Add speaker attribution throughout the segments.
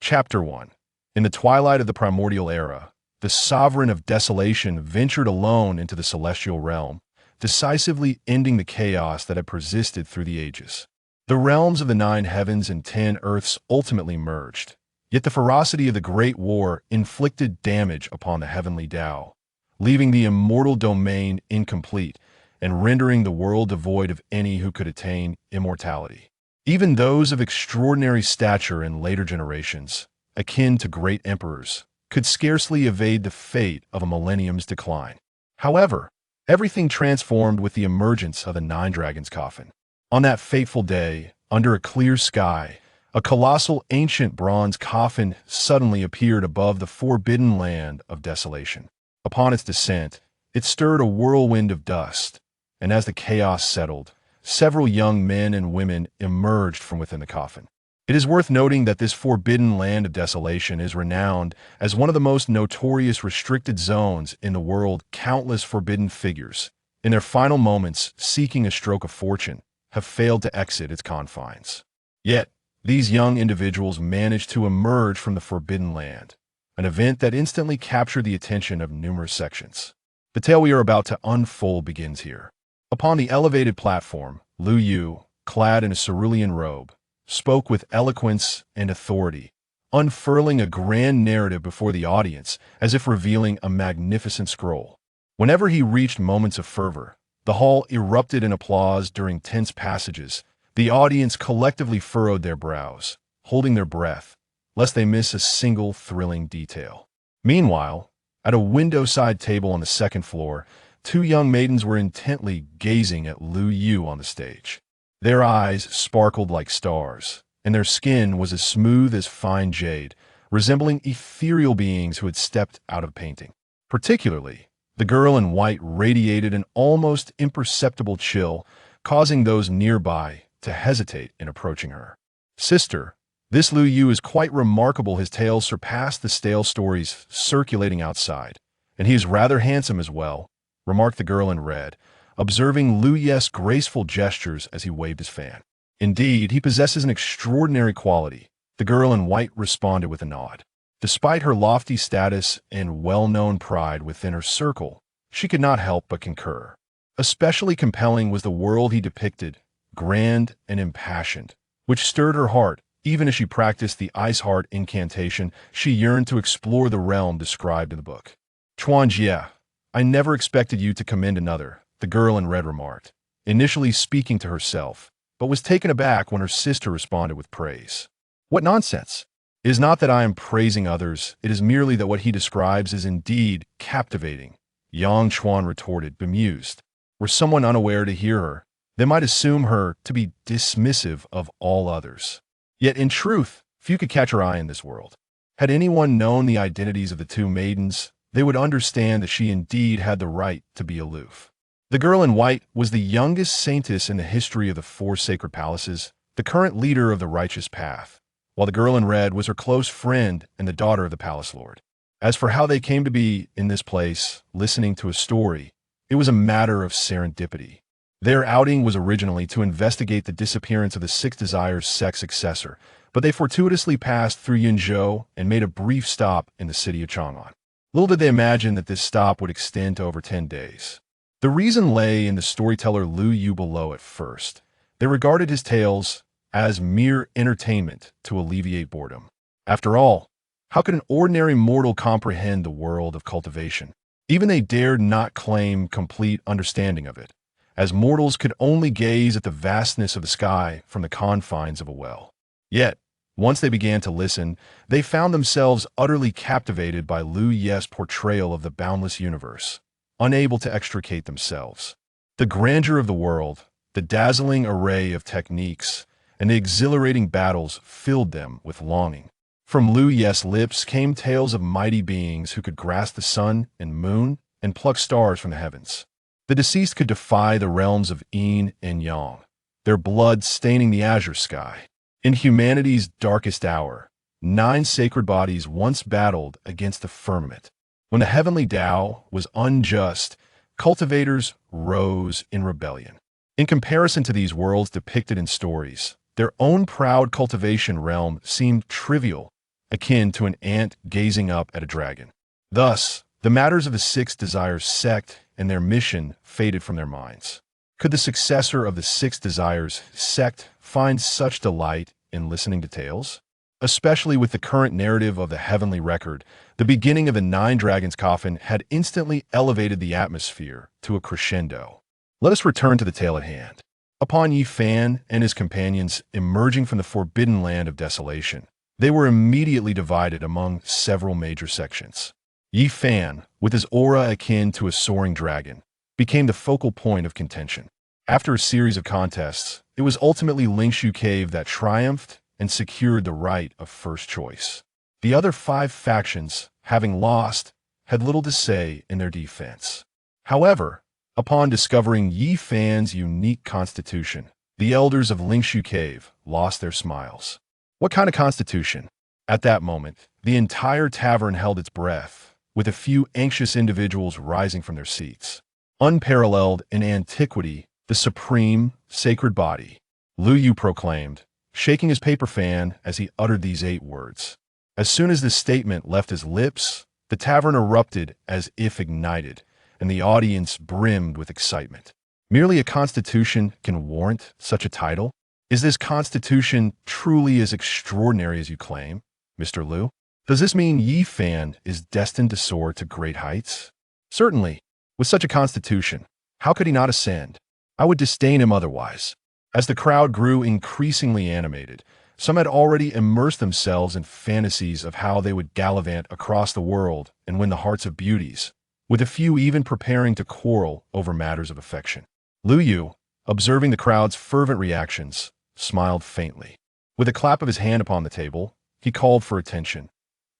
Speaker 1: Chapter 1. In the twilight of the primordial era, the sovereign of desolation ventured alone into the celestial realm, decisively ending the chaos that had persisted through the ages. The realms of the 9 heavens and 10 earths ultimately merged, yet the ferocity of the Great War inflicted damage upon the heavenly Tao, leaving the immortal domain incomplete and rendering the world devoid of any who could attain immortality. Even those of extraordinary stature in later generations, akin to great emperors, could scarcely evade the fate of a millennium's decline. However, everything transformed with the emergence of the 9 Dragons' Coffin. On that fateful day, under a clear sky, a colossal ancient bronze coffin suddenly appeared above the forbidden land of desolation. Upon its descent, it stirred a whirlwind of dust, and as the chaos settled, several young men and women emerged from within the coffin. It is worth noting that this forbidden land of desolation is renowned as one of the most notorious restricted zones in the world. Countless forbidden figures, in their final moments seeking a stroke of fortune, have failed to exit its confines. Yet, these young individuals managed to emerge from the forbidden land, an event that instantly captured the attention of numerous sections. The tale we are about to unfold begins here. Upon the elevated platform, Lu Yu, clad in a cerulean robe, spoke with eloquence and authority, unfurling a grand narrative before the audience as if revealing a magnificent scroll. Whenever he reached moments of fervor, the hall erupted in applause. During tense passages, the audience collectively furrowed their brows, holding their breath, lest they miss a single thrilling detail. Meanwhile, at a window-side table on the second floor, 2 young maidens were intently gazing at Lu Yu on the stage. Their eyes sparkled like stars, and their skin was as smooth as fine jade, resembling ethereal beings who had stepped out of a painting. Particularly, the girl in white radiated an almost imperceptible chill, causing those nearby to hesitate in approaching her. "Sister, this Lu Yu is quite remarkable. His tales surpass the stale stories circulating outside, and he is rather handsome as well," remarked the girl in red, observing Lu Yu's graceful gestures as he waved his fan. "Indeed, he possesses an extraordinary quality," the girl in white responded with a nod. Despite her lofty status and well-known pride within her circle, she could not help but concur. Especially compelling was the world he depicted, grand and impassioned, which stirred her heart. Even as she practiced the Ice Heart incantation, she yearned to explore the realm described in the book. "Chuanjie, I never expected you to commend another," the girl in red remarked, initially speaking to herself, but was taken aback when her sister responded with praise. "What nonsense! It is not that I am praising others, it is merely that what he describes is indeed captivating," Yang Chuan retorted, bemused. Were someone unaware to hear her, they might assume her to be dismissive of all others. Yet in truth, few could catch her eye in this world. Had anyone known the identities of the 2 maidens, they would understand that she indeed had the right to be aloof. The girl in white was the youngest saintess in the history of the 4 sacred palaces, the current leader of the righteous path, while the girl in red was her close friend and the daughter of the palace lord. As for how they came to be in this place, listening to a story, it was a matter of serendipity. Their outing was originally to investigate the disappearance of the 6 Desires sex successor, but they fortuitously passed through Yunzhou and made a brief stop in the city of Chang'an. Little did they imagine that this stop would extend to over 10 days. The reason lay in the storyteller Lu Yu below at first. They regarded his tales as mere entertainment to alleviate boredom. After all, how could an ordinary mortal comprehend the world of cultivation? Even they dared not claim complete understanding of it, as mortals could only gaze at the vastness of the sky from the confines of a well. Yet, once they began to listen, they found themselves utterly captivated by Lu Yu's portrayal of the boundless universe, unable to extricate themselves. The grandeur of the world, the dazzling array of techniques, and the exhilarating battles filled them with longing. From Lu Yu's lips came tales of mighty beings who could grasp the sun and moon and pluck stars from the heavens. The deceased could defy the realms of yin and yang, their blood staining the azure sky. In humanity's darkest hour, 9 sacred bodies once battled against the firmament. When the heavenly Tao was unjust, cultivators rose in rebellion. In comparison to these worlds depicted in stories, their own proud cultivation realm seemed trivial, akin to an ant gazing up at a dragon. Thus, the matters of the six desires sect and their mission faded from their minds. Could the successor of the six desires sect find such delight in listening to tales? Especially with the current narrative of the heavenly record, the beginning of the Nine Dragons Coffin had instantly elevated the atmosphere to a crescendo. Let us return to the tale at hand. Upon Yi Fan and his companions emerging from the forbidden land of desolation, they were immediately divided among several major sections. Yi Fan, with his aura akin to a soaring dragon, became the focal point of contention. After a series of contests, it was ultimately Lingshu Cave that triumphed and secured the right of first choice. The other five factions, having lost, had little to say in their defense. However, upon discovering Yi Fan's unique constitution, the elders of Lingshu Cave lost their smiles. What kind of constitution? At that moment, the entire tavern held its breath, with a few anxious individuals rising from their seats. Unparalleled in antiquity, the supreme, sacred body, Lu Yu proclaimed, shaking his paper fan as he uttered these 8 words. As soon as this statement left his lips, the tavern erupted as if ignited, and the audience brimmed with excitement. Merely a constitution can warrant such a title? Is this constitution truly as extraordinary as you claim, Mr. Liu? Does this mean Yi Fan is destined to soar to great heights? Certainly. With such a constitution, how could he not ascend? I would disdain him otherwise. As the crowd grew increasingly animated, some had already immersed themselves in fantasies of how they would gallivant across the world and win the hearts of beauties, with a few even preparing to quarrel over matters of affection. Lu Yu, observing the crowd's fervent reactions, smiled faintly. With a clap of his hand upon the table, he called for attention.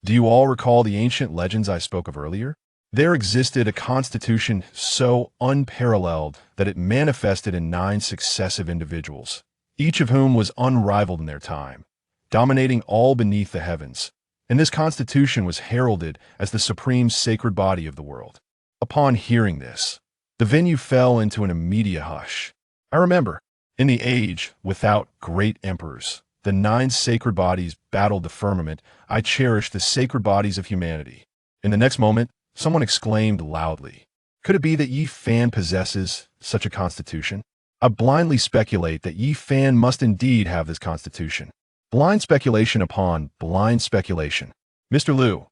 Speaker 1: Do you all recall the ancient legends I spoke of earlier? There existed a constitution so unparalleled that it manifested in 9 successive individuals, each of whom was unrivaled in their time, dominating all beneath the heavens, and this constitution was heralded as the supreme sacred body of the world. Upon hearing this, the venue fell into an immediate hush. I remember, in the age without great emperors, the 9 sacred bodies battled the firmament. I cherish the sacred bodies of humanity. In the next moment, someone exclaimed loudly, could it be that Yi Fan possesses such a constitution? I blindly speculate that Yi Fan must indeed have this constitution. Blind speculation upon blind speculation. Mr. Liu,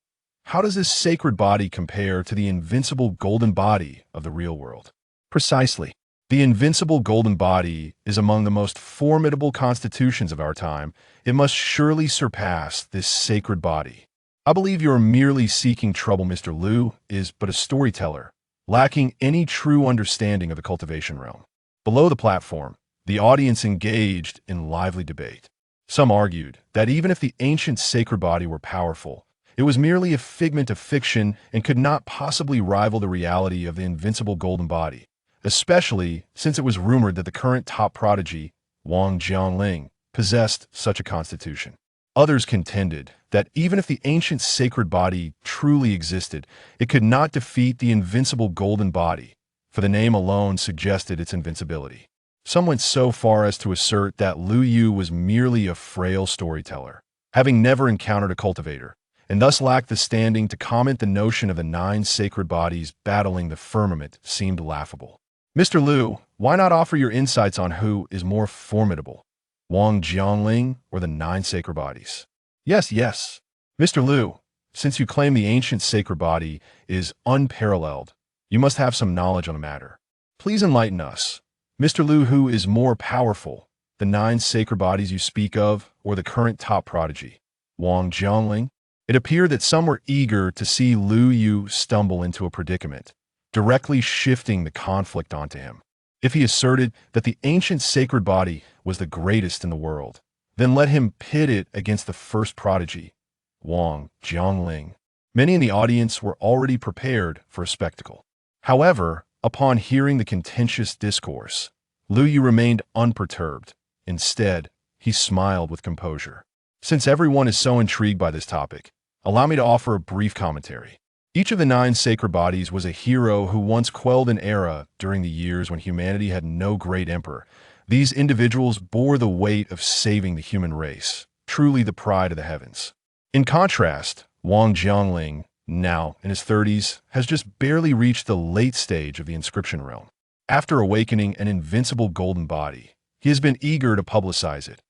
Speaker 1: how does this sacred body compare to the invincible golden body of the real world? Precisely. The invincible golden body is among the most formidable constitutions of our time. It must surely surpass this sacred body. I believe you are merely seeking trouble. Mr. Liu is but a storyteller, lacking any true understanding of the cultivation realm. Below the platform, the audience engaged in lively debate. Some argued that even if the ancient sacred body were powerful, it was merely a figment of fiction and could not possibly rival the reality of the invincible golden body, especially since it was rumored that the current top prodigy, Wang Jiangling, possessed such a constitution. Others contended that even if the ancient sacred body truly existed, it could not defeat the invincible golden body, for the name alone suggested its invincibility. Some went so far as to assert that Lu Yu was merely a frail storyteller, having never encountered a cultivator, and thus lacked the standing to comment. The notion of the 9 sacred bodies battling the firmament seemed laughable. Mr. Liu, why not offer your insights on who is more formidable, Wang Jiangling or the 9 sacred bodies? Yes. Mr. Liu, since you claim the ancient sacred body is unparalleled, you must have some knowledge on the matter. Please enlighten us. Mr. Liu, who is more powerful, the 9 sacred bodies you speak of, or the current top prodigy, Wang Jiangling? It appeared that some were eager to see Lu Yu stumble into a predicament, directly shifting the conflict onto him. If he asserted that the ancient sacred body was the greatest in the world, then let him pit it against the first prodigy, Wang Jiangling. Many in the audience were already prepared for a spectacle. However, upon hearing the contentious discourse, Lu Yu remained unperturbed. Instead, he smiled with composure. Since everyone is so intrigued by this topic, allow me to offer a brief commentary. Each of the 9 sacred bodies was a hero who once quelled an era during the years when humanity had no great emperor. These individuals bore the weight of saving the human race, truly the pride of the heavens. In contrast, Wang Jiangling, now in his 30s, has just barely reached the late stage of the inscription realm. After awakening an invincible golden body, he has been eager to publicize it,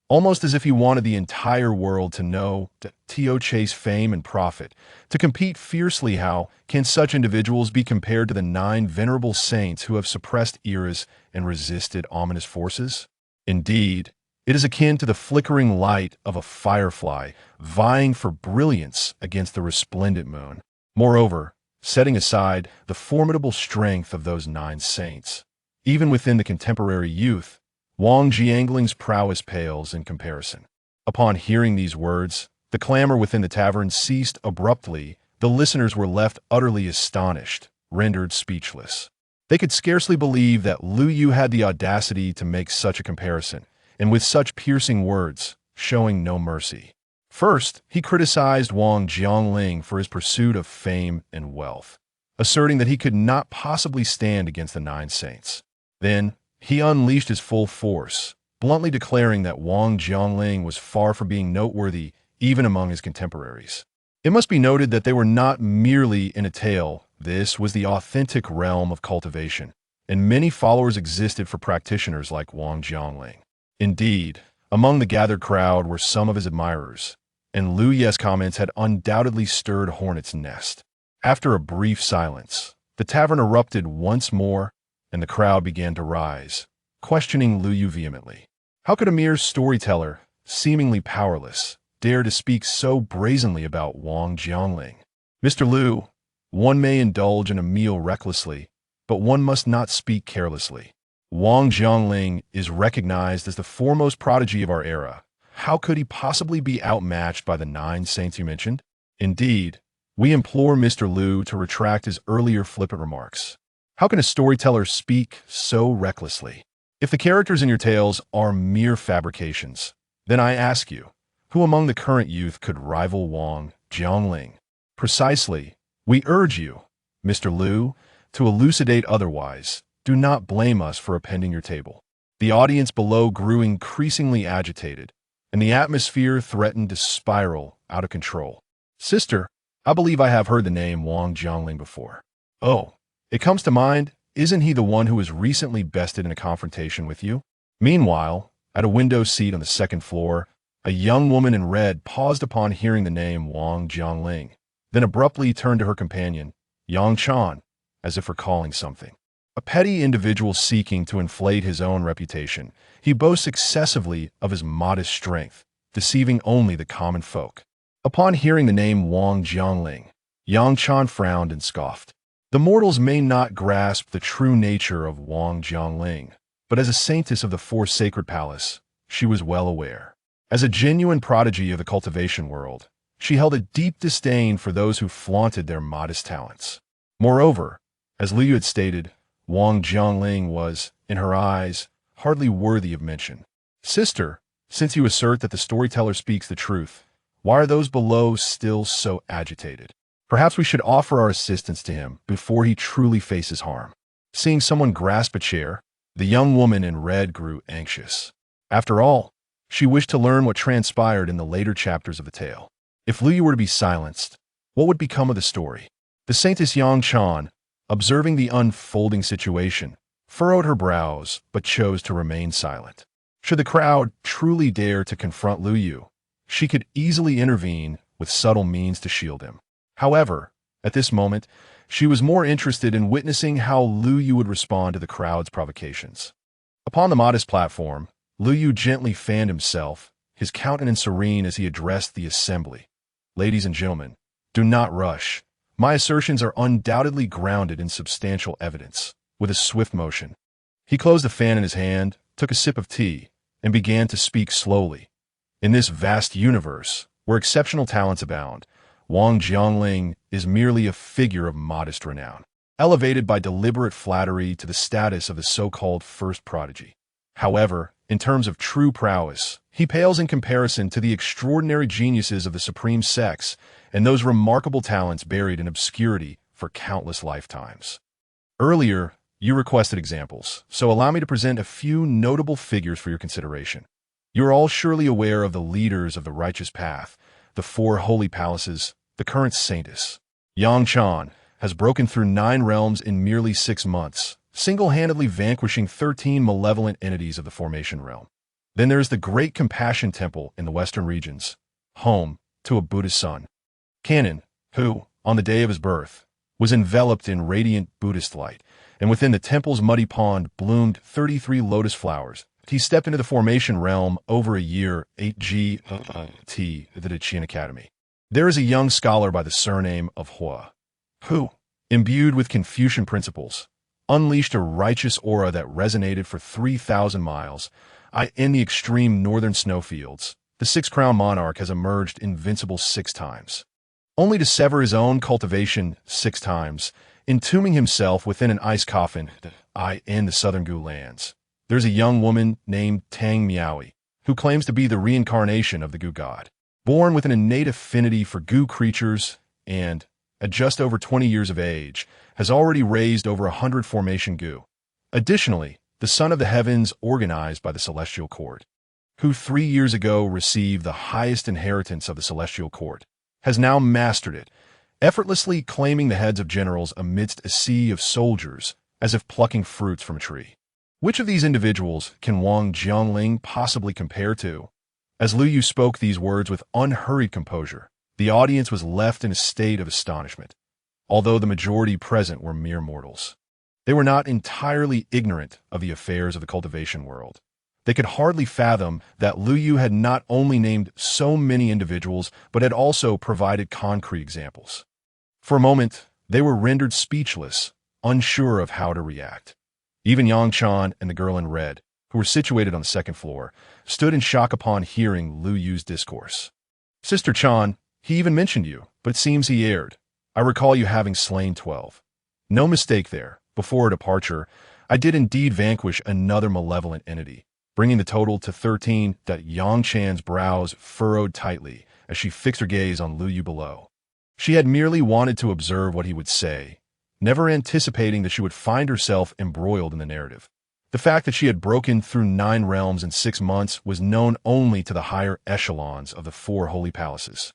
Speaker 1: almost as if he wanted the entire world to know, to chase fame and profit, to compete fiercely. How can such individuals be compared to the 9 venerable saints who have suppressed eras and resisted ominous forces? Indeed, it is akin to the flickering light of a firefly vying for brilliance against the resplendent moon. Moreover, setting aside the formidable strength of those 9 saints, even within the contemporary youth, Wang Jiangling's prowess pales in comparison. Upon hearing these words, the clamor within the tavern ceased abruptly. The listeners were left utterly astonished, rendered speechless. They could scarcely believe that Lu Yu had the audacity to make such a comparison, and with such piercing words, showing no mercy. First, he criticized Wang Jiangling for his pursuit of fame and wealth, asserting that he could not possibly stand against the 9 saints. Then, he unleashed his full force, bluntly declaring that Wang Jiangling was far from being noteworthy even among his contemporaries. It must be noted that they were not merely in a tale. This was the authentic realm of cultivation, and many followers existed for practitioners like Wang Jiangling. Indeed, among the gathered crowd were some of his admirers, and Lu Ye's comments had undoubtedly stirred a hornet's nest. After a brief silence, the tavern erupted once more, and the crowd began to rise, questioning Lu Yu vehemently. How could a mere storyteller, seemingly powerless, dare to speak so brazenly about Wang Jiangling? Mr. Lu, one may indulge in a meal recklessly, but one must not speak carelessly. Wang Jiangling is recognized as the foremost prodigy of our era. How could he possibly be outmatched by the 9 saints you mentioned? Indeed, we implore Mr. Lu to retract his earlier flippant remarks. How can a storyteller speak so recklessly? If the characters in your tales are mere fabrications, then I ask you, who among the current youth could rival Wang Jiangling? Precisely, we urge you, Mr. Lu, to elucidate otherwise. Do not blame us for appending your table. The audience below grew increasingly agitated, and the atmosphere threatened to spiral out of control. Sister, I believe I have heard the name Wang Jiangling before. Oh, it comes to mind, isn't he the one who was recently bested in a confrontation with you? Meanwhile, at a window seat on the 2nd floor, a young woman in red paused upon hearing the name Wang Jiangling, then abruptly turned to her companion, Yang Chan, as if recalling something. A petty individual seeking to inflate his own reputation, he boasts excessively of his modest strength, deceiving only the common folk. Upon hearing the name Wang Jiangling, Yang Chan frowned and scoffed. The mortals may not grasp the true nature of Wang Jiangling, but as a saintess of the 4 sacred palace, she was well aware. As a genuine prodigy of the cultivation world, she held a deep disdain for those who flaunted their modest talents. Moreover, as Liu had stated, Wang Jiangling was, in her eyes, hardly worthy of mention. Sister, since you assert that the storyteller speaks the truth, why are those below still so agitated? Perhaps we should offer our assistance to him before he truly faces harm. Seeing someone grasp a chair, the young woman in red grew anxious. After all, she wished to learn what transpired in the later chapters of the tale. If Lu Yu were to be silenced, what would become of the story? The saintess Yang Chan, observing the unfolding situation, furrowed her brows but chose to remain silent. Should the crowd truly dare to confront Lu Yu, she could easily intervene with subtle means to shield him. However, at this moment, she was more interested in witnessing how Lu Yu would respond to the crowd's provocations. Upon the modest platform, Lu Yu gently fanned himself, his countenance serene as he addressed the assembly. Ladies and gentlemen, do not rush. My assertions are undoubtedly grounded in substantial evidence. With a swift motion, he closed the fan in his hand, took a sip of tea, and began to speak slowly. In this vast universe, where exceptional talents abound, Wang Jiangling is merely a figure of modest renown, elevated by deliberate flattery to the status of the so-called first prodigy. However, in terms of true prowess, he pales in comparison to the extraordinary geniuses of the supreme sex and those remarkable talents buried in obscurity for countless lifetimes. Earlier, you requested examples, so allow me to present a few notable figures for your consideration. You are all surely aware of the leaders of the righteous path, the four holy palaces, the current saintess. Yang Chan has broken through 9 realms in merely 6 months, single-handedly vanquishing 13 malevolent entities of the formation realm. Then there is the Great Compassion Temple in the western regions, home to a Buddhist son, Canon, who, on the day of his birth, was enveloped in radiant Buddhist light, and within the temple's muddy pond bloomed 33 lotus flowers. He stepped into the formation realm over a year 8G at the Deqian Academy. There is a young scholar by the surname of Hua, who, imbued with Confucian principles, unleashed a righteous aura that resonated for 3,000 miles. In the extreme northern snowfields, the six-crowned monarch has emerged invincible 6 times, only to sever his own cultivation 6 times, entombing himself within an ice coffin in the southern Gu lands. There's a young woman named Tang Miaoi, who claims to be the reincarnation of the Gu god, born with an innate affinity for Gu creatures and, at just over 20 years of age, has already raised over 100 formation Gu. Additionally, the Son of the Heavens organized by the Celestial Court, who 3 years ago received the highest inheritance of the Celestial Court, has now mastered it, effortlessly claiming the heads of generals amidst a sea of soldiers as if plucking fruits from a tree. Which of these individuals can Wang Jiangling possibly compare to? As Liu Yu spoke these words with unhurried composure, the audience was left in a state of astonishment, although the majority present were mere mortals. They were not entirely ignorant of the affairs of the cultivation world. They could hardly fathom that Liu Yu had not only named so many individuals, but had also provided concrete examples. For a moment, they were rendered speechless, unsure of how to react. Even Yang Chan and the girl in red, who were situated on the second floor, stood in shock upon hearing Liu Yu's discourse. Sister Chan, he even mentioned you, but it seems he erred. I recall you having slain 12. No mistake there. Before her departure, I did indeed vanquish another malevolent entity, bringing the total to 13. Yang Chan's brows furrowed tightly as she fixed her gaze on Liu Yu below. She had merely wanted to observe what he would say, never anticipating that she would find herself embroiled in the narrative. The fact that she had broken through 9 realms in 6 months was known only to the higher echelons of the 4 holy palaces.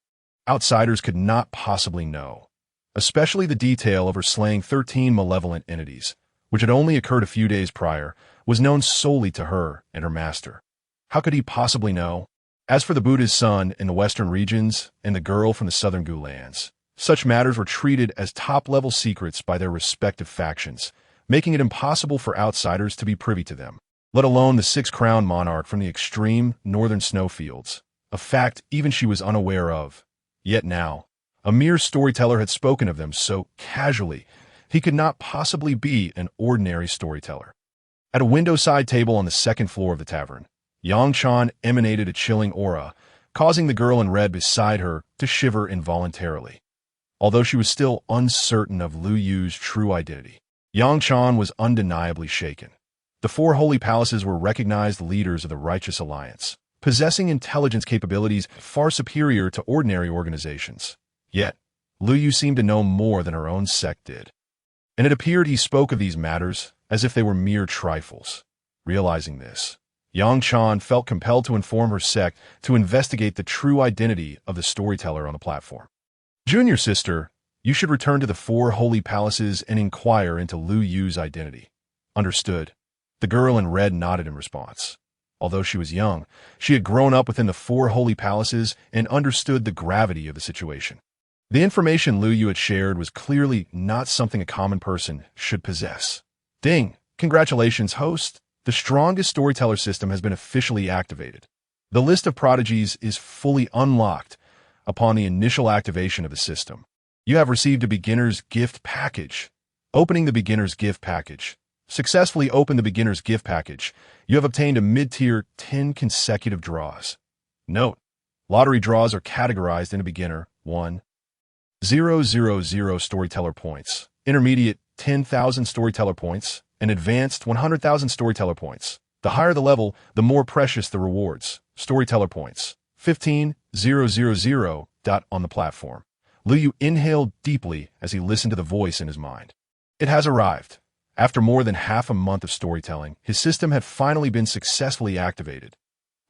Speaker 1: Outsiders could not possibly know, especially the detail of her slaying 13 malevolent entities, which had only occurred a few days prior, was known solely to her and her master. How could he possibly know? As for the Buddha's son in the western regions and the girl from the southern Gu lands, such matters were treated as top-level secrets by their respective factions, making it impossible for outsiders to be privy to them, let alone the 6-crowned monarch from the extreme northern snowfields, a fact even she was unaware of. Yet now, a mere storyteller had spoken of them so casually, he could not possibly be an ordinary storyteller. At a window-side table on the second floor of the tavern, Yang Chan emanated a chilling aura, causing the girl in red beside her to shiver involuntarily. Although she was still uncertain of Liu Yu's true identity, Yang Chan was undeniably shaken. The 4 holy palaces were recognized leaders of the Righteous Alliance, possessing intelligence capabilities far superior to ordinary organizations. Yet, Liu Yu seemed to know more than her own sect did, and it appeared he spoke of these matters as if they were mere trifles. Realizing this, Yang Chan felt compelled to inform her sect to investigate the true identity of the storyteller on the platform. Junior sister, you should return to the 4 holy palaces and inquire into Liu Yu's identity. Understood. The girl in red nodded in response. Although she was young, she had grown up within the 4 holy palaces and understood the gravity of the situation. The information Liu Yu had shared was clearly not something a common person should possess. Ding! Congratulations, host! The strongest storyteller system has been officially activated. The list of prodigies is fully unlocked upon the initial activation of the system. You have received a beginner's gift package. Opening the beginner's gift package. Successfully open the beginner's gift package. You have obtained a mid-tier 10 consecutive draws. Note: lottery draws are categorized in a beginner 1,000 storyteller points, intermediate 10,000 storyteller points, and advanced 100,000 storyteller points. The higher the level, the more precious the rewards. Storyteller points 15,000. On the platform, Liu Yu inhaled deeply as he listened to the voice in his mind. It has arrived. After more than half a month of storytelling, his system had finally been successfully activated.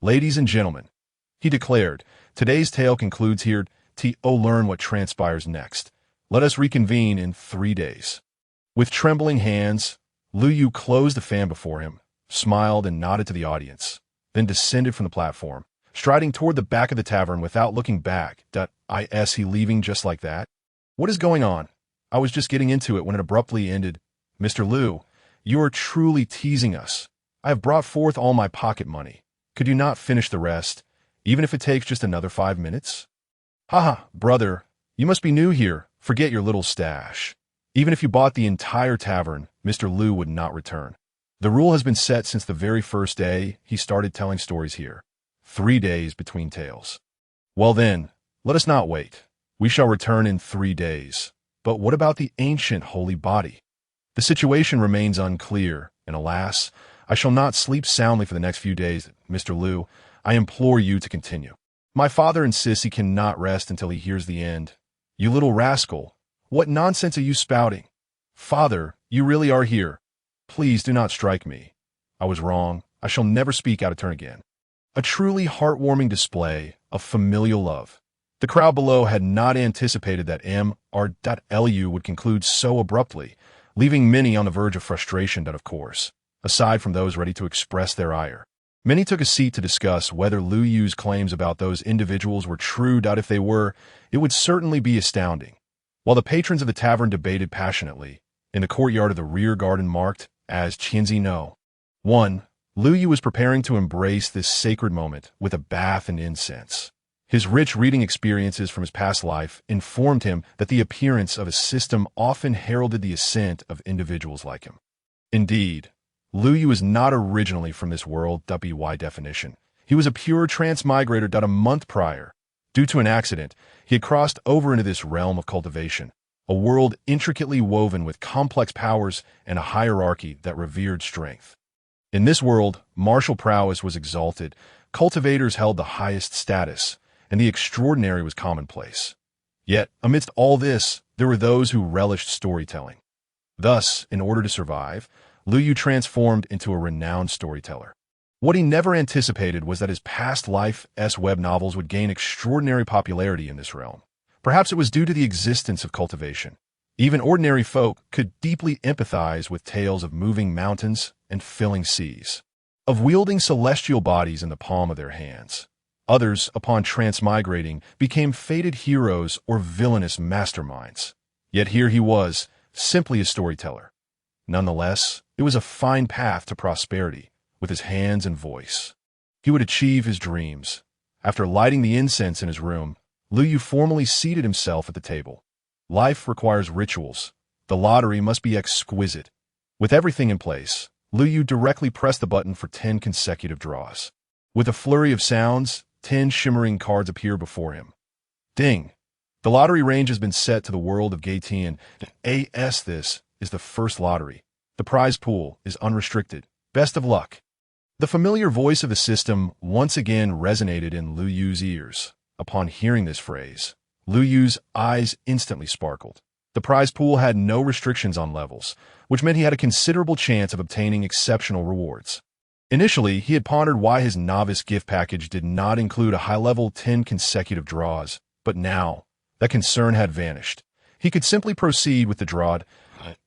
Speaker 1: Ladies and gentlemen, he declared, Today's tale concludes here. Learn what transpires next. Let us reconvene in 3 days. With trembling hands, Lu Yu closed the fan before him, smiled and nodded to the audience, then descended from the platform, striding toward the back of the tavern without looking back. Is he leaving just like that? What is going on? I was just getting into it when it abruptly ended. Mr. Liu, you are truly teasing us. I have brought forth all my pocket money. Could you not finish the rest, even if it takes just another 5 minutes? Haha, brother, you must be new here. Forget your little stash. Even if you bought the entire tavern, Mr. Liu would not return. The rule has been set since the very first day he started telling stories here. 3 days between tales. Well then, let us not wait. We shall return in 3 days. But what about the ancient holy body? The situation remains unclear, and alas, I shall not sleep soundly for the next few days. Mr. Liu, I implore you to continue. My father insists he cannot rest until he hears the end. You little rascal, what nonsense are you spouting? Father, you really are here. Please do not strike me. I was wrong. I shall never speak out of turn again. A truly heartwarming display of familial love. The crowd below had not anticipated that M.R.Lu would conclude so abruptly, leaving many on the verge of frustration. Of course, aside from those ready to express their ire. Many took a seat to discuss whether Lu Yu's claims about those individuals were true. If they were, it would certainly be astounding. While the patrons of the tavern debated passionately, in the courtyard of the rear garden marked as Qianzi No. 1, Lu Yu was preparing to embrace this sacred moment with a bath and incense. His rich reading experiences from his past life informed him that the appearance of a system often heralded the ascent of individuals like him. Indeed, Lu Yu is not originally from this world. By definition, he was a pure transmigrator. A month prior, due to an accident, he had crossed over into this realm of cultivation, a world intricately woven with complex powers and a hierarchy that revered strength. In this world, martial prowess was exalted, cultivators held the highest status, and the extraordinary was commonplace. Yet, amidst all this, there were those who relished storytelling. Thus, in order to survive, Lu Yu transformed into a renowned storyteller. What he never anticipated was that his past life's web novels would gain extraordinary popularity in this realm. Perhaps it was due to the existence of cultivation. Even ordinary folk could deeply empathize with tales of moving mountains and filling seas, of wielding celestial bodies in the palm of their hands. Others, upon transmigrating, became fated heroes or villainous masterminds. Yet here he was, simply a storyteller. Nonetheless, it was a fine path to prosperity, with his hands and voice. He would achieve his dreams. After lighting the incense in his room, Lu Yu formally seated himself at the table. Life requires rituals. The lottery must be exquisite. With everything in place, Lu Yu directly pressed the button for 10 consecutive draws. With a flurry of sounds, 10 shimmering cards appear before him. Ding! The lottery range has been set to the world of Gaetian. This is the first lottery. The prize pool is unrestricted. Best of luck. The familiar voice of the system once again resonated in Lu Yu's ears. Upon hearing this phrase, Lu Yu's eyes instantly sparkled. The prize pool had no restrictions on levels, which meant he had a considerable chance of obtaining exceptional rewards. Initially, he had pondered why his novice gift package did not include a high-level 10 consecutive draws, but now, that concern had vanished. He could simply proceed with the draw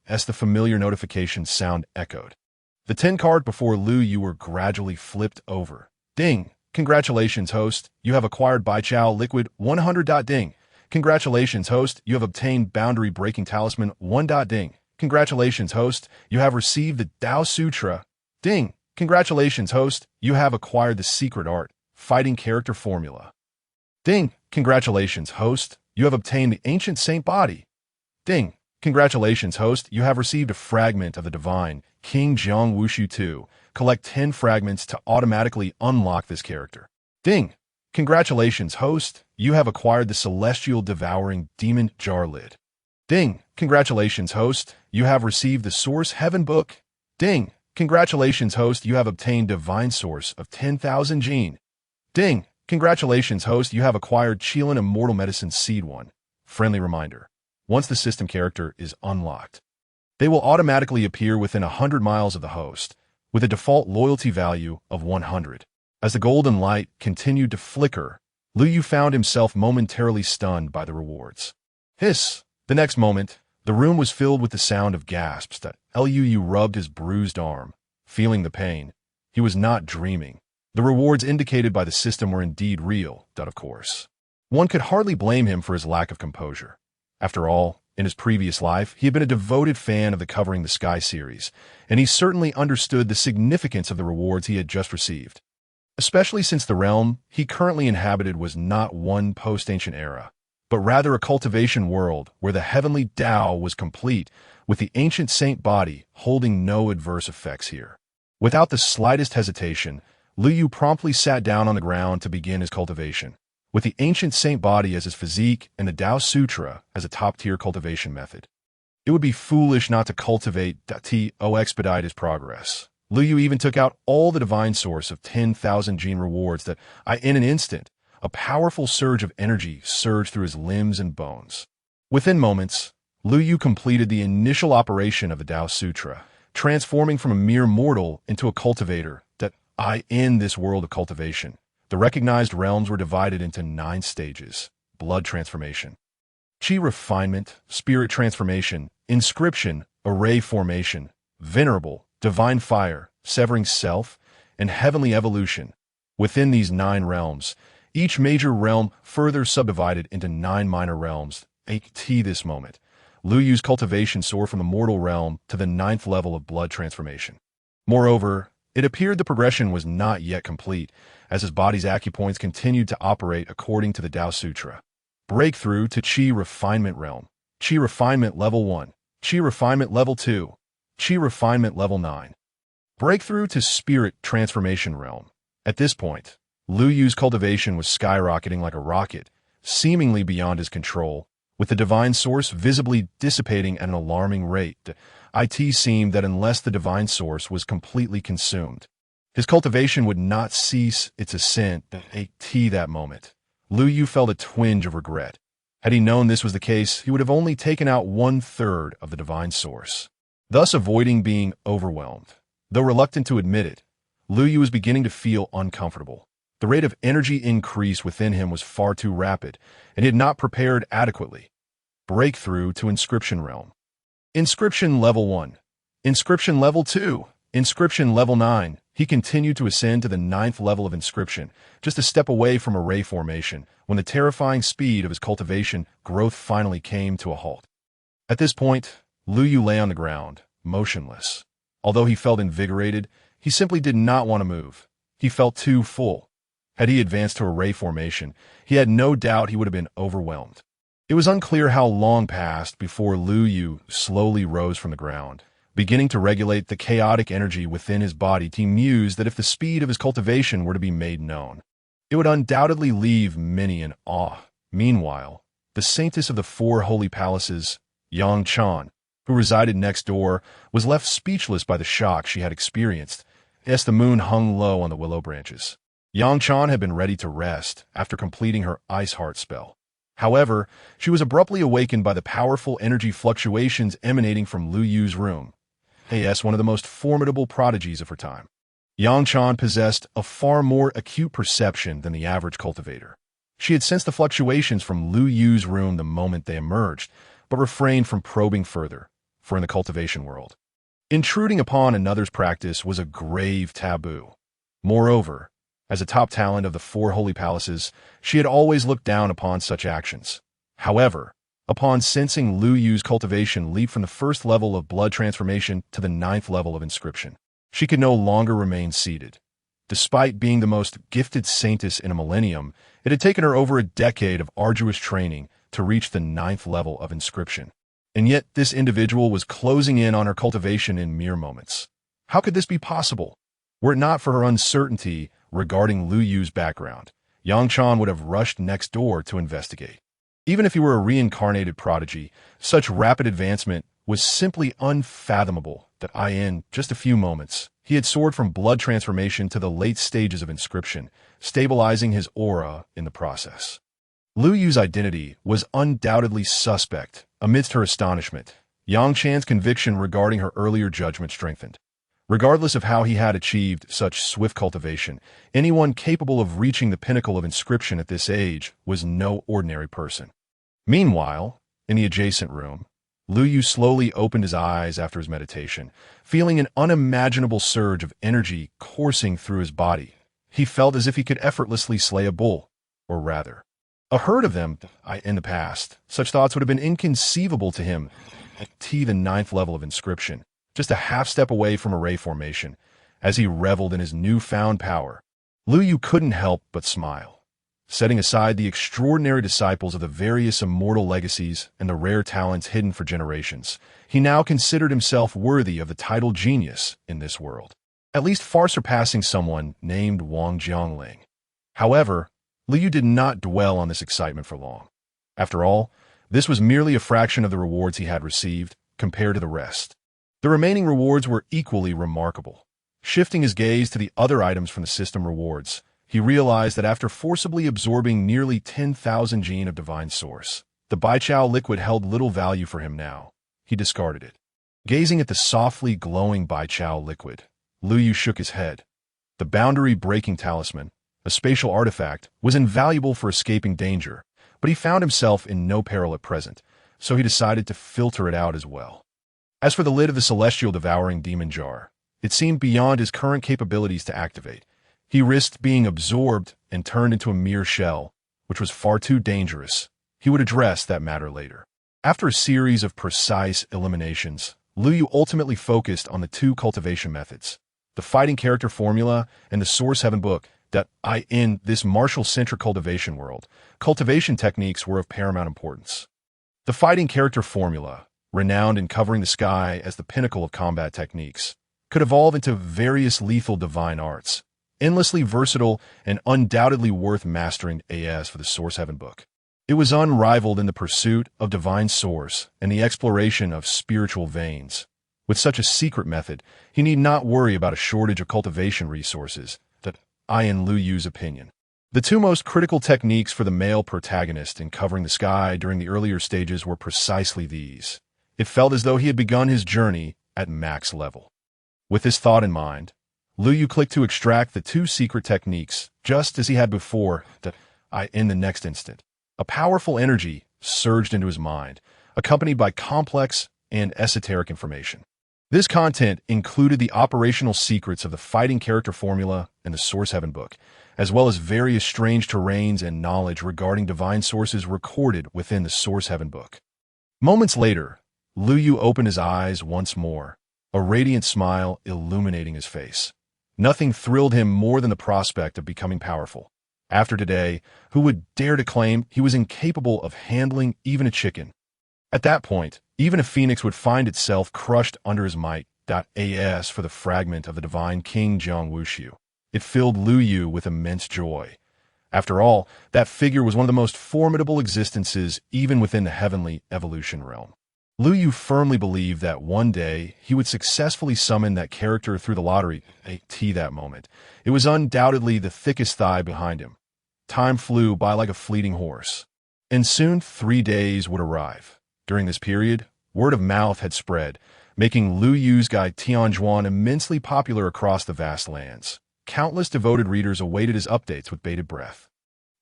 Speaker 1: as the familiar notification sound echoed. The 10 cards before Lu Yu were gradually flipped over. Ding! Congratulations, host. You have acquired Bai Chao Liquid 100. Ding! Congratulations, host. You have obtained Boundary Breaking Talisman 1. Ding! Congratulations, host. You have received the Tao Sutra. Ding! Congratulations, host. You have acquired the Secret Art Fighting Character Formula. Ding! Congratulations, host. You have obtained the Ancient Saint Body. Ding! Congratulations, host. You have received a fragment of the Divine King Jiang Wushu 2. Collect 10 fragments to automatically unlock this character. Ding! Congratulations, host. You have acquired the Celestial Devouring Demon Jar Lid. Ding! Congratulations, host. You have received the Source Heaven Book. Ding! Congratulations, host. You have obtained Divine Source of 10,000 Gene. Ding! Congratulations, host. You have acquired Qilin Immortal Medicine Seed 1. Friendly reminder. Once the system character is unlocked, they will automatically appear within 100 miles of the host, with a default loyalty value of 100. As the golden light continued to flicker, Lu Yu found himself momentarily stunned by the rewards. Hiss! The next moment, the room was filled with the sound of gasps that Lu rubbed his bruised arm, feeling the pain. He was not dreaming. The rewards indicated by the system were indeed real, of course. One could hardly blame him for his lack of composure. After all, in his previous life, he had been a devoted fan of the Covering the Sky series, and he certainly understood the significance of the rewards he had just received. Especially since the realm he currently inhabited was not one post-ancient era, but rather a cultivation world where the heavenly Tao was complete, with the ancient saint body holding no adverse effects here. Without the slightest hesitation, Lu Yu promptly sat down on the ground to begin his cultivation, with the ancient saint body as his physique and the Tao Sutra as a top-tier cultivation method. It would be foolish not to cultivate to expedite his progress. Lu Yu even took out all the divine source of 10,000 gene rewards that in an instant, a powerful surge of energy surged through his limbs and bones. Within moments, Lu Yu completed the initial operation of the Tao Sutra, transforming from a mere mortal into a cultivator that in this world of cultivation. The recognized realms were divided into 9 stages: blood transformation, chi refinement, spirit transformation, inscription, array formation, venerable, divine fire, severing self, and heavenly evolution. Within these 9 realms, each major realm further subdivided into 9 minor realms. This moment, Lu Yu's cultivation soared from the mortal realm to the 9th level of blood transformation. Moreover, it appeared the progression was not yet complete, as his body's acupoints continued to operate according to the Tao Sutra. Breakthrough to Chi Refinement Realm. Chi Refinement Level 1. Chi Refinement Level 2. Chi Refinement Level 9. Breakthrough to Spirit Transformation Realm. At this point, Lu Yu's cultivation was skyrocketing like a rocket, seemingly beyond his control, with the divine source visibly dissipating at an alarming rate. It seemed that unless the divine source was completely consumed, his cultivation would not cease its ascent. That moment, Lu Yu felt a twinge of regret. Had he known this was the case, he would have only taken out 1/3 of the divine source, thus avoiding being overwhelmed. Though reluctant to admit it, Lu Yu was beginning to feel uncomfortable. The rate of energy increase within him was far too rapid, and he had not prepared adequately. Breakthrough to Inscription Realm. Inscription Level 1. Inscription Level 2. Inscription Level 9. He continued to ascend to the 9th level of Inscription, just a step away from array formation, when the terrifying speed of his cultivation growth finally came to a halt. At this point, Lu Yu lay on the ground, motionless. Although he felt invigorated, he simply did not want to move. He felt too full. Had he advanced to array formation, he had no doubt he would have been overwhelmed. It was unclear how long passed before Lu Yu slowly rose from the ground, beginning to regulate the chaotic energy within his body. He mused that if the speed of his cultivation were to be made known, it would undoubtedly leave many in awe. Meanwhile, the saintess of the 4 holy palaces, Yang Chan, who resided next door, was left speechless by the shock she had experienced as the moon hung low on the willow branches. Yang Chan had been ready to rest after completing her Ice Heart spell. However, she was abruptly awakened by the powerful energy fluctuations emanating from Lu Yu's room. One of the most formidable prodigies of her time. Yang Chan possessed a far more acute perception than the average cultivator. She had sensed the fluctuations from Lu Yu's room the moment they emerged, but refrained from probing further, for in the cultivation world, intruding upon another's practice was a grave taboo. Moreover, as a top talent of the 4 holy palaces, she had always looked down upon such actions. However, upon sensing Lu Yu's cultivation leap from the 1st level of blood transformation to the 9th level of inscription, she could no longer remain seated. Despite being the most gifted saintess in a millennium, it had taken her over a decade of arduous training to reach the 9th level of inscription. And yet this individual was closing in on her cultivation in mere moments. How could this be possible? Were it not for her uncertainty regarding Lu Yu's background, Yang Chan would have rushed next door to investigate. Even if he were a reincarnated prodigy, such rapid advancement was simply unfathomable that in just a few moments, he had soared from blood transformation to the late stages of inscription, stabilizing his aura in the process. Lu Yu's identity was undoubtedly suspect. Amidst her astonishment, Yang Chan's conviction regarding her earlier judgment strengthened. Regardless of how he had achieved such swift cultivation, anyone capable of reaching the pinnacle of inscription at this age was no ordinary person. Meanwhile, in the adjacent room, Lu Yu slowly opened his eyes after his meditation, feeling an unimaginable surge of energy coursing through his body. He felt as if he could effortlessly slay a bull, or rather, a herd of them. In the past, such thoughts would have been inconceivable to him at the ninth level of inscription, just a half step away from array formation. As he reveled in his newfound power, Lu Yu couldn't help but smile. Setting aside the extraordinary disciples of the various immortal legacies and the rare talents hidden for generations, he now considered himself worthy of the title genius in this world, at least far surpassing someone named Wang Jiangling. However, Lu Yu did not dwell on this excitement for long. After all, this was merely a fraction of the rewards he had received compared to the rest. The remaining rewards were equally remarkable. Shifting his gaze to the other items from the system rewards, he realized that after forcibly absorbing nearly 10,000 gene of divine source, the Baichao liquid held little value for him now. He discarded it. Gazing at the softly glowing Baichao liquid, Lu Yu shook his head. The boundary-breaking talisman, a spatial artifact, was invaluable for escaping danger, but he found himself in no peril at present, so he decided to filter it out as well. As for the lid of the celestial devouring demon jar, it seemed beyond his current capabilities to activate. He risked being absorbed and turned into a mere shell, which was far too dangerous. He would address that matter later. After a series of precise eliminations, Lu Yu ultimately focused on the two cultivation methods, the fighting character formula and the source heaven book. In this martial-centric cultivation world, cultivation techniques were of paramount importance. The fighting character formula, renowned in covering the sky as the pinnacle of combat techniques, could evolve into various lethal divine arts, endlessly versatile and undoubtedly worth mastering as for the Source Heaven book. It was unrivaled in the pursuit of divine source and the exploration of spiritual veins. With such a secret method, he need not worry about a shortage of cultivation resources, in Lu Yu's opinion. The two most critical techniques for the male protagonist in covering the sky during the earlier stages were precisely these. It felt as though he had begun his journey at max level. With this thought in mind, Lu Yu clicked to extract the two secret techniques, just as he had before. In the next instant, a powerful energy surged into his mind, accompanied by complex and esoteric information. This content included the operational secrets of the fighting character formula and the Source Heaven book, as well as various strange terrains and knowledge regarding divine sources recorded within the Source Heaven book. Moments later, Lu Yu opened his eyes once more, a radiant smile illuminating his face. Nothing thrilled him more than the prospect of becoming powerful. After today, who would dare to claim he was incapable of handling even a chicken? At that point, even a phoenix would find itself crushed under his might. As for the fragment of the divine King Jiang Wuxiu, it filled Lu Yu with immense joy. After all, that figure was one of the most formidable existences even within the heavenly evolution realm. Lu Yu firmly believed that one day he would successfully summon that character through the lottery. That moment, it was undoubtedly the thickest thigh behind him. Time flew by like a fleeting horse, and soon 3 days would arrive. During this period, word of mouth had spread, making Lu Yu's guide Tianjuan immensely popular across the vast lands. Countless devoted readers awaited his updates with bated breath.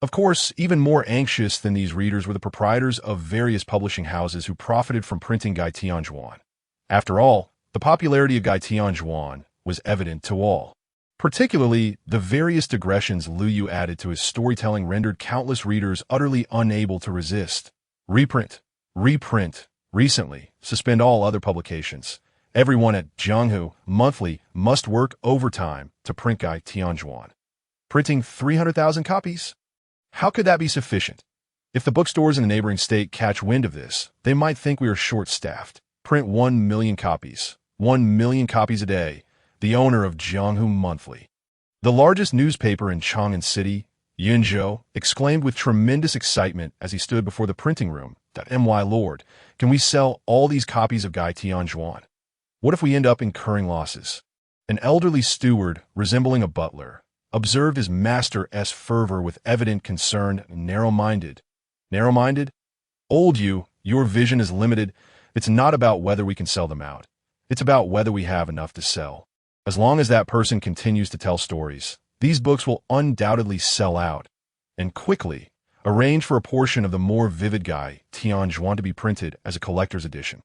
Speaker 1: Of course, even more anxious than these readers were the proprietors of various publishing houses who profited from printing Guy Tianjuan. After all, the popularity of Guy Tianjuan was evident to all. Particularly, the various digressions Lu Yu added to his storytelling rendered countless readers utterly unable to resist. Reprint, recently, suspend all other publications. Everyone at Jianghu Monthly must work overtime to print Guy Tianjuan. Printing 300,000 copies? How could that be sufficient? If the bookstores in the neighboring state catch wind of this, they might think we are short-staffed. Print 1 million copies. 1 million copies a day. The owner of Jianghu Monthly, the largest newspaper in Chang'an City, Yunzhou, exclaimed with tremendous excitement as he stood before the printing room. My lord, can we sell all these copies of Guy Tianjuan? What if we end up incurring losses? An elderly steward, resembling a butler, observed his master's fervor with evident concern. Narrow-minded? Old you, your vision is limited. It's not about whether we can sell them out. It's about whether we have enough to sell. As long as that person continues to tell stories, these books will undoubtedly sell out, and quickly arrange for a portion of the more vivid Guy Tianjuan to be printed as a collector's edition.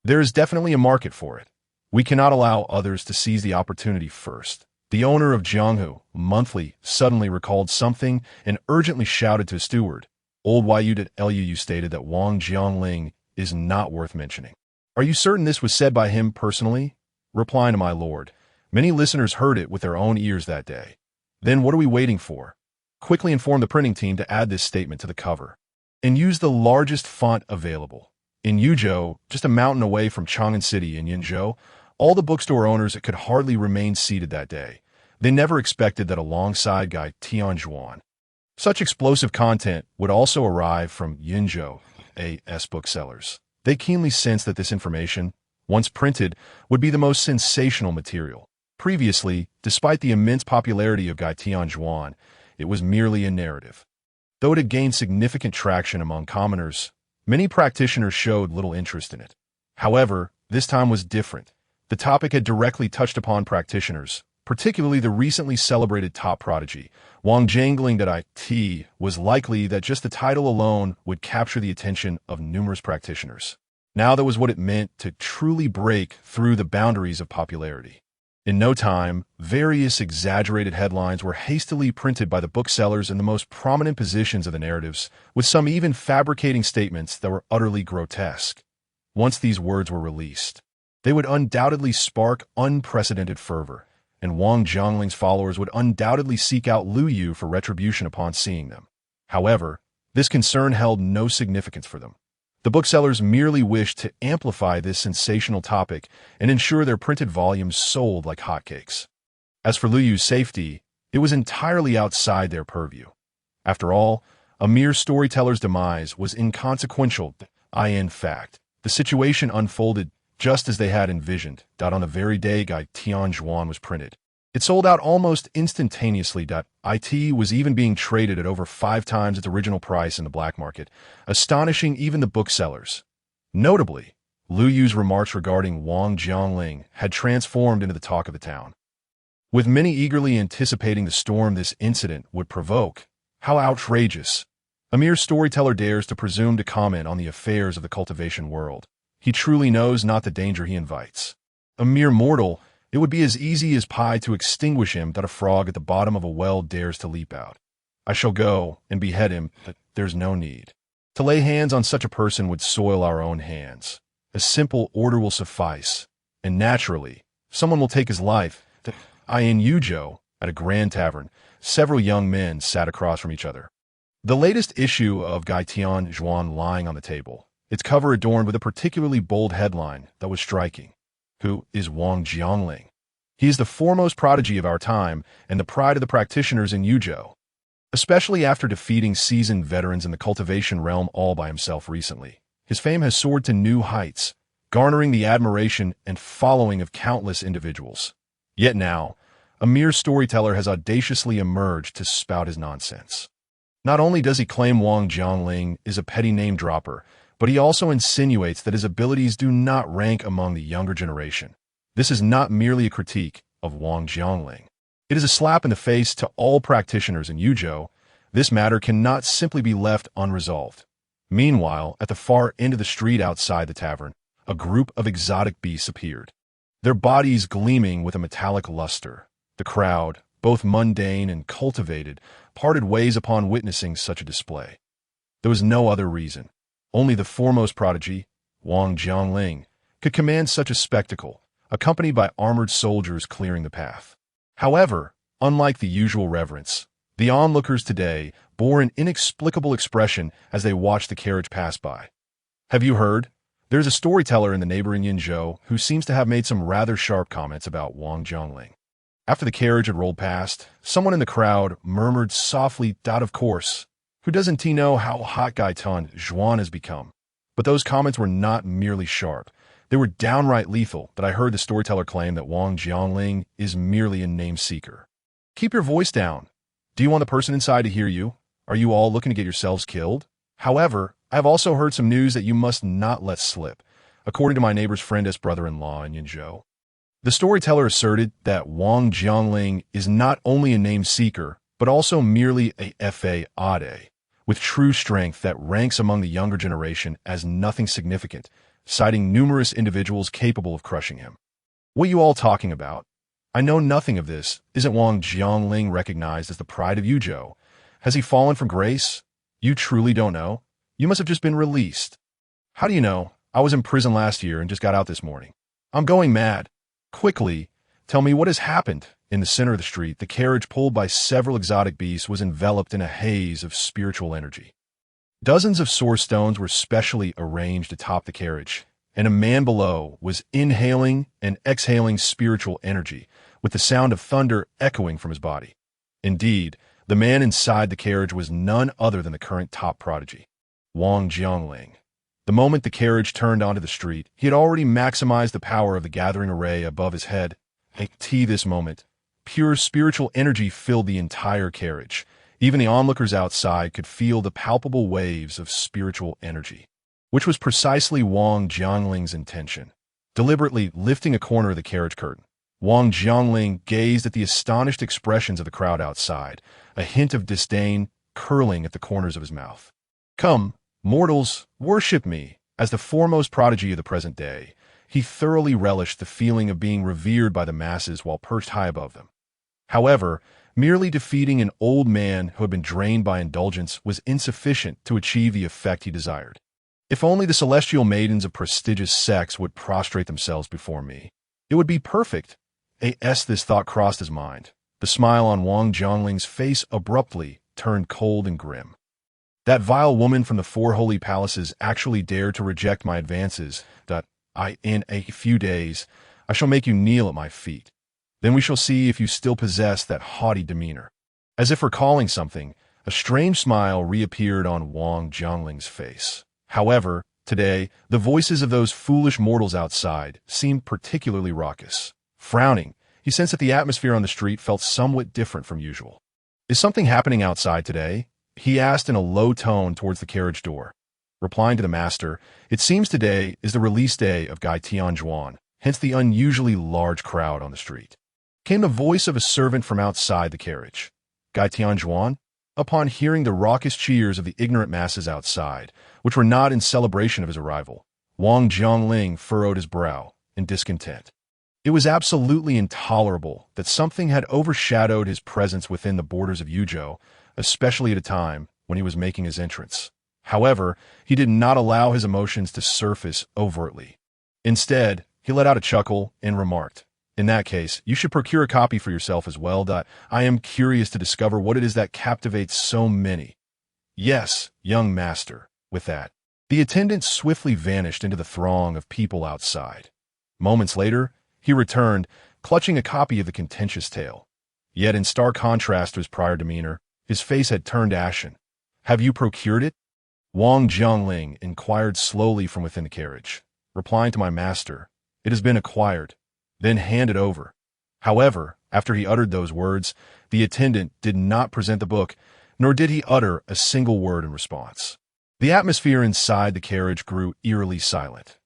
Speaker 1: There is definitely a market for it. We cannot allow others to seize the opportunity first. The owner of Jianghu Monthly suddenly recalled something and urgently shouted to his steward. Old Yu stated that Wang Jiangling is not worth mentioning. Are you certain this was said by him personally? Replying to my lord. Many listeners heard it with their own ears that day. Then what are we waiting for? Quickly inform the printing team to add this statement to the cover. And use the largest font available. In Yuzhou, just a mountain away from Chang'an City in Yinzhou, all the bookstore owners could hardly remain seated that day. They never expected that alongside Guy Tianjuan, such explosive content would also arrive from Yinzhou A.S. booksellers. They keenly sensed that this information, once printed, would be the most sensational material. Previously, despite the immense popularity of Guy Tianjuan, it was merely a narrative. Though it had gained significant traction among commoners, many practitioners showed little interest in it. However, this time was different. The topic had directly touched upon practitioners, particularly the recently celebrated top prodigy. Wang Jiangling that it was likely that just the title alone would capture the attention of numerous practitioners. Now that was what it meant to truly break through the boundaries of popularity. In no time, various exaggerated headlines were hastily printed by the booksellers in the most prominent positions of the narratives, with some even fabricating statements that were utterly grotesque. Once these words were released, they would undoubtedly spark unprecedented fervor, and Wang Jiangling's followers would undoubtedly seek out Lu Yu for retribution upon seeing them. However, this concern held no significance for them. The booksellers merely wished to amplify this sensational topic and ensure their printed volumes sold like hotcakes. As for Lu Yu's safety, it was entirely outside their purview. After all, a mere storyteller's demise was inconsequential. In fact, the situation unfolded just as they had envisioned. On the very day Guy Tianjuan was printed, it sold out almost instantaneously. It was even being traded at over 5 times its original price in the black market, astonishing even the booksellers. Notably, Lu Yu's remarks regarding Wang Jiangling had transformed into the talk of the town. With many eagerly anticipating the storm this incident would provoke. How outrageous! A mere storyteller dares to presume to comment on the affairs of the cultivation world. He truly knows not the danger he invites. A mere mortal, it would be as easy as pie to extinguish him that a frog at the bottom of a well dares to leap out. I shall go and behead him, but there's no need. To lay hands on such a person would soil our own hands. A simple order will suffice, and naturally, someone will take his life. In Yuzhou, at a grand tavern, several young men sat across from each other. The latest issue of Guy Tianjuan lying on the table, its cover adorned with a particularly bold headline that was striking. Who is Wang Jiangling? He is the foremost prodigy of our time and the pride of the practitioners in Yuzhou, especially after defeating seasoned veterans in the cultivation realm all by himself recently. His fame has soared to new heights, garnering the admiration and following of countless individuals. Yet now, a mere storyteller has audaciously emerged to spout his nonsense. Not only does he claim Wang Jiangling is a petty name-dropper, but he also insinuates that his abilities do not rank among the younger generation. This is not merely a critique of Wang Jiangling. It is a slap in the face to all practitioners in Yuzhou. This matter cannot simply be left unresolved. Meanwhile, at the far end of the street outside the tavern, a group of exotic beasts appeared, their bodies gleaming with a metallic luster. The crowd, both mundane and cultivated, parted ways upon witnessing such a display. There was no other reason. Only the foremost prodigy, Wang Jiangling, could command such a spectacle, accompanied by armored soldiers clearing the path. However, unlike the usual reverence, the onlookers today bore an inexplicable expression as they watched the carriage pass by. Have you heard? There's a storyteller in the neighboring Yinzhou who seems to have made some rather sharp comments about Wang Jiangling. After the carriage had rolled past, someone in the crowd murmured softly, "Of course. Who doesn't he know how hot Guy Tianjuan has become?" But those comments were not merely sharp. They were downright lethal. That I heard the storyteller claim that Wang Jiangling is merely a name-seeker. Keep your voice down. Do you want the person inside to hear you? Are you all looking to get yourselves killed? However, I have also heard some news that you must not let slip, according to my neighbor's friend as brother-in-law in Yinzhou. The storyteller asserted that Wang Jiangling is not only a name seeker, but also merely a fa with true strength that ranks among the younger generation as nothing significant, citing numerous individuals capable of crushing him. What you all talking about? I know nothing of this. Isn't Wang Jiangling recognized as the pride of Yuzhou? Has he fallen from grace? You truly don't know? You must have just been released. How do you know? I was in prison last year and just got out this morning. I'm going mad. Quickly, tell me what has happened. In the center of the street, the carriage pulled by several exotic beasts was enveloped in a haze of spiritual energy. Dozens of source stones were specially arranged atop the carriage, and a man below was inhaling and exhaling spiritual energy, with the sound of thunder echoing from his body. Indeed, the man inside the carriage was none other than the current top prodigy, Wang Jiangling. The moment the carriage turned onto the street, he had already maximized the power of the gathering array above his head. This moment, pure spiritual energy filled the entire carriage. Even the onlookers outside could feel the palpable waves of spiritual energy, which was precisely Wang Jiangling's intention. Deliberately lifting a corner of the carriage curtain, Wang Jiangling gazed at the astonished expressions of the crowd outside, a hint of disdain curling at the corners of his mouth. Come, mortals, worship me. As the foremost prodigy of the present day, he thoroughly relished the feeling of being revered by the masses while perched high above them. However, merely defeating an old man who had been drained by indulgence was insufficient to achieve the effect he desired. If only the celestial maidens of prestigious sex would prostrate themselves before me, it would be perfect. This thought crossed his mind. The smile on Wang Jiangling's face abruptly turned cold and grim. That vile woman from the four holy palaces actually dared to reject my advances. In a few days, I shall make you kneel at my feet. Then we shall see if you still possess that haughty demeanor. As if recalling something, a strange smile reappeared on Wang Jiangling's face. However, today, the voices of those foolish mortals outside seemed particularly raucous. Frowning, he sensed that the atmosphere on the street felt somewhat different from usual. Is something happening outside today? He asked in a low tone towards the carriage door. Replying to the master, it seems today is the release day of Gai Tianjuan, hence the unusually large crowd on the street. Came the voice of a servant from outside the carriage. Gai Tianjuan? Upon hearing the raucous cheers of the ignorant masses outside, which were not in celebration of his arrival, Wang Jiangling furrowed his brow in discontent. It was absolutely intolerable that something had overshadowed his presence within the borders of Yuzhou, especially at a time when he was making his entrance. However, he did not allow his emotions to surface overtly. Instead, he let out a chuckle and remarked, "In that case, you should procure a copy for yourself as well. I am curious to discover what it is that captivates so many." "Yes, young master." With that, the attendant swiftly vanished into the throng of people outside. Moments later, he returned, clutching a copy of the contentious tale. Yet in stark contrast to his prior demeanor, his face had turned ashen. "Have you procured it?" Wang Jiangling inquired slowly from within the carriage. Replying to my master, "It has been acquired." Then handed over. However, after he uttered those words, the attendant did not present the book, nor did he utter a single word in response. The atmosphere inside the carriage grew eerily silent.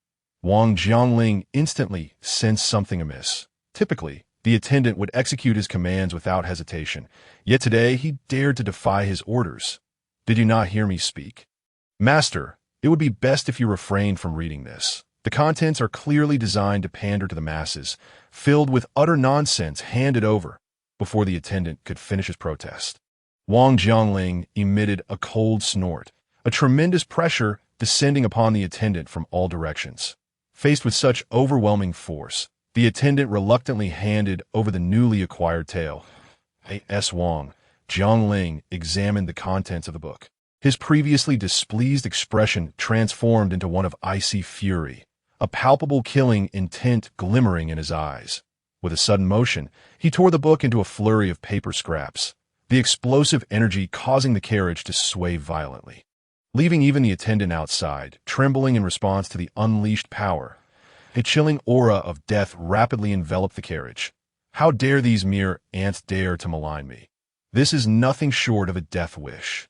Speaker 1: Wang Jiangling instantly sensed something amiss. Typically, the attendant would execute his commands without hesitation, yet today he dared to defy his orders. "Did you not hear me speak?" "Master, it would be best if you refrained from reading this. The contents are clearly designed to pander to the masses, filled with utter nonsense handed over." Before the attendant could finish his protest, Wang Jiangling emitted a cold snort, a tremendous pressure descending upon the attendant from all directions. Faced with such overwhelming force, the attendant reluctantly handed over the newly acquired tale. Wang Jiangling examined the contents of the book. His previously displeased expression transformed into one of icy fury, a palpable killing intent glimmering in his eyes. With a sudden motion, he tore the book into a flurry of paper scraps, the explosive energy causing the carriage to sway violently. Leaving even the attendant outside, trembling in response to the unleashed power, a chilling aura of death rapidly enveloped the carriage. How dare these mere ants dare to malign me? This is nothing short of a death wish.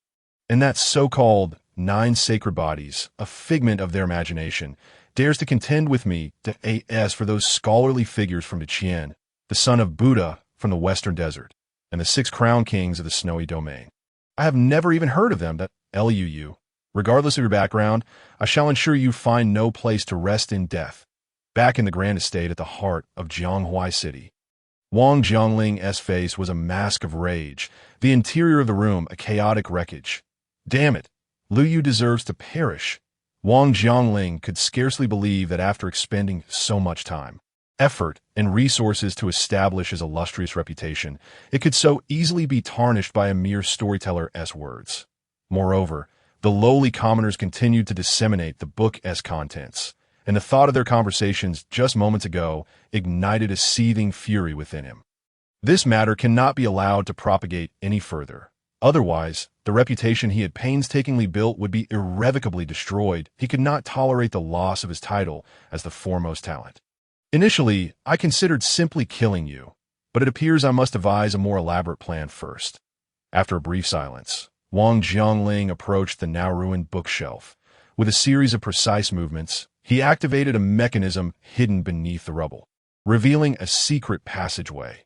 Speaker 1: And that so-called 9 sacred bodies, a figment of their imagination, dares to contend with me to as for those scholarly figures from Tien, the son of Buddha from the western desert, and the 6 crown kings of the snowy domain. I have never even heard of them, that LUU. Regardless of your background, I shall ensure you find no place to rest in death. Back in the grand estate at the heart of Jianghuai City, Wang Jiangling's face was a mask of rage, the interior of the room a chaotic wreckage. Damn it, Liu Yu deserves to perish. Wang Jiangling could scarcely believe that after expending so much time, effort, and resources to establish his illustrious reputation, it could so easily be tarnished by a mere storyteller's words. Moreover, the lowly commoners continued to disseminate the book's contents, and the thought of their conversations just moments ago ignited a seething fury within him. This matter cannot be allowed to propagate any further. Otherwise, the reputation he had painstakingly built would be irrevocably destroyed. He could not tolerate the loss of his title as the foremost talent. Initially, I considered simply killing you, but it appears I must devise a more elaborate plan first. After a brief silence, Wang Jiangling approached the now ruined bookshelf. With a series of precise movements, he activated a mechanism hidden beneath the rubble, revealing a secret passageway.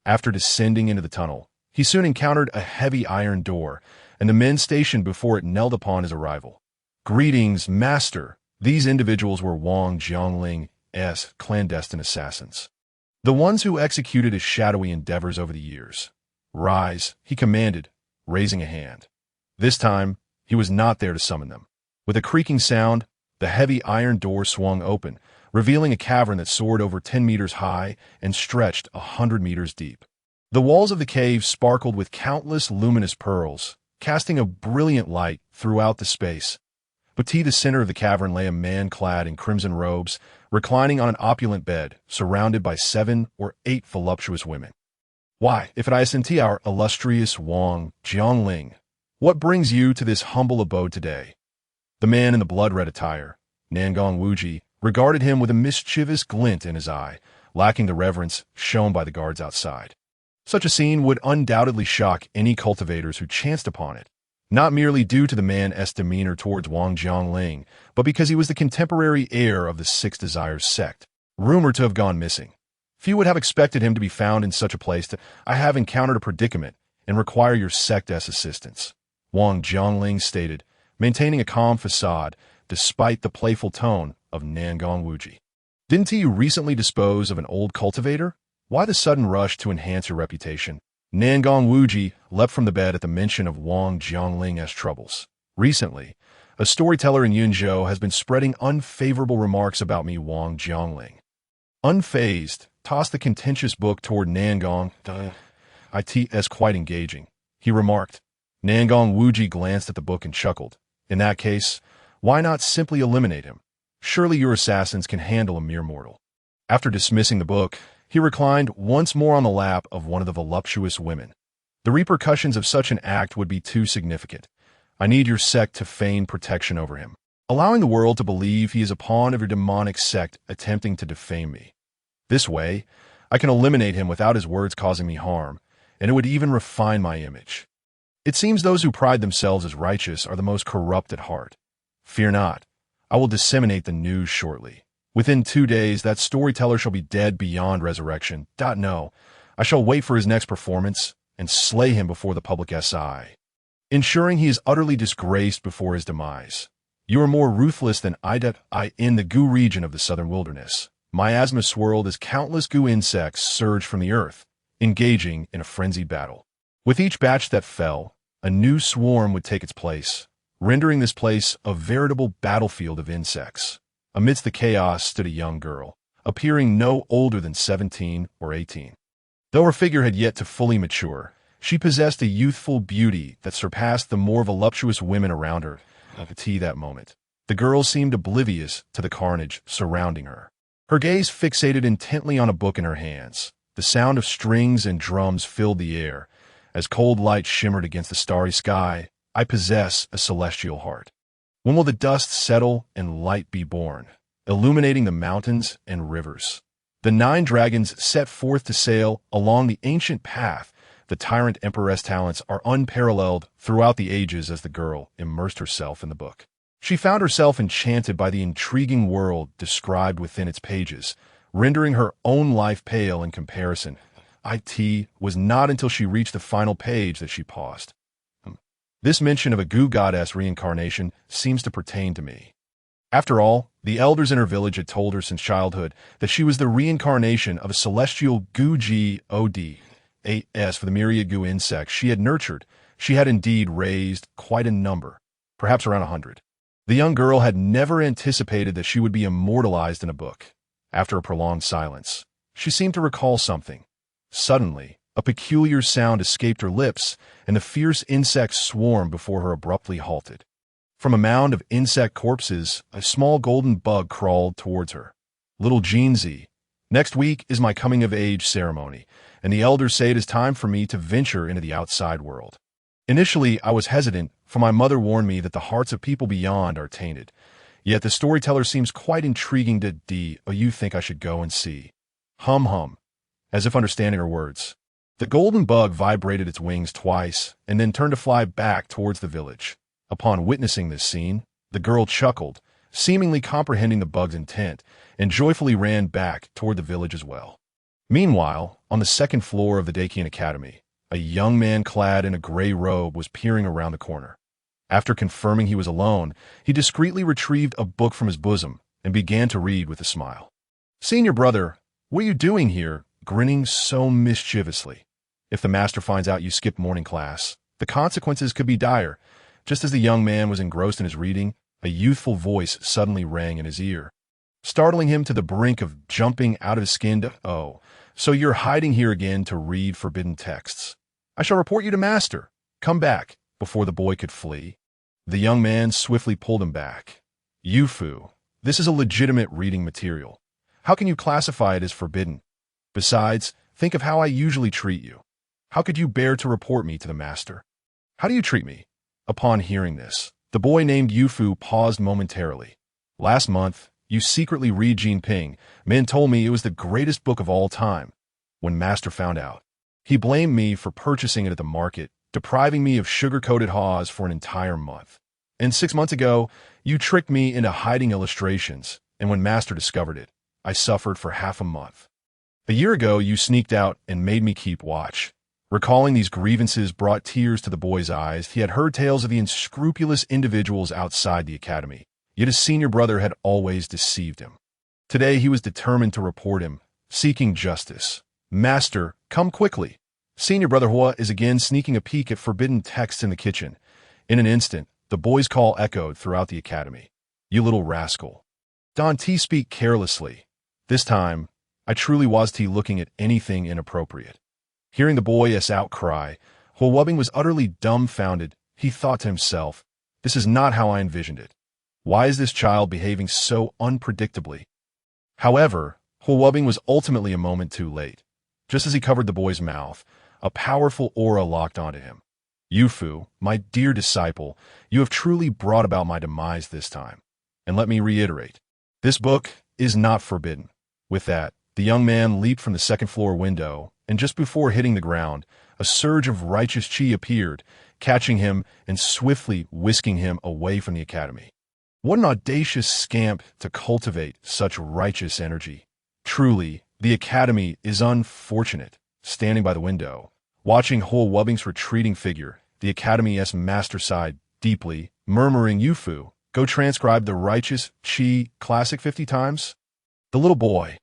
Speaker 1: After descending into the tunnel, he soon encountered a heavy iron door, and the men stationed before it knelt upon his arrival. Greetings, master. These individuals were Wang Jiangling's clandestine assassins, the ones who executed his shadowy endeavors over the years. Rise, he commanded, raising a hand. This time, he was not there to summon them. With a creaking sound, the heavy iron door swung open, revealing a cavern that soared over 10 meters high and stretched 100 meters deep. The walls of the cave sparkled with countless luminous pearls, casting a brilliant light throughout the space. Beneath the center of the cavern lay a man clad in crimson robes, reclining on an opulent bed, surrounded by 7 or 8 voluptuous women. Why, if it isn't our illustrious Wang Jiangling, what brings you to this humble abode today? The man in the blood-red attire, Nangong Wuji, regarded him with a mischievous glint in his eye, lacking the reverence shown by the guards outside. Such a scene would undoubtedly shock any cultivators who chanced upon it, not merely due to the man's demeanor towards Wang Jiangling, but because he was the contemporary heir of the 6 Desires sect, rumored to have gone missing. Few would have expected him to be found in such a place. I have encountered a predicament and require your sect's assistance, Wang Jiangling stated, maintaining a calm facade despite the playful tone of Nangong Wuji. Didn't you recently dispose of an old cultivator? Why the sudden rush to enhance your reputation? Nangong Wuji leapt from the bed at the mention of Wang Jiangling's troubles. Recently, a storyteller in Yunzhou has been spreading unfavorable remarks about me, Wang Jiangling. Unfazed, tossed the contentious book toward Nangong. It's quite engaging, he remarked. Nangong Wuji glanced at the book and chuckled. In that case, why not simply eliminate him? Surely your assassins can handle a mere mortal. After dismissing the book, he reclined once more on the lap of one of the voluptuous women. The repercussions of such an act would be too significant. I need your sect to feign protection over him, allowing the world to believe he is a pawn of your demonic sect attempting to defame me. This way, I can eliminate him without his words causing me harm, and it would even refine my image. It seems those who pride themselves as righteous are the most corrupt at heart. Fear not, I will disseminate the news shortly. Within 2 days, that storyteller shall be dead beyond resurrection. No, I shall wait for his next performance and slay him before the public's eye, ensuring he is utterly disgraced before his demise. You are more ruthless than I in the goo region of the southern wilderness. Miasma swirled as countless goo insects surged from the earth, engaging in a frenzied battle. With each batch that fell, a new swarm would take its place, rendering this place a veritable battlefield of insects. Amidst the chaos stood a young girl, appearing no older than 17 or 18. Though her figure had yet to fully mature, she possessed a youthful beauty that surpassed the more voluptuous women around her. At that moment, the girl seemed oblivious to the carnage surrounding her. Her gaze fixated intently on a book in her hands. The sound of strings and drums filled the air. As cold light shimmered against the starry sky, I possess a celestial heart. When will the dust settle and light be born, illuminating the mountains and rivers? The 9 dragons set forth to sail along the ancient path The tyrant empress talents are unparalleled throughout the ages as the girl immersed herself in the book. She found herself enchanted by the intriguing world described within its pages, rendering her own life pale in comparison. It was not until she reached the final page that she paused. This mention of a goo goddess reincarnation seems to pertain to me. After all, the elders in her village had told her since childhood that she was the reincarnation of a celestial goo god for the myriad goo insects she had nurtured. She had indeed raised quite a number, perhaps around 100. The young girl had never anticipated that she would be immortalized in a book. After a prolonged silence, she seemed to recall something. Suddenly, a peculiar sound escaped her lips, and the fierce insect swarm before her abruptly halted. From a mound of insect corpses, a small golden bug crawled towards her. Little Jeansy, next week is my coming-of-age ceremony, and the elders say it is time for me to venture into the outside world. Initially, I was hesitant, for my mother warned me that the hearts of people beyond are tainted. Yet the storyteller seems quite intriguing to you think I should go and see. Hum, as if understanding her words. The golden bug vibrated its wings twice, and then turned to fly back towards the village. Upon witnessing this scene, the girl chuckled, seemingly comprehending the bug's intent, and joyfully ran back toward the village as well. Meanwhile, on the second floor of the Dakian Academy, a young man clad in a gray robe was peering around the corner. After confirming he was alone, he discreetly retrieved a book from his bosom and began to read with a smile. "Senior brother, what are you doing here?" grinning so mischievously. "If the master finds out you skipped morning class, the consequences could be dire." Just as the young man was engrossed in his reading, a youthful voice suddenly rang in his ear, startling him to the brink of jumping out of his skin. "Oh, so you're hiding here again to read forbidden texts? I shall report you to master. Come back," before the boy could flee. The young man swiftly pulled him back. "Yufu, this is a legitimate reading material. How can you classify it as forbidden? Besides, think of how I usually treat you. How could you bear to report me to the master? How do you treat me?" Upon hearing this, the boy named Yufu paused momentarily. "Last month, you secretly read Jinping. Men told me it was the greatest book of all time. When master found out, he blamed me for purchasing it at the market, depriving me of sugar-coated haws for an entire month. And 6 months ago, you tricked me into hiding illustrations, and when master discovered it, I suffered for half a month. A year ago, you sneaked out and made me keep watch." Recalling these grievances brought tears to the boy's eyes. He had heard tales of the unscrupulous individuals outside the academy, yet his senior brother had always deceived him. Today he was determined to report him, seeking justice. "Master, come quickly. Senior brother Hua is again sneaking a peek at forbidden texts in the kitchen." In an instant, the boy's call echoed throughout the academy. "You little rascal. Don T speak carelessly. This time, I truly was T looking at anything inappropriate." Hearing the boy's outcry, Huowubing was utterly dumbfounded. He thought to himself, "This is not how I envisioned it. Why is this child behaving so unpredictably?" However, Huowubing was ultimately a moment too late. Just as he covered the boy's mouth, a powerful aura locked onto him. "Yufu, my dear disciple, you have truly brought about my demise this time. And let me reiterate, this book is not forbidden." With that, the young man leaped from the second-floor window, and just before hitting the ground, a surge of righteous chi appeared, catching him and swiftly whisking him away from the academy. What an audacious scamp to cultivate such righteous energy. Truly, the academy is unfortunate. Standing by the window, watching Huowubing's retreating figure, the academy's master sighed deeply, murmuring, "Yufu, go transcribe the righteous chi classic 50 times." The little boy,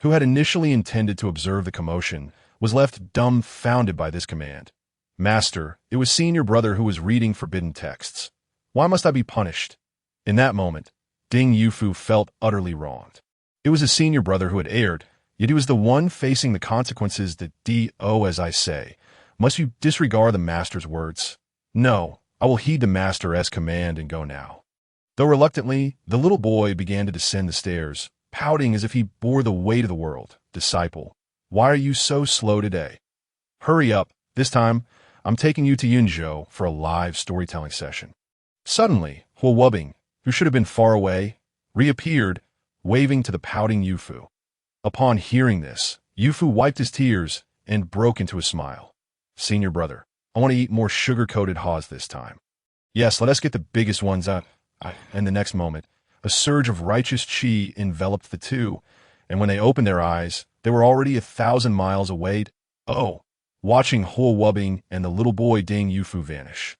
Speaker 1: who had initially intended to observe the commotion, was left dumbfounded by this command. "Master, it was senior brother who was reading forbidden texts. Why must I be punished?" In that moment, Ding Yufu felt utterly wronged. It was his senior brother who had erred, yet he was the one facing the consequences. As I say, must you disregard the master's words? "No, I will heed the master's command and go now." Though reluctantly, the little boy began to descend the stairs, pouting as if he bore the weight of the world. "Disciple, why are you so slow today? Hurry up. This time, I'm taking you to Yunzhou for a live storytelling session." Suddenly, Huowubing, who should have been far away, reappeared, waving to the pouting Yufu. Upon hearing this, Yufu wiped his tears and broke into a smile. Senior brother, I want to eat more sugar-coated haws this time. Yes, let us get the biggest ones out. And the next moment, a surge of righteous chi enveloped the two, and when they opened their eyes, they were already 1,000 miles away. Oh, watching Ho Wubbing and the little boy Ding Yufu vanish.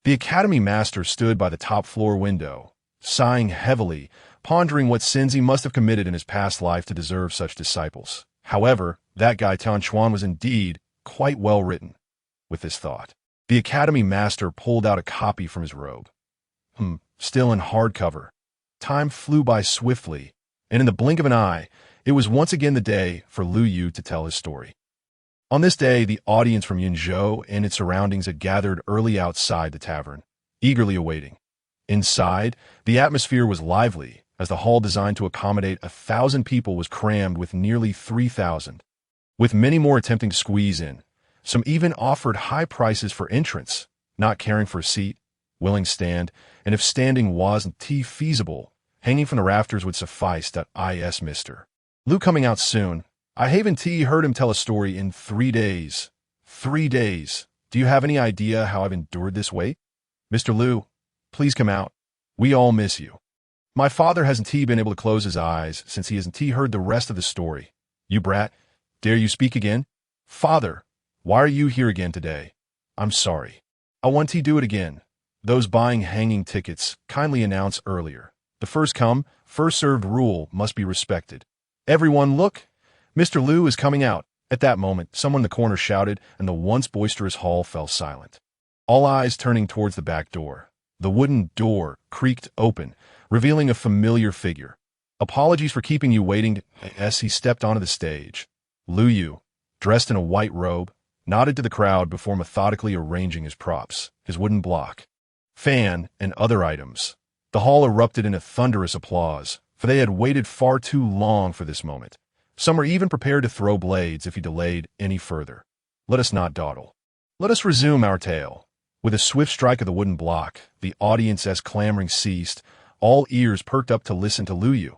Speaker 1: The academy master stood by the top-floor window, sighing heavily, pondering what sins he must have committed in his past life to deserve such disciples. However, that guy Tian Chuan was indeed quite well written. With this thought, the academy master pulled out a copy from his robe. Still in hardcover. Time flew by swiftly, and in the blink of an eye, it was once again the day for Lu Yu to tell his story. On this day, the audience from Yinzhou and its surroundings had gathered early outside the tavern, eagerly awaiting. Inside, the atmosphere was lively, as the hall designed to accommodate 1,000 people was crammed with nearly 3,000. With many more attempting to squeeze in, some even offered high prices for entrance, not caring for a seat, willing stand, and if standing wasn't feasible, hanging from the rafters would suffice. Is Mr. Lu coming out soon? I haven't heard him tell a story in 3 days. 3 days. Do you have any idea how I've endured this wait? Mr. Lu, please come out. We all miss you. My father hasn't been able to close his eyes since he hasn't heard the rest of the story. You brat, dare you speak again? Father, why are you here again today? I'm sorry. I want to do it again. Those buying hanging tickets kindly announced earlier. The first come, first served rule must be respected. Everyone look! Mr. Lu is coming out. At that moment, someone in the corner shouted, and the once boisterous hall fell silent. All eyes turning towards the back door. The wooden door creaked open, revealing a familiar figure. Apologies for keeping you waiting. As he stepped onto the stage, Lu Yu, dressed in a white robe, nodded to the crowd before methodically arranging his props, his wooden block, fan, and other items. The hall erupted in a thunderous applause, for they had waited far too long for this moment. Some were even prepared to throw blades if he delayed any further. Let us not dawdle. Let us resume our tale. With a swift strike of the wooden block, the audience as clamoring ceased, all ears perked up to listen to Lu Yu.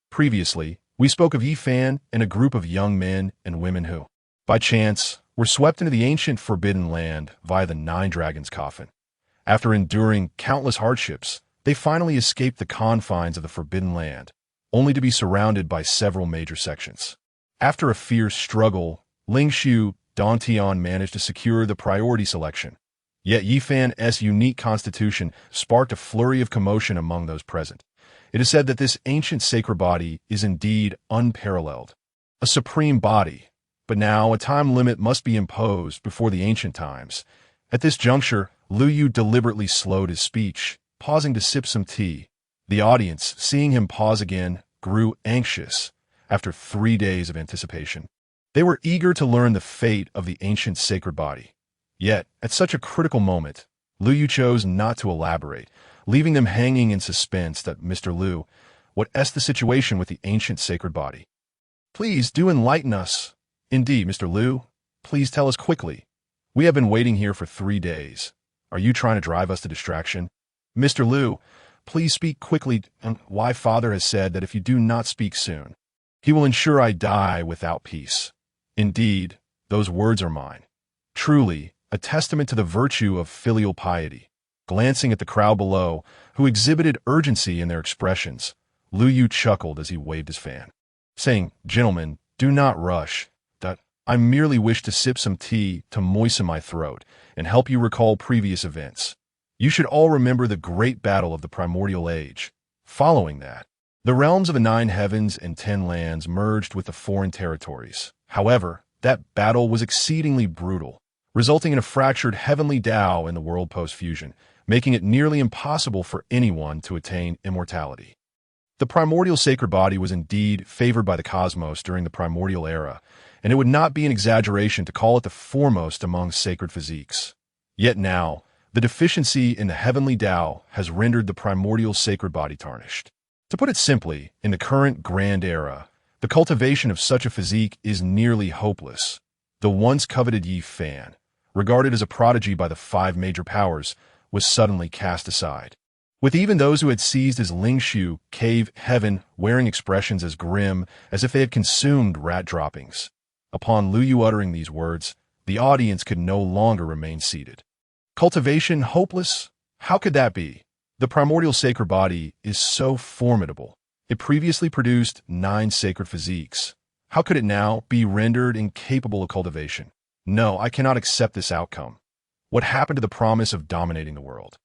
Speaker 1: Previously, we spoke of Yi Fan and a group of young men and women who, by chance, were swept into the ancient forbidden land via the Nine Dragons Coffin. After enduring countless hardships, they finally escaped the confines of the forbidden land, only to be surrounded by several major sections. After a fierce struggle, Ling Xiu Dantian managed to secure the priority selection. Yet Yi Fan's unique constitution sparked a flurry of commotion among those present. It is said that this ancient sacred body is indeed unparalleled, a supreme body. But now a time limit must be imposed before the ancient times. At this juncture, Lu Yu deliberately slowed his speech, pausing to sip some tea. The audience, seeing him pause again, grew anxious after 3 days of anticipation. They were eager to learn the fate of the ancient sacred body. Yet, at such a critical moment, Lu Yu chose not to elaborate, leaving them hanging in suspense. Mr. Lu, what is the situation with the ancient sacred body? Please do enlighten us. Indeed, Mr. Lu, please tell us quickly. We have been waiting here for 3 days. Are you trying to drive us to distraction? Mr. Lu, please speak quickly. Why Father has said that if you do not speak soon, he will ensure I die without peace. Indeed, those words are mine. Truly, a testament to the virtue of filial piety. Glancing at the crowd below, who exhibited urgency in their expressions, Lu Yu chuckled as he waved his fan, saying, Gentlemen, do not rush. I merely wish to sip some tea to moisten my throat and help you recall previous events. You should all remember the great battle of the primordial age. Following that, the realms of the 9 heavens and 10 lands merged with the foreign territories. However, that battle was exceedingly brutal, resulting in a fractured heavenly Tao in the world post-fusion, making it nearly impossible for anyone to attain immortality. The primordial sacred body was indeed favored by the cosmos during the primordial era, and it would not be an exaggeration to call it the foremost among sacred physiques. Yet now, the deficiency in the heavenly Tao has rendered the primordial sacred body tarnished. To put it simply, in the current grand era, the cultivation of such a physique is nearly hopeless. The once coveted Yi Fan, regarded as a prodigy by the 5 major powers, was suddenly cast aside. With even those who had seized his Ling Xiu cave heaven wearing expressions as grim as if they had consumed rat droppings. Upon Lu Yu uttering these words, The audience could no longer remain seated. Cultivation hopeless? How could that be? The primordial sacred body is so formidable. It previously produced 9 sacred physiques. How could it now be rendered incapable of cultivation? No, I cannot accept this outcome. What happened to the promise of dominating the world?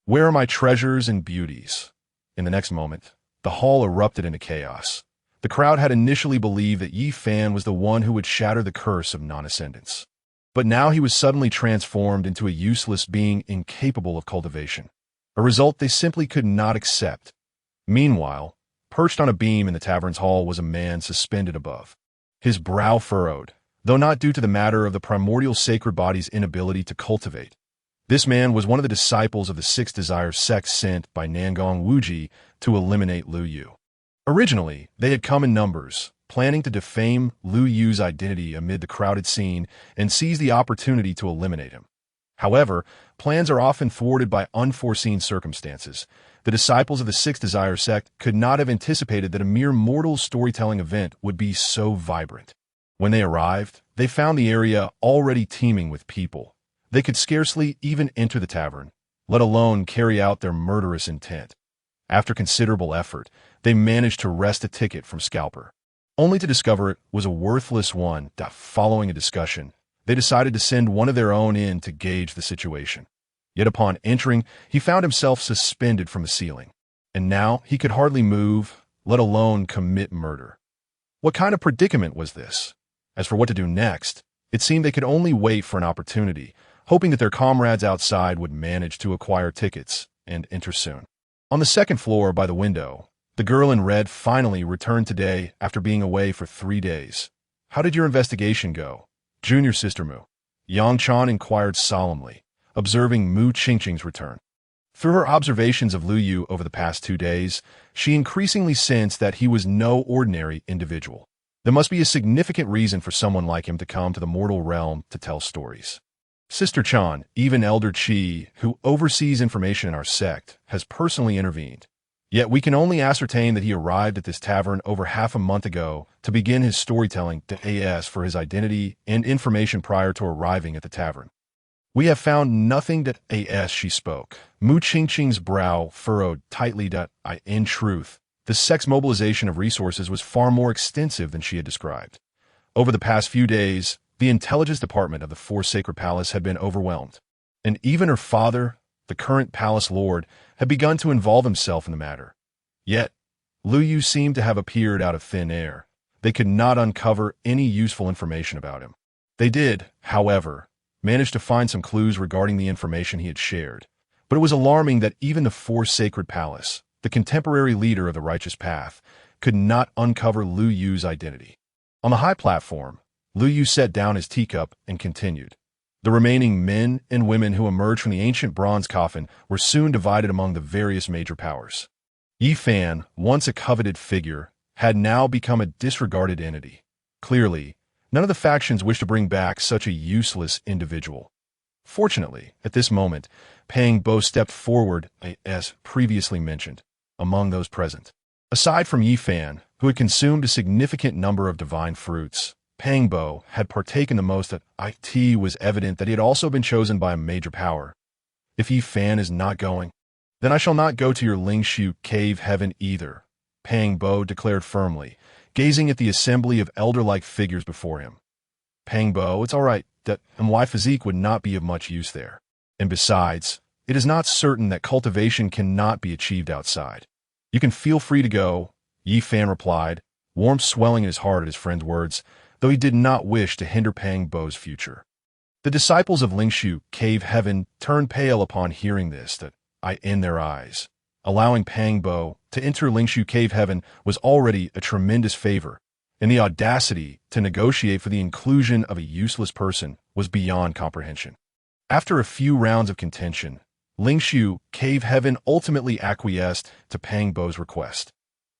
Speaker 1: Where are my treasures and beauties? In the next moment, the hall erupted into chaos. The crowd had initially believed that Yi Fan was the one who would shatter the curse of non-ascendance. But now he was suddenly transformed into a useless being incapable of cultivation, a result they simply could not accept. Meanwhile, perched on a beam in the tavern's hall was a man suspended above, his brow furrowed, though not due to the matter of the primordial sacred body's inability to cultivate. This man was one of the disciples of the Six Desires sect sent by Nangong Wuji to eliminate Lu Yu. Originally, they had come in numbers, planning to defame Lu Yu's identity amid the crowded scene and seize the opportunity to eliminate him. However, plans are often thwarted by unforeseen circumstances. The disciples of the Six Desires sect could not have anticipated that a mere mortal storytelling event would be so vibrant. When they arrived, they found the area already teeming with people. They could scarcely even enter the tavern, let alone carry out their murderous intent. After considerable effort, they managed to wrest a ticket from Scalper, only to discover it was a worthless one. Following a discussion, they decided to send one of their own in to gauge the situation. Yet upon entering, he found himself suspended from the ceiling, and now he could hardly move, let alone commit murder. What kind of predicament was this? As for what to do next, it seemed they could only wait for an opportunity, hoping that their comrades outside would manage to acquire tickets and enter soon. On the second floor by the window, the girl in red finally returned today after being away for 3 days. How did your investigation go? Junior Sister Mu. Yang Chan inquired solemnly, observing Mu Qingqing's return. Through her observations of Lu Yu over the past 2 days, she increasingly sensed that he was no ordinary individual. There must be a significant reason for someone like him to come to the mortal realm to tell stories. Sister Chan, even Elder Chi, who oversees information in our sect, has personally intervened. Yet we can only ascertain that he arrived at this tavern over half a month ago to begin his storytelling to AS for his identity and information prior to arriving at the tavern. We have found nothing that AS, she spoke. Mu Qingqing's brow furrowed tightly. In truth, the sect's mobilization of resources was far more extensive than she had described. Over the past few days, the intelligence department of the Four Sacred Palace had been overwhelmed, and even her father, the current palace lord, had begun to involve himself in the matter. Yet, Lu Yu seemed to have appeared out of thin air. They could not uncover any useful information about him. They did, however, manage to find some clues regarding the information he had shared, but it was alarming that even the Four Sacred Palace, the contemporary leader of the righteous path, could not uncover Lu Yu's identity. On the high platform, Lu Yu set down his teacup and continued. The remaining men and women who emerged from the ancient bronze coffin were soon divided among the various major powers. Yi Fan, once a coveted figure, had now become a disregarded entity. Clearly, none of the factions wished to bring back such a useless individual. Fortunately, at this moment, Pang Bo stepped forward, as previously mentioned, among those present. Aside from Yi Fan, who had consumed a significant number of divine fruits, Pang Bo had partaken the most. It was evident that he had also been chosen by a major power. If Yi Fan is not going, then I shall not go to your Lingshu cave heaven either, Pang Bo declared firmly, gazing at the assembly of elder-like figures before him. Pang Bo, it's all right, that my physique would not be of much use there. And besides, it is not certain that cultivation cannot be achieved outside. You can feel free to go, Yi Fan replied, warmth swelling in his heart at his friend's words, though he did not wish to hinder Pang Bo's future. The disciples of Lingshu Cave Heaven turned pale upon hearing this, in their eyes. Allowing Pang Bo to enter Lingshu Cave Heaven was already a tremendous favor, and the audacity to negotiate for the inclusion of a useless person was beyond comprehension. After a few rounds of contention, Lingshu Cave Heaven ultimately acquiesced to Pang Bo's request.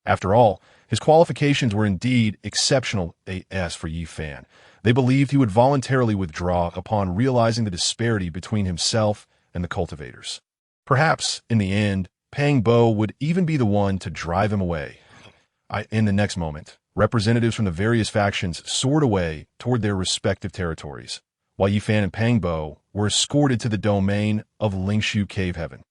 Speaker 1: After all, his qualifications were indeed exceptional as for Yi Fan. They believed he would voluntarily withdraw upon realizing the disparity between himself and the cultivators. Perhaps, in the end, Pang Bo would even be the one to drive him away. In the next moment, representatives from the various factions soared away toward their respective territories, while Yifan and Pangbo were escorted to the domain of Lingshu Cave Heaven.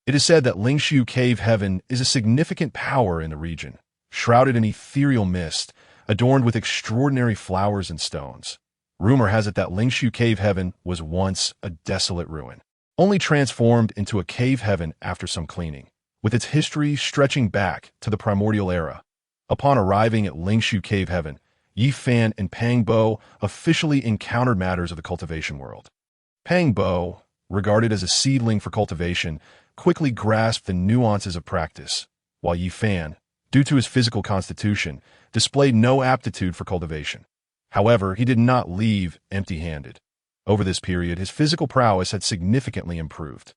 Speaker 1: It is said that Lingshu Cave Heaven is a significant power in the region, shrouded in ethereal mist, adorned with extraordinary flowers and stones. Rumor has it that Lingshu Cave Heaven was once a desolate ruin, only transformed into a cave heaven after some cleaning, with its history stretching back to the primordial era. Upon arriving at Lingshu Cave Heaven, Yifan and Pangbo officially encountered matters of the cultivation world. Pangbo, regarded as a seedling for cultivation, quickly grasped the nuances of practice, while Yifan, due to his physical constitution, displayed no aptitude for cultivation. However, he did not leave empty-handed. Over this period, his physical prowess had significantly improved.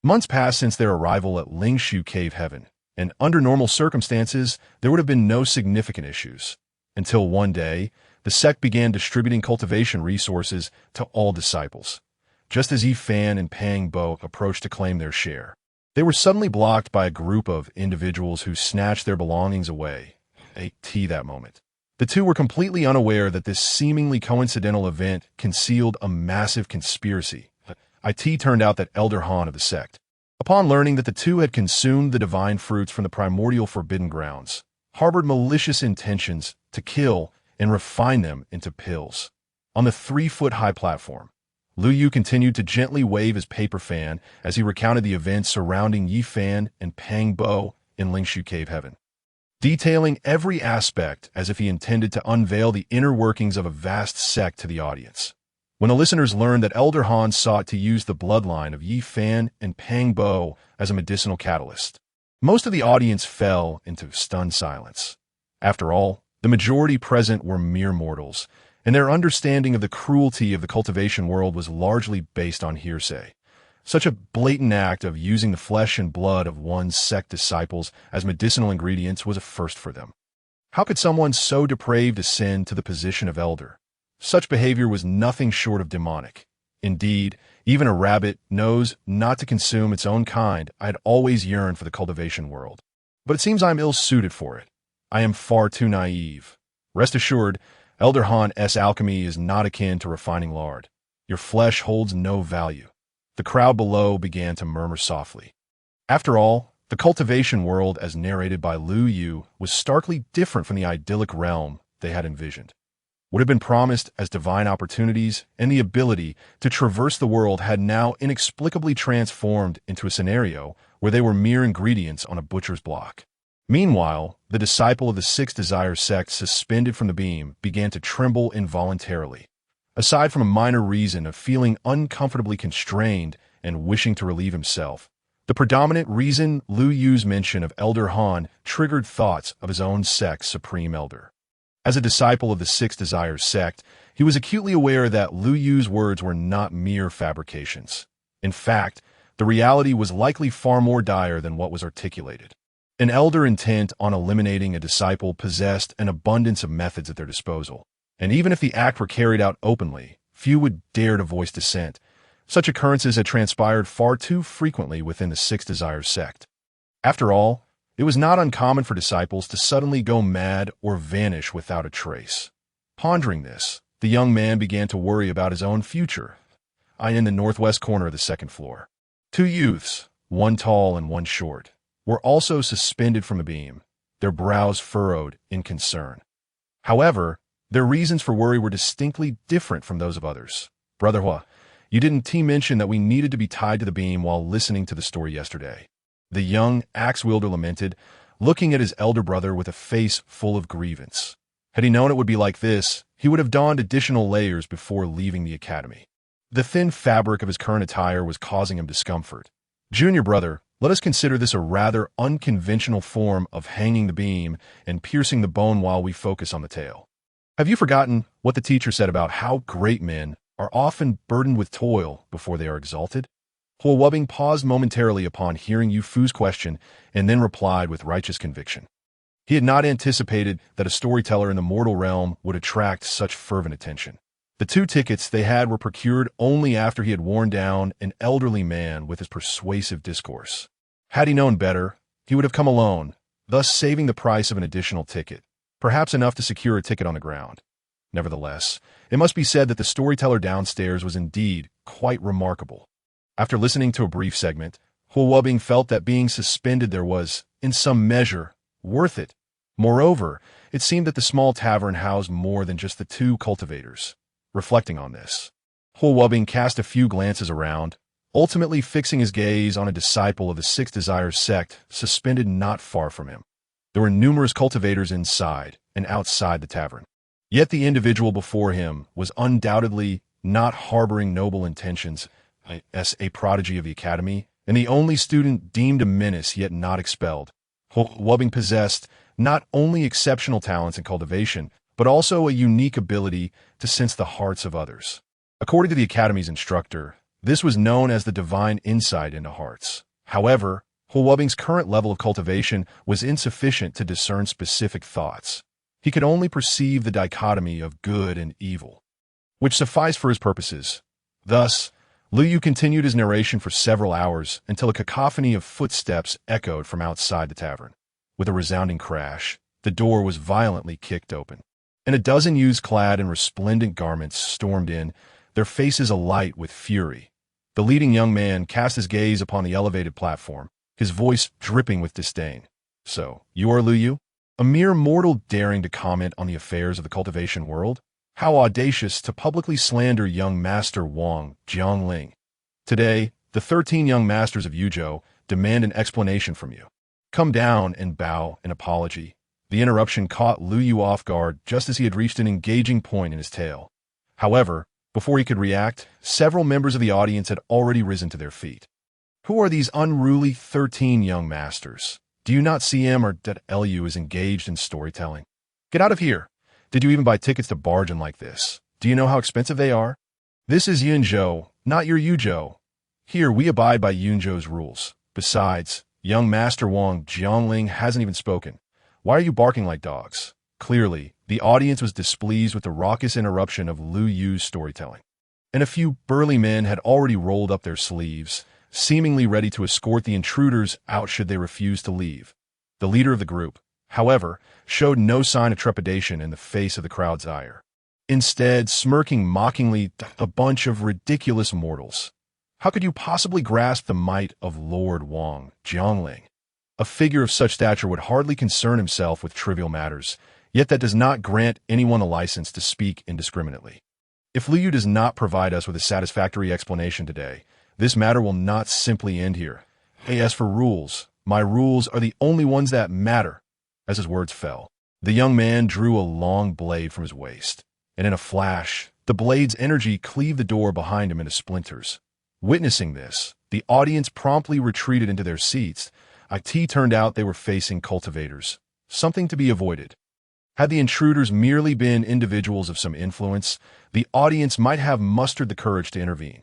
Speaker 1: Months passed since their arrival at Lingshu Cave Heaven, and under normal circumstances, there would have been no significant issues. Until one day, the sect began distributing cultivation resources to all disciples. Just as Yifan and Pangbo approached to claim their share, they were suddenly blocked by a group of individuals who snatched their belongings away. That moment. The two were completely unaware that this seemingly coincidental event concealed a massive conspiracy. It turned out that Elder Han of the sect, upon learning that the two had consumed the divine fruits from the primordial forbidden grounds, harbored malicious intentions to kill and refine them into pills. On the 3-foot-high platform, Lu Yu continued to gently wave his paper fan as he recounted the events surrounding Yifan and Pangbo in Lingshu Cave Heaven, detailing every aspect as if he intended to unveil the inner workings of a vast sect to the audience. When the listeners learned that Elder Han sought to use the bloodline of Yifan and Pangbo as a medicinal catalyst, most of the audience fell into stunned silence. After all, the majority present were mere mortals, and their understanding of the cruelty of the cultivation world was largely based on hearsay. Such a blatant act of using the flesh and blood of one's sect disciples as medicinal ingredients was a first for them. How could someone so depraved ascend to the position of elder? Such behavior was nothing short of demonic. Indeed, even a rabbit knows not to consume its own kind. I had always yearned for the cultivation world, but it seems I am ill-suited for it. I am far too naive. Rest assured, Elder Han's alchemy is not akin to refining lard. Your flesh holds no value. The crowd below began to murmur softly. After all, the cultivation world, as narrated by Lu Yu, was starkly different from the idyllic realm they had envisioned. What had been promised as divine opportunities and the ability to traverse the world had now inexplicably transformed into a scenario where they were mere ingredients on a butcher's block. Meanwhile, the disciple of the Six Desires sect suspended from the beam began to tremble involuntarily. Aside from a minor reason of feeling uncomfortably constrained and wishing to relieve himself, the predominant reason Lu Yu's mention of Elder Han triggered thoughts of his own sect's supreme elder. As a disciple of the Six Desires sect, he was acutely aware that Lu Yu's words were not mere fabrications. In fact, the reality was likely far more dire than what was articulated. An elder intent on eliminating a disciple possessed an abundance of methods at their disposal, and even if the act were carried out openly, few would dare to voice dissent. Such occurrences had transpired far too frequently within the Six Desires sect. After all, it was not uncommon for disciples to suddenly go mad or vanish without a trace. Pondering this, the young man began to worry about his own future. In the northwest corner of the second floor, 2 youths, one tall and one short, were also suspended from a beam, their brows furrowed in concern. However, their reasons for worry were distinctly different from those of others. Brother Hua, you didn't mention that we needed to be tied to the beam while listening to the story yesterday. The young axe-wielder lamented, looking at his elder brother with a face full of grievance. Had he known it would be like this, he would have donned additional layers before leaving the academy. The thin fabric of his current attire was causing him discomfort. Junior brother, let us consider this a rather unconventional form of hanging the beam and piercing the bone while we focus on the tail. Have you forgotten what the teacher said about how great men are often burdened with toil before they are exalted? Hua Wubbing paused momentarily upon hearing Yu Fu's question and then replied with righteous conviction. He had not anticipated that a storyteller in the mortal realm would attract such fervent attention. The 2 tickets they had were procured only after he had worn down an elderly man with his persuasive discourse. Had he known better, he would have come alone, thus saving the price of an additional ticket, perhaps enough to secure a ticket on the ground. Nevertheless, it must be said that the storyteller downstairs was indeed quite remarkable. After listening to a brief segment, Hulwubing felt that being suspended there was, in some measure, worth it. Moreover, it seemed that the small tavern housed more than just the two cultivators. Reflecting on this, Hulwubing cast a few glances around, ultimately fixing his gaze on a disciple of the Six Desires sect suspended not far from him. There were numerous cultivators inside and outside the tavern. Yet the individual before him was undoubtedly not harboring noble intentions, as a prodigy of the academy, and the only student deemed a menace yet not expelled. Hulwubing possessed not only exceptional talents in cultivation, but also a unique ability to sense the hearts of others. According to the academy's instructor, this was known as the divine insight into hearts. However, Hulwubing's current level of cultivation was insufficient to discern specific thoughts. He could only perceive the dichotomy of good and evil, which sufficed for his purposes. Thus, Lu Yu continued his narration for several hours until a cacophony of footsteps echoed from outside the tavern. With a resounding crash, the door was violently kicked open, and a dozen youths clad in resplendent garments stormed in, their faces alight with fury. The leading young man cast his gaze upon the elevated platform, his voice dripping with disdain. "So, you are Lu Yu? A mere mortal daring to comment on the affairs of the cultivation world? How audacious to publicly slander young Master Wang Jiangling. Today, the 13 young masters of Yuzhou demand an explanation from you. Come down and bow an apology." The interruption caught Lu Yu off guard just as he had reached an engaging point in his tale. However, before he could react, several members of the audience had already risen to their feet. "Who are these unruly 13 young masters? Do you not see him or that Lu is engaged in storytelling? Get out of here! Did you even buy tickets to barge in like this? Do you know how expensive they are? This is Yunzhou, not your Yuzhou. Here we abide by Yunzhou's rules. Besides, young Master Wang Jiangling hasn't even spoken. Why are you barking like dogs?" Clearly, the audience was displeased with the raucous interruption of Lu Yu's storytelling, and a few burly men had already rolled up their sleeves, seemingly ready to escort the intruders out should they refuse to leave. The leader of the group, however, showed no sign of trepidation in the face of the crowd's ire, instead smirking mockingly. "A bunch of ridiculous mortals. How could you possibly grasp the might of Lord Wang Jiangling? A figure of such stature would hardly concern himself with trivial matters, yet that does not grant anyone a license to speak indiscriminately. If Lu Yu does not provide us with a satisfactory explanation today, this matter will not simply end here. As for rules, my rules are the only ones that matter." As his words fell, the young man drew a long blade from his waist, and in a flash, the blade's energy cleaved the door behind him into splinters. Witnessing this, the audience promptly retreated into their seats. It turned out they were facing cultivators, something to be avoided. Had the intruders merely been individuals of some influence, the audience might have mustered the courage to intervene.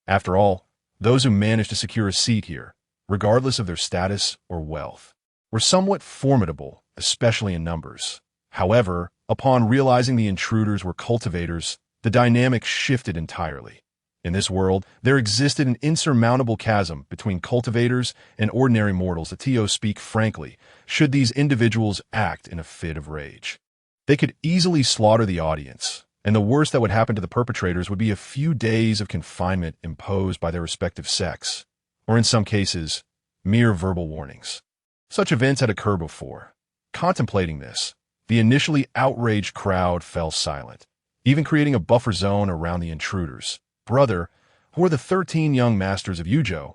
Speaker 1: After all, those who managed to secure a seat here, regardless of their status or wealth, were somewhat formidable, especially in numbers. However, upon realizing the intruders were cultivators, the dynamic shifted entirely. In this world, there existed an insurmountable chasm between cultivators and ordinary mortals. To speak frankly, should these individuals act in a fit of rage, they could easily slaughter the audience, and the worst that would happen to the perpetrators would be a few days of confinement imposed by their respective sects, or in some cases, mere verbal warnings. Such events had occurred before. Contemplating this, the initially outraged crowd fell silent, even creating a buffer zone around the intruders. "Brother, who are the 13 young masters of Yuzhou?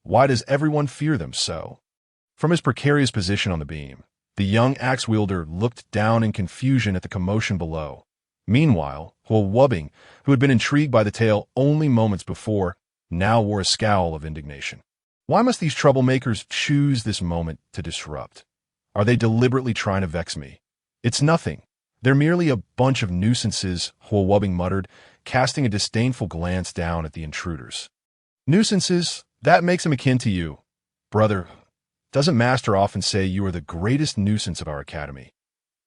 Speaker 1: Why does everyone fear them so?" From his precarious position on the beam, the young axe-wielder looked down in confusion at the commotion below. Meanwhile, Hulwubing, who had been intrigued by the tale only moments before, now wore a scowl of indignation. Why must these troublemakers choose this moment to disrupt? Are they deliberately trying to vex me? It's nothing. They're merely a bunch of nuisances, Hulwubing muttered, casting a disdainful glance down at the intruders. "Nuisances? That makes them akin to you. Brother, doesn't Master often say you are the greatest nuisance of our academy?"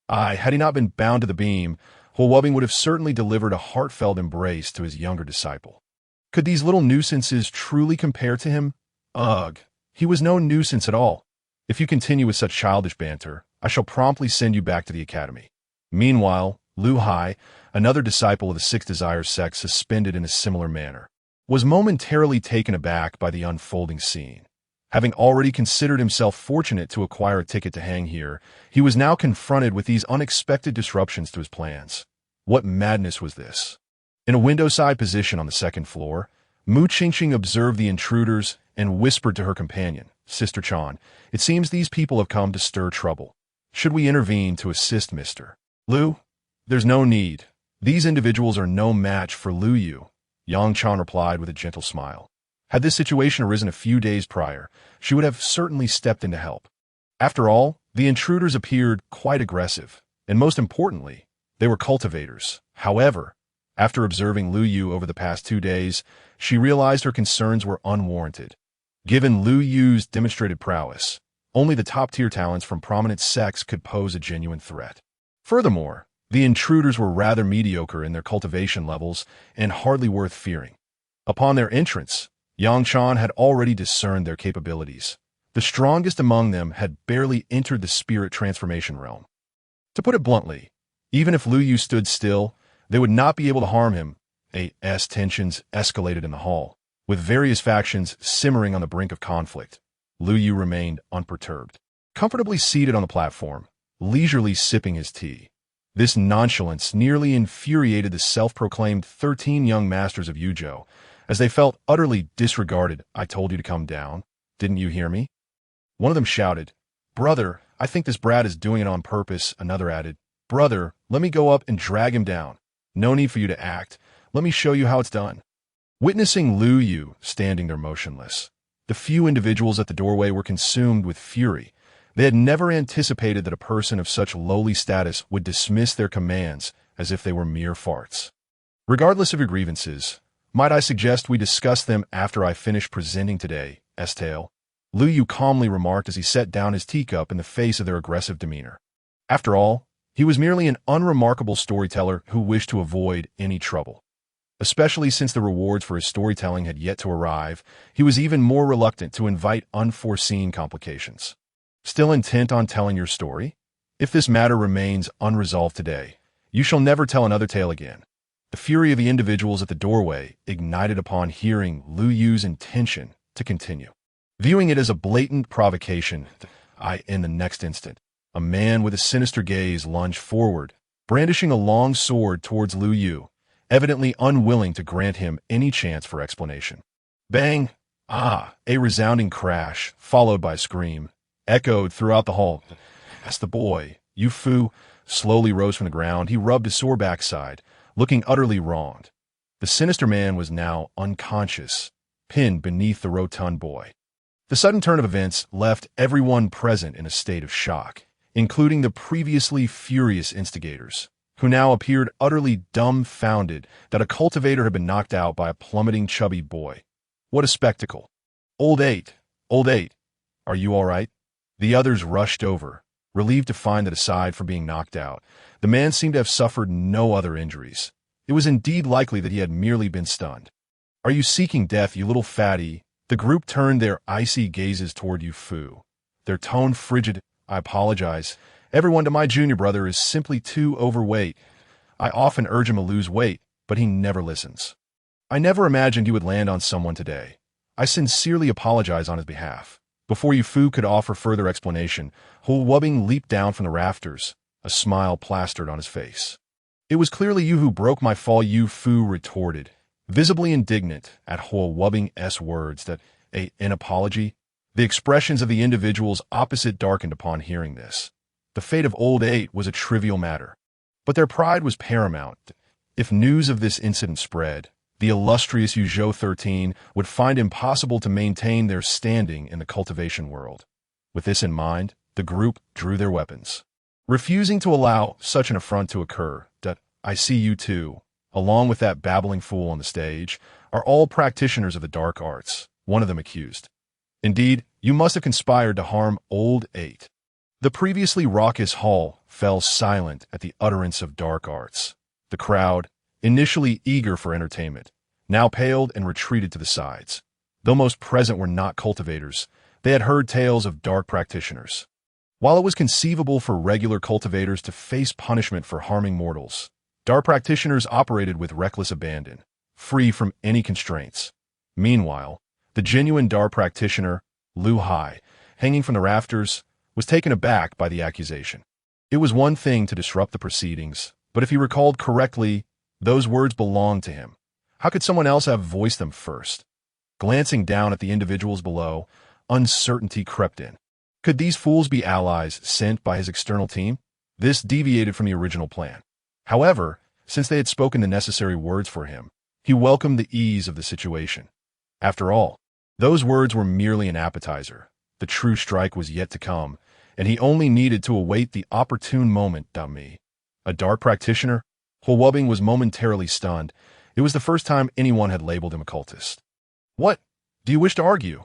Speaker 1: Had he not been bound to the beam, Hulwubing would have certainly delivered a heartfelt embrace to his younger disciple. Could these little nuisances truly compare to him? Ugh, he was no nuisance at all. If you continue with such childish banter, I shall promptly send you back to the academy. Meanwhile, Lu Hai, another disciple of the Six Desires sect suspended in a similar manner, was momentarily taken aback by the unfolding scene. Having already considered himself fortunate to acquire a ticket to hang here, he was now confronted with these unexpected disruptions to his plans. What madness was this? In a window-side position on the second floor, Mu Qingqing observed the intruders and whispered to her companion, Sister Chan, "It seems these people have come to stir trouble. Should we intervene to assist Mr. Lu?" "There's no need. These individuals are no match for Lu Yu," Yang Chan replied with a gentle smile. Had this situation arisen a few days prior, she would have certainly stepped in to help. After all, the intruders appeared quite aggressive, and most importantly, they were cultivators. However, after observing Lu Yu over the past 2 days, she realized her concerns were unwarranted. Given Lu Yu's demonstrated prowess, only the top-tier talents from prominent sects could pose a genuine threat. Furthermore, the intruders were rather mediocre in their cultivation levels and hardly worth fearing. Upon their entrance, Yang Chan had already discerned their capabilities. The strongest among them had barely entered the spirit transformation realm. To put it bluntly, even if Lu Yu stood still, they would not be able to harm him. As tensions escalated in the hall, with various factions simmering on the brink of conflict, Lu Yu remained unperturbed, comfortably seated on the platform, leisurely sipping his tea. This nonchalance nearly infuriated the self-proclaimed 13 young masters of Yuzhou, as they felt utterly disregarded. "I told you to come down. Didn't you hear me?" One of them shouted. "Brother, I think this brat is doing it on purpose." Another added, "Brother, let me go up and drag him down. No need for you to act. Let me show you how it's done." Witnessing Lu Yu standing there motionless, the few individuals at the doorway were consumed with fury. They had never anticipated that a person of such lowly status would dismiss their commands as if they were mere farts. "Regardless of your grievances, might I suggest we discuss them after I finish presenting today, Estelle?" Lu Yu calmly remarked as he set down his teacup in the face of their aggressive demeanor. After all, he was merely an unremarkable storyteller who wished to avoid any trouble. Especially since the rewards for his storytelling had yet to arrive, he was even more reluctant to invite unforeseen complications. "Still intent on telling your story? If this matter remains unresolved today, you shall never tell another tale again." The fury of the individuals at the doorway ignited upon hearing Lu Yu's intention to continue. Viewing it as a blatant provocation, in the next instant, a man with a sinister gaze lunged forward, brandishing a long sword towards Lu Yu, evidently unwilling to grant him any chance for explanation. Bang! A resounding crash, followed by a scream, echoed throughout the hall. As the boy, Yu Fu, slowly rose from the ground, he rubbed his sore backside, looking utterly wronged. The sinister man was now unconscious, pinned beneath the rotund boy. The sudden turn of events left everyone present in a state of shock, including the previously furious instigators, who now appeared utterly dumbfounded that a cultivator had been knocked out by a plummeting chubby boy. What a spectacle. Old eight, are you all right?" The others rushed over, relieved to find that aside from being knocked out, the man seemed to have suffered no other injuries. It was indeed likely that he had merely been stunned. "Are you seeking death, you little fatty?" The group turned their icy gazes toward Yu Fu, their tone frigid. "I apologize. Everyone to my junior brother is simply too overweight. I often urge him to lose weight, but he never listens. I never imagined you would land on someone today. I sincerely apologize on his behalf." Before Yu Fu could offer further explanation, Huo Wubbing leaped down from the rafters, a smile plastered on his face. "It was clearly you who broke my fall," Yu Fu retorted, visibly indignant at Huo Wubbing's words. "That an apology?" The expressions of the individuals opposite darkened upon hearing this. The fate of Old Eight was a trivial matter, but their pride was paramount. If news of this incident spread, the illustrious Yuzhou 13 would find impossible to maintain their standing in the cultivation world. With this in mind, the group drew their weapons, refusing to allow such an affront to occur. "I see you too, along with that babbling fool on the stage, are all practitioners of the dark arts," one of them accused. "Indeed, you must have conspired to harm Old Eight." The previously raucous hall fell silent at the utterance of dark arts. The crowd, initially eager for entertainment, now paled and retreated to the sides. Though most present were not cultivators, they had heard tales of dark practitioners. While it was conceivable for regular cultivators to face punishment for harming mortals, Dar practitioners operated with reckless abandon, free from any constraints. Meanwhile, the genuine Dar practitioner, Lu Hai, hanging from the rafters, was taken aback by the accusation. It was one thing to disrupt the proceedings, but if he recalled correctly, those words belonged to him. How could someone else have voiced them first? Glancing down at the individuals below, uncertainty crept in. Could these fools be allies sent by his external team? This deviated from the original plan. However, since they had spoken the necessary words for him, he welcomed the ease of the situation. After all, those words were merely an appetizer. The true strike was yet to come, and he only needed to await the opportune moment. Me, a dark practitioner, Huowubing was momentarily stunned. It was the first time anyone had labeled him a cultist. What? Do you wish to argue?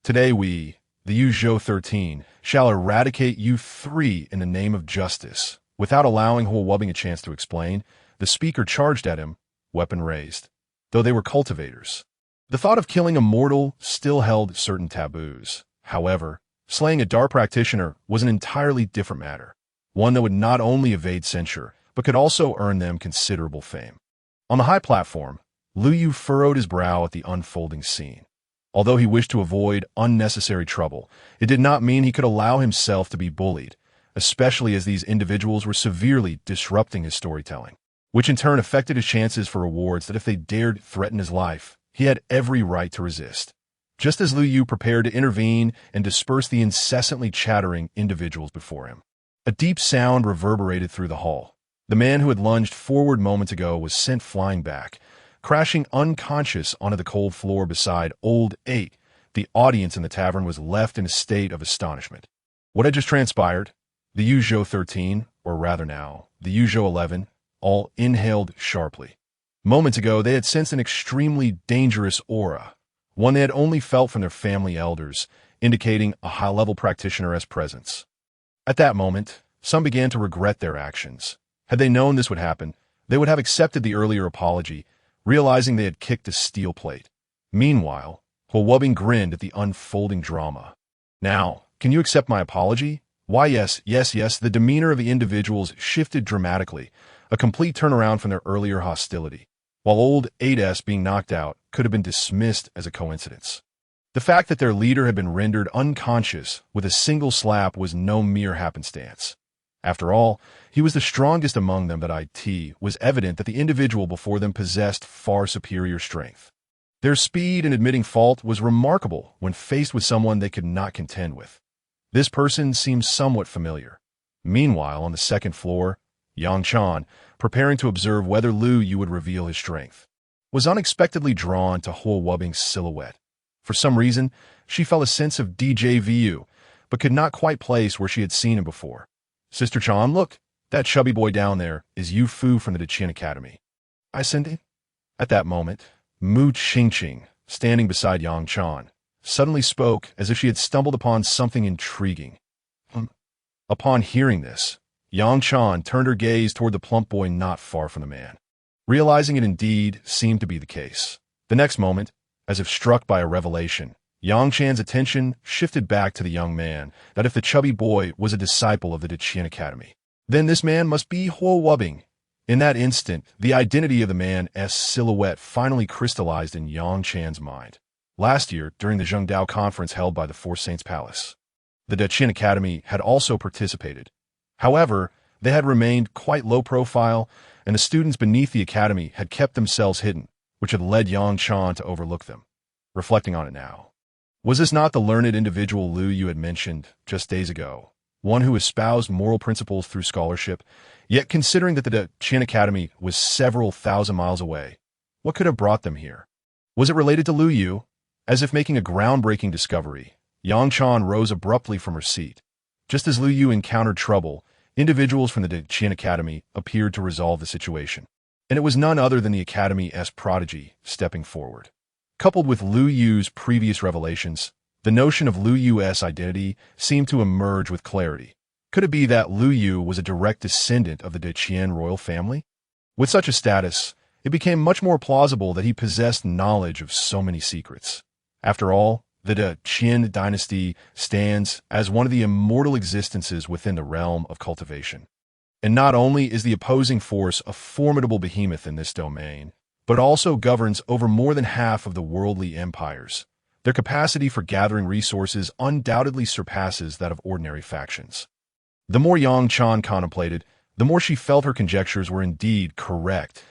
Speaker 1: Today we, the Yuzhou 13, shall eradicate you three in the name of justice. Without allowing Huowubing a chance to explain, the speaker charged at him, weapon raised. Though they were cultivators, the thought of killing a mortal still held certain taboos. However, slaying a Dar practitioner was an entirely different matter, one that would not only evade censure, but could also earn them considerable fame. On the high platform, Lu Yu furrowed his brow at the unfolding scene. Although he wished to avoid unnecessary trouble, it did not mean he could allow himself to be bullied, especially as these individuals were severely disrupting his storytelling, which in turn affected his chances for rewards that if they dared threaten his life, he had every right to resist. Just as Lu Yu prepared to intervene and disperse the incessantly chattering individuals before him, a deep sound reverberated through the hall. The man who had lunged forward moments ago was sent flying back, crashing unconscious onto the cold floor beside Old 8. The audience in the tavern was left in a state of astonishment. What had just transpired? The Yuzhou 13, or rather now, the Yuzhou 11, all inhaled sharply. Moments ago, they had sensed an extremely dangerous aura, one they had only felt from their family elders, indicating a high-level practitioner's presence. At that moment, some began to regret their actions. Had they known this would happen, they would have accepted the earlier apology, realizing they had kicked a steel plate. Meanwhile, Huowubing grinned at the unfolding drama. Now, can you accept my apology? Why, yes. The demeanor of the individuals shifted dramatically, a complete turnaround from their earlier hostility. While Old 8S being knocked out could have been dismissed as a coincidence. The fact that their leader had been rendered unconscious with a single slap was no mere happenstance. After all, he was the strongest among them, but it was evident that the individual before them possessed far superior strength. Their speed in admitting fault was remarkable when faced with someone they could not contend with. This person seemed somewhat familiar. Meanwhile, on the second floor, Yang Chan, preparing to observe whether Lu Yu would reveal his strength, was unexpectedly drawn to Huowubing's silhouette. For some reason, she felt a sense of deja vu, but could not quite place where she had seen him before. Sister Chan, look, that chubby boy down there is Yu Fu from the Deqian Academy. I sent him. At that moment, Mu Qingqing, standing beside Yang Chan, suddenly spoke as if she had stumbled upon something intriguing. Upon hearing this, Yang Chan turned her gaze toward the plump boy not far from the man, realizing it indeed seemed to be the case. The next moment, as if struck by a revelation, Yang Chan's attention shifted back to the young man, that if the chubby boy was a disciple of the Deqian Academy, then this man must be Huowubing. In that instant, the identity of the man's silhouette finally crystallized in Yang Chan's mind. Last year, during the Zhengdao conference held by the Four Saints Palace, the Deqian Academy had also participated. However, they had remained quite low profile, and the students beneath the academy had kept themselves hidden, which had led Yang Chan to overlook them. Reflecting on it now, was this not the learned individual Lu Yu had mentioned just days ago, one who espoused moral principles through scholarship, yet considering that the Deqian Academy was several thousand miles away, what could have brought them here? Was it related to Lu Yu? As if making a groundbreaking discovery, Yang Chan rose abruptly from her seat. Just as Lu Yu encountered trouble, individuals from the Deqian Academy appeared to resolve the situation, and it was none other than the Academy's prodigy stepping forward. Coupled with Lu Yu's previous revelations, the notion of Lu Yu's identity seemed to emerge with clarity. Could it be that Lu Yu was a direct descendant of the Deqian royal family? With such a status, it became much more plausible that he possessed knowledge of so many secrets. After all, The Qin dynasty stands as one of the immortal existences within the realm of cultivation. And not only is the opposing force a formidable behemoth in this domain, but also governs over more than half of the worldly empires. Their capacity for gathering resources undoubtedly surpasses that of ordinary factions. The more Yang Chan contemplated, the more she felt her conjectures were indeed correct.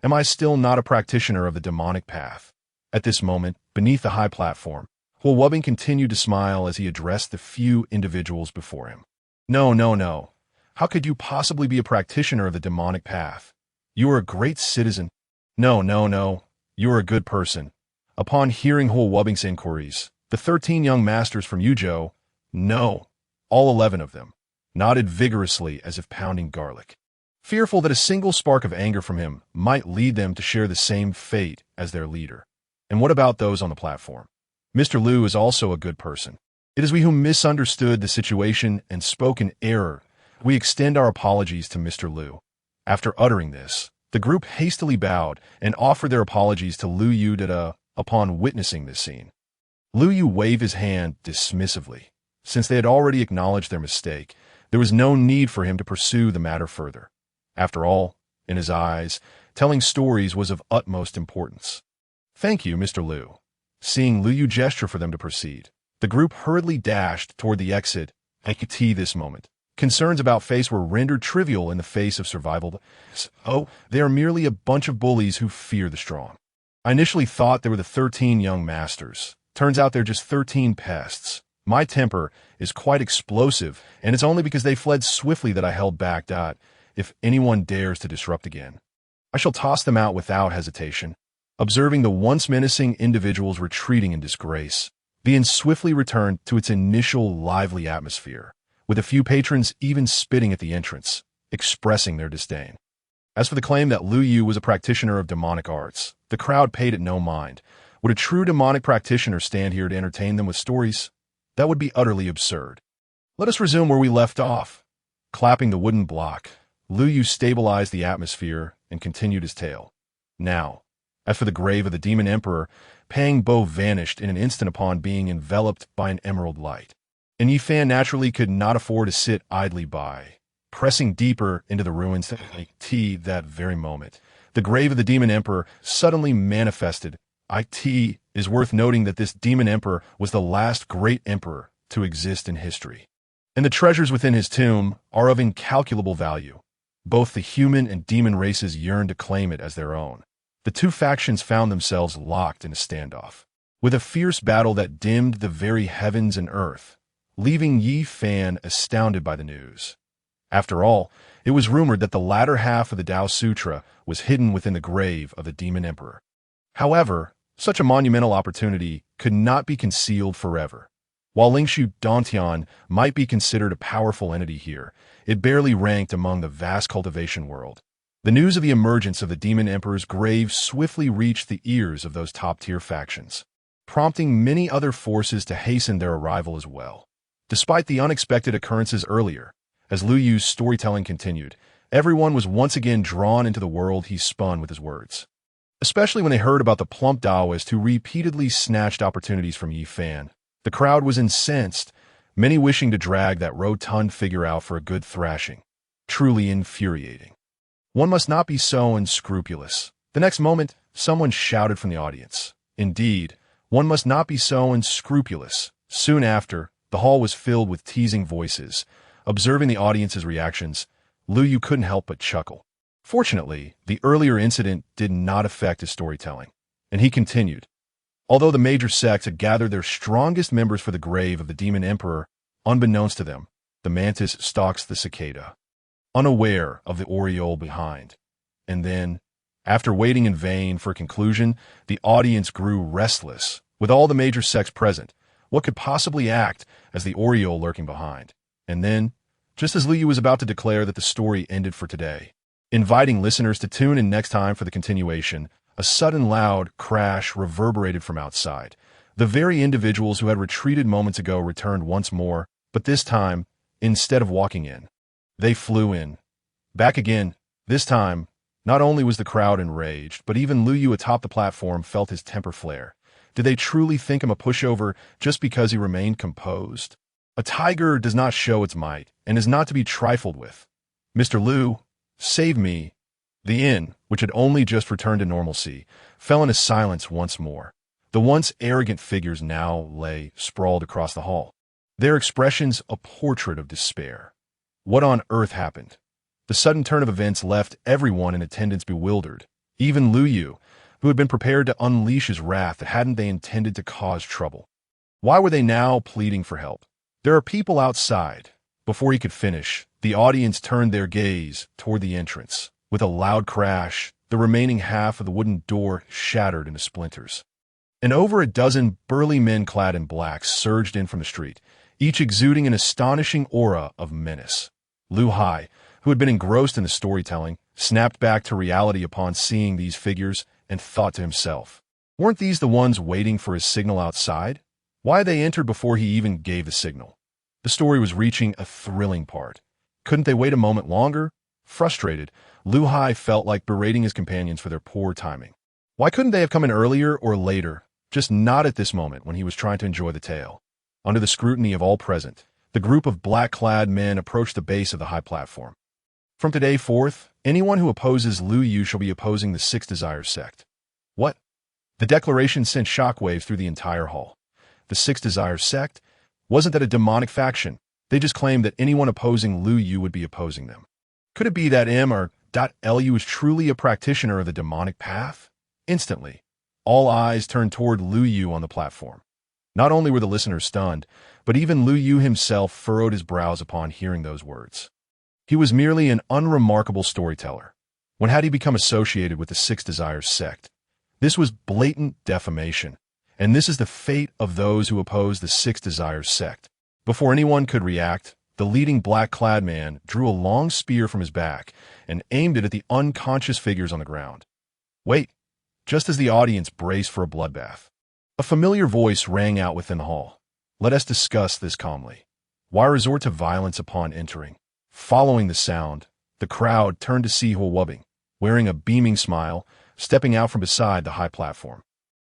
Speaker 1: Am I still not a practitioner of the demonic path? At this moment, beneath the high platform, Huo Wubbing continued to smile as he addressed the few individuals before him. No, no, no. How could you possibly be a practitioner of the demonic path? You are a great citizen. No, no, no. You are a good person. Upon hearing Huo Wubbing's inquiries, the 13 young masters from Yuzhou, no, all 11 of them, nodded vigorously as if pounding garlic, fearful that a single spark of anger from him might lead them to share the same fate as their leader. And what about those on the platform? Mr. Liu is also a good person. It is we who misunderstood the situation and spoke in error. We extend our apologies to Mr. Liu. After uttering this, the group hastily bowed and offered their apologies to Liu Yu upon witnessing this scene. Liu Yu waved his hand dismissively. Since they had already acknowledged their mistake, there was no need for him to pursue the matter further. After all, in his eyes, telling stories was of utmost importance. Thank you, Mr. Liu. Seeing Liu Yu gesture for them to proceed, the group hurriedly dashed toward the exit at this moment. Concerns about face were rendered trivial in the face of survival. Oh, they are merely a bunch of bullies who fear the strong. I initially thought they were the 13 young masters. Turns out they're just 13 pests. My temper is quite explosive, and it's only because they fled swiftly that I held back. If anyone dares to disrupt again, I shall toss them out without hesitation. Observing the once menacing individuals retreating in disgrace, the inn swiftly returned to its initial lively atmosphere, with a few patrons even spitting at the entrance, expressing their disdain. As for the claim that Liu Yu was a practitioner of demonic arts, the crowd paid it no mind. Would a true demonic practitioner stand here to entertain them with stories? That would be utterly absurd. Let us resume where we left off. Clapping the wooden block, Liu Yu stabilized the atmosphere and continued his tale. Now, as for the grave of the demon emperor, Pang Bo vanished in an instant upon being enveloped by an emerald light. And Yi Fan naturally could not afford to sit idly by, pressing deeper into the ruins that very moment. The grave of the demon emperor suddenly manifested. It is worth noting that this demon emperor was the last great emperor to exist in history. And the treasures within his tomb are of incalculable value. Both the human and demon races yearned to claim it as their own. The two factions found themselves locked in a standoff, with a fierce battle that dimmed the very heavens and earth, leaving Yi Fan astounded by the news. After all, it was rumored that the latter half of the Tao Sutra was hidden within the grave of the demon emperor. However, such a monumental opportunity could not be concealed forever. While Lingshu Dantian might be considered a powerful entity here, it barely ranked among the vast cultivation world. The news of the emergence of the demon emperor's grave swiftly reached the ears of those top-tier factions, prompting many other forces to hasten their arrival as well. Despite the unexpected occurrences earlier, as Liu Yu's storytelling continued, everyone was once again drawn into the world he spun with his words. Especially when they heard about the plump Taoist who repeatedly snatched opportunities from Yi Fan. The crowd was incensed, many wishing to drag that rotund figure out for a good thrashing. Truly infuriating. One must not be so unscrupulous. The next moment, someone shouted from the audience. Indeed, one must not be so unscrupulous. Soon after, the hall was filled with teasing voices. Observing the audience's reactions, Liu Yu couldn't help but chuckle. Fortunately, the earlier incident did not affect his storytelling, and he continued. Although the major sects had gathered their strongest members for the grave of the demon emperor, unbeknownst to them, the mantis stalks the cicada, unaware of the aureole behind. And then, after waiting in vain for a conclusion, the audience grew restless. With all the major sects present, what could possibly act as the aureole lurking behind? And then, just as Liu Yu was about to declare that the story ended for today, inviting listeners to tune in next time for the continuation, a sudden loud crash reverberated from outside. The very individuals who had retreated moments ago returned once more, but this time, instead of walking in, they flew in. Back again. This time, not only was the crowd enraged, but even Liu Yu atop the platform felt his temper flare. Did they truly think him a pushover just because he remained composed? A tiger does not show its might and is not to be trifled with. Mr. Liu, save me. The inn, which had only just returned to normalcy, fell into silence once more. The once arrogant figures now lay sprawled across the hall, their expressions a portrait of despair. What on earth happened? The sudden turn of events left everyone in attendance bewildered, even Liu Yu, who had been prepared to unleash his wrath hadn't they intended to cause trouble. Why were they now pleading for help? There are people outside. Before he could finish, the audience turned their gaze toward the entrance. With a loud crash, the remaining half of the wooden door shattered into splinters. And over a dozen burly men clad in black surged in from the street, each exuding an astonishing aura of menace. Liu Hai, who had been engrossed in the storytelling, snapped back to reality upon seeing these figures and thought to himself, weren't these the ones waiting for his signal outside? Why had they entered before he even gave the signal? The story was reaching a thrilling part. Couldn't they wait a moment longer? Frustrated, Liu Hai felt like berating his companions for their poor timing. Why couldn't they have come in earlier or later, just not at this moment when he was trying to enjoy the tale? Under the scrutiny of all present, the group of black-clad men approached the base of the high platform. From today forth, anyone who opposes Liu Yu shall be opposing the Six Desires sect. What? The declaration sent shockwaves through the entire hall. The Six Desires sect? Wasn't that a demonic faction? They just claimed that anyone opposing Liu Yu would be opposing them. Could it be that M or Lu is truly a practitioner of the demonic path? Instantly, all eyes turned toward Liu Yu on the platform. Not only were the listeners stunned, but even Liu Yu himself furrowed his brows upon hearing those words. He was merely an unremarkable storyteller. When had he become associated with the Six Desires sect? This was blatant defamation, and this is the fate of those who oppose the Six Desires sect. Before anyone could react, the leading black-clad man drew a long spear from his back and aimed it at the unconscious figures on the ground. Wait, just as the audience braced for a bloodbath, a familiar voice rang out within the hall. Let us discuss this calmly. Why resort to violence upon entering? Following the sound, the crowd turned to see Huowubing, wearing a beaming smile, stepping out from beside the high platform.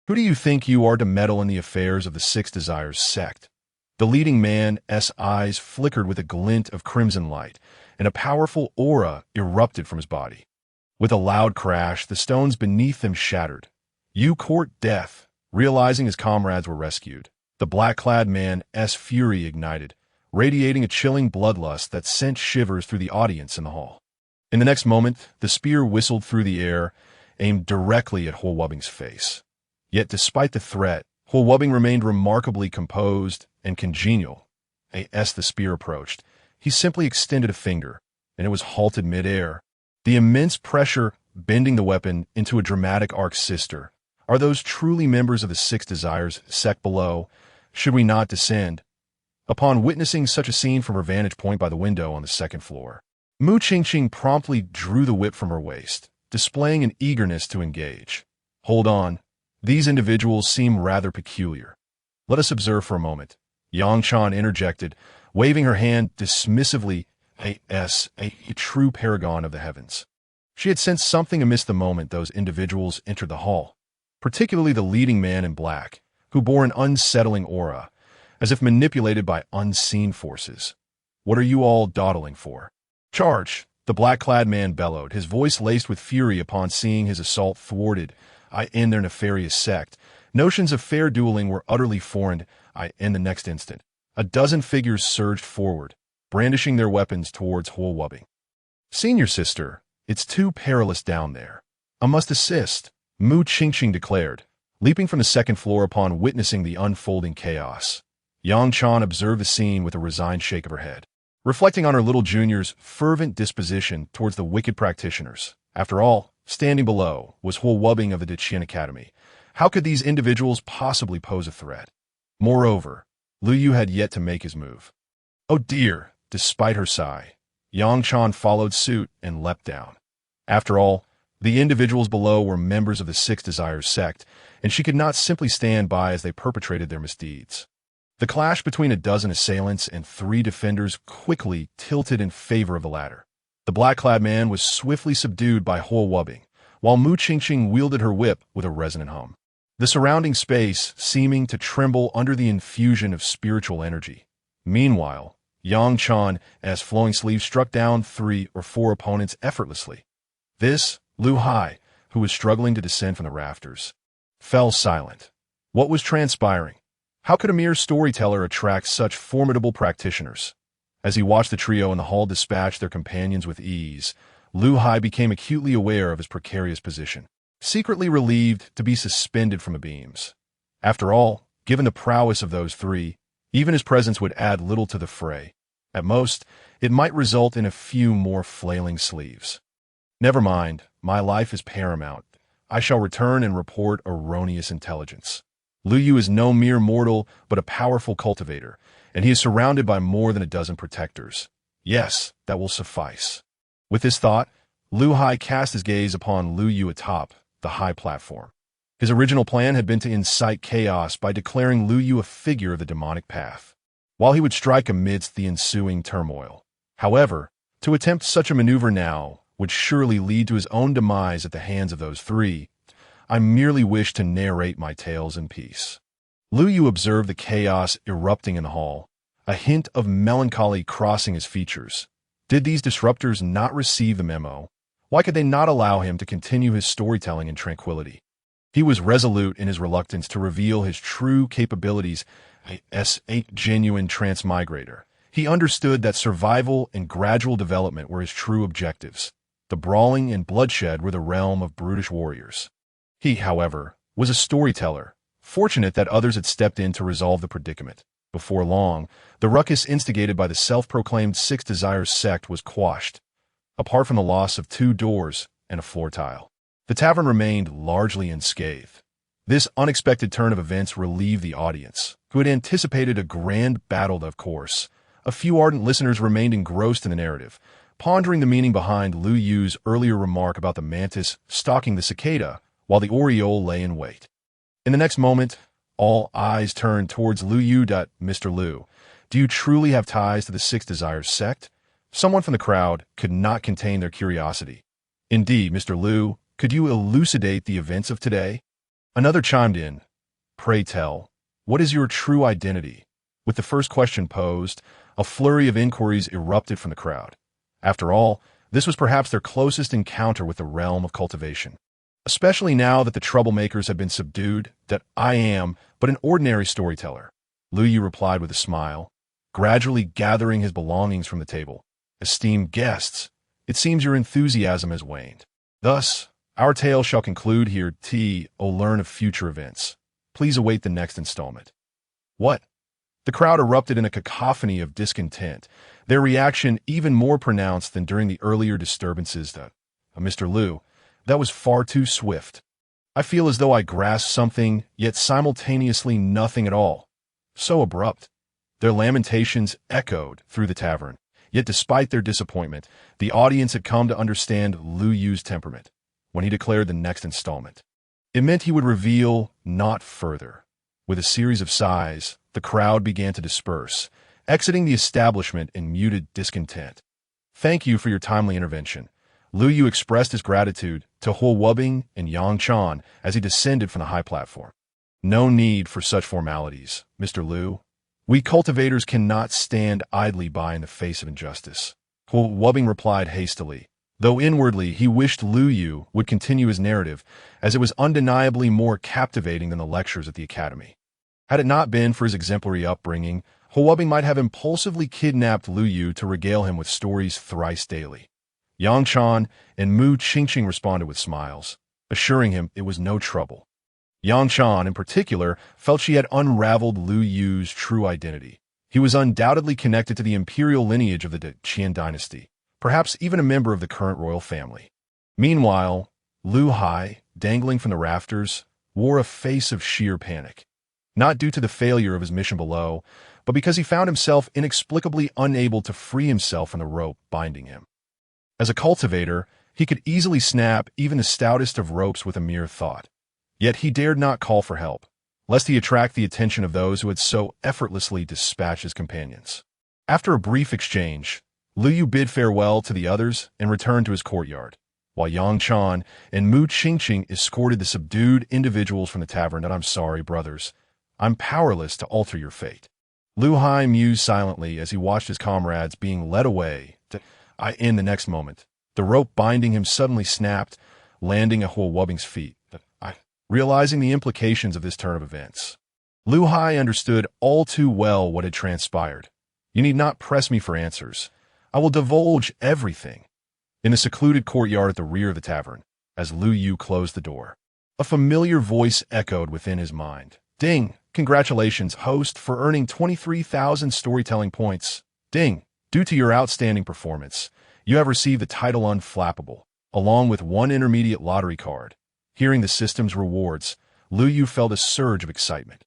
Speaker 1: Who do you think you are to meddle in the affairs of the Six Desires sect? The leading man's eyes flickered with a glint of crimson light, and a powerful aura erupted from his body. With a loud crash, the stones beneath them shattered. You court death. Realizing his comrades were rescued, the black-clad man's fury ignited, radiating a chilling bloodlust that sent shivers through the audience in the hall. In the next moment, the spear whistled through the air, aimed directly at Huowubing's face. Yet despite the threat, Huowubing remained remarkably composed and congenial. As the spear approached, he simply extended a finger, and it was halted mid-air. The immense pressure bending the weapon into a dramatic arc sister. Are those truly members of the Six Desires sect below? Should we not descend? Upon witnessing such a scene from her vantage point by the window on the second floor, Mu Qingqing promptly drew the whip from her waist, displaying an eagerness to engage. Hold on. These individuals seem rather peculiar. Let us observe for a moment. Yang Chan interjected, waving her hand dismissively, a true paragon of the heavens. She had sensed something amiss the moment those individuals entered the hall, particularly the leading man in black, who bore an unsettling aura, as if manipulated by unseen forces. What are you all dawdling for? Charge! The black-clad man bellowed, his voice laced with fury upon seeing his assault thwarted in their nefarious sect. Notions of fair dueling were utterly foreign in the next instant. A dozen figures surged forward, brandishing their weapons towards Huowubing. Senior sister, it's too perilous down there. I must assist, Mu Qingqing declared, leaping from the second floor upon witnessing the unfolding chaos. Yang Chan observed the scene with a resigned shake of her head, reflecting on her little junior's fervent disposition towards the wicked practitioners. After all, standing below was Huowubing of the Deqian Academy. How could these individuals possibly pose a threat? Moreover, Liu Yu had yet to make his move. Oh dear, despite her sigh, Yang Chan followed suit and leapt down. After all, the individuals below were members of the Six Desires sect, and she could not simply stand by as they perpetrated their misdeeds. The clash between a dozen assailants and 3 defenders quickly tilted in favor of the latter. The black-clad man was swiftly subdued by Huowubing, while Mu Qingqing wielded her whip with a resonant hum. the surrounding space seeming to tremble under the infusion of spiritual energy. Meanwhile, Yang Chan's flowing sleeve struck down 3 or 4 opponents effortlessly. This, Lu Hai, who was struggling to descend from the rafters, fell silent. What was transpiring? How could a mere storyteller attract such formidable practitioners? As he watched the trio in the hall dispatch their companions with ease, Lu Hai became acutely aware of his precarious position, secretly relieved to be suspended from the beams. After all, given the prowess of those 3, even his presence would add little to the fray. At most, it might result in a few more flailing sleeves. Never mind, my life is paramount. I shall return and report erroneous intelligence. Lu Yu is no mere mortal, but a powerful cultivator, and he is surrounded by more than a dozen protectors. Yes, that will suffice. With this thought, Lu Hai cast his gaze upon Lu Yu atop the high platform. His original plan had been to incite chaos by declaring Lu Yu a figure of the demonic path, while he would strike amidst the ensuing turmoil. However, to attempt such a maneuver now would surely lead to his own demise at the hands of those 3. I merely wish to narrate my tales in peace. Lu Yu observed the chaos erupting in the hall, a hint of melancholy crossing his features. Did these disruptors not receive the memo? Why could they not allow him to continue his storytelling in tranquility? He was resolute in his reluctance to reveal his true capabilities as a genuine transmigrator. He understood that survival and gradual development were his true objectives. The brawling and bloodshed were the realm of brutish warriors. He, however, was a storyteller, fortunate that others had stepped in to resolve the predicament. Before long, the ruckus instigated by the self-proclaimed Six Desires sect was quashed, apart from the loss of 2 doors and a floor tile. The tavern remained largely unscathed. This unexpected turn of events relieved the audience, who had anticipated a grand battle. Of course, a few ardent listeners remained engrossed in the narrative, pondering the meaning behind Lu Yu's earlier remark about the mantis stalking the cicada while the oriole lay in wait. In the next moment, all eyes turned towards Lu Yu. Mr. Lu, do you truly have ties to the Six Desires sect? Someone from the crowd could not contain their curiosity. Indeed, Mr. Lu, could you elucidate the events of today? Another chimed in. Pray tell, what is your true identity? With the first question posed, a flurry of inquiries erupted from the crowd. After all, this was perhaps their closest encounter with the realm of cultivation. Especially now that the troublemakers have been subdued, that I am but an ordinary storyteller. Lu Yu replied with a smile, gradually gathering his belongings from the table. Esteemed guests, it seems your enthusiasm has waned. Thus, our tale shall conclude here. Learn of future events. Please await the next installment. What? The crowd erupted in a cacophony of discontent, their reaction even more pronounced than during the earlier disturbances. Mr. Lu, that was far too swift. I feel as though I grasped something, yet simultaneously nothing at all. So abrupt. Their lamentations echoed through the tavern, yet despite their disappointment, the audience had come to understand Lu Yu's temperament. When he declared the next installment, it meant he would reveal not further. With a series of sighs, the crowd began to disperse, exiting the establishment in muted discontent. Thank you for your timely intervention. Lu Yu expressed his gratitude to Huo Wubing and Yang Chan as he descended from the high platform. No need for such formalities, Mr. Lu. We cultivators cannot stand idly by in the face of injustice. Huo Wubing replied hastily, though inwardly he wished Lu Yu would continue his narrative, as it was undeniably more captivating than the lectures at the academy. Had it not been for his exemplary upbringing, Huo Wubing might have impulsively kidnapped Lu Yu to regale him with stories thrice daily. Yang Chan and Mu Qingqing responded with smiles, assuring him it was no trouble. Yang Chan, in particular, felt she had unraveled Lu Yu's true identity. He was undoubtedly connected to the imperial lineage of the Qian dynasty, perhaps even a member of the current royal family. Meanwhile, Lu Hai, dangling from the rafters, wore a face of sheer panic, not due to the failure of his mission below, but because he found himself inexplicably unable to free himself from the rope binding him. As a cultivator, he could easily snap even the stoutest of ropes with a mere thought. Yet he dared not call for help, lest he attract the attention of those who had so effortlessly dispatched his companions. After a brief exchange, Lu Yu bid farewell to the others and returned to his courtyard. while Yang Chan and Mu Qingqing escorted the subdued individuals from the tavern. "I'm sorry, brothers. I'm powerless to alter your fate." Lu Hai mused silently as he watched his comrades being led away. In the next moment, the rope binding him suddenly snapped, landing at Huo Wubing's feet. Realizing the implications of this turn of events, Lu Hai understood all too well what had transpired. "You need not press me for answers. I will divulge everything." In the secluded courtyard at the rear of the tavern, as Lu Yu closed the door, a familiar voice echoed within his mind. "Ding! Congratulations, host, for earning 23,000 storytelling points. Ding! Due to your outstanding performance, you have received the title Unflappable, along with one intermediate lottery card." Hearing the system's rewards, Lu Yu felt a surge of excitement.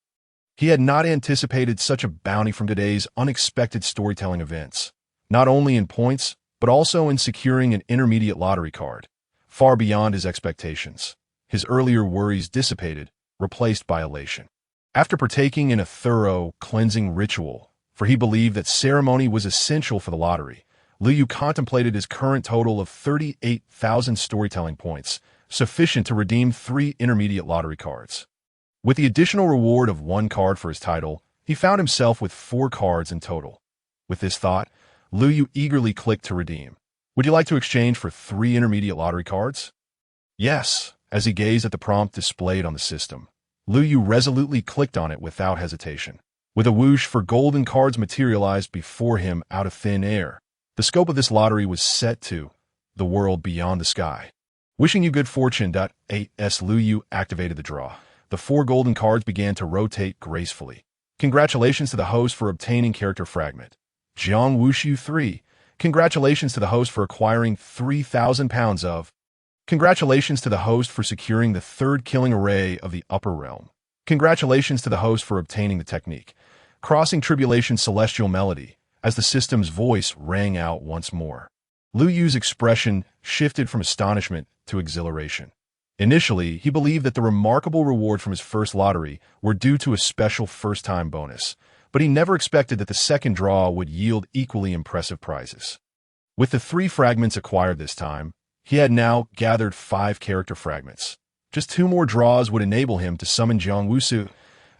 Speaker 1: He had not anticipated such a bounty from today's unexpected storytelling events, not only in points, but also in securing an intermediate lottery card, far beyond his expectations. His earlier worries dissipated, replaced by elation. After partaking in a thorough, cleansing ritual, for he believed that ceremony was essential for the lottery, Lu Yu contemplated his current total of 38,000 storytelling points, sufficient to redeem 3 intermediate lottery cards. With the additional reward of 1 card for his title, he found himself with 4 cards in total. With this thought, Lu Yu eagerly clicked to redeem. "Would you like to exchange for 3 intermediate lottery cards?" "Yes." As he gazed at the prompt displayed on the system, Lu Yu resolutely clicked on it without hesitation. With a whoosh, 4 golden cards materialized before him out of thin air. The scope of this lottery was set to the world beyond the sky. "Wishing you good fortune." As Lu Yu activated the draw, the 4 golden cards began to rotate gracefully. "Congratulations to the host for obtaining character fragment. Jiang Wushu 3. Congratulations to the host for acquiring 3,000 pounds of. Congratulations to the host for securing the 3rd killing array of the upper realm. Congratulations to the host for obtaining the technique Crossing Tribulation Celestial Melody." As the system's voice rang out once more, Lu Yu's expression shifted from astonishment to exhilaration. Initially, he believed that the remarkable reward from his first lottery were due to a special first-time bonus, but he never expected that the second draw would yield equally impressive prizes. With the 3 fragments acquired this time, he had now gathered 5 character fragments. Just 2 more draws would enable him to summon Jiang Wushu.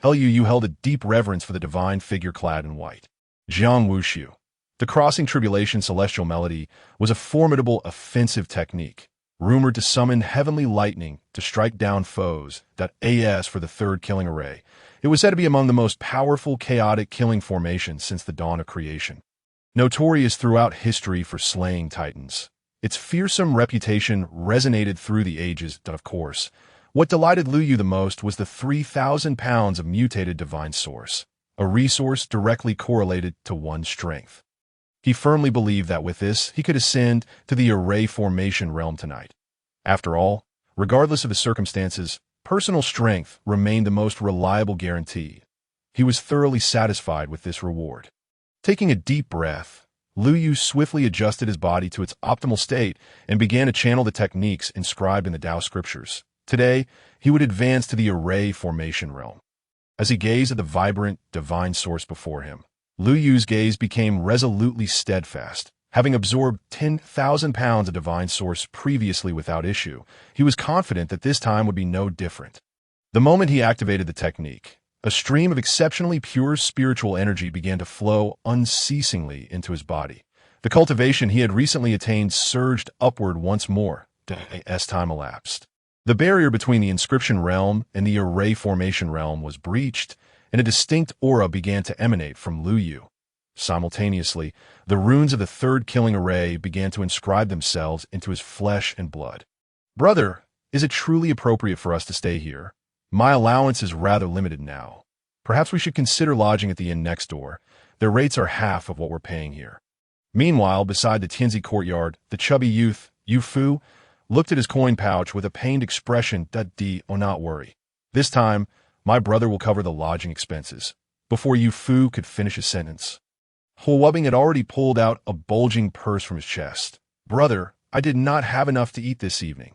Speaker 1: Lu Yu held a deep reverence for the divine figure clad in white. Jiang Wushu. The Crossing Tribulation Celestial Melody was a formidable offensive technique, rumored to summon heavenly lightning to strike down foes. As for the 3rd killing array, it was said to be among the most powerful chaotic killing formations since the dawn of creation. Notorious throughout history for slaying titans, its fearsome reputation resonated through the ages. Of course, what delighted Lu Yu the most was the 3,000 pounds of mutated divine source, a resource directly correlated to one's strength. He firmly believed that with this, he could ascend to the array formation realm tonight. After all, regardless of the circumstances, personal strength remained the most reliable guarantee. He was thoroughly satisfied with this reward. Taking a deep breath, Lu Yu swiftly adjusted his body to its optimal state and began to channel the techniques inscribed in the Tao scriptures. Today, he would advance to the array formation realm. As he gazed at the vibrant, divine source before him, Lu Yu's gaze became resolutely steadfast. Having absorbed 10,000 pounds of divine source previously without issue, he was confident that this time would be no different. The moment he activated the technique, a stream of exceptionally pure spiritual energy began to flow unceasingly into his body. The cultivation he had recently attained surged upward once more as time elapsed. The barrier between the inscription realm and the array formation realm was breached, and a distinct aura began to emanate from Lu Yu. Simultaneously, the runes of the 3rd killing array began to inscribe themselves into his flesh and blood. "Brother, is it truly appropriate for us to stay here? My allowance is rather limited now. Perhaps we should consider lodging at the inn next door. Their rates are half of what we're paying here." Meanwhile, beside the Tianzi courtyard, the chubby youth, Yu Fu, looked at his coin pouch with a pained expression. "Oh, not worry. This time, my brother will cover the lodging expenses." Before Yu Fu could finish his sentence, Huo Wubing had already pulled out a bulging purse from his chest. "Brother, I did not have enough to eat this evening."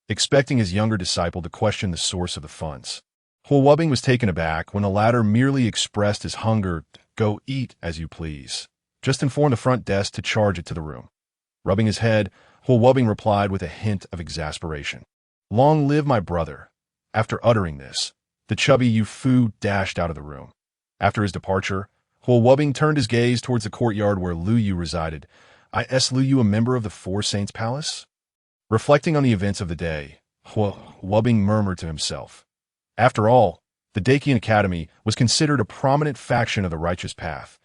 Speaker 1: Expecting his younger disciple to question the source of the funds, Huo Wubing was taken aback when the latter merely expressed his hunger. "Go eat as you please. Just inform the front desk to charge it to the room." Rubbing his head, Wubbing replied with a hint of exasperation. Long live my brother. After uttering this, the chubby Yu-Fu dashed out of the room. After his departure, Wubbing turned his gaze towards the courtyard where Lu Yu resided. Is Lu Yu a member of the Four Saints Palace? Reflecting on the events of the day, Wubbing murmured to himself. After all, the Dacian Academy was considered a prominent faction of the Righteous Path.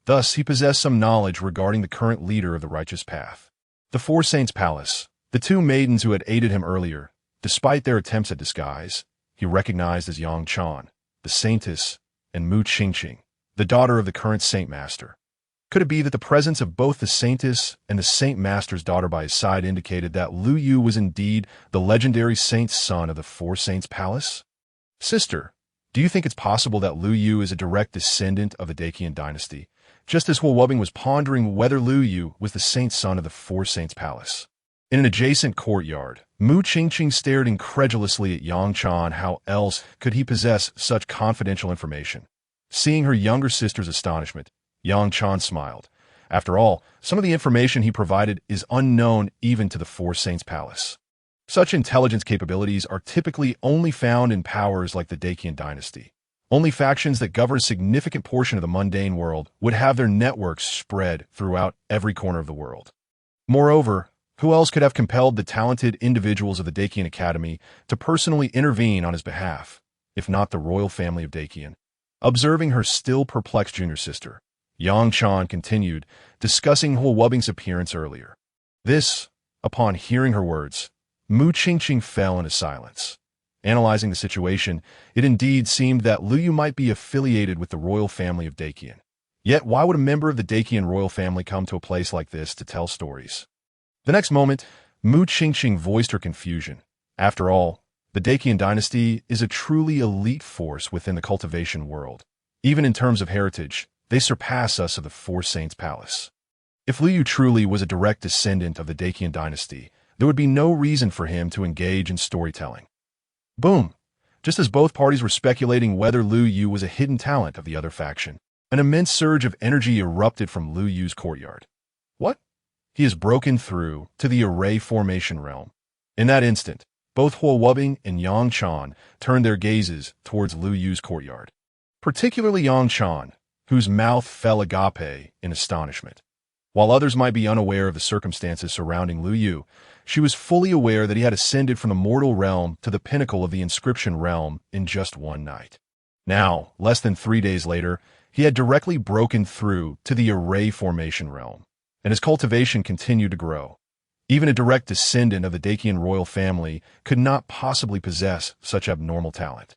Speaker 1: Thus, he possessed some knowledge regarding the current leader of the Righteous Path. The Four Saints Palace, the two maidens who had aided him earlier, despite their attempts at disguise, he recognized as Yang Chan, the Saintess, and Mu Qingqing, the daughter of the current Saint Master. Could it be that the presence of both the Saintess and the Saint Master's daughter by his side indicated that Lu Yu was indeed the legendary Saint's son of the Four Saints Palace? Sister, do you think it's possible that Lu Yu is a direct descendant of the Dacian dynasty, just as Wubbing was pondering whether Lu Yu was the Saint's son of the Four Saints Palace? In an adjacent courtyard, Mu Qingqing stared incredulously at Yang Chan. How else could he possess such confidential information? Seeing her younger sister's astonishment, Yang Chan smiled. After all, some of the information he provided is unknown even to the Four Saints Palace. Such intelligence capabilities are typically only found in powers like the Dacian dynasty. Only factions that govern a significant portion of the mundane world would have their networks spread throughout every corner of the world. Moreover, who else could have compelled the talented individuals of the Dacian Academy to personally intervene on his behalf, if not the royal family of Dacian? Observing her still perplexed junior sister, Yang Chan continued, discussing Wubbing's appearance earlier. This, upon hearing her words, Mu Qingqing fell into silence. Analyzing the situation, it indeed seemed that Lu Yu might be affiliated with the royal family of Dacian. Yet why would a member of the Dacian royal family come to a place like this to tell stories? The next moment, Mu Qingqing voiced her confusion. After all, the Dacian dynasty is a truly elite force within the cultivation world. Even in terms of heritage, they surpass us of the Four Saints Palace. If Lu Yu truly was a direct descendant of the Dacian dynasty, there would be no reason for him to engage in storytelling. Boom! Just as both parties were speculating whether Lu Yu was a hidden talent of the other faction, an immense surge of energy erupted from Lu Yu's courtyard. What? He has broken through to the array formation realm. In that instant, both Wubbing and Yang Chan turned their gazes towards Lu Yu's courtyard. Particularly Yang Chan, whose mouth fell agape in astonishment. While others might be unaware of the circumstances surrounding Lu Yu, she was fully aware that he had ascended from the mortal realm to the pinnacle of the inscription realm in just one night. Now, less than 3 days later, he had directly broken through to the array formation realm, and his cultivation continued to grow. Even a direct descendant of the Dacian royal family could not possibly possess such abnormal talent.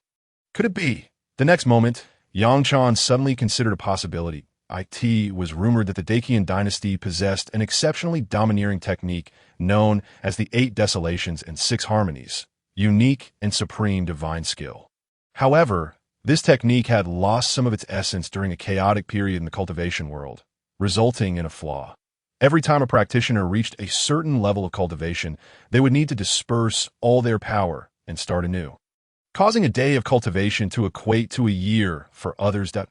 Speaker 1: Could it be? The next moment, Yang Chan suddenly considered a possibility. It was rumored that the Dacian dynasty possessed an exceptionally domineering technique known as the 8 Desolations and 6 Harmonies, unique and supreme divine skill. However, this technique had lost some of its essence during a chaotic period in the cultivation world, resulting in a flaw. Every time a practitioner reached a certain level of cultivation, they would need to disperse all their power and start anew, causing a day of cultivation to equate to a year for others that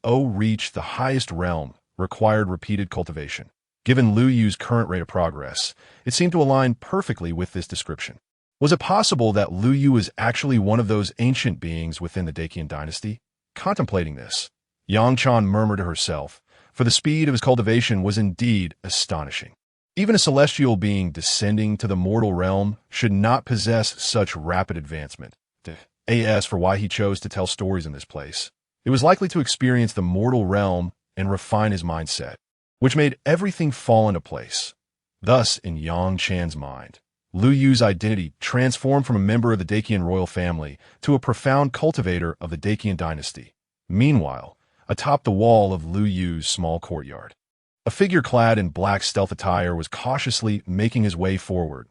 Speaker 1: reach the highest realm required repeated cultivation. Given Lu Yu's current rate of progress, it seemed to align perfectly with this description. Was it possible that Lu Yu was actually one of those ancient beings within the Dacian dynasty? Contemplating this, Yang Chan murmured to herself, for the speed of his cultivation was indeed astonishing. Even a celestial being descending to the mortal realm should not possess such rapid advancement. As for why he chose to tell stories in this place, it was likely to experience the mortal realm and refine his mindset, which made everything fall into place. Thus, in Yang Chan's mind, Lu Yu's identity transformed from a member of the Dacian royal family to a profound cultivator of the Dacian dynasty. Meanwhile, atop the wall of Lu Yu's small courtyard, a figure clad in black stealth attire was cautiously making his way forward.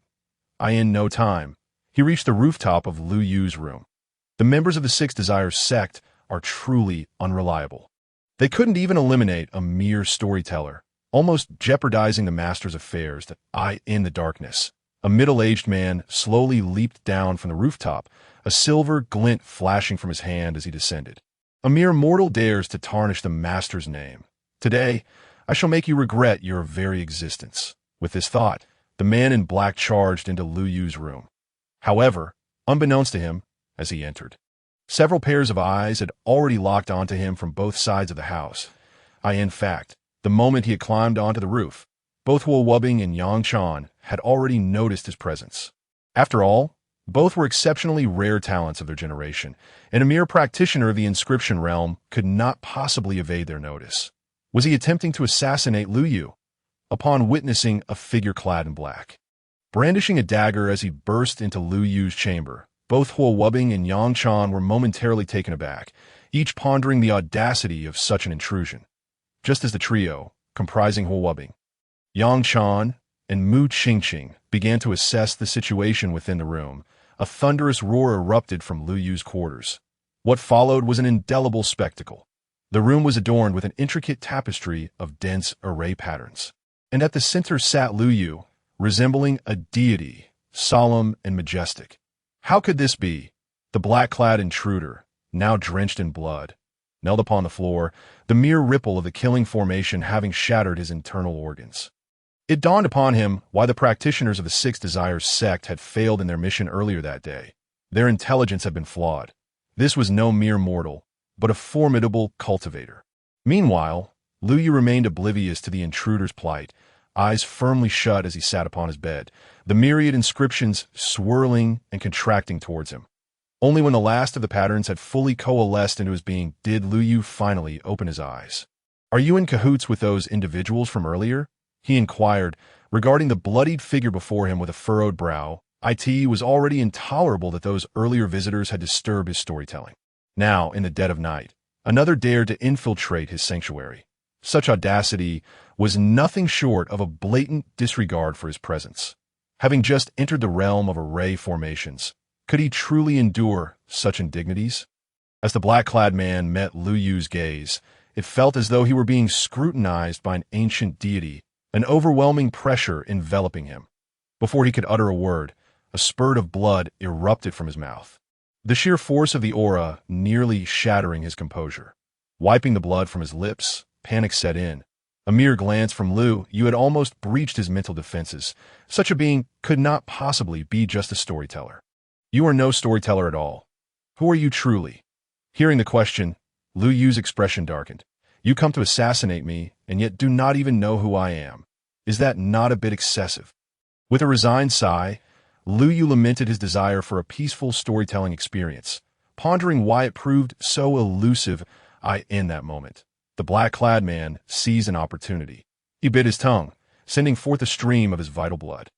Speaker 1: In no time, he reached the rooftop of Lu Yu's room. The members of the Six Desires sect are truly unreliable. They couldn't even eliminate a mere storyteller, almost jeopardizing the master's affairs. In the darkness, a middle-aged man slowly leaped down from the rooftop, a silver glint flashing from his hand as he descended. A mere mortal dares to tarnish the master's name. Today, I shall make you regret your very existence. With this thought, the man in black charged into Lu Yu's room. However, unbeknownst to him, as he entered, several pairs of eyes had already locked onto him from both sides of the house. In fact, the moment he had climbed onto the roof, both Huo Wubbing and Yang Chan had already noticed his presence. After all, both were exceptionally rare talents of their generation, and a mere practitioner of the inscription realm could not possibly evade their notice. Was he attempting to assassinate Lu Yu? Upon witnessing a figure clad in black, brandishing a dagger as he burst into Lu Yu's chamber, both Huo Wubbing and Yang Chan were momentarily taken aback, each pondering the audacity of such an intrusion. Just as the trio, comprising Huo Wubbing, Yang Chan, and Mu Qingqing, began to assess the situation within the room, a thunderous roar erupted from Lu Yu's quarters. What followed was an indelible spectacle. The room was adorned with an intricate tapestry of dense array patterns, and at the center sat Lu Yu, resembling a deity, solemn and majestic. How could this be? The black-clad intruder, now drenched in blood, knelt upon the floor, the mere ripple of the killing formation having shattered his internal organs. It dawned upon him why the practitioners of the Six Desires sect had failed in their mission earlier that day. Their intelligence had been flawed. This was no mere mortal, but a formidable cultivator. Meanwhile, Lu Yu remained oblivious to the intruder's plight, eyes firmly shut as he sat upon his bed, the myriad inscriptions swirling and contracting towards him. Only when the last of the patterns had fully coalesced into his being did Lu Yu finally open his eyes. "Are you in cahoots with those individuals from earlier?" he inquired, regarding the bloodied figure before him with a furrowed brow. It was already intolerable that those earlier visitors had disturbed his storytelling. Now, in the dead of night, another dared to infiltrate his sanctuary. Such audacity was nothing short of a blatant disregard for his presence. Having just entered the realm of array formations, could he truly endure such indignities? As the black-clad man met Lu Yu's gaze, it felt as though he were being scrutinized by an ancient deity, an overwhelming pressure enveloping him. Before he could utter a word, a spurt of blood erupted from his mouth, the sheer force of the aura nearly shattering his composure. Wiping the blood from his lips, panic set in. A mere glance from Lu Yu had almost breached his mental defenses. Such a being could not possibly be just a storyteller. "You are no storyteller at all. Who are you truly?" Hearing the question, Lu Yu's expression darkened. "You come to assassinate me, and yet do not even know who I am. Is that not a bit excessive?" With a resigned sigh, Lu Yu lamented his desire for a peaceful storytelling experience, pondering why it proved so elusive. In that moment, the black-clad man seized an opportunity. He bit his tongue, sending forth a stream of his vital blood.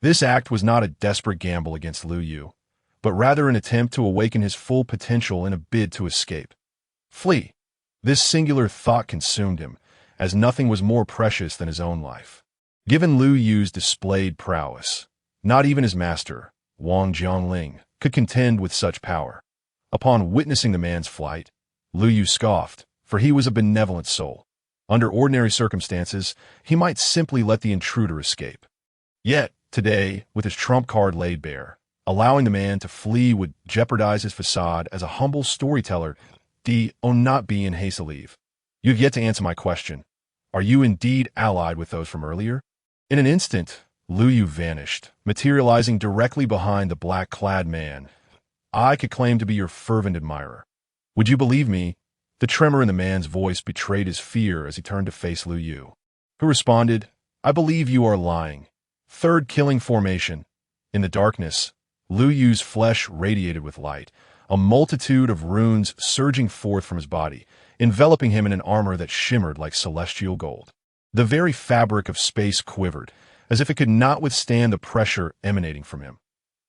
Speaker 1: This act was not a desperate gamble against Lu Yu, but rather an attempt to awaken his full potential in a bid to escape. Flee. This singular thought consumed him, as nothing was more precious than his own life. Given Lu Yu's displayed prowess, not even his master, Wang Jiangling, could contend with such power. Upon witnessing the man's flight, Lu Yu scoffed, for he was a benevolent soul. Under ordinary circumstances, he might simply let the intruder escape. Yet, today, with his trump card laid bare, allowing the man to flee would jeopardize his facade as a humble storyteller. Not be in haste to leave. You have yet to answer my question. Are you indeed allied with those from earlier? In an instant, Lu Yu vanished, materializing directly behind the black-clad man. "I could claim to be your fervent admirer. Would you believe me?" The tremor in the man's voice betrayed his fear as he turned to face Lu Yu, who responded, "I believe you are lying." Third killing formation. In the darkness, Lu Yu's flesh radiated with light, a multitude of runes surging forth from his body, enveloping him in an armor that shimmered like celestial gold. The very fabric of space quivered, as if it could not withstand the pressure emanating from him.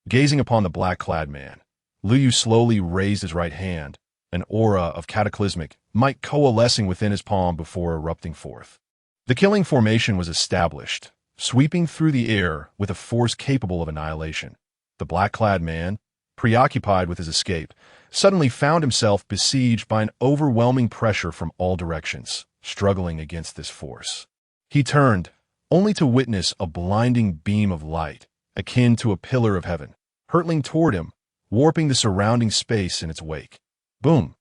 Speaker 1: Gazing upon the black-clad man, Lu Yu slowly raised his right hand, an aura of cataclysmic might coalescing within his palm before erupting forth. The killing formation was established, sweeping through the air with a force capable of annihilation. The black-clad man, preoccupied with his escape, suddenly found himself besieged by an overwhelming pressure from all directions, struggling against this force. He turned, only to witness a blinding beam of light, akin to a pillar of heaven, hurtling toward him, warping the surrounding space in its wake. Boom!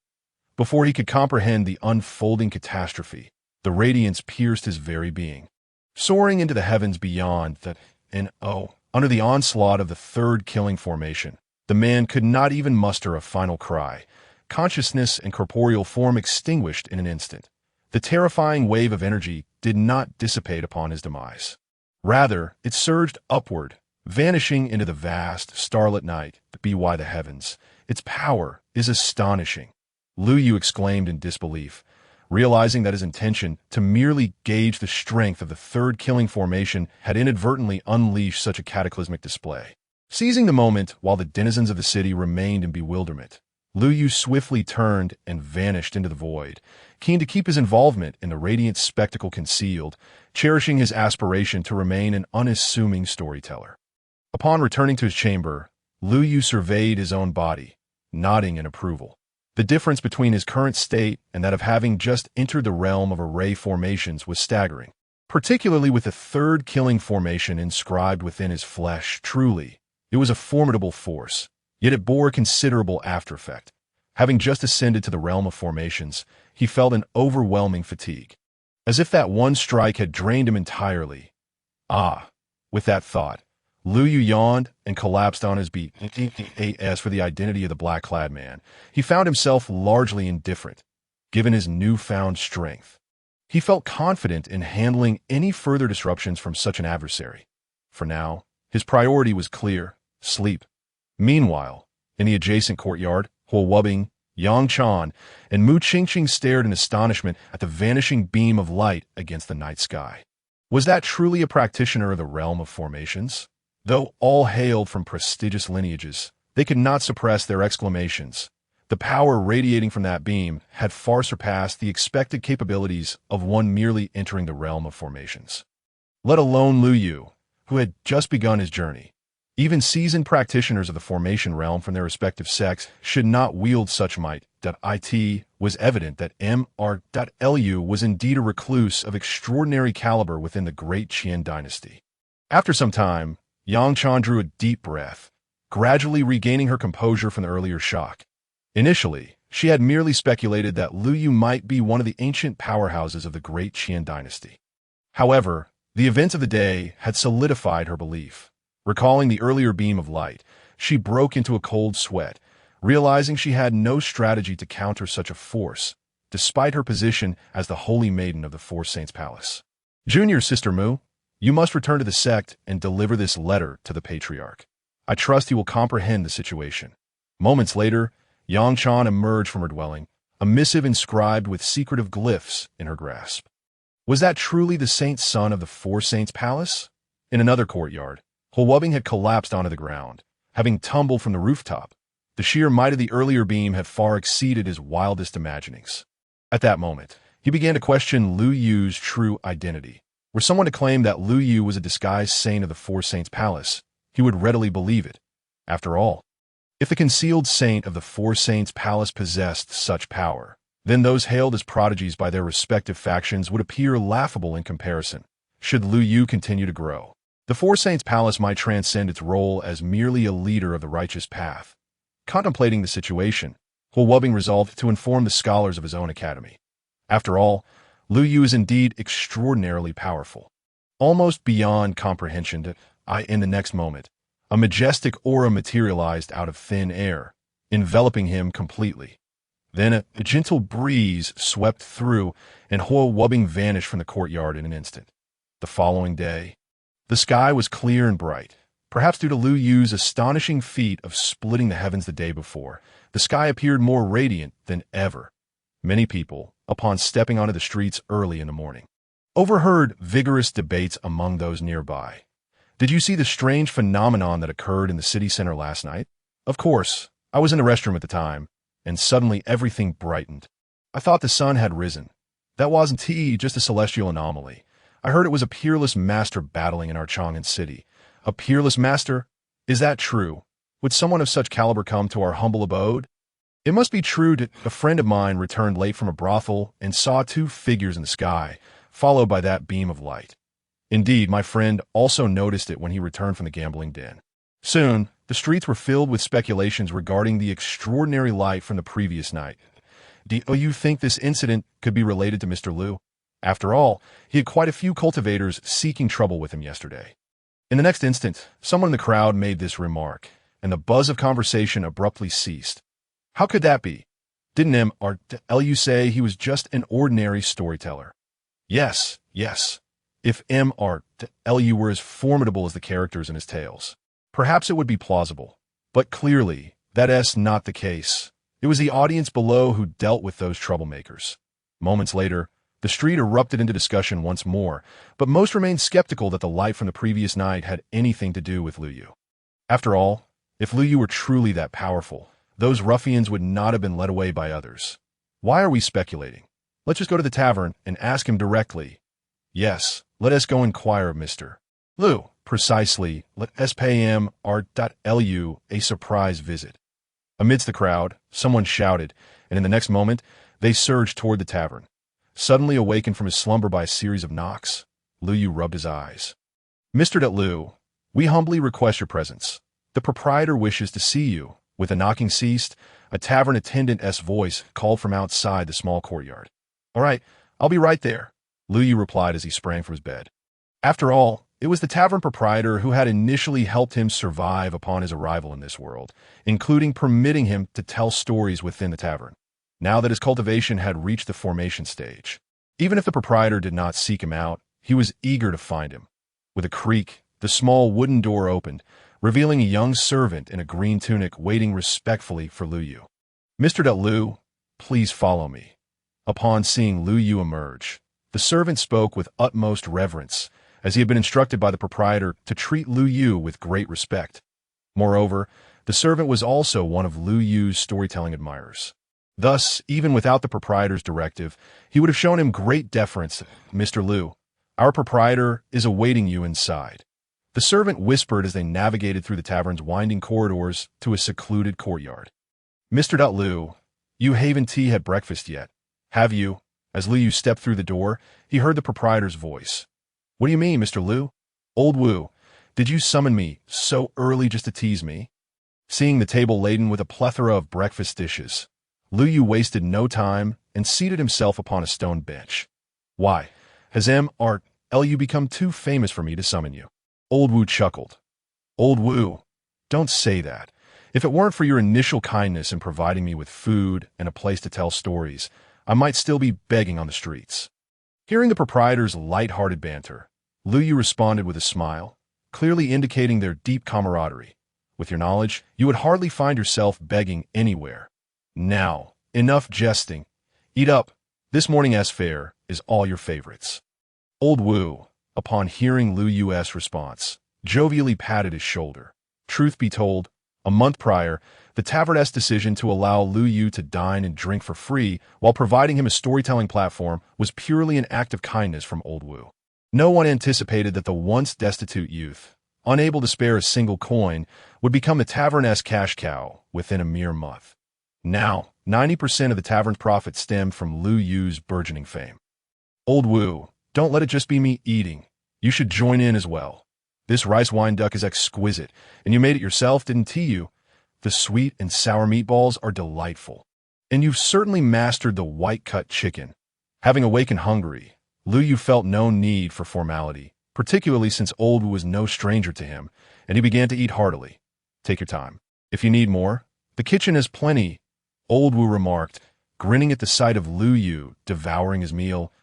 Speaker 1: Before he could comprehend the unfolding catastrophe, the radiance pierced his very being. Soaring into the heavens beyond that, and under the onslaught of the third killing formation, the man could not even muster a final cry. Consciousness and corporeal form extinguished in an instant. The terrifying wave of energy did not dissipate upon his demise. Rather, it surged upward, vanishing into the vast, starlit night, the heavens. Its power is astonishing, Lu Yu exclaimed in disbelief, realizing that his intention to merely gauge the strength of the third killing formation had inadvertently unleashed such a cataclysmic display. Seizing the moment while the denizens of the city remained in bewilderment, Lu Yu swiftly turned and vanished into the void, keen to keep his involvement in the radiant spectacle concealed, cherishing his aspiration to remain an unassuming storyteller. Upon returning to his chamber, Lu Yu surveyed his own body, nodding in approval. The difference between his current state and that of having just entered the realm of array formations was staggering, particularly with the third killing formation inscribed within his flesh. Truly, it was a formidable force, yet it bore a considerable aftereffect. Having just ascended to the realm of formations, he felt an overwhelming fatigue, as if that one strike had drained him entirely. With that thought, Lu Yu yawned and collapsed on his beat. As for the identity of the black-clad man, he found himself largely indifferent, given his newfound strength. He felt confident in handling any further disruptions from such an adversary. For now, his priority was clear: sleep. Meanwhile, in the adjacent courtyard, Huo Wubing, Yang Chan, and Mu Qingqing stared in astonishment at the vanishing beam of light against the night sky. Was that truly a practitioner of the realm of formations? Though all hailed from prestigious lineages, they could not suppress their exclamations. The power radiating from that beam had far surpassed the expected capabilities of one merely entering the realm of formations. Let alone Lu Yu, who had just begun his journey. Even seasoned practitioners of the formation realm from their respective sects should not wield such might. It was evident that Mr.Lu was indeed a recluse of extraordinary caliber within the great Qian dynasty. After some time, Yang Chan drew a deep breath, gradually regaining her composure from the earlier shock. Initially, she had merely speculated that Lu Yu might be one of the ancient powerhouses of the great Qian dynasty. However, the events of the day had solidified her belief. Recalling the earlier beam of light, she broke into a cold sweat, realizing she had no strategy to counter such a force, despite her position as the Holy Maiden of the Four Saints Palace. Junior Sister Mu, you must return to the sect and deliver this letter to the Patriarch. I trust he will comprehend the situation. Moments later, Yang Chan emerged from her dwelling, a missive inscribed with secretive glyphs in her grasp. Was that truly the saint's son of the Four Saints Palace? In another courtyard, Huo Wubing had collapsed onto the ground, having tumbled from the rooftop. The sheer might of the earlier beam had far exceeded his wildest imaginings. At that moment, he began to question Lu Yu's true identity. Were someone to claim that Lu Yu was a disguised saint of the Four Saints Palace, he would readily believe it. After all, if the concealed saint of the Four Saints Palace possessed such power, then those hailed as prodigies by their respective factions would appear laughable in comparison. Should Lu Yu continue to grow, the Four Saints Palace might transcend its role as merely a leader of the righteous path. Contemplating the situation, Huo Wubing resolved to inform the scholars of his own academy. After all, Lu Yu is indeed extraordinarily powerful, almost beyond comprehension. In the next moment, a majestic aura materialized out of thin air, enveloping him completely. Then a gentle breeze swept through, and Huo Wubing vanished from the courtyard in an instant. The following day, the sky was clear and bright. Perhaps due to Lu Yu's astonishing feat of splitting the heavens the day before, the sky appeared more radiant than ever. Many people, upon stepping onto the streets early in the morning, overheard vigorous debates among those nearby. Did you see the strange phenomenon that occurred in the city center last night? Of course, I was in the restroom at the time, and suddenly everything brightened. I thought the sun had risen. That wasn't just a celestial anomaly. I heard it was a peerless master battling in our Chang'an city. A peerless master? Is that true? Would someone of such caliber come to our humble abode? It must be true that a friend of mine returned late from a brothel and saw two figures in the sky, followed by that beam of light. Indeed, my friend also noticed it when he returned from the gambling den. Soon, the streets were filled with speculations regarding the extraordinary light from the previous night. Do you think this incident could be related to Mr. Lu? After all, he had quite a few cultivators seeking trouble with him yesterday. In the next instant, someone in the crowd made this remark, and the buzz of conversation abruptly ceased. How could that be? Didn't M.R.L.U. say he was just an ordinary storyteller? Yes, yes. If M.R.L.U. were as formidable as the characters in his tales, perhaps it would be plausible. But clearly, that's not the case. It was the audience below who dealt with those troublemakers. Moments later, the street erupted into discussion once more, but most remained skeptical that the light from the previous night had anything to do with Lu Yu. After all, if Lu Yu were truly that powerful, those ruffians would not have been led away by others. Why are we speculating? Let's just go to the tavern and ask him directly. Yes, let us go inquire of Mr. Lu. Precisely, let us pay M.R.L.U. a surprise visit. Amidst the crowd, someone shouted, and in the next moment, they surged toward the tavern. Suddenly awakened from his slumber by a series of knocks, Lu Yu rubbed his eyes. Mr. Lu, we humbly request your presence. The proprietor wishes to see you. With the knocking ceased, a tavern attendant's voice called from outside the small courtyard. All right, I'll be right there, Lu Yu replied as he sprang from his bed. After all, it was the tavern proprietor who had initially helped him survive upon his arrival in this world, including permitting him to tell stories within the tavern. Now that his cultivation had reached the formation stage, even if the proprietor did not seek him out, he was eager to find him. With a creak, the small wooden door opened, revealing a young servant in a green tunic waiting respectfully for Lu Yu. Mr. Lu, please follow me. Upon seeing Lu Yu emerge, the servant spoke with utmost reverence, as he had been instructed by the proprietor to treat Lu Yu with great respect. Moreover, the servant was also one of Lu Yu's storytelling admirers. Thus, even without the proprietor's directive, he would have shown him great deference. Mr. Lu, our proprietor is awaiting you inside. The servant whispered as they navigated through the tavern's winding corridors to a secluded courtyard. Mr. Lu, you haven't had breakfast yet, have you? As Lu Yu stepped through the door, he heard the proprietor's voice. What do you mean, Mr. Lu? Old Wu, did you summon me so early just to tease me? Seeing the table laden with a plethora of breakfast dishes, Lu Yu wasted no time and seated himself upon a stone bench. Why, has M.R.L.U. become too famous for me to summon you? Old Wu chuckled. Old Wu, don't say that. If it weren't for your initial kindness in providing me with food and a place to tell stories, I might still be begging on the streets. Hearing the proprietor's light-hearted banter, Lu Yu responded with a smile, clearly indicating their deep camaraderie. With your knowledge, you would hardly find yourself begging anywhere. Now, enough jesting. Eat up. This morning's fare is all your favorites. Old Wu, upon hearing Lu Yu's response, jovially patted his shoulder. Truth be told, a month prior, the tavern's decision to allow Lu Yu to dine and drink for free while providing him a storytelling platform was purely an act of kindness from Old Wu. No one anticipated that the once destitute youth, unable to spare a single coin, would become the tavern's cash cow within a mere month. Now, 90% of the tavern's profit stemmed from Lu Yu's burgeoning fame. Old Wu, don't let it just be me eating. You should join in as well. This rice wine duck is exquisite, and you made it yourself, didn't you? The sweet and sour meatballs are delightful. And you've certainly mastered the white-cut chicken. Having awakened hungry, Lu Yu felt no need for formality, particularly since Old Wu was no stranger to him, and he began to eat heartily. Take your time. If you need more, the kitchen has plenty, Old Wu remarked, grinning at the sight of Lu Yu devouring his meal.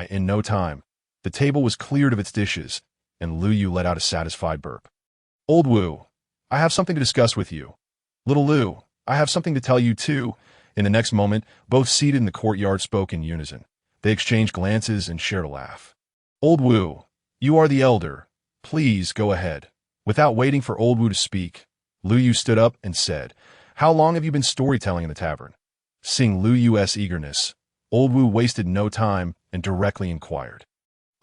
Speaker 1: In no time, the table was cleared of its dishes, and Lu Yu let out a satisfied burp. Old Wu, I have something to discuss with you. Little Lu, I have something to tell you too. In the next moment, both seated in the courtyard spoke in unison. They exchanged glances and shared a laugh. Old Wu, you are the elder. Please go ahead. Without waiting for Old Wu to speak, Lu Yu stood up and said, How long have you been storytelling in the tavern? Seeing Lu Yu's eagerness, Old Wu wasted no time and directly inquired.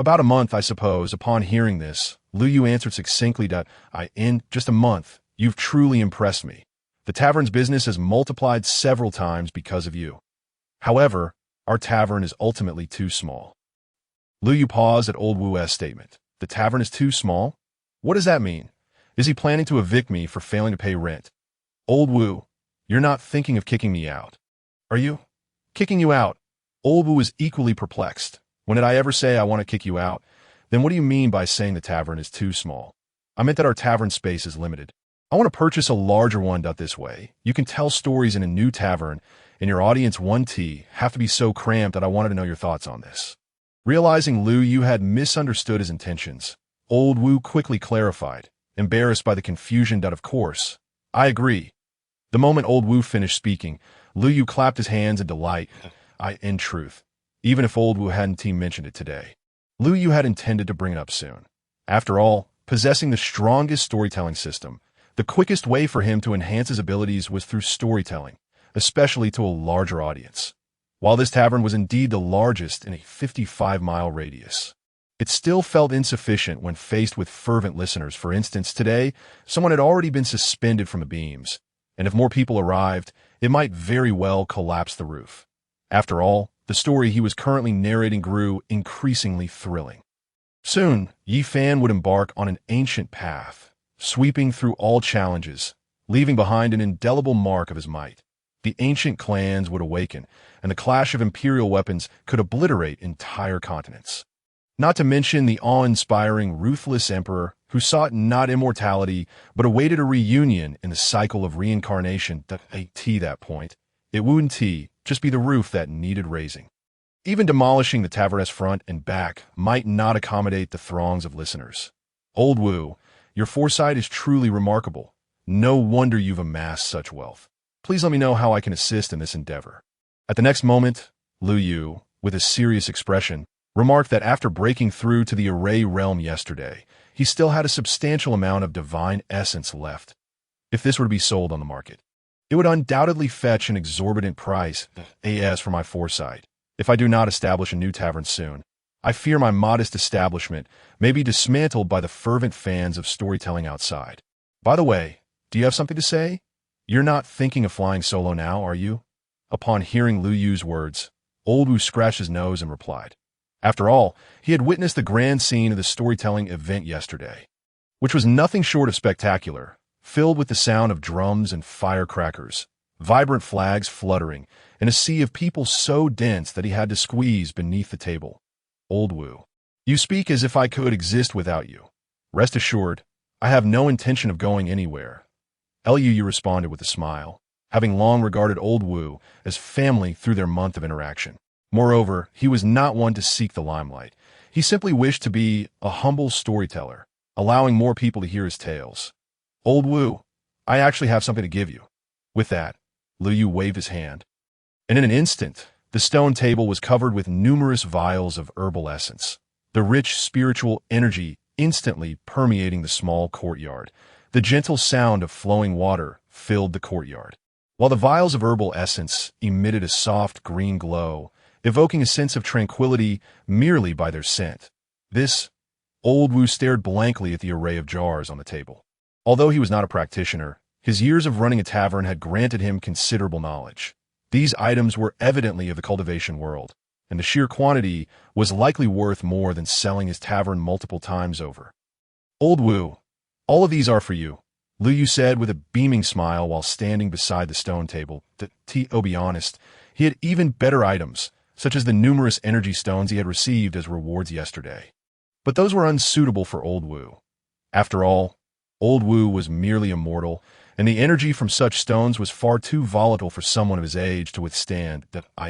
Speaker 1: About a month, I suppose. Upon hearing this, Lu Yu answered succinctly that, in just a month, you've truly impressed me. The tavern's business has multiplied several times because of you. However, our tavern is ultimately too small. Lu Yu paused at Old Wu's statement. The tavern is too small? What does that mean? Is he planning to evict me for failing to pay rent? Old Wu, you're not thinking of kicking me out, are you? Kicking you out? Old Wu was equally perplexed. When did I ever say I want to kick you out? Then what do you mean by saying the tavern is too small? I meant that our tavern space is limited. I want to purchase a larger one. This way, you can tell stories in a new tavern, and your audience 1T have to be so cramped that I wanted to know your thoughts on this. Realizing Lu Yu had misunderstood his intentions, Old Wu quickly clarified, embarrassed by the confusion. Of course, I agree. The moment Old Wu finished speaking, Lu Yu clapped his hands in delight. In truth, even if Old Wu hadn't mentioned it today, Lu Yu had intended to bring it up soon. After all, possessing the strongest storytelling system, the quickest way for him to enhance his abilities was through storytelling, especially to a larger audience. While this tavern was indeed the largest in a 55-mile radius, it still felt insufficient when faced with fervent listeners. For instance, today, someone had already been suspended from the beams, and if more people arrived, it might very well collapse the roof. After all, the story he was currently narrating grew increasingly thrilling. Soon, Yi Fan would embark on an ancient path, sweeping through all challenges, leaving behind an indelible mark of his might. The ancient clans would awaken, and the clash of imperial weapons could obliterate entire continents. Not to mention the awe-inspiring, ruthless emperor who sought not immortality but awaited a reunion in the cycle of reincarnation. At that point, it wouldn't just be the roof that needed raising. Even demolishing the tavern's front and back might not accommodate the throngs of listeners. Old Wu, your foresight is truly remarkable. No wonder you've amassed such wealth. Please let me know how I can assist in this endeavor. At the next moment, Lu Yu, with a serious expression, remarked that after breaking through to the array realm yesterday, he still had a substantial amount of divine essence left. If this were to be sold on the market, it would undoubtedly fetch an exorbitant price. As for my foresight, if I do not establish a new tavern soon, I fear my modest establishment may be dismantled by the fervent fans of storytelling outside. By the way, do you have something to say? You're not thinking of flying solo now, are you? Upon hearing Lu Yu's words, Old Wu scratched his nose and replied. After all, he had witnessed the grand scene of the storytelling event yesterday, which was nothing short of spectacular, filled with the sound of drums and firecrackers, vibrant flags fluttering, and a sea of people so dense that he had to squeeze beneath the table. Old Wu, you speak as if I could exist without you. Rest assured, I have no intention of going anywhere. Lu responded with a smile, having long regarded Old Wu as family through their month of interaction. Moreover, he was not one to seek the limelight. He simply wished to be a humble storyteller, allowing more people to hear his tales. Old Wu, I actually have something to give you. With that, Lu Yu waved his hand, and in an instant, the stone table was covered with numerous vials of herbal essence, the rich spiritual energy instantly permeating the small courtyard. The gentle sound of flowing water filled the courtyard, while the vials of herbal essence emitted a soft green glow, evoking a sense of tranquility merely by their scent. Old Wu stared blankly at the array of jars on the table. Although he was not a practitioner, his years of running a tavern had granted him considerable knowledge. These items were evidently of the cultivation world, and the sheer quantity was likely worth more than selling his tavern multiple times over. Old Wu, all of these are for you, Lu Yu said with a beaming smile while standing beside the stone table. To be honest, he had even better items, such as the numerous energy stones he had received as rewards yesterday. But those were unsuitable for Old Wu. After all, Old Wu was merely a mortal, and the energy from such stones was far too volatile for someone of his age to withstand.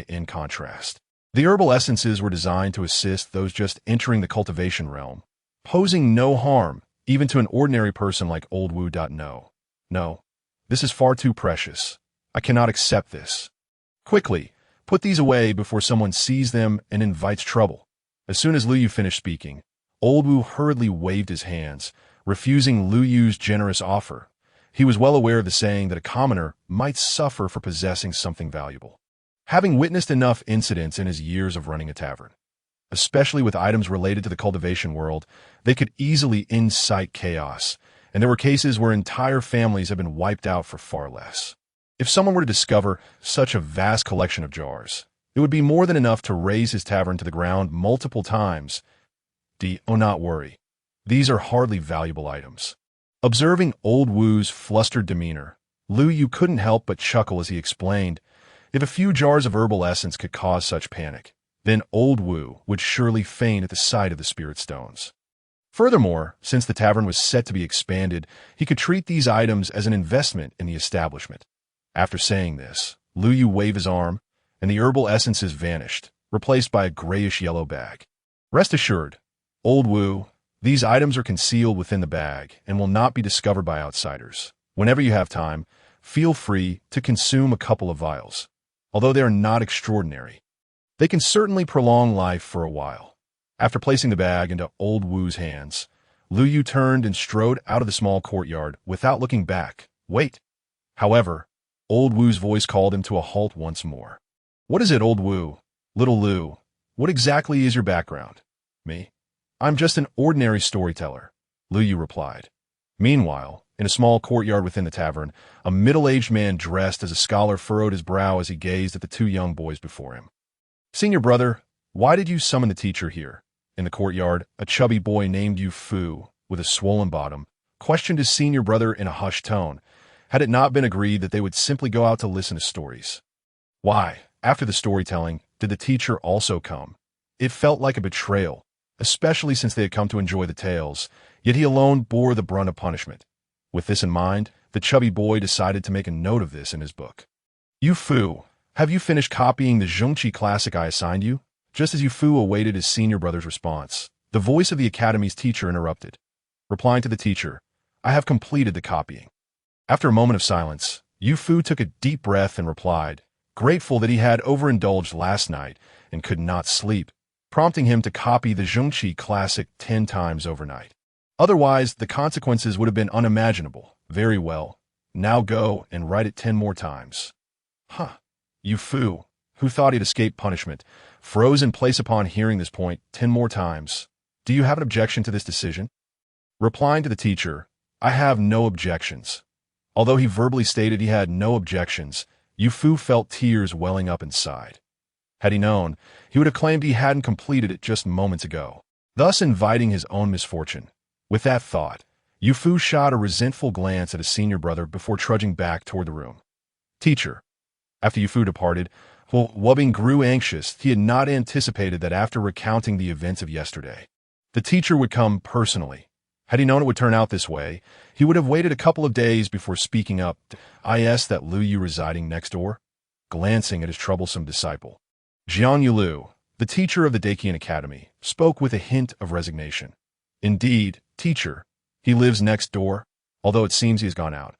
Speaker 1: In contrast, the herbal essences were designed to assist those just entering the cultivation realm, posing no harm even to an ordinary person like Old Wu. No, this is far too precious. I cannot accept this. Quickly, put these away before someone sees them and invites trouble. As soon as Lu Yu finished speaking, Old Wu hurriedly waved his hands, refusing Lu Yu's generous offer. He was well aware of the saying that a commoner might suffer for possessing something valuable. Having witnessed enough incidents in his years of running a tavern, especially with items related to the cultivation world, they could easily incite chaos, and there were cases where entire families had been wiped out for far less. If someone were to discover such a vast collection of jars, it would be more than enough to raise his tavern to the ground multiple times. Not worry. These are hardly valuable items. Observing Old Wu's flustered demeanor, Lu Yu couldn't help but chuckle as he explained, if a few jars of herbal essence could cause such panic, then Old Wu would surely faint at the sight of the spirit stones. Furthermore, since the tavern was set to be expanded, he could treat these items as an investment in the establishment. After saying this, Lu Yu waved his arm, and the herbal essences vanished, replaced by a grayish-yellow bag. Rest assured, Old Wu, these items are concealed within the bag and will not be discovered by outsiders. Whenever you have time, feel free to consume a couple of vials. Although they are not extraordinary, they can certainly prolong life for a while. After placing the bag into Old Wu's hands, Lu Yu turned and strode out of the small courtyard without looking back. Wait! However, Old Wu's voice called him to a halt once more. What is it, Old Wu? Little Lu, what exactly is your background? Me? I'm just an ordinary storyteller, Lu Yu replied. Meanwhile, in a small courtyard within the tavern, a middle-aged man dressed as a scholar furrowed his brow as he gazed at the two young boys before him. Senior brother, why did you summon the teacher here? In the courtyard, a chubby boy named Yu Fu, with a swollen bottom, questioned his senior brother in a hushed tone, had it not been agreed that they would simply go out to listen to stories. Why, after the storytelling, did the teacher also come? It felt like a betrayal, especially since they had come to enjoy the tales, yet he alone bore the brunt of punishment. With this in mind, the chubby boy decided to make a note of this in his book. Yu Fu, have you finished copying the Zhongqi classic I assigned you? Just as Yu Fu awaited his senior brother's response, the voice of the academy's teacher interrupted. Replying to the teacher, I have completed the copying. After a moment of silence, Yu Fu took a deep breath and replied, grateful that he had overindulged last night and could not sleep, prompting him to copy the Zhongqi classic 10 times overnight. Otherwise, the consequences would have been unimaginable. Very well. Now go and write it 10 more times. Huh. Yu Fu, who thought he'd escape punishment, froze in place upon hearing this point 10 more times. Do you have an objection to this decision? Replying to the teacher, I have no objections. Although he verbally stated he had no objections, Yu Fu felt tears welling up inside. Had he known, he would have claimed he hadn't completed it just moments ago, thus inviting his own misfortune. With that thought, Yu Fu shot a resentful glance at his senior brother before trudging back toward the room. Teacher. After Yu Fu departed, Wubbing grew anxious. He had not anticipated that after recounting the events of yesterday, the teacher would come personally. Had he known it would turn out this way, he would have waited a couple of days before speaking up. I asked that Lu Yu residing next door, glancing at his troublesome disciple. Jiang Yulu, the teacher of the Dakian Academy, spoke with a hint of resignation. Indeed, teacher, he lives next door, although it seems he has gone out.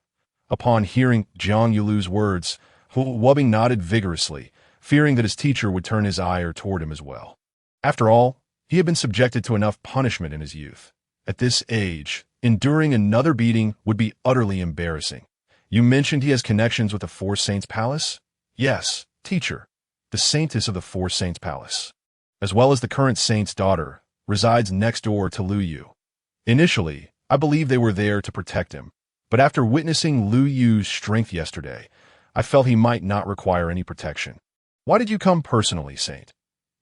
Speaker 1: Upon hearing Jiang Yulu's words, Wubbing nodded vigorously, fearing that his teacher would turn his ire toward him as well. After all, he had been subjected to enough punishment in his youth. At this age, enduring another beating would be utterly embarrassing. You mentioned he has connections with the Four Saints Palace? Yes, teacher. The saintess of the Four Saints Palace, as well as the current saint's daughter, resides next door to Lu Yu. Initially, I believed they were there to protect him, but after witnessing Lu Yu's strength yesterday, I felt he might not require any protection. Why did you come personally, Saint?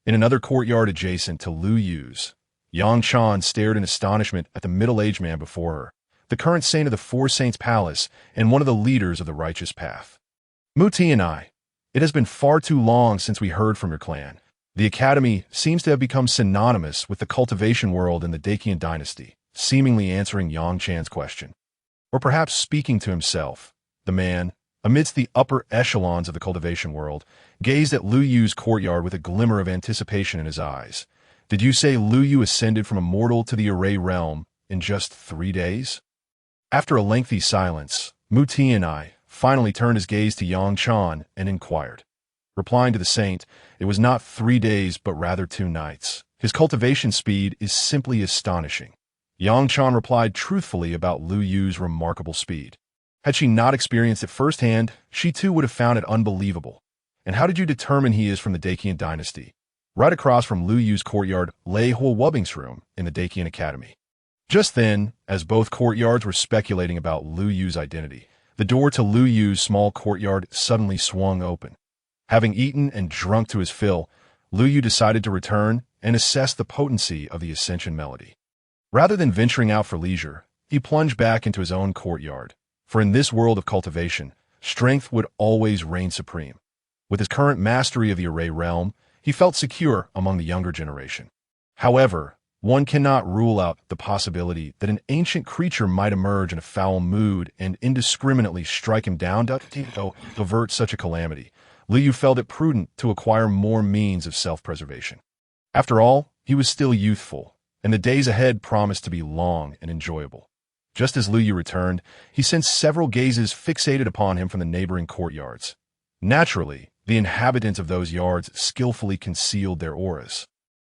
Speaker 1: In another courtyard adjacent to Lu Yu's, Yang Chan stared in astonishment at the middle-aged man before her, the current saint of the Four Saints Palace and one of the leaders of the righteous path. Muti and I, it has been far too long since we heard from your clan. The academy seems to have become synonymous with the cultivation world in the Dakian dynasty, seemingly answering Yang Chan's question. Or perhaps speaking to himself, the man, amidst the upper echelons of the cultivation world, gazed at Lu Yu's courtyard with a glimmer of anticipation in his eyes. Did you say Lu Yu ascended from a mortal to the array realm in just 3 days? After a lengthy silence, Muti and I finally turned his gaze to Yang Chan and inquired. Replying to the saint, it was not 3 days but rather 2 nights. His cultivation speed is simply astonishing. Yang Chan replied truthfully about Lu Yu's remarkable speed. Had she not experienced it firsthand, she too would have found it unbelievable. And how did you determine he is from the Dakian dynasty? Right across from Lu Yu's courtyard lay Wubbing's room in the Dakian Academy. Just then, as both courtyards were speculating about Lu Yu's identity, the door to Lu Yu's small courtyard suddenly swung open. Having eaten and drunk to his fill, Lu Yu decided to return and assess the potency of the Ascension melody. Rather than venturing out for leisure, he plunged back into his own courtyard, for in this world of cultivation, strength would always reign supreme. With his current mastery of the array realm, he felt secure among the younger generation. However, one cannot rule out the possibility that an ancient creature might emerge in a foul mood and indiscriminately strike him down to avert such a calamity. Liu felt it prudent to acquire more means of self-preservation. After all, he was still youthful, and the days ahead promised to be long and enjoyable. Just as Liu returned, he sensed several gazes fixated upon him from the neighboring courtyards. Naturally, the inhabitants of those yards skillfully concealed their auras.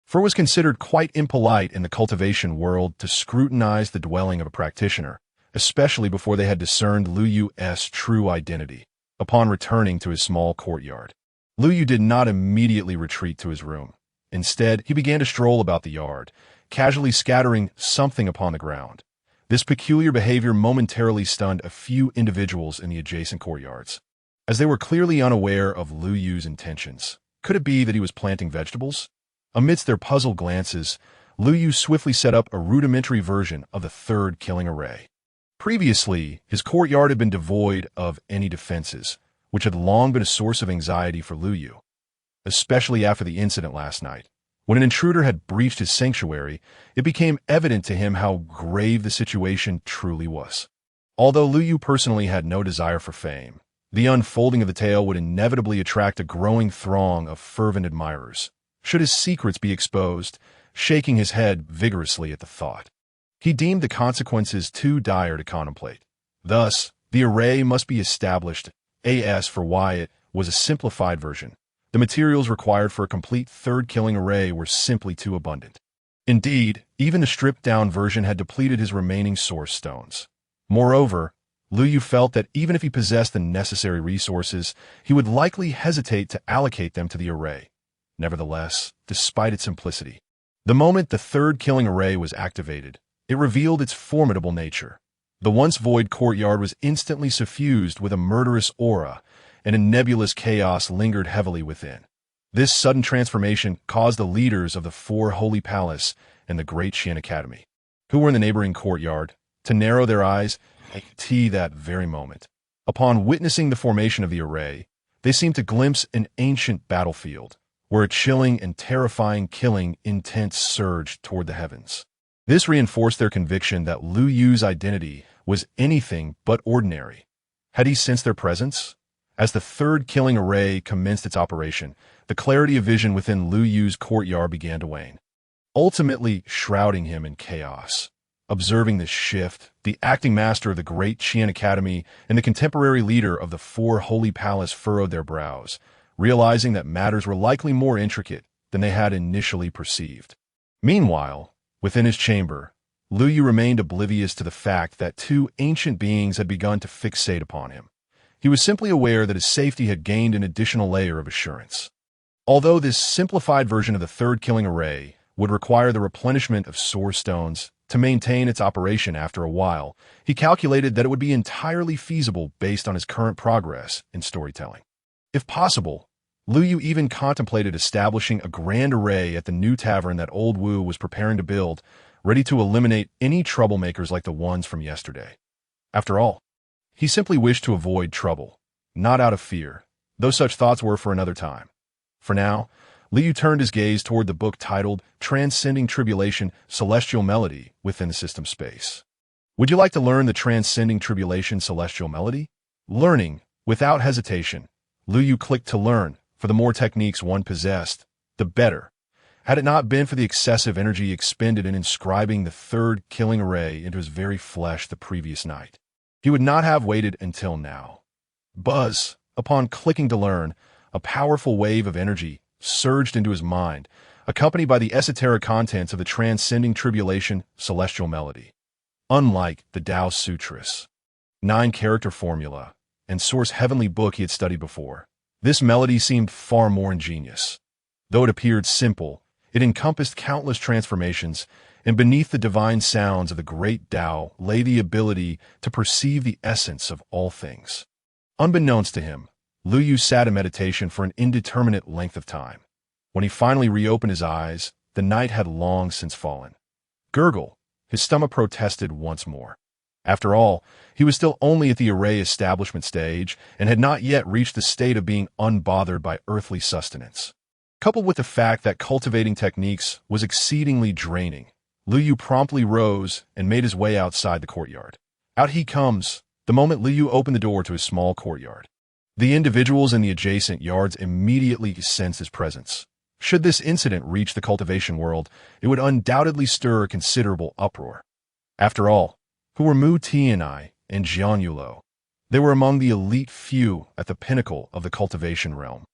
Speaker 1: For it was considered quite impolite in the cultivation world to scrutinize the dwelling of a practitioner, especially before they had discerned Liyu's true identity. Upon returning to his small courtyard, Liu did not immediately retreat to his room. Instead, he began to stroll about the yard, casually scattering something upon the ground. This peculiar behavior momentarily stunned a few individuals in the adjacent courtyards, as they were clearly unaware of Liyu's intentions. Could it be that he was planting vegetables? Amidst their puzzled glances, Liu swiftly set up a rudimentary version of the third killing array. Previously, his courtyard had been devoid of any defenses, which had long been a source of anxiety for Liu, especially after the incident last night. When an intruder had breached his sanctuary, it became evident to him how grave the situation truly was. Although Liu personally had no desire for fame, the unfolding of the tale would inevitably attract a growing throng of fervent admirers, should his secrets be exposed, shaking his head vigorously at the thought. He deemed the consequences too dire to contemplate. Thus, the array must be established. As for why it was a simplified version, the materials required for a complete third killing array were simply too abundant. Indeed, even the stripped-down version had depleted his remaining source stones. Moreover, Liu felt that even if he possessed the necessary resources, he would likely hesitate to allocate them to the array. Nevertheless, despite its simplicity, the moment the third killing array was activated, it revealed its formidable nature. The once void courtyard was instantly suffused with a murderous aura, and a nebulous chaos lingered heavily within. This sudden transformation caused the leaders of the four holy palace and the great Qian Academy, who were in the neighboring courtyard, to narrow their eyes at that very moment. Upon witnessing the formation of the array, they seemed to glimpse an ancient battlefield, where a chilling and terrifying killing intent surged toward the heavens. This reinforced their conviction that Liyu's identity was anything but ordinary. Had he sensed their presence? As the third killing array commenced its operation, the clarity of vision within Liyu's courtyard began to wane, ultimately shrouding him in chaos. Observing this shift, the acting master of the great Qian Academy and the contemporary leader of the four holy palace furrowed their brows, realizing that matters were likely more intricate than they had initially perceived. Meanwhile, within his chamber, Liu remained oblivious to the fact that two ancient beings had begun to fixate upon him. He was simply aware that his safety had gained an additional layer of assurance. Although this simplified version of the third killing array would require the replenishment of source stones to maintain its operation after a while, he calculated that it would be entirely feasible based on his current progress in storytelling. If possible, Liu even contemplated establishing a grand array at the new tavern that Old Wu was preparing to build, ready to eliminate any troublemakers like the ones from yesterday. After all, he simply wished to avoid trouble, not out of fear, though such thoughts were for another time. For now, Liu turned his gaze toward the book titled Transcending Tribulation, Celestial Melody within the system space. Would you like to learn the Transcending Tribulation Celestial Melody? Learning, without hesitation, Liu clicked to learn. For the more techniques one possessed, the better. Had it not been for the excessive energy expended in inscribing the third killing array into his very flesh the previous night, he would not have waited until now. Buzz, upon clicking to learn, a powerful wave of energy surged into his mind, accompanied by the esoteric contents of the Transcending Tribulation Celestial Melody. Unlike the Tao Sutras, 9-character formula, and source heavenly book he had studied before, this melody seemed far more ingenious. Though it appeared simple, it encompassed countless transformations, and beneath the divine sounds of the great Tao lay the ability to perceive the essence of all things. Unbeknownst to him, Liu sat in meditation for an indeterminate length of time. When he finally reopened his eyes, the night had long since fallen. Gurgle, his stomach protested once more. After all, he was still only at the array establishment stage and had not yet reached the state of being unbothered by earthly sustenance. Coupled with the fact that cultivating techniques was exceedingly draining, Lu Yu promptly rose and made his way outside the courtyard. Out he comes, the moment Lu Yu opened the door to his small courtyard. The individuals in the adjacent yards immediately sensed his presence. Should this incident reach the cultivation world, it would undoubtedly stir a considerable uproar. After all, who were Mu Tianai and Jian Yulo? They were among the elite few at the pinnacle of the cultivation realm.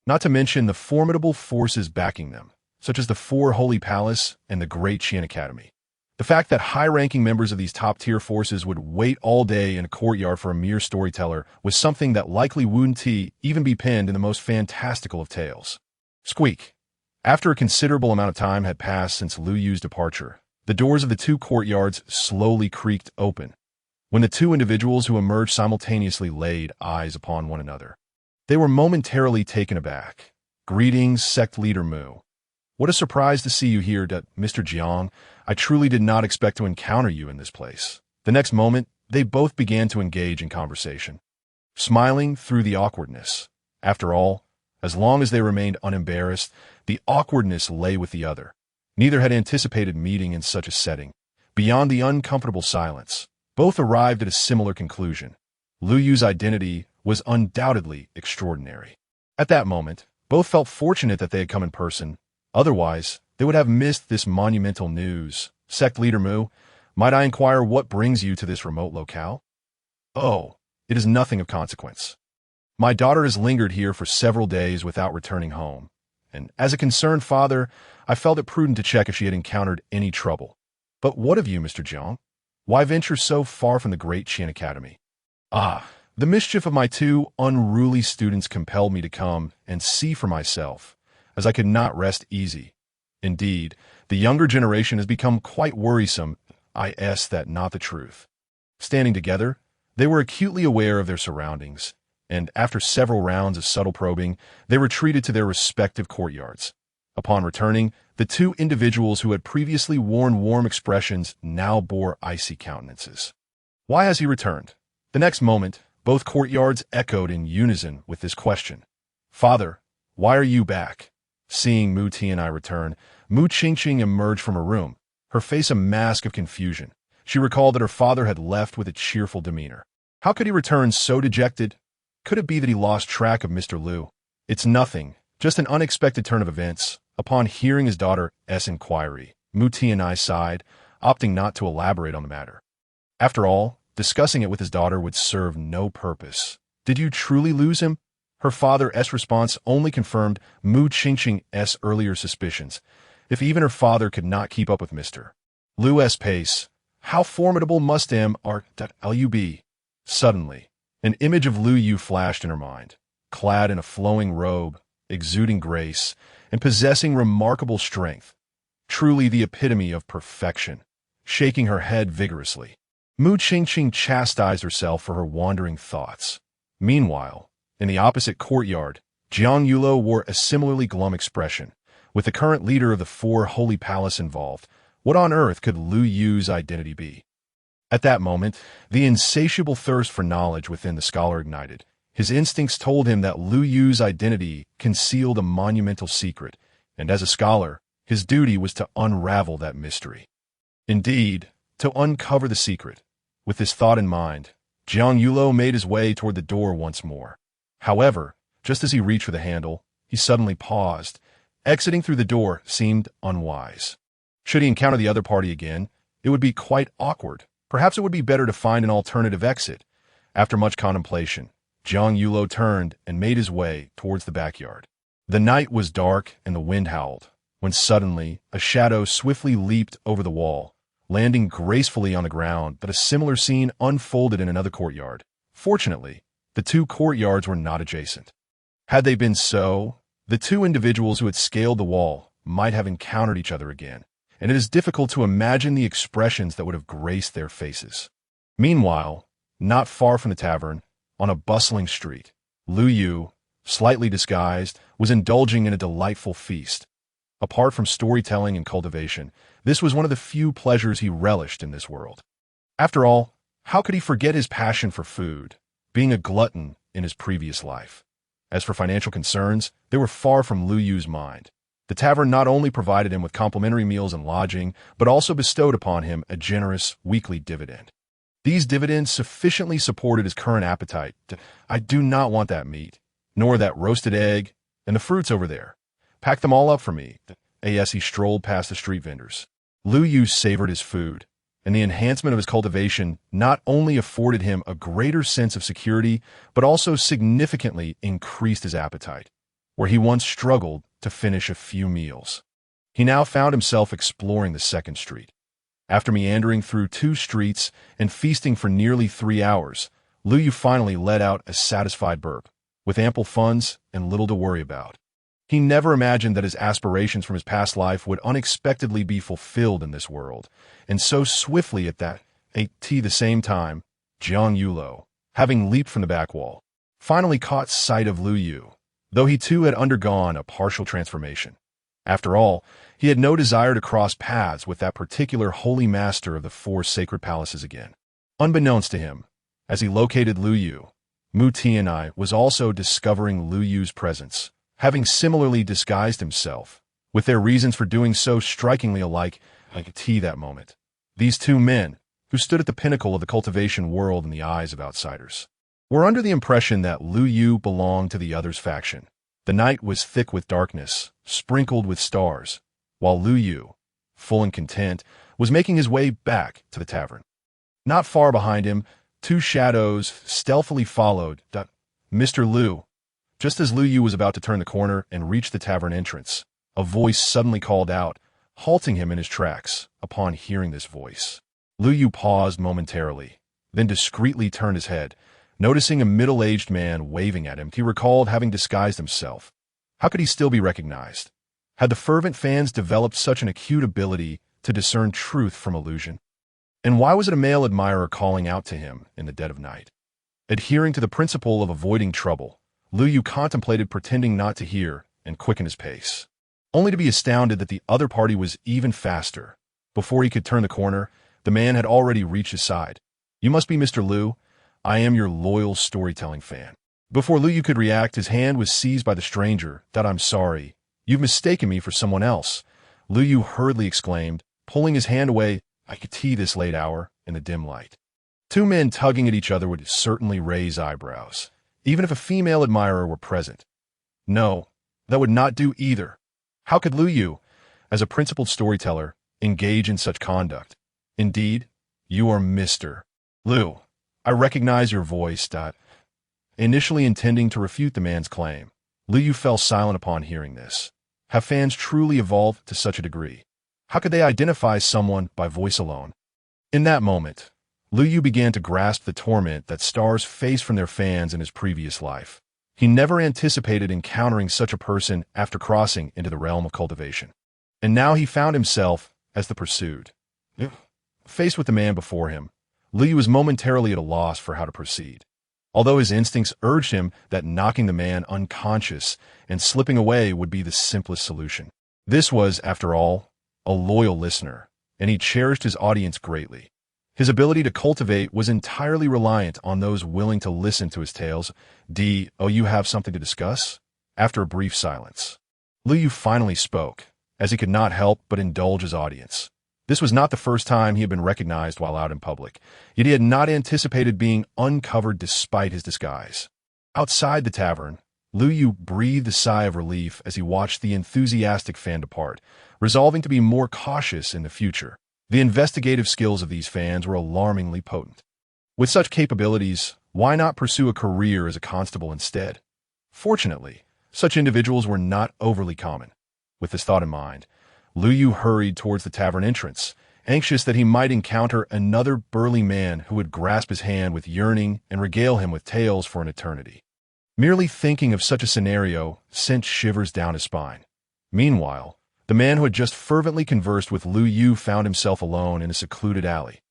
Speaker 1: Not to mention the formidable forces backing them, such as the Four Holy Palace and the Great Qian Academy. The fact that high-ranking members of these top-tier forces would wait all day in a courtyard for a mere storyteller was something that likely wouldn't even be penned in the most fantastical of tales. Squeak. After a considerable amount of time had passed since Lu Yu's departure, the doors of the two courtyards slowly creaked open. When the two individuals who emerged simultaneously laid eyes upon one another, they were momentarily taken aback. Greetings, sect leader Mu. What a surprise to see you here, Mr. Jiang. I truly did not expect to encounter you in this place. The next moment, they both began to engage in conversation, smiling through the awkwardness. After all, as long as they remained unembarrassed, the awkwardness lay with the other. Neither had anticipated meeting in such a setting. Beyond the uncomfortable silence, both arrived at a similar conclusion. Lu Yu's identity was undoubtedly extraordinary. At that moment, both felt fortunate that they had come in person. Otherwise, they would have missed this monumental news. Sect leader Mu, might I inquire what brings you to this remote locale? Oh, it is nothing of consequence. My daughter has lingered here for several days without returning home, and as a concerned father, I felt it prudent to check if she had encountered any trouble. But what of you, Mr. Jiang? Why venture so far from the Great Qian Academy? Ah, the mischief of my two unruly students compelled me to come and see for myself, as I could not rest easy. Indeed, the younger generation has become quite worrisome. That not the truth. Standing together, they were acutely aware of their surroundings, and after several rounds of subtle probing, they retreated to their respective courtyards. Upon returning, the two individuals who had previously worn warm expressions now bore icy countenances. Why has he returned? The next moment, both courtyards echoed in unison with this question. Father, why are you back? Seeing Mu Tianai return, Mu Qingqing emerged from her room, her face a mask of confusion. She recalled that her father had left with a cheerful demeanor. How could he return so dejected? Could it be that he lost track of Mr. Lu? It's nothing, just an unexpected turn of events. Upon hearing his daughter's inquiry, Mu Tianai sighed, opting not to elaborate on the matter. After all, discussing it with his daughter would serve no purpose. Did you truly lose him? Her father's response only confirmed Mu Qingqing's earlier suspicions. If even her father could not keep up with Mr. Lu's pace, how formidable must Lu be? Suddenly, an image of Lu Yu flashed in her mind, clad in a flowing robe, exuding grace, and possessing remarkable strength. Truly the epitome of perfection. Shaking her head vigorously, Mu Qingqing chastised herself for her wandering thoughts. Meanwhile, in the opposite courtyard, Jiang Yulo wore a similarly glum expression. With the current leader of the Four Holy Palace involved, what on earth could Lu Yu's identity be? At that moment, the insatiable thirst for knowledge within the scholar ignited. His instincts told him that Lu Yu's identity concealed a monumental secret, and as a scholar, his duty was to unravel that mystery. Indeed, to uncover the secret. With this thought in mind, Jiang Yulo made his way toward the door once more. However, just as he reached for the handle, he suddenly paused. Exiting through the door seemed unwise. Should he encounter the other party again, it would be quite awkward. Perhaps it would be better to find an alternative exit. After much contemplation, Jiang Yulo turned and made his way towards the backyard. The night was dark and the wind howled, when suddenly a shadow swiftly leaped over the wall, landing gracefully on the ground. But a similar scene unfolded in another courtyard. Fortunately, the two courtyards were not adjacent. Had they been so, the two individuals who had scaled the wall might have encountered each other again, and it is difficult to imagine the expressions that would have graced their faces. Meanwhile, not far from the tavern, on a bustling street, Lu Yu, slightly disguised, was indulging in a delightful feast. Apart from storytelling and cultivation, this was one of the few pleasures he relished in this world. After all, how could he forget his passion for food, being a glutton in his previous life? As for financial concerns, they were far from Lu Yu's mind. The tavern not only provided him with complimentary meals and lodging, but also bestowed upon him a generous weekly dividend. These dividends sufficiently supported his current appetite. I do not want that meat, nor that roasted egg, and the fruits over there. Pack them all up for me. As he strolled past the street vendors, Lu Yu savored his food, and the enhancement of his cultivation not only afforded him a greater sense of security, but also significantly increased his appetite. Where he once struggled to finish a few meals, he now found himself exploring the second street. After meandering through 2 streets and feasting for nearly 3 hours, Lu Yu finally let out a satisfied burp. With ample funds and little to worry about, he never imagined that his aspirations from his past life would unexpectedly be fulfilled in this world, and so swiftly at the same time, Jiang Yulo, having leaped from the back wall, finally caught sight of Lu Yu, though he too had undergone a partial transformation. After all, he had no desire to cross paths with that particular holy master of the 4 sacred palaces again. Unbeknownst to him, as he located Lu Yu, Mu Tianai was also discovering Lu Yu's presence, having similarly disguised himself, with their reasons for doing so strikingly alike. That moment, these 2 men, who stood at the pinnacle of the cultivation world in the eyes of outsiders, were under the impression that Lu Yu belonged to the other's faction. The night was thick with darkness, sprinkled with stars, while Lu Yu, full and content, was making his way back to the tavern. Not far behind him, 2 shadows stealthily followed Mr. Lu. Just as Lu Yu was about to turn the corner and reach the tavern entrance, a voice suddenly called out, halting him in his tracks. Upon hearing this voice, Lu Yu paused momentarily, then discreetly turned his head. Noticing a middle-aged man waving at him, he recalled having disguised himself. How could he still be recognized? Had the fervent fans developed such an acute ability to discern truth from illusion? And why was it a male admirer calling out to him in the dead of night? Adhering to the principle of avoiding trouble, Lu Yu contemplated pretending not to hear and quickened his pace, only to be astounded that the other party was even faster. Before he could turn the corner, the man had already reached his side. "You must be Mr. Lu. I am your loyal storytelling fan." Before Lu Yu could react, his hand was seized by the stranger. "I'm sorry. You've mistaken me for someone else," Lu Yu hurriedly exclaimed, pulling his hand away. "I could see this late hour in the dim light." 2 men tugging at each other would certainly raise eyebrows, even if a female admirer were present. No, that would not do either. How could Lu Yu, as a principled storyteller, engage in such conduct? "Indeed, you are Mr. Lu. I recognize your voice." Initially intending to refute the man's claim, Lu Yu fell silent upon hearing this. Have fans truly evolved to such a degree? How could they identify someone by voice alone? In that moment, Lu Yu began to grasp the torment that stars face from their fans in his previous life. He never anticipated encountering such a person after crossing into the realm of cultivation. And now he found himself as the pursued. Faced with the man before him, Lu Yu was momentarily at a loss for how to proceed. Although his instincts urged him that knocking the man unconscious and slipping away would be the simplest solution. This was, after all, a loyal listener, and he cherished his audience greatly. His ability to cultivate was entirely reliant on those willing to listen to his tales. You have something to discuss?" After a brief silence, Lu Yu finally spoke, as he could not help but indulge his audience. This was not the first time he had been recognized while out in public, yet he had not anticipated being uncovered despite his disguise. Outside the tavern, Lu Yu breathed a sigh of relief as he watched the enthusiastic fan depart, resolving to be more cautious in the future. The investigative skills of these fans were alarmingly potent. With such capabilities, why not pursue a career as a constable instead? Fortunately, such individuals were not overly common. With this thought in mind, Lu Yu hurried towards the tavern entrance, anxious that he might encounter another burly man who would grasp his hand with yearning and regale him with tales for an eternity. Merely thinking of such a scenario sent shivers down his spine. Meanwhile, the man who had just fervently conversed with Lu Yu found himself alone in a secluded alley.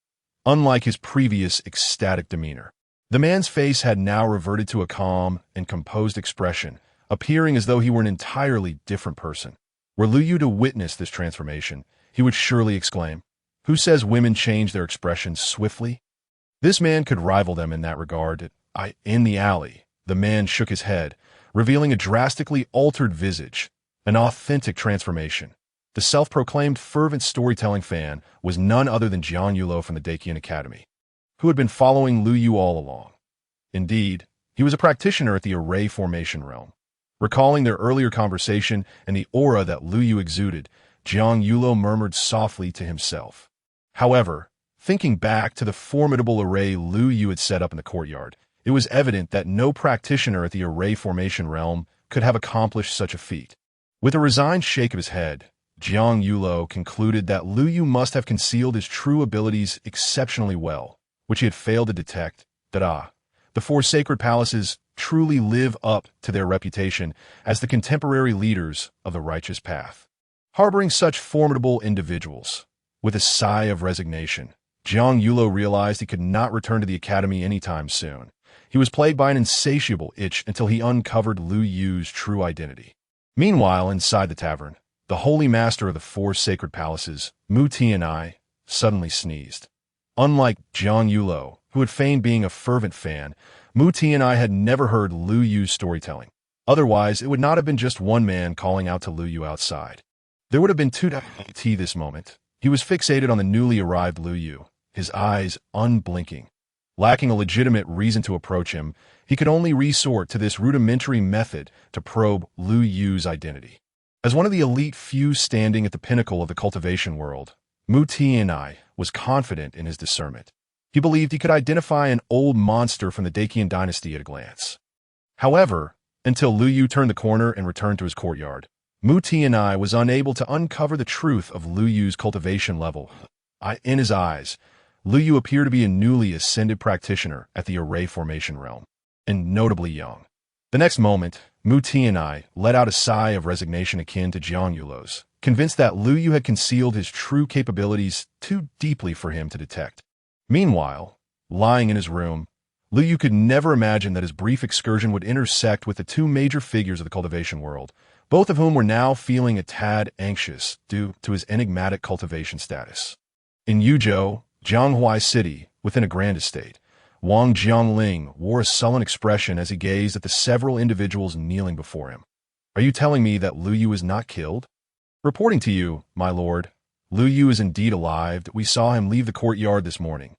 Speaker 1: Unlike his previous ecstatic demeanor, the man's face had now reverted to a calm and composed expression, appearing as though he were an entirely different person. Were Lu Yu to witness this transformation, he would surely exclaim, "Who says women change their expressions swiftly?" This man could rival them in that regard. In the alley, the man shook his head, revealing a drastically altered visage. An authentic transformation. The self-proclaimed fervent storytelling fan was none other than Jiang Yulo from the Dakian Academy, who had been following Lu Yu all along. Indeed, he was a practitioner at the array formation realm. Recalling their earlier conversation and the aura that Lu Yu exuded, Jiang Yulo murmured softly to himself. However, thinking back to the formidable array Lu Yu had set up in the courtyard, it was evident that no practitioner at the array formation realm could have accomplished such a feat. With a resigned shake of his head, Jiang Yulo concluded that Lu Yu must have concealed his true abilities exceptionally well, which he had failed to detect. The four sacred palaces truly live up to their reputation as the contemporary leaders of the righteous path. Harboring such formidable individuals, with a sigh of resignation, Jiang Yulo realized he could not return to the academy anytime soon. He was plagued by an insatiable itch until he uncovered Lu Yu's true identity. Meanwhile, inside the tavern, the holy master of the four sacred palaces, Mu Tianai, suddenly sneezed. Unlike Jiang Yulo, who had feigned being a fervent fan, Mu Tianai had never heard Lu Yu's storytelling. Otherwise, it would not have been just one man calling out to Lu Yu outside. There would have been two to this moment. He was fixated on the newly arrived Lu Yu, his eyes unblinking. Lacking a legitimate reason to approach him, he could only resort to this rudimentary method to probe Lu Yu's identity. As one of the elite few standing at the pinnacle of the cultivation world, Mu Tianai was confident in his discernment. He believed he could identify an old monster from the Dakian dynasty at a glance. However, until Lu Yu turned the corner and returned to his courtyard, Mu Tianai was unable to uncover the truth of Lu Yu's cultivation level. In his eyes, Lu Yu appeared to be a newly ascended practitioner at the array formation realm, and notably young. The next moment, Mu Tianai let out a sigh of resignation akin to Jiang Yulo's, convinced that Lu Yu had concealed his true capabilities too deeply for him to detect. Meanwhile, lying in his room, Lu Yu could never imagine that his brief excursion would intersect with the two major figures of the cultivation world, both of whom were now feeling a tad anxious due to his enigmatic cultivation status. In Yuzhou, Jianghuai City, within a grand estate, Wang Jiangling wore a sullen expression as he gazed at the several individuals kneeling before him. "Are you telling me that Lu Yu is not killed?" "Reporting to you, my lord, Lu Yu is indeed alive. We saw him leave the courtyard this morning."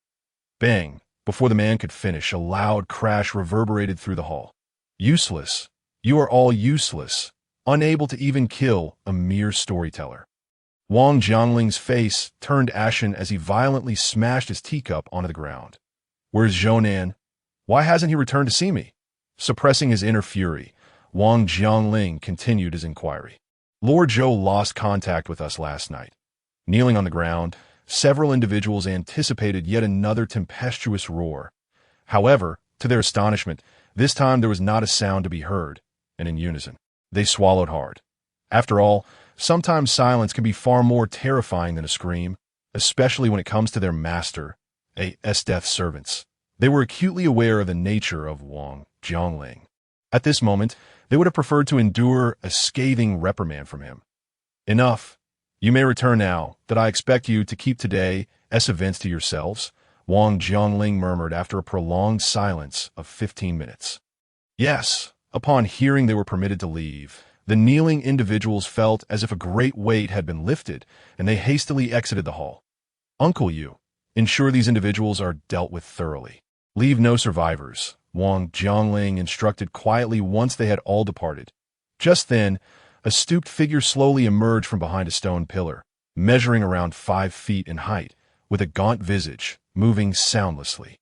Speaker 1: Bang! Before the man could finish, a loud crash reverberated through the hall. "Useless. You are all useless, unable to even kill a mere storyteller." Wang Jiangling's face turned ashen as he violently smashed his teacup onto the ground. "Where's Zhounan? Why hasn't he returned to see me?" Suppressing his inner fury, Wang Jiangling continued his inquiry. "Lord Zhou lost contact with us last night." Kneeling on the ground, several individuals anticipated yet another tempestuous roar. However, to their astonishment, this time there was not a sound to be heard, and in unison, they swallowed hard. After all, sometimes silence can be far more terrifying than a scream, especially when it comes to their master, a.s. death servants. They were acutely aware of the nature of Wang Jiangling. At this moment, they would have preferred to endure a scathing reprimand from him. "Enough. You may return now, that I expect you to keep today's events to yourselves," Wang Jiangling murmured after a prolonged silence of 15 minutes. Yes, upon hearing they were permitted to leave, the kneeling individuals felt as if a great weight had been lifted, and they hastily exited the hall. "Uncle Yu, ensure these individuals are dealt with thoroughly. Leave no survivors," Wang Jiangling instructed quietly once they had all departed. Just then, a stooped figure slowly emerged from behind a stone pillar, measuring around 5 feet in height, with a gaunt visage, moving soundlessly.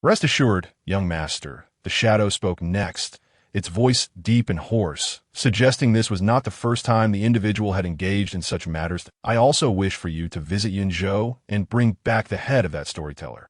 Speaker 1: "Rest assured, young master," the shadow spoke next, its voice deep and hoarse, suggesting this was not the first time the individual had engaged in such matters. "I also wish for you to visit Yunzhou and bring back the head of that storyteller."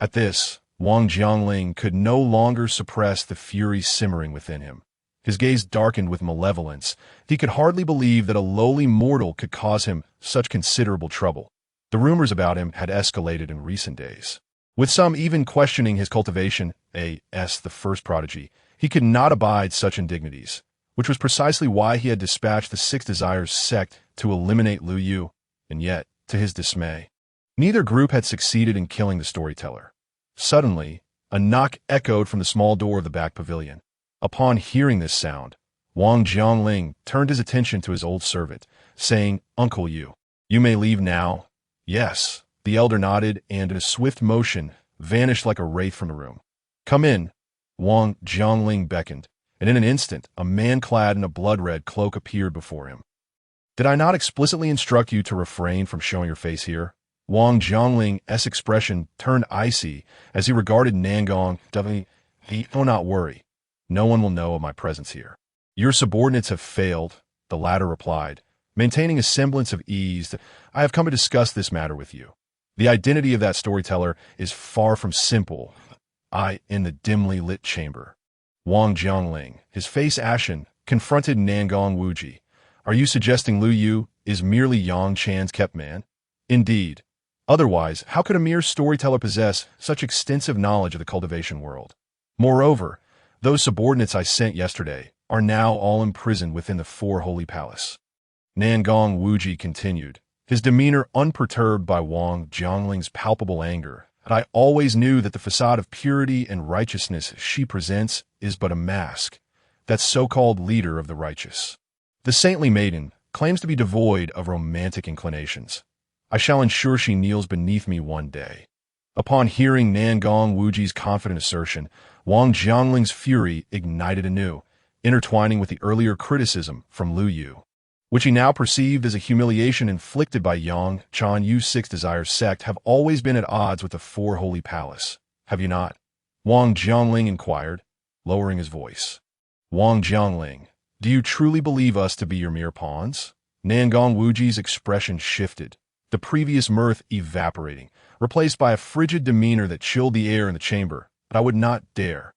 Speaker 1: At this, Wang Jiangling could no longer suppress the fury simmering within him. His gaze darkened with malevolence. He could hardly believe that a lowly mortal could cause him such considerable trouble. The rumors about him had escalated in recent days, with some even questioning his cultivation, a.s. the first prodigy. He could not abide such indignities, which was precisely why he had dispatched the Six Desires sect to eliminate Lu Yu, and yet, to his dismay, neither group had succeeded in killing the storyteller. Suddenly, a knock echoed from the small door of the back pavilion. Upon hearing this sound, Wang Jiangling turned his attention to his old servant, saying, "Uncle you may leave now." "Yes." The elder nodded and, in a swift motion, vanished like a wraith from the room. "Come in." Wang Jiangling beckoned, and in an instant, a man clad in a blood-red cloak appeared before him. "Did I not explicitly instruct you to refrain from showing your face here?" Wang Jiangling's expression turned icy as he regarded Nangong. "Do not worry. No one will know of my presence here." "Your subordinates have failed," the latter replied, maintaining a semblance of ease. "I have come to discuss this matter with you. The identity of that storyteller is far from simple. In the dimly lit chamber." Wang Jiangling, his face ashen, confronted Nangong Wuji. "Are you suggesting Lu Yu is merely Yang Chan's kept man?" "Indeed. Otherwise, how could a mere storyteller possess such extensive knowledge of the cultivation world? Moreover, those subordinates I sent yesterday are now all imprisoned within the Four Holy Palace." Nangong Wuji continued, his demeanor unperturbed by Wang Jiangling's palpable anger. "I always knew that the facade of purity and righteousness she presents is but a mask, that so-called leader of the righteous. The saintly maiden claims to be devoid of romantic inclinations. I shall ensure she kneels beneath me one day." Upon hearing Nangong Wuji's confident assertion, Wang Jiangling's fury ignited anew, intertwining with the earlier criticism from Lu Yu, which he now perceived as a humiliation inflicted by Yang Chan Yu's Six Desires sect. "Have always been at odds with the Four Holy Palace, have you not?" Wang Jiangling inquired, lowering his voice. "Wang Jiangling, do you truly believe us to be your mere pawns?" Nangong Wuji's expression shifted, the previous mirth evaporating, replaced by a frigid demeanor that chilled the air in the chamber. "But I would not dare."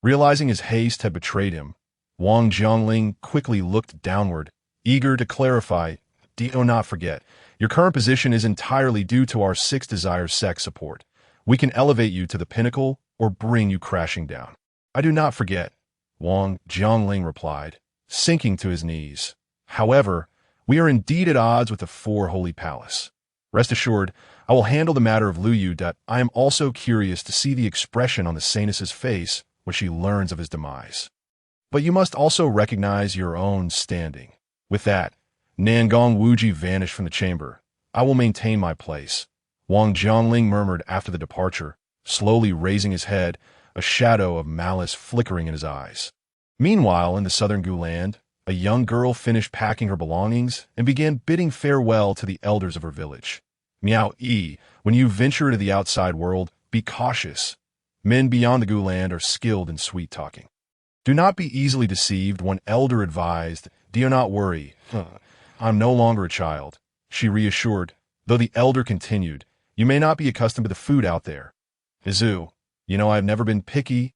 Speaker 1: Realizing his haste had betrayed him, Wang Jiangling quickly looked downward, eager to clarify. "Do not forget, your current position is entirely due to our Six Desires sect support. We can elevate you to the pinnacle or bring you crashing down." "I do not forget," Wang Jiangling replied, sinking to his knees. "However, we are indeed at odds with the Four Holy Palace. Rest assured, I will handle the matter of Lu Yu. I am also curious to see the expression on the saintess's face when she learns of his demise. But you must also recognize your own standing." With that, Nangong Wuji vanished from the chamber. "I will maintain my place," Wang Jiangling murmured after the departure, slowly raising his head, a shadow of malice flickering in his eyes. Meanwhile, in the southern Guland, a young girl finished packing her belongings and began bidding farewell to the elders of her village. "Miao Yi, when you venture into the outside world, be cautious. Men beyond the Guland are skilled in sweet-talking. Do not be easily deceived," one elder advised. "Do not worry. I'm no longer a child," she reassured, though the elder continued, "You may not be accustomed to the food out there. Izu, I've never been picky."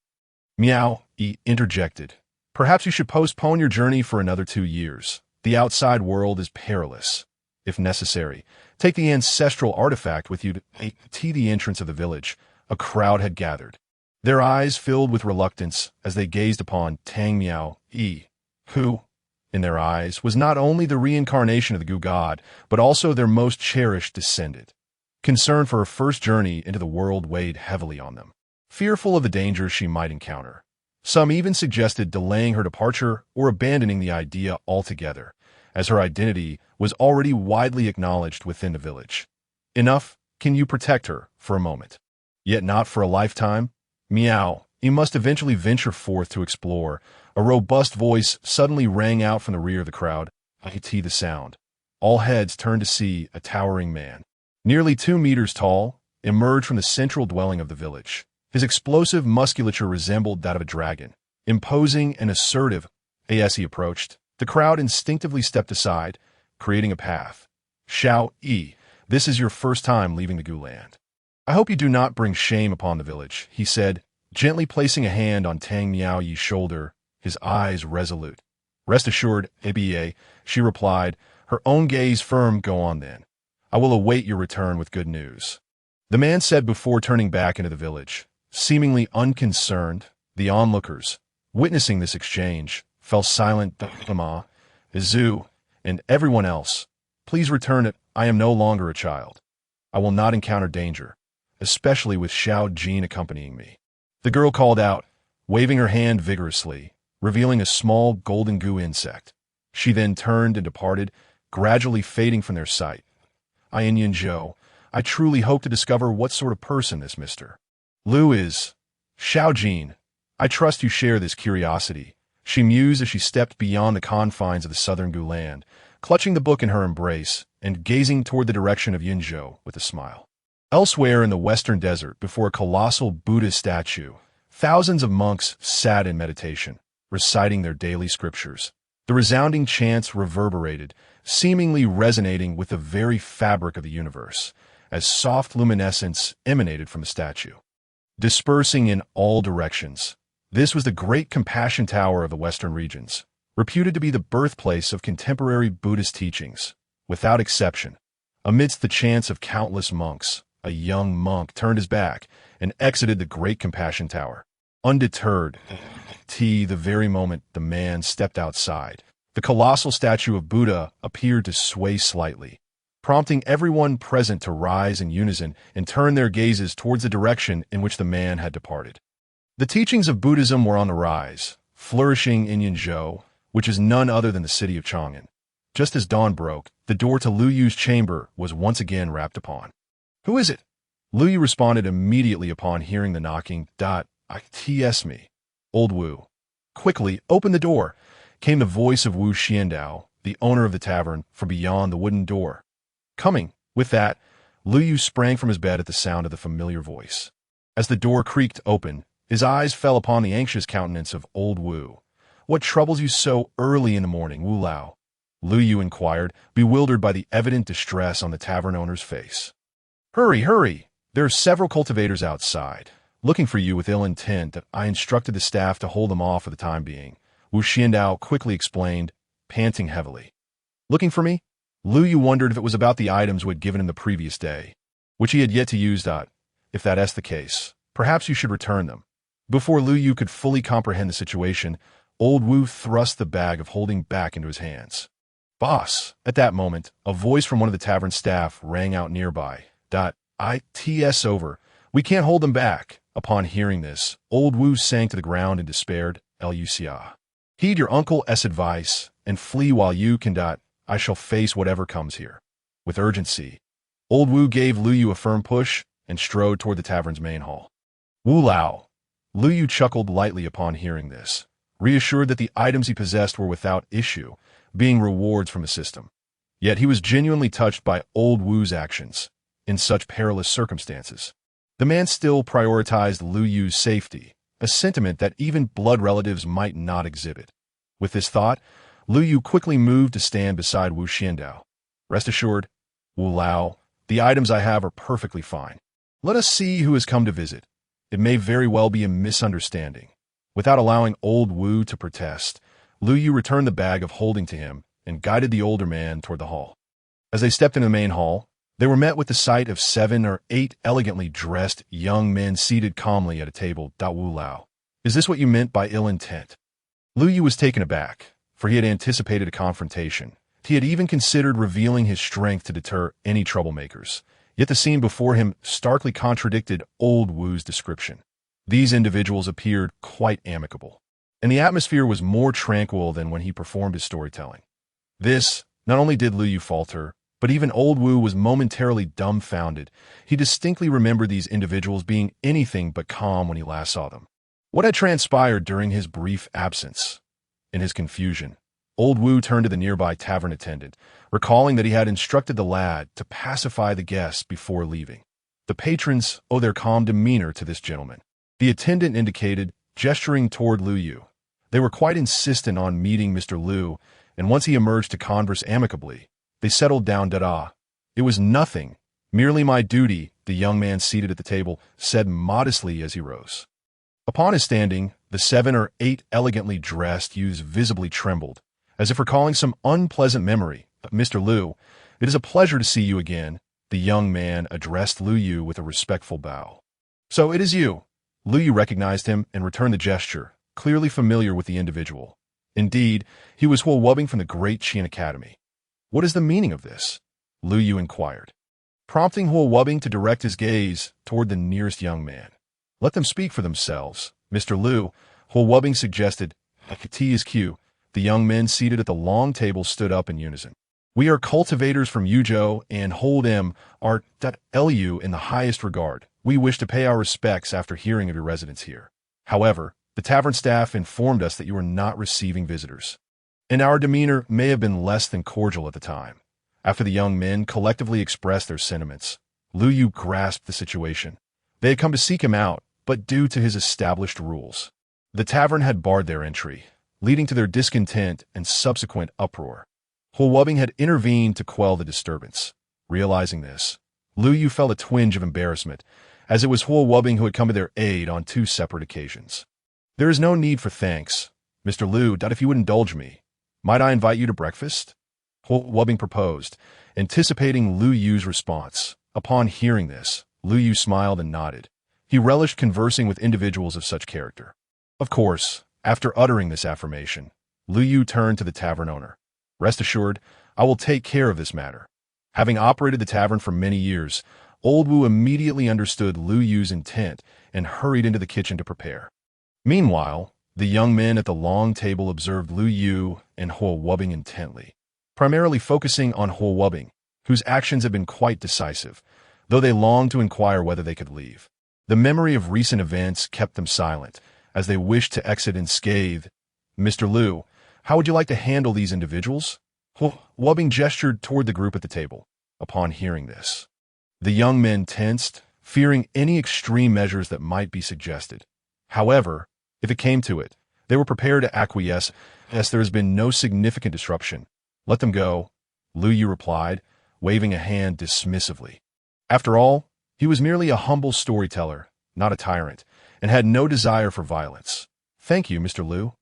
Speaker 1: Miao Yi interjected. "Perhaps you should postpone your journey for another 2 years. The outside world is perilous. If necessary, take the ancestral artifact with you to the entrance of the village." A crowd had gathered, their eyes filled with reluctance as they gazed upon Tang Miao Yi, who, in their eyes, was not only the reincarnation of the Gu god, but also their most cherished descendant. Concern for her first journey into the world weighed heavily on them, fearful of the dangers she might encounter. Some even suggested delaying her departure or abandoning the idea altogether, as her identity was already widely acknowledged within the village. "Enough, can you protect her for a moment? Yet not for a lifetime? Miao, you must eventually venture forth to explore." A robust voice suddenly rang out from the rear of the crowd. The sound. All heads turned to see a towering man, nearly 2 meters tall, emerge from the central dwelling of the village. His explosive musculature resembled that of a dragon, imposing and assertive. As he approached, the crowd instinctively stepped aside, creating a path. "Xiao Yi, this is your first time leaving the Guland. I hope you do not bring shame upon the village," he said, gently placing a hand on Tang Miao Yi's shoulder, his eyes resolute. "Rest assured, Aba," she replied, her own gaze firm. "Go on then. I will await your return with good news," the man said before turning back into the village. Seemingly unconcerned, the onlookers, witnessing this exchange, fell silent. "Izu, and everyone else, please return. I am no longer a child. I will not encounter danger, especially with Xiao Jin accompanying me," the girl called out, waving her hand vigorously. revealing a small golden goo insect. She then turned and departed, gradually fading from their sight. Yin Zhou, I truly hope to discover what sort of person this Mr. Lu is. Xiaojin, I trust you share this curiosity, she mused as she stepped beyond the confines of the southern Gu land, clutching the book in her embrace and gazing toward the direction of Yinzhou with a smile. Elsewhere in the western desert, before a colossal Buddha statue, thousands of monks sat in meditation, reciting their daily scriptures. The resounding chants reverberated, seemingly resonating with the very fabric of the universe, as soft luminescence emanated from the statue, dispersing in all directions. This was the Great Compassion Tower of the Western regions, reputed to be the birthplace of contemporary Buddhist teachings. Without exception, amidst the chants of countless monks, a young monk turned his back and exited the Great Compassion Tower. Undeterred, the very moment the man stepped outside, the colossal statue of Buddha appeared to sway slightly, prompting everyone present to rise in unison and turn their gazes towards the direction in which the man had departed. The teachings of Buddhism were on the rise, flourishing in Yinzhou, which is none other than the city of Chang'an. Just as dawn broke, the door to Lu Yu's chamber was once again rapped upon. "Who is it?" Lu Yu responded immediately upon hearing the knocking. "It's me, Old Wu." Quickly, "Open the door," came the voice of Wu Xiandao, the owner of the tavern, from beyond the wooden door. "Coming." With that, Lu Yu sprang from his bed at the sound of the familiar voice. As the door creaked open, his eyes fell upon the anxious countenance of Old Wu. "What troubles you so early in the morning, Wu Lao?" Lu Yu inquired, bewildered by the evident distress on the tavern owner's face. "Hurry, hurry! There are several cultivators outside, looking for you with ill intent. I instructed the staff to hold them off for the time being," Wu Xiandao quickly explained, panting heavily. "Looking for me?" Lu Yu wondered if it was about the items we had given him the previous day, which he had yet to use. "If that's the case, perhaps you should return them." Before Lu Yu could fully comprehend the situation, Old Wu thrust the bag of holding back into his hands. "Boss!" At that moment, a voice from one of the tavern staff rang out nearby. "It's over. We can't hold them back." Upon hearing this, Old Wu sank to the ground and despaired. "Lucia, heed your uncle's advice and flee while you can. I shall face whatever comes here." With urgency, Old Wu gave Lu Yu a firm push and strode toward the tavern's main hall. "Wu Lao!" Lu Yu chuckled lightly upon hearing this, reassured that the items he possessed were without issue, being rewards from the system. Yet he was genuinely touched by Old Wu's actions in such perilous circumstances. The man still prioritized Lu Yu's safety, a sentiment that even blood relatives might not exhibit. With this thought, Lu Yu quickly moved to stand beside Wu Xiandao. "Rest assured, Wu Lao, the items I have are perfectly fine. Let us see who has come to visit. It may very well be a misunderstanding." Without allowing Old Wu to protest, Lu Yu returned the bag of holding to him and guided the older man toward the hall. As they stepped into the main hall, they were met with the sight of 7 or 8 elegantly dressed young men seated calmly at a table. "Wu Lao, is this what you meant by ill intent?" Lu Yu was taken aback, for he had anticipated a confrontation. He had even considered revealing his strength to deter any troublemakers. Yet the scene before him starkly contradicted Old Wu's description. These individuals appeared quite amicable, and the atmosphere was more tranquil than when he performed his storytelling. This, not only did Lu Yu falter, but even Old Wu was momentarily dumbfounded. He distinctly remembered these individuals being anything but calm when he last saw them. What had transpired during his brief absence? In his confusion, Old Wu turned to the nearby tavern attendant, recalling that he had instructed the lad to pacify the guests before leaving. The patrons owe their calm demeanor to this gentleman. The attendant indicated, gesturing toward Lu Yu. They were quite insistent on meeting Mr. Lu, and once he emerged to converse amicably, they settled down. "It was nothing, merely my duty," the young man seated at the table said modestly as he rose. Upon his standing, the 7 or 8 elegantly dressed youths visibly trembled, as if recalling some unpleasant memory. "Mr. Lu, it is a pleasure to see you again," the young man addressed Lu Yu with a respectful bow. "So it is you." Lu Yu recognized him and returned the gesture, clearly familiar with the individual. Indeed, he was Huo Wubbing from the Great Qian Academy. "What is the meaning of this?" Lu Yu inquired, prompting Huo Wubbing to direct his gaze toward the nearest young man. "Let them speak for themselves, Mr. Lu," Huo Wubbing suggested. T is Q. The young men seated at the long table stood up in unison. We are cultivators from Yuzhou and hold our Lu in the highest regard. We wish to pay our respects after hearing of your residence here. However, the tavern staff informed us that you are not receiving visitors, and our demeanor may have been less than cordial at the time. After the young men collectively expressed their sentiments, Lu Yu grasped the situation. They had come to seek him out, but due to his established rules, the tavern had barred their entry, leading to their discontent and subsequent uproar. Huowubing had intervened to quell the disturbance. Realizing this, Lu Yu felt a twinge of embarrassment, as it was Huowubing who had come to their aid on two separate occasions. There is no need for thanks, Mr. Lu. If you would indulge me, might I invite you to breakfast? Huowubing proposed, anticipating Lu Yu's response. Upon hearing this, Lu Yu smiled and nodded. He relished conversing with individuals of such character. Of course, after uttering this affirmation, Lu Yu turned to the tavern owner. Rest assured, I will take care of this matter. Having operated the tavern for many years, Old Wu immediately understood Lu Yu's intent and hurried into the kitchen to prepare. Meanwhile, the young men at the long table observed Lu Yu and Huowubing intently, primarily focusing on Huowubing, whose actions had been quite decisive, though they longed to inquire whether they could leave. The memory of recent events kept them silent, as they wished to exit unscathed. Mr. Lu, how would you like to handle these individuals? Huowubing gestured toward the group at the table. Upon hearing this, the young men tensed, fearing any extreme measures that might be suggested. However, if it came to it, they were prepared to acquiesce, as there has been no significant disruption. Let them go, Lu Yu replied, waving a hand dismissively. After all, he was merely a humble storyteller, not a tyrant, and had no desire for violence. Thank you, Mr. Lu.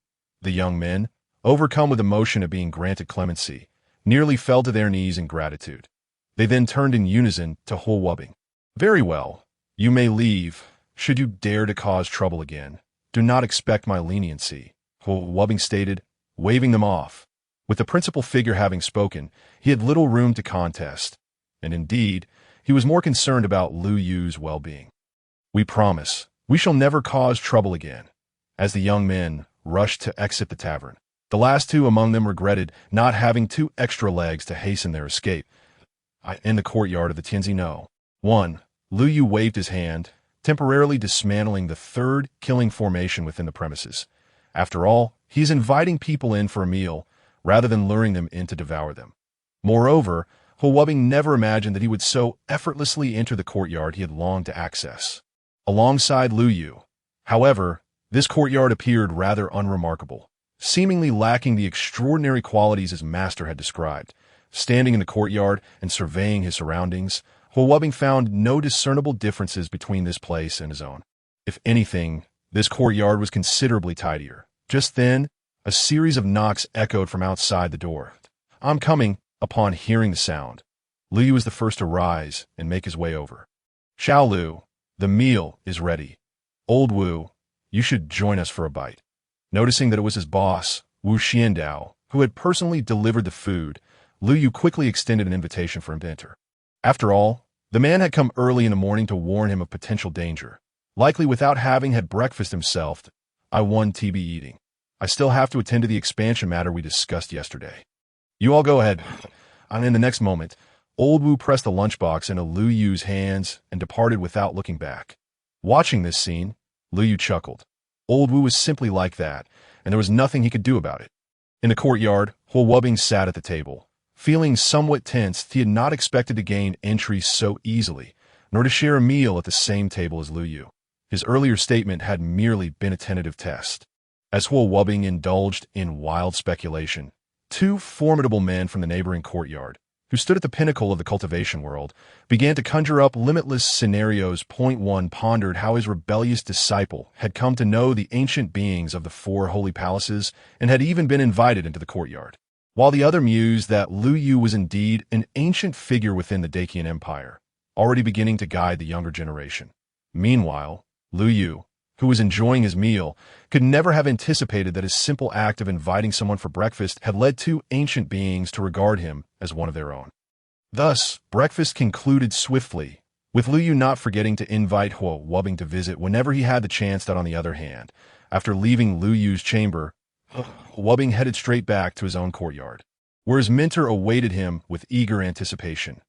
Speaker 1: The young men, overcome with emotion at being granted clemency, nearly fell to their knees in gratitude. They then turned in unison to Huowubing. Very well, you may leave. Should you dare to cause trouble again, do not expect my leniency, Huowubing stated, waving them off. With the principal figure having spoken, he had little room to contest, and indeed, he was more concerned about Lu Yu's well-being. We promise, we shall never cause trouble again. As the young men rushed to exit the tavern, the last two among them regretted not having 2 extra legs to hasten their escape. In the courtyard of the Tianzi No. 1, Lu Yu waved his hand, temporarily dismantling the third killing formation within the premises. After all, he is inviting people in for a meal, rather than luring them in to devour them. Moreover, Huowubing never imagined that he would so effortlessly enter the courtyard he had longed to access. Alongside Lu Yu, however, this courtyard appeared rather unremarkable, seemingly lacking the extraordinary qualities his master had described. Standing in the courtyard and surveying his surroundings, Huowubing found no discernible differences between this place and his own. If anything, this courtyard was considerably tidier. Just then, a series of knocks echoed from outside the door. I'm coming. Upon hearing the sound, Lu Yu was the first to rise and make his way over. Xiao Lu, the meal is ready. Old Wu, you should join us for a bite. Noticing that it was his boss, Wu Xiandao, who had personally delivered the food, Lu Yu quickly extended an invitation for him to enter. After all, the man had come early in the morning to warn him of potential danger, likely without having had breakfast himself. I won TB eating. I still have to attend to the expansion matter we discussed yesterday. You all go ahead. And in the next moment, Old Wu pressed the lunchbox into Lu Yu's hands and departed without looking back. Watching this scene, Lu Yu chuckled. Old Wu was simply like that, and there was nothing he could do about it. In the courtyard, Huowubing sat at the table. Feeling somewhat tensed, he had not expected to gain entry so easily, nor to share a meal at the same table as Lu Yu. His earlier statement had merely been a tentative test. As Huowubing indulged in wild speculation, 2 formidable men from the neighboring courtyard, who stood at the pinnacle of the cultivation world, began to conjure up limitless scenarios. Point 1 pondered how his rebellious disciple had come to know the ancient beings of the 4 holy palaces and had even been invited into the courtyard, while the other mused that Lu Yu was indeed an ancient figure within the Dacian Empire, already beginning to guide the younger generation. Meanwhile, Lu Yu, who was enjoying his meal, could never have anticipated that his simple act of inviting someone for breakfast had led 2 ancient beings to regard him as one of their own. Thus, breakfast concluded swiftly, with Lu Yu not forgetting to invite Huowubing to visit whenever he had the chance. That on the other hand, after leaving Lu Yu's chamber, Wubbing headed straight back to his own courtyard, where his mentor awaited him with eager anticipation.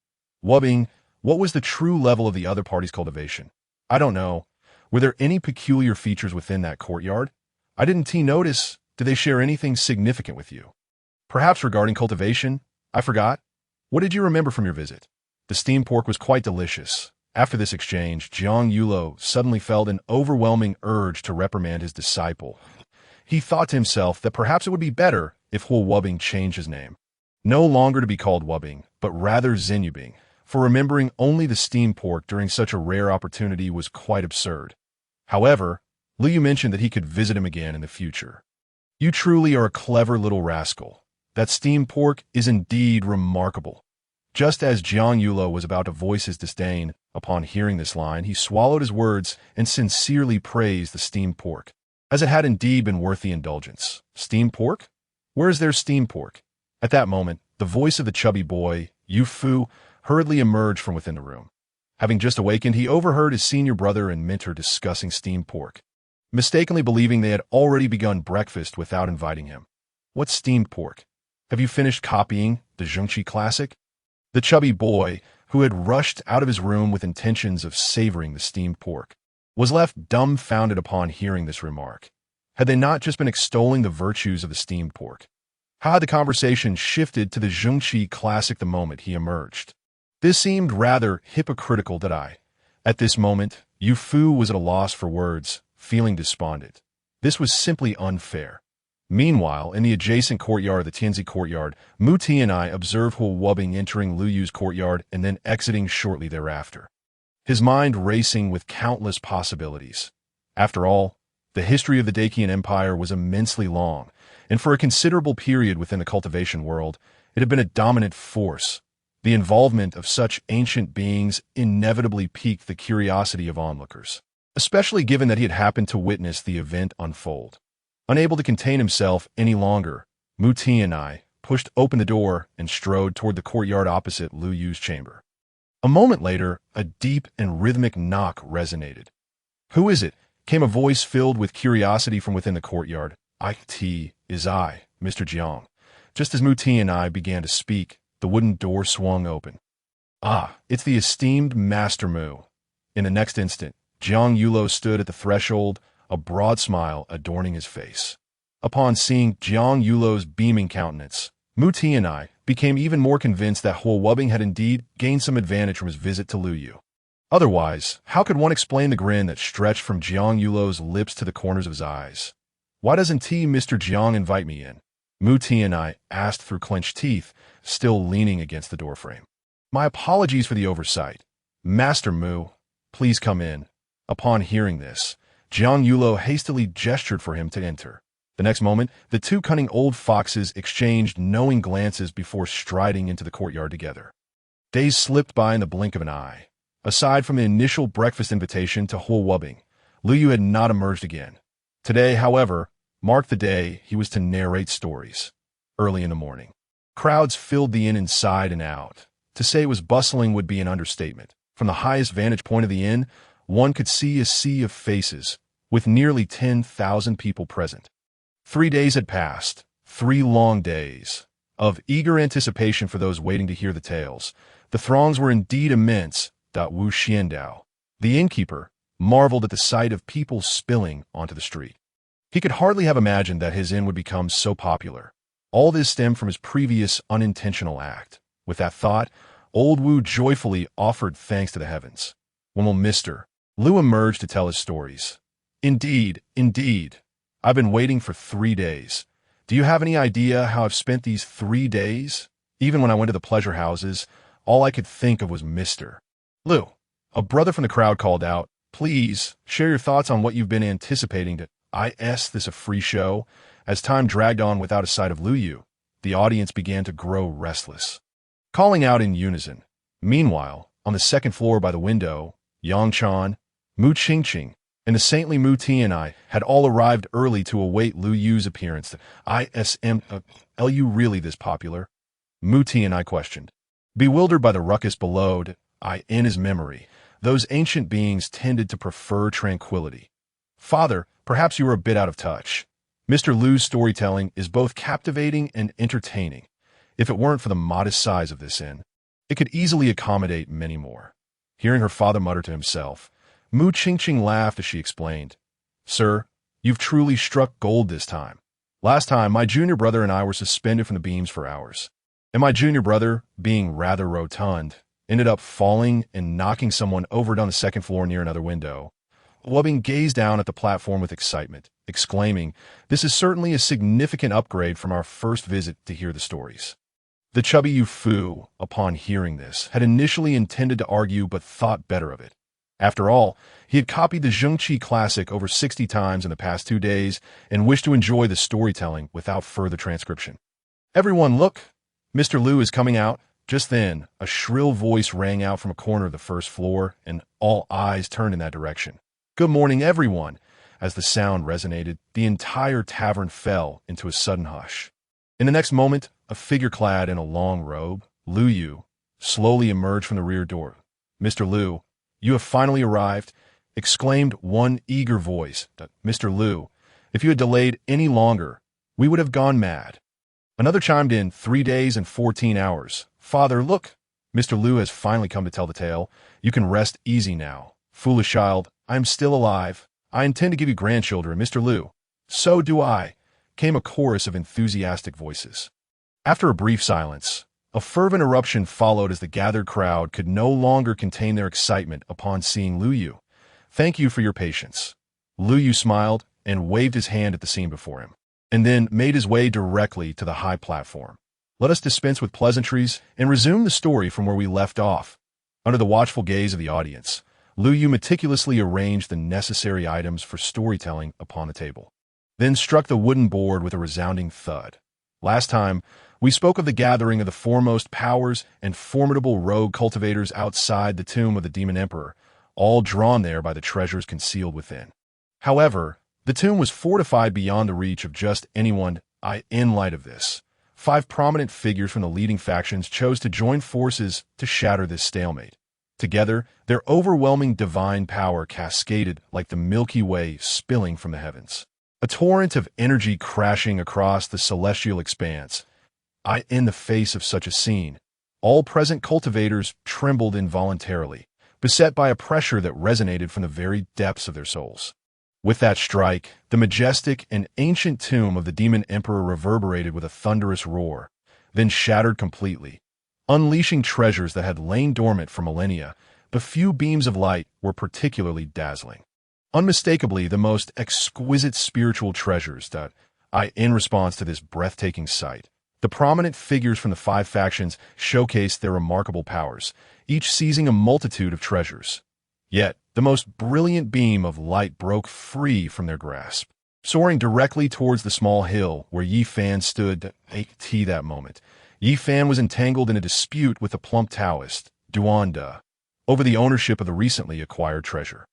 Speaker 1: Wubbing, what was the true level of the other party's cultivation? I don't know. Were there any peculiar features within that courtyard? I didn't notice. Did they share anything significant with you? Perhaps regarding cultivation? I forgot. What did you remember from your visit? The steamed pork was quite delicious. After this exchange, Jiang Yulo suddenly felt an overwhelming urge to reprimand his disciple. He thought to himself that perhaps it would be better if Huo Wubbing changed his name. No longer to be called Wubbing, but rather Xinyubing, for remembering only the steamed pork during such a rare opportunity was quite absurd. However, Liu mentioned that he could visit him again in the future. You truly are a clever little rascal. That steamed pork is indeed remarkable. Just as Jiang Yulo was about to voice his disdain upon hearing this line, he swallowed his words and sincerely praised the steamed pork, as it had indeed been worth the indulgence. Steamed pork? Where is there steamed pork? At that moment, the voice of the chubby boy, Yu Fu, hurriedly emerged from within the room. Having just awakened, he overheard his senior brother and mentor discussing steamed pork, mistakenly believing they had already begun breakfast without inviting him. What steamed pork? Have you finished copying the Zhengqi classic? The chubby boy, who had rushed out of his room with intentions of savoring the steamed pork, was left dumbfounded upon hearing this remark. Had they not just been extolling the virtues of the steamed pork? How had the conversation shifted to the Zhengqi classic the moment he emerged? This seemed rather hypocritical that At this moment, Yu Fu was at a loss for words, feeling despondent. This was simply unfair. Meanwhile, in the adjacent courtyard of the Tianzi courtyard, Mu Tianai observed Huo Wubbing entering Lu Yu's courtyard and then exiting shortly thereafter, his mind racing with countless possibilities. After all, the history of the Dacian Empire was immensely long, and for a considerable period within the cultivation world, it had been a dominant force. The involvement of such ancient beings inevitably piqued the curiosity of onlookers, especially given that he had happened to witness the event unfold. Unable to contain himself any longer, Mu Tianai pushed open the door and strode toward the courtyard opposite Lu Yu's chamber. A moment later, a deep and rhythmic knock resonated. "Who is it?" came a voice filled with curiosity from within the courtyard. "It is I, Mr. Jiang." Just as Mu Tianai began to speak, the wooden door swung open. "Ah, it's the esteemed Master Mu." In the next instant, Jiang Yulo stood at the threshold, a broad smile adorning his face. Upon seeing Jiang Yulo's beaming countenance, Mu Tianai became even more convinced that Huo Wubbing had indeed gained some advantage from his visit to Lu Yu. Otherwise, how could one explain the grin that stretched from Jiang Yulo's lips to the corners of his eyes? "Why doesn't Mr. Jiang invite me in?" Mu Tianai asked through clenched teeth, still leaning against the doorframe. "My apologies for the oversight. Master Mu, please come in." Upon hearing this, Jiang Yulo hastily gestured for him to enter. The next moment, the two cunning old foxes exchanged knowing glances before striding into the courtyard together. Days slipped by in the blink of an eye. Aside from the initial breakfast invitation to Huo Wubbing, Lu Yu had not emerged again. Today, however, marked the day he was to narrate stories. Early in the morning, crowds filled the inn inside and out. To say it was bustling would be an understatement. From the highest vantage point of the inn, one could see a sea of faces, with nearly 10,000 people present. 3 days had passed, 3 long days, of eager anticipation for those waiting to hear the tales. The throngs were indeed immense. Wu Xiandao, the innkeeper, marveled at the sight of people spilling onto the street. He could hardly have imagined that his inn would become so popular. All this stemmed from his previous unintentional act. With that thought, old Wu joyfully offered thanks to the heavens. When will Mr. Liu emerged to tell his stories? Indeed. I've been waiting for 3 days. Do you have any idea how I've spent these 3 days? Even when I went to the pleasure houses, all I could think of was Mr. Liu. A brother from the crowd called out, "Please, share your thoughts on what you've been anticipating to this a free show." As time dragged on without a sight of Lu Yu, the audience began to grow restless, calling out in unison. Meanwhile, on the second floor by the window, Yang Chan, Mu Qingqing, and the saintly Mu Tianai had all arrived early to await Lu Yu's appearance. Lu really this popular? Mu Tianai questioned. Bewildered by the ruckus below, in his memory, those ancient beings tended to prefer tranquility. "Father, perhaps you were a bit out of touch." Mr. Liu's storytelling is both captivating and entertaining. If it weren't for the modest size of this inn, it could easily accommodate many more. Hearing her father mutter to himself, Mu Qingqing laughed as she explained, "Sir, you've truly struck gold this time. Last time, my junior brother and I were suspended from the beams for hours. And my junior brother, being rather rotund, ended up falling and knocking someone over on the second floor near another window. Wubbing gazed down at the platform with excitement, exclaiming, 'This is certainly a significant upgrade from our first visit to hear the stories.' The chubby Yu Fu, upon hearing this, had initially intended to argue but thought better of it. After all, he had copied the Zhengqi classic over 60 times in the past 2 days and wished to enjoy the storytelling without further transcription. "Everyone, look! Mr. Liu is coming out." Just then, a shrill voice rang out from a corner of the first floor, and all eyes turned in that direction. "Good morning, everyone!" As the sound resonated, the entire tavern fell into a sudden hush. In the next moment, a figure clad in a long robe, Liu Yu, slowly emerged from the rear door. "Mr. Liu, you have finally arrived," exclaimed one eager voice. "Mr. Liu, if you had delayed any longer, we would have gone mad." Another chimed in, 3 days and 14 hours. "Father, look! Mr. Liu has finally come to tell the tale. You can rest easy now. Foolish child, I am still alive. I intend to give you grandchildren, Mr. Liu." "So do I," came a chorus of enthusiastic voices. After a brief silence, a fervent eruption followed as the gathered crowd could no longer contain their excitement upon seeing Liu Yu. "Thank you for your patience." Liu Yu smiled and waved his hand at the scene before him, and then made his way directly to the high platform. Let us dispense with pleasantries and resume the story from where we left off. Under the watchful gaze of the audience, Liu Yu meticulously arranged the necessary items for storytelling upon the table, then struck the wooden board with a resounding thud. Last time, we spoke of the gathering of the foremost powers and formidable rogue cultivators outside the tomb of the Demon Emperor, all drawn there by the treasures concealed within. However, the tomb was fortified beyond the reach of just anyone. In light of this, 5 prominent figures from the leading factions chose to join forces to shatter this stalemate. Together, their overwhelming divine power cascaded like the Milky Way spilling from the heavens, a torrent of energy crashing across the celestial expanse. In the face of such a scene, all present cultivators trembled involuntarily, beset by a pressure that resonated from the very depths of their souls. With that strike, the majestic and ancient tomb of the Demon Emperor reverberated with a thunderous roar, then shattered completely, unleashing treasures that had lain dormant for millennia. The few beams of light were particularly dazzling, unmistakably the most exquisite spiritual treasures. In response to this breathtaking sight, the prominent figures from the 5 factions showcased their remarkable powers, each seizing a multitude of treasures. Yet, the most brilliant beam of light broke free from their grasp, soaring directly towards the small hill where Yi Fan stood. That moment, Yi Fan was entangled in a dispute with the plump Taoist, Duan De, over the ownership of the recently acquired treasure.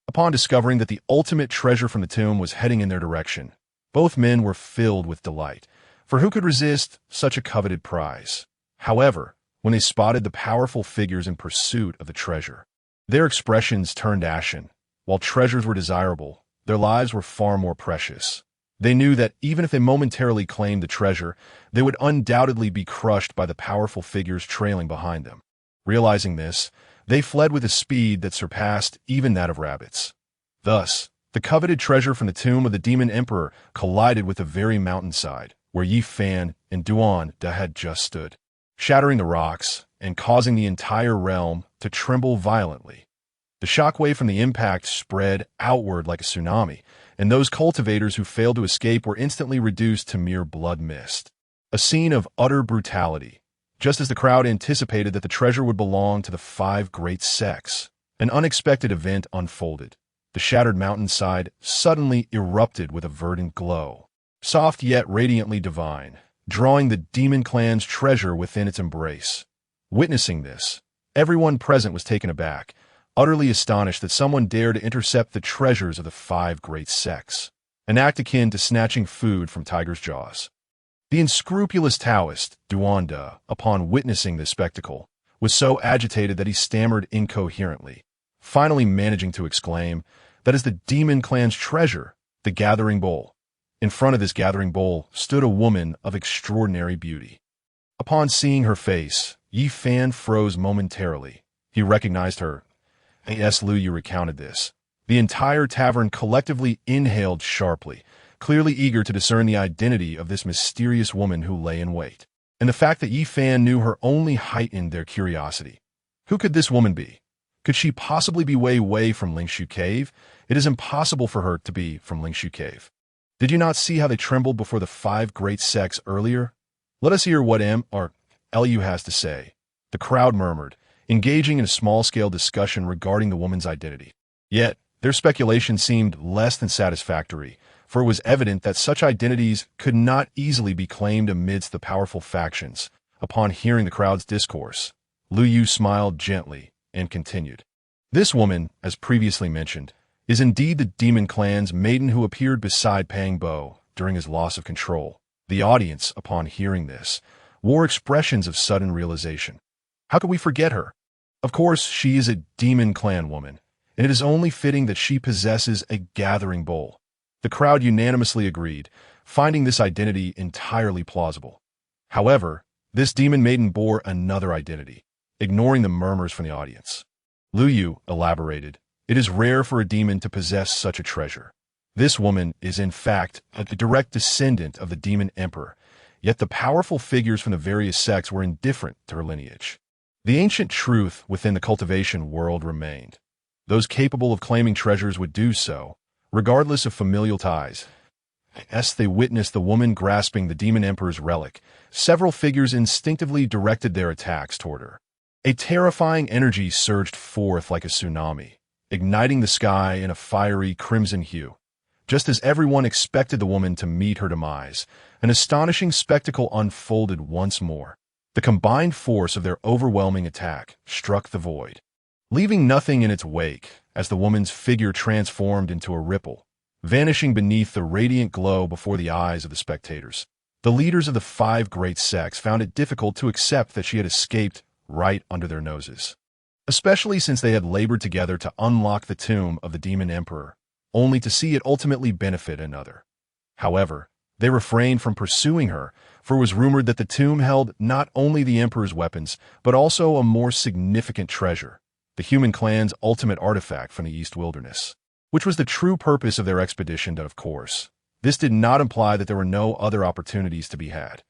Speaker 1: Upon discovering that the ultimate treasure from the tomb was heading in their direction, both men were filled with delight, for who could resist such a coveted prize? However, when they spotted the powerful figures in pursuit of the treasure, their expressions turned ashen. While treasures were desirable, their lives were far more precious. They knew that even if they momentarily claimed the treasure, they would undoubtedly be crushed by the powerful figures trailing behind them. Realizing this, they fled with a speed that surpassed even that of rabbits. Thus, the coveted treasure from the tomb of the Demon Emperor collided with the very mountainside where Yi Fan and Duan De had just stood, shattering the rocks and causing the entire realm to tremble violently. The shockwave from the impact spread outward like a tsunami, and those cultivators who failed to escape were instantly reduced to mere blood mist. A scene of utter brutality, just as the crowd anticipated that the treasure would belong to the 5 great sects. An unexpected event unfolded. The shattered mountainside suddenly erupted with a verdant glow, soft yet radiantly divine, drawing the demon clan's treasure within its embrace. Witnessing this, everyone present was taken aback, utterly astonished that someone dared to intercept the treasures of the 5 great sects, an act akin to snatching food from tiger's jaws. The unscrupulous Taoist, Duan De, upon witnessing this spectacle, was so agitated that he stammered incoherently, finally managing to exclaim, "That is the demon clan's treasure, the gathering bowl." In front of this gathering bowl stood a woman of extraordinary beauty. Upon seeing her face, Yi Fan froze momentarily. He recognized her. As Lu Yu recounted this, the entire tavern collectively inhaled sharply, clearly eager to discern the identity of this mysterious woman who lay in wait. And the fact that Yi Fan knew her only heightened their curiosity. Who could this woman be? Could she possibly be Wei from Lingshu Cave? It is impossible for her to be from Lingshu Cave. Did you not see how they trembled before the 5 great sects earlier? Let us hear what Lu has to say. The crowd murmured, engaging in a small-scale discussion regarding the woman's identity. Yet, their speculation seemed less than satisfactory, for it was evident that such identities could not easily be claimed amidst the powerful factions. Upon hearing the crowd's discourse, Lu Yu smiled gently and continued. This woman, as previously mentioned, is indeed the demon clan's maiden who appeared beside Pang Bo during his loss of control. The audience, upon hearing this, wore expressions of sudden realization. How could we forget her? Of course, she is a demon clan woman, and it is only fitting that she possesses a gathering bowl. The crowd unanimously agreed, finding this identity entirely plausible. However, this demon maiden bore another identity, ignoring the murmurs from the audience. Lu Yu elaborated, "It is rare for a demon to possess such a treasure. This woman is in fact a direct descendant of the demon emperor, yet the powerful figures from the various sects were indifferent to her lineage. The ancient truth within the cultivation world remained. Those capable of claiming treasures would do so, regardless of familial ties. As they witnessed the woman grasping the demon emperor's relic, several figures instinctively directed their attacks toward her. A terrifying energy surged forth like a tsunami, igniting the sky in a fiery crimson hue. Just as everyone expected the woman to meet her demise, an astonishing spectacle unfolded once more. The combined force of their overwhelming attack struck the void, leaving nothing in its wake as the woman's figure transformed into a ripple, vanishing beneath the radiant glow before the eyes of the spectators. The leaders of the 5 great sects found it difficult to accept that she had escaped right under their noses, especially since they had labored together to unlock the tomb of the demon emperor, only to see it ultimately benefit another. However, they refrained from pursuing her, for it was rumored that the tomb held not only the emperor's weapons, but also a more significant treasure, the human clan's ultimate artifact from the East Wilderness, which was the true purpose of their expedition. Of course, this did not imply that there were no other opportunities to be had.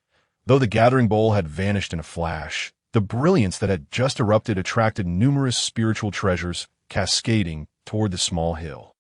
Speaker 1: Though the gathering bowl had vanished in a flash, the brilliance that had just erupted attracted numerous spiritual treasures cascading toward the small hill.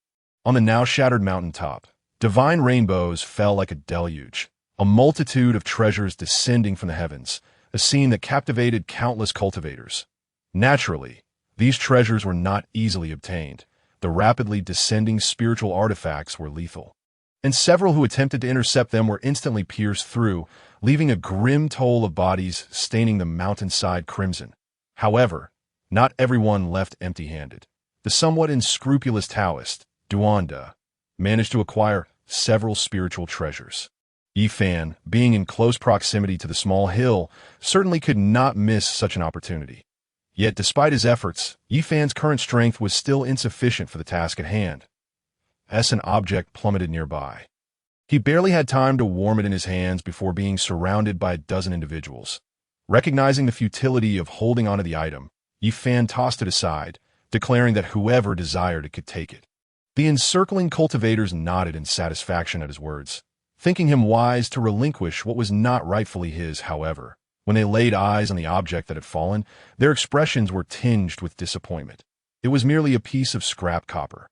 Speaker 1: On the now shattered mountaintop, divine rainbows fell like a deluge, a multitude of treasures descending from the heavens, a scene that captivated countless cultivators. Naturally, these treasures were not easily obtained. The rapidly descending spiritual artifacts were lethal, and several who attempted to intercept them were instantly pierced through, leaving a grim toll of bodies staining the mountainside crimson. However, not everyone left empty-handed. The somewhat unscrupulous Taoist, Duanda, managed to acquire several spiritual treasures. Yi Fan, being in close proximity to the small hill, certainly could not miss such an opportunity. Yet despite his efforts, Yi Fan's current strength was still insufficient for the task at hand. As an object plummeted nearby, he barely had time to warm it in his hands before being surrounded by a dozen individuals. Recognizing the futility of holding onto the item, Yi Fan tossed it aside, declaring that whoever desired it could take it. The encircling cultivators nodded in satisfaction at his words, thinking him wise to relinquish what was not rightfully his. However, when they laid eyes on the object that had fallen, their expressions were tinged with disappointment. It was merely a piece of scrap copper.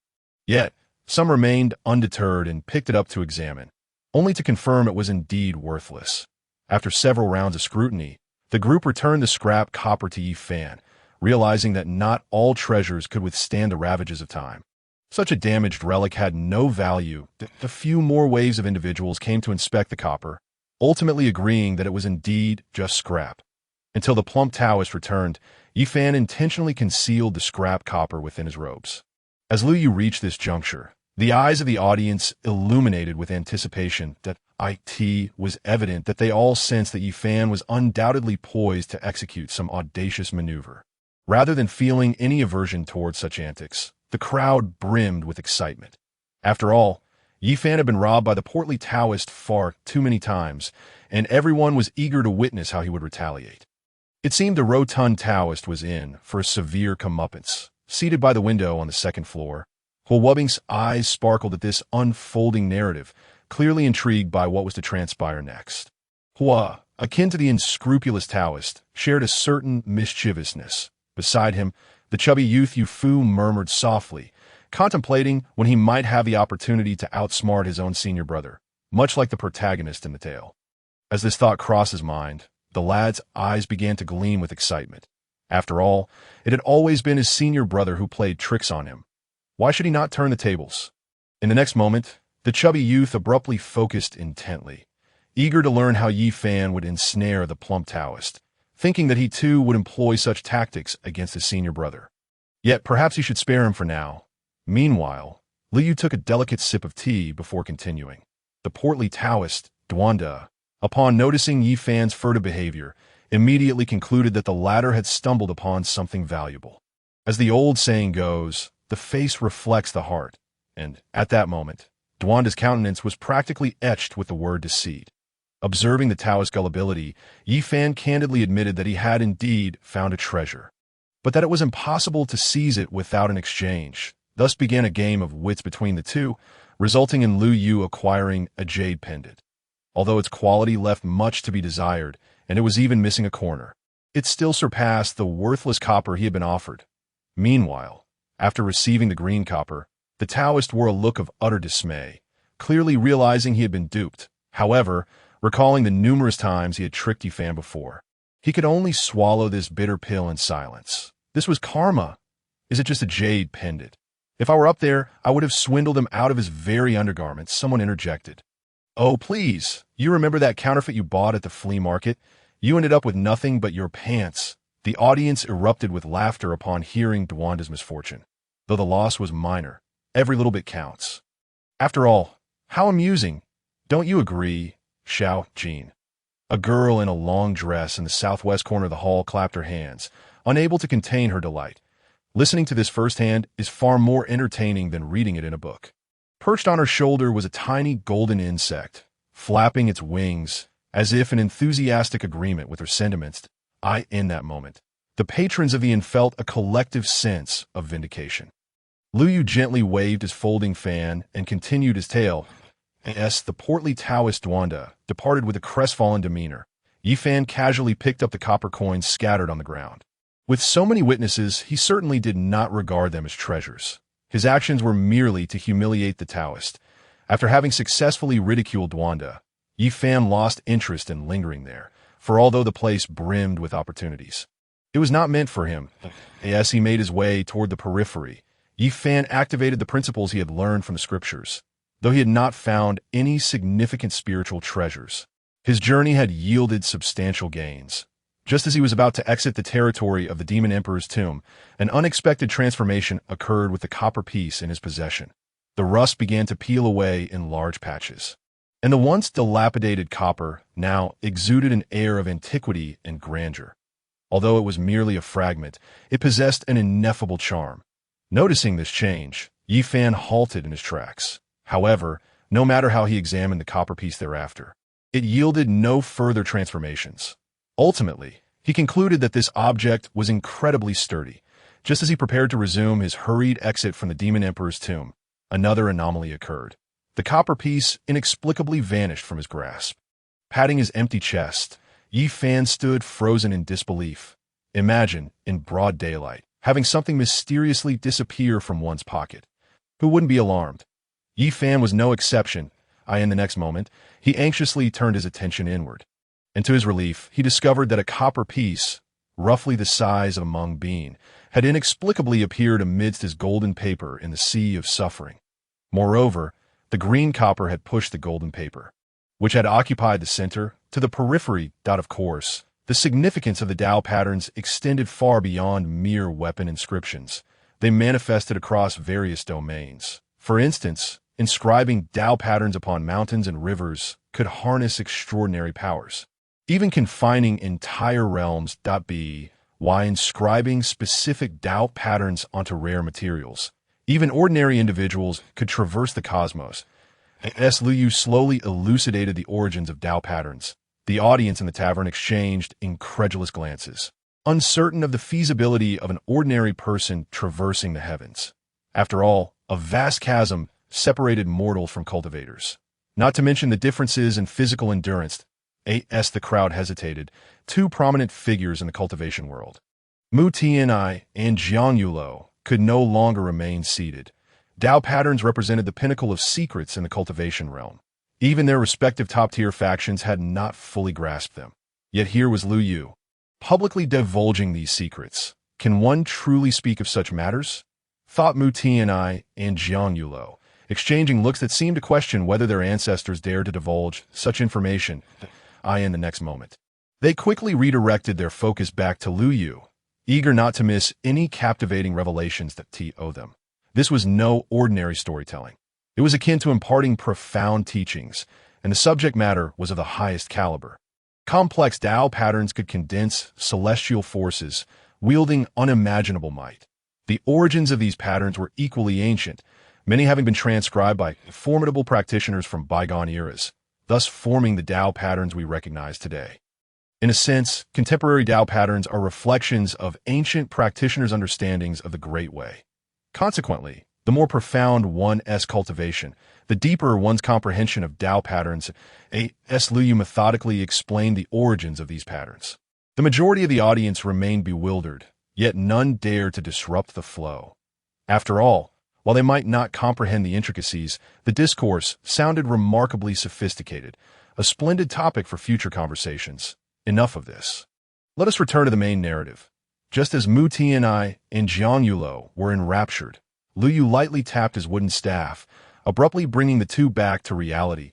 Speaker 1: Yet, some remained undeterred and picked it up to examine, only to confirm it was indeed worthless. After several rounds of scrutiny, the group returned the scrap copper to Yi Fan, realizing that not all treasures could withstand the ravages of time. Such a damaged relic had no value. A few more waves of individuals came to inspect the copper, ultimately agreeing that it was indeed just scrap. Until the plump Taoist returned, Yi Fan intentionally concealed the scrap copper within his robes. As Lu Yu reached this juncture, the eyes of the audience illuminated with anticipation. That it was evident that they all sensed that Yi Fan was undoubtedly poised to execute some audacious maneuver. Rather than feeling any aversion towards such antics, the crowd brimmed with excitement. After all, Yi Fan had been robbed by the portly Taoist far too many times, and everyone was eager to witness how he would retaliate. It seemed the rotund Taoist was in for a severe comeuppance, seated by the window on the second floor. Huowubing's eyes sparkled at this unfolding narrative, clearly intrigued by what was to transpire next. Hua, akin to the unscrupulous Taoist, shared a certain mischievousness. Beside him, the chubby youth Yu Fu murmured softly, contemplating when he might have the opportunity to outsmart his own senior brother, much like the protagonist in the tale. As this thought crossed his mind, the lad's eyes began to gleam with excitement. After all, it had always been his senior brother who played tricks on him. Why should he not turn the tables? In the next moment, the chubby youth abruptly focused intently, eager to learn how Yi Fan would ensnare the plump Taoist, thinking that he too would employ such tactics against his senior brother. Yet perhaps he should spare him for now. Meanwhile, Liu took a delicate sip of tea before continuing. The portly Taoist, Duanda, upon noticing Yi Fan's furtive behavior, immediately concluded that the latter had stumbled upon something valuable. As the old saying goes, the face reflects the heart, and at that moment, Duanda's countenance was practically etched with the word deceit. Observing the Taoist's gullibility, Yi Fan candidly admitted that he had indeed found a treasure, but that it was impossible to seize it without an exchange. Thus began a game of wits between the two, resulting in Liu Yu acquiring a jade pendant. Although its quality left much to be desired, and it was even missing a corner, it still surpassed the worthless copper he had been offered. Meanwhile, after receiving the green copper, the Taoist wore a look of utter dismay, clearly realizing he had been duped. However, recalling the numerous times he had tricked Yi Fan before, he could only swallow this bitter pill in silence. This was karma. Is it just a jade pendant? If I were up there, I would have swindled him out of his very undergarments, someone interjected. Oh, please, you remember that counterfeit you bought at the flea market? You ended up with nothing but your pants. The audience erupted with laughter upon hearing Duanda's misfortune. Though the loss was minor, every little bit counts. After all, how amusing. Don't you agree, Xiao Jin? A girl in a long dress in the southwest corner of the hall clapped her hands, unable to contain her delight. Listening to this firsthand is far more entertaining than reading it in a book. Perched on her shoulder was a tiny golden insect, flapping its wings as if in enthusiastic agreement with her sentiments. In that moment, the patrons of the inn felt a collective sense of vindication. Liu Yu gently waved his folding fan and continued his tale. As the portly Taoist Duanda departed with a crestfallen demeanor, Yi Fan casually picked up the copper coins scattered on the ground. With so many witnesses, he certainly did not regard them as treasures. His actions were merely to humiliate the Taoist. After having successfully ridiculed Duanda, Yi Fan lost interest in lingering there, for although the place brimmed with opportunities, it was not meant for him. As he made his way toward the periphery, Yi Fan activated the principles he had learned from the scriptures. Though he had not found any significant spiritual treasures, his journey had yielded substantial gains. Just as he was about to exit the territory of the Demon Emperor's tomb, an unexpected transformation occurred with the copper piece in his possession. The rust began to peel away in large patches, and the once dilapidated copper now exuded an air of antiquity and grandeur. Although it was merely a fragment, it possessed an ineffable charm. Noticing this change, Yi Fan halted in his tracks. However, no matter how he examined the copper piece thereafter, it yielded no further transformations. Ultimately, he concluded that this object was incredibly sturdy. Just as he prepared to resume his hurried exit from the Demon Emperor's tomb, another anomaly occurred. The copper piece inexplicably vanished from his grasp. Patting his empty chest, Yi Fan stood frozen in disbelief. Imagine, in broad daylight, having something mysteriously disappear from one's pocket. Who wouldn't be alarmed? Yi Fan was no exception. In the next moment, he anxiously turned his attention inward. And to his relief, he discovered that a copper piece, roughly the size of a mung bean, had inexplicably appeared amidst his golden paper in the sea of suffering. Moreover, the green copper had pushed the golden paper, which had occupied the center, to the periphery. Of course, the significance of the Tao patterns extended far beyond mere weapon inscriptions. They manifested across various domains. For instance, inscribing Tao patterns upon mountains and rivers could harness extraordinary powers, even confining entire realms. Why inscribing specific Tao patterns onto rare materials? Even ordinary individuals could traverse the cosmos. As Liu Yu slowly elucidated the origins of Tao patterns, the audience in the tavern exchanged incredulous glances, uncertain of the feasibility of an ordinary person traversing the heavens. After all, a vast chasm separated mortals from cultivators. Not to mention the differences in physical endurance. As the crowd hesitated, two prominent figures in the cultivation world, Mu Tianai and Jiang Yulo, could no longer remain seated. Tao patterns represented the pinnacle of secrets in the cultivation realm. Even their respective top-tier factions had not fully grasped them. Yet here was Liu Yu, publicly divulging these secrets. Can one truly speak of such matters? Thought Mu Tianai and Jiang Yulo, exchanging looks that seemed to question whether their ancestors dared to divulge such information. In the next moment, they quickly redirected their focus back to Liu Yu, eager not to miss any captivating revelations that T owe them. This was no ordinary storytelling. It was akin to imparting profound teachings, and the subject matter was of the highest caliber. Complex Tao patterns could condense celestial forces, wielding unimaginable might. The origins of these patterns were equally ancient, many having been transcribed by formidable practitioners from bygone eras, thus forming the Tao patterns we recognize today. In a sense, contemporary Tao patterns are reflections of ancient practitioners' understandings of the Great Way. Consequently, the more profound one's cultivation, the deeper one's comprehension of Tao patterns. Liu Yu methodically explained the origins of these patterns. The majority of the audience remained bewildered, yet none dared to disrupt the flow. After all, while they might not comprehend the intricacies, the discourse sounded remarkably sophisticated, a splendid topic for future conversations. Enough of this. Let us return to the main narrative. Just as Mu Tianai and Jiang Yulo were enraptured, Liu Yu lightly tapped his wooden staff, abruptly bringing the two back to reality.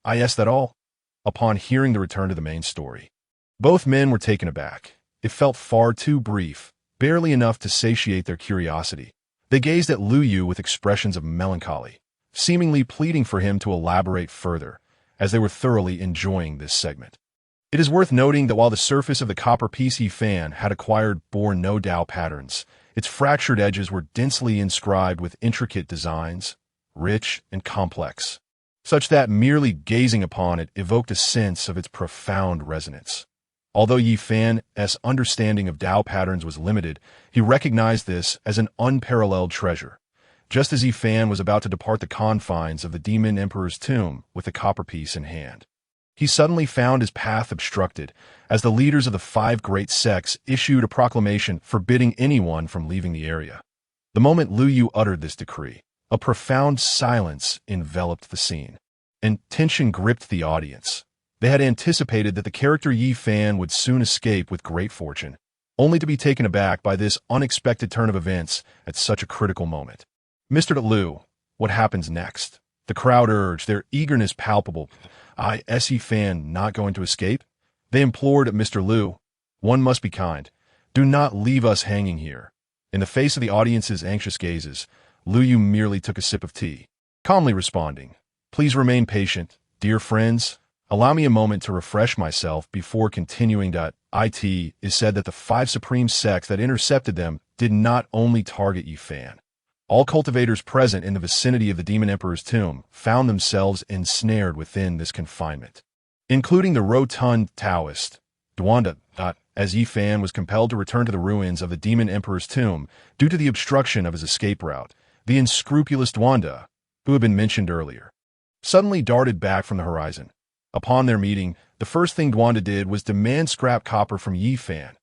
Speaker 1: Is that all? Upon hearing the return to the main story, both men were taken aback. It felt far too brief, barely enough to satiate their curiosity. They gazed at Liu Yu with expressions of melancholy, seemingly pleading for him to elaborate further, as they were thoroughly enjoying this segment. It is worth noting that while the surface of the copper PC fan had bore no Tao patterns, its fractured edges were densely inscribed with intricate designs, rich and complex, such that merely gazing upon it evoked a sense of its profound resonance. Although Yi Fan's understanding of Tao patterns was limited, he recognized this as an unparalleled treasure. Just as Yi Fan was about to depart the confines of the Demon Emperor's tomb with the copper piece in hand, he suddenly found his path obstructed as the leaders of the 5 great sects issued a proclamation forbidding anyone from leaving the area. The moment Liu Yu uttered this decree, a profound silence enveloped the scene, and tension gripped the audience. They had anticipated that the character Yi Fan would soon escape with great fortune, only to be taken aback by this unexpected turn of events at such a critical moment. Mr. Liu, what happens next? The crowd urged, their eagerness palpable. Is Yi Fan not going to escape? They implored Mr. Liu. One must be kind. Do not leave us hanging here. In the face of the audience's anxious gazes, Liu Yu merely took a sip of tea, calmly responding, "Please remain patient, dear friends. Allow me a moment to refresh myself before continuing. It is said that the 5 supreme sects that intercepted them did not only target Yi Fan. All cultivators present in the vicinity of the Demon Emperor's tomb found themselves ensnared within this confinement, including the rotund Taoist, Duanda, as Yi Fan was compelled to return to the ruins of the Demon Emperor's tomb due to the obstruction of his escape route. The unscrupulous Duanda, who had been mentioned earlier, suddenly darted back from the horizon. Upon their meeting, the first thing Duanda did was demand scrap copper from Yi Fan.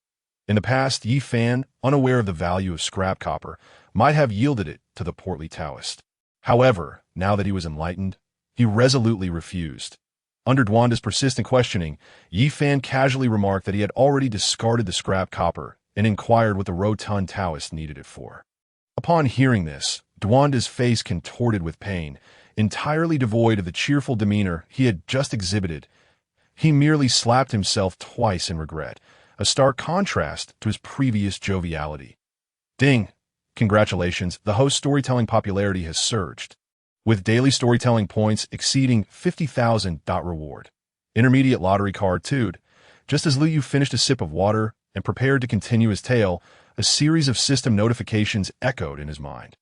Speaker 1: In the past, Yi Fan, unaware of the value of scrap copper, might have yielded it to the portly Taoist. However, now that he was enlightened, he resolutely refused. Under Duanda's persistent questioning, Yi Fan casually remarked that he had already discarded the scrap copper and inquired what the rotund Taoist needed it for. Upon hearing this, Duanda's face contorted with pain, entirely devoid of the cheerful demeanor he had just exhibited. He merely slapped himself twice in regret, a stark contrast to his previous joviality. Ding! Congratulations, the host's storytelling popularity has surged, with daily storytelling points exceeding 50,000. Reward. Intermediate lottery card 2. Just as Liu Yu finished a sip of water and prepared to continue his tale, a series of system notifications echoed in his mind.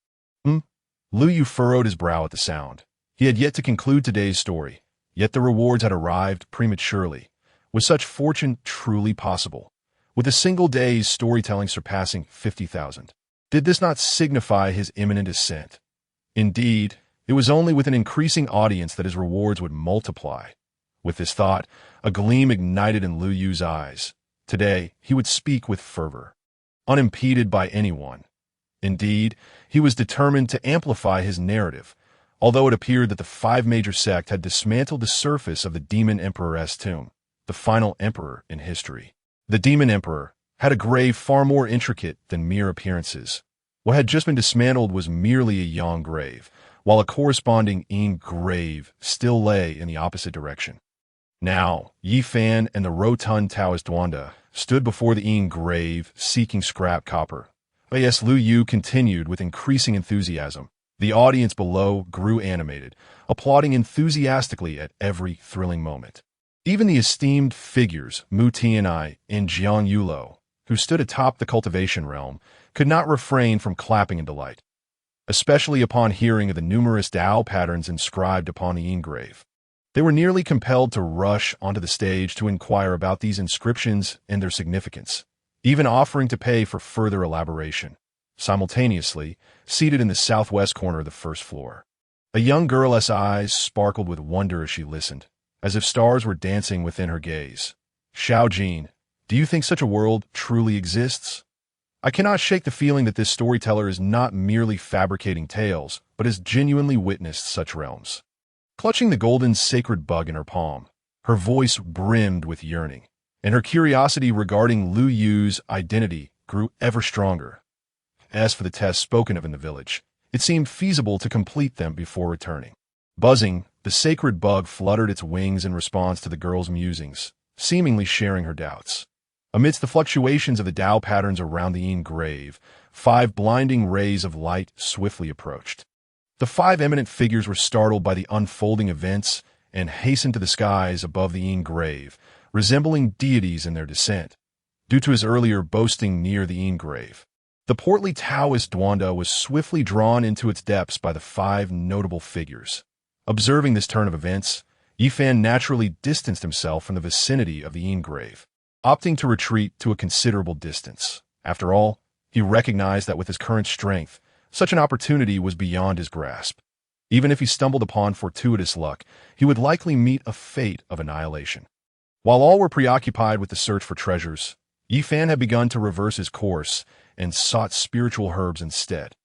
Speaker 1: Liu Yu furrowed his brow at the sound. He had yet to conclude today's story, yet the rewards had arrived prematurely. Was such fortune truly possible? With a single day's storytelling surpassing 50,000. Did this not signify his imminent ascent? Indeed, it was only with an increasing audience that his rewards would multiply. With this thought, a gleam ignited in Lu Yu's eyes. Today, he would speak with fervor, unimpeded by anyone. Indeed, he was determined to amplify his narrative, although it appeared that the five major sects had dismantled the surface of the Demon Emperor's tomb, the final emperor in history. The Demon Emperor had a grave far more intricate than mere appearances. What had just been dismantled was merely a yawn grave, while a corresponding grave still lay in the opposite direction. Now, Yi Fan and the rotund Taoist Duanda stood before the grave, seeking scrap copper. But yes, Lu Yu continued with increasing enthusiasm. The audience below grew animated, applauding enthusiastically at every thrilling moment. Even the esteemed figures Mu Tianai and Jiang Yulo, who stood atop the cultivation realm, could not refrain from clapping in delight, especially upon hearing of the numerous Tao patterns inscribed upon the grave. They were nearly compelled to rush onto the stage to inquire about these inscriptions and their significance, even offering to pay for further elaboration. Simultaneously, seated in the southwest corner of the first floor, a young girl's eyes sparkled with wonder as she listened, as if stars were dancing within her gaze. Xiao Jin, do you think such a world truly exists? I cannot shake the feeling that this storyteller is not merely fabricating tales, but has genuinely witnessed such realms. Clutching the golden sacred bug in her palm, her voice brimmed with yearning, and her curiosity regarding Lu Yu's identity grew ever stronger. As for the tests spoken of in the village, it seemed feasible to complete them before returning. Buzzing, the sacred bug fluttered its wings in response to the girl's musings, seemingly sharing her doubts. Amidst the fluctuations of the Tao patterns around the grave, 5 blinding rays of light swiftly approached. The 5 eminent figures were startled by the unfolding events and hastened to the skies above the grave, resembling deities in their descent, due to his earlier boasting near the grave. The portly Taoist Duanda was swiftly drawn into its depths by the 5 notable figures. Observing this turn of events, Yi Fan naturally distanced himself from the vicinity of the grave, opting to retreat to a considerable distance. After all, he recognized that with his current strength, such an opportunity was beyond his grasp. Even if he stumbled upon fortuitous luck, he would likely meet a fate of annihilation. While all were preoccupied with the search for treasures, Yi Fan had begun to reverse his course and sought spiritual herbs instead.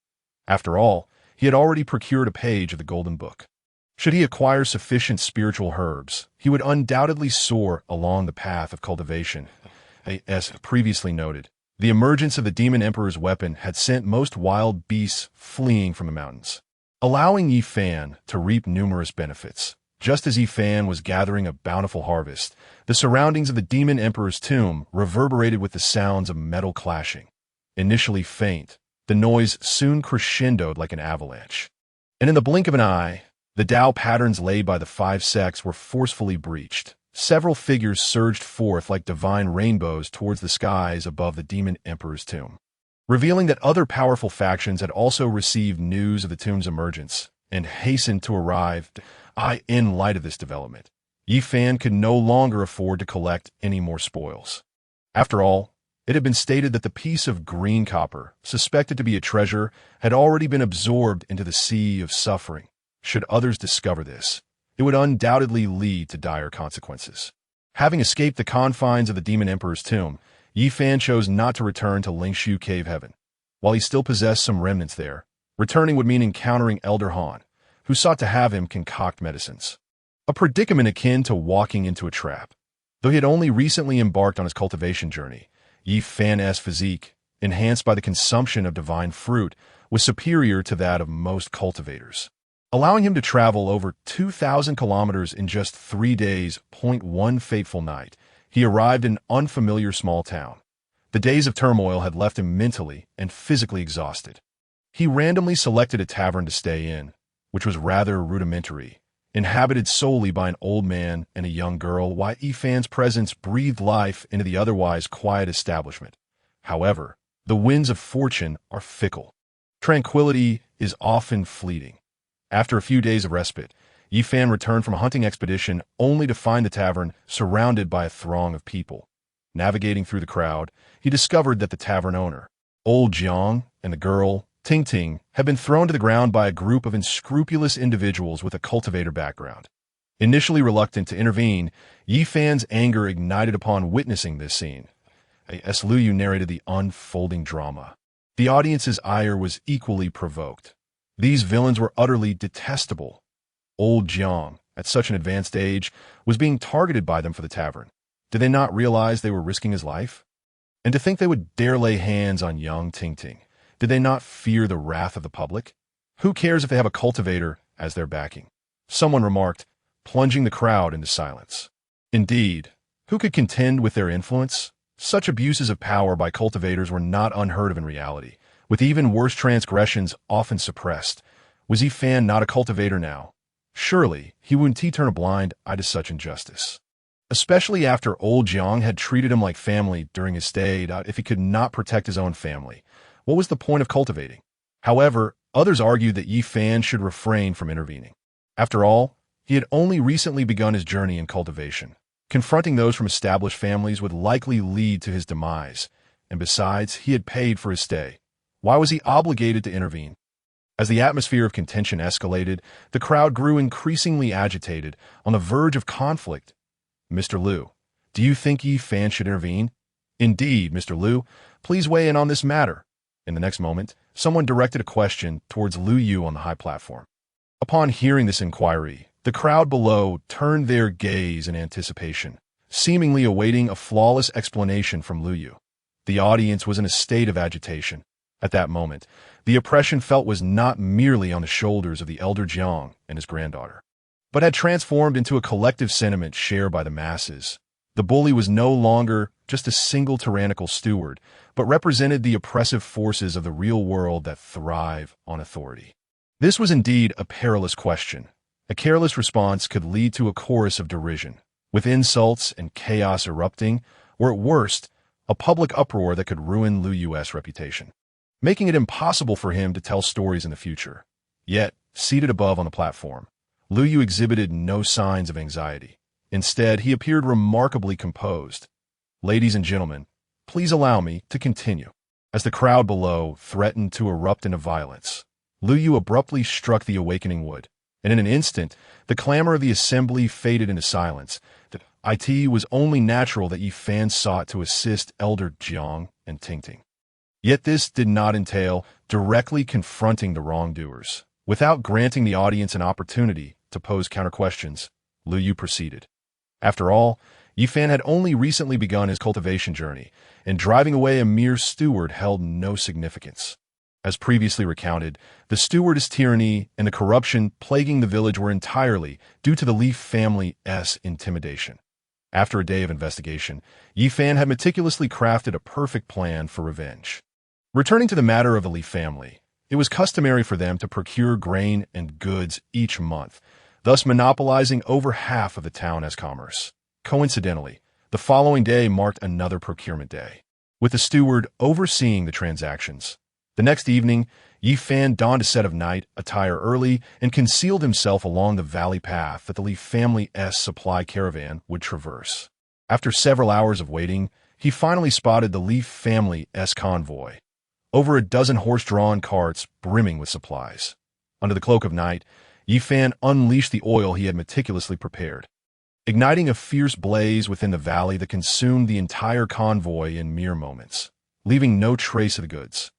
Speaker 1: After all, he had already procured a page of the Golden Book. Should he acquire sufficient spiritual herbs, he would undoubtedly soar along the path of cultivation. As previously noted, the emergence of the Demon Emperor's weapon had sent most wild beasts fleeing from the mountains, allowing Yi Fan to reap numerous benefits. Just as Yi Fan was gathering a bountiful harvest, the surroundings of the Demon Emperor's tomb reverberated with the sounds of metal clashing. Initially faint, the noise soon crescendoed like an avalanche. And in the blink of an eye, the Tao patterns laid by the 5 sects were forcefully breached. Several figures surged forth like divine rainbows towards the skies above the Demon Emperor's tomb, revealing that other powerful factions had also received news of the tomb's emergence and hastened to arrive. In light of this development, Yi Fan could no longer afford to collect any more spoils. After all, it had been stated that the piece of green copper, suspected to be a treasure, had already been absorbed into the sea of suffering. Should others discover this, it would undoubtedly lead to dire consequences. Having escaped the confines of the Demon Emperor's tomb, Yi Fan chose not to return to Lingshu Cave Heaven. While he still possessed some remnants there, returning would mean encountering Elder Han, who sought to have him concoct medicines. A predicament akin to walking into a trap. Though he had only recently embarked on his cultivation journey, Yi Fan's physique, enhanced by the consumption of divine fruit, was superior to that of most cultivators, allowing him to travel over 2,000 kilometers in just 3 days. One fateful night, he arrived in an unfamiliar small town. The days of turmoil had left him mentally and physically exhausted. He randomly selected a tavern to stay in, which was rather rudimentary, inhabited solely by an old man and a young girl, while Yi Fan's presence breathed life into the otherwise quiet establishment. However, the winds of fortune are fickle. Tranquility is often fleeting. After a few days of respite, Yi Fan returned from a hunting expedition only to find the tavern surrounded by a throng of people. Navigating through the crowd, he discovered that the tavern owner, old Jiang, and the girl, Ting Ting, had been thrown to the ground by a group of unscrupulous individuals with a cultivator background. Initially reluctant to intervene, Yi Fan's anger ignited upon witnessing this scene. As Lu Yu narrated the unfolding drama, the audience's ire was equally provoked. These villains were utterly detestable. Old Jiang, at such an advanced age, was being targeted by them for the tavern. Did they not realize they were risking his life? And to think they would dare lay hands on young Ting Ting, did they not fear the wrath of the public? Who cares if they have a cultivator as their backing? Someone remarked, plunging the crowd into silence. Indeed, who could contend with their influence? Such abuses of power by cultivators were not unheard of in reality, with even worse transgressions often suppressed. Was Yi Fan not a cultivator now? Surely, he wouldn't turn a blind eye to such injustice. Especially after old Jiang had treated him like family during his stay. If he could not protect his own family, what was the point of cultivating? However, others argued that Yi Fan should refrain from intervening. After all, he had only recently begun his journey in cultivation. Confronting those from established families would likely lead to his demise, and besides, he had paid for his stay. Why was he obligated to intervene? As the atmosphere of contention escalated, the crowd grew increasingly agitated, on the verge of conflict. Mr. Liu, do you think Yi Fan should intervene? Indeed, Mr. Liu, please weigh in on this matter. In the next moment, someone directed a question towards Liu Yu on the high platform. Upon hearing this inquiry, the crowd below turned their gaze in anticipation, seemingly awaiting a flawless explanation from Liu Yu. The audience was in a state of agitation. At that moment, the oppression felt was not merely on the shoulders of the elder Jiang and his granddaughter, but had transformed into a collective sentiment shared by the masses. The bully was no longer just a single tyrannical steward, but represented the oppressive forces of the real world that thrive on authority. This was indeed a perilous question. A careless response could lead to a chorus of derision, with insults and chaos erupting, or at worst, a public uproar that could ruin Liu Yu's reputation, making it impossible for him to tell stories in the future. Yet, seated above on the platform, Liu Yu exhibited no signs of anxiety. Instead, he appeared remarkably composed. Ladies and gentlemen, please allow me to continue. As the crowd below threatened to erupt into violence, Liu Yu abruptly struck the awakening wood, and in an instant, the clamor of the assembly faded into silence. It was only natural that Yi Fan sought to assist Elder Jiang and Ting Ting. Yet this did not entail directly confronting the wrongdoers. Without granting the audience an opportunity to pose counter-questions, Liu Yu proceeded. After all, Yi Fan had only recently begun his cultivation journey, and driving away a mere steward held no significance. As previously recounted, the stewardess tyranny and the corruption plaguing the village were entirely due to the Li family's intimidation. After a day of investigation, Yi Fan had meticulously crafted a perfect plan for revenge. Returning to the matter of the Li family, it was customary for them to procure grain and goods each month, thus monopolizing over half of the town as commerce. Coincidentally, the following day marked another procurement day, with the steward overseeing the transactions. The next evening, Yi Fan donned a set of night attire early and concealed himself along the valley path that the Li family's supply caravan would traverse. After several hours of waiting, he finally spotted the Li family's convoy, over a dozen horse-drawn carts brimming with supplies. Under the cloak of night, Yi Fan unleashed the oil he had meticulously prepared, igniting a fierce blaze within the valley that consumed the entire convoy in mere moments, leaving no trace of the goods.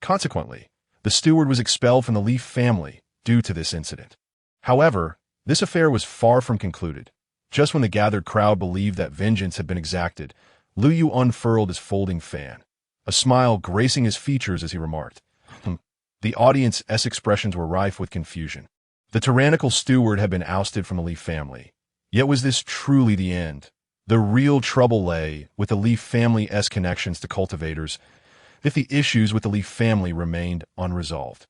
Speaker 1: Consequently, the steward was expelled from the Li family due to this incident. However, this affair was far from concluded. Just when the gathered crowd believed that vengeance had been exacted, Liu Yu unfurled his folding fan, a smile gracing his features as he remarked. The audience's expressions were rife with confusion. The tyrannical steward had been ousted from the Li family. Yet was this truly the end? The real trouble lay with the Li family's connections to cultivators. If the issues with the Li family remained unresolved,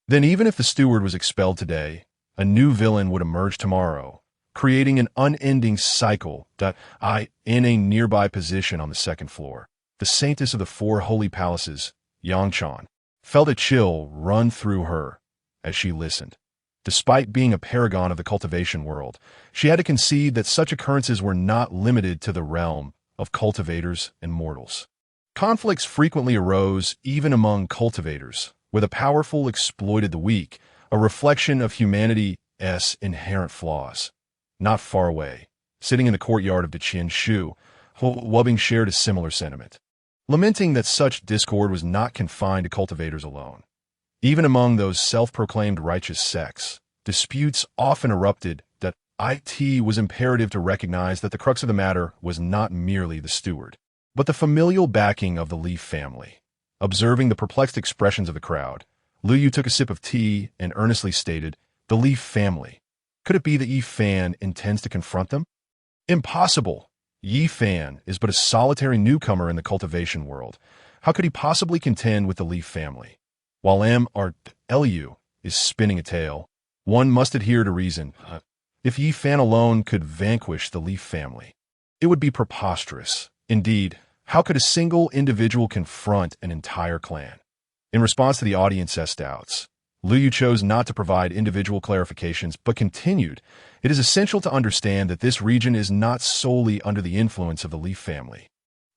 Speaker 1: then even if the steward was expelled today, a new villain would emerge tomorrow, creating an unending cycle. In a nearby position on the second floor, the saintess of the four holy palaces, Yang Chan, felt a chill run through her as she listened. Despite being a paragon of the cultivation world, she had to concede that such occurrences were not limited to the realm of cultivators and mortals. Conflicts frequently arose even among cultivators, where the powerful exploited the weak, a reflection of humanity's inherent flaws. Not far away, sitting in the courtyard of Daqin Shu, Wubbing shared a similar sentiment, lamenting that such discord was not confined to cultivators alone. Even among those self-proclaimed righteous sects, disputes often erupted that it was imperative to recognize that the crux of the matter was not merely the steward, but the familial backing of the Leaf family. Observing the perplexed expressions of the crowd, Lu Yu took a sip of tea and earnestly stated, "The Leaf family. Could it be that Yi Fan intends to confront them?" Impossible! Yi Fan is but a solitary newcomer in the cultivation world. How could he possibly contend with the Leaf family? While Lu is spinning a tale, one must adhere to reason. If Yi Fan alone could vanquish the Leaf family, it would be preposterous. Indeed, how could a single individual confront an entire clan? In response to the audience's doubts, Lu Yu chose not to provide individual clarifications, but continued, "It is essential to understand that this region is not solely under the influence of the Leaf family.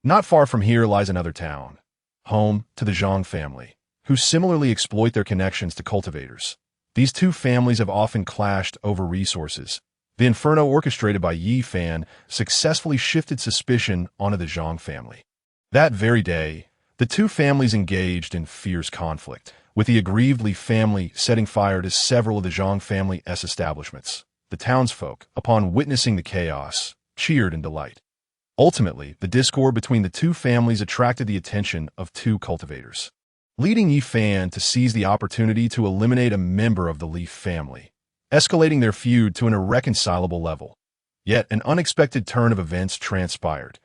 Speaker 1: Not far from here lies another town, home to the Zhang family, who similarly exploit their connections to cultivators. These two families have often clashed over resources. The inferno orchestrated by Yi Fan successfully shifted suspicion onto the Zhang family. That very day, the two families engaged in fierce conflict, with the aggrieved Li family setting fire to several of the Zhang family's establishments. The townsfolk, upon witnessing the chaos, cheered in delight. Ultimately, the discord between the two families attracted the attention of two cultivators, leading Yi Fan to seize the opportunity to eliminate a member of the Leaf family, escalating their feud to an irreconcilable level. Yet an unexpected turn of events transpired,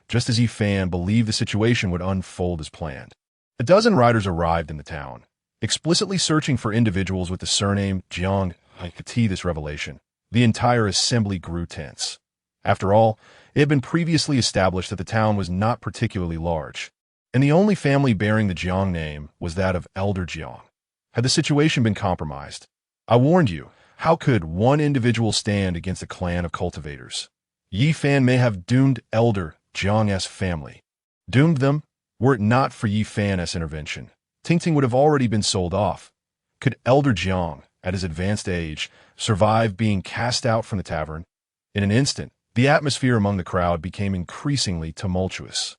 Speaker 1: just as Yi Fan believed the situation would unfold as planned. A dozen riders arrived in the town, explicitly searching for individuals with the surname Jiang. To this revelation, the entire assembly grew tense. After all, it had been previously established that the town was not particularly large, and the only family bearing the Jiang name was that of Elder Jiang. Had the situation been compromised, I warned you, how could one individual stand against a clan of cultivators? Yi Fan may have doomed Elder Jiang's family. Doomed them? Were it not for Yi Fan's intervention, Ting would have already been sold off. Could Elder Jiang, at his advanced age, survive being cast out from the tavern? In an instant, the atmosphere among the crowd became increasingly tumultuous,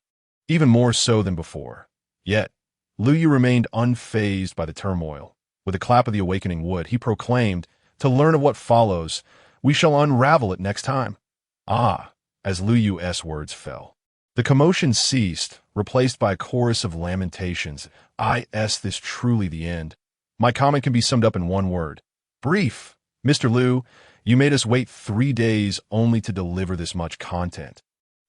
Speaker 1: even more so than before. Yet, Lu Yu remained unfazed by the turmoil. With a clap of the awakening wood, he proclaimed, "To learn of what follows, we shall unravel it next time." Ah, as Lu Yu's words fell, the commotion ceased, replaced by a chorus of lamentations. Is this truly the end? My comment can be summed up in one word. Brief. Mr. Liu, you made us wait 3 days only to deliver this much content.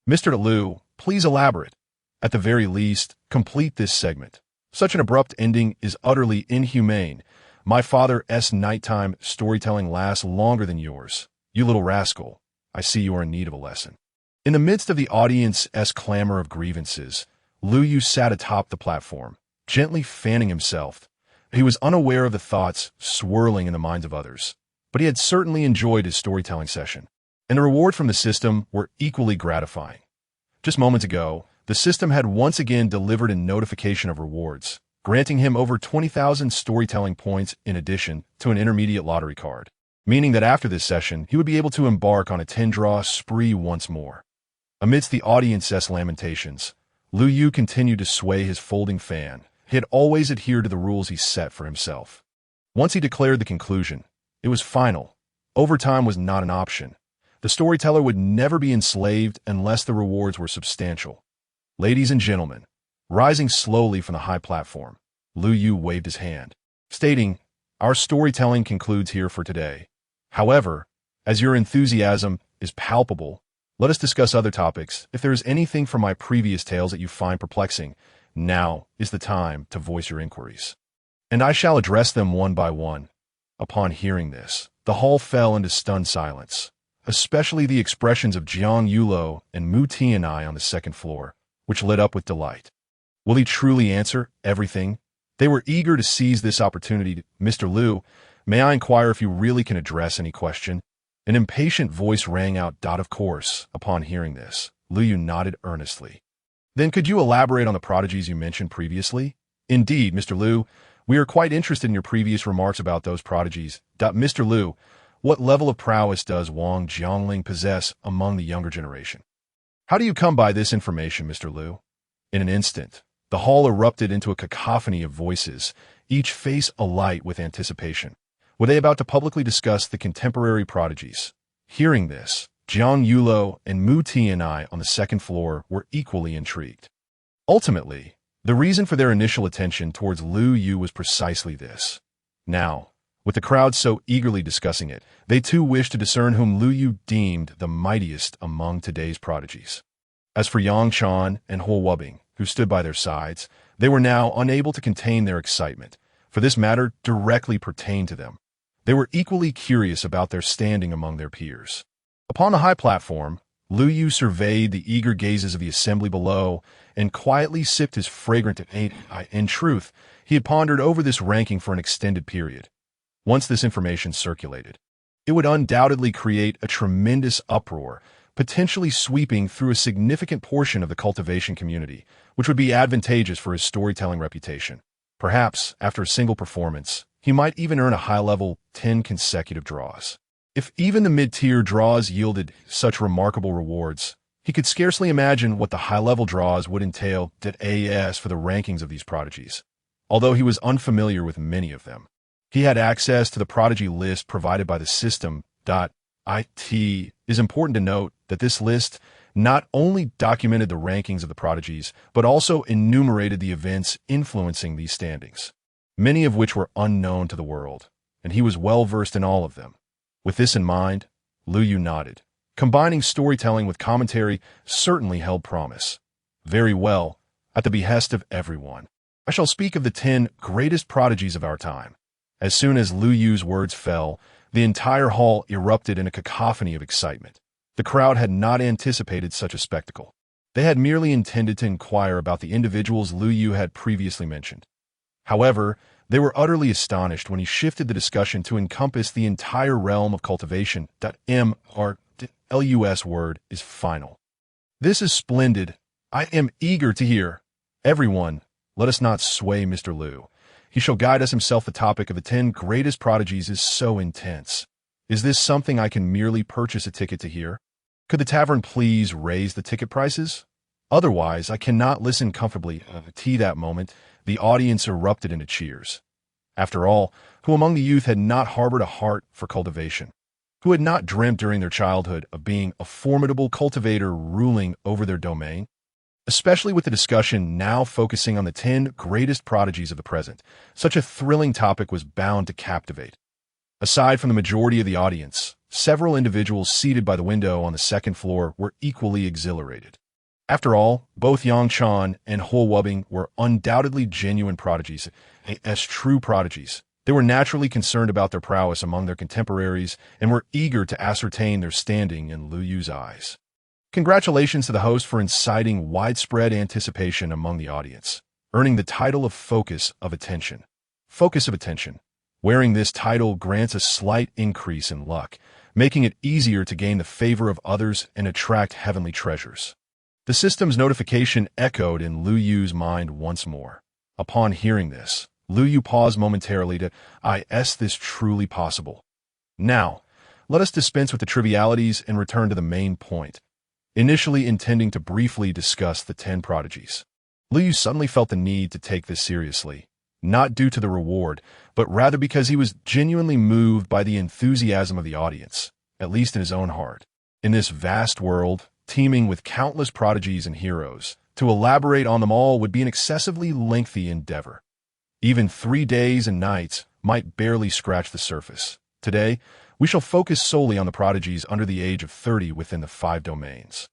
Speaker 1: Mr. Liu, please elaborate. At the very least, complete this segment. Such an abrupt ending is utterly inhumane. My father's nighttime storytelling lasts longer than yours. You little rascal, I see you are in need of a lesson. In the midst of the audience's clamor of grievances, Lu Yu sat atop the platform, gently fanning himself. He was unaware of the thoughts swirling in the minds of others, but he had certainly enjoyed his storytelling session, and the reward from the system were equally gratifying. Just moments ago, the system had once again delivered a notification of rewards, granting him over 20,000 storytelling points in addition to an intermediate lottery card, meaning that after this session, he would be able to embark on a 10-draw spree once more. Amidst the audience's lamentations, Lu Yu continued to sway his folding fan. He had always adhered to the rules he set for himself. Once he declared the conclusion, it was final. Overtime was not an option. The storyteller would never be enslaved unless the rewards were substantial. Ladies and gentlemen, rising slowly from the high platform, Lu Yu waved his hand, stating, "Our storytelling concludes here for today. However, as your enthusiasm is palpable, let us discuss other topics. If there is anything from my previous tales that you find perplexing, now is the time to voice your inquiries, and I shall address them one by one." Upon hearing this, the hall fell into stunned silence, especially the expressions of Jiang Yulo and Mu Tianai on the second floor, which lit up with delight. Will he truly answer everything? They were eager to seize this opportunity. Mr. Liu, May I inquire if you really can address any question? An impatient voice rang out. Of course. Upon hearing this, Lu Yu nodded earnestly. Then could you elaborate on the prodigies you mentioned previously? Indeed, Mr. Liu. We are quite interested in your previous remarks about those prodigies. Mr. Liu, what level of prowess does Wang Jiangling possess among the younger generation? How do you come by this information, Mr. Liu? In an instant, the hall erupted into a cacophony of voices, each face alight with anticipation. Were they about to publicly discuss the contemporary prodigies? Hearing this, Jiang Yulo and Mu Tianai on the second floor were equally intrigued. Ultimately, the reason for their initial attention towards Lu Yu was precisely this. Now, with the crowd so eagerly discussing it, they too wished to discern whom Lu Yu deemed the mightiest among today's prodigies. As for Yang Chan and Huo Wubing, who stood by their sides, they were now unable to contain their excitement, for this matter directly pertained to them. They were equally curious about their standing among their peers. Upon the high platform, Lu Yu surveyed the eager gazes of the assembly below and quietly sipped his fragrant ate. In truth, he had pondered over this ranking for an extended period. Once this information circulated, it would undoubtedly create a tremendous uproar, potentially sweeping through a significant portion of the cultivation community, which would be advantageous for his storytelling reputation. Perhaps, after a single performance, he might even earn a high-level 10 consecutive draws. If even the mid-tier draws yielded such remarkable rewards, he could scarcely imagine what the high-level draws would entail as for the rankings of these prodigies. Although he was unfamiliar with many of them, he had access to the prodigy list provided by the system. It is important to note that this list not only documented the rankings of the prodigies, but also enumerated the events influencing these standings, many of which were unknown to the world, and he was well versed in all of them. With this in mind, Lu Yu nodded. Combining storytelling with commentary certainly held promise. Very well, at the behest of everyone, I shall speak of the 10 greatest prodigies of our time. As soon as Lu Yu's words fell, the entire hall erupted in a cacophony of excitement. The crowd had not anticipated such a spectacle. They had merely intended to inquire about the individuals Lu Yu had previously mentioned. However, they were utterly astonished when he shifted the discussion to encompass the entire realm of cultivation. Lus word is final. This is splendid. I am eager to hear. Everyone, let us not sway Mr. Liu. He shall guide us himself. The topic of the 10 greatest prodigies is so intense. Is this something I can merely purchase a ticket to hear? Could the tavern please raise the ticket prices? Otherwise, I cannot listen comfortably. That moment, the audience erupted into cheers. After all, who among the youth had not harbored a heart for cultivation? Who had not dreamt during their childhood of being a formidable cultivator ruling over their domain? Especially with the discussion now focusing on the 10 greatest prodigies of the present, such a thrilling topic was bound to captivate. Aside from the majority of the audience, several individuals seated by the window on the second floor were equally exhilarated. After all, both Yang Chan and Huo Wubing were undoubtedly genuine prodigies, as true prodigies. They were naturally concerned about their prowess among their contemporaries and were eager to ascertain their standing in Lu Yu's eyes. Congratulations to the host for inciting widespread anticipation among the audience, earning the title of Focus of Attention. Focus of Attention. Wearing this title grants a slight increase in luck, making it easier to gain the favor of others and attract heavenly treasures. The system's notification echoed in Lu Yu's mind once more. Upon hearing this, Lu Yu paused momentarily to, is this truly possible? Now, let us dispense with the trivialities and return to the main point. Initially intending to briefly discuss the 10 prodigies, Lu Yu suddenly felt the need to take this seriously, not due to the reward, but rather because he was genuinely moved by the enthusiasm of the audience, at least in his own heart. In this vast world, teeming with countless prodigies and heroes, to elaborate on them all would be an excessively lengthy endeavor. Even 3 days and nights might barely scratch the surface. Today, we shall focus solely on the prodigies under the age of 30 within the 5 domains.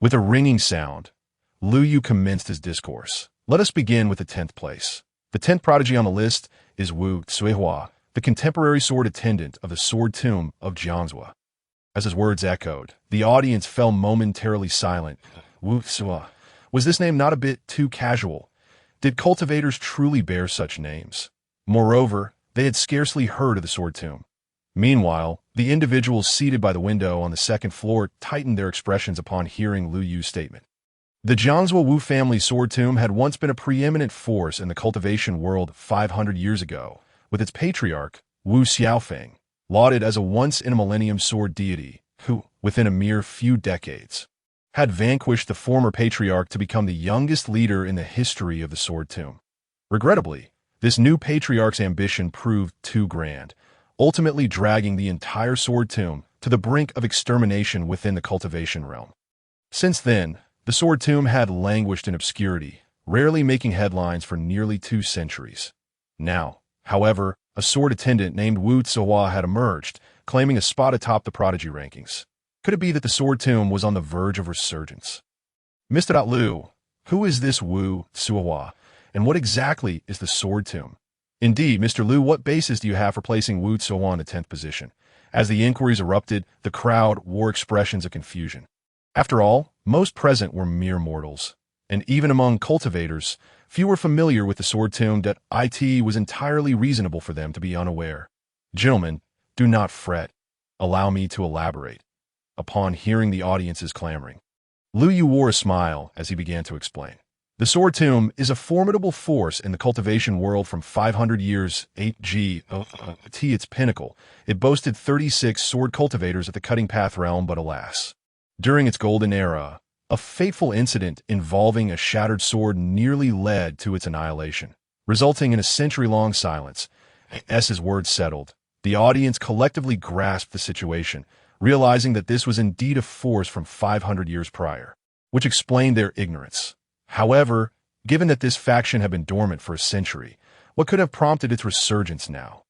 Speaker 1: With a ringing sound, Lu Yu commenced his discourse. Let us begin with the 10th place. The 10th prodigy on the list is Wu Cuihua, the contemporary sword attendant of the sword tomb of Jiangzhou. As his words echoed, the audience fell momentarily silent. Wu Cuihua. Was this name not a bit too casual? Did cultivators truly bear such names? Moreover, They had scarcely heard of the sword tomb. Meanwhile, the individuals seated by the window on the second floor tightened their expressions upon hearing Lu Yu's statement. The Jiangzhou Wu family sword tomb had once been a preeminent force in the cultivation world 500 years ago, with its patriarch, Wu Xiaofeng, lauded as a once-in-a-millennium sword deity who, within a mere few decades, had vanquished the former patriarch to become the youngest leader in the history of the sword tomb. Regrettably, this new patriarch's ambition proved too grand, ultimately dragging the entire sword tomb to the brink of extermination within the cultivation realm. Since then, the sword tomb had languished in obscurity, rarely making headlines for nearly 2 centuries. Now, however, a sword attendant named Wu Zihua had emerged, claiming a spot atop the prodigy rankings. Could it be that the sword tomb was on the verge of resurgence? Mr. Lu, who is this Wu Zihua, and what exactly is the sword tomb? Indeed, Mr. Lu, what basis do you have for placing Wu Zihua in the 10th position? As the inquiries erupted, the crowd wore expressions of confusion. After all, most present were mere mortals, and even among cultivators, few were familiar with the sword tomb that it was entirely reasonable for them to be unaware. Gentlemen, do not fret. Allow me to elaborate. Upon hearing the audience's clamoring, Lu Yu wore a smile as he began to explain. The sword tomb is a formidable force in the cultivation world from 500 years AG to its pinnacle. It boasted 36 sword cultivators at the cutting path realm, but alas, during its golden era, a fateful incident involving a shattered sword nearly led to its annihilation, resulting in a century-long silence. As his words settled, the audience collectively grasped the situation, realizing that this was indeed a force from 500 years prior, which explained their ignorance. However, given that this faction had been dormant for a century, what could have prompted its resurgence now?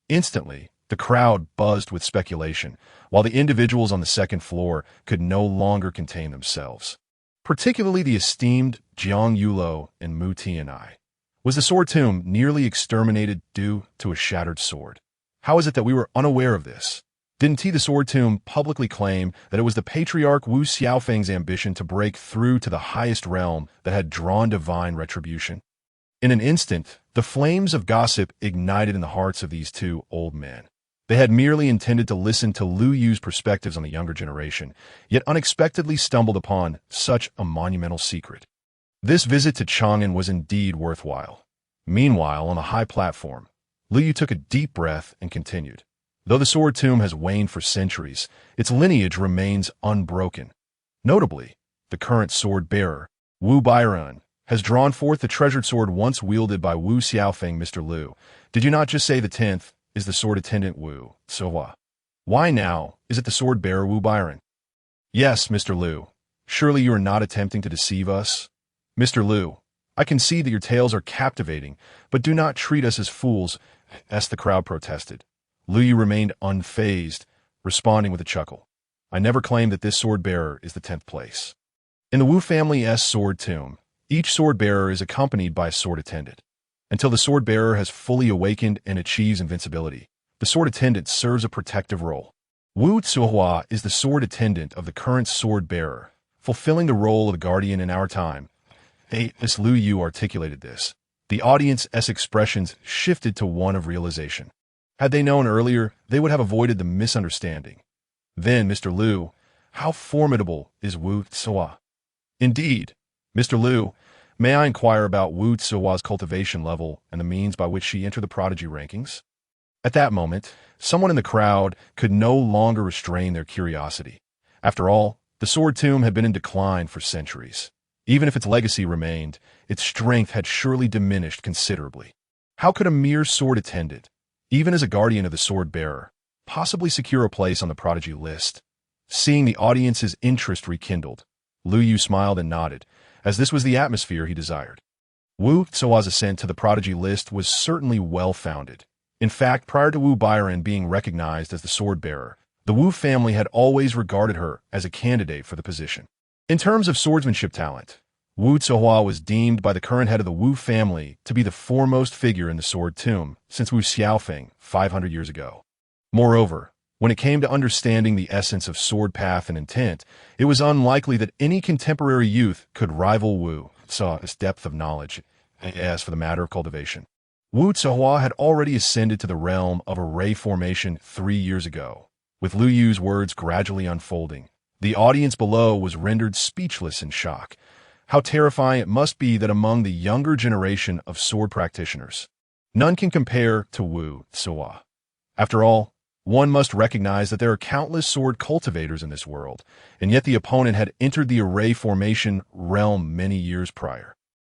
Speaker 1: Instantly, the crowd buzzed with speculation, while the individuals on the second floor could no longer contain themselves. Particularly the esteemed Jiang Yulo and Mu Tianai. Was the sword tomb nearly exterminated due to a shattered sword? How is it that we were unaware of this? Didn't the sword tomb publicly claim that it was the patriarch Wu Xiaofeng's ambition to break through to the highest realm that had drawn divine retribution? In an instant, the flames of gossip ignited in the hearts of these 2 old men. They had merely intended to listen to Lu Yu's perspectives on the younger generation, yet unexpectedly stumbled upon such a monumental secret. This visit to Chang'an was indeed worthwhile. Meanwhile, on the high platform, Lu Yu took a deep breath and continued. Though the sword tomb has waned for centuries, its lineage remains unbroken. Notably, the current sword bearer, Wu Bairan, has drawn forth the treasured sword once wielded by Wu Xiaofeng. Mr. Lu, did you not just say the 10th is the sword attendant Wu Zihua? Why now is it the sword bearer Wu Bairan? Yes, Mr. Lu. Surely you are not attempting to deceive us? Mr. Lu, I can see that your tales are captivating, but do not treat us as fools, as the crowd protested. Lu Yu remained unfazed, responding with a chuckle. I never claimed that this sword bearer is the 10th place. In the Wu family's sword tomb, each sword bearer is accompanied by a sword attendant. Until the sword bearer has fully awakened and achieves invincibility, the sword attendant serves a protective role. Wu Zihua is the sword attendant of the current sword bearer, fulfilling the role of the guardian in our time. As Lu Yu articulated this, the audience's expressions shifted to one of realization. Had they known earlier, they would have avoided the misunderstanding. Then, Mr. Lu, how formidable is Wu Zihua? Indeed, Mr. Lu, may I inquire about Wu Zihua's cultivation level and the means by which she entered the prodigy rankings? At that moment, someone in the crowd could no longer restrain their curiosity. After all, the sword tomb had been in decline for centuries. Even if its legacy remained, its strength had surely diminished considerably. How could a mere sword attendant, even as a guardian of the sword bearer, possibly secure a place on the prodigy list? Seeing the audience's interest rekindled, Lu Yu smiled and nodded, as this was the atmosphere he desired. Wu Zihua's ascent to the prodigy list was certainly well-founded. In fact, prior to Wu Bairan being recognized as the sword bearer, the Wu family had always regarded her as a candidate for the position. In terms of swordsmanship talent, Wu Zihua was deemed by the current head of the Wu family to be the foremost figure in the sword tomb since Wu Xiaofeng 500 years ago. Moreover, when it came to understanding the essence of sword path and intent, it was unlikely that any contemporary youth could rival Wu Zihua's depth of knowledge as for the matter of cultivation. Wu Zihua had already ascended to the realm of array formation 3 years ago. With Lu Yu's words gradually unfolding, the audience below was rendered speechless in shock. How terrifying it must be that among the younger generation of sword practitioners, none can compare to Wu Zihua. After all, one must recognize that there are countless sword cultivators in this world, and yet the opponent had entered the array formation realm many years prior.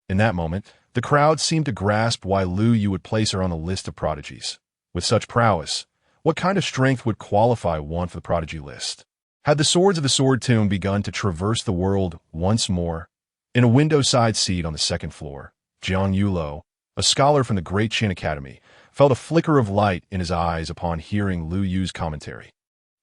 Speaker 1: In that moment, the crowd seemed to grasp why Lu Yu would place her on the list of prodigies. With such prowess, what kind of strength would qualify one for the prodigy list? Had the swords of the sword tomb begun to traverse the world once more? In a window-side seat on the second floor, Jiang Yulo, a scholar from the Great Qin Academy, felt a flicker of light in his eyes upon hearing Lu Yu's commentary.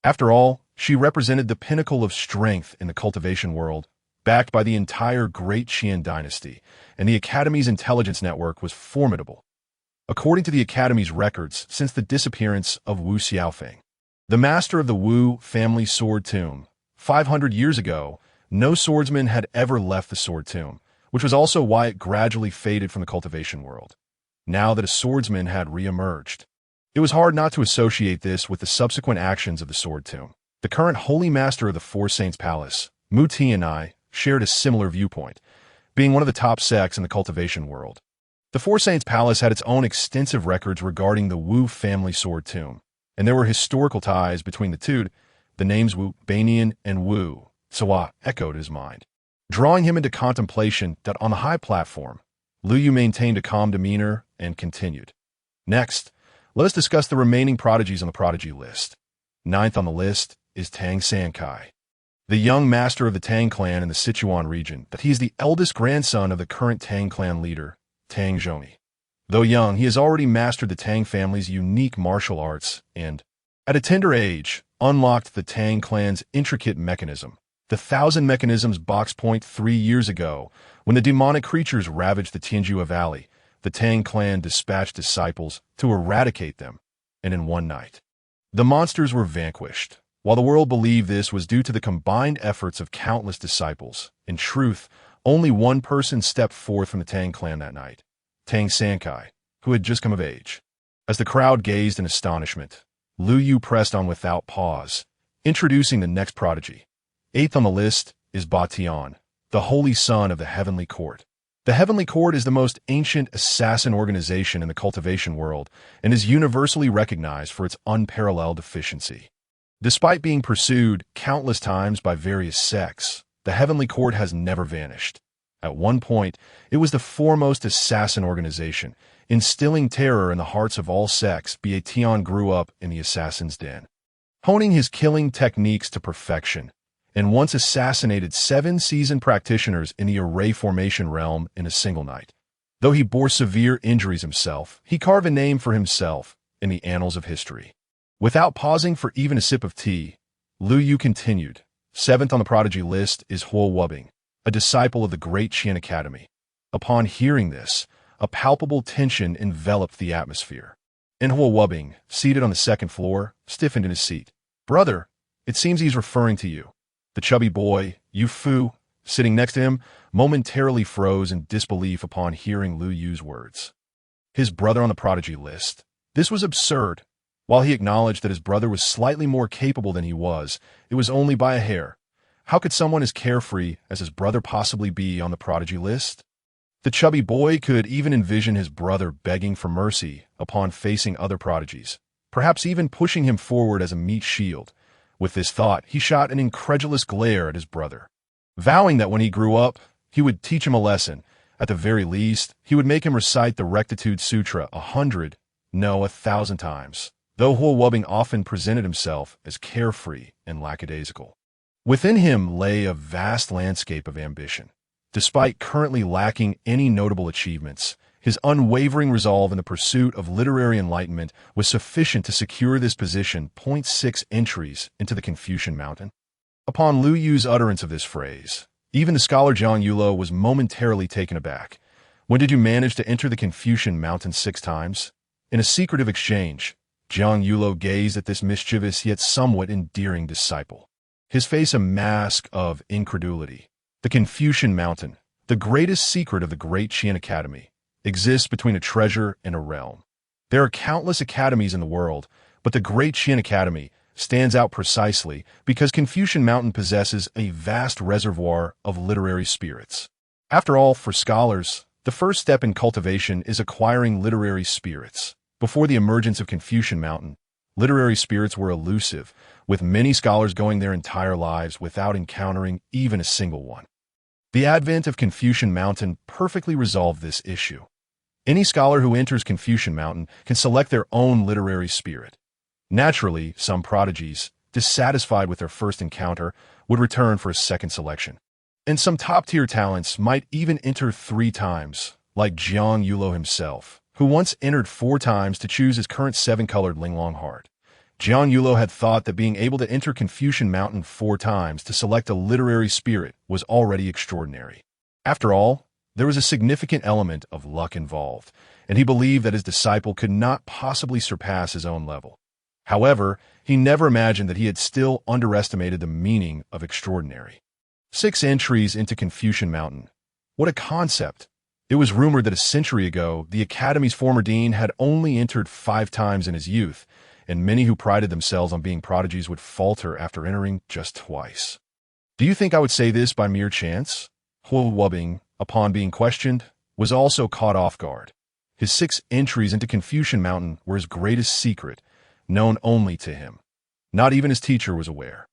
Speaker 1: After all, she represented the pinnacle of strength in the cultivation world, backed by the entire Great Qin dynasty, and the Academy's intelligence network was formidable. According to the Academy's records, since the disappearance of Wu Xiaofeng, the master of the Wu family sword tomb, 500 years ago, no swordsman had ever left the sword tomb, which was also why it gradually faded from the cultivation world. Now that a swordsman had re-emerged, it was hard not to associate this with the subsequent actions of the sword tomb. The current holy master of the Four Saints Palace, Mu Ti, and I shared a similar viewpoint, being one of the top sects in the cultivation world. The Four Saints Palace had its own extensive records regarding the Wu family sword tomb, and there were historical ties between the two. The names Wu Banian and Wu Zihua echoed his mind, drawing him into contemplation that on the high platform, Lu Yu maintained a calm demeanor and continued. Next, let us discuss the remaining prodigies on the prodigy list. Ninth on the list is Tang Sankai, the young master of the Tang clan in the Sichuan region, that he is the eldest grandson of the current Tang clan leader, Tang Zhongyi. Though young, he has already mastered the Tang family's unique martial arts and, at a tender age, unlocked the Tang clan's intricate mechanism. The Thousand Mechanisms box point 3 years ago, when the demonic creatures ravaged the Tianjua Valley, the Tang clan dispatched disciples to eradicate them, and in one night, the monsters were vanquished. While the world believed this was due to the combined efforts of countless disciples, in truth, only one person stepped forth from the Tang clan that night, Tang Sankai, who had just come of age. As the crowd gazed in astonishment, Lu Yu pressed on without pause, introducing the next prodigy. Eighth on the list is Ba Tian, the holy son of the Heavenly Court. The Heavenly Court is the most ancient assassin organization in the cultivation world and is universally recognized for its unparalleled efficiency. Despite being pursued countless times by various sects, the Heavenly Court has never vanished. At one point, it was the foremost assassin organization, instilling terror in the hearts of all sects. Ba Tian grew up in the assassin's den, honing his killing techniques to perfection, and once assassinated 7 seasoned practitioners in the array formation realm in a single night. Though he bore severe injuries himself, he carved a name for himself in the annals of history. Without pausing for even a sip of tea, Lu Yu continued. Seventh on the prodigy list is Huo Wubing, a disciple of the Great Qin Academy. Upon hearing this, a palpable tension enveloped the atmosphere. And Huo Wubing, seated on the second floor, stiffened in his seat. Brother, it seems he's referring to you. The chubby boy, Yu Fu, sitting next to him, momentarily froze in disbelief upon hearing Lu Yu's words. His brother on the prodigy list. This was absurd. While he acknowledged that his brother was slightly more capable than he was, it was only by a hair. How could someone as carefree as his brother possibly be on the prodigy list? The chubby boy could even envision his brother begging for mercy upon facing other prodigies, perhaps even pushing him forward as a meat shield. With this thought, he shot an incredulous glare at his brother, vowing that when he grew up, he would teach him a lesson. At the very least, he would make him recite the Rectitude Sutra 1,000 times. Though Huo Wubing often presented himself as carefree and lackadaisical, within him lay a vast landscape of ambition. Despite currently lacking any notable achievements, his unwavering resolve in the pursuit of literary enlightenment was sufficient to secure this position 0.6 entries into the Confucian Mountain. Upon Lu Yu's utterance of this phrase, even the scholar Jiang Yulo was momentarily taken aback. When did you manage to enter the Confucian Mountain 6 times? In a secretive exchange, Jiang Yulo gazed at this mischievous yet somewhat endearing disciple, his face a mask of incredulity. The Confucian Mountain, the greatest secret of the Great Qin Academy, exists between a treasure and a realm. There are countless academies in the world, but the Great Shin Academy stands out precisely because Confucian Mountain possesses a vast reservoir of literary spirits. After all, for scholars, the first step in cultivation is acquiring literary spirits. Before the emergence of Confucian Mountain, literary spirits were elusive, with many scholars going their entire lives without encountering even a single one. The advent of Confucian Mountain perfectly resolved this issue. Any scholar who enters Confucian Mountain can select their own literary spirit. Naturally, some prodigies, dissatisfied with their first encounter, would return for a second selection. And some top-tier talents might even enter 3 times, like Jiang Yulo himself, who once entered 4 times to choose his current 7-colored Linglong heart. Jiang Yulo had thought that being able to enter Confucian Mountain 4 times to select a literary spirit was already extraordinary. After all, there was a significant element of luck involved, and he believed that his disciple could not possibly surpass his own level. However, he never imagined that he had still underestimated the meaning of extraordinary. 6 entries into Confucian Mountain. What a concept! It was rumored that a century ago, the Academy's former dean had only entered 5 times in his youth, and many who prided themselves on being prodigies would falter after entering just twice. Do you think I would say this by mere chance? Huo Wubing, upon being questioned, was also caught off guard. His 6 entries into Confucian Mountain were his greatest secret, known only to him. Not even his teacher was aware.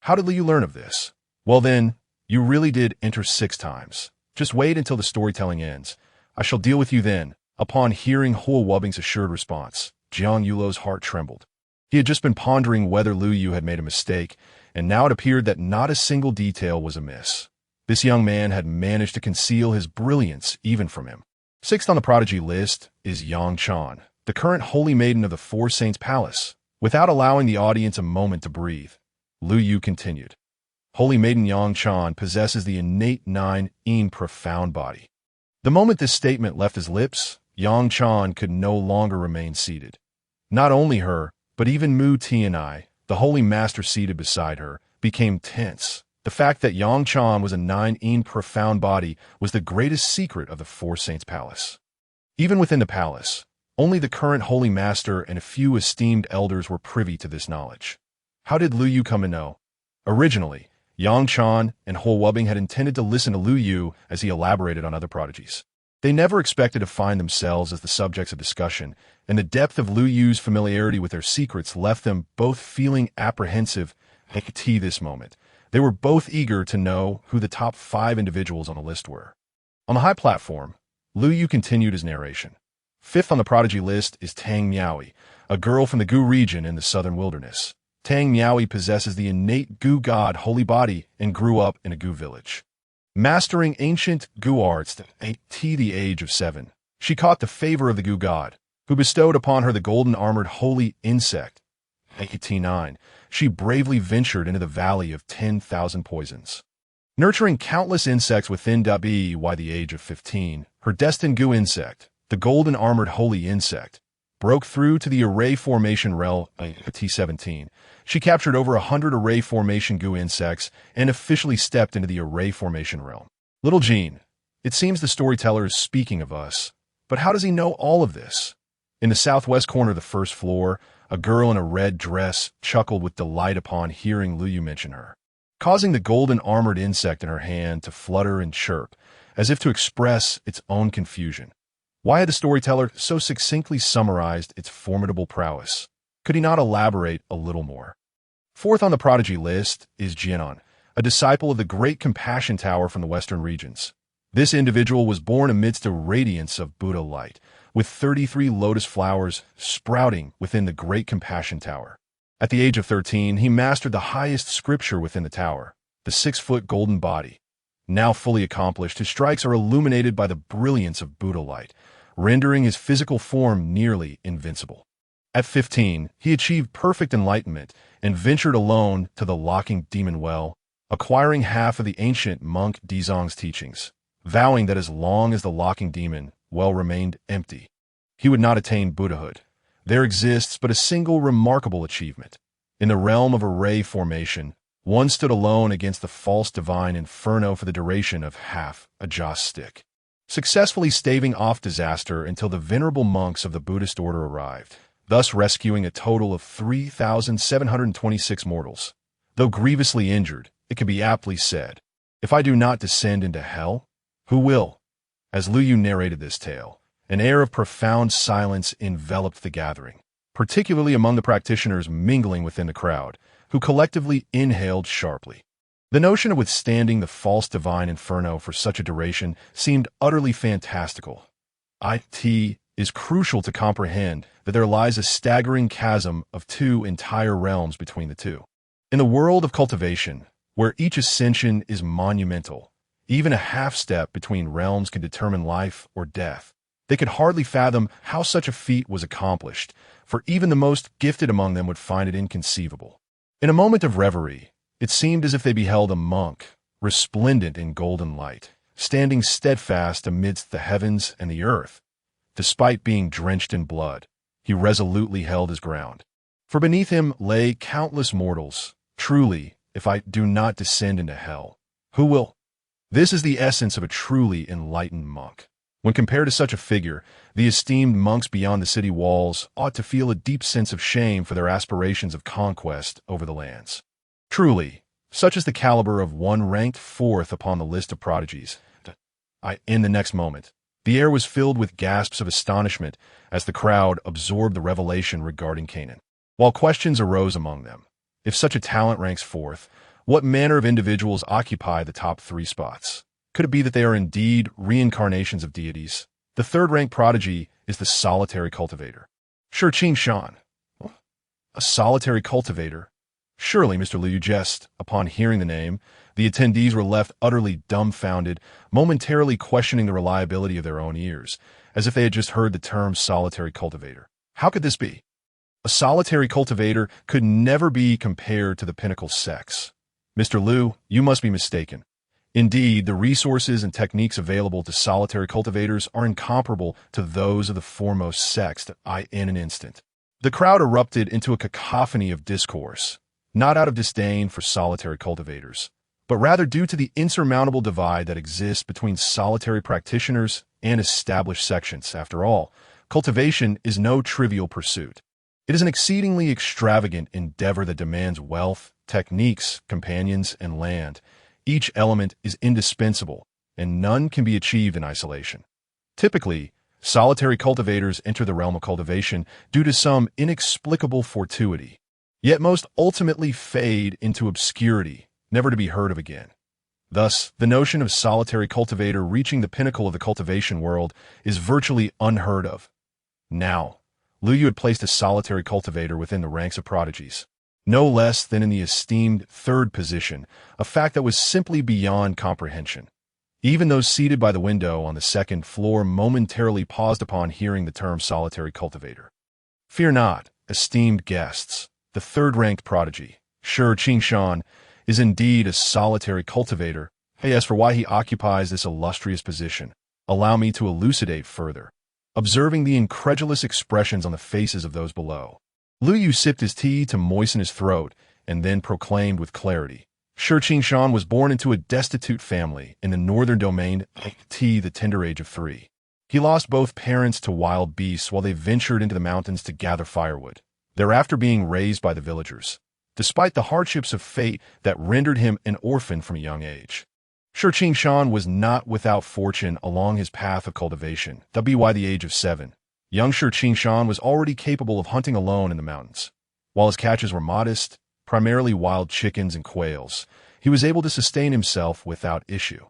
Speaker 1: How did Liu learn of this? Well then, you really did enter 6 times. Just wait until the storytelling ends. I shall deal with you then. Upon hearing Huo Wubing's assured response, Jiang Yulo's heart trembled. He had just been pondering whether Liu Yu had made a mistake, and now it appeared that not a single detail was amiss. This young man had managed to conceal his brilliance even from him. 6th on the prodigy list is Yang Chan, the current holy maiden of the Four Saints Palace. Without allowing the audience a moment to breathe, Liu Yu continued. Holy maiden Yang Chan possesses the innate 9-in profound body. The moment this statement left his lips, Yang Chan could no longer remain seated. Not only her, but even Mu Tianai, the holy master seated beside her, became tense. The fact that Yang Chan was a 9-in profound body was the greatest secret of the Four Saints Palace. Even within the palace, only the current holy master and a few esteemed elders were privy to this knowledge. How did Liu Yu come to know? Originally, Yang Chan and Huo Wubing had intended to listen to Liu Yu as he elaborated on other prodigies. They never expected to find themselves as the subjects of discussion, and the depth of Liu Yu's familiarity with their secrets left them both feeling apprehensive at this moment. They were both eager to know who the top 5 individuals on the list were. On the high platform, Liu Yu continued his narration. 5th on the prodigy list is Tang Miaoi, a girl from the Gu region in the southern wilderness. Tang Miaoi possesses the innate Gu god holy body and grew up in a Gu village. Mastering ancient Gu arts at the age of 7, she caught the favor of the Gu god, who bestowed upon her the golden-armored holy insect. At 9, she bravely ventured into the Valley of 10,000 Poisons. Nurturing countless insects within by the age of 15, her destined Gu insect, the golden-armored holy insect, broke through to the array formation realm at T17. She captured over 100 array formation Gu insects and officially stepped into the array formation realm. Little Jean, it seems the storyteller is speaking of us, but how does he know all of this? In the southwest corner of the first floor, a girl in a red dress chuckled with delight upon hearing Liu Yu mention her, causing the golden-armored insect in her hand to flutter and chirp, as if to express its own confusion. Why had the storyteller so succinctly summarized its formidable prowess? Could he not elaborate a little more? 4th on the prodigy list is Jianan, a disciple of the Great Compassion Tower from the western regions. This individual was born amidst a radiance of Buddha light, with 33 lotus flowers sprouting within the Great Compassion Tower. At the age of 13, he mastered the highest scripture within the tower, the 6-foot golden body. Now fully accomplished, his strikes are illuminated by the brilliance of Buddha light, rendering his physical form nearly invincible. At 15, he achieved perfect enlightenment and ventured alone to the locking demon well, acquiring half of the ancient monk Dizong's teachings, vowing that as long as the locking demon well remained empty, he would not attain Buddhahood. There exists but a single remarkable achievement. In the realm of array formation, one stood alone against the false divine inferno for the duration of half a joss stick. successfully staving off disaster until the venerable monks of the Buddhist order arrived, thus rescuing a total of 3,726 mortals. Though grievously injured, it can be aptly said, "If I do not descend into hell, who will?" As Lu Yu narrated this tale, an air of profound silence enveloped the gathering, particularly among the practitioners mingling within the crowd, who collectively inhaled sharply. The notion of withstanding the false divine inferno for such a duration seemed utterly fantastical. It is crucial to comprehend that there lies a staggering chasm of two entire realms between the two. In the world of cultivation, where each ascension is monumental, even a half-step between realms can determine life or death. They could hardly fathom how such a feat was accomplished, for even the most gifted among them would find it inconceivable. In a moment of reverie, it seemed as if they beheld a monk, resplendent in golden light, standing steadfast amidst the heavens and the earth. Despite being drenched in blood, he resolutely held his ground. For beneath him lay countless mortals. Truly, if I do not descend into hell, who will? This is the essence of a truly enlightened monk. When compared to such a figure, the esteemed monks beyond the city walls ought to feel a deep sense of shame for their aspirations of conquest over the lands. Truly, such is the caliber of one ranked fourth upon the list of prodigies. In the next moment, the air was filled with gasps of astonishment as the crowd absorbed the revelation regarding Canaan. While questions arose among them, if such a talent ranks fourth, what manner of individuals occupy the top three spots? Could it be that they are indeed reincarnations of deities? The third-ranked prodigy is the solitary cultivator. Shi Shan. A solitary cultivator? Surely, Mr. Liu jest. Upon hearing the name, the attendees were left utterly dumbfounded, momentarily questioning the reliability of their own ears, as if they had just heard the term solitary cultivator. How could this be? A solitary cultivator could never be compared to the pinnacle sex. Mr. Liu, you must be mistaken. Indeed, the resources and techniques available to solitary cultivators are incomparable to those of the foremost sex in an instant. The crowd erupted into a cacophony of discourse, not out of disdain for solitary cultivators, but rather due to the insurmountable divide that exists between solitary practitioners and established sections. After all, cultivation is no trivial pursuit. It is an exceedingly extravagant endeavor that demands wealth, techniques, companions, and land. Each element is indispensable, and none can be achieved in isolation. Typically, solitary cultivators enter the realm of cultivation due to some inexplicable fortuity, yet most ultimately fade into obscurity, never to be heard of again. Thus, the notion of solitary cultivator reaching the pinnacle of the cultivation world is virtually unheard of. Now, Lu Yu had placed a solitary cultivator within the ranks of prodigies, no less than in the esteemed third position, a fact that was simply beyond comprehension. Even those seated by the window on the second floor momentarily paused upon hearing the term solitary cultivator. Fear not, esteemed guests. The third-ranked prodigy, Shi Shan, is indeed a solitary cultivator. As for why he occupies this illustrious position, allow me to elucidate further. Observing the incredulous expressions on the faces of those below, Lu Yu sipped his tea to moisten his throat and then proclaimed with clarity, Shi Shan was born into a destitute family in the northern domain, the tender age of 3. He lost both parents to wild beasts while they ventured into the mountains to gather firewood, thereafter being raised by the villagers, despite the hardships of fate that rendered him an orphan from a young age. Shi Shan was not without fortune along his path of cultivation. By the age of 7, young Shi Shan was already capable of hunting alone in the mountains. While his catches were modest, primarily wild chickens and quails, he was able to sustain himself without issue.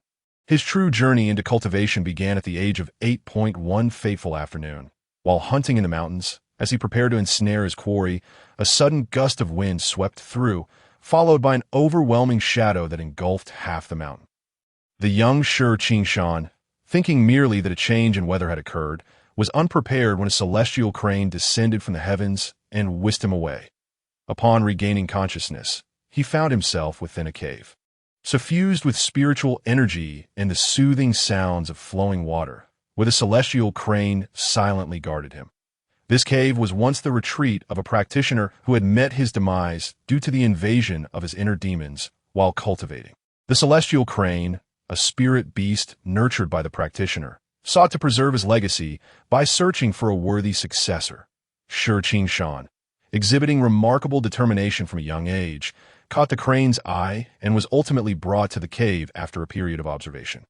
Speaker 1: His true journey into cultivation began at the age of 8. One fateful afternoon, while hunting in the mountains. As he prepared to ensnare his quarry, a sudden gust of wind swept through, followed by an overwhelming shadow that engulfed half the mountain. The young Shi Shan, thinking merely that a change in weather had occurred, was unprepared when a celestial crane descended from the heavens and whisked him away. Upon regaining consciousness, he found himself within a cave, suffused with spiritual energy and the soothing sounds of flowing water, where the celestial crane silently guarded him. This cave was once the retreat of a practitioner who had met his demise due to the invasion of his inner demons while cultivating. The celestial crane, a spirit beast nurtured by the practitioner, sought to preserve his legacy by searching for a worthy successor. Shi Shan, exhibiting remarkable determination from a young age, caught the crane's eye and was ultimately brought to the cave after a period of observation.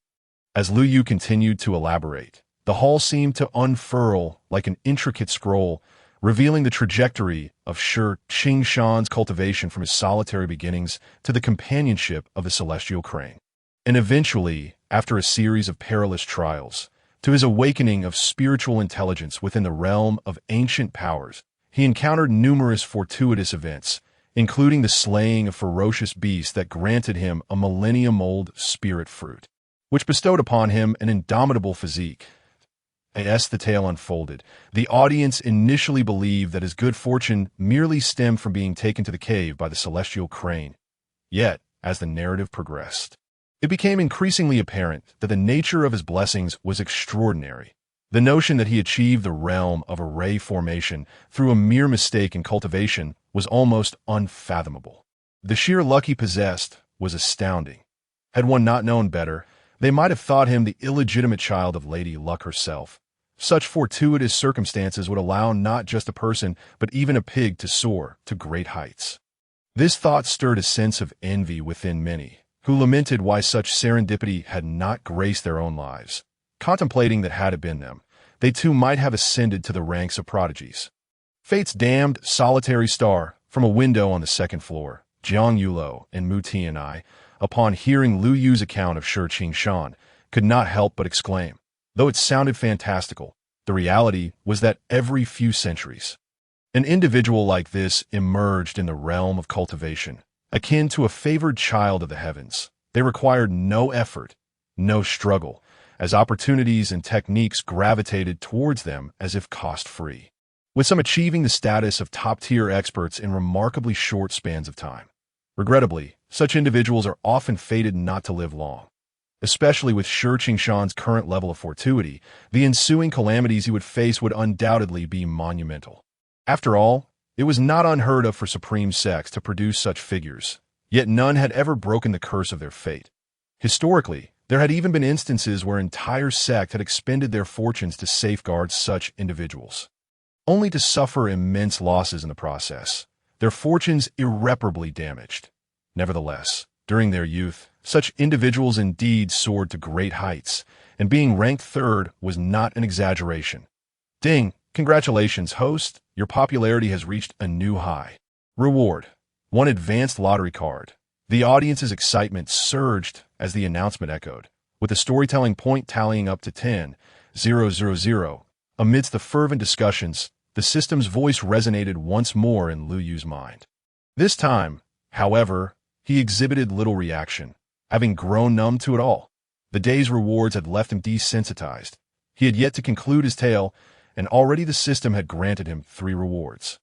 Speaker 1: As Lu Yu continued to elaborate, the hall seemed to unfurl like an intricate scroll, revealing the trajectory of Shi Shan's cultivation from his solitary beginnings to the companionship of the celestial crane. And eventually, after a series of perilous trials, to his awakening of spiritual intelligence within the realm of ancient powers, he encountered numerous fortuitous events, including the slaying of ferocious beasts that granted him a millennium-old spirit fruit, which bestowed upon him an indomitable physique. As the tale unfolded, the audience initially believed that his good fortune merely stemmed from being taken to the cave by the celestial crane. Yet, as the narrative progressed, it became increasingly apparent that the nature of his blessings was extraordinary. The notion that he achieved the realm of array formation through a mere mistake in cultivation was almost unfathomable. The sheer luck he possessed was astounding. Had one not known better, they might have thought him the illegitimate child of Lady Luck herself. Such fortuitous circumstances would allow not just a person, but even a pig to soar to great heights. This thought stirred a sense of envy within many, who lamented why such serendipity had not graced their own lives, contemplating that had it been them, they too might have ascended to the ranks of prodigies. Fate's damned solitary star, from a window on the second floor, Jiang Yulo and Mu Tianai, upon hearing Lu Yu's account of Shi Shan, could not help but exclaim. Though it sounded fantastical, the reality was that every few centuries, an individual like this emerged in the realm of cultivation, akin to a favored child of the heavens. They required no effort, no struggle, as opportunities and techniques gravitated towards them as if cost-free, with some achieving the status of top-tier experts in remarkably short spans of time. Regrettably, such individuals are often fated not to live long. Especially with Shi Shan's current level of fortuity, the ensuing calamities he would face would undoubtedly be monumental. After all, it was not unheard of for supreme sects to produce such figures, yet none had ever broken the curse of their fate. Historically, there had even been instances where entire sect had expended their fortunes to safeguard such individuals, only to suffer immense losses in the process, their fortunes irreparably damaged. Nevertheless, during their youth, such individuals indeed soared to great heights, and being ranked third was not an exaggeration. Ding! Congratulations, host! Your popularity has reached a new high. Reward: one advanced lottery card. The audience's excitement surged as the announcement echoed, with the storytelling point tallying up to 10,000. Amidst the fervent discussions, the system's voice resonated once more in Lu Yu's mind. This time, however, he exhibited little reaction, having grown numb to it all. The day's rewards had left him desensitized. He had yet to conclude his tale, and already the system had granted him 3 rewards.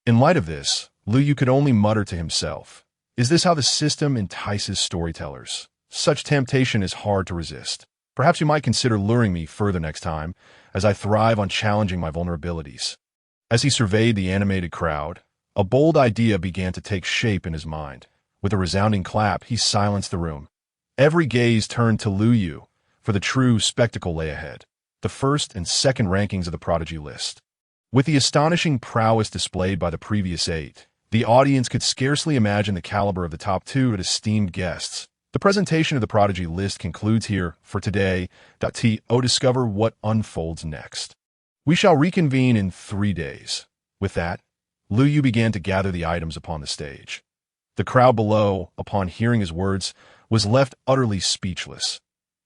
Speaker 1: In light of this, Lu Yu could only mutter to himself, "Is this how the system entices storytellers? Such temptation is hard to resist. Perhaps you might consider luring me further next time, as I thrive on challenging my vulnerabilities." As he surveyed the animated crowd, a bold idea began to take shape in his mind. With a resounding clap, he silenced the room. Every gaze turned to Lu Yu, for the true spectacle lay ahead, the first and second rankings of the prodigy list. With the astonishing prowess displayed by the previous 8, the audience could scarcely imagine the caliber of the top 2 esteemed guests. The presentation of the prodigy list concludes here for today. Discover what unfolds next. We shall reconvene in 3 days. With that, Lu Yu began to gather the items upon the stage. The crowd below, upon hearing his words, was left utterly speechless.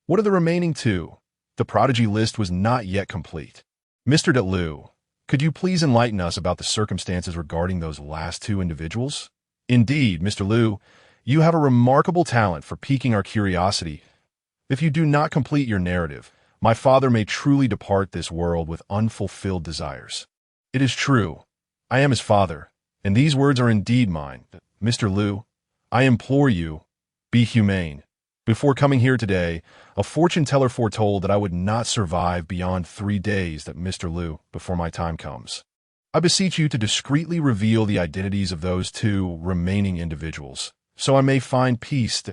Speaker 1: What are the remaining 2? The prodigy list was not yet complete. Mr. Lu, could you please enlighten us about the circumstances regarding those last 2 individuals? Indeed, Mr. Lu, you have a remarkable talent for piquing our curiosity. If you do not complete your narrative, my father may truly depart this world with unfulfilled desires. It is true. I am his father, and these words are indeed mine. Mr. Lu, I implore you, be humane. Before coming here today, a fortune teller foretold that I would not survive beyond 3 days. That Mr. Lu, before my time comes, I beseech you to discreetly reveal the identities of those 2 remaining individuals, so I may find peace.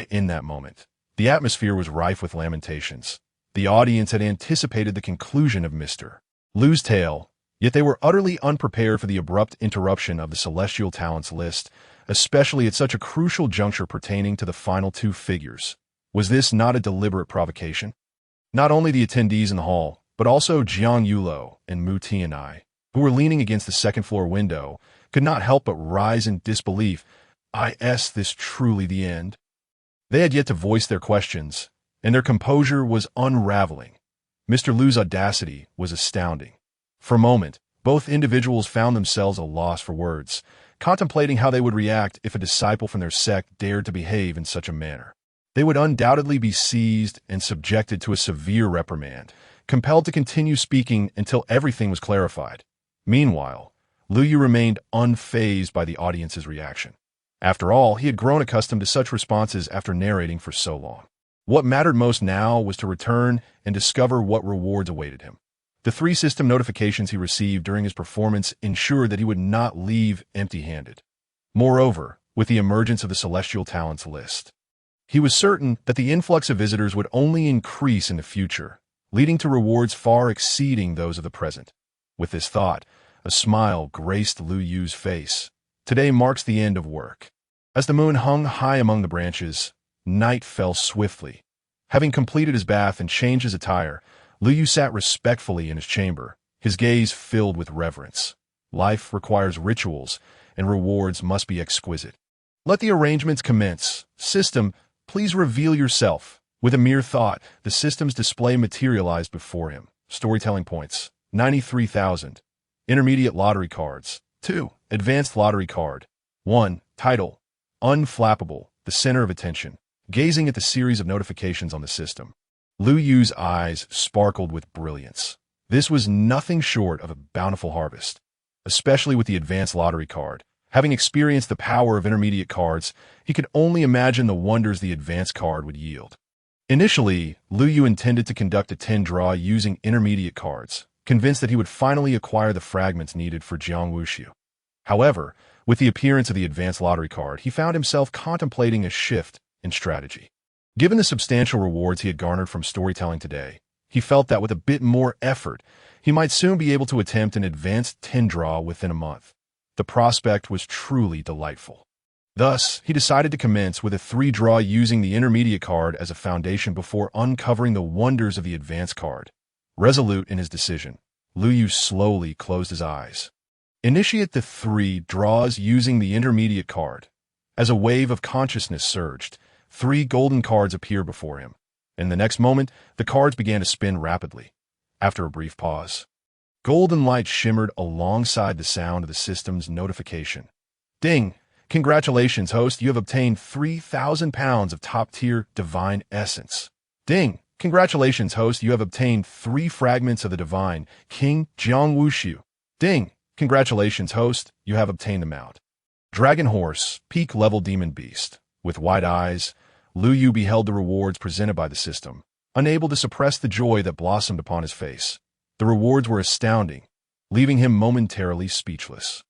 Speaker 1: In that moment, the atmosphere was rife with lamentations. The audience had anticipated the conclusion of Mr. Lu's tale, yet they were utterly unprepared for the abrupt interruption of the celestial talents list, especially at such a crucial juncture pertaining to the final two figures. Was this not a deliberate provocation? Not only the attendees in the hall, but also Jiang Yulo and Mu Tianai, who were leaning against the second-floor window, could not help but rise in disbelief. Is this truly the end? They had yet to voice their questions, and their composure was unraveling. Mr. Lu's audacity was astounding. For a moment, both individuals found themselves at a loss for words, contemplating how they would react if a disciple from their sect dared to behave in such a manner. They would undoubtedly be seized and subjected to a severe reprimand, compelled to continue speaking until everything was clarified. Meanwhile, Lu Yu remained unfazed by the audience's reaction. After all, he had grown accustomed to such responses after narrating for so long. What mattered most now was to return and discover what rewards awaited him. The 3 system notifications he received during his performance ensured that he would not leave empty-handed. Moreover, with the emergence of the Celestial Talents list, he was certain that the influx of visitors would only increase in the future, leading to rewards far exceeding those of the present. With this thought, a smile graced Lu Yu's face. Today marks the end of work. As the moon hung high among the branches, night fell swiftly. Having completed his bath and changed his attire, Lu Yu sat respectfully in his chamber, his gaze filled with reverence. Life requires rituals, and rewards must be exquisite. Let the arrangements commence. System, please reveal yourself. With a mere thought, the system's display materialized before him. Storytelling points, 93,000. Intermediate lottery cards. 2. Advanced lottery card. 1. Title, Unflappable, the center of attention. Gazing at the series of notifications on the system, Lu Yu's eyes sparkled with brilliance. This was nothing short of a bountiful harvest, especially with the advanced lottery card. Having experienced the power of intermediate cards, he could only imagine the wonders the advanced card would yield. Initially, Lu Yu intended to conduct a 10 draw using intermediate cards, convinced that he would finally acquire the fragments needed for Jiang Wuxiu. However, with the appearance of the advanced lottery card, he found himself contemplating a shift in strategy. Given the substantial rewards he had garnered from storytelling today, he felt that with a bit more effort, he might soon be able to attempt an advanced 10 draw within a month. The prospect was truly delightful. Thus, he decided to commence with a 3 draw using the intermediate card as a foundation before uncovering the wonders of the advanced card. Resolute in his decision, Lu Yu slowly closed his eyes. Initiate the 3 draws using the intermediate card. As a wave of consciousness surged, 3 golden cards appeared before him. In the next moment, the cards began to spin rapidly. After a brief pause, golden light shimmered alongside the sound of the system's notification. Ding! Congratulations, host, you have obtained 3,000 pounds of top-tier divine essence. Ding! Congratulations, host, you have obtained 3 fragments of the divine King Jiang Wuxiu. Ding! Congratulations, host, you have obtained the mount. Dragon Horse, peak-level demon beast. With wide eyes, Lu Yu beheld the rewards presented by the system, unable to suppress the joy that blossomed upon his face. The rewards were astounding, leaving him momentarily speechless.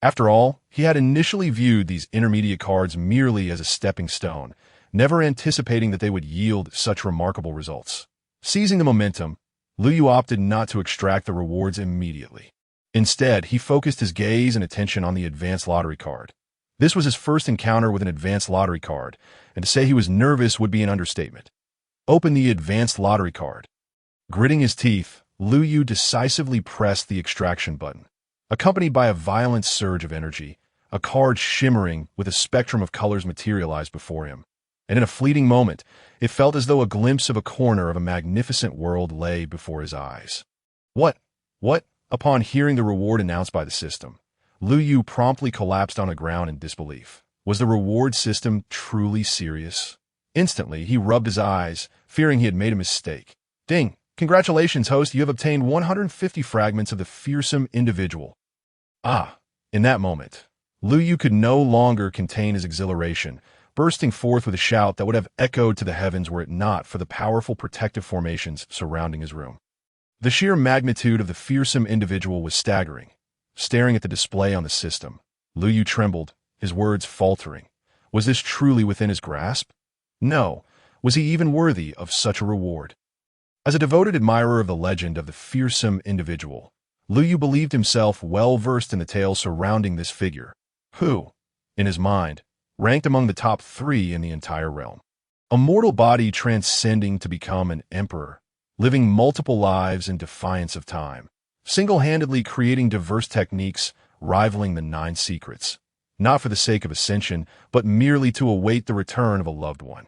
Speaker 1: After all, he had initially viewed these intermediate cards merely as a stepping stone, never anticipating that they would yield such remarkable results. Seizing the momentum, Lu Yu opted not to extract the rewards immediately. Instead, he focused his gaze and attention on the advanced lottery card. This was his first encounter with an advanced lottery card, and to say he was nervous would be an understatement. Open the advanced lottery card. Gritting his teeth, Lu Yu decisively pressed the extraction button. Accompanied by a violent surge of energy, a card shimmering with a spectrum of colors materialized before him. And in a fleeting moment, it felt as though a glimpse of a corner of a magnificent world lay before his eyes. What? Upon hearing the reward announced by the system, Lu Yu promptly collapsed on the ground in disbelief. Was the reward system truly serious? Instantly, he rubbed his eyes, fearing he had made a mistake. Ding! Congratulations, host, you have obtained 150 fragments of the fearsome individual. In that moment, Lu Yu could no longer contain his exhilaration, bursting forth with a shout that would have echoed to the heavens were it not for the powerful protective formations surrounding his room. The sheer magnitude of the fearsome individual was staggering. Staring at the display on the system, Lu Yu trembled, his words faltering. Was this truly within his grasp? No. Was he even worthy of such a reward? As a devoted admirer of the legend of the fearsome individual, Lu Yu believed himself well-versed in the tales surrounding this figure, who, in his mind, ranked among the top 3 in the entire realm. A mortal body transcending to become an emperor, living multiple lives in defiance of time, single-handedly creating diverse techniques rivaling the 9 secrets, not for the sake of ascension, but merely to await the return of a loved one.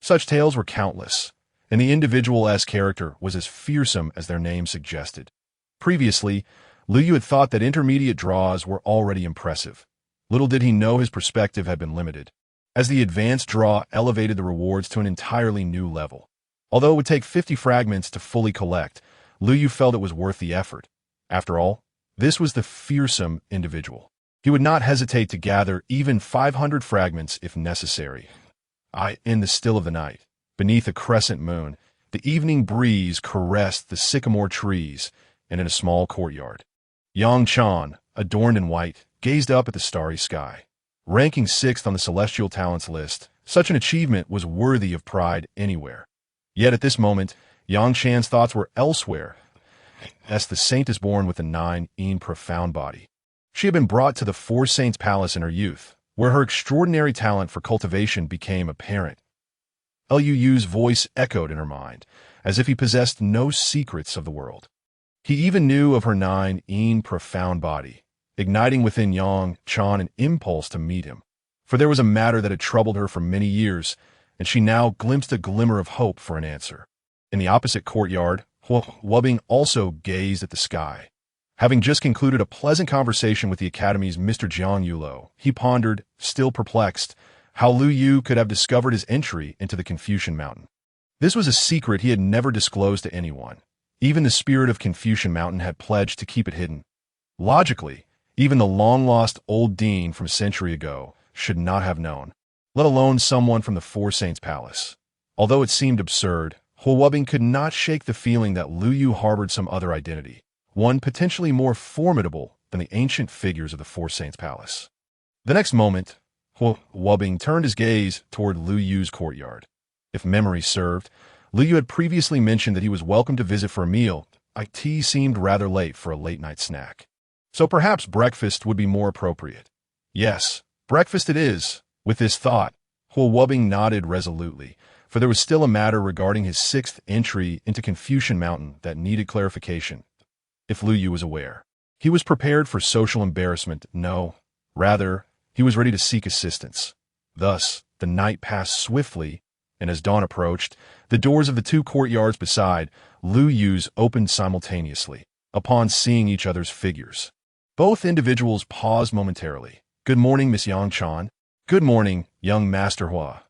Speaker 1: Such tales were countless, and the individual as character was as fearsome as their name suggested. Previously, Lu Yu had thought that intermediate draws were already impressive. Little did he know his perspective had been limited, as the advanced draw elevated the rewards to an entirely new level. Although it would take 50 fragments to fully collect, Lu Yu felt it was worth the effort. After all, this was the fearsome individual. He would not hesitate to gather even 500 fragments if necessary. In the still of the night, beneath a crescent moon, the evening breeze caressed the sycamore trees, and in a small courtyard, Yang Chan, adorned in white, gazed up at the starry sky. Ranking 6th on the celestial talents list, such an achievement was worthy of pride anywhere. Yet at this moment, Yang Chan's thoughts were elsewhere, as the saint is born with the 9 profound body. She had been brought to the Four Saints Palace in her youth, where her extraordinary talent for cultivation became apparent. Lu's voice echoed in her mind, as if he possessed no secrets of the world. He even knew of her 9 profound body, igniting within Yang Chan an impulse to meet him. For there was a matter that had troubled her for many years, and she now glimpsed a glimmer of hope for an answer. In the opposite courtyard, Wubbing also gazed at the sky. Having just concluded a pleasant conversation with the Academy's Mr. Jiang Yulo, he pondered, still perplexed, how Lu Yu could have discovered his entry into the Confucian Mountain. This was a secret he had never disclosed to anyone. Even the spirit of Confucian Mountain had pledged to keep it hidden. Logically, even the long-lost old dean from a century ago should not have known, let alone someone from the Four Saints Palace. Although it seemed absurd, Wubbing could not shake the feeling that Lu Yu harbored some other identity, one potentially more formidable than the ancient figures of the Four Saints Palace. The next moment, Wubbing turned his gaze toward Lu Yu's courtyard. If memory served, Lu Yu had previously mentioned that he was welcome to visit for a meal. Tea seemed rather late for a late-night snack. So perhaps breakfast would be more appropriate. Yes, breakfast it is. With this thought, Wubbing nodded resolutely, for there was still a matter regarding his 6th entry into Confucian Mountain that needed clarification. If Lu Yu was aware, he was prepared for social embarrassment. No, rather, he was ready to seek assistance. Thus, the night passed swiftly, and as dawn approached, the doors of the 2 courtyards beside Lu Yu's opened simultaneously, upon seeing each other's figures. Both individuals paused momentarily. "Good morning, Miss Yang Chan." "Good morning, young Master Hua."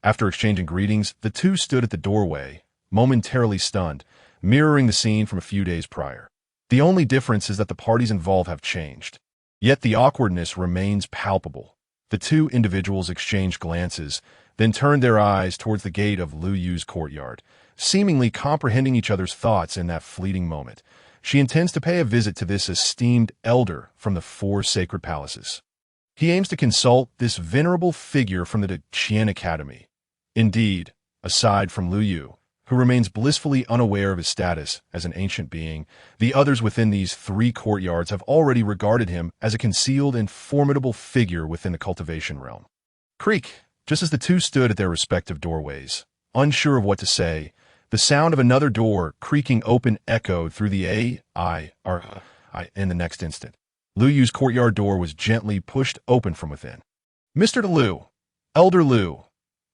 Speaker 1: After exchanging greetings, the 2 stood at the doorway, momentarily stunned, mirroring the scene from a few days prior. The only difference is that the parties involved have changed. Yet the awkwardness remains palpable. The 2 individuals exchanged glances, then turned their eyes towards the gate of Lu Yu's courtyard, seemingly comprehending each other's thoughts in that fleeting moment. She intends to pay a visit to this esteemed elder from the 4 sacred palaces. He aims to consult this venerable figure from the Qian Academy. Indeed, aside from Lu Yu, who remains blissfully unaware of his status as an ancient being, the others within these 3 courtyards have already regarded him as a concealed and formidable figure within the cultivation realm. Creak! Just as the 2 stood at their respective doorways, unsure of what to say, the sound of another door creaking open echoed through the in the next instant. Lu Yu's courtyard door was gently pushed open from within. "Mr. Lu, Elder Lu."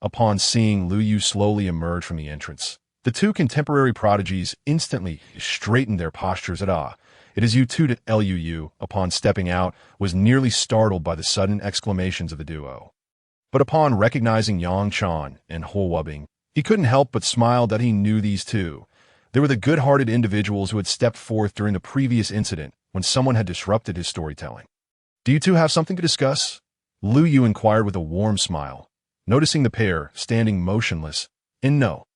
Speaker 1: Upon seeing Lu Yu slowly emerge from the entrance, the 2 contemporary prodigies instantly straightened their postures at "It is you too." Lu, upon stepping out, was nearly startled by the sudden exclamations of the duo. But upon recognizing Yang Chan and Wubbing, he couldn't help but smile that he knew these 2. They were the good-hearted individuals who had stepped forth during the previous incident when someone had disrupted his storytelling. "Do you 2 have something to discuss?" Lu Yu inquired with a warm smile, noticing the pair standing motionless. No.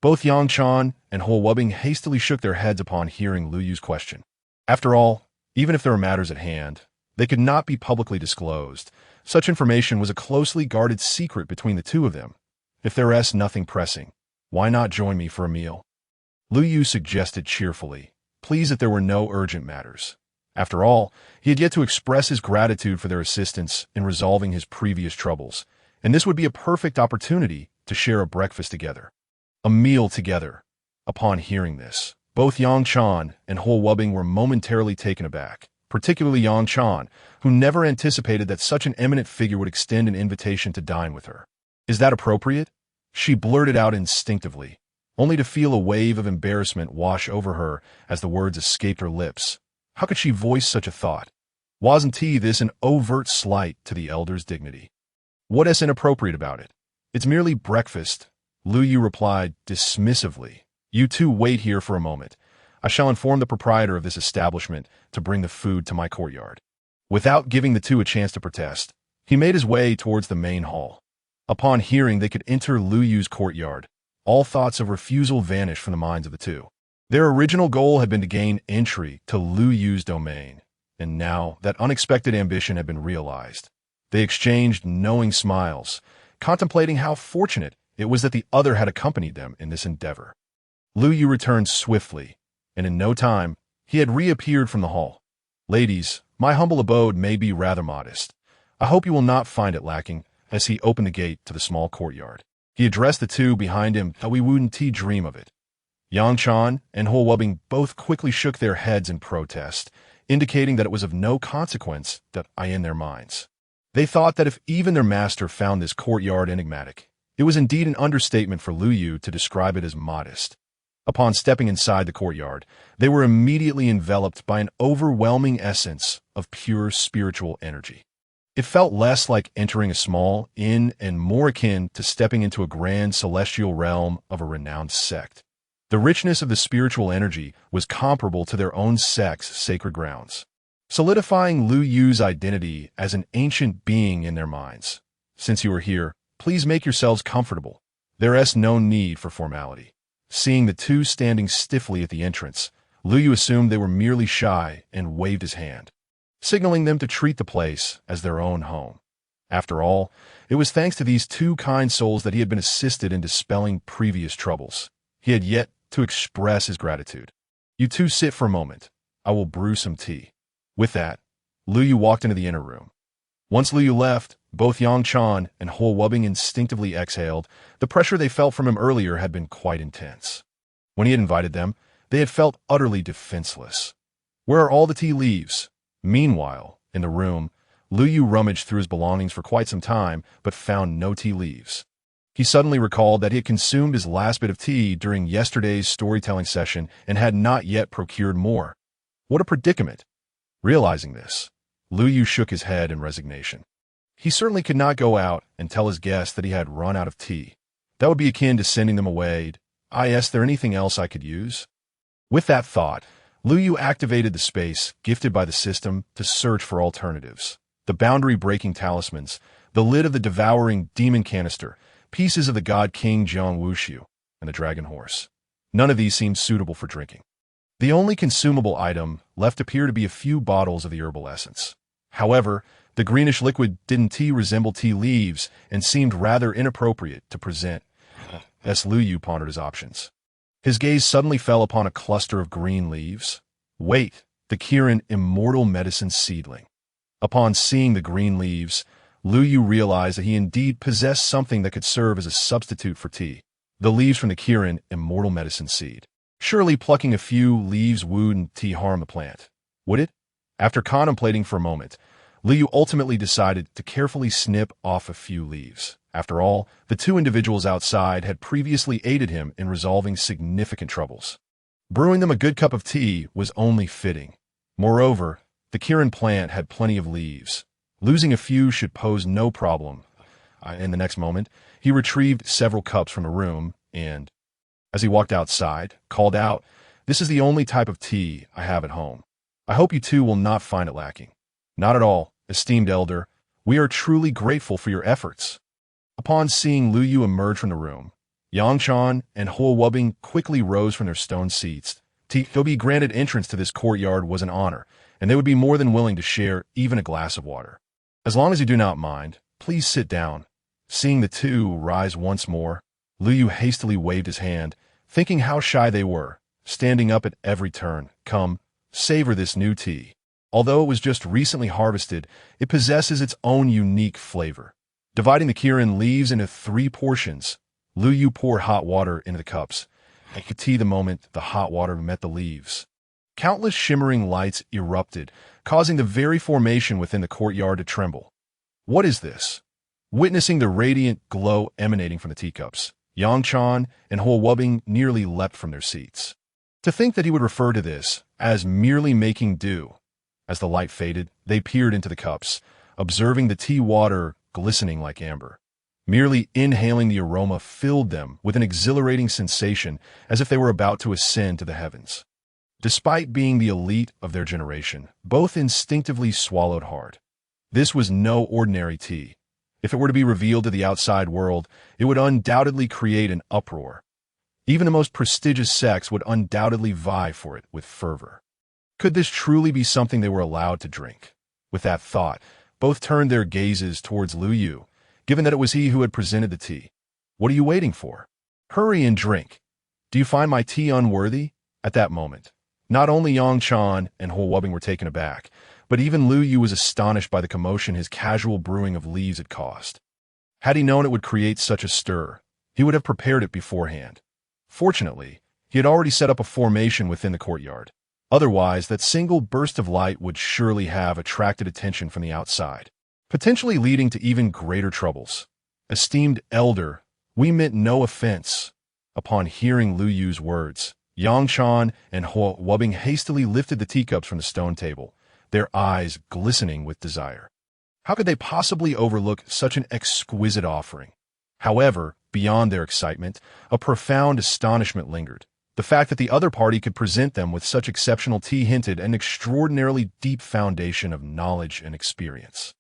Speaker 1: Both Yang Chan and Wubbing hastily shook their heads upon hearing Lu Yu's question. After all, even if there were matters at hand, they could not be publicly disclosed. Such information was a closely guarded secret between the 2 of them. If there is nothing pressing, why not join me for a meal? Lu Yu suggested cheerfully, pleased that there were no urgent matters. After all, he had yet to express his gratitude for their assistance in resolving his previous troubles, and this would be a perfect opportunity to share a breakfast together. A meal together. Upon hearing this, both Yang Chan and Huo Wubbing were momentarily taken aback, particularly Yang Chan, who never anticipated that such an eminent figure would extend an invitation to dine with her. Is that appropriate? She blurted out instinctively, only to feel a wave of embarrassment wash over her as the words escaped her lips. How could she voice such a thought? Wasn't this an overt slight to the elder's dignity? What is inappropriate about it? It's merely breakfast, Lu Yu replied dismissively. You two wait here for a moment. I shall inform the proprietor of this establishment to bring the food to my courtyard. Without giving the two a chance to protest, he made his way towards the main hall. Upon hearing they could enter Lu Yu's courtyard, all thoughts of refusal vanished from the minds of the two. Their original goal had been to gain entry to Lu Yu's domain, and now that unexpected ambition had been realized. They exchanged knowing smiles, contemplating how fortunate it was that the other had accompanied them in this endeavor. Lu Yu returned swiftly, and in no time, he had reappeared from the hall. Ladies, my humble abode may be rather modest. I hope you will not find it lacking, as he opened the gate to the small courtyard. He addressed the two behind him, how we wouldn't dream of it. Yang Chan and Huo Wubbing both quickly shook their heads in protest, indicating that it was of no consequence that I in their minds. They thought that if even their master found this courtyard enigmatic, it was indeed an understatement for Lu Yu to describe it as modest. Upon stepping inside the courtyard, they were immediately enveloped by an overwhelming essence of pure spiritual energy. It felt less like entering a small inn and more akin to stepping into a grand celestial realm of a renowned sect. The richness of the spiritual energy was comparable to their own sect's sacred grounds, solidifying Lu Yu's identity as an ancient being in their minds. Since you are here, please make yourselves comfortable. There is no need for formality. Seeing the two standing stiffly at the entrance, Lu Yu assumed they were merely shy and waved his hand, signaling them to treat the place as their own home. After all, it was thanks to these two kind souls that he had been assisted in dispelling previous troubles. He had yet to express his gratitude. You two sit for a moment. I will brew some tea. With that, Lu Yu walked into the inner room. Once Lu Yu left, both Yang Chan and Huo Wubbing instinctively exhaled. The pressure they felt from him earlier had been quite intense. When he had invited them, they had felt utterly defenseless. Where are all the tea leaves? Meanwhile, in the room, Lu Yu rummaged through his belongings for quite some time, but found no tea leaves. He suddenly recalled that he had consumed his last bit of tea during yesterday's storytelling session and had not yet procured more. What a predicament! Realizing this, Lu Yu shook his head in resignation. He certainly could not go out and tell his guests that he had run out of tea. That would be akin to sending them away. Is there anything else I could use? With that thought, Lu Yu activated the space gifted by the system to search for alternatives. The boundary-breaking talismans, the lid of the devouring demon canister, pieces of the god king Jiang Wushu, and the dragon horse. None of these seemed suitable for drinking. The only consumable item left appeared to be a few bottles of the herbal essence. However, the greenish liquid didn't resemble tea leaves and seemed rather inappropriate to present. As Lu Yu pondered his options, his gaze suddenly fell upon a cluster of green leaves. Wait, the Kirin immortal medicine seedling. Upon seeing the green leaves, Lu Yu realized that he indeed possessed something that could serve as a substitute for tea. The leaves from the Kirin immortal medicine seed. Surely plucking a few leaves wouldn't harm the plant, would it? After contemplating for a moment, Lu Yu ultimately decided to carefully snip off a few leaves. After all, the two individuals outside had previously aided him in resolving significant troubles. Brewing them a good cup of tea was only fitting. Moreover, the Kirin plant had plenty of leaves. Losing a few should pose no problem. In the next moment, he retrieved several cups from the room and, as he walked outside, called out, "This is the only type of tea I have at home. I hope you two will not find it lacking." "Not at all, esteemed elder. We are truly grateful for your efforts." Upon seeing Lu Yu emerge from the room, Yang Chan and Huo Wubbing quickly rose from their stone seats. To be granted entrance to this courtyard was an honor, and they would be more than willing to share even a glass of water. "As long as you do not mind, please sit down." Seeing the two rise once more, Lu Yu hastily waved his hand, thinking how shy they were, standing up at every turn. Come, savor this new tea. Although it was just recently harvested, it possesses its own unique flavor. Dividing the Kirin leaves into 3 portions, Lu Yu poured hot water into the cups. He could tea the moment the hot water met the leaves. Countless shimmering lights erupted, causing the very formation within the courtyard to tremble. What is this? Witnessing the radiant glow emanating from the teacups, Yang Chan and Huo Wubing nearly leapt from their seats. To think that he would refer to this as merely making do. As the light faded, they peered into the cups, observing the tea water glistening like amber. Merely inhaling the aroma filled them with an exhilarating sensation as if they were about to ascend to the heavens. Despite being the elite of their generation, both instinctively swallowed hard. This was no ordinary tea. If it were to be revealed to the outside world, it would undoubtedly create an uproar. Even the most prestigious sects would undoubtedly vie for it with fervor. Could this truly be something they were allowed to drink? With that thought, both turned their gazes towards Lu Yu, given that it was he who had presented the tea. What are you waiting for? Hurry and drink. Do you find my tea unworthy? At that moment, not only Yang Chan and Huo Wubing were taken aback, but even Lu Yu was astonished by the commotion his casual brewing of leaves had caused. Had he known it would create such a stir, he would have prepared it beforehand. Fortunately, he had already set up a formation within the courtyard. Otherwise, that single burst of light would surely have attracted attention from the outside, potentially leading to even greater troubles. Esteemed elder, we meant no offense. Upon hearing Lu Yu's words, Yang Chan and Huo Wubing hastily lifted the teacups from the stone table, their eyes glistening with desire. How could they possibly overlook such an exquisite offering? However, beyond their excitement, a profound astonishment lingered. The fact that the other party could present them with such exceptional tea hinted an extraordinarily deep foundation of knowledge and experience.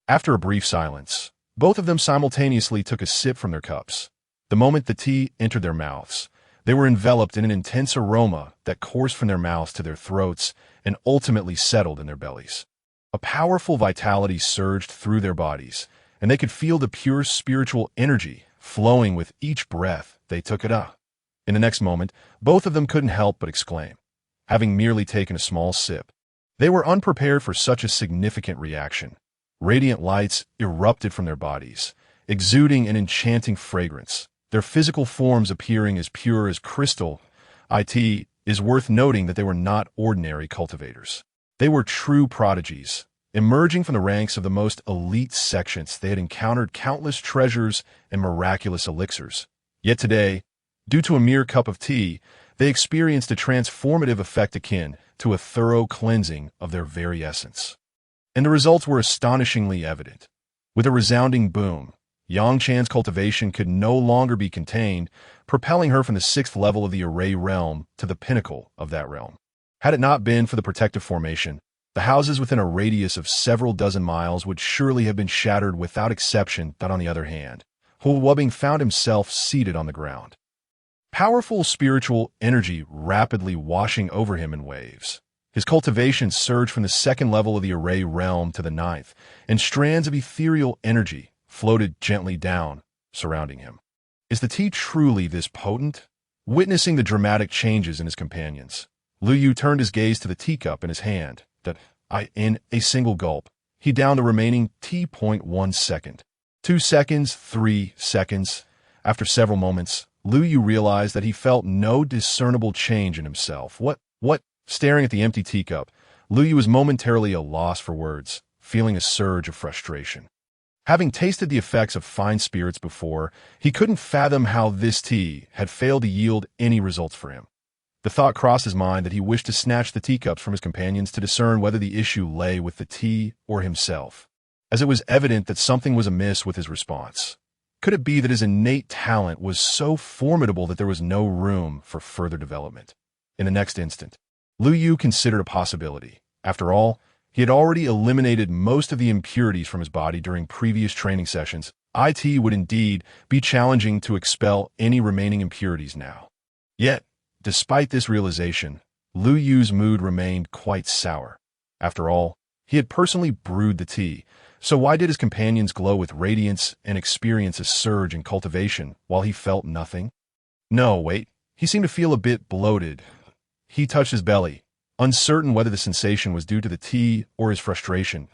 Speaker 1: After a brief silence, both of them simultaneously took a sip from their cups. The moment the tea entered their mouths, they were enveloped in an intense aroma that coursed from their mouths to their throats and ultimately settled in their bellies. A powerful vitality surged through their bodies, and they could feel the pure spiritual energy flowing with each breath they took it up. In the next moment, both of them couldn't help but exclaim. Having merely taken a small sip, they were unprepared for such a significant reaction. Radiant lights erupted from their bodies, exuding an enchanting fragrance, their physical forms appearing as pure as crystal. It is worth noting that they were not ordinary cultivators. They were true prodigies. Emerging from the ranks of the most elite sections, they had encountered countless treasures and miraculous elixirs. Yet today, due to a mere cup of tea, they experienced a transformative effect akin to a thorough cleansing of their very essence. And the results were astonishingly evident. With a resounding boom, Yang Chan's cultivation could no longer be contained, propelling her from the 6th level of the array realm to the pinnacle of that realm. Had it not been for the protective formation, the houses within a radius of several dozen miles would surely have been shattered without exception. But on the other hand, Huo Wubing found himself seated on the ground. Powerful spiritual energy rapidly washing over him in waves. His cultivation surged from the 2nd level of the array realm to the 9th, and strands of ethereal energy floated gently down, surrounding him. Is the tea truly this potent? Witnessing the dramatic changes in his companions, Lu Yu turned his gaze to the teacup in his hand. In a single gulp, he downed the remaining tea. 1 second, 2 seconds, 3 seconds. After several moments, Lu Yu realized that he felt no discernible change in himself. What? Staring at the empty teacup, Lu Yu was momentarily at a loss for words, feeling a surge of frustration. Having tasted the effects of fine spirits before, he couldn't fathom how this tea had failed to yield any results for him. The thought crossed his mind that he wished to snatch the teacups from his companions to discern whether the issue lay with the tea or himself, as it was evident that something was amiss with his response. Could it be that his innate talent was so formidable that there was no room for further development? In the next instant, Lu Yu considered a possibility. After all, he had already eliminated most of the impurities from his body during previous training sessions. It would indeed be challenging to expel any remaining impurities now. Yet, despite this realization, Lu Yu's mood remained quite sour. After all, he had personally brewed the tea, so why did his companions glow with radiance and experience a surge in cultivation while he felt nothing? No, wait, he seemed to feel a bit bloated, He touched his belly, uncertain whether the sensation was due to the tea or his frustration.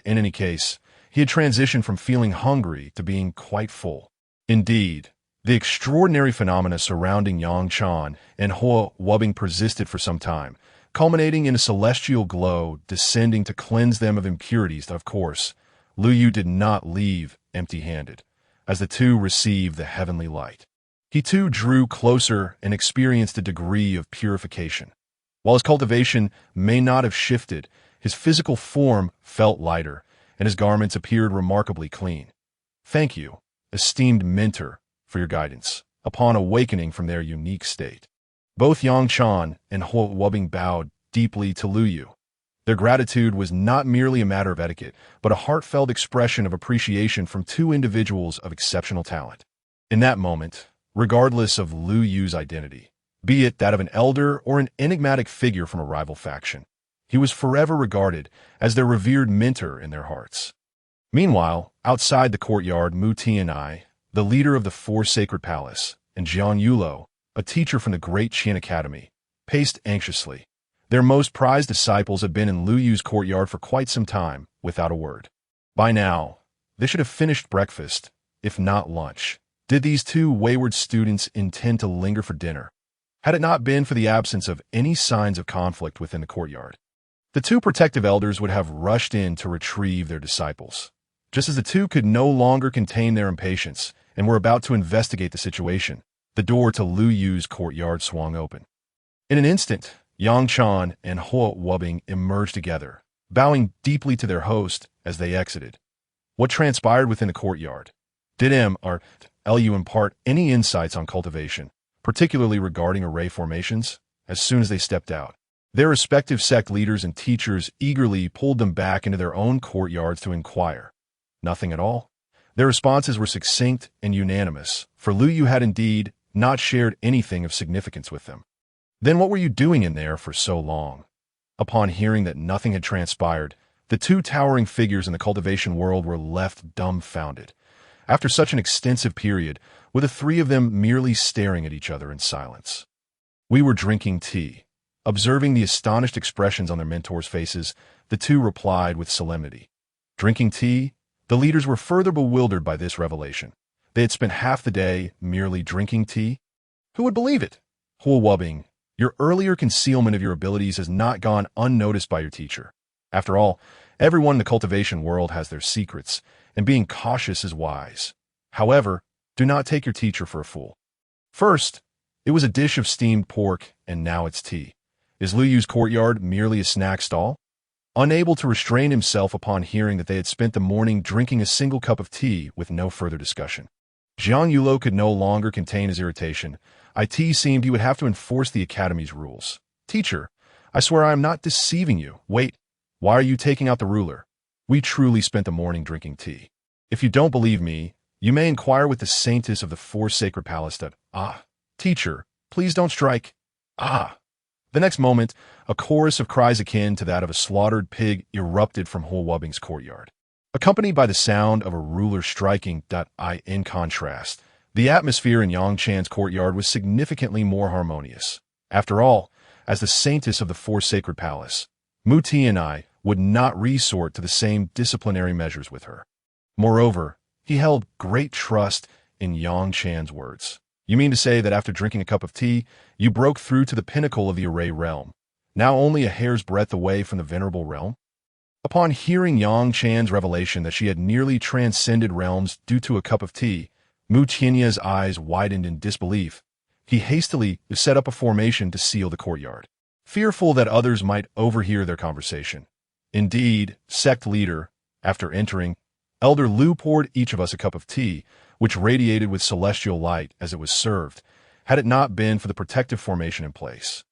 Speaker 1: In any case, he had transitioned from feeling hungry to being quite full. Indeed, the extraordinary phenomena surrounding Yang Chan and Hua Wubbing persisted for some time, culminating in a celestial glow descending to cleanse them of impurities. Of course, Lu Yu did not leave empty-handed, as the two received the heavenly light. He too drew closer and experienced a degree of purification. While his cultivation may not have shifted, his physical form felt lighter, and his garments appeared remarkably clean. Thank you, esteemed mentor, for your guidance, upon awakening from their unique state. Both Yang Chan and Hua Wubbing bowed deeply to Lu Yu. Their gratitude was not merely a matter of etiquette, but a heartfelt expression of appreciation from two individuals of exceptional talent. In that moment, regardless of Lu Yu's identity, be it that of an elder or an enigmatic figure from a rival faction, he was forever regarded as their revered mentor in their hearts. Meanwhile, outside the courtyard, Mu Tianai, the leader of the Four Sacred Palace, and Jian Yulo, a teacher from the Great Qian Academy, paced anxiously. Their most prized disciples had been in Lu Yu's courtyard for quite some time, without a word. By now, they should have finished breakfast, if not lunch. Did these two wayward students intend to linger for dinner? Had it not been for the absence of any signs of conflict within the courtyard, the two protective elders would have rushed in to retrieve their disciples. Just as the two could no longer contain their impatience and were about to investigate the situation, the door to Lu Yu's courtyard swung open. In an instant, Yang Chan and Hua Wubbing emerged together, bowing deeply to their host as they exited. What transpired within the courtyard? Did Lu impart any insights on cultivation, particularly regarding array formations? As soon as they stepped out, their respective sect leaders and teachers eagerly pulled them back into their own courtyards to inquire. Nothing at all. Their responses were succinct and unanimous, for Lu Yu had indeed not shared anything of significance with them. Then what were you doing in there for so long? Upon hearing that nothing had transpired, the two towering figures in the cultivation world were left dumbfounded. After such an extensive period, with the three of them merely staring at each other in silence. We were drinking tea. Observing the astonished expressions on their mentors' faces, the two replied with solemnity. Drinking tea? The leaders were further bewildered by this revelation. They had spent half the day merely drinking tea? Who would believe it? Hua Wubbing, your earlier concealment of your abilities has not gone unnoticed by your teacher. After all, everyone in the cultivation world has their secrets, and being cautious is wise. However, do not take your teacher for a fool. First, it was a dish of steamed pork, and now it's tea. Is Lu Yu's courtyard merely a snack stall? Unable to restrain himself upon hearing that they had spent the morning drinking a single cup of tea with no further discussion, Jian Yulo could no longer contain his irritation. It seemed he would have to enforce the academy's rules. Teacher, I swear I am not deceiving you. Wait, why are you taking out the ruler? We truly spent the morning drinking tea. If you don't believe me, you may inquire with the saintess of the Four Sacred Palace that, teacher, please don't strike. The next moment, a chorus of cries akin to that of a slaughtered pig erupted from Hua Wubbing's courtyard, accompanied by the sound of a ruler striking. In contrast, the atmosphere in Yang Chan's courtyard was significantly more harmonious. After all, as the saintess of the Four Sacred Palace, Mu Tianai would not resort to the same disciplinary measures with her. Moreover, he held great trust in Yang Chan's words. You mean to say that after drinking a cup of tea, you broke through to the pinnacle of the array realm, now only a hair's breadth away from the venerable realm? Upon hearing Yang Chan's revelation that she had nearly transcended realms due to a cup of tea, Mu Tianya's eyes widened in disbelief. He hastily set up a formation to seal the courtyard, fearful that others might overhear their conversation. Indeed, sect leader, after entering, Elder Lu poured each of us a cup of tea, which radiated with celestial light as it was served, had it not been for the protective formation in place.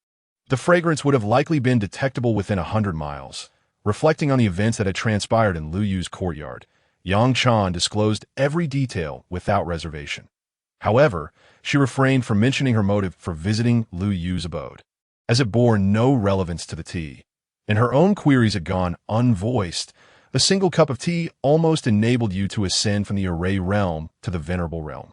Speaker 1: The fragrance would have likely been detectable within 100 miles. Reflecting on the events that had transpired in Lu Yu's courtyard, Yang Chan disclosed every detail without reservation. However, she refrained from mentioning her motive for visiting Lu Yu's abode, as it bore no relevance to the tea, and her own queries had gone unvoiced. A single cup of tea almost enabled you to ascend from the array realm to the venerable realm.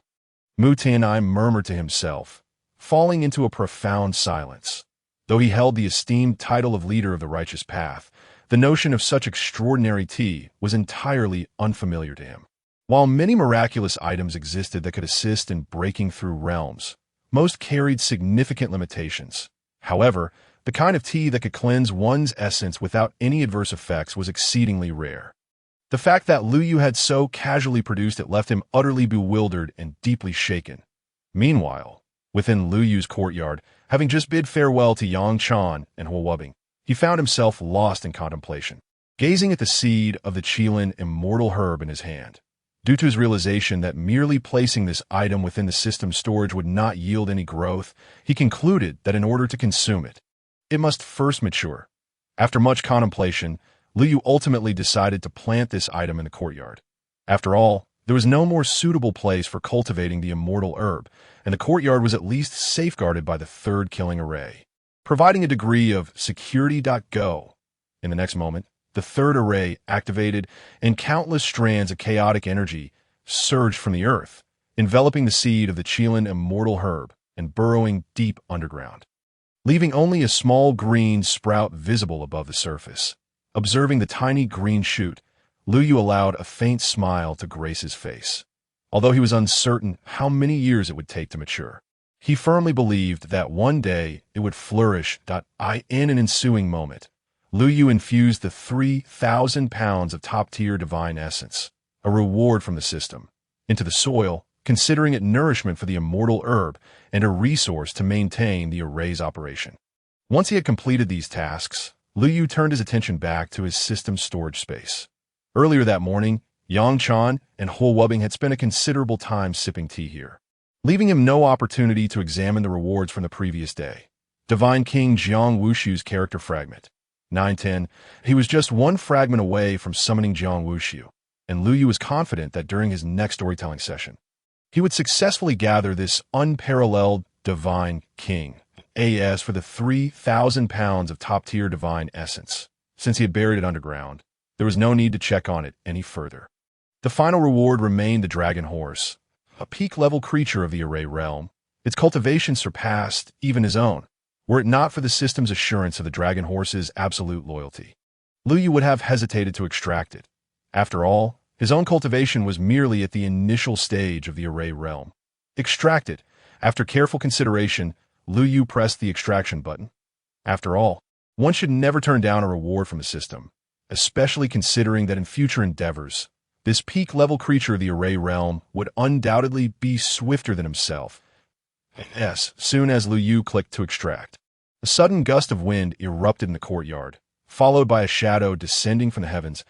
Speaker 1: Mu Tianai murmured to himself, falling into a profound silence. Though he held the esteemed title of leader of the righteous path, the notion of such extraordinary tea was entirely unfamiliar to him. While many miraculous items existed that could assist in breaking through realms, most carried significant limitations. However, the kind of tea that could cleanse one's essence without any adverse effects was exceedingly rare. The fact that Lu Yu had so casually produced it left him utterly bewildered and deeply shaken. Meanwhile, within Lu Yu's courtyard, having just bid farewell to Yang Chan and Huo Wubing, he found himself lost in contemplation, gazing at the seed of the Qilin immortal herb in his hand. Due to his realization that merely placing this item within the system's storage would not yield any growth, he concluded that in order to consume it, it must first mature. After much contemplation, Lu Yu ultimately decided to plant this item in the courtyard. After all, there was no more suitable place for cultivating the immortal herb, and the courtyard was at least safeguarded by the third killing array, providing a degree of security. Go. In the next moment, the third array activated, and countless strands of chaotic energy surged from the earth, enveloping the seed of the Qilin immortal herb and burrowing deep underground, leaving only a small green sprout visible above the surface. Observing the tiny green shoot, Lu Yu allowed a faint smile to grace his face. Although he was uncertain how many years it would take to mature, he firmly believed that one day it would flourish. In an ensuing moment, Lu Yu infused the 3,000 pounds of top-tier divine essence, a reward from the system, into the soil, considering it nourishment for the immortal herb and a resource to maintain the array's operation. Once he had completed these tasks, Lu Yu turned his attention back to his system's storage space. Earlier that morning, Yang Chan and Huo Wubing had spent a considerable time sipping tea here, leaving him no opportunity to examine the rewards from the previous day. Divine King Jiang Wushu's character fragment. 910, he was just one fragment away from summoning Jiang Wushu, and Lu Yu was confident that during his next storytelling session, he would successfully gather this unparalleled Divine King AS for the 3,000 pounds of top-tier divine essence. Since he had buried it underground, there was no need to check on it any further. The final reward remained the Dragon Horse, a peak-level creature of the Array realm. Its cultivation surpassed even his own, were it not for the system's assurance of the Dragon Horse's absolute loyalty. Lu Yu would have hesitated to extract it. After all, his own cultivation was merely at the initial stage of the Array realm. Extract it. After careful consideration, Lu Yu pressed the extraction button. After all, one should never turn down a reward from the system, especially considering that in future endeavors, this peak-level creature of the Array realm would undoubtedly be swifter than himself. Yes, soon as Lu Yu clicked to extract, a sudden gust of wind erupted in the courtyard, followed by a shadow descending from the heavens.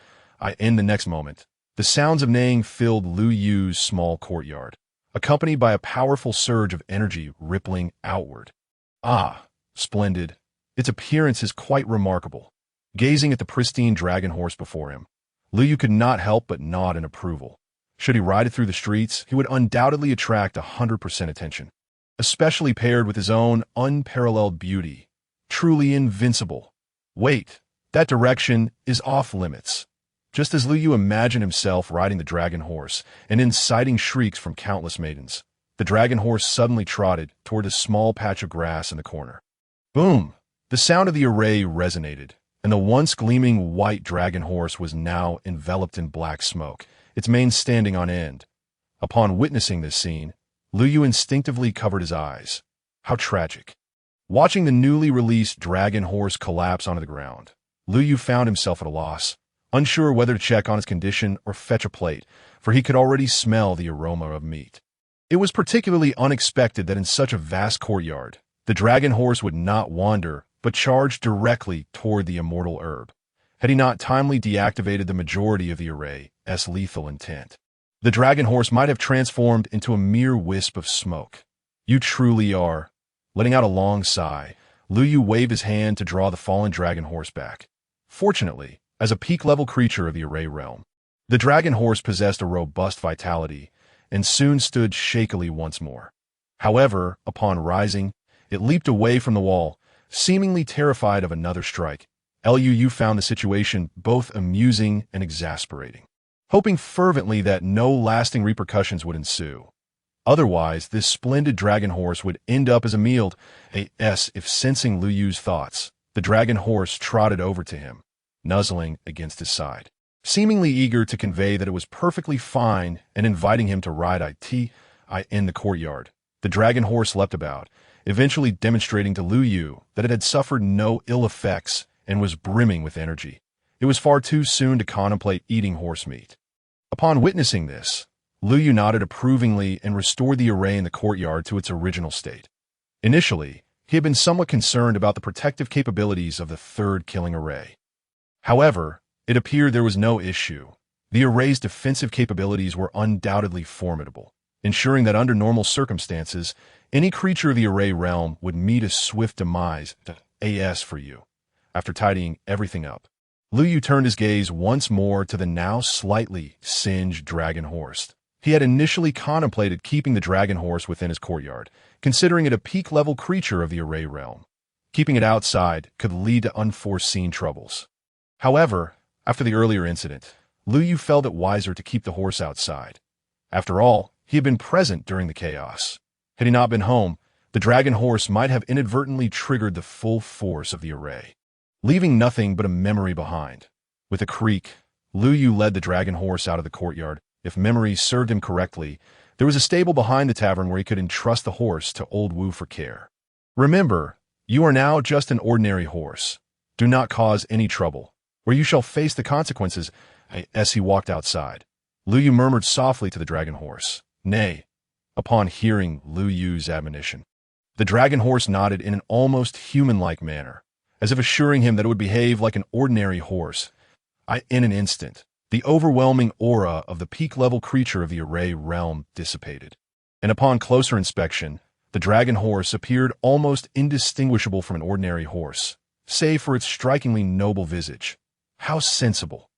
Speaker 1: In the next moment, the sounds of neighing filled Lu Yu's small courtyard, accompanied by a powerful surge of energy rippling outward. Ah, splendid. Its appearance is quite remarkable. Gazing at the pristine dragon horse before him, Lu Yu could not help but nod in approval. Should he ride it through the streets, he would undoubtedly attract 100% attention, especially paired with his own unparalleled beauty. Truly invincible. Wait, that direction is off limits. Just as Lu Yu imagined himself riding the dragon horse and inciting shrieks from countless maidens, the dragon horse suddenly trotted toward a small patch of grass in the corner. Boom! The sound of the array resonated, and the once gleaming white dragon horse was now enveloped in black smoke, its mane standing on end. Upon witnessing this scene, Lu Yu instinctively covered his eyes. How tragic. Watching the newly released dragon horse collapse onto the ground, Lu Yu found himself at a loss, unsure whether to check on its condition or fetch a plate, for he could already smell the aroma of meat. It was particularly unexpected that in such a vast courtyard, the dragon horse would not wander, but charge directly toward the immortal herb, had he not timely deactivated the majority of the array's lethal intent. The dragon horse might have transformed into a mere wisp of smoke. You truly are. Letting out a long sigh, Lu Yu waved his hand to draw the fallen dragon horse back. Fortunately, as a peak-level creature of the Array realm, the dragon horse possessed a robust vitality and soon stood shakily once more. However, upon rising, it leaped away from the wall, seemingly terrified of another strike. Lu Yu found the situation both amusing and exasperating. Hoping fervently that no lasting repercussions would ensue, Otherwise, this splendid dragon horse would end up as a meal. If sensing Lu Yu's thoughts, the dragon horse trotted over to him, nuzzling against his side, seemingly eager to convey that it was perfectly fine and inviting him to ride in the courtyard. The dragon horse leapt about, eventually demonstrating to Lu Yu that it had suffered no ill effects and was brimming with energy. It was far too soon to contemplate eating horse meat. Upon witnessing this, Lu Yu nodded approvingly and restored the array in the courtyard to its original state. Initially, he had been somewhat concerned about the protective capabilities of the third killing array. However, it appeared there was no issue. The array's defensive capabilities were undoubtedly formidable, ensuring that under normal circumstances, any creature of the array realm would meet a swift demise. For you. After tidying everything up, Lu Yu turned his gaze once more to the now slightly singed dragon horse. He had initially contemplated keeping the dragon horse within his courtyard, considering it a peak-level creature of the array realm. Keeping it outside could lead to unforeseen troubles. However, after the earlier incident, Lu Yu felt it wiser to keep the horse outside. After all, he had been present during the chaos. Had he not been home, the dragon horse might have inadvertently triggered the full force of the array, leaving nothing but a memory behind. With a creak, Lu Yu led the dragon horse out of the courtyard. If memory served him correctly, there was a stable behind the tavern where he could entrust the horse to old Wu for care. Remember, you are now just an ordinary horse. Do not cause any trouble, or you shall face the consequences. As he walked outside, Lu Yu murmured softly to the dragon horse, "Nay." Upon hearing Lu Yu's admonition, the dragon horse nodded in an almost human-like manner, as if assuring him that it would behave like an ordinary horse. In an instant, the overwhelming aura of the peak-level creature of the array realm dissipated, and upon closer inspection, the dragon horse appeared almost indistinguishable from an ordinary horse, save for its strikingly noble visage. How sensible!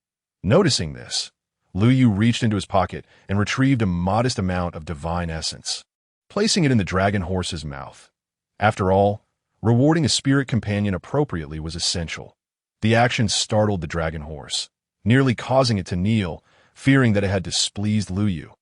Speaker 1: Noticing this, Lu Yu reached into his pocket and retrieved a modest amount of divine essence, placing it in the dragon horse's mouth. After all, rewarding a spirit companion appropriately was essential. The action startled the dragon horse, nearly causing it to kneel, fearing that it had displeased Lu Yu.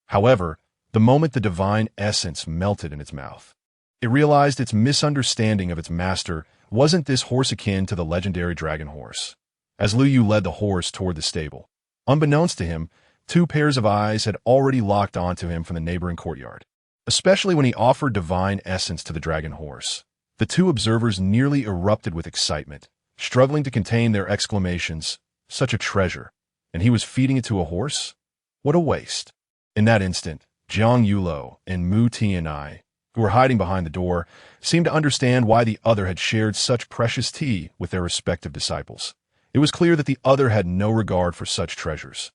Speaker 1: However, the moment the divine essence melted in its mouth, it realized its misunderstanding of its master. Wasn't this horse akin to the legendary dragon horse? As Lu Yu led the horse toward the stable, unbeknownst to him, two pairs of eyes had already locked onto him from the neighboring courtyard. Especially when he offered divine essence to the dragon horse, the two observers nearly erupted with excitement, struggling to contain their exclamations. Such a treasure, and he was feeding it to a horse? What a waste. In that instant, Jiang Yulo and Mu Tianai, who were hiding behind the door, seemed to understand why the other had shared such precious tea with their respective disciples. It was clear that the other had no regard for such treasures.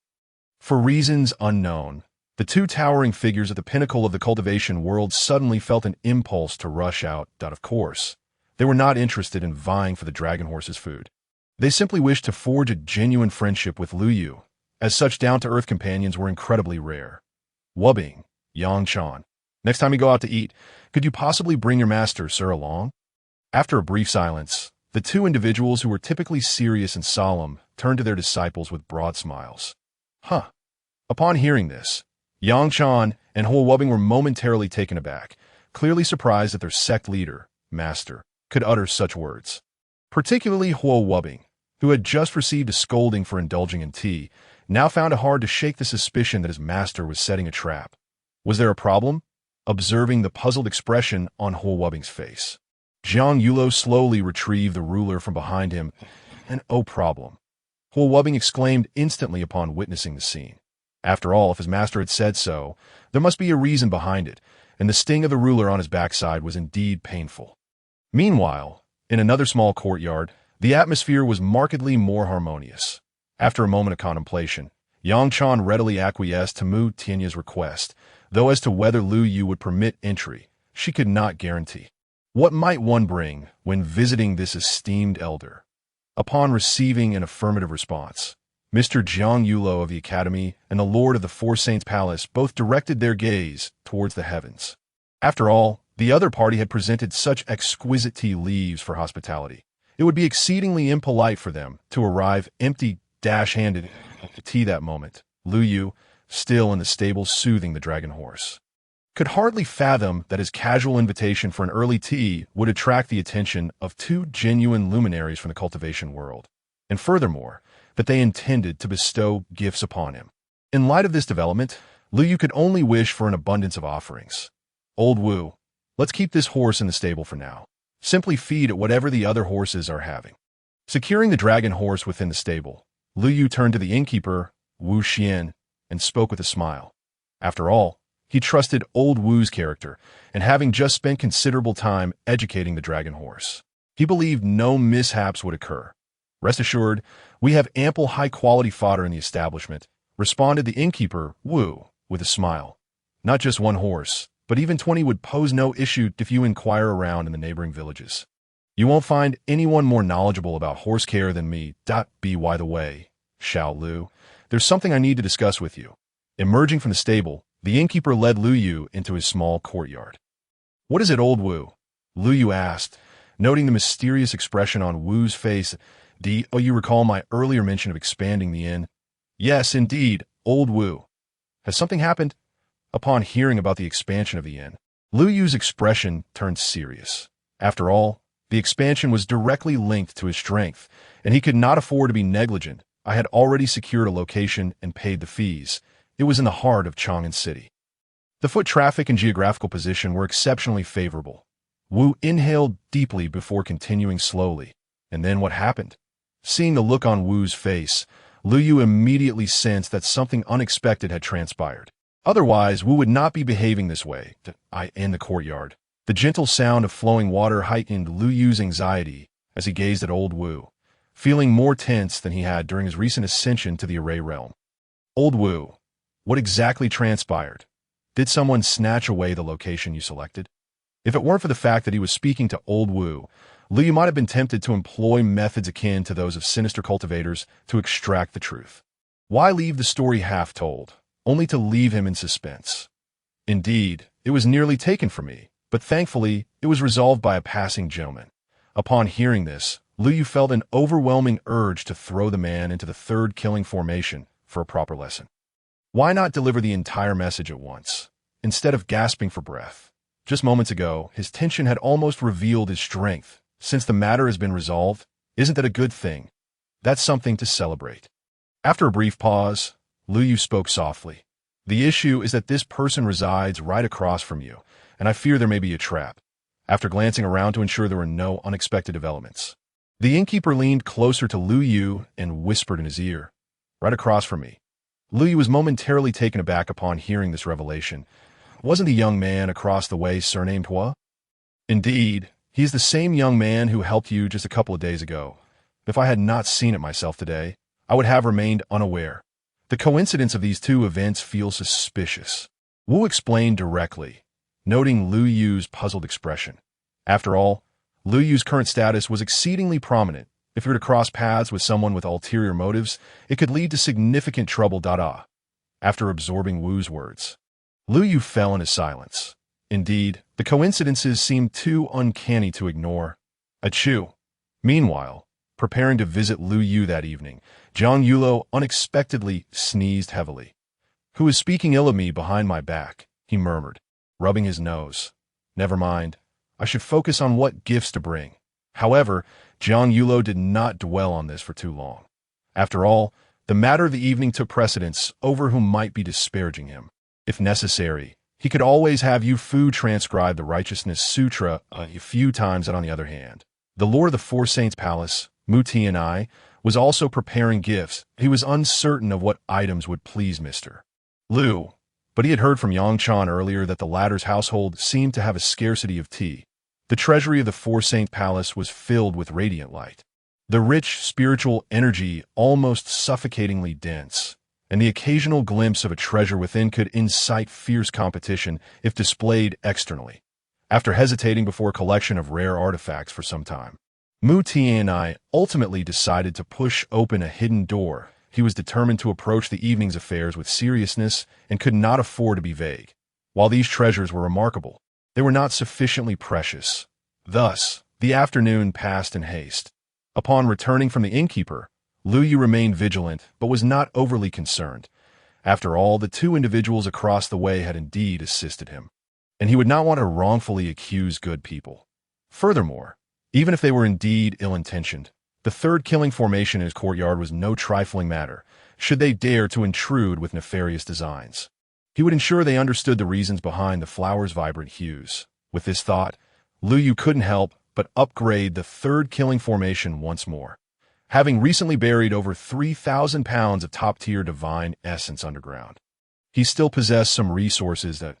Speaker 1: For reasons unknown, the two towering figures at the pinnacle of the cultivation world suddenly felt an impulse to rush out. Of course, they were not interested in vying for the dragon horse's food. They simply wished to forge a genuine friendship with Lu Yu, as such down-to-earth companions were incredibly rare. Wubbing, Yang Chan, next time you go out to eat, could you possibly bring your master, sir, along? After a brief silence, the two individuals who were typically serious and solemn turned to their disciples with broad smiles. Upon hearing this, Yang Chan and Huo Wubbing were momentarily taken aback, clearly surprised that their sect leader, master, could utter such words. Particularly Huo Wubbing, who had just received a scolding for indulging in tea, now found it hard to shake the suspicion that his master was setting a trap. Was there a problem? Observing the puzzled expression on Huo Wubbing's face, Jiang Yulo slowly retrieved the ruler from behind him. Problem. Huo Wubbing exclaimed instantly upon witnessing the scene. After all, if his master had said so, there must be a reason behind it, and the sting of the ruler on his backside was indeed painful. Meanwhile, in another small courtyard, the atmosphere was markedly more harmonious. After a moment of contemplation, Yang Chan readily acquiesced to Mu Tianya's request, though as to whether Lu Yu would permit entry, she could not guarantee. What might one bring when visiting this esteemed elder? Upon receiving an affirmative response, Mr. Jiang Yulo of the Academy and the Lord of the Four Saints Palace both directed their gaze towards the heavens. After all, the other party had presented such exquisite tea leaves for hospitality. It would be exceedingly impolite for them to arrive empty-handed to tea that moment. Lu Yu, still in the stable soothing the dragon horse, could hardly fathom that his casual invitation for an early tea would attract the attention of two genuine luminaries from the cultivation world, and furthermore, that they intended to bestow gifts upon him. In light of this development, Lu Yu could only wish for an abundance of offerings. Old Wu, let's keep this horse in the stable for now. Simply feed it whatever the other horses are having. Securing the dragon horse within the stable, Lu Yu turned to the innkeeper, Wu Xian, and spoke with a smile. After all, he trusted Old Wu's character, and having just spent considerable time educating the dragon horse, he believed no mishaps would occur. Rest assured, we have ample high-quality fodder in the establishment, responded the innkeeper, Wu, with a smile. Not just one horse, but even 20 would pose no issue if you inquire around in the neighboring villages. You won't find anyone more knowledgeable about horse care than me. By the way, Xiao Lu, there's something I need to discuss with you. Emerging from the stable, the innkeeper led Lu Yu into his small courtyard. What is it, Old Wu? Lu Yu asked, noting the mysterious expression on Wu's face. You recall my earlier mention of expanding the inn? Yes, indeed, Old Wu. Has something happened? Upon hearing about the expansion of the inn, Lu Yu's expression turned serious. After all, the expansion was directly linked to his strength, and he could not afford to be negligent. I had already secured a location and paid the fees. It was in the heart of Chang'an City. The foot traffic and geographical position were exceptionally favorable. Wu inhaled deeply before continuing slowly. And then what happened? Seeing the look on Wu's face, Lu Yu immediately sensed that something unexpected had transpired. Otherwise, Wu would not be behaving this way. In the courtyard, the gentle sound of flowing water heightened Lu Yu's anxiety as he gazed at Old Wu, feeling more tense than he had during his recent ascension to the Array realm. Old Wu, what exactly transpired? Did someone snatch away the location you selected? If it weren't for the fact that he was speaking to Old Wu, Lu Yu might have been tempted to employ methods akin to those of sinister cultivators to extract the truth. Why leave the story half-told, only to leave him in suspense? Indeed, it was nearly taken from me, but thankfully, it was resolved by a passing gentleman. Upon hearing this, Lu Yu felt an overwhelming urge to throw the man into the third killing formation for a proper lesson. Why not deliver the entire message at once, instead of gasping for breath? Just moments ago, his tension had almost revealed his strength. Since the matter has been resolved, isn't that a good thing? That's something to celebrate. After a brief pause, Lu Yu spoke softly. The issue is that this person resides right across from you, and I fear there may be a trap. After glancing around to ensure there were no unexpected developments, the innkeeper leaned closer to Lu Yu and whispered in his ear, right across from me. Lu Yu was momentarily taken aback upon hearing this revelation. Wasn't the young man across the way surnamed Hua? Indeed, he is the same young man who helped you just a couple of days ago. If I had not seen it myself today, I would have remained unaware. The coincidence of these two events feels suspicious. Wu explained directly, noting Lu Yu's puzzled expression. After all, Lu Yu's current status was exceedingly prominent. If you were to cross paths with someone with ulterior motives, it could lead to significant trouble. After absorbing Wu's words, Lu Yu fell into silence. Indeed, the coincidences seemed too uncanny to ignore. Achoo. Meanwhile, preparing to visit Lu Yu that evening, Zhang Yulo unexpectedly sneezed heavily. Who is speaking ill of me behind my back? He murmured, rubbing his nose. Never mind. I should focus on what gifts to bring. However, Zhang Yulo did not dwell on this for too long. After all, the matter of the evening took precedence over who might be disparaging him. If necessary, he could always have Yu Fu transcribe the Righteousness Sutra a few times, and on the other hand, the Lord of the Four Saints Palace, Mu Tianai, was also preparing gifts. He was uncertain of what items would please Mr. Lu, but he had heard from Yang Chan earlier that the latter's household seemed to have a scarcity of tea. The treasury of the Four Saint Palace was filled with radiant light, the rich spiritual energy almost suffocatingly dense, and the occasional glimpse of a treasure within could incite fierce competition if displayed externally. After hesitating before a collection of rare artifacts for some time, Mu Tianai ultimately decided to push open a hidden door. He was determined to approach the evening's affairs with seriousness and could not afford to be vague. While these treasures were remarkable, they were not sufficiently precious. Thus, the afternoon passed in haste. Upon returning from the innkeeper, Lu Yu remained vigilant but was not overly concerned. After all, the two individuals across the way had indeed assisted him. and he would not want to wrongfully accuse good people. Furthermore, even if they were indeed ill-intentioned, the third killing formation in his courtyard was no trifling matter, should they dare to intrude with nefarious designs. He would ensure they understood the reasons behind the flower's vibrant hues. With this thought, Lu Yu couldn't help but upgrade the third killing formation once more. Having recently buried over 3,000 pounds of top-tier divine essence underground, he still possessed some resources that,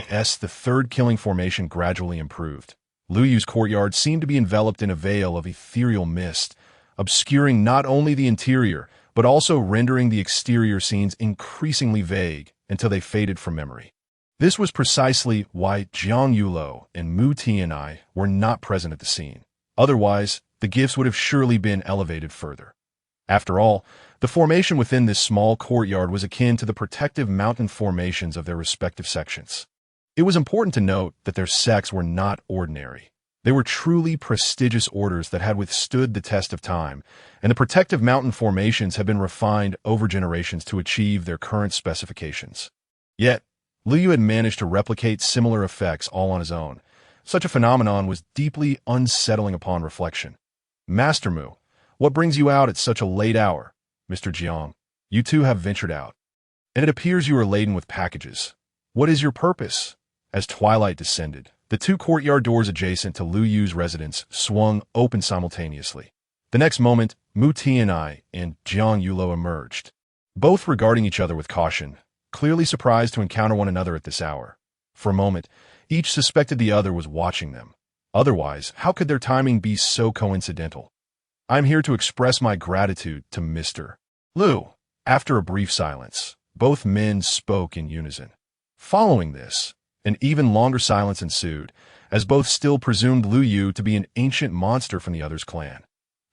Speaker 1: as the third killing formation gradually improved, Lu Yu's courtyard seemed to be enveloped in a veil of ethereal mist, obscuring not only the interior, but also rendering the exterior scenes increasingly vague until they faded from memory. This was precisely why Jiang Yulo and Mu Tianai were not present at the scene. Otherwise, the gifts would have surely been elevated further. After all, the formation within this small courtyard was akin to the protective mountain formations of their respective sections. It was important to note that their sects were not ordinary. They were truly prestigious orders that had withstood the test of time, and the protective mountain formations had been refined over generations to achieve their current specifications. Yet, Lu Yu had managed to replicate similar effects all on his own. Such a phenomenon was deeply unsettling upon reflection. Master Mu, what brings you out at such a late hour? Mr. Jiang, you two have ventured out, and it appears you are laden with packages. What is your purpose? As twilight descended, the two courtyard doors adjacent to Lu Yu's residence swung open simultaneously. The next moment, Mu Tianai and Jiang Yulo emerged, both regarding each other with caution, clearly surprised to encounter one another at this hour. For a moment, each suspected the other was watching them. Otherwise, how could their timing be so coincidental? I'm here to express my gratitude to Mr. Lu. After a brief silence, both men spoke in unison. Following this, an even longer silence ensued, as both still presumed Lu Yu to be an ancient monster from the other's clan.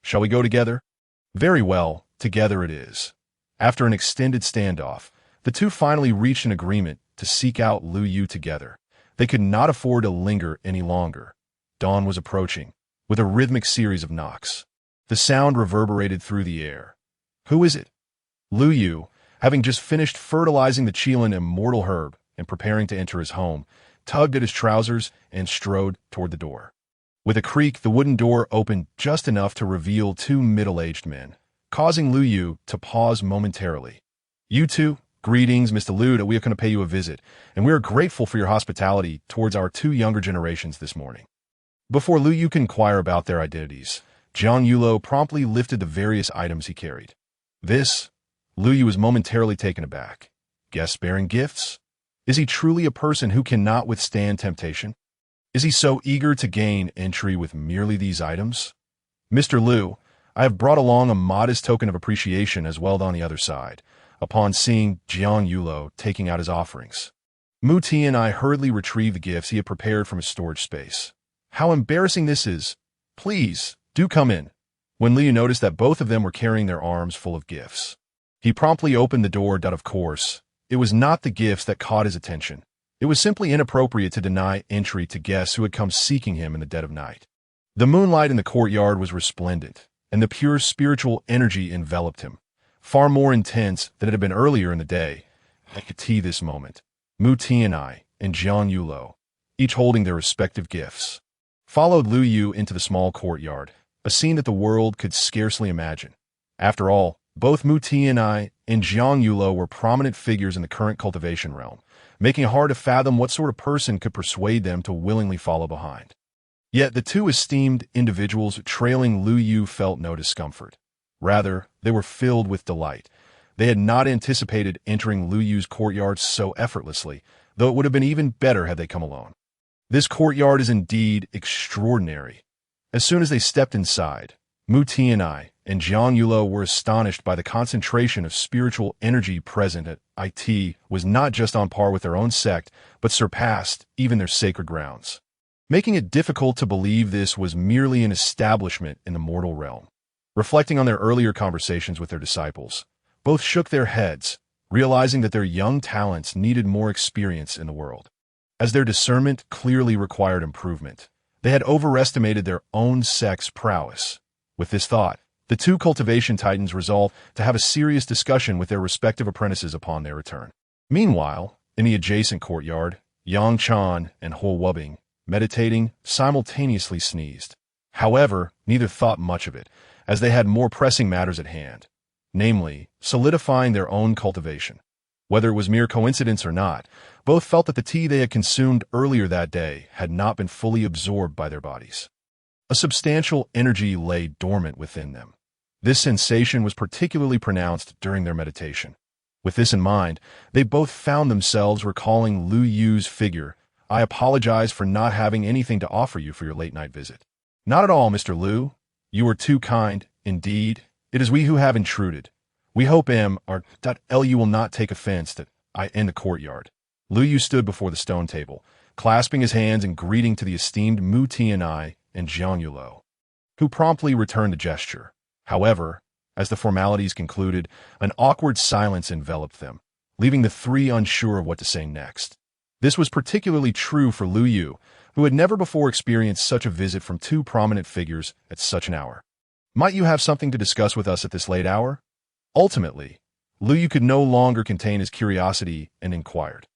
Speaker 1: Shall we go together? Very well, together it is. After an extended standoff, the two finally reached an agreement to seek out Lu Yu together. They could not afford to linger any longer. Dawn was approaching, with a rhythmic series of knocks. The sound reverberated through the air. Who is it? Lu Yu, having just finished fertilizing the Qilin immortal herb and preparing to enter his home, tugged at his trousers and strode toward the door. With a creak, the wooden door opened just enough to reveal two middle-aged men, causing Lu Yu to pause momentarily. You two, greetings, Mr. Lu, that we are going to pay you a visit, and we are grateful for your hospitality towards our two younger generations this morning. Before Lu Yu could inquire about their identities, Jiang Yulo promptly lifted the various items he carried. This, Lu Yu was momentarily taken aback. Guests bearing gifts? Is he truly a person who cannot withstand temptation? Is he so eager to gain entry with merely these items? Mr. Lu, I have brought along a modest token of appreciation as well on the other side, upon seeing Jiang Yulo taking out his offerings. Mu Ti and I hurriedly retrieved the gifts he had prepared from his storage space. How embarrassing this is! Please, do come in. When Liu noticed that both of them were carrying their arms full of gifts, he promptly opened the door. Of course, it was not the gifts that caught his attention. It was simply inappropriate to deny entry to guests who had come seeking him in the dead of night. The moonlight in the courtyard was resplendent, and the pure spiritual energy enveloped him, far more intense than it had been earlier in the day. I could see this moment. Mu Tianai and Jiang Yulo, each holding their respective gifts, followed Lu Yu into the small courtyard, a scene that the world could scarcely imagine. After all, both Mu Tianai and Jiang Yulo were prominent figures in the current cultivation realm, making it hard to fathom what sort of person could persuade them to willingly follow behind. Yet the two esteemed individuals trailing Lu Yu felt no discomfort. Rather, they were filled with delight. They had not anticipated entering Lu Yu's courtyard so effortlessly, though it would have been even better had they come alone. This courtyard is indeed extraordinary. As soon as they stepped inside, Mu Tianai and Jiang Yulo were astonished by the concentration of spiritual energy present at IT was not just on par with their own sect, but surpassed even their sacred grounds, making it difficult to believe this was merely an establishment in the mortal realm. Reflecting on their earlier conversations with their disciples, both shook their heads, realizing that their young talents needed more experience in the world. As their discernment clearly required improvement, they had overestimated their own sect's prowess. With this thought, the two cultivation titans resolved to have a serious discussion with their respective apprentices upon their return. Meanwhile, in the adjacent courtyard, Yang Chan and Ho Wubbing, meditating, simultaneously sneezed. However, neither thought much of it, as they had more pressing matters at hand, namely, solidifying their own cultivation. Whether it was mere coincidence or not, both felt that the tea they had consumed earlier that day had not been fully absorbed by their bodies. A substantial energy lay dormant within them. This sensation was particularly pronounced during their meditation. With this in mind, they both found themselves recalling Lu Yu's figure. "I apologize for not having anything to offer you for your late-night visit." "Not at all, Mr. Lu. You are too kind. Indeed, it is we who have intruded. We hope you will not take offense that I in the courtyard." Lu Yu stood before the stone table, clasping his hands in greeting to the esteemed Mu Tianai and Jiang Yulo, who promptly returned the gesture. However, as the formalities concluded, an awkward silence enveloped them, leaving the three unsure of what to say next. This was particularly true for Lu Yu, who had never before experienced such a visit from two prominent figures at such an hour. "Might you have something to discuss with us at this late hour?" Ultimately, Lu Yu could no longer contain his curiosity and inquired.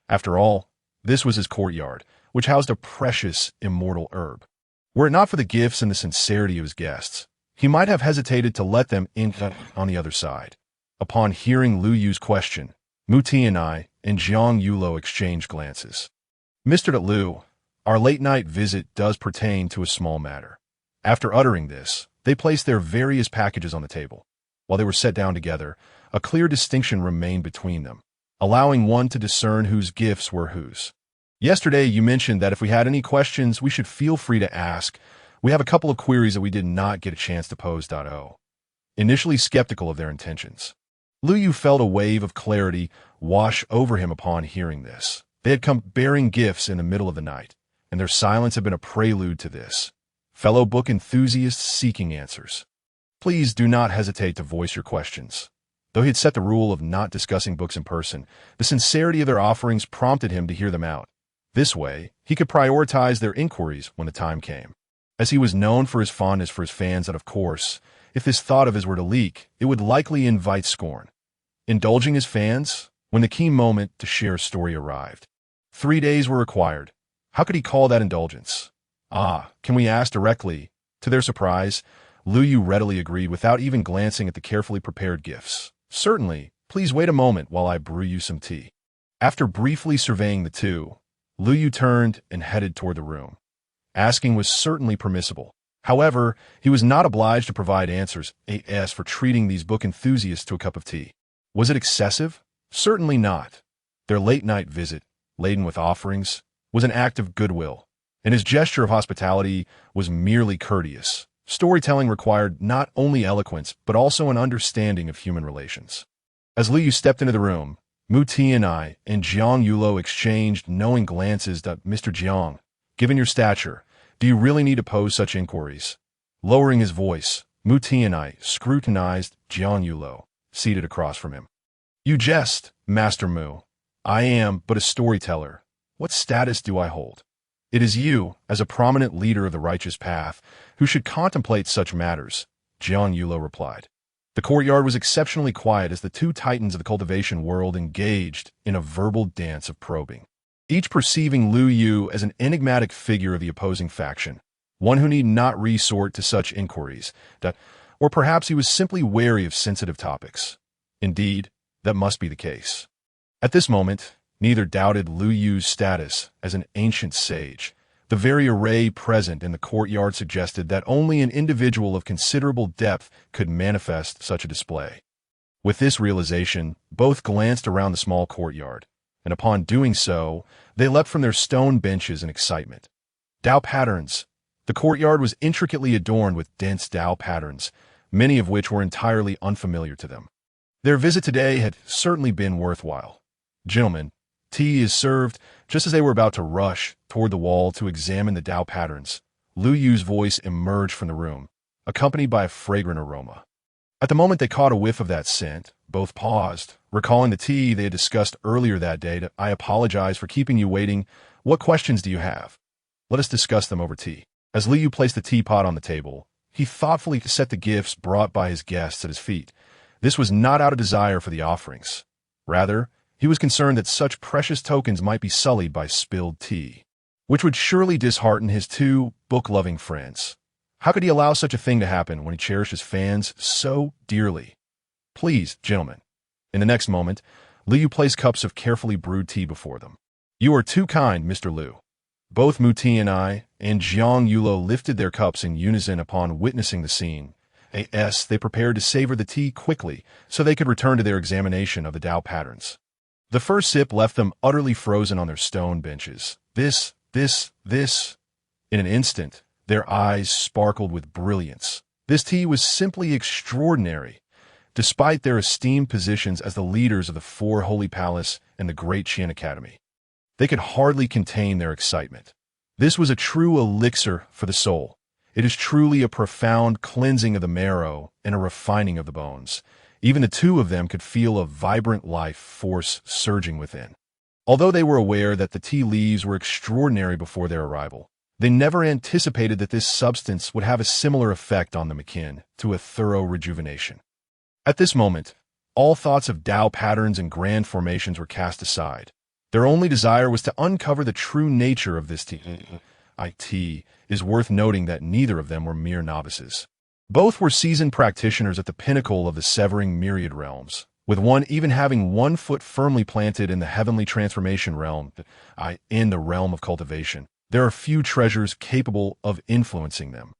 Speaker 1: After all, this was his courtyard, which housed a precious, immortal herb. Were it not for the gifts and the sincerity of his guests, he might have hesitated to let them in on the other side. Upon hearing Lu Yu's question, Mu Tianai and Jiang Yulo exchanged glances. "Mr. Lu, our late-night visit does pertain to a small matter." After uttering this, they placed their various packages on the table. While they were set down together, a clear distinction remained between them, allowing one to discern whose gifts were whose. "Yesterday you mentioned that if we had any questions, we should feel free to ask. We have a couple of queries that we did not get a chance to pose. Initially skeptical of their intentions, Lu Yu felt a wave of clarity wash over him upon hearing this. They had come bearing gifts in the middle of the night, and their silence had been a prelude to this. Fellow book enthusiasts seeking answers, please do not hesitate to voice your questions. Though he had set the rule of not discussing books in person, the sincerity of their offerings prompted him to hear them out. This way, he could prioritize their inquiries when the time came. As he was known for his fondness for his fans, and of course, if this thought of his were to leak, it would likely invite scorn. Indulging his fans, when the key moment to share a story arrived. 3 days were required. How could he call that indulgence? Can we ask directly? To their surprise, Lu Yu readily agreed without even glancing at the carefully prepared gifts. "Certainly, please wait a moment while I brew you some tea." After briefly surveying the two, Lu Yu turned and headed toward the room. Asking was certainly permissible. However, he was not obliged to provide answers as for treating these book enthusiasts to a cup of tea. Was it excessive? Certainly not. Their late-night visit, laden with offerings, was an act of goodwill, and his gesture of hospitality was merely courteous. Storytelling required not only eloquence, but also an understanding of human relations. As Lu Yu stepped into the room, Mu Tianai and Jiang Yulo exchanged knowing glances. "Mr. Jiang, given your stature, do you really need to pose such inquiries?" Lowering his voice, Mu Tianai scrutinized Jiang Yulo, seated across from him. "You jest, Master Mu. I am but a storyteller. What status do I hold? It is you, as a prominent leader of the righteous path, who should contemplate such matters," Jiang Yulo replied. The courtyard was exceptionally quiet as the two titans of the cultivation world engaged in a verbal dance of probing, each perceiving Lu Yu as an enigmatic figure of the opposing faction, one who need not resort to such inquiries, or perhaps he was simply wary of sensitive topics. Indeed, that must be the case. At this moment, neither doubted Lu Yu's status as an ancient sage. The very array present in the courtyard suggested that only an individual of considerable depth could manifest such a display. With this realization, both glanced around the small courtyard, and upon doing so, they leapt from their stone benches in excitement. Dao patterns. The courtyard was intricately adorned with dense Dao patterns, many of which were entirely unfamiliar to them. Their visit today had certainly been worthwhile. "Gentlemen, tea is served." Just as they were about to rush toward the wall to examine the Dao patterns, Lu Yu's voice emerged from the room, accompanied by a fragrant aroma. At the moment they caught a whiff of that scent, both paused, recalling the tea they had discussed earlier that day. "I apologize for keeping you waiting. What questions do you have? Let us discuss them over tea." As Lu Yu placed the teapot on the table, he thoughtfully set the gifts brought by his guests at his feet. This was not out of desire for the offerings. Rather, He was concerned that such precious tokens might be sullied by spilled tea, which would surely dishearten his two book-loving friends. How could he allow such a thing to happen when he cherished his fans so dearly? Please, gentlemen. In the next moment, Liu placed cups of carefully brewed tea before them. You are too kind, Mr. Liu. Both Muti and I and Jiang Yulo lifted their cups in unison upon witnessing the scene. They prepared to savor the tea quickly so they could return to their examination of the Tao patterns. The first sip left them utterly frozen on their stone benches. This. In an instant, their eyes sparkled with brilliance. This tea was simply extraordinary. Despite their esteemed positions as the leaders of the Four Holy Palace and the Great Qian Academy, they could hardly contain their excitement. This was a true elixir for the soul. It is truly a profound cleansing of the marrow and a refining of the bones. Even the two of them could feel a vibrant life force surging within. Although they were aware that the tea leaves were extraordinary before their arrival, they never anticipated that this substance would have a similar effect on them akin to a thorough rejuvenation. At this moment, all thoughts of Tao patterns and grand formations were cast aside. Their only desire was to uncover the true nature of this tea. It is worth noting that neither of them were mere novices. Both were seasoned practitioners at the pinnacle of the severing myriad realms, with one even having 1 foot firmly planted in the heavenly transformation realm, in the realm of cultivation. There are few treasures capable of influencing them,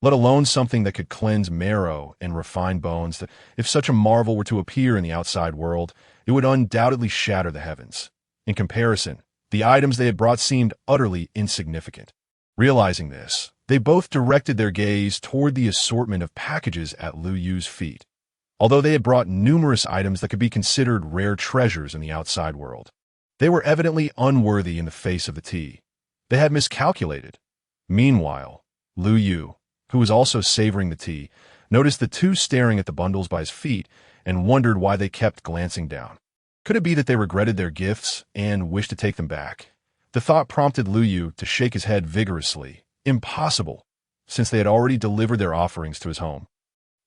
Speaker 1: let alone something that could cleanse marrow and refine bones, that if such a marvel were to appear in the outside world, it would undoubtedly shatter the heavens. In comparison, the items they had brought seemed utterly insignificant. Realizing this, they both directed their gaze toward the assortment of packages at Liu Yu's feet. Although they had brought numerous items that could be considered rare treasures in the outside world, they were evidently unworthy in the face of the tea. They had miscalculated. Meanwhile, Liu Yu, who was also savoring the tea, noticed the two staring at the bundles by his feet and wondered why they kept glancing down. Could it be that they regretted their gifts and wished to take them back? The thought prompted Liu Yu to shake his head vigorously. Impossible, since they had already delivered their offerings to his home.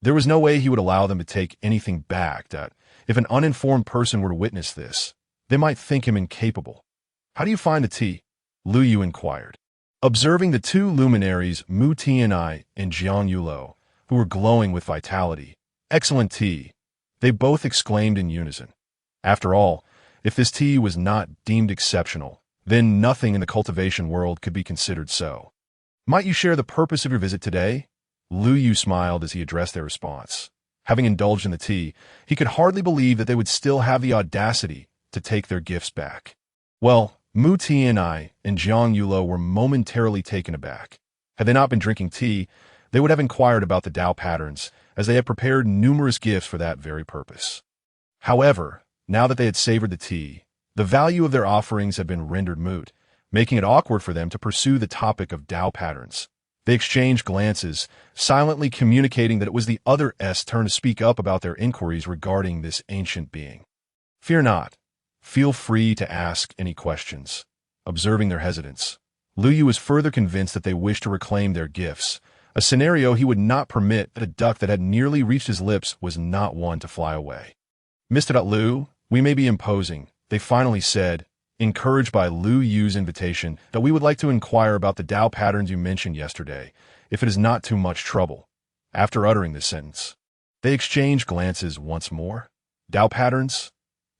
Speaker 1: There was no way he would allow them to take anything back. That if an uninformed person were to witness this, they might think him incapable. How do you find the tea? Liu Yu inquired. Observing the two luminaries, Mu Tianai and Jiang Yulo, who were glowing with vitality. Excellent tea, they both exclaimed in unison. After all, if this tea was not deemed exceptional, then nothing in the cultivation world could be considered so. Might you share the purpose of your visit today? Liu Yu smiled as he addressed their response. Having indulged in the tea, he could hardly believe that they would still have the audacity to take their gifts back. Well, Mu Tianai and Jiang Yulo were momentarily taken aback. Had they not been drinking tea, they would have inquired about the Tao patterns, as they had prepared numerous gifts for that very purpose. However, now that they had savored the tea, the value of their offerings had been rendered moot, making it awkward for them to pursue the topic of Tao patterns. They exchanged glances, silently communicating that it was the other's turn to speak up about their inquiries regarding this ancient being. Fear not. Feel free to ask any questions. Observing their hesitance, Liu Yu was further convinced that they wished to reclaim their gifts, a scenario he would not permit. That a duck that had nearly reached his lips was not one to fly away. Mr. Liu, we may be imposing, they finally said, encouraged by Liu Yu's invitation, that we would like to inquire about the Tao patterns you mentioned yesterday, if it is not too much trouble. After uttering this sentence, they exchanged glances once more. Tao patterns?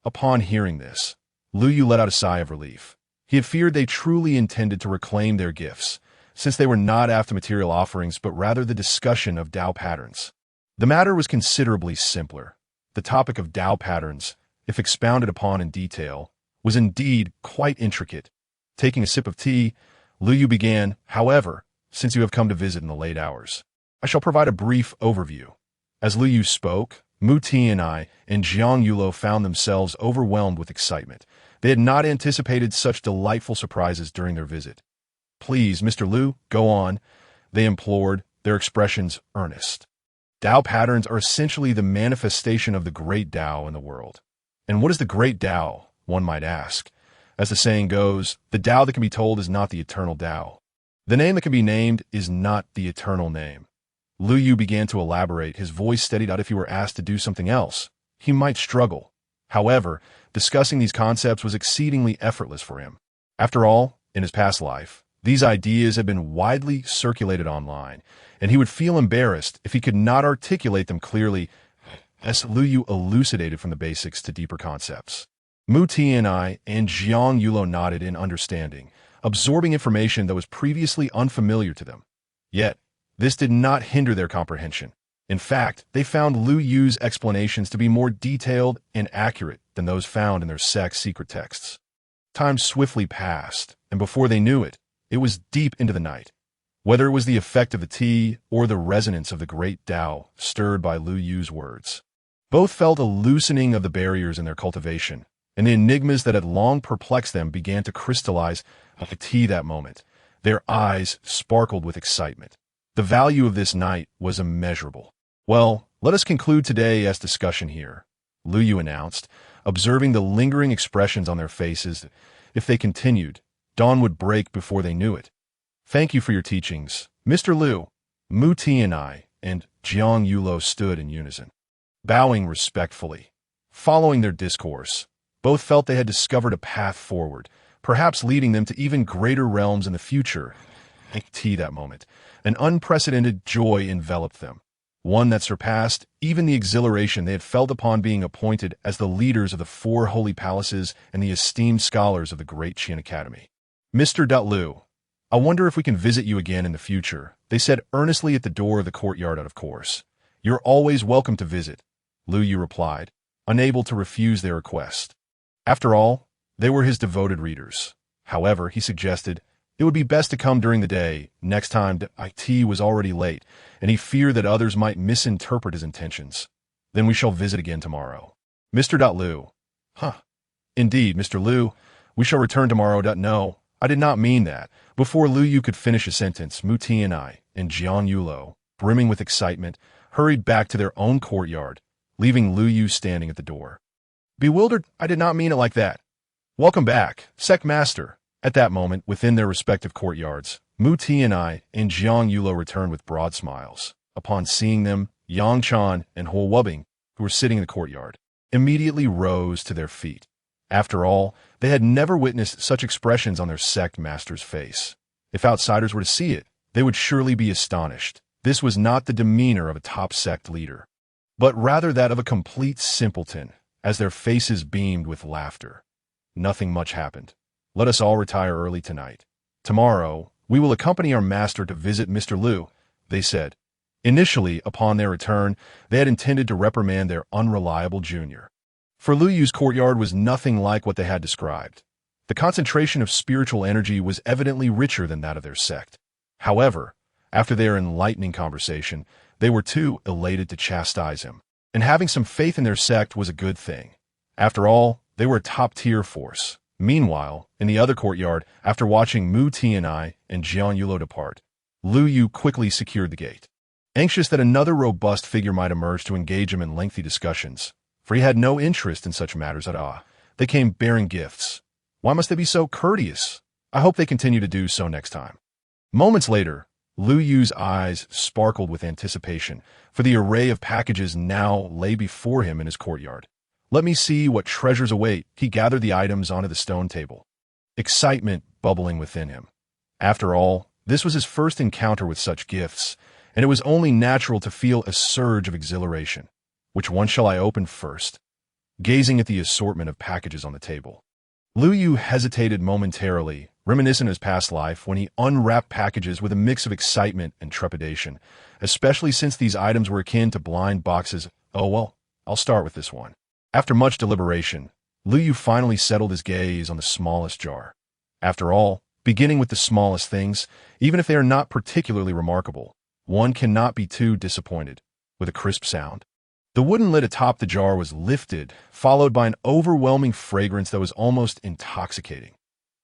Speaker 1: Upon hearing this, Liu Yu let out a sigh of relief. He had feared they truly intended to reclaim their gifts, since they were not after material offerings but rather the discussion of Tao patterns. The matter was considerably simpler. The topic of Tao patterns, if expounded upon in detail, was indeed quite intricate. Taking a sip of tea, Liu Yu began, however, since you have come to visit in the late hours, I shall provide a brief overview. As Liu Yu spoke, Mu Tianai and Jiang Yulo found themselves overwhelmed with excitement. They had not anticipated such delightful surprises during their visit. Please, Mr. Liu, go on, they implored, their expressions earnest. Tao patterns are essentially the manifestation of the great Tao in the world. And what is the great Tao, one might ask? As the saying goes, the Tao that can be told is not the eternal Tao. The name that can be named is not the eternal name. Liu Yu began to elaborate, his voice steadied out. If he were asked to do something else, he might struggle. However, Discussing these concepts was exceedingly effortless for him. After all, in his past life, these ideas had been widely circulated online, and he would feel embarrassed if he could not articulate them clearly as Lu Yu elucidated from the basics to deeper concepts. Mu Tianai and Jiang Yulo nodded in understanding, absorbing information that was previously unfamiliar to them. Yet, this did not hinder their comprehension. In fact, they found Lu Yu's explanations to be more detailed and accurate than those found in their sect's secret texts. Time swiftly passed, and before they knew it, it was deep into the night. Whether it was the effect of the tea or the resonance of the great Tao stirred by Lu Yu's words, both felt a loosening of the barriers in their cultivation, and the enigmas that had long perplexed them began to crystallize like the tea that moment. Their eyes sparkled with excitement. The value of this night was immeasurable. Well, let us conclude today's discussion here, Lu Yu announced, observing the lingering expressions on their faces. If they continued, dawn would break before they knew it. Thank you for your teachings, Mr. Liu. Mu Tianai and Jiang Yulo stood in unison, bowing respectfully. Following their discourse, both felt they had discovered a path forward, perhaps leading them to even greater realms in the future. That moment, an unprecedented joy enveloped them, one that surpassed even the exhilaration they had felt upon being appointed as the leaders of the 4 holy palaces and the esteemed scholars of the great Qin Academy. Mr. Liu, I wonder if we can visit you again in the future, they said earnestly at the door of the courtyard. Of course. You're always welcome to visit, Lu Yu replied, unable to refuse their request. After all, they were his devoted readers. However, he suggested, it would be best to come during the day. Next time, it was already late, and he feared that others might misinterpret his intentions. Then we shall visit again tomorrow. Mr. Liu. Indeed, Mr. Liu, we shall return tomorrow. No, I did not mean that. Before Lu Yu could finish a sentence, Mu Tianai and Jiang Yulo, brimming with excitement, hurried back to their own courtyard, leaving Lu Yu standing at the door. Bewildered, I did not mean it like that. Welcome back, Sect Master. At that moment, within their respective courtyards, Mu Tianai and Jiang Yulo returned with broad smiles. Upon seeing them, Yang Chan and Huo Wubing, who were sitting in the courtyard, immediately rose to their feet. After all, they had never witnessed such expressions on their sect master's face. If outsiders were to see it, they would surely be astonished. This was not the demeanor of a top sect leader, but rather that of a complete simpleton, as their faces beamed with laughter. Nothing much happened. Let us all retire early tonight. Tomorrow, we will accompany our master to visit Mr. Liu, they said. Initially, upon their return, they had intended to reprimand their unreliable junior. For Lu Yu's courtyard was nothing like what they had described. The concentration of spiritual energy was evidently richer than that of their sect. However, after their enlightening conversation, they were too elated to chastise him, and having some faith in their sect was a good thing. After all, they were a top-tier force. Meanwhile, in the other courtyard, after watching Mu Tianai and Jiang Yulo depart, Lu Yu quickly secured the gate. Anxious that another robust figure might emerge to engage him in lengthy discussions, for he had no interest in such matters at all, they came bearing gifts. Why must they be so courteous? I hope they continue to do so next time. Moments later, Lu Yu's eyes sparkled with anticipation, for the array of packages now lay before him in his courtyard. Let me see what treasures await. He gathered the items onto the stone table, excitement bubbling within him. After all, this was his first encounter with such gifts, and it was only natural to feel a surge of exhilaration. Which one shall I open first? Gazing at the assortment of packages on the table, Lu Yu hesitated momentarily, reminiscent of his past life when he unwrapped packages with a mix of excitement and trepidation, especially since these items were akin to blind boxes. Oh well, I'll start with this one. After much deliberation, Lu Yu finally settled his gaze on the smallest jar. After all, beginning with the smallest things, even if they are not particularly remarkable, one cannot be too disappointed. With a crisp sound, the wooden lid atop the jar was lifted, followed by an overwhelming fragrance that was almost intoxicating.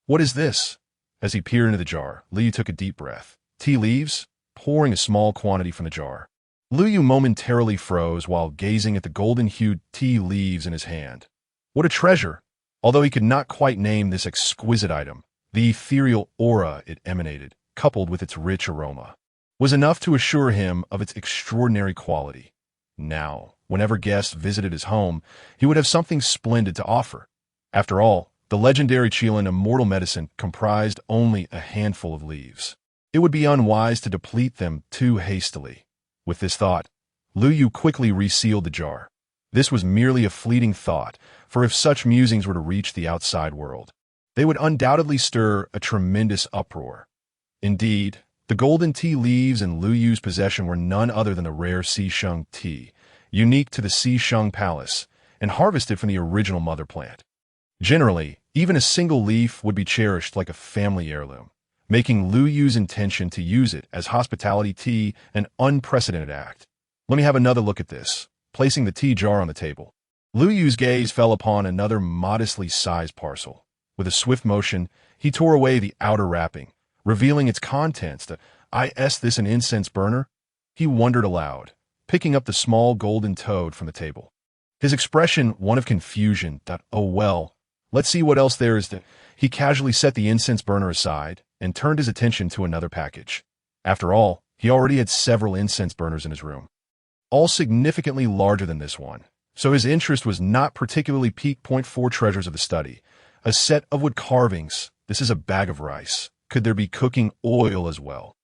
Speaker 1: What is this? As he peered into the jar, Lu Yu took a deep breath. Tea leaves? Pouring a small quantity from the jar, Lu Yu momentarily froze while gazing at the golden-hued tea leaves in his hand. What a treasure! Although he could not quite name this exquisite item, the ethereal aura it emanated, coupled with its rich aroma, was enough to assure him of its extraordinary quality. Now, whenever guests visited his home, he would have something splendid to offer. After all, the legendary Qilin immortal medicine comprised only a handful of leaves. It would be unwise to deplete them too hastily. With this thought, Lu Yu quickly resealed the jar. This was merely a fleeting thought, for if such musings were to reach the outside world, they would undoubtedly stir a tremendous uproar. Indeed, the golden tea leaves in Lu Yu's possession were none other than the rare Xisheng tea, unique to the Xisheng Palace, and harvested from the original mother plant. Generally, even a single leaf would be cherished like a family heirloom, making Lu Yu's intention to use it as hospitality tea an unprecedented act. Let me have another look at this. Placing the tea jar on the table, Lu Yu's gaze fell upon another modestly sized parcel. With a swift motion, he tore away the outer wrapping, revealing its contents. Is this an incense burner? He wondered aloud, picking up the small golden toad from the table. His expression one of confusion. Oh well, let's see what else there is. He casually set the incense burner aside and turned his attention to another package. After all, he already had several incense burners in his room, all significantly larger than this one, so his interest was not particularly piqued. Point 4 treasures of the study. A set of wood carvings. This is a bag of rice. Could there be cooking oil as well?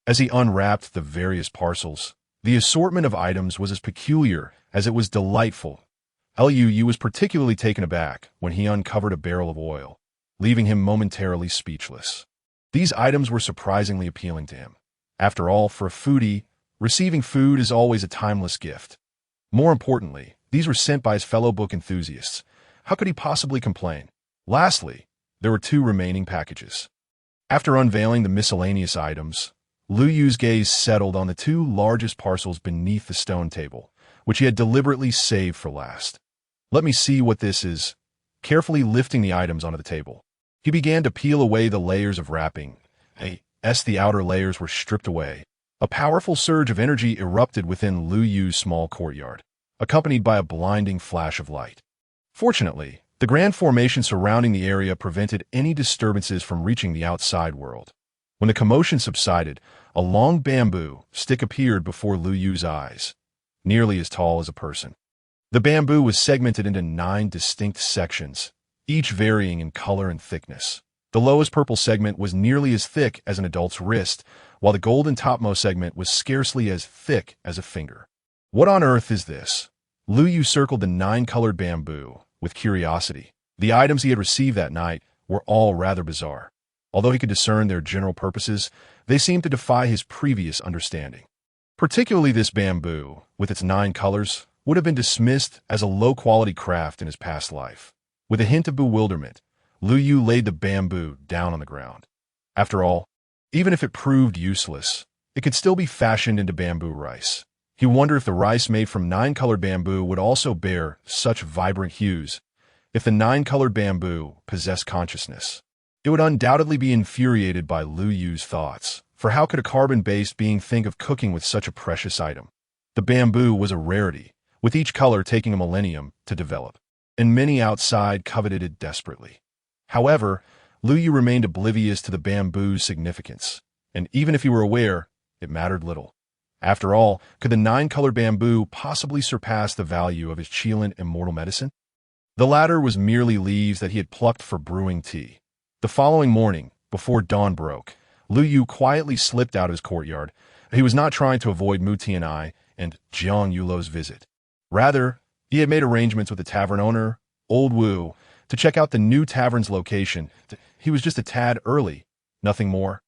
Speaker 1: As he unwrapped the various parcels, the assortment of items was as peculiar as it was delightful. Lu was particularly taken aback when he uncovered a barrel of oil, leaving him momentarily speechless. These items were surprisingly appealing to him. After all, for a foodie, receiving food is always a timeless gift. More importantly, these were sent by his fellow book enthusiasts. How could he possibly complain? Lastly, there were 2 remaining packages. After unveiling the miscellaneous items, Lu Yu's gaze settled on the 2 largest parcels beneath the stone table, which he had deliberately saved for last. Let me see what this is. Carefully lifting the items onto the table, he began to peel away the layers of wrapping. As the outer layers were stripped away, a powerful surge of energy erupted within Lu Yu's small courtyard, accompanied by a blinding flash of light. Fortunately, the grand formation surrounding the area prevented any disturbances from reaching the outside world. When the commotion subsided, a long bamboo stick appeared before Lu Yu's eyes, nearly as tall as a person. The bamboo was segmented into 9 distinct sections, each varying in color and thickness. The lowest purple segment was nearly as thick as an adult's wrist, while the golden topmost segment was scarcely as thick as a finger. What on earth is this? Lu Yu circled the 9-colored bamboo with curiosity. The items he had received that night were all rather bizarre. Although he could discern their general purposes, they seemed to defy his previous understanding. Particularly this bamboo, with its 9 colors, would have been dismissed as a low-quality craft in his past life. With a hint of bewilderment, Lu Yu laid the bamboo down on the ground. After all, even if it proved useless, it could still be fashioned into bamboo rice. He wondered if the rice made from 9-colored bamboo would also bear such vibrant hues. If the 9-colored bamboo possessed consciousness, it would undoubtedly be infuriated by Lu Yu's thoughts, for how could a carbon-based being think of cooking with such a precious item? The bamboo was a rarity, with each color taking a millennium to develop, and many outside coveted it desperately. However, Lu Yu remained oblivious to the bamboo's significance, and even if he were aware, it mattered little. After all, could the 9-colored bamboo possibly surpass the value of his Qilin immortal medicine? The latter was merely leaves that he had plucked for brewing tea. The following morning, before dawn broke, Lu Yu quietly slipped out of his courtyard. He was not trying to avoid Mu Tian'ai and Jiang Yulo's visit. Rather, he had made arrangements with the tavern owner, Old Wu, to check out the new tavern's location. He was just a tad early, nothing more.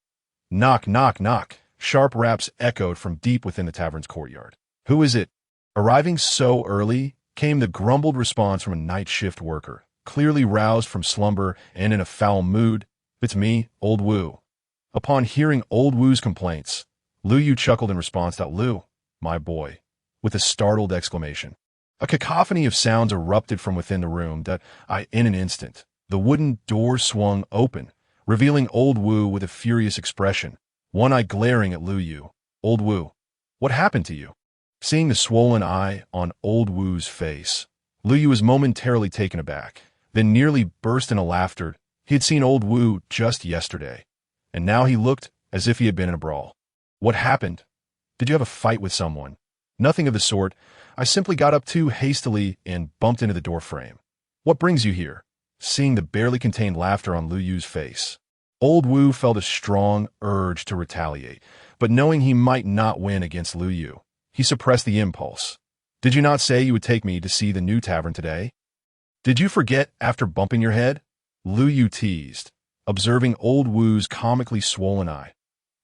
Speaker 1: Knock, knock, knock. Sharp raps echoed from deep within the tavern's courtyard. Who is it? Arriving so early, came the grumbled response from a night shift worker, clearly roused from slumber and in a foul mood. It's me, Old Wu. Upon hearing Old Wu's complaints, Lu Yu chuckled in response. Lu, my boy, with a startled exclamation. A cacophony of sounds erupted from within the room in an instant, the wooden door swung open, revealing Old Wu with a furious expression, one eye glaring at Lu Yu. Old Wu, what happened to you? Seeing the swollen eye on Old Wu's face, Lu Yu was momentarily taken aback, then nearly burst into laughter. He had seen Old Wu just yesterday, and now he looked as if he had been in a brawl. What happened? Did you have a fight with someone? Nothing of the sort. I simply got up too hastily and bumped into the door frame. What brings you here? seeing the barely contained laughter on Lu Yu's face. Old Wu felt a strong urge to retaliate, but knowing he might not win against Lu Yu, he suppressed the impulse. "Did you not say you would take me to see the new tavern today? Did you forget after bumping your head?" Lu Yu teased, observing Old Wu's comically swollen eye.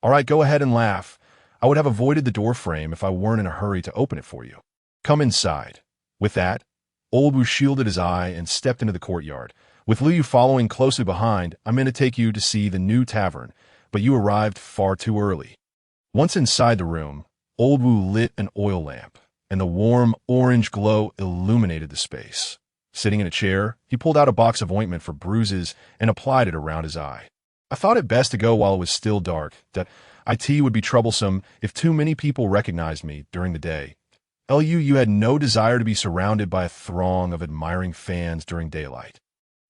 Speaker 1: "All right, go ahead and laugh. I would have avoided the door frame if I weren't in a hurry to open it for you. Come inside." With that, Old Wu shielded his eye and stepped into the courtyard. "With Lu Yu following closely behind, I'm going to take you to see the new tavern, but you arrived far too early." Once inside the room, Old Wu lit an oil lamp, and the warm orange glow illuminated the space. Sitting in a chair, he pulled out a box of ointment for bruises and applied it around his eye. "I thought it best to go while it was still dark, that it would be troublesome if too many people recognized me during the day. You had no desire to be surrounded by a throng of admiring fans during daylight,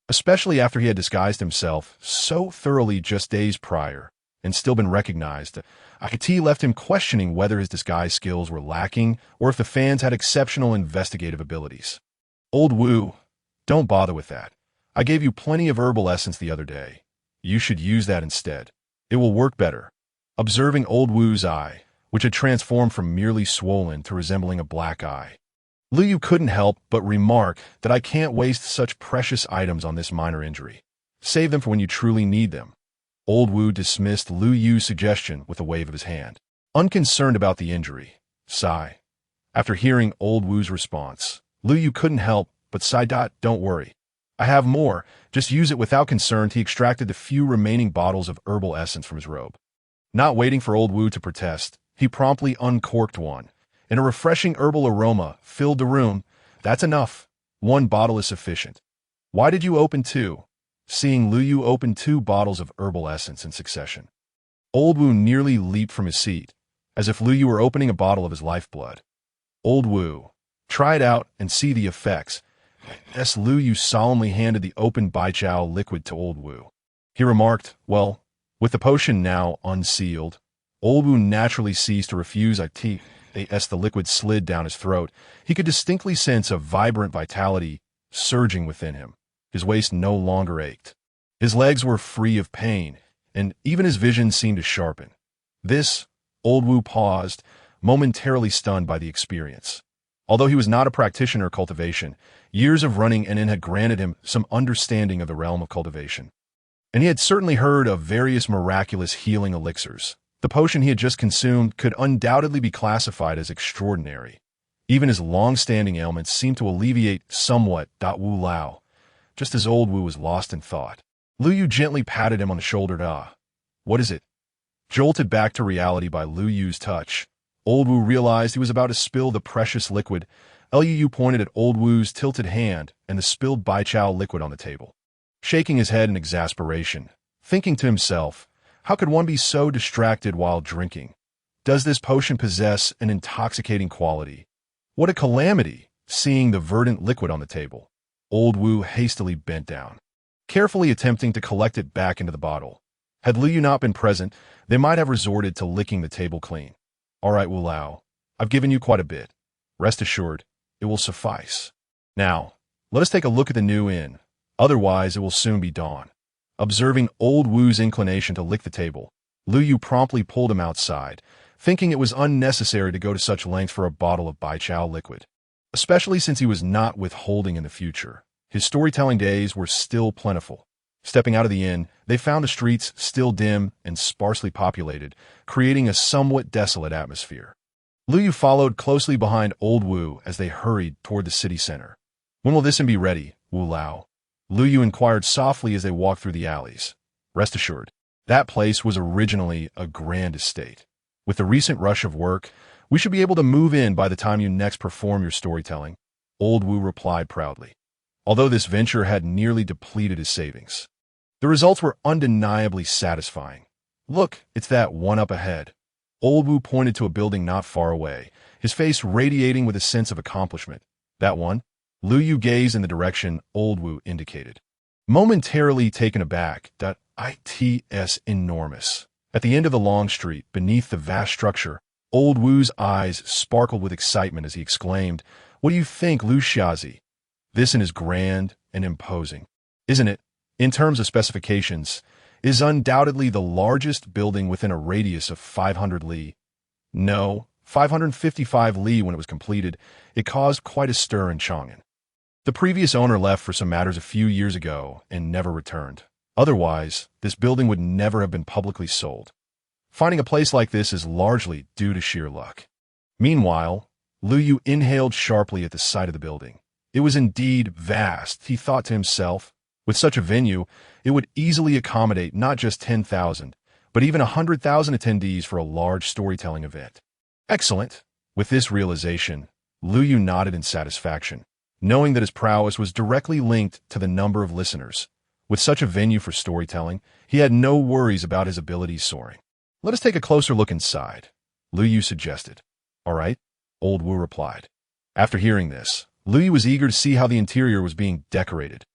Speaker 1: especially after he had disguised himself so thoroughly just days prior and still been recognized. It left him questioning whether his disguise skills were lacking or if the fans had exceptional investigative abilities. "Old Wu, don't bother with that. I gave you plenty of herbal essence the other day. You should use that instead. It will work better." Observing Old Wu's eye, which had transformed from merely swollen to resembling a black eye, Lu Yu couldn't help but remark that, "I can't waste such precious items on this minor injury. Save them for when you truly need them." Old Wu dismissed Lu Yu's suggestion with a wave of his hand, unconcerned about the injury. Sigh. After hearing Old Wu's response, Lu Yu couldn't help but sigh. "Don't worry. I have more. Just use it." Without concern, he extracted the few remaining bottles of herbal essence from his robe. Not waiting for Old Wu to protest, he promptly uncorked one, and a refreshing herbal aroma filled the room. "That's enough. One bottle is sufficient. Why did you open two?" Seeing Lu Yu open 2 bottles of herbal essence in succession, Old Wu nearly leaped from his seat, as if Lu Yu were opening a bottle of his lifeblood. "Old Wu, try it out and see the effects." As Lu Yu solemnly handed the open baijiao liquid to Old Wu, he remarked, "Well, with the potion now unsealed." Old Wu naturally ceased to refuse. As the liquid slid down his throat, he could distinctly sense a vibrant vitality surging within him. His waist no longer ached. His legs were free of pain, and even his vision seemed to sharpen. This, Old Wu paused, momentarily stunned by the experience. Although he was not a practitioner of cultivation, years of running and in had granted him some understanding of the realm of cultivation. And he had certainly heard of various miraculous healing elixirs. The potion he had just consumed could undoubtedly be classified as extraordinary. Even his long-standing ailments seemed to alleviate somewhat. Wu Lao. Just as Old Wu was lost in thought, Lu Yu gently patted him on the shoulder. "What is it?" Jolted back to reality by Lu Yu's touch, Old Wu realized he was about to spill the precious liquid. Lu pointed at Old Wu's tilted hand and the spilled baijiao liquid on the table, shaking his head in exasperation, thinking to himself, how could one be so distracted while drinking? Does this potion possess an intoxicating quality? What a calamity! Seeing the verdant liquid on the table, Old Wu hastily bent down, carefully attempting to collect it back into the bottle. Had Lu Yu not been present, they might have resorted to licking the table clean. "All right, Wu Lao, I've given you quite a bit. Rest assured, it will suffice. Now, let us take a look at the new inn. Otherwise, it will soon be dawn." Observing Old Wu's inclination to lick the table, Lu Yu promptly pulled him outside, thinking it was unnecessary to go to such lengths for a bottle of baijiao liquid, especially since he was not withholding in the future. His storytelling days were still plentiful. Stepping out of the inn, they found the streets still dim and sparsely populated, creating a somewhat desolate atmosphere. Lu Yu followed closely behind Old Wu as they hurried toward the city center. "When will this inn be ready, Wu Lao?" Lu Yu inquired softly as they walked through the alleys. "Rest assured, that place was originally a grand estate. With the recent rush of work, we should be able to move in by the time you next perform your storytelling," Old Wu replied proudly. Although this venture had nearly depleted his savings, the results were undeniably satisfying. "Look, it's that one up ahead." Old Wu pointed to a building not far away, his face radiating with a sense of accomplishment. "That one?" Lu Yu gazed in the direction Old Wu indicated, momentarily taken aback. It's enormous. At the end of the long street, beneath the vast structure, Old Wu's eyes sparkled with excitement as he exclaimed, "What do you think, Lu Xiazi? This inn is grand and imposing. isn't it? In terms of specifications, is undoubtedly the largest building within a radius of 500 li. No, 555 li when it was completed. It caused quite a stir in Chang'an. The previous owner left for some matters a few years ago and never returned. Otherwise, this building would never have been publicly sold. Finding a place like this is largely due to sheer luck. Meanwhile, Lu Yu inhaled sharply at the sight of the building. It was indeed vast, he thought to himself. With such a venue, it would easily accommodate not just 10,000, but even 100,000 attendees for a large storytelling event. Excellent. With this realization, Lu Yu nodded in satisfaction, knowing that his prowess was directly linked to the number of listeners. With such a venue for storytelling, he had no worries about his abilities soaring. Let us take a closer look inside, Lu Yu suggested. All right, Old Wu replied. After hearing this, Lu Yu was eager to see how the interior was being decorated.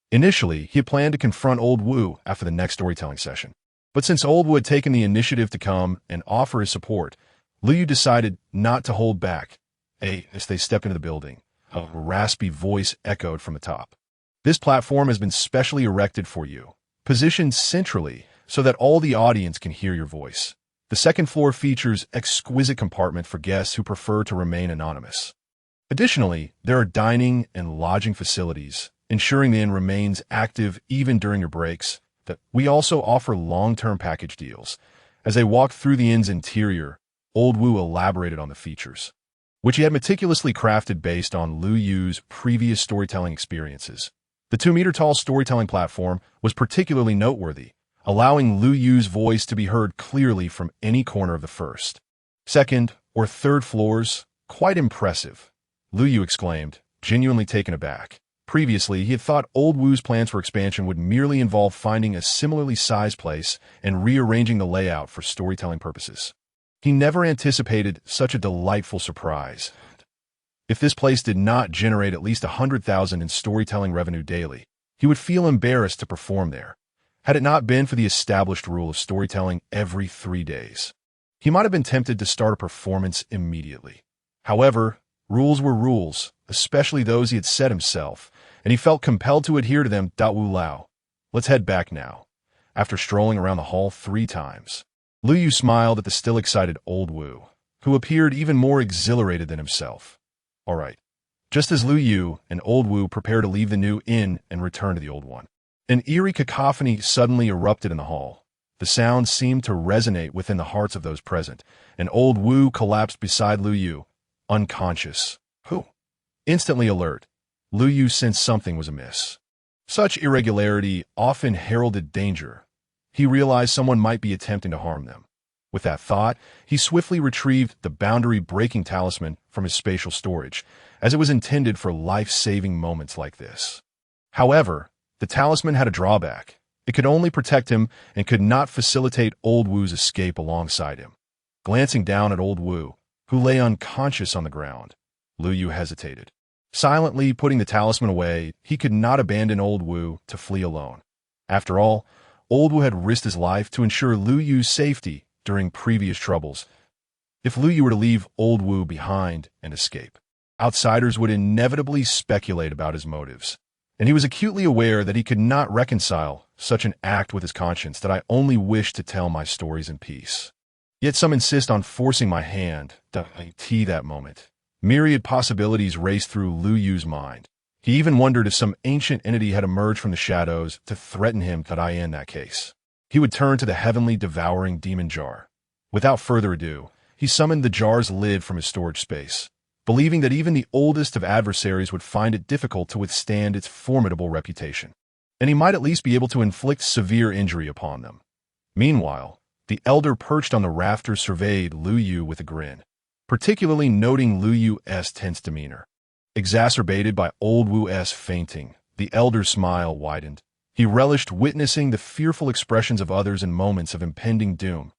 Speaker 1: Initially, he had planned to confront Old Wu after the next storytelling session. But since Old Wu had taken the initiative to come and offer his support, Lu Yu decided not to hold back. As they stepped into the building, a raspy voice echoed from the top. This platform has been specially erected for you, positioned centrally so that all the audience can hear your voice. The second floor features exquisite compartment for guests who prefer to remain anonymous. Additionally, there are dining and lodging facilities, ensuring the inn remains active even during your breaks. We also offer long-term package deals. As they walked through the inn's interior, Old Wu elaborated on the features, which he had meticulously crafted based on Lu Yu's previous storytelling experiences. The 2-meter-tall storytelling platform was particularly noteworthy, allowing Lu Yu's voice to be heard clearly from any corner of the first, second, or third floors. Quite impressive, Lu Yu exclaimed, genuinely taken aback. Previously, he had thought Old Wu's plans for expansion would merely involve finding a similarly sized place and rearranging the layout for storytelling purposes. He never anticipated such a delightful surprise. If this place did not generate at least 100,000 in storytelling revenue daily, he would feel embarrassed to perform there. Had it not been for the established rule of storytelling every 3 days, he might have been tempted to start a performance immediately. However, rules were rules, especially those he had set himself, and he felt compelled to adhere to them. Wu Lao. Let's head back now. After strolling around the hall 3 times, Lu Yu smiled at the still excited Old Wu, who appeared even more exhilarated than himself. All right. Just as Lu Yu and Old Wu prepared to leave the new inn and return to the old one, an eerie cacophony suddenly erupted in the hall. The sound seemed to resonate within the hearts of those present, and Old Wu collapsed beside Lu Yu, unconscious. Who? Instantly alert, Lu Yu sensed something was amiss. Such irregularity often heralded danger. He realized someone might be attempting to harm them. With that thought, he swiftly retrieved the boundary-breaking talisman from his spatial storage, as it was intended for life-saving moments like this. However, the talisman had a drawback. It could only protect him and could not facilitate Old Wu's escape alongside him. Glancing down at Old Wu, who lay unconscious on the ground, Lu Yu hesitated. Silently putting the talisman away, he could not abandon Old Wu to flee alone. After all, Old Wu had risked his life to ensure Lu Yu's safety during previous troubles. If Lu Yu were to leave Old Wu behind and escape, outsiders would inevitably speculate about his motives. And he was acutely aware that he could not reconcile such an act with his conscience. That I only wish to tell my stories in peace. Yet some insist on forcing my hand. That moment. Myriad possibilities raced through Lu Yu's mind. He even wondered if some ancient entity had emerged from the shadows to threaten him. In that case, he would turn to the heavenly devouring demon jar. Without further ado, he summoned the jar's lid from his storage space, believing that even the oldest of adversaries would find it difficult to withstand its formidable reputation, and he might at least be able to inflict severe injury upon them. Meanwhile, the elder perched on the rafters surveyed Lu Yu with a grin, particularly noting Lu Yu's tense demeanor. Exacerbated by Old Wu's fainting, the elder's smile widened. He relished witnessing the fearful expressions of others in moments of impending doom.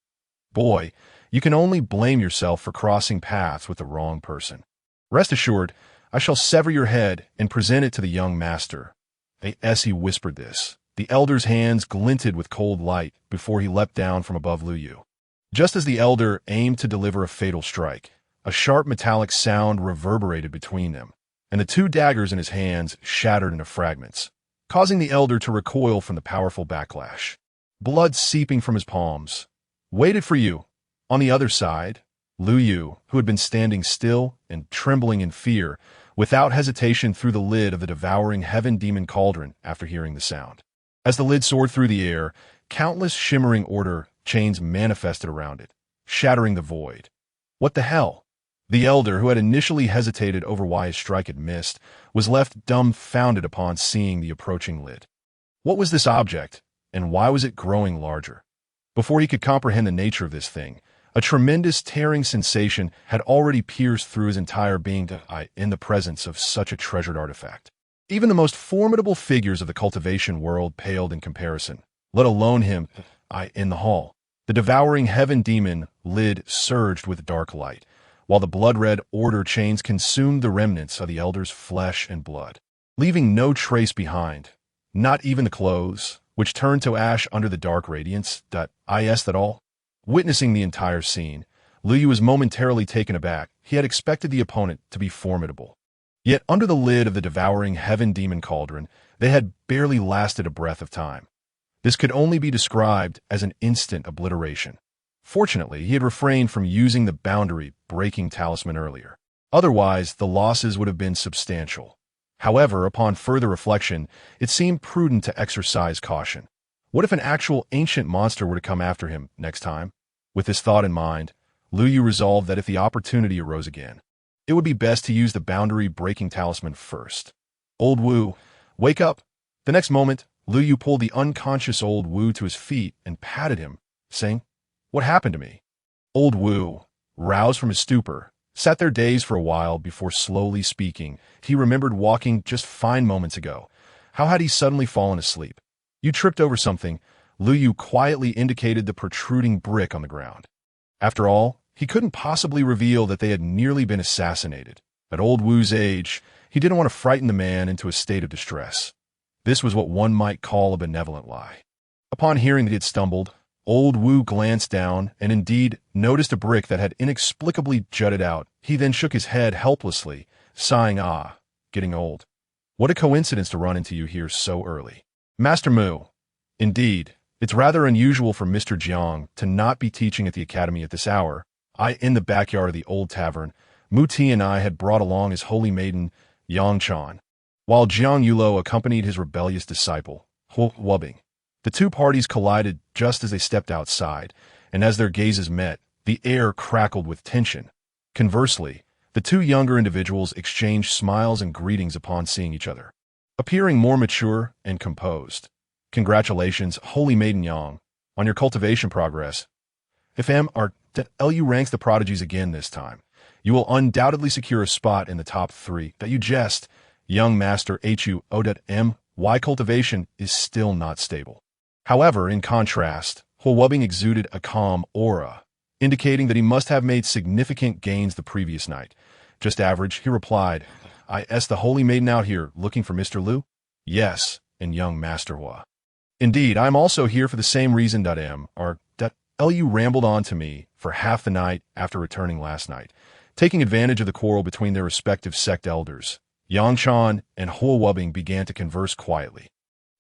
Speaker 1: Boy, you can only blame yourself for crossing paths with the wrong person. Rest assured, I shall sever your head and present it to the young master. As he whispered this, the elder's hands glinted with cold light before he leapt down from above Lu Yu. Just as the elder aimed to deliver a fatal strike, a sharp metallic sound reverberated between them, and the 2 daggers in his hands shattered into fragments. causing the elder to recoil from the powerful backlash. Blood seeping from his palms. Waited for you. On the other side, Lu Yu, who had been standing still and trembling in fear, without hesitation threw the lid of the devouring heaven demon cauldron after hearing the sound. As the lid soared through the air, countless shimmering order chains manifested around it, shattering the void. What the hell? The elder, who had initially hesitated over why his strike had missed, was left dumbfounded upon seeing the approaching lid. What was this object, and why was it growing larger? Before he could comprehend the nature of this thing, a tremendous tearing sensation had already pierced through his entire being in the presence of such a treasured artifact. Even the most formidable figures of the cultivation world paled in comparison, let alone him in the hall. The devouring heaven demon lid surged with dark light, while the blood-red order chains consumed the remnants of the elder's flesh and blood, leaving no trace behind, not even the clothes, which turned to ash under the dark radiance. At all. Witnessing the entire scene, Lu Yu was momentarily taken aback. He had expected the opponent to be formidable. Yet under the lid of the devouring heaven demon cauldron, they had barely lasted a breath of time. This could only be described as an instant obliteration. Fortunately, he had refrained from using the boundary-breaking talisman earlier. Otherwise, the losses would have been substantial. However, upon further reflection, it seemed prudent to exercise caution. What if an actual ancient monster were to come after him next time? With this thought in mind, Lu Yu resolved that if the opportunity arose again, it would be best to use the boundary-breaking talisman first. Old Wu, wake up! The next moment, Lu Yu pulled the unconscious Old Wu to his feet and patted him, saying, "What happened to me?" Old Wu, roused from his stupor, sat there dazed for a while before slowly speaking. He remembered walking just fine moments ago. How had he suddenly fallen asleep? "You tripped over something," Lu Yu quietly indicated the protruding brick on the ground. After all, he couldn't possibly reveal that they had nearly been assassinated. At Old Wu's age, he didn't want to frighten the man into a state of distress. This was what one might call a benevolent lie. Upon hearing that he had stumbled, Old Wu glanced down and indeed noticed a brick that had inexplicably jutted out. He then shook his head helplessly, sighing, getting old. What a coincidence to run into you here so early. Master Mu. Indeed, it's rather unusual for Mr. Jiang to not be teaching at the academy at this hour. In the backyard of the old tavern, Mu Ti and I had brought along his holy maiden, Yang Chan, while Jiang Yulo accompanied his rebellious disciple, Hu Wubing. The two parties collided just as they stepped outside, and as their gazes met, the air crackled with tension. Conversely, the two younger individuals exchanged smiles and greetings upon seeing each other, appearing more mature and composed. Congratulations, Holy Maiden Yang, on your cultivation progress. If M.R.Lu ranks the prodigies again this time, you will undoubtedly secure a spot in the top 3. That you jest, young master Hu.M.Y cultivation is still not stable. However, in contrast, Hu Wubing exuded a calm aura, indicating that he must have made significant gains the previous night. Just average, he replied. Is the Holy Maiden out here looking for Mr. Lu? Yes, and young Master Hua. Indeed, I am also here for the same reason. M.R.Lu rambled on to me for half the night after returning last night, taking advantage of the quarrel between their respective sect elders. Yang Chan and Hu Wubing began to converse quietly.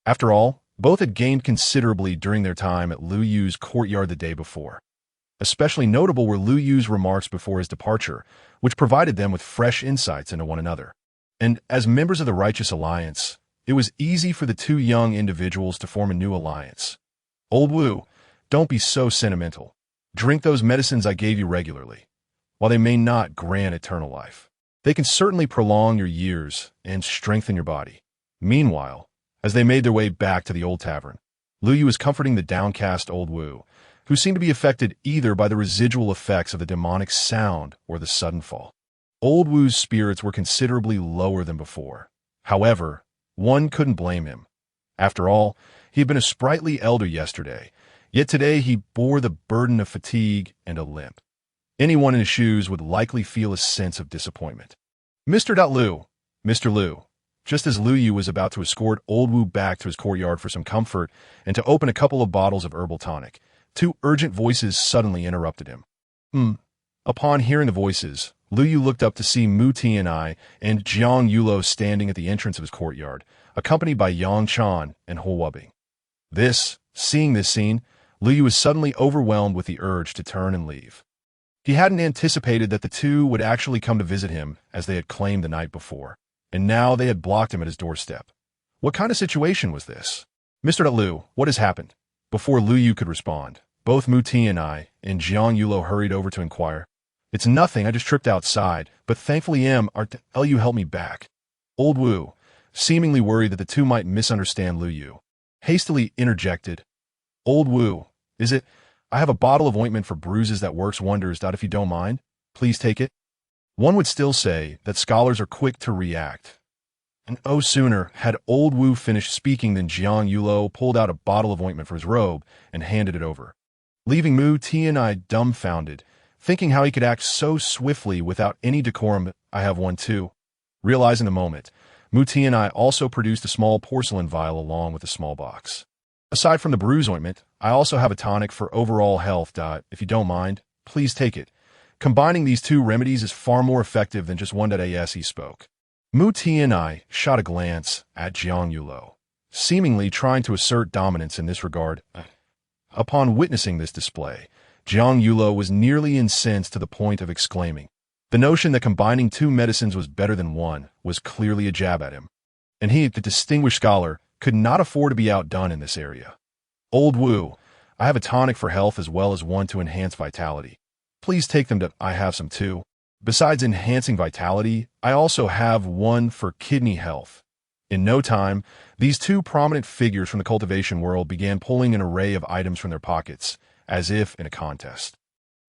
Speaker 1: After all, both had gained considerably during their time at Lu Yu's courtyard the day before. Especially notable were Lu Yu's remarks before his departure, which provided them with fresh insights into one another. And as members of the Righteous Alliance, it was easy for the two young individuals to form a new alliance. Old Wu, don't be so sentimental. Drink those medicines I gave you regularly. While they may not grant eternal life, they can certainly prolong your years and strengthen your body. Meanwhile, as they made their way back to the old tavern, Lu Yu was comforting the downcast Old Wu, who seemed to be affected either by the residual effects of the demonic sound or the sudden fall. Old Wu's spirits were considerably lower than before. However, one couldn't blame him. After all, he had been a sprightly elder yesterday, yet today he bore the burden of fatigue and a limp. Anyone in his shoes would likely feel a sense of disappointment. Mr. Lu, just as Lu Yu was about to escort Old Wu back to his courtyard for some comfort and to open a couple of bottles of herbal tonic, two urgent voices suddenly interrupted him. Upon hearing the voices, Lu Yu looked up to see Mu Tianai and Jiang Yulo standing at the entrance of his courtyard, accompanied by Yang Chan and He Wubing. Seeing this scene, Lu Yu was suddenly overwhelmed with the urge to turn and leave. He hadn't anticipated that the two would actually come to visit him as they had claimed the night before, and now they had blocked him at his doorstep. What kind of situation was this? Mr. Lu, what has happened? Before Lu Yu could respond, both Mu Tianai and Jiang Yulo hurried over to inquire. It's nothing, I just tripped outside, but thankfully Lu helped me back. Old Wu, seemingly worried that the two might misunderstand Lu Yu, hastily interjected. Old Wu, is it? I have a bottle of ointment for bruises that works wonders. If you don't mind, please take it. One would still say that scholars are quick to react. And oh, sooner had Old Wu finished speaking than Jiang Yulo pulled out a bottle of ointment from his robe and handed it over, leaving Mu Tianai dumbfounded, thinking how he could act so swiftly without any decorum. I have one too. Realizing the moment, Mu Tianai also produced a small porcelain vial along with a small box. Aside from the bruise ointment, I also have a tonic for overall health. If you don't mind, please take it. Combining these two remedies is far more effective than just one. He spoke. Mu Tianai shot a glance at Jiang Yulo, seemingly trying to assert dominance in this regard. Upon witnessing this display, Jiang Yulo was nearly incensed to the point of exclaiming. The notion that combining two medicines was better than one was clearly a jab at him, and he, the distinguished scholar, could not afford to be outdone in this area. Old Wu, I have a tonic for health as well as one to enhance vitality. Please take them. I have some too. Besides enhancing vitality, I also have one for kidney health. In no time, these two prominent figures from the cultivation world began pulling an array of items from their pockets, as if in a contest.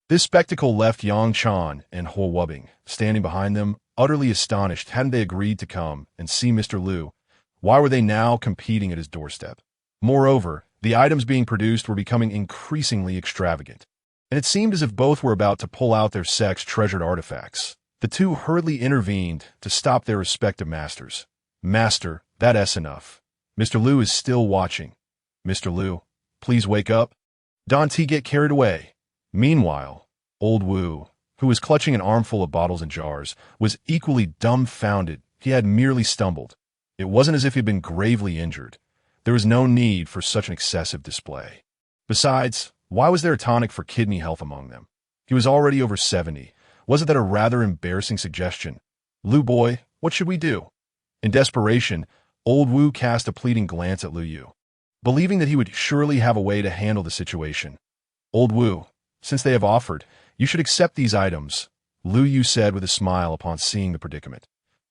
Speaker 1: This spectacle left Yang Chan and He Wubing standing behind them, utterly astonished. Hadn't they agreed to come and see Mr. Lu? Why were they now competing at his doorstep? Moreover, the items being produced were becoming increasingly extravagant, and it seemed as if both were about to pull out their sex-treasured artifacts. The two hurriedly intervened to stop their respective masters. Master, that's enough. Mr. Lu is still watching. Mr. Lu, please wake up. Don't get carried away. Meanwhile, Old Wu, who was clutching an armful of bottles and jars, was equally dumbfounded. He had merely stumbled. It wasn't as if he had been gravely injured. There was no need for such an excessive display. Besides, why was there a tonic for kidney health among them? He was already over 70. Wasn't that a rather embarrassing suggestion? Lu boy, what should we do? In desperation, Old Wu cast a pleading glance at Lu Yu, believing that he would surely have a way to handle the situation. Old Wu, since they have offered, you should accept these items, Lu Yu said with a smile upon seeing the predicament.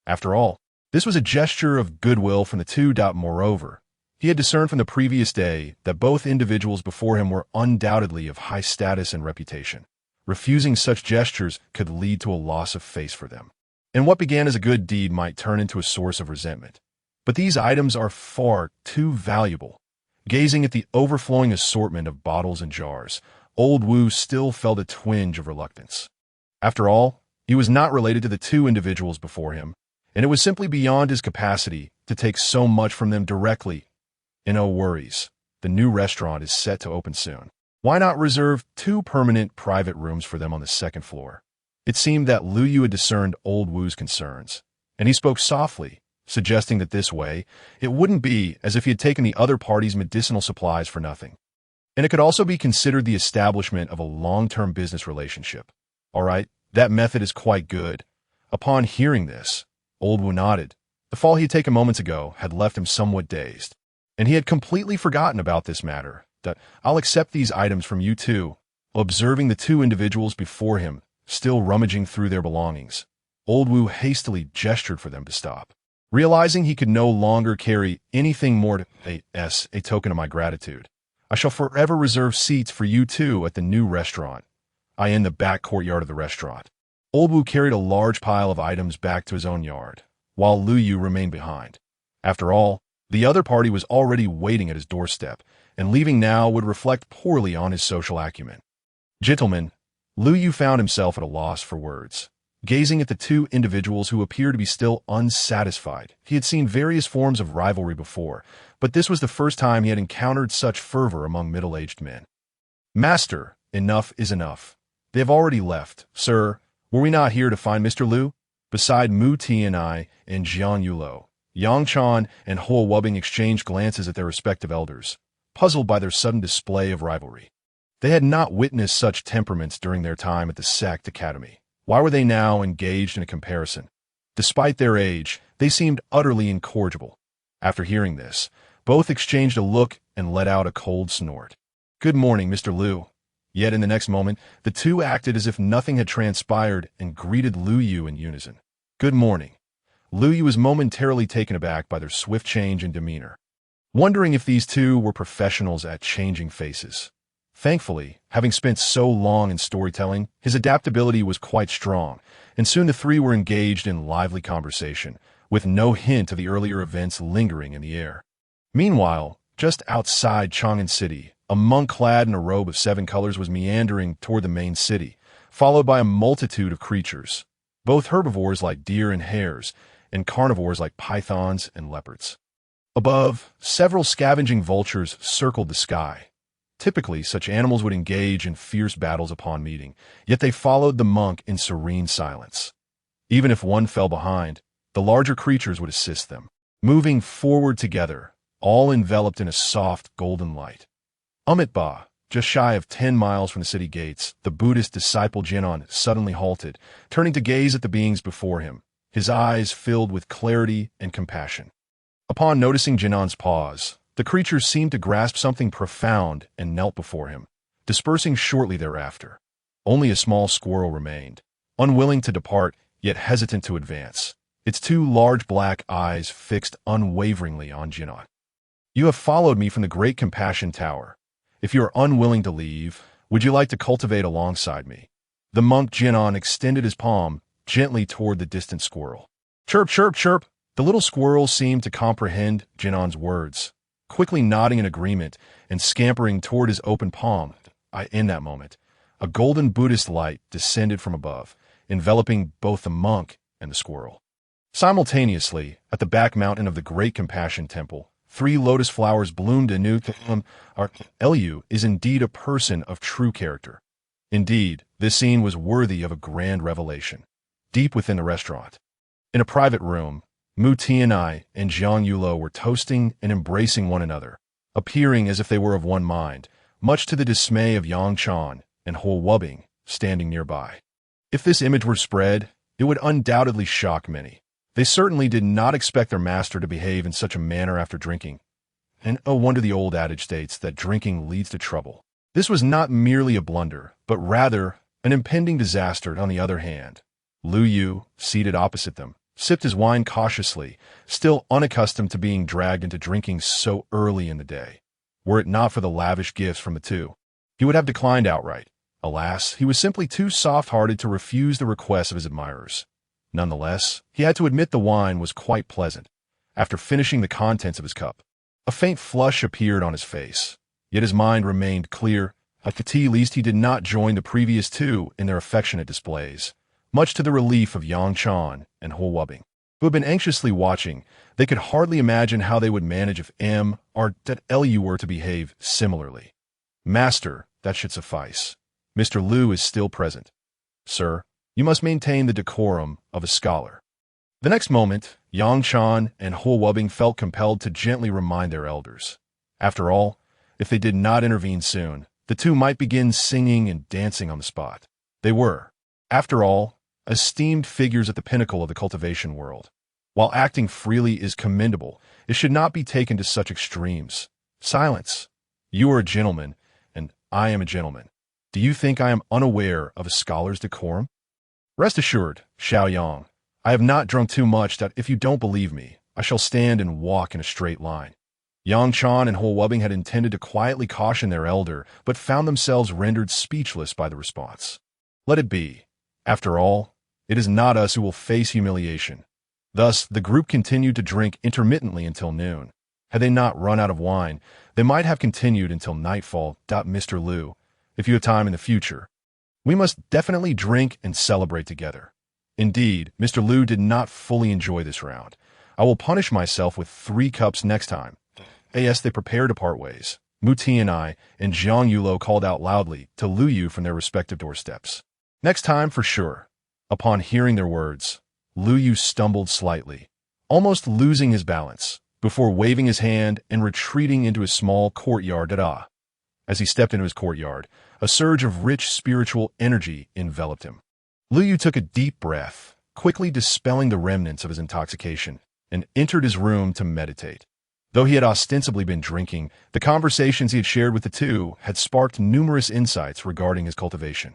Speaker 1: After all, this was a gesture of goodwill from the two. Moreover, he had discerned from the previous day that both individuals before him were undoubtedly of high status and reputation. Refusing such gestures could lead to a loss of face for them, and what began as a good deed might turn into a source of resentment. But these items are far too valuable. Gazing at the overflowing assortment of bottles and jars, Old Wu still felt a twinge of reluctance. After all, he was not related to the two individuals before him, and it was simply beyond his capacity to take so much from them directly. And no worries, the new restaurant is set to open soon. Why not reserve 2 permanent private rooms for them on the 2nd floor? It seemed that Lu Yu had discerned Old Wu's concerns, and he spoke softly, suggesting that this way, it wouldn't be as if he had taken the other party's medicinal supplies for nothing. And it could also be considered the establishment of a long-term business relationship. All right, that method is quite good. Upon hearing this, Old Wu nodded. The fall he had taken moments ago had left him somewhat dazed, and he had completely forgotten about this matter. I'll accept these items from you too. Observing the two individuals before him, still rummaging through their belongings, Old Wu hastily gestured for them to stop. Realizing he could no longer carry anything more to a token of my gratitude, I shall forever reserve seats for you two at the new restaurant. I in the back courtyard of the restaurant. Old Wu carried a large pile of items back to his own yard, while Lu Yu remained behind. After all, the other party was already waiting at his doorstep, and leaving now would reflect poorly on his social acumen. Gentlemen, Lu Yu found himself at a loss for words. Gazing at the two individuals who appeared to be still unsatisfied, he had seen various forms of rivalry before, but this was the first time he had encountered such fervor among middle-aged men. Master, enough is enough. They have already left, sir. Were we not here to find Mr. Liu? Beside Mu Tianai and Jiang Yulo, Yang Chan and Huo Wubing exchanged glances at their respective elders, puzzled by their sudden display of rivalry. They had not witnessed such temperaments during their time at the sect academy. Why were they now engaged in a comparison? Despite their age, they seemed utterly incorrigible. After hearing this, both exchanged a look and let out a cold snort. "Good morning, Mr. Liu." Yet in the next moment, the two acted as if nothing had transpired and greeted Liu Yu in unison. "Good morning." Liu Yu was momentarily taken aback by their swift change in demeanor, wondering if these two were professionals at changing faces. Thankfully, having spent so long in storytelling, his adaptability was quite strong, and soon the three were engaged in lively conversation, with no hint of the earlier events lingering in the air. Meanwhile, just outside Chang'an City, a monk clad in a robe of 7 colors was meandering toward the main city, followed by a multitude of creatures, both herbivores like deer and hares, and carnivores like pythons and leopards. Above, several scavenging vultures circled the sky. Typically, such animals would engage in fierce battles upon meeting, yet they followed the monk in serene silence. Even if one fell behind, the larger creatures would assist them, moving forward together, all enveloped in a soft golden light. Amitabha, just shy of 10 miles from the city gates, the Buddhist disciple Jinan suddenly halted, turning to gaze at the beings before him, his eyes filled with clarity and compassion. Upon noticing Jinan's pause, the creatures seemed to grasp something profound and knelt before him, dispersing shortly thereafter. Only a small squirrel remained, unwilling to depart, yet hesitant to advance, its 2 large black eyes fixed unwaveringly on Jinan. "You have followed me from the Great Compassion Tower. If you are unwilling to leave, would you like to cultivate alongside me?" The monk Jinan extended his palm gently toward the distant squirrel. "Chirp, chirp, chirp!" The little squirrel seemed to comprehend Jinan's words, quickly nodding in agreement and scampering toward his open palm. In that moment, a golden Buddhist light descended from above, enveloping both the monk and the squirrel. Simultaneously, at the back mountain of the Great Compassion Temple, 3 lotus flowers bloomed anew. Lu is indeed a person of true character. Indeed, this scene was worthy of a grand revelation. Deep within the restaurant, in a private room, Mu Tianai and Jiang Yulo were toasting and embracing one another, appearing as if they were of one mind, much to the dismay of Yang Chan and Huo Wubing standing nearby. If this image were spread, it would undoubtedly shock many. They certainly did not expect their master to behave in such a manner after drinking. And no wonder the old adage states that drinking leads to trouble. This was not merely a blunder, but rather an impending disaster. On the other hand, Liu Yu, seated opposite them, sipped his wine cautiously, still unaccustomed to being dragged into drinking so early in the day. Were it not for the lavish gifts from the two, he would have declined outright. Alas, he was simply too soft-hearted to refuse the requests of his admirers. Nonetheless, he had to admit the wine was quite pleasant. After finishing the contents of his cup, a faint flush appeared on his face, yet his mind remained clear. At the least, he did not join the previous two in their affectionate displays, much to the relief of Yang Chan and Huo Wubing, who had been anxiously watching. They could hardly imagine how they would manage if M or Lu were to behave similarly. "Master, that should suffice. Mr. Liu is still present. Sir, you must maintain the decorum of a scholar." The next moment, Yang Chan and Huo Wubing felt compelled to gently remind their elders. After all, if they did not intervene soon, the two might begin singing and dancing on the spot. They were, after all, esteemed figures at the pinnacle of the cultivation world. While acting freely is commendable, it should not be taken to such extremes. Silence. You are a gentleman, and I am a gentleman. Do you think I am unaware of a scholar's decorum? Rest assured, Xiao Yang, I have not drunk too much that if you don't believe me, I shall stand and walk in a straight line. Yang Chan and Huo Wubing had intended to quietly caution their elder, but found themselves rendered speechless by the response. Let it be. After all, it is not us who will face humiliation. Thus, the group continued to drink intermittently until noon. Had they not run out of wine, they might have continued until nightfall. Mr. Liu, if you have time in the future, we must definitely drink and celebrate together. Indeed, Mr. Liu did not fully enjoy this round. I will punish myself with 3 cups next time. As they prepared to part ways, Mu Tianai and Jiang Yulo called out loudly to Liu Yu from their respective doorsteps. Next time for sure. Upon hearing their words, Lu Yu stumbled slightly, almost losing his balance, before waving his hand and retreating into his small courtyard. As he stepped into his courtyard, a surge of rich spiritual energy enveloped him. Lu Yu took a deep breath, quickly dispelling the remnants of his intoxication, and entered his room to meditate. Though he had ostensibly been drinking, the conversations he had shared with the two had sparked numerous insights regarding his cultivation.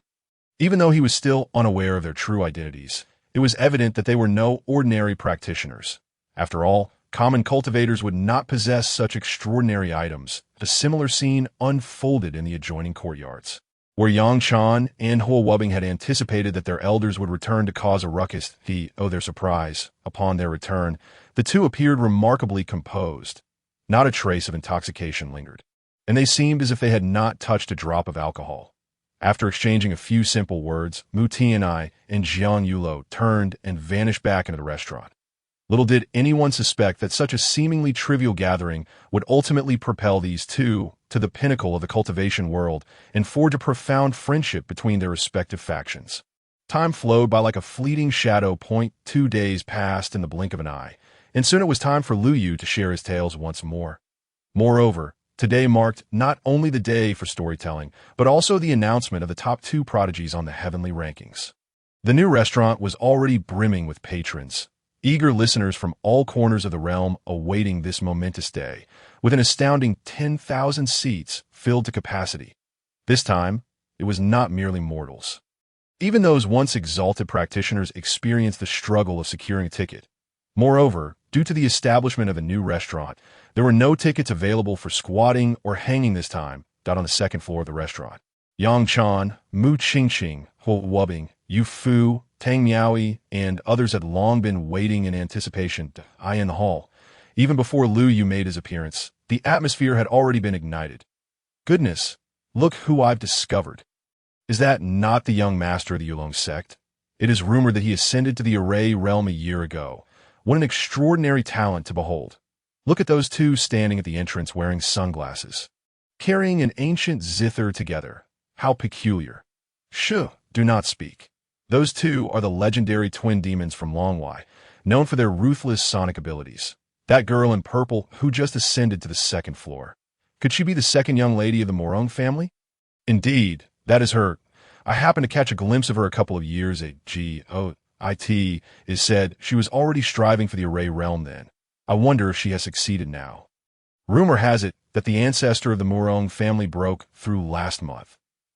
Speaker 1: Even though he was still unaware of their true identities, it was evident that they were no ordinary practitioners. After all, common cultivators would not possess such extraordinary items. A similar scene unfolded in the adjoining courtyards, where Yang Chan and Huo Wubbing had anticipated that their elders would return to cause a ruckus. Their surprise, upon their return, the two appeared remarkably composed. Not a trace of intoxication lingered, and they seemed as if they had not touched a drop of alcohol. After exchanging a few simple words, Mu Tianai and Jiang Yulo turned and vanished back into the restaurant. Little did anyone suspect that such a seemingly trivial gathering would ultimately propel these two to the pinnacle of the cultivation world and forge a profound friendship between their respective factions. Time flowed by like a fleeting shadow. 2 days passed in the blink of an eye, and soon it was time for Lu Yu to share his tales once more. Moreover, today marked not only the day for storytelling, but also the announcement of the top 2 prodigies on the heavenly rankings. The new restaurant was already brimming with patrons, eager listeners from all corners of the realm awaiting this momentous day, with an astounding 10,000 seats filled to capacity. This time, it was not merely mortals. Even those once exalted practitioners experienced the struggle of securing a ticket. Moreover, due to the establishment of a new restaurant, there were no tickets available for squatting or hanging this time. On the second floor of the restaurant, Yang Chan, Mu Qingqing, Huo Wubbing, Yu Fu, Tang Miaoi, and others had long been waiting in anticipation. In the hall, even before Lu Yu made his appearance, the atmosphere had already been ignited. Goodness, look who I've discovered. Is that not the young master of the Yulong sect? It is rumored that he ascended to the Array realm a year ago. What an extraordinary talent to behold. Look at those two standing at the entrance wearing sunglasses, carrying an ancient zither together. How peculiar. Shoo, do not speak. Those two are the legendary twin demons from Longwei, known for their ruthless sonic abilities. That girl in purple who just ascended to the second floor. Could she be the second young lady of the Morong family? Indeed, that is her. I happened to catch a glimpse of her a couple of years ago. It is said she was already striving for the Array realm then. I wonder if she has succeeded now. Rumor has it that the ancestor of the Morong family broke through last month.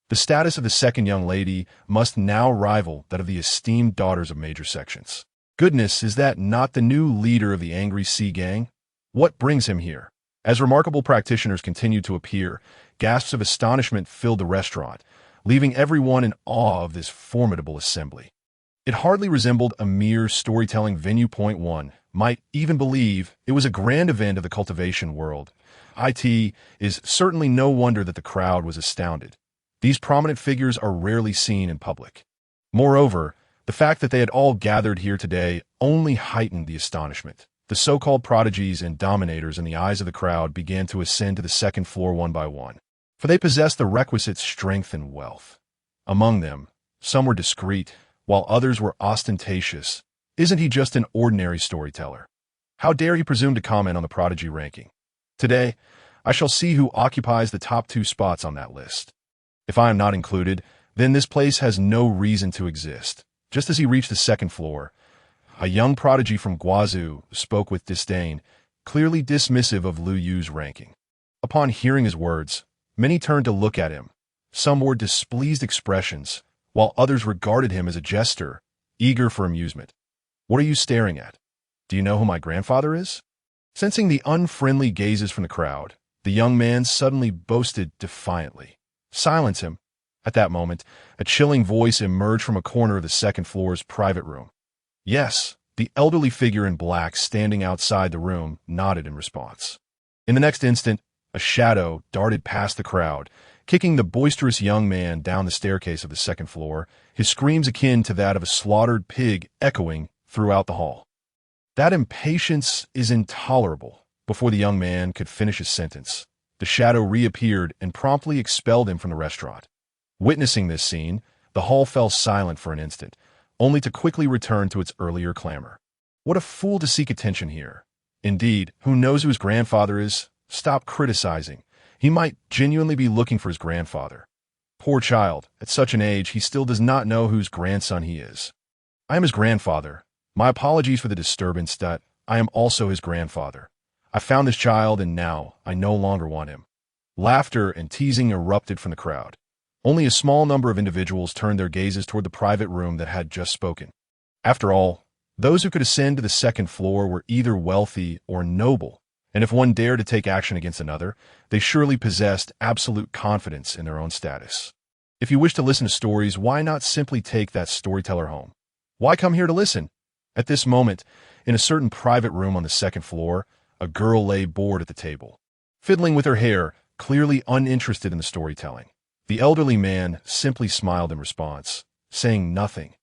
Speaker 1: The status of the second young lady must now rival that of the esteemed daughters of major sections. Goodness, is that not the new leader of the Angry Sea Gang? What brings him here? As remarkable practitioners continued to appear, gasps of astonishment filled the restaurant, leaving everyone in awe of this formidable assembly. It hardly resembled a mere storytelling venue. One might even believe it was a grand event of the cultivation world. It is certainly no wonder that the crowd was astounded. These prominent figures are rarely seen in public. Moreover, the fact that they had all gathered here today only heightened the astonishment. The so-called prodigies and dominators in the eyes of the crowd began to ascend to the second floor one by one, for they possessed the requisite strength and wealth. Among them, some were discreet, while others were ostentatious. Isn't he just an ordinary storyteller? How dare he presume to comment on the prodigy ranking? Today, I shall see who occupies the top 2 spots on that list. If I am not included, then this place has no reason to exist. Just as he reached the second floor, a young prodigy from Guazhou spoke with disdain, clearly dismissive of Lu Yu's ranking. Upon hearing his words, many turned to look at him. Some wore displeased expressions, while others regarded him as a jester, eager for amusement. What are you staring at? Do you know who my grandfather is? Sensing the unfriendly gazes from the crowd, the young man suddenly boasted defiantly. Silence him. At that moment, a chilling voice emerged from a corner of the second floor's private room. Yes, the elderly figure in black standing outside the room nodded in response. In the next instant, a shadow darted past the crowd, kicking the boisterous young man down the staircase of the second floor, his screams akin to that of a slaughtered pig echoing throughout the hall. That impatience is intolerable. Before the young man could finish his sentence, the shadow reappeared and promptly expelled him from the restaurant. Witnessing this scene, the hall fell silent for an instant, only to quickly return to its earlier clamor. What a fool to seek attention here. Indeed, who knows who his grandfather is? Stop criticizing. He might genuinely be looking for his grandfather. Poor child, at such an age, he still does not know whose grandson he is. I am his grandfather. My apologies for the disturbance that I am also his grandfather. I found this child and now I no longer want him. Laughter and teasing erupted from the crowd. Only a small number of individuals turned their gazes toward the private room that had just spoken. After all, those who could ascend to the second floor were either wealthy or noble, and if one dared to take action against another, they surely possessed absolute confidence in their own status. If you wish to listen to stories, why not simply take that storyteller home? Why come here to listen? At this moment, in a certain private room on the second floor, a girl lay bored at the table, fiddling with her hair, clearly uninterested in the storytelling. The elderly man simply smiled in response, saying nothing.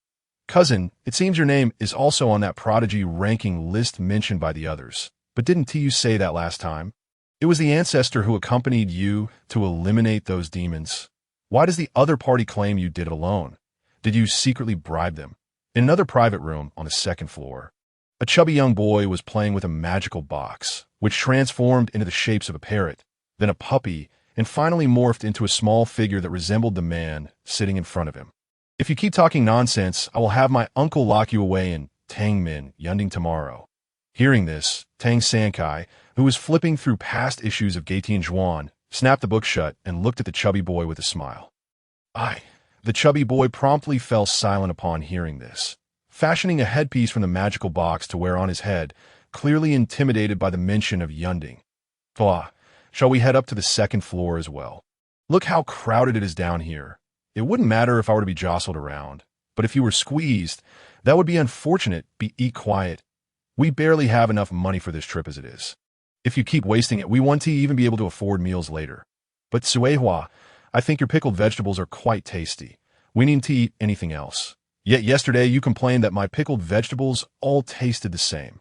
Speaker 1: Cousin, it seems your name is also on that prodigy ranking list mentioned by the others. But didn't you say that last time? It was the ancestor who accompanied you to eliminate those demons. Why does the other party claim you did it alone? Did you secretly bribe them? In another private room on the second floor, a chubby young boy was playing with a magical box, which transformed into the shapes of a parrot, then a puppy, and finally morphed into a small figure that resembled the man sitting in front of him. If you keep talking nonsense, I will have my uncle lock you away in Tangmin Yunding tomorrow. Hearing this, Tang Sankai, who was flipping through past issues of Gaitian Zhuan, snapped the book shut and looked at the chubby boy with a smile. The chubby boy promptly fell silent upon hearing this, fashioning a headpiece from the magical box to wear on his head, clearly intimidated by the mention of Yunding. Shall we head up to the second floor as well? Look how crowded it is down here. It wouldn't matter if I were to be jostled around, but if you were squeezed, that would be unfortunate. Be quiet. We barely have enough money for this trip as it is. If you keep wasting it, we want to even be able to afford meals later. But Suehua, I think your pickled vegetables are quite tasty. We need to eat anything else. Yet yesterday you complained that my pickled vegetables all tasted the same.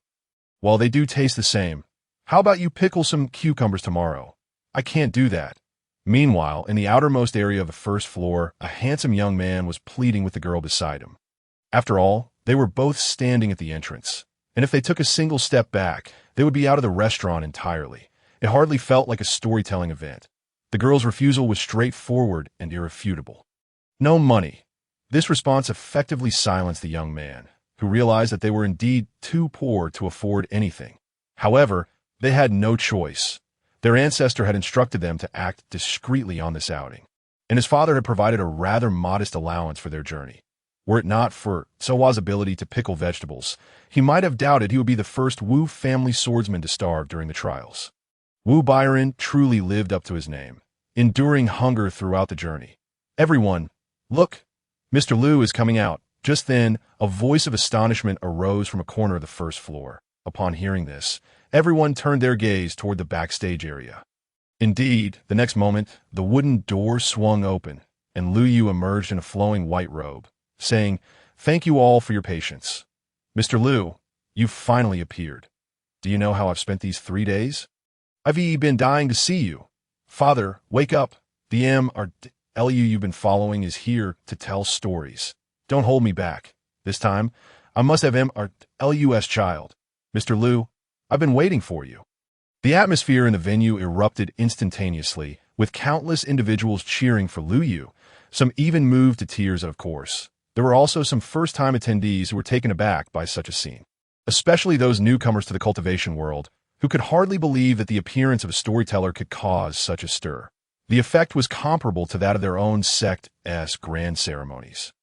Speaker 1: Well, they do taste the same. How about you pickle some cucumbers tomorrow? I can't do that. Meanwhile, in the outermost area of the first floor, a handsome young man was pleading with the girl beside him. After all, they were both standing at the entrance, and if they took a single step back, they would be out of the restaurant entirely. It hardly felt like a storytelling event. The girl's refusal was straightforward and irrefutable. No money. This response effectively silenced the young man, who realized that they were indeed too poor to afford anything. However, they had no choice. Their ancestor had instructed them to act discreetly on this outing, and his father had provided a rather modest allowance for their journey. Were it not for Sowa's ability to pickle vegetables, he might have doubted he would be the first Wu family swordsman to starve during the trials. Wu Byron truly lived up to his name, enduring hunger throughout the journey. Everyone, look, Mr. Liu is coming out. Just then, a voice of astonishment arose from a corner of the first floor. Upon hearing this, everyone turned their gaze toward the backstage area. Indeed, the next moment, the wooden door swung open, and Liu Yu emerged in a flowing white robe, saying, "Thank you all for your patience. Mr. Liu, you've finally appeared. Do you know how I've spent these 3 days? I've been dying to see you. Father, wake up. The Liu you've been following is here to tell stories. Don't hold me back. This time, I must have Lu's child. Mr. Liu, I've been waiting for you." The atmosphere in the venue erupted instantaneously, with countless individuals cheering for Liu Yu, some even moved to tears, and of course, there were also some first-time attendees who were taken aback by such a scene, especially those newcomers to the cultivation world, who could hardly believe that the appearance of a storyteller could cause such a stir. The effect was comparable to that of their own sect's grand ceremonies.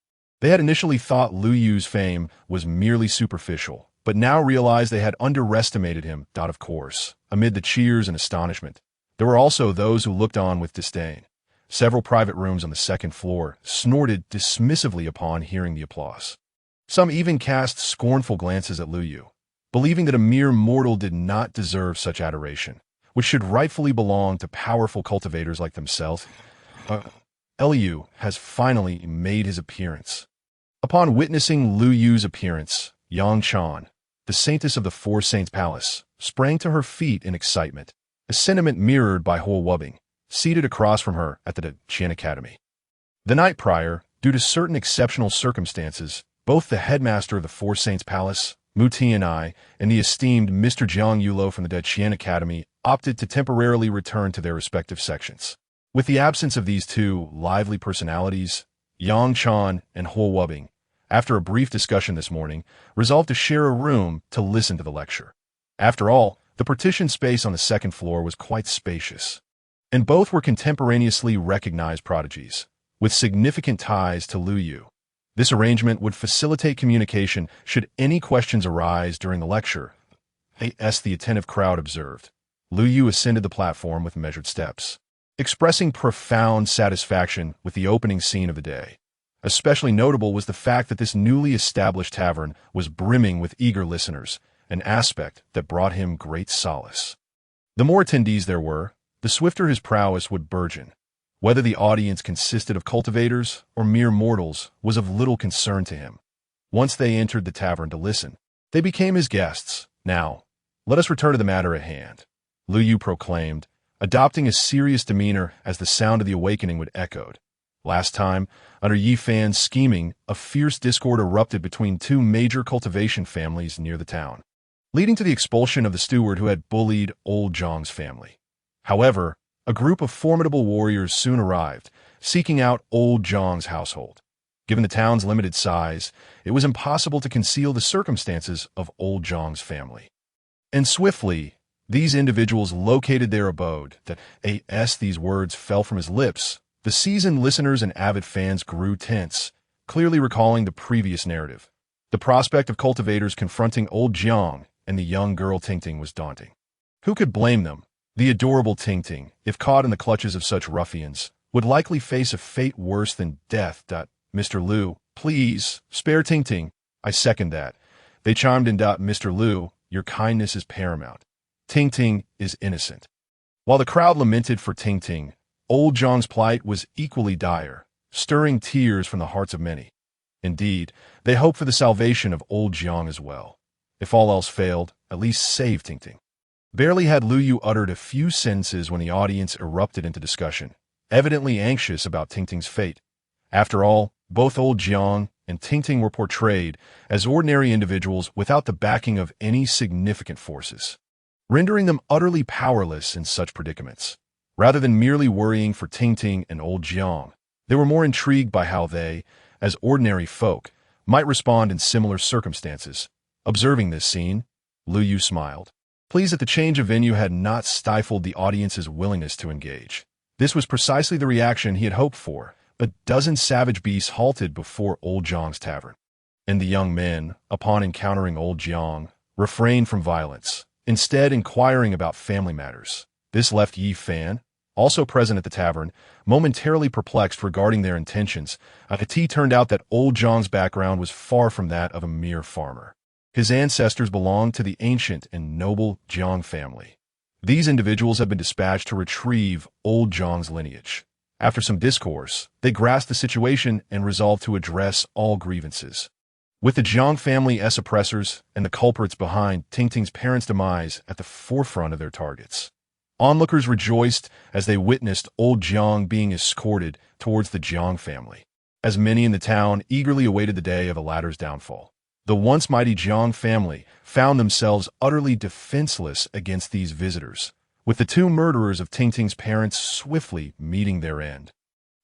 Speaker 1: They had initially thought Liu Yu's fame was merely superficial, but now realized they had underestimated him. Of course, amid the cheers and astonishment, there were also those who looked on with disdain. Several private rooms on the second floor snorted dismissively upon hearing the applause. Some even cast scornful glances at Liu Yu, believing that a mere mortal did not deserve such adoration, which should rightfully belong to powerful cultivators like themselves. Liu has finally made his appearance. Upon witnessing Liu Yu's appearance, Yang Chan, the saintess of the Four Saints Palace, sprang to her feet in excitement, a sentiment mirrored by Huo Wubing, seated across from her at the Qian Academy. The night prior, due to certain exceptional circumstances, Both the headmaster of the Four Saints Palace, Mu Tianai, and the esteemed Mr. Jiang Yulo from the Deqian Academy opted to temporarily return to their respective sections. With the absence of these two lively personalities, Yang Chan and Huo Wubing, after a brief discussion this morning, resolved to share a room to listen to the lecture. After all, the partitioned space on the second floor was quite spacious, and both were contemporaneously recognized prodigies, with significant ties to Lu Yu. This arrangement would facilitate communication should any questions arise during the lecture, as the attentive crowd observed. Lu Yu ascended the platform with measured steps, expressing profound satisfaction with the opening scene of the day. Especially notable was the fact that this newly established tavern was brimming with eager listeners, an aspect that brought him great solace. The more attendees there were, the swifter his prowess would burgeon. Whether the audience consisted of cultivators or mere mortals was of little concern to him. Once they entered the tavern to listen, they became his guests. Now, let us return to the matter at hand, Lu Yu proclaimed, adopting a serious demeanor as the sound of the awakening would echoed. Last time, under Yi Fan's scheming, a fierce discord erupted between two major cultivation families near the town, leading to the expulsion of the steward who had bullied old Zhang's family. However, a group of formidable warriors soon arrived, seeking out old Zhang's household. Given the town's limited size, it was impossible to conceal the circumstances of old Zhang's family. And swiftly, these individuals located their abode. As these words fell from his lips, the seasoned listeners and avid fans grew tense, clearly recalling the previous narrative. The prospect of cultivators confronting old Jiang and the young girl Tingting was daunting. Who could blame them? The adorable Tingting, if caught in the clutches of such ruffians, would likely face a fate worse than death. Mr. Liu, please, spare Tingting. I second that. They chimed in. Mr. Liu, your kindness is paramount. Tingting is innocent. While the crowd lamented for Tingting, old Zhang's plight was equally dire, stirring tears from the hearts of many. Indeed, they hoped for the salvation of old Jiang as well. If all else failed, at least save Tingting. Barely had Lu Yu uttered a few sentences when the audience erupted into discussion, evidently anxious about Tingting's fate. After all, both old Jiang and Tingting were portrayed as ordinary individuals without the backing of any significant forces, rendering them utterly powerless in such predicaments. Rather than merely worrying for Tingting and old Jiang, they were more intrigued by how they, as ordinary folk, might respond in similar circumstances. Observing this scene, Lu Yu smiled, pleased that the change of venue had not stifled the audience's willingness to engage. This was precisely the reaction he had hoped for. A dozen savage beasts halted before old Jiang's tavern, and the young men, upon encountering old Jiang, refrained from violence, instead inquiring about family matters. This left Yi Fan, also present at the tavern, momentarily perplexed regarding their intentions. It turned out that old Jiang's background was far from that of a mere farmer. His ancestors belonged to the ancient and noble Jiang family. These individuals had been dispatched to retrieve old Jiang's lineage. After some discourse, they grasped the situation and resolved to address all grievances. With the Jiang family as oppressors and the culprits behind Tingting's parents' demise at the forefront of their targets, onlookers rejoiced as they witnessed old Jiang being escorted towards the Jiang family, as many in the town eagerly awaited the day of the latter's downfall. The once mighty Jiang family found themselves utterly defenseless against these visitors, with the two murderers of Tingting's parents swiftly meeting their end.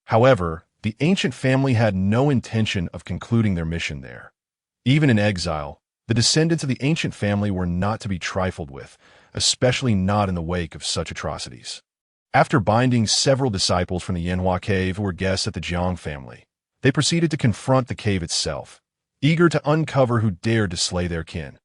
Speaker 1: However, the ancient family had no intention of concluding their mission there. Even in exile, the descendants of the ancient family were not to be trifled with, especially not in the wake of such atrocities. After binding several disciples from the Yanhua cave who were guests at the Jiang family, they proceeded to confront the cave itself, eager to uncover who dared to slay their kin.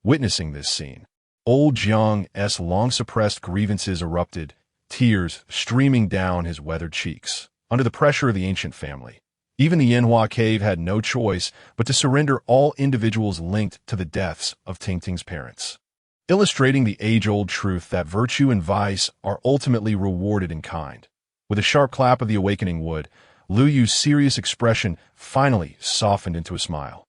Speaker 1: Witnessing this scene, old Jiang's long-suppressed grievances erupted, tears streaming down his weathered cheeks, under the pressure of the ancient family. Even the Yanhua cave had no choice but to surrender all individuals linked to the deaths of Tingting's parents, illustrating the age-old truth that virtue and vice are ultimately rewarded in kind. With a sharp clap of the awakening wood, Lu Yu's serious expression finally softened into a smile.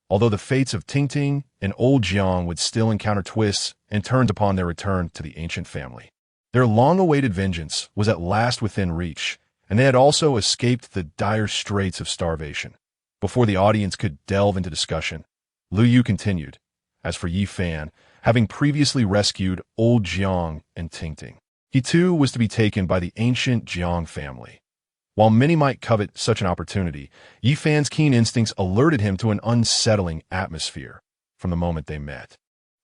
Speaker 1: Although the fates of Tingting and old Jiang would still encounter twists and turns upon their return to the ancient family, their long-awaited vengeance was at last within reach, and they had also escaped the dire straits of starvation. Before the audience could delve into discussion, Lu Yu continued. As for Yi Fan, having previously rescued old Jiang and Tingting, he too was to be taken by the ancient Jiang family. While many might covet such an opportunity, Yi Fan's keen instincts alerted him to an unsettling atmosphere from the moment they met.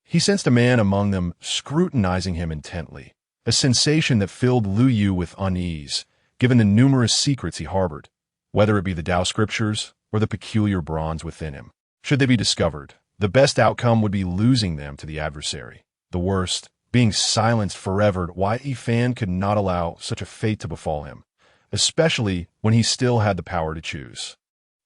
Speaker 1: He sensed a man among them scrutinizing him intently, a sensation that filled Lu Yu with unease, given the numerous secrets he harbored, whether it be the Tao scriptures or the peculiar bronze within him. Should they be discovered, the best outcome would be losing them to the adversary. The worst, being silenced forever. Why Yi Fan could not allow such a fate to befall him, especially when he still had the power to choose.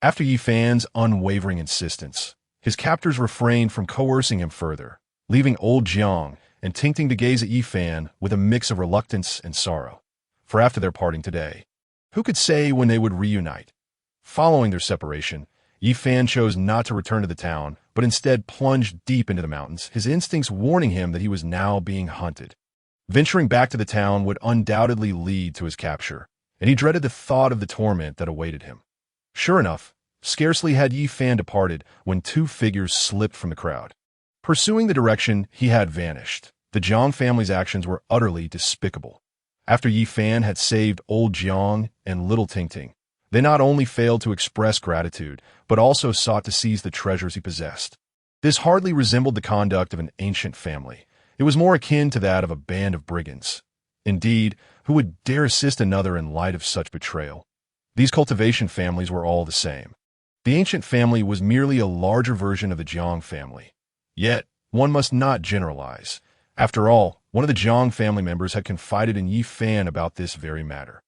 Speaker 1: After Yi Fan's unwavering insistence, his captors refrained from coercing him further, leaving old Jiang and Tingting to gaze at Yi Fan with a mix of reluctance and sorrow. For after their parting today, who could say when they would reunite? Following their separation, Yi Fan chose not to return to the town, but instead plunged deep into the mountains, his instincts warning him that he was now being hunted. Venturing back to the town would undoubtedly lead to his capture, and he dreaded the thought of the torment that awaited him. Sure enough, scarcely had Yi Fan departed when two figures slipped from the crowd. Pursuing the direction he had vanished, the Jiang family's actions were utterly despicable. After Yi Fan had saved old Jiang and little Tingting, they not only failed to express gratitude, but also sought to seize the treasures he possessed. This hardly resembled the conduct of an ancient family. It was more akin to that of a band of brigands. Indeed, who would dare assist another in light of such betrayal? These cultivation families were all the same. The ancient family was merely a larger version of the Jiang family. Yet, one must not generalize. After all, one of the Jiang family members had confided in Yi Fan about this very matter.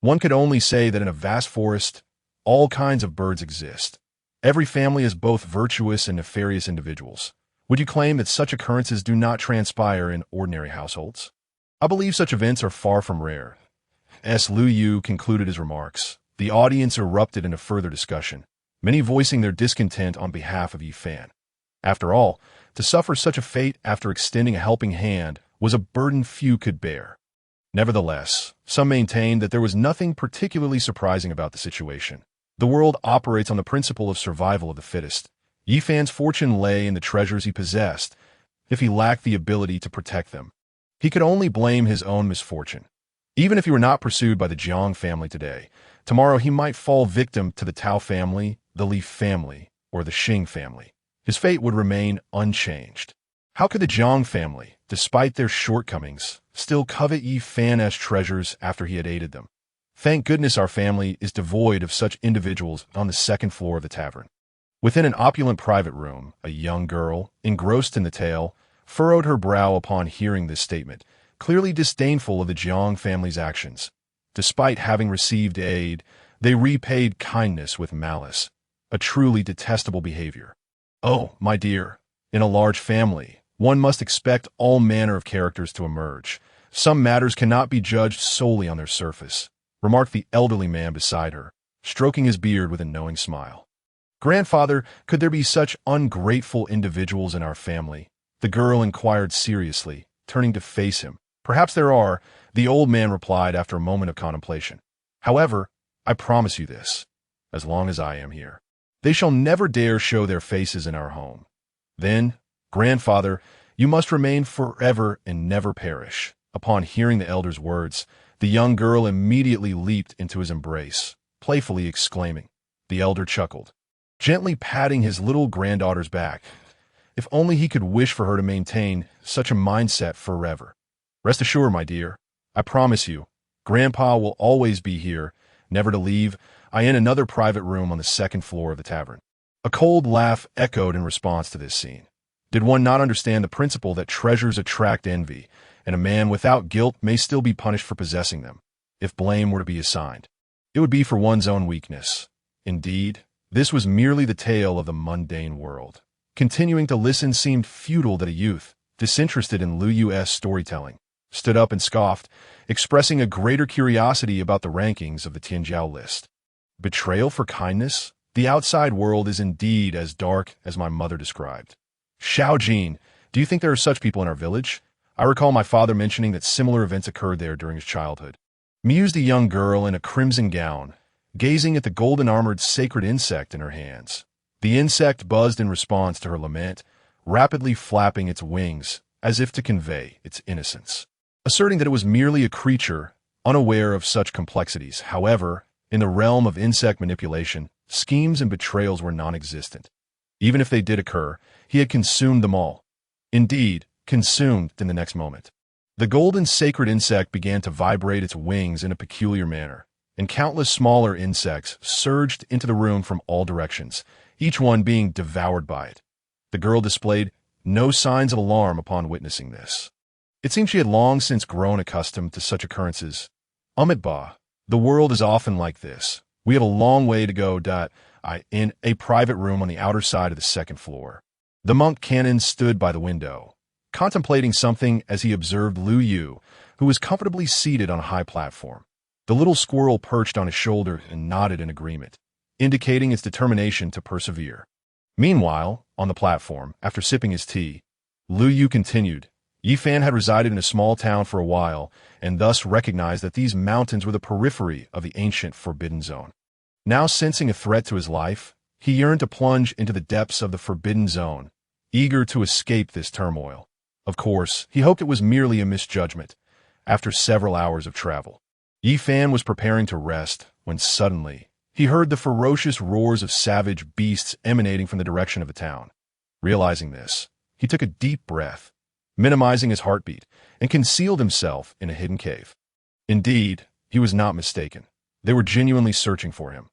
Speaker 1: One could only say that in a vast forest, all kinds of birds exist. Every family is both virtuous and nefarious individuals. Would you claim that such occurrences do not transpire in ordinary households? I believe such events are far from rare. As Lu Yu concluded his remarks, the audience erupted into further discussion, many voicing their discontent on behalf of Yi Fan. After all, to suffer such a fate after extending a helping hand was a burden few could bear. Nevertheless, some maintained that there was nothing particularly surprising about the situation. The world operates on the principle of survival of the fittest. Yi Fan's fortune lay in the treasures he possessed, if he lacked the ability to protect them. He could only blame his own misfortune. Even if he were not pursued by the Jiang family today, tomorrow he might fall victim to the Tao family, the Li family, or the Xing family. His fate would remain unchanged. How could the Jiang family, despite their shortcomings, still covet Yi Fan as treasures after he had aided them? Thank goodness our family is devoid of such individuals on the second floor of the tavern. Within an opulent private room, a young girl, engrossed in the tale, furrowed her brow upon hearing this statement, clearly disdainful of the Jiang family's actions. Despite having received aid, they repaid kindness with malice, a truly detestable behavior. Oh, my dear, in a large family, one must expect all manner of characters to emerge. Some matters cannot be judged solely on their surface, remarked the elderly man beside her, stroking his beard with a knowing smile. Grandfather, could there be such ungrateful individuals in our family? The girl inquired seriously, turning to face him. Perhaps there are, the old man replied after a moment of contemplation. However, I promise you this, as long as I am here, they shall never dare show their faces in our home. Then, grandfather, you must remain forever and never perish. Upon hearing the elder's words, the young girl immediately leaped into his embrace, playfully exclaiming. The elder chuckled, gently patting his little granddaughter's back. If only he could wish for her to maintain such a mindset forever. Rest assured, my dear, I promise you, Grandpa will always be here, never to leave. I in another private room on the second floor of the tavern. A cold laugh echoed in response to this scene. Did one not understand the principle that treasures attract envy, and a man without guilt may still be punished for possessing them? If blame were to be assigned, it would be for one's own weakness. Indeed, this was merely the tale of the mundane world. Continuing to listen seemed futile that a youth, disinterested in Lu Yu's storytelling, stood up and scoffed, expressing a greater curiosity about the rankings of the Tianjiao list. Betrayal for kindness? The outside world is indeed as dark as my mother described. Xiaojin, do you think there are such people in our village? I recall my father mentioning that similar events occurred there during his childhood. Mused a young girl in a crimson gown. gazing at the golden-armored sacred insect in her hands. The insect buzzed in response to her lament, rapidly flapping its wings as if to convey its innocence, asserting that it was merely a creature unaware of such complexities. However, in the realm of insect manipulation, schemes and betrayals were non-existent. Even if they did occur, he had consumed them all. Indeed, consumed in the next moment. The golden sacred insect began to vibrate its wings in a peculiar manner, and countless smaller insects surged into the room from all directions, each one being devoured by it. The girl displayed no signs of alarm upon witnessing this. It seemed she had long since grown accustomed to such occurrences. Bah, the world is often like this. We have a long way to go. In a private room on the outer side of the second floor. The monk canon stood by the window, contemplating something as he observed Lu Yu, who was comfortably seated on a high platform. The little squirrel perched on his shoulder and nodded in agreement, indicating its determination to persevere. Meanwhile, on the platform, after sipping his tea, Lu Yu continued. Yi Fan had resided in a small town for a while, and thus recognized that these mountains were the periphery of the ancient Forbidden Zone. Now sensing a threat to his life, he yearned to plunge into the depths of the Forbidden Zone, eager to escape this turmoil. Of course, he hoped it was merely a misjudgment. After several hours of travel, Yi Fan was preparing to rest when suddenly he heard the ferocious roars of savage beasts emanating from the direction of the town. Realizing this, he took a deep breath, minimizing his heartbeat, and concealed himself in a hidden cave. Indeed, he was not mistaken. They were genuinely searching for him.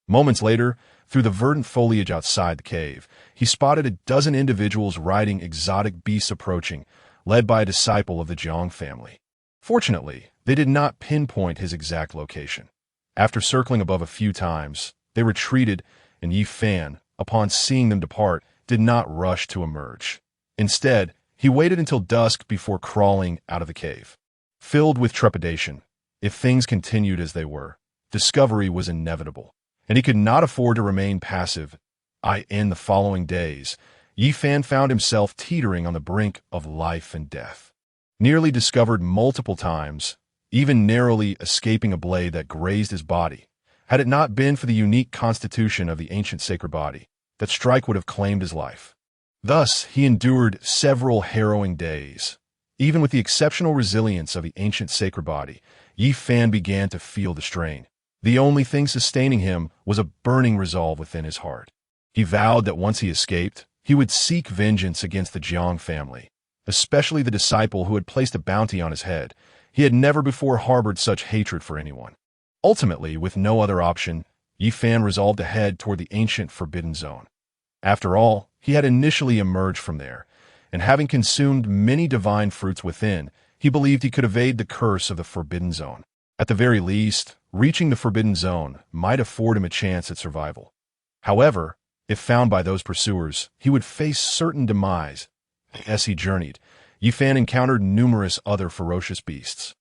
Speaker 1: Moments later, through the verdant foliage outside the cave, he spotted a dozen individuals riding exotic beasts approaching, led by a disciple of the Jiang family. Fortunately, they did not pinpoint his exact location. After circling above a few times, they retreated, and Yi Fan, upon seeing them depart, did not rush to emerge. Instead, he waited until dusk before crawling out of the cave. Filled with trepidation, if things continued as they were, discovery was inevitable, and he could not afford to remain passive. In the following days, Yi Fan found himself teetering on the brink of life and death. Nearly discovered multiple times, even narrowly escaping a blade that grazed his body. Had it not been for the unique constitution of the ancient sacred body, that strike would have claimed his life. Thus, he endured several harrowing days. Even with the exceptional resilience of the ancient sacred body, Yi Fan began to feel the strain. The only thing sustaining him was a burning resolve within his heart. He vowed that once he escaped, he would seek vengeance against the Jiang family, especially the disciple who had placed a bounty on his head. He had never before harbored such hatred for anyone. Ultimately, with no other option, Yi Fan resolved to head toward the ancient Forbidden Zone. After all, he had initially emerged from there, and having consumed many divine fruits within, he believed he could evade the curse of the Forbidden Zone. At the very least, reaching the Forbidden Zone might afford him a chance at survival. However, if found by those pursuers, he would face certain demise. As he journeyed, Yi Fan encountered numerous other ferocious beasts.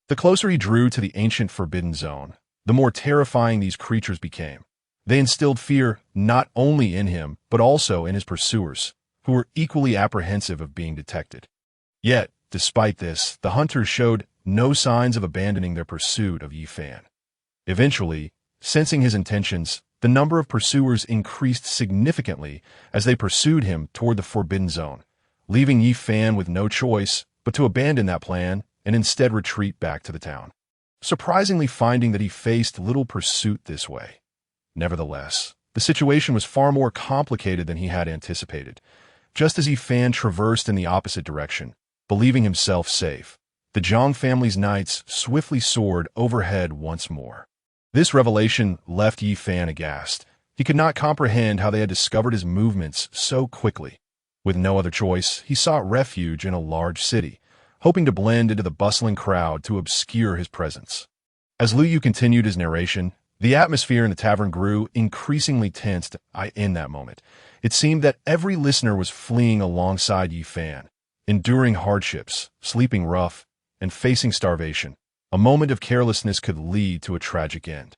Speaker 1: The closer he drew to the ancient Forbidden Zone, the more terrifying these creatures became. They instilled fear not only in him, but also in his pursuers, who were equally apprehensive of being detected. Yet, despite this, the hunters showed no signs of abandoning their pursuit of Yi Fan. Eventually, sensing his intentions, the number of pursuers increased significantly as they pursued him toward the Forbidden Zone, leaving Yi Fan with no choice but to abandon that plan and instead retreat back to the town, surprisingly finding that he faced little pursuit this way. Nevertheless, the situation was far more complicated than he had anticipated. Just as Yi Fan traversed in the opposite direction, believing himself safe, the Jiang family's knights swiftly soared overhead once more. This revelation left Yi Fan aghast. He could not comprehend how they had discovered his movements so quickly. With no other choice, he sought refuge in a large city, hoping to blend into the bustling crowd to obscure his presence. As Lu Yu continued his narration, the atmosphere in the tavern grew increasingly tense. In that moment, it seemed that every listener was fleeing alongside Yi Fan, enduring hardships, sleeping rough, and facing starvation. A moment of carelessness could lead to a tragic end.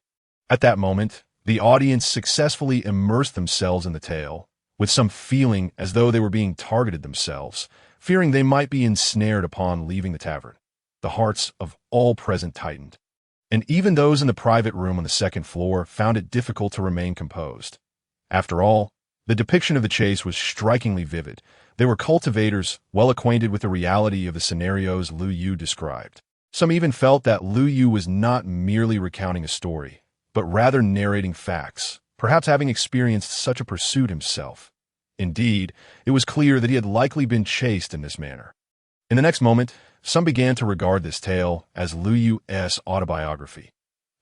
Speaker 1: At that moment, the audience successfully immersed themselves in the tale, with some feeling as though they were being targeted themselves, fearing they might be ensnared upon leaving the tavern. The hearts of all present tightened. and even those in the private room on the second floor found it difficult to remain composed. After all, the depiction of the chase was strikingly vivid. They were cultivators, well acquainted with the reality of the scenarios Lu Yu described. Some even felt that Lu Yu was not merely recounting a story, but rather narrating facts, perhaps having experienced such a pursuit himself. Indeed, it was clear that he had likely been chased in this manner. In the next moment, some began to regard this tale as Lu Yu's autobiography.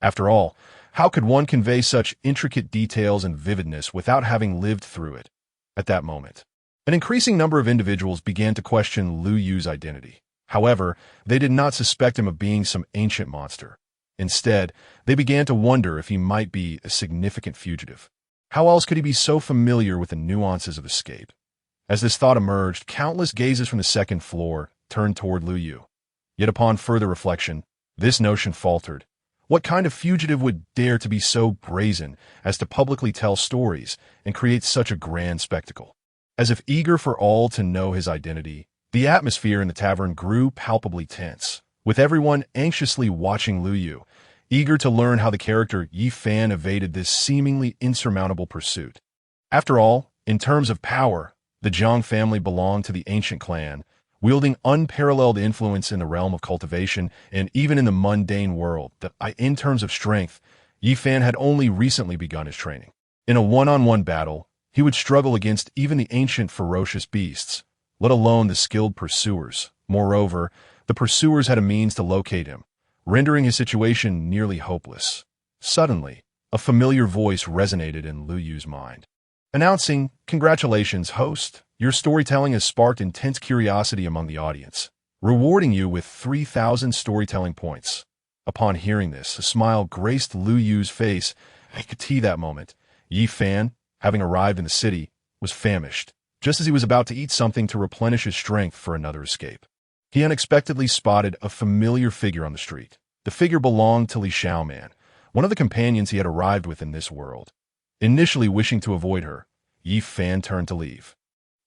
Speaker 1: After all, how could one convey such intricate details and vividness without having lived through it? At that moment, an increasing number of individuals began to question Lu Yu's identity. However, they did not suspect him of being some ancient monster. Instead, they began to wonder if he might be a significant fugitive. How else could he be so familiar with the nuances of escape? As this thought emerged, countless gazes from the second floor turned toward Lu Yu. Yet upon further reflection, this notion faltered. What kind of fugitive would dare to be so brazen as to publicly tell stories and create such a grand spectacle? As if eager for all to know his identity, the atmosphere in the tavern grew palpably tense, with everyone anxiously watching Lu Yu, eager to learn how the character Yi Fan evaded this seemingly insurmountable pursuit. After all, in terms of power, the Jiang family belonged to the ancient clan, wielding unparalleled influence in the realm of cultivation and even in the mundane world. In terms of strength, Yi Fan had only recently begun his training. In a one-on-one battle, he would struggle against even the ancient ferocious beasts, let alone the skilled pursuers. Moreover, the pursuers had a means to locate him, rendering his situation nearly hopeless. Suddenly, a familiar voice resonated in Lu Yu's mind, announcing, "Congratulations, host. Your storytelling has sparked intense curiosity among the audience, rewarding you with 3,000 storytelling points." Upon hearing this, a smile graced Lu Yu's face. I could see that moment. Yi Fan, having arrived in the city, was famished, just as he was about to eat something to replenish his strength for another escape. He unexpectedly spotted a familiar figure on the street. The figure belonged to Li Xiaoman, one of the companions he had arrived with in this world. Initially wishing to avoid her, Yi Fan turned to leave.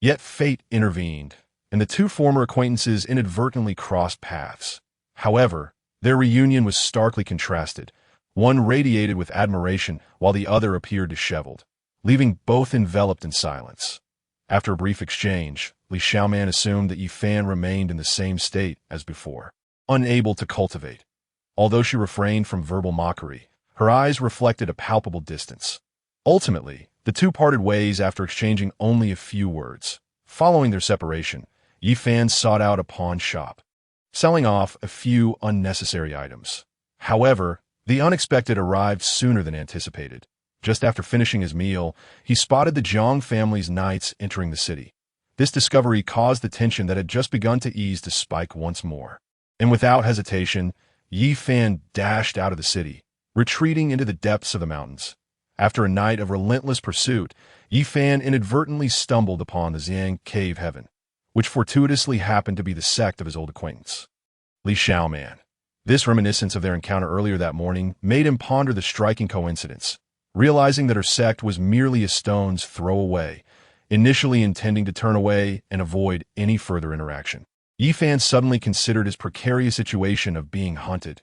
Speaker 1: Yet fate intervened, and the two former acquaintances inadvertently crossed paths. However, their reunion was starkly contrasted. One radiated with admiration, while the other appeared disheveled, leaving both enveloped in silence. After a brief exchange, Li Xiaoman assumed that Yi Fan remained in the same state as before, unable to cultivate. Although she refrained from verbal mockery, her eyes reflected a palpable distance. Ultimately, the two parted ways after exchanging only a few words. Following their separation, Yi Fan sought out a pawn shop, selling off a few unnecessary items. However, the unexpected arrived sooner than anticipated. Just after finishing his meal, he spotted the Jiang family's knights entering the city. This discovery caused the tension that had just begun to ease to spike once more. And without hesitation, Yi Fan dashed out of the city, retreating into the depths of the mountains. After a night of relentless pursuit, Yi Fan inadvertently stumbled upon the Xiang Cave Heaven, which fortuitously happened to be the sect of his old acquaintance, Li Xiaoman. This reminiscence of their encounter earlier that morning made him ponder the striking coincidence. Realizing that her sect was merely a stone's throw away, initially intending to turn away and avoid any further interaction, Yi Fan suddenly considered his precarious situation of being hunted.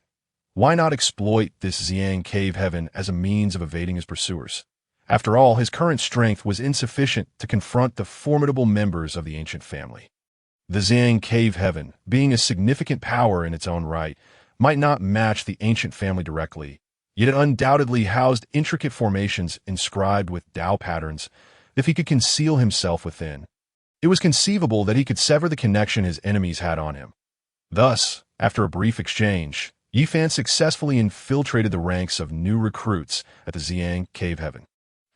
Speaker 1: Why not exploit this Xiang Cave Heaven as a means of evading his pursuers? After all, his current strength was insufficient to confront the formidable members of the ancient family. The Xiang Cave Heaven, being a significant power in its own right, might not match the ancient family directly, yet it undoubtedly housed intricate formations inscribed with Tao patterns. If he could conceal himself within, it was conceivable that he could sever the connection his enemies had on him. Thus, after a brief exchange, Yi Fan successfully infiltrated the ranks of new recruits at the Xiang Cave Heaven.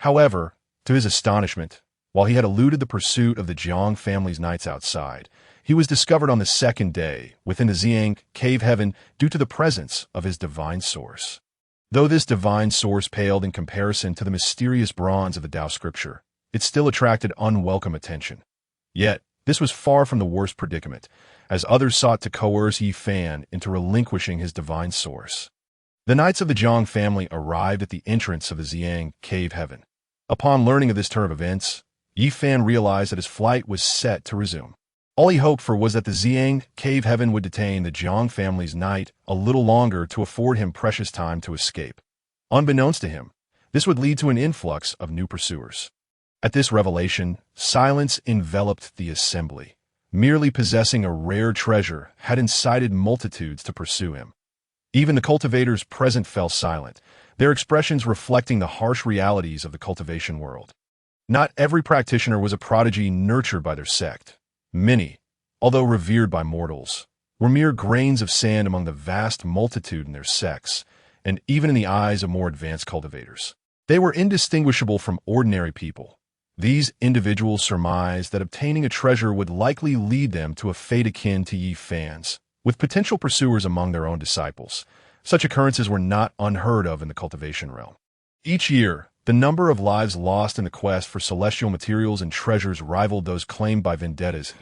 Speaker 1: However, to his astonishment, while he had eluded the pursuit of the Jiang family's knights outside, he was discovered on the second day within the Xiang Cave Heaven due to the presence of his divine source. Though this divine source paled in comparison to the mysterious bronze of the Tao scripture, it still attracted unwelcome attention. Yet, this was far from the worst predicament, as others sought to coerce Yi Fan into relinquishing his divine source. The knights of the Jiang family arrived at the entrance of the Xiang Cave Heaven. Upon learning of this turn of events, Yi Fan realized that his flight was set to resume. All he hoped for was that the Xiang cave heaven would detain the Jiang family's knight a little longer to afford him precious time to escape. Unbeknownst to him, this would lead to an influx of new pursuers. At this revelation, silence enveloped the assembly. Merely possessing a rare treasure had incited multitudes to pursue him. Even the cultivators present fell silent, their expressions reflecting the harsh realities of the cultivation world. Not every practitioner was a prodigy nurtured by their sect. Many, although revered by mortals, were mere grains of sand among the vast multitude in their sects, and even in the eyes of more advanced cultivators. They were indistinguishable from ordinary people. These individuals surmised that obtaining a treasure would likely lead them to a fate akin to Yi Fan's, with potential pursuers among their own disciples. Such occurrences were not unheard of in the cultivation realm. Each year, the number of lives lost in the quest for celestial materials and treasures rivaled those claimed by vendettas.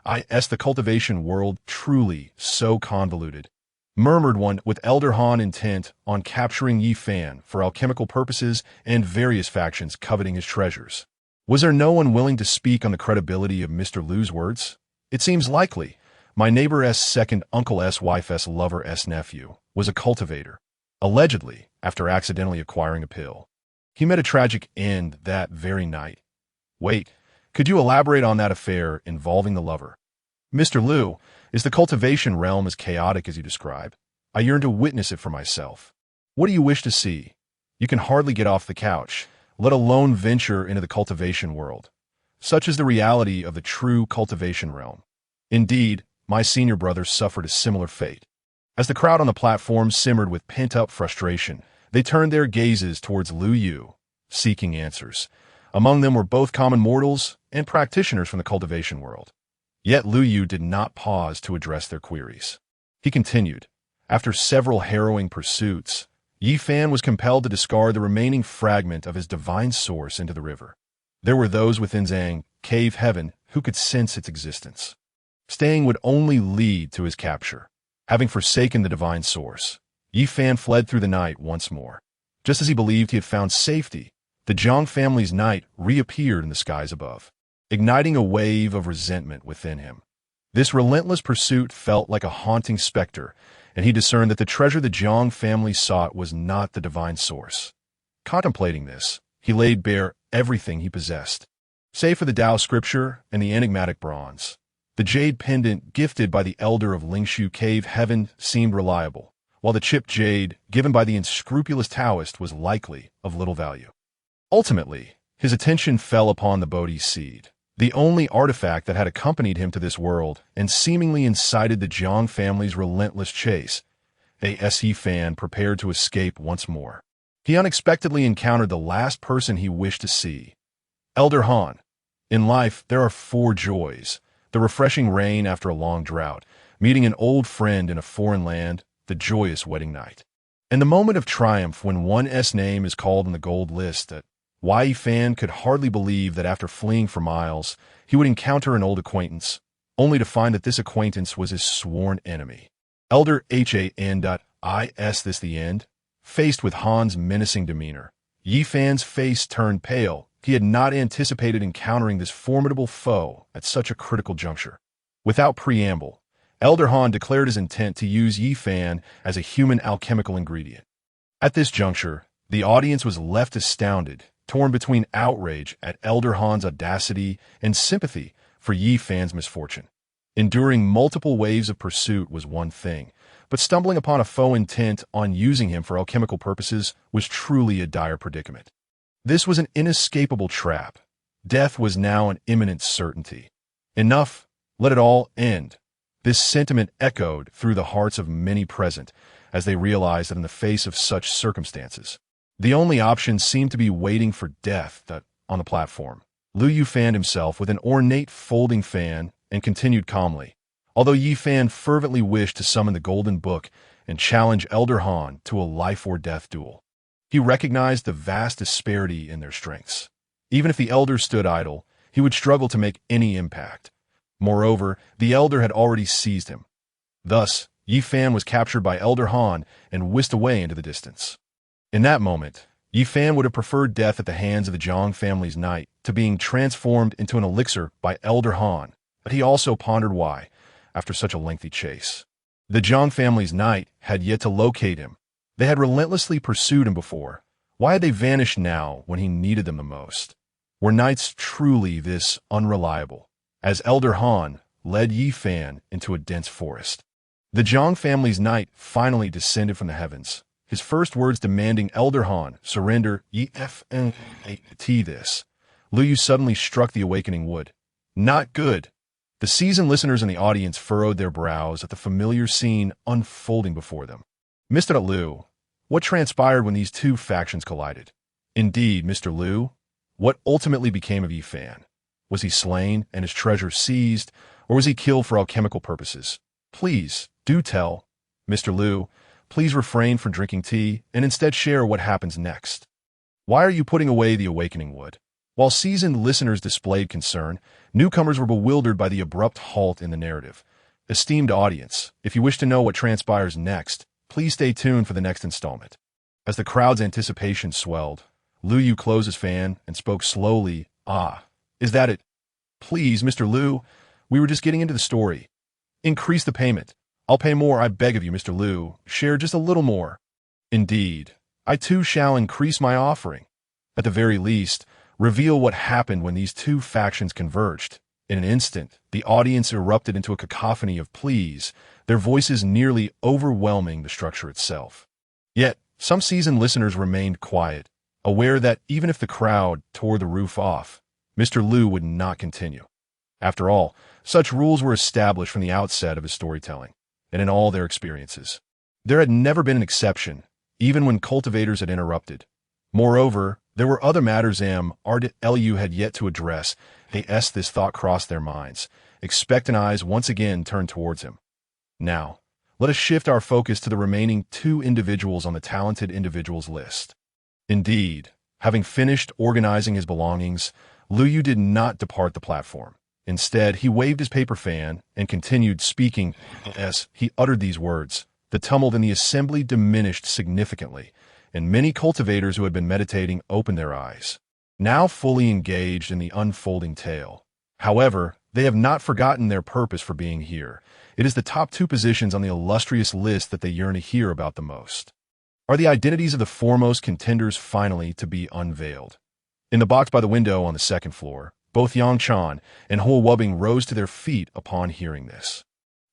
Speaker 1: The cultivation world truly so convoluted, murmured one with Elder Han intent on capturing Yi Fan for alchemical purposes and various factions coveting his treasures. Was there no one willing to speak on the credibility of Mr. Liu's words? It seems likely. My neighbor's second uncle's wife's lover's nephew was a cultivator, allegedly after accidentally acquiring a pill. He met a tragic end that very night. Wait, could you elaborate on that affair involving the lover? Mr. Liu, is the cultivation realm as chaotic as you describe? I yearn to witness it for myself. What do you wish to see? You can hardly get off the couch, let alone venture into the cultivation world. Such is the reality of the true cultivation realm. Indeed, my senior brother suffered a similar fate. As the crowd on the platform simmered with pent-up frustration, they turned their gazes towards Liu Yu, seeking answers. Among them were both common mortals and practitioners from the cultivation world. Yet Liu Yu did not pause to address their queries. He continued, after several harrowing pursuits, Yi Fan was compelled to discard the remaining fragment of his divine source into the river. There were those within Zhang cave heaven who could sense its existence. Staying would only lead to his capture. Having forsaken the divine source, Yi Fan fled through the night once more. Just as he believed he had found safety, the Jiang family's knight reappeared in the skies above, igniting a wave of resentment within him. This relentless pursuit felt like a haunting specter, and he discerned that the treasure the Jiang family sought was not the divine source. Contemplating this, he laid bare everything he possessed. Save for the Tao scripture and the enigmatic bronze, the jade pendant gifted by the elder of Lingshu Cave Heaven seemed reliable, while the chipped jade given by the unscrupulous Taoist was likely of little value. Ultimately, his attention fell upon the Bodhi seed, the only artifact that had accompanied him to this world and seemingly incited the Jiang family's relentless chase. Yi Fan prepared to escape once more. He unexpectedly encountered the last person he wished to see. Elder Han. In life, there are 4 joys: the refreshing rain after a long drought, meeting an old friend in a foreign land, the joyous wedding night, and the moment of triumph when one's name is called on the gold list. That Yi Fan could hardly believe that after fleeing for miles, he would encounter an old acquaintance, only to find that this acquaintance was his sworn enemy. Elder Han. This the end? Faced with Han's menacing demeanor, Yi Fan's face turned pale. He had not anticipated encountering this formidable foe at such a critical juncture. Without preamble, Elder Han declared his intent to use Yi Fan as a human alchemical ingredient. At this juncture, the audience was left astounded, torn between outrage at Elder Han's audacity and sympathy for Yi Fan's misfortune. Enduring multiple waves of pursuit was one thing, but stumbling upon a foe intent on using him for alchemical purposes was truly a dire predicament. This was an inescapable trap. Death was now an imminent certainty. Enough, let it all end. This sentiment echoed through the hearts of many present as they realized that in the face of such circumstances, the only option seemed to be waiting for death. On the platform, Liu Yu fanned himself with an ornate folding fan and continued calmly, although Yi Fan fervently wished to summon the Golden Book and challenge Elder Han to a life-or-death duel. He recognized the vast disparity in their strengths. Even if the Elder stood idle, he would struggle to make any impact. Moreover, the Elder had already seized him. Thus, Yi Fan was captured by Elder Han and whisked away into the distance. In that moment, Yi Fan would have preferred death at the hands of the Jiang family's knight to being transformed into an elixir by Elder Han, But he also pondered why, after such a lengthy chase. The Zhang family's knight had yet to locate him. They had relentlessly pursued him before. Why had they vanished now when he needed them the most? Were knights truly this unreliable? As Elder Han led Yi Fan into a dense forest, the Zhang family's knight finally descended from the heavens, his first words demanding Elder Han surrender. This. Lu Yu suddenly struck the awakening wood. Not good. The seasoned listeners in the audience furrowed their brows at the familiar scene unfolding before them. Mr. Liu, what transpired when these two factions collided? Indeed, Mr. Liu, what ultimately became of Yi Fan? Was he slain and his treasure seized, or was he killed for alchemical purposes? Please, do tell. Mr. Liu, please refrain from drinking tea and instead share what happens next. Why are you putting away the awakening wood? While seasoned listeners displayed concern, newcomers were bewildered by the abrupt halt in the narrative. Esteemed audience, if you wish to know what transpires next, please stay tuned for the next installment. As the crowd's anticipation swelled, Lu Yu closed his fan and spoke slowly. Is that it? Please, Mr. Liu, we were just getting into the story. Increase the payment. I'll pay more, I beg of you, Mr. Liu. Share just a little more. Indeed, I too shall increase my offering. At the very least, reveal what happened when these two factions converged. In an instant, the audience erupted into a cacophony of pleas, their voices nearly overwhelming the structure itself. Yet, some seasoned listeners remained quiet, aware that even if the crowd tore the roof off, Mr. Liu would not continue. After all, such rules were established from the outset of his storytelling, and in all their experiences. There had never been an exception, even when cultivators had interrupted. Moreover, there were other matters Lu had yet to address. This thought crossed their minds. Expectant eyes once again turned towards him. Now, let us shift our focus to the remaining two individuals on the talented individuals list. Indeed, having finished organizing his belongings, Lu Yu did not depart the platform. Instead, he waved his paper fan and continued speaking. As he uttered these words, the tumult in the assembly diminished significantly, and many cultivators who had been meditating opened their eyes, now fully engaged in the unfolding tale. However, they have not forgotten their purpose for being here. It is the top two positions on the illustrious list that they yearn to hear about the most. Are the identities of the foremost contenders finally to be unveiled? In the box by the window on the second floor, both Yang Chan and Huo Wubbing rose to their feet upon hearing this.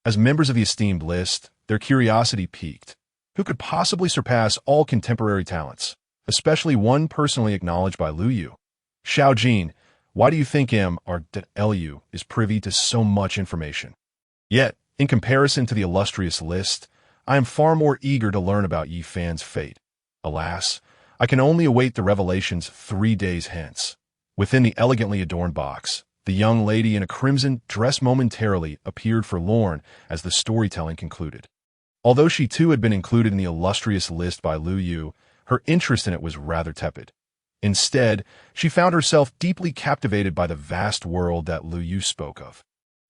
Speaker 1: As members of the esteemed list, their curiosity piqued. Who could possibly surpass all contemporary talents, especially one personally acknowledged by Lu Yu? Xiao Jin, why do you think Lu is privy to so much information? Yet, in comparison to the illustrious list, I am far more eager to learn about Yi Fan's fate. Alas, I can only await the revelations 3 days hence. Within the elegantly adorned box, the young lady in a crimson dress momentarily appeared forlorn as the storytelling concluded. Although she too had been included in the illustrious list by Lu Yu, her interest in it was rather tepid. Instead, she found herself deeply captivated by the vast world that Lu Yu spoke of.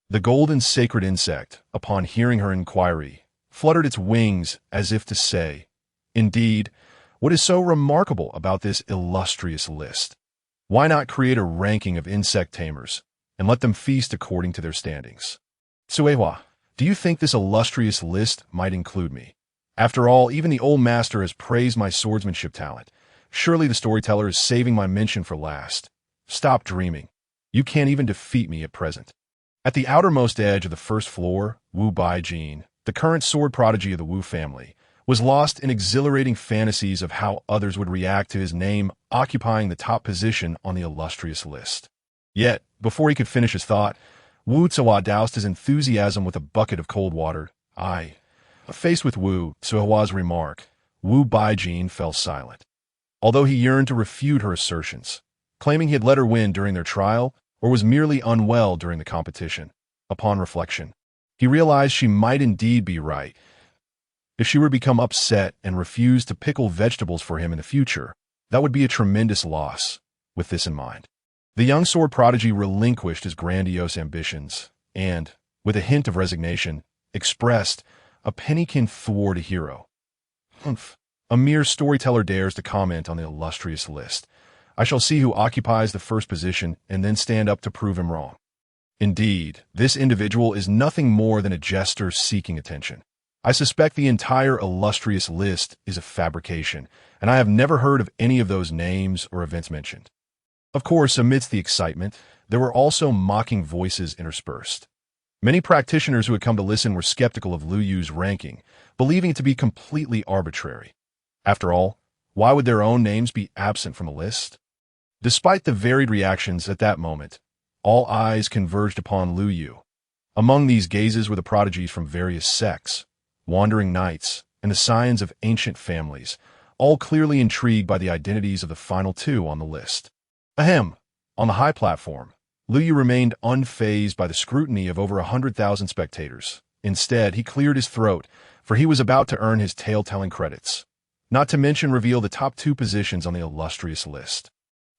Speaker 1: The golden sacred insect, upon hearing her inquiry, fluttered its wings as if to say, "Indeed, what is so remarkable about this illustrious list? Why not create a ranking of insect tamers and let them feast according to their standings? Tsuehua, do you think this illustrious list might include me? After all, even the old master has praised my swordsmanship talent. Surely the storyteller is saving my mention for last. Stop dreaming. You can't even defeat me at present." At the outermost edge of the first floor, Wu Baijin, the current sword prodigy of the Wu family, was lost in exhilarating fantasies of how others would react to his name occupying the top position on the illustrious list. Yet, before he could finish his thought, Wu Tsuehua doused his enthusiasm with a bucket of cold water. Faced with Wu Tsuehua's remark, Wu Baijin fell silent. Although he yearned to refute her assertions, claiming he had let her win during their trial or was merely unwell during the competition, upon reflection, he realized she might indeed be right. If she were to become upset and refuse to pickle vegetables for him in the future, that would be a tremendous loss. With this in mind, the young sword prodigy relinquished his grandiose ambitions and, with a hint of resignation, expressed, "A penny can thwart a hero. Humph. A mere storyteller dares to comment on the illustrious list. I shall see who occupies the first position and then stand up to prove him wrong." Indeed, this individual is nothing more than a jester seeking attention. I suspect the entire illustrious list is a fabrication, and I have never heard of any of those names or events mentioned. Of course, amidst the excitement, there were also mocking voices interspersed. Many practitioners who had come to listen were skeptical of Lu Yu's ranking, believing it to be completely arbitrary. After all, why would their own names be absent from a list? Despite the varied reactions at that moment, all eyes converged upon Lu Yu. Among these gazes were the prodigies from various sects, wandering knights, and the scions of ancient families, all clearly intrigued by the identities of the final two on the list. Ahem! On the high platform, Lu Yu remained unfazed by the scrutiny of over 100,000 spectators. Instead, he cleared his throat, for he was about to earn his tale-telling credits, not to mention reveal the top two positions on the illustrious list.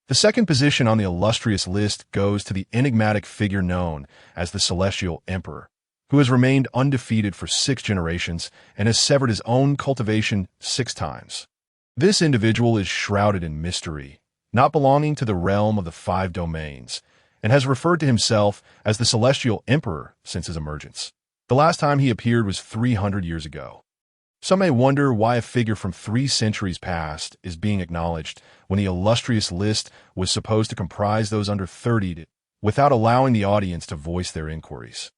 Speaker 1: The second position on the illustrious list goes to the enigmatic figure known as the Celestial Emperor, who has remained undefeated for 6 generations and has severed his own cultivation 6 times. This individual is shrouded in mystery, not belonging to the realm of the 5 domains, and has referred to himself as the Celestial Emperor since his emergence. The last time he appeared was 300 years ago. Some may wonder why a figure from 3 centuries past is being acknowledged when the illustrious list was supposed to comprise those under 30 without allowing the audience to voice their inquiries.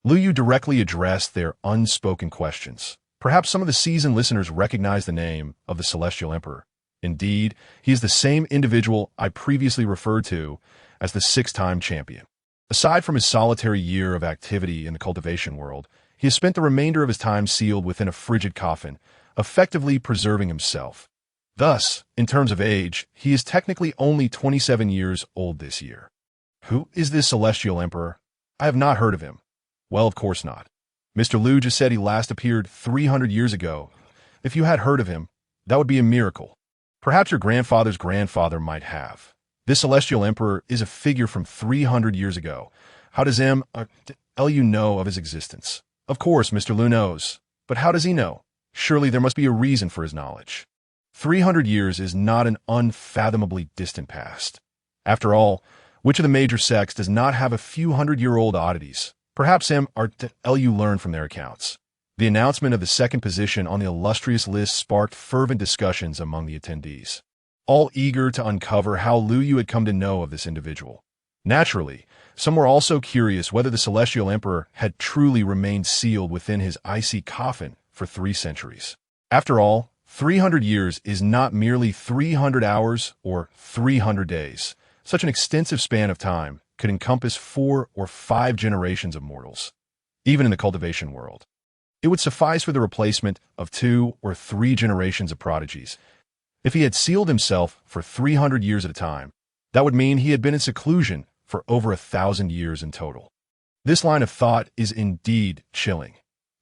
Speaker 1: Lu Yu directly addressed their unspoken questions. Perhaps some of the seasoned listeners recognize the name of the Celestial Emperor. Indeed, he is the same individual I previously referred to as the 6-time champion. Aside from his solitary year of activity in the cultivation world, he has spent the remainder of his time sealed within a frigid coffin, effectively preserving himself. Thus, in terms of age, he is technically only 27 years old this year. Who is this Celestial Emperor? I have not heard of him. Well, of course not. Mr. Liu just said he last appeared 300 years ago. If you had heard of him, that would be a miracle. Perhaps your grandfather's grandfather might have. This Celestial Emperor is a figure from 300 years ago. How does Lu know of his existence? Of course, Mr. Liu knows. But how does he know? Surely there must be a reason for his knowledge. 300 years is not an unfathomably distant past. After all, which of the major sects does not have a few hundred-year-old oddities? Perhaps Lu learned from their accounts. The announcement of the second position on the illustrious list sparked fervent discussions among the attendees, all eager to uncover how Lu Yu had come to know of this individual. Naturally, some were also curious whether the Celestial Emperor had truly remained sealed within his icy coffin for 3 centuries. After all, 300 years is not merely 300 hours or 300 days. Such an extensive span of time could encompass 4 or 5 generations of mortals, even in the cultivation world. It would suffice for the replacement of 2 or 3 generations of prodigies. If he had sealed himself for 300 years at a time, that would mean he had been in seclusion for over 1,000 years in total. This line of thought is indeed chilling.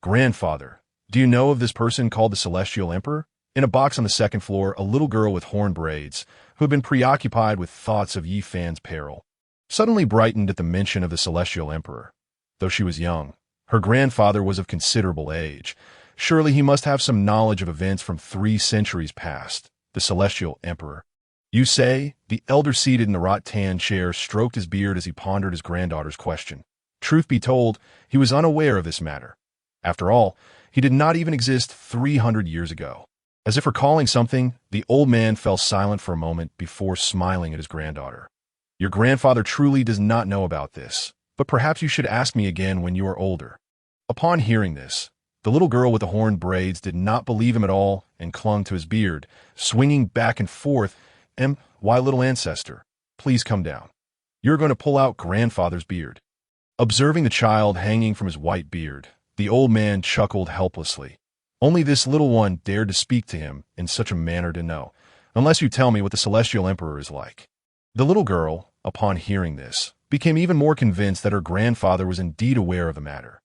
Speaker 1: Grandfather, do you know of this person called the Celestial Emperor? In a box on the 2nd floor, a little girl with horn braids, who had been preoccupied with thoughts of Yi Fan's peril, suddenly brightened at the mention of the Celestial Emperor. Though she was young, her grandfather was of considerable age. Surely he must have some knowledge of events from 3 centuries past. The Celestial Emperor. You say? The elder seated in the rattan chair stroked his beard as he pondered his granddaughter's question. Truth be told, he was unaware of this matter. After all, he did not even exist 300 years ago. As if recalling something, the old man fell silent for a moment before smiling at his granddaughter. Your grandfather truly does not know about this, but perhaps you should ask me again when you are older. Upon hearing this, the little girl with the horned braids did not believe him at all and clung to his beard, swinging back and forth. Why, little ancestor, please come down. You're going to pull out grandfather's beard. Observing the child hanging from his white beard, the old man chuckled helplessly. Only this little one dared to speak to him in such a manner to know, unless you tell me what the Celestial Emperor is like. The little girl, upon hearing this, became even more convinced that her grandfather was indeed aware of the matter.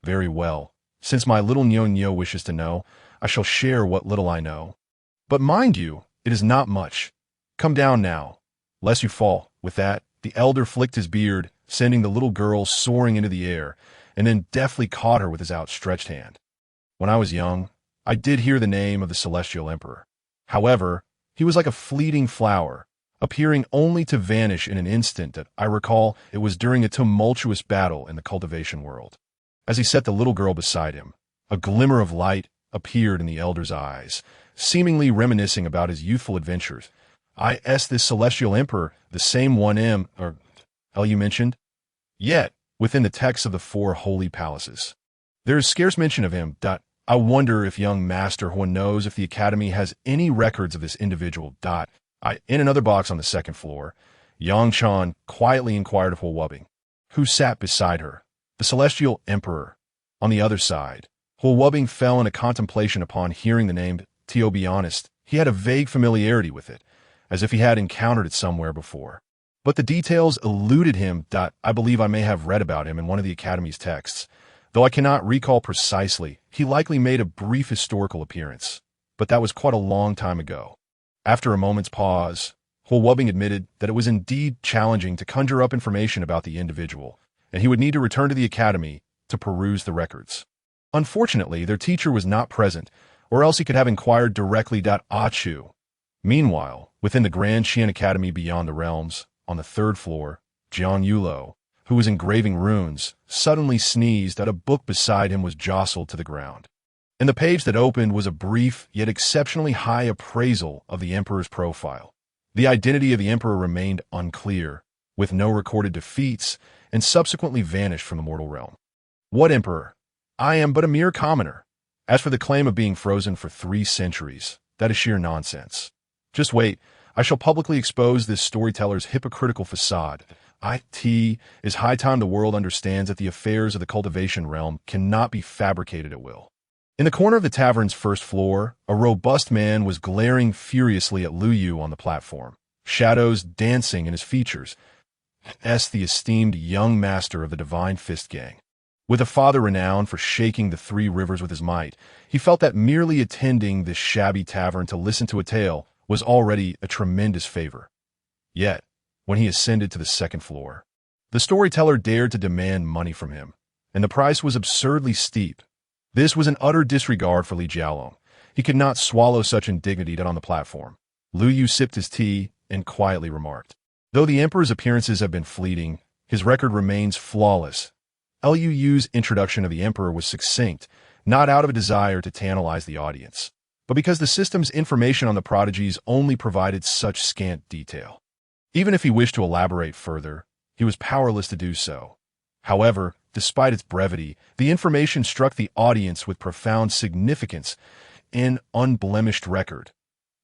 Speaker 1: Very well. Since my little Nyo wishes to know, I shall share what little I know. But mind you, it is not much. Come down now, lest you fall. With that, the elder flicked his beard, sending the little girl soaring into the air, and then deftly caught her with his outstretched hand. When I was young, I did hear the name of the Celestial Emperor. However, he was like a fleeting flower, appearing only to vanish in an instant that I recall it was during a tumultuous battle in the cultivation world. As he set the little girl beside him, a glimmer of light appeared in the elder's eyes, seemingly reminiscing about his youthful adventures. This celestial emperor, the same one L you mentioned? Yet, within the texts of the four holy palaces, there is scarce mention of him. I wonder if young Master Huan knows if the Academy has any records of this individual. In another box on the second floor, Yang Chan quietly inquired of Huo who sat beside her, the celestial emperor. On the other side, Huo fell into contemplation upon hearing the name. To be honest, he had a vague familiarity with it, as if he had encountered it somewhere before. But the details eluded him. I believe I may have read about him in one of the Academy's texts. Though I cannot recall precisely, he likely made a brief historical appearance, but that was quite a long time ago. After a moment's pause, Huo admitted that it was indeed challenging to conjure up information about the individual, and he would need to return to the Academy to peruse the records. Unfortunately, their teacher was not present, or else he could have inquired directly. Achu. Meanwhile, within the Grand Xian Academy beyond the realms, on the third floor, Jiang Yulo, who was engraving runes, suddenly sneezed that a book beside him was jostled to the ground. In the page that opened was a brief yet exceptionally high appraisal of the emperor's profile. The identity of the emperor remained unclear, with no recorded defeats, and subsequently vanished from the mortal realm. What emperor? I am but a mere commoner. As for the claim of being frozen for 3 centuries, that is sheer nonsense. Just wait, I shall publicly expose this storyteller's hypocritical facade. It is high time the world understands that the affairs of the cultivation realm cannot be fabricated at will. In the corner of the tavern's first floor, a robust man was glaring furiously at Lu Yu on the platform, shadows dancing in his features. The esteemed young master of the Divine Fist Gang. With a father renowned for shaking the 3 rivers with his might, he felt that merely attending this shabby tavern to listen to a tale was already a tremendous favor. Yet, when he ascended to the second floor, the storyteller dared to demand money from him, and the price was absurdly steep. This was an utter disregard for Li Jialong. He could not swallow such indignity on the platform. Lu Yu sipped his tea and quietly remarked, though the emperor's appearances have been fleeting, his record remains flawless. Lu's introduction of the emperor was succinct, not out of a desire to tantalize the audience, but because the system's information on the prodigies only provided such scant detail. Even if he wished to elaborate further, he was powerless to do so. However, despite its brevity, the information struck the audience with profound significance. An unblemished record.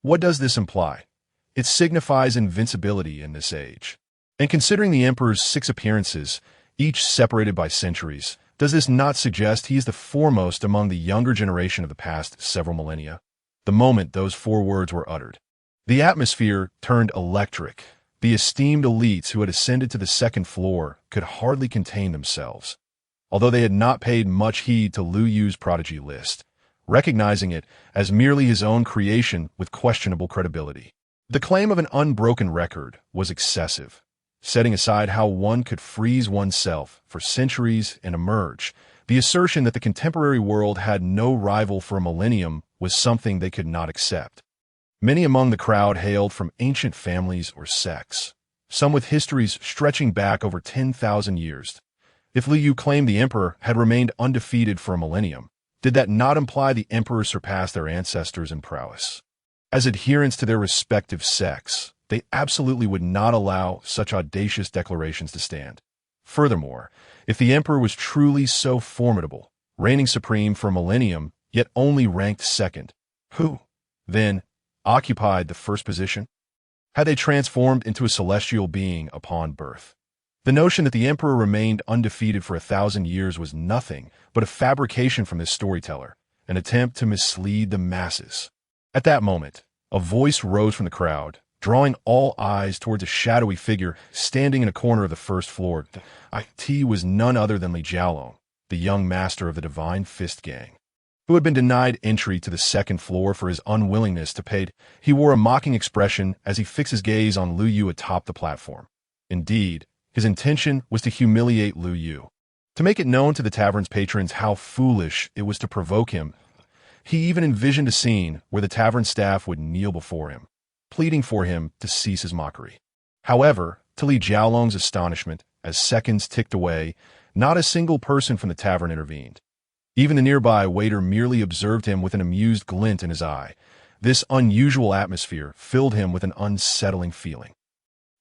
Speaker 1: What does this imply? It signifies invincibility in this age. And considering the emperor's 6 appearances, each separated by centuries, does this not suggest he is the foremost among the younger generation of the past several millennia? The moment those 4 words were uttered, the atmosphere turned electric. The esteemed elites who had ascended to the second floor could hardly contain themselves, although they had not paid much heed to Lu Yu's prodigy list, recognizing it as merely his own creation with questionable credibility. The claim of an unbroken record was excessive. Setting aside how one could freeze oneself for centuries and emerge, the assertion that the contemporary world had no rival for a millennium was something they could not accept. Many among the crowd hailed from ancient families or sects, some with histories stretching back over 10,000 years. If Lu Yu claimed the emperor had remained undefeated for a millennium, did that not imply the emperor surpassed their ancestors in prowess? As adherents to their respective sects, they absolutely would not allow such audacious declarations to stand. Furthermore, if the emperor was truly so formidable, reigning supreme for a millennium, yet only ranked second, who, then, occupied the first position? Had they transformed into a celestial being upon birth? The notion that the emperor remained undefeated for 1,000 years was nothing but a fabrication from this storyteller, an attempt to mislead the masses. At that moment, a voice rose from the crowd, drawing all eyes towards a shadowy figure standing in a corner of the first floor. It was none other than Li Jialong, the young master of the Divine Fist Gang, who had been denied entry to the second floor for his unwillingness to pay. He wore a mocking expression as he fixed his gaze on Lu Yu atop the platform. Indeed, his intention was to humiliate Lu Yu, to make it known to the tavern's patrons how foolish it was to provoke him. He even envisioned a scene where the tavern staff would kneel before him, pleading for him to cease his mockery. However, to Li Jiaolong's astonishment, as seconds ticked away, not a single person from the tavern intervened. Even the nearby waiter merely observed him with an amused glint in his eye. This unusual atmosphere filled him with an unsettling feeling.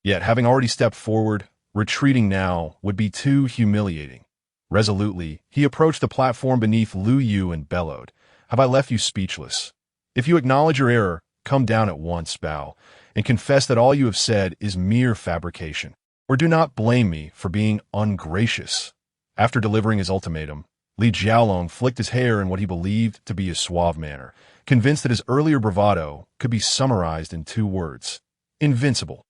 Speaker 1: Yet, having already stepped forward, retreating now would be too humiliating. Resolutely, he approached the platform beneath Lu Yu and bellowed, "Have I left you speechless? If you acknowledge your error, come down at once, Bao, and confess that all you have said is mere fabrication. Or do not blame me for being ungracious." After delivering his ultimatum, Li Jiaolong flicked his hair in what he believed to be a suave manner, convinced that his earlier bravado could be summarized in 2 words: invincible.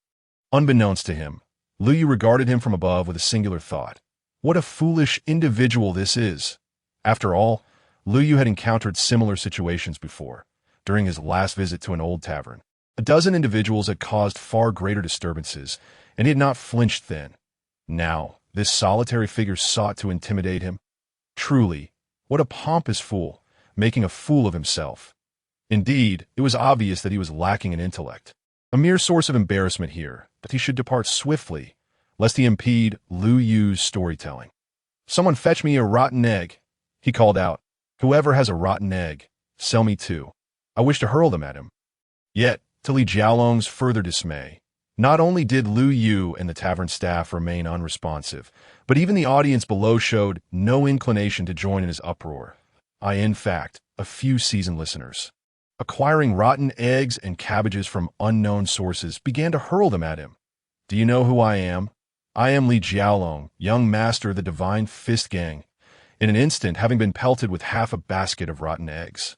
Speaker 1: Unbeknownst to him, Lu Yu regarded him from above with a singular thought. What a foolish individual this is. After all, Lu Yu had encountered similar situations before. During his last visit to an old tavern, a dozen individuals had caused far greater disturbances, and he had not flinched then. Now, this solitary figure sought to intimidate him. Truly, what a pompous fool, making a fool of himself. Indeed, it was obvious that he was lacking in intellect. A mere source of embarrassment here, that he should depart swiftly, lest he impede Lu Yu's storytelling. "Someone fetch me a rotten egg," he called out. "Whoever has a rotten egg, sell me 2. I wish to hurl them at him." Yet, to Li Jiaolong's further dismay, not only did Lu Yu and the tavern staff remain unresponsive, but even the audience below showed no inclination to join in his uproar. In fact, a few seasoned listeners, acquiring rotten eggs and cabbages from unknown sources, began to hurl them at him. "Do you know who I am? I am Li Jiaolong, young master of the Divine Fist Gang," in an instant having been pelted with half a basket of rotten eggs.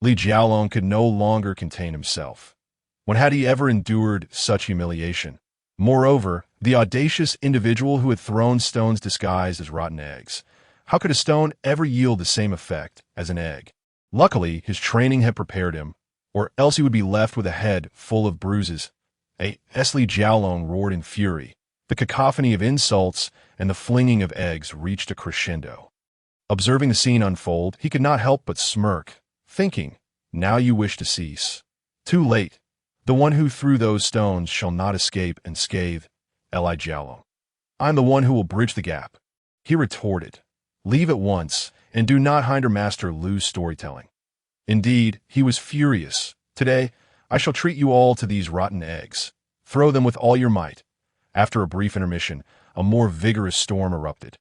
Speaker 1: Li Jiaolong could no longer contain himself. When had he ever endured such humiliation? Moreover, the audacious individual who had thrown stones disguised as rotten eggs. How could a stone ever yield the same effect as an egg? Luckily, his training had prepared him, or else he would be left with a head full of bruises. Li Jiaolong roared in fury. The cacophony of insults and the flinging of eggs reached a crescendo. Observing the scene unfold, he could not help but smirk, thinking, "Now you wish to cease. Too late. The one who threw those stones shall not escape unscathed, Li Jiaolong. I'm the one who will bridge the gap." He retorted, "Leave at once, and do not hinder Master Lu's storytelling." Indeed, he was furious. "Today, I shall treat you all to these rotten eggs. Throw them with all your might." After a brief intermission, a more vigorous storm erupted.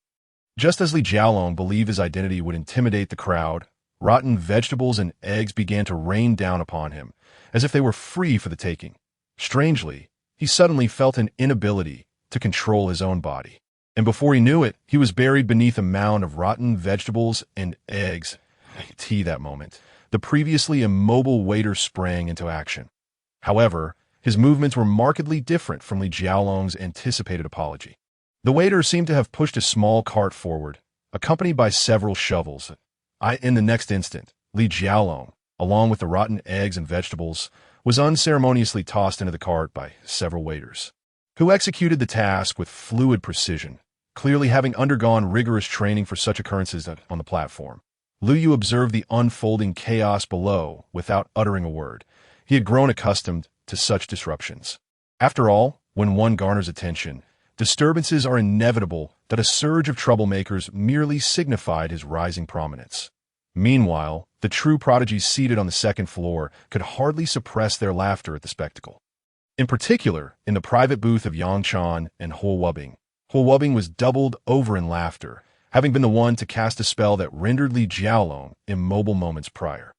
Speaker 1: Just as Li Jiaolong believed his identity would intimidate the crowd, rotten vegetables and eggs began to rain down upon him, as if they were free for the taking. Strangely, he suddenly felt an inability to control his own body, and before he knew it, he was buried beneath a mound of rotten vegetables and eggs. That moment, the previously immobile waiter sprang into action. However, his movements were markedly different from Li Jiaolong's anticipated apology. The waiter seemed to have pushed a small cart forward, accompanied by several shovels. In the next instant, Li Jiaolong, along with the rotten eggs and vegetables, was unceremoniously tossed into the cart by several waiters, who executed the task with fluid precision, clearly having undergone rigorous training for such occurrences on the platform. Lu Yu observed the unfolding chaos below without uttering a word. He had grown accustomed to such disruptions. After all, when one garners attention, disturbances are inevitable. That a surge of troublemakers merely signified his rising prominence. Meanwhile, the true prodigies seated on the second floor could hardly suppress their laughter at the spectacle. In particular, in the private booth of Yang Chan and Huo Wubing was doubled over in laughter, having been the one to cast a spell that rendered Li Jiaolong immobile moments prior.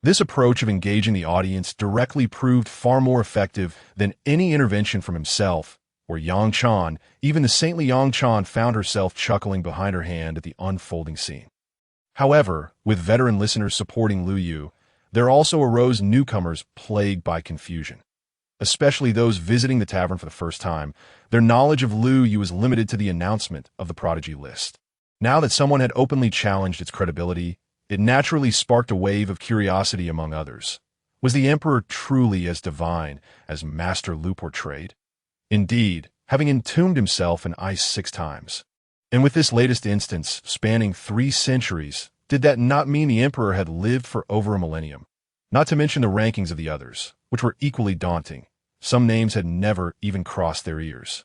Speaker 1: This approach of engaging the audience directly proved far more effective than any intervention from himself or Yang Chan. Even the saintly Yang Chan found herself chuckling behind her hand at the unfolding scene. However, with veteran listeners supporting Lu Yu, there also arose newcomers plagued by confusion. Especially those visiting the tavern for the first time, their knowledge of Lu Yu was limited to the announcement of the prodigy list. Now that someone had openly challenged its credibility, it naturally sparked a wave of curiosity among others. Was the emperor truly as divine as Master Lu portrayed? Indeed, having entombed himself in ice 6 times. And with this latest instance, spanning 3 centuries, did that not mean the emperor had lived for over a millennium? Not to mention the rankings of the others, which were equally daunting. Some names had never even crossed their ears.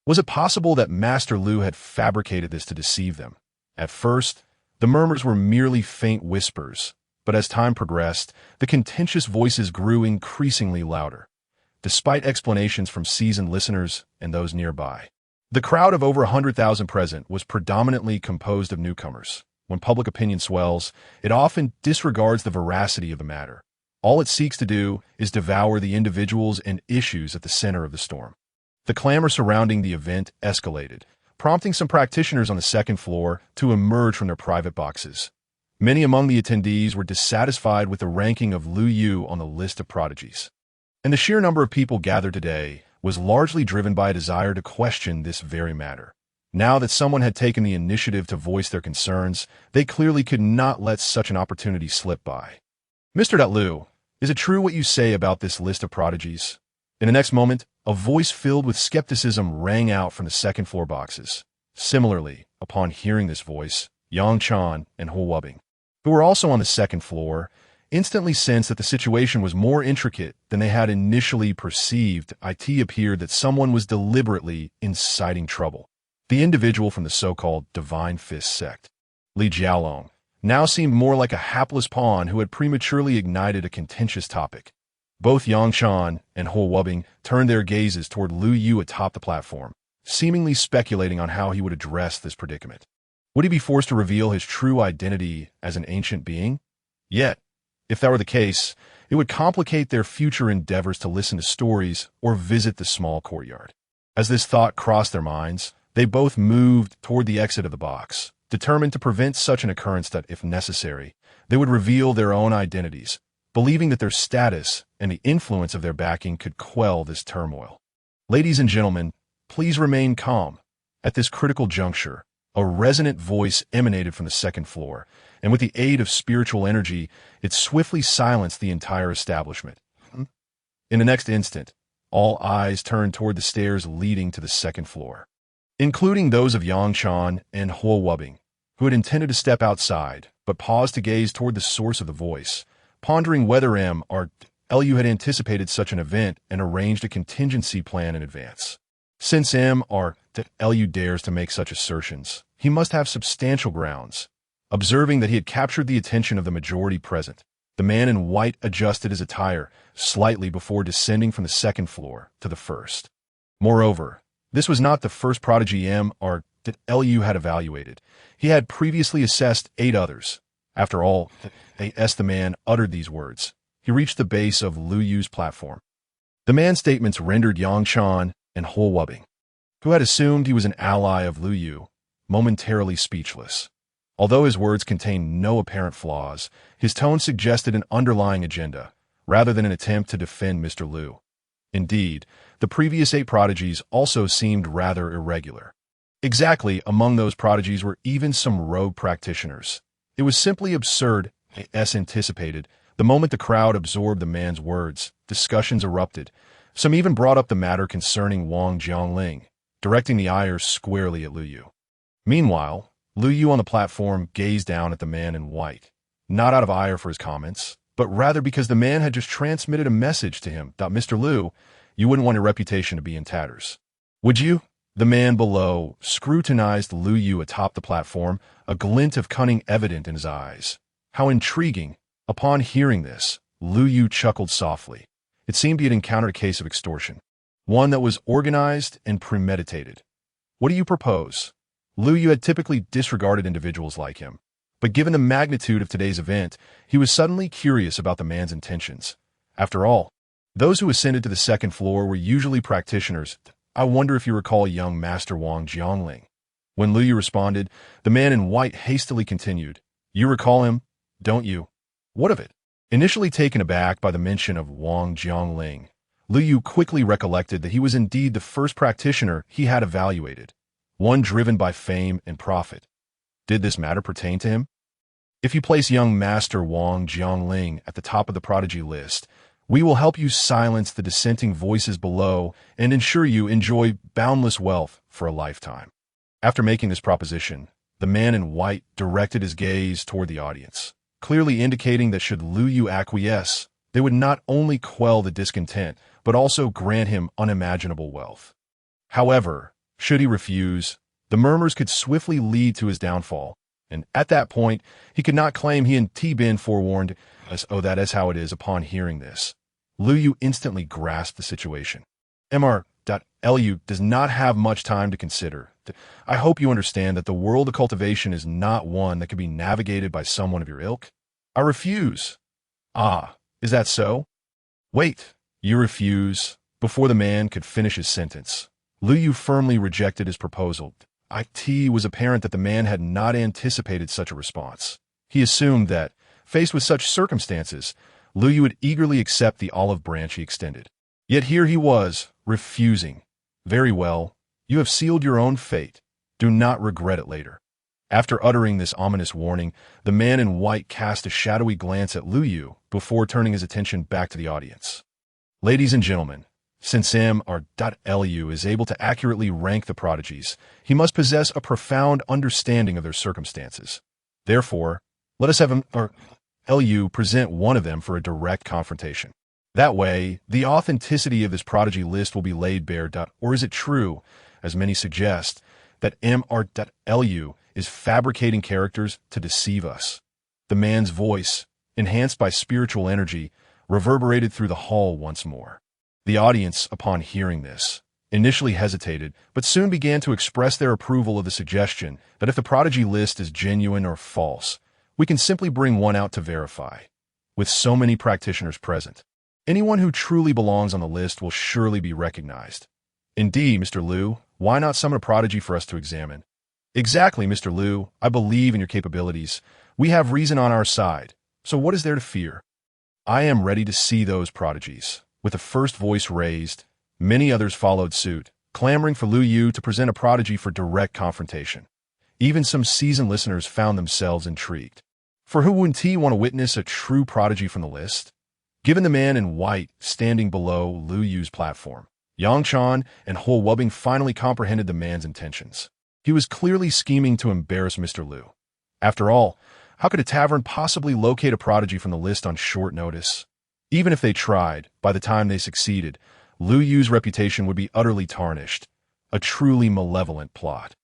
Speaker 1: Was it possible that Master Lu had fabricated this to deceive them? At first, the murmurs were merely faint whispers, but as time progressed, the contentious voices grew increasingly louder, despite explanations from seasoned listeners and those nearby. The crowd of over 100,000 present was predominantly composed of newcomers. When public opinion swells, it often disregards the veracity of the matter. All it seeks to do is devour the individuals and issues at the center of the storm. The clamor surrounding the event escalated, prompting some practitioners on the second floor to emerge from their private boxes. Many among the attendees were dissatisfied with the ranking of Lu Yu on the list of prodigies. And the sheer number of people gathered today was largely driven by a desire to question this very matter. Now that someone had taken the initiative to voice their concerns, they clearly could not let such an opportunity slip by. Mr. Lu, is it true what you say about this list of prodigies? In the next moment, a voice filled with skepticism rang out from the second floor boxes. Similarly, upon hearing this voice, Yang Chan and Hu Wubing, who were also on the second floor, instantly sensed that the situation was more intricate than they had initially perceived. It appeared that someone was deliberately inciting trouble. The individual from the so-called Divine Fist sect, Li Jiaolong, now seemed more like a hapless pawn who had prematurely ignited a contentious topic. Both Yang Chan and Hu Wubing turned their gazes toward Lu Yu atop the platform, seemingly speculating on how he would address this predicament. Would he be forced to reveal his true identity as an ancient being? Yet, if that were the case, it would complicate their future endeavors to listen to stories or visit the small courtyard. As this thought crossed their minds, they both moved toward the exit of the box, determined to prevent such an occurrence that, if necessary, they would reveal their own identities, believing that their status and the influence of their backing could quell this turmoil. Ladies and gentlemen, please remain calm. At this critical juncture, a resonant voice emanated from the second floor, and with the aid of spiritual energy, it swiftly silenced the entire establishment. In the next instant, all eyes turned toward the stairs leading to the second floor, including those of Yang Chan and Hu Wubing, who had intended to step outside, but paused to gaze toward the source of the voice, pondering whether Lu had anticipated such an event and arranged a contingency plan in advance. Since Lu dares to make such assertions, he must have substantial grounds. Observing that he had captured the attention of the majority present, the man in white adjusted his attire slightly before descending from the second floor to the first. Moreover, this was not the first prodigy Lu had evaluated. He had previously assessed 8 others. After all, as the man uttered these words, he reached the base of Lu Yu's platform. The man's statements rendered Yang Chan and Hu Wubing, who had assumed he was an ally of Lu Yu, momentarily speechless. Although his words contained no apparent flaws, his tone suggested an underlying agenda, rather than an attempt to defend Mr. Lu. Indeed, the previous 8 prodigies also seemed rather irregular. Exactly among those prodigies were even some rogue practitioners. It was simply absurd, as anticipated. The moment the crowd absorbed the man's words, discussions erupted. Some even brought up the matter concerning Wang Jiangling, directing the ire squarely at Lu Yu. Meanwhile, Lu Yu on the platform gazed down at the man in white, not out of ire for his comments, but rather because the man had just transmitted a message to him. Mr. Lu, you wouldn't want your reputation to be in tatters, would you? The man below scrutinized Lu Yu atop the platform, a glint of cunning evident in his eyes. How intriguing! Upon hearing this, Lu Yu chuckled softly. It seemed he had encountered a case of extortion, one that was organized and premeditated. What do you propose? Lu Yu had typically disregarded individuals like him, but given the magnitude of today's event, he was suddenly curious about the man's intentions. After all, those who ascended to the second floor were usually practitioners. I wonder if you recall young Master Wang Jiangling. When Lu Yu responded, the man in white hastily continued, You recall him, don't you? What of it? Initially taken aback by the mention of Wang Jiangling, Lu Yu quickly recollected that he was indeed the first practitioner he had evaluated, one driven by fame and profit. Did this matter pertain to him? If you place young Master Wang Jiangling at the top of the prodigy list, we will help you silence the dissenting voices below and ensure you enjoy boundless wealth for a lifetime. After making this proposition, the man in white directed his gaze toward the audience, clearly indicating that should Lu Yu acquiesce, They would not only quell the discontent, but also grant him unimaginable wealth. However, should he refuse, the murmurs could swiftly lead to his downfall, and at that point, he could not claim he and been forewarned, as that is how it is. Upon hearing this, Lu Yu instantly grasped the situation. Mr.Lu does not have much time to consider. I hope you understand that the world of cultivation is not one that can be navigated by someone of your ilk. I refuse. Ah, is that so? Wait, you refuse? Before the man could finish his sentence, Lu Yu firmly rejected his proposal. It was apparent that the man had not anticipated such a response. He assumed that, faced with such circumstances, Lu Yu would eagerly accept the olive branch he extended. Yet here he was, refusing. Very well, you have sealed your own fate. Do not regret it later. After uttering this ominous warning, the man in white cast a shadowy glance at Lu Yu before turning his attention back to the audience. Ladies and gentlemen, since Mr.Lu is able to accurately rank the prodigies, he must possess a profound understanding of their circumstances. Therefore, let us have Lu present one of them for a direct confrontation. That way, the authenticity of this prodigy list will be laid bare. Or is it true, as many suggest, that Mr.Lu is fabricating characters to deceive us? The man's voice, enhanced by spiritual energy, reverberated through the hall once more. The audience, upon hearing this, initially hesitated, but soon began to express their approval of the suggestion that if the prodigy list is genuine or false, we can simply bring one out to verify. With so many practitioners present, anyone who truly belongs on the list will surely be recognized. Indeed, Mr. Lu, why not summon a prodigy for us to examine? Exactly, Mr. Lu, I believe in your capabilities. We have reason on our side, so what is there to fear? I am ready to see those prodigies. With the first voice raised, many others followed suit, clamoring for Lu Yu to present a prodigy for direct confrontation. Even some seasoned listeners found themselves intrigued. For who wouldn't want to witness a true prodigy from the list? Given the man in white standing below Lu Yu's platform, Yang Chan and Huo Wubing finally comprehended the man's intentions. He was clearly scheming to embarrass Mr. Lu. After all, how could a tavern possibly locate a prodigy from the list on short notice? Even if they tried, by the time they succeeded, Lu Yu's reputation would be utterly tarnished. A truly malevolent plot.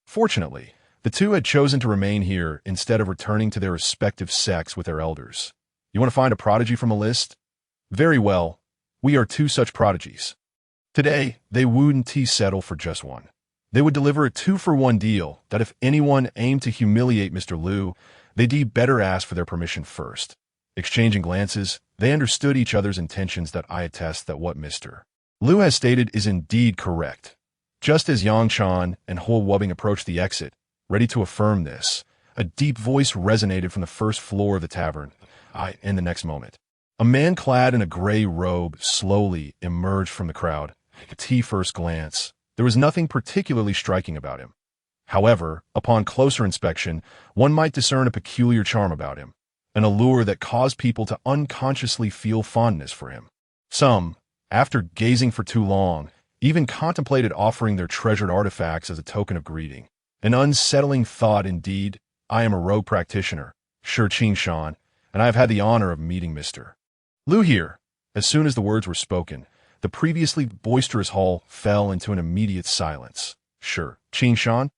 Speaker 1: Fortunately, the two had chosen to remain here instead of returning to their respective sects with their elders. You want to find a prodigy from a list? Very well, we are two such prodigies. Today, they wouldn't settle for just one. They would deliver a 2-for-1 deal that if anyone aimed to humiliate Mr. Lu, they'd better ask for their permission first. Exchanging glances, they understood each other's intentions. That I attest that what Mr. Lu has stated is indeed correct. Just as Yang Chan and Huo Wubing approached the exit, ready to affirm this, a deep voice resonated from the first floor of the tavern. In the next moment, a man clad in a gray robe slowly emerged from the crowd. At first glance, there was nothing particularly striking about him. However, upon closer inspection, one might discern a peculiar charm about him, an allure that caused people to unconsciously feel fondness for him. Some, after gazing for too long, even contemplated offering their treasured artifacts as a token of greeting. An unsettling thought indeed. I am a rogue practitioner, Shi Shan, and I have had the honor of meeting Mr. Lu here. As soon as the words were spoken, the previously boisterous hall fell into an immediate silence. Shi Shan?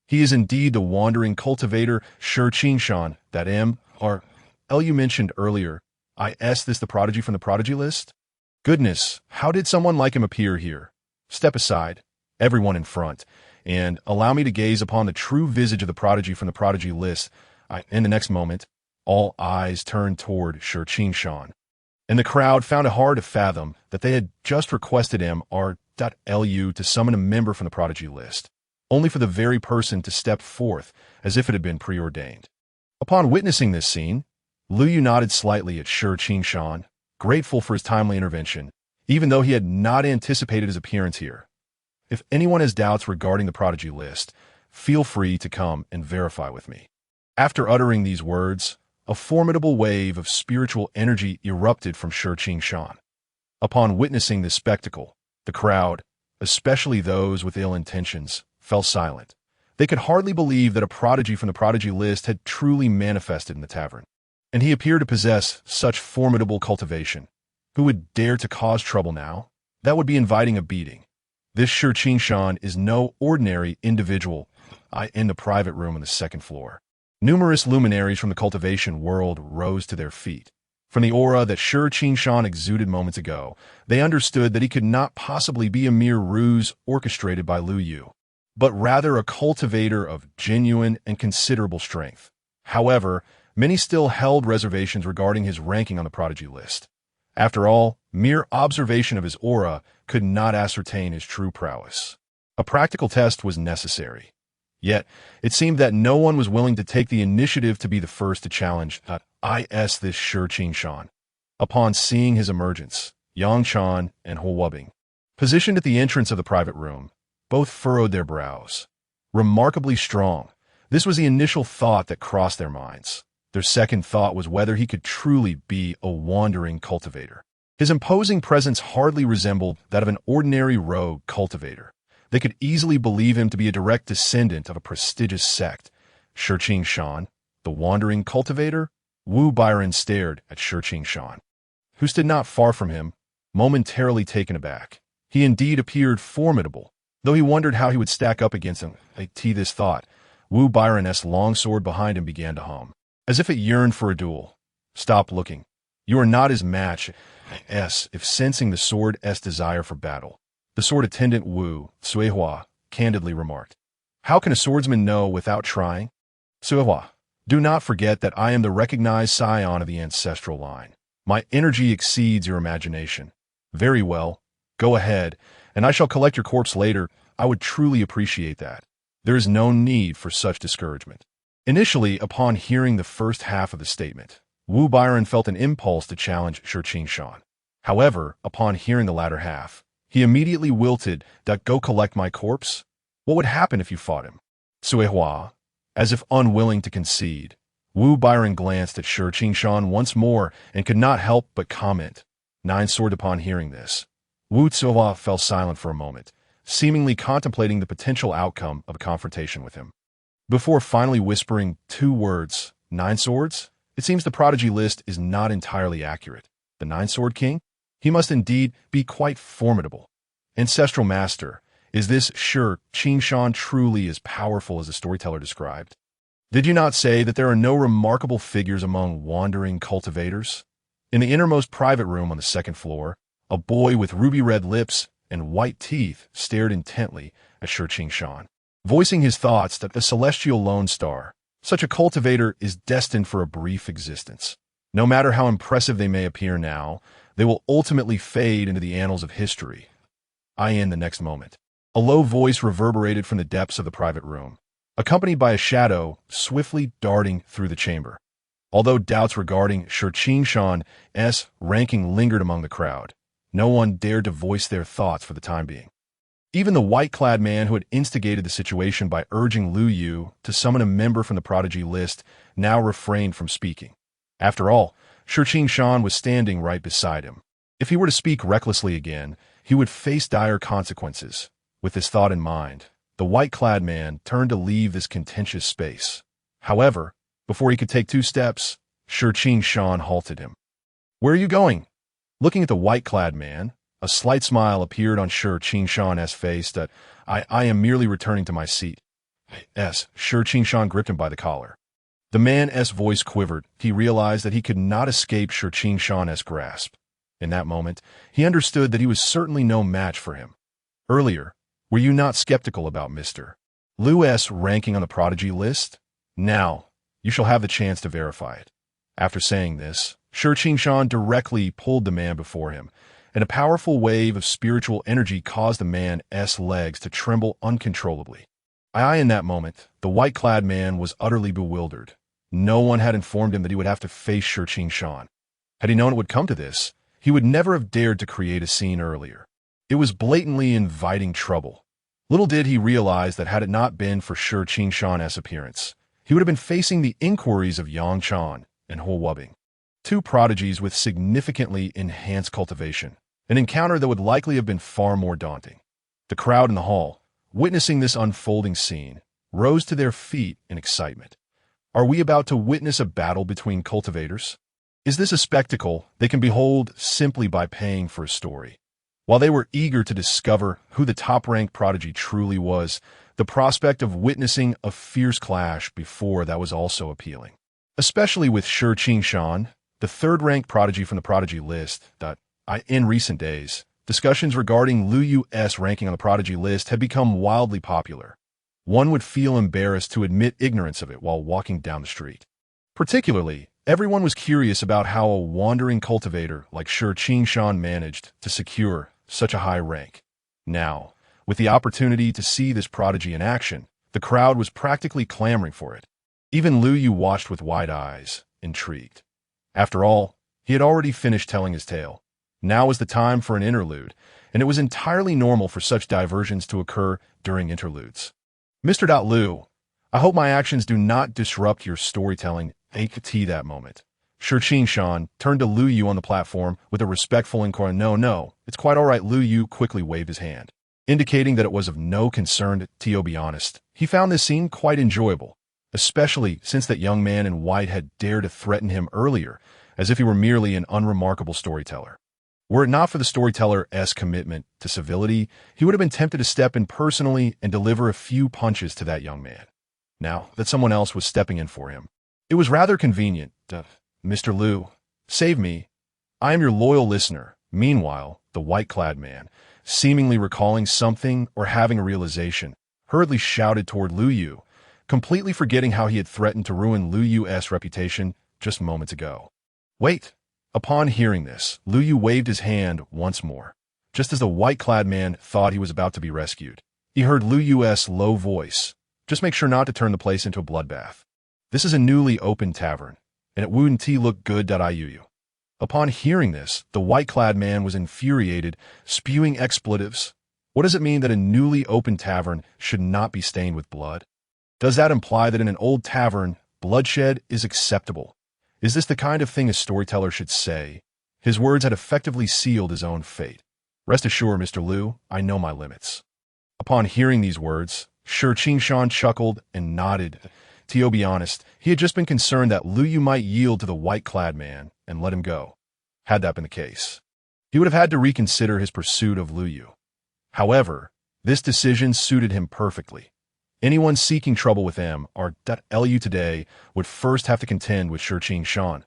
Speaker 1: He is indeed the wandering cultivator Shi Shan that Lu mentioned earlier. Is this the prodigy from the prodigy list? Goodness, how did someone like him appear here? Step aside, everyone in front, and allow me to gaze upon the true visage of the prodigy from the prodigy list. In the next moment, all eyes turned toward Shi Shan, and the crowd found it hard to fathom that they had just requested Mr.Lu to summon a member from the prodigy list, only for the very person to step forth as if it had been preordained. Upon witnessing this scene, Lu Yu nodded slightly at Shi Shan, grateful for his timely intervention, even though he had not anticipated his appearance here. If anyone has doubts regarding the prodigy list, feel free to come and verify with me. After uttering these words, a formidable wave of spiritual energy erupted from Shi Shan. Upon witnessing this spectacle, the crowd, especially those with ill intentions, fell silent. They could hardly believe that a prodigy from the prodigy list had truly manifested in the tavern. and he appeared to possess such formidable cultivation. Who would dare to cause trouble now? That would be inviting a beating. This Shi Shan is no ordinary individual. In the private room on the second floor, numerous luminaries from the cultivation world rose to their feet. From the aura that Shi Shan exuded moments ago, they understood that he could not possibly be a mere ruse orchestrated by Lu Yu, but rather a cultivator of genuine and considerable strength. However, many still held reservations regarding his ranking on the prodigy list. After all, mere observation of his aura could not ascertain his true prowess. A practical test was necessary. Yet, it seemed that no one was willing to take the initiative to be the first to challenge this Shi Shan. Upon seeing his emergence, Yang Chan and Ho Wubing, positioned at the entrance of the private room, both furrowed their brows. Remarkably strong, this was the initial thought that crossed their minds. Their second thought was whether he could truly be a wandering cultivator. His imposing presence hardly resembled that of an ordinary rogue cultivator. They could easily believe him to be a direct descendant of a prestigious sect. Shi Shan, the wandering cultivator? Wu Byron stared at Shi Shan, who stood not far from him, momentarily taken aback. He indeed appeared formidable, though he wondered how he would stack up against him. This thought, Wu Byron's longsword behind him began to hum, as if it yearned for a duel. Stop looking. You are not his match. If sensing the sword's desire for battle. The sword attendant Wu Suihua candidly remarked. How can a swordsman know without trying? Suihua, do not forget that I am the recognized scion of the ancestral line. My energy exceeds your imagination. Very well. Go ahead, and I shall collect your corpse later. I would truly appreciate that. There is no need for such discouragement. Initially, upon hearing the first half of the statement, Wu Byron felt an impulse to challenge Shi Shan. However, upon hearing the latter half, he immediately wilted. Go collect my corpse? What would happen if you fought him? Suihua, as if unwilling to concede, Wu Byron glanced at Shi Shan once more and could not help but comment. Nine sword upon hearing this. Wu Suihua fell silent for a moment, seemingly contemplating the potential outcome of a confrontation with him. Before finally whispering two words, Nine swords? It seems the prodigy list is not entirely accurate. The Nine-Sword King? He must indeed be quite formidable. Ancestral Master, is this Shi Shan truly as powerful as the storyteller described? Did you not say that there are no remarkable figures among wandering cultivators? In the innermost private room on the second floor, a boy with ruby-red lips and white teeth stared intently at Shi Shan, voicing his thoughts that the celestial lone star, such a cultivator, is destined for a brief existence. No matter how impressive they may appear now, they will ultimately fade into the annals of history. In the next moment, a low voice reverberated from the depths of the private room, accompanied by a shadow swiftly darting through the chamber. Although doubts regarding Shi Shan's ranking lingered among the crowd, no one dared to voice their thoughts for the time being. Even the white-clad man who had instigated the situation by urging Lu Yu to summon a member from the prodigy list now refrained from speaking. After all, Shi Shan was standing right beside him. If he were to speak recklessly again, he would face dire consequences. With this thought in mind, the white-clad man turned to leave this contentious space. However, before he could take 2 steps, Shi Shan halted him. Where are you going? Looking at the white-clad man, a slight smile appeared on Shi Shan's face. That I am merely returning to my seat. Shi Shan gripped him by the collar. The man's voice quivered. He realized that he could not escape Shi Shan's grasp. In that moment, he understood that he was certainly no match for him. Earlier, were you not skeptical about Mr. Lu's ranking on the prodigy list? Now, you shall have the chance to verify it. After saying this, Shi Shan directly pulled the man before him, and a powerful wave of spiritual energy caused the man's legs to tremble uncontrollably. In that moment, the white-clad man was utterly bewildered. No one had informed him that he would have to face Shi Shan. Had he known it would come to this, he would never have dared to create a scene earlier. It was blatantly inviting trouble. Little did he realize that had it not been for Shi Shan's appearance, he would have been facing the inquiries of Yang Chan and Ho Wubing, 2 prodigies with significantly enhanced cultivation, an encounter that would likely have been far more daunting. The crowd in the hall, witnessing this unfolding scene, rose to their feet in excitement. Are we about to witness a battle between cultivators? Is this a spectacle they can behold simply by paying for a story? While they were eager to discover who the top-ranked prodigy truly was, the prospect of witnessing a fierce clash before that was also appealing. Especially with Shi Qingshan, the third-ranked prodigy from the prodigy list. In recent days, discussions regarding Lu Yu's ranking on the prodigy list had become wildly popular. One would feel embarrassed to admit ignorance of it while walking down the street. Particularly, everyone was curious about how a wandering cultivator like Shi Qingshan managed to secure such a high rank. Now, with the opportunity to see this prodigy in action, the crowd was practically clamoring for it. Even Lu Yu watched with wide eyes, intrigued. After all, he had already finished telling his tale. Now was the time for an interlude, and it was entirely normal for such diversions to occur during interludes. Mr. Lu, I hope my actions do not disrupt your storytelling at that moment. Shi Qingshan turned to Lu Yu on the platform with a respectful inquiry. No, it's quite all right. Lu Yu quickly waved his hand, indicating that it was of no concern. To be honest, he found this scene quite enjoyable, especially since that young man in white had dared to threaten him earlier, as if he were merely an unremarkable storyteller. Were it not for the storyteller's commitment to civility, he would have been tempted to step in personally and deliver a few punches to that young man. Now that someone else was stepping in for him, it was rather convenient. Mr. Lu, save me. I am your loyal listener. Meanwhile, the white-clad man, seemingly recalling something or having a realization, hurriedly shouted toward Lu Yu, completely forgetting how he had threatened to ruin Lu Yu's reputation just moments ago. Wait! Upon hearing this, Lu Yu waved his hand once more. Just as the white-clad man thought he was about to be rescued, he heard Lu Yu's low voice. Just make sure not to turn the place into a bloodbath. This is a newly opened tavern, and it wouldn't look good. Iuu. Upon hearing this, the white-clad man was infuriated, spewing expletives. What does it mean that a newly opened tavern should not be stained with blood? Does that imply that in an old tavern, bloodshed is acceptable? Is this the kind of thing a storyteller should say? His words had effectively sealed his own fate. Rest assured, Mr. Lu, I know my limits. Upon hearing these words, Shi Qingshan chuckled and nodded. To be honest, he had just been concerned that Lu Yu might yield to the white-clad man and let him go. Had that been the case, he would have had to reconsider his pursuit of Lu Yu. However, this decision suited him perfectly. Anyone seeking trouble with him or Lu today would first have to contend with Shi Qingshan.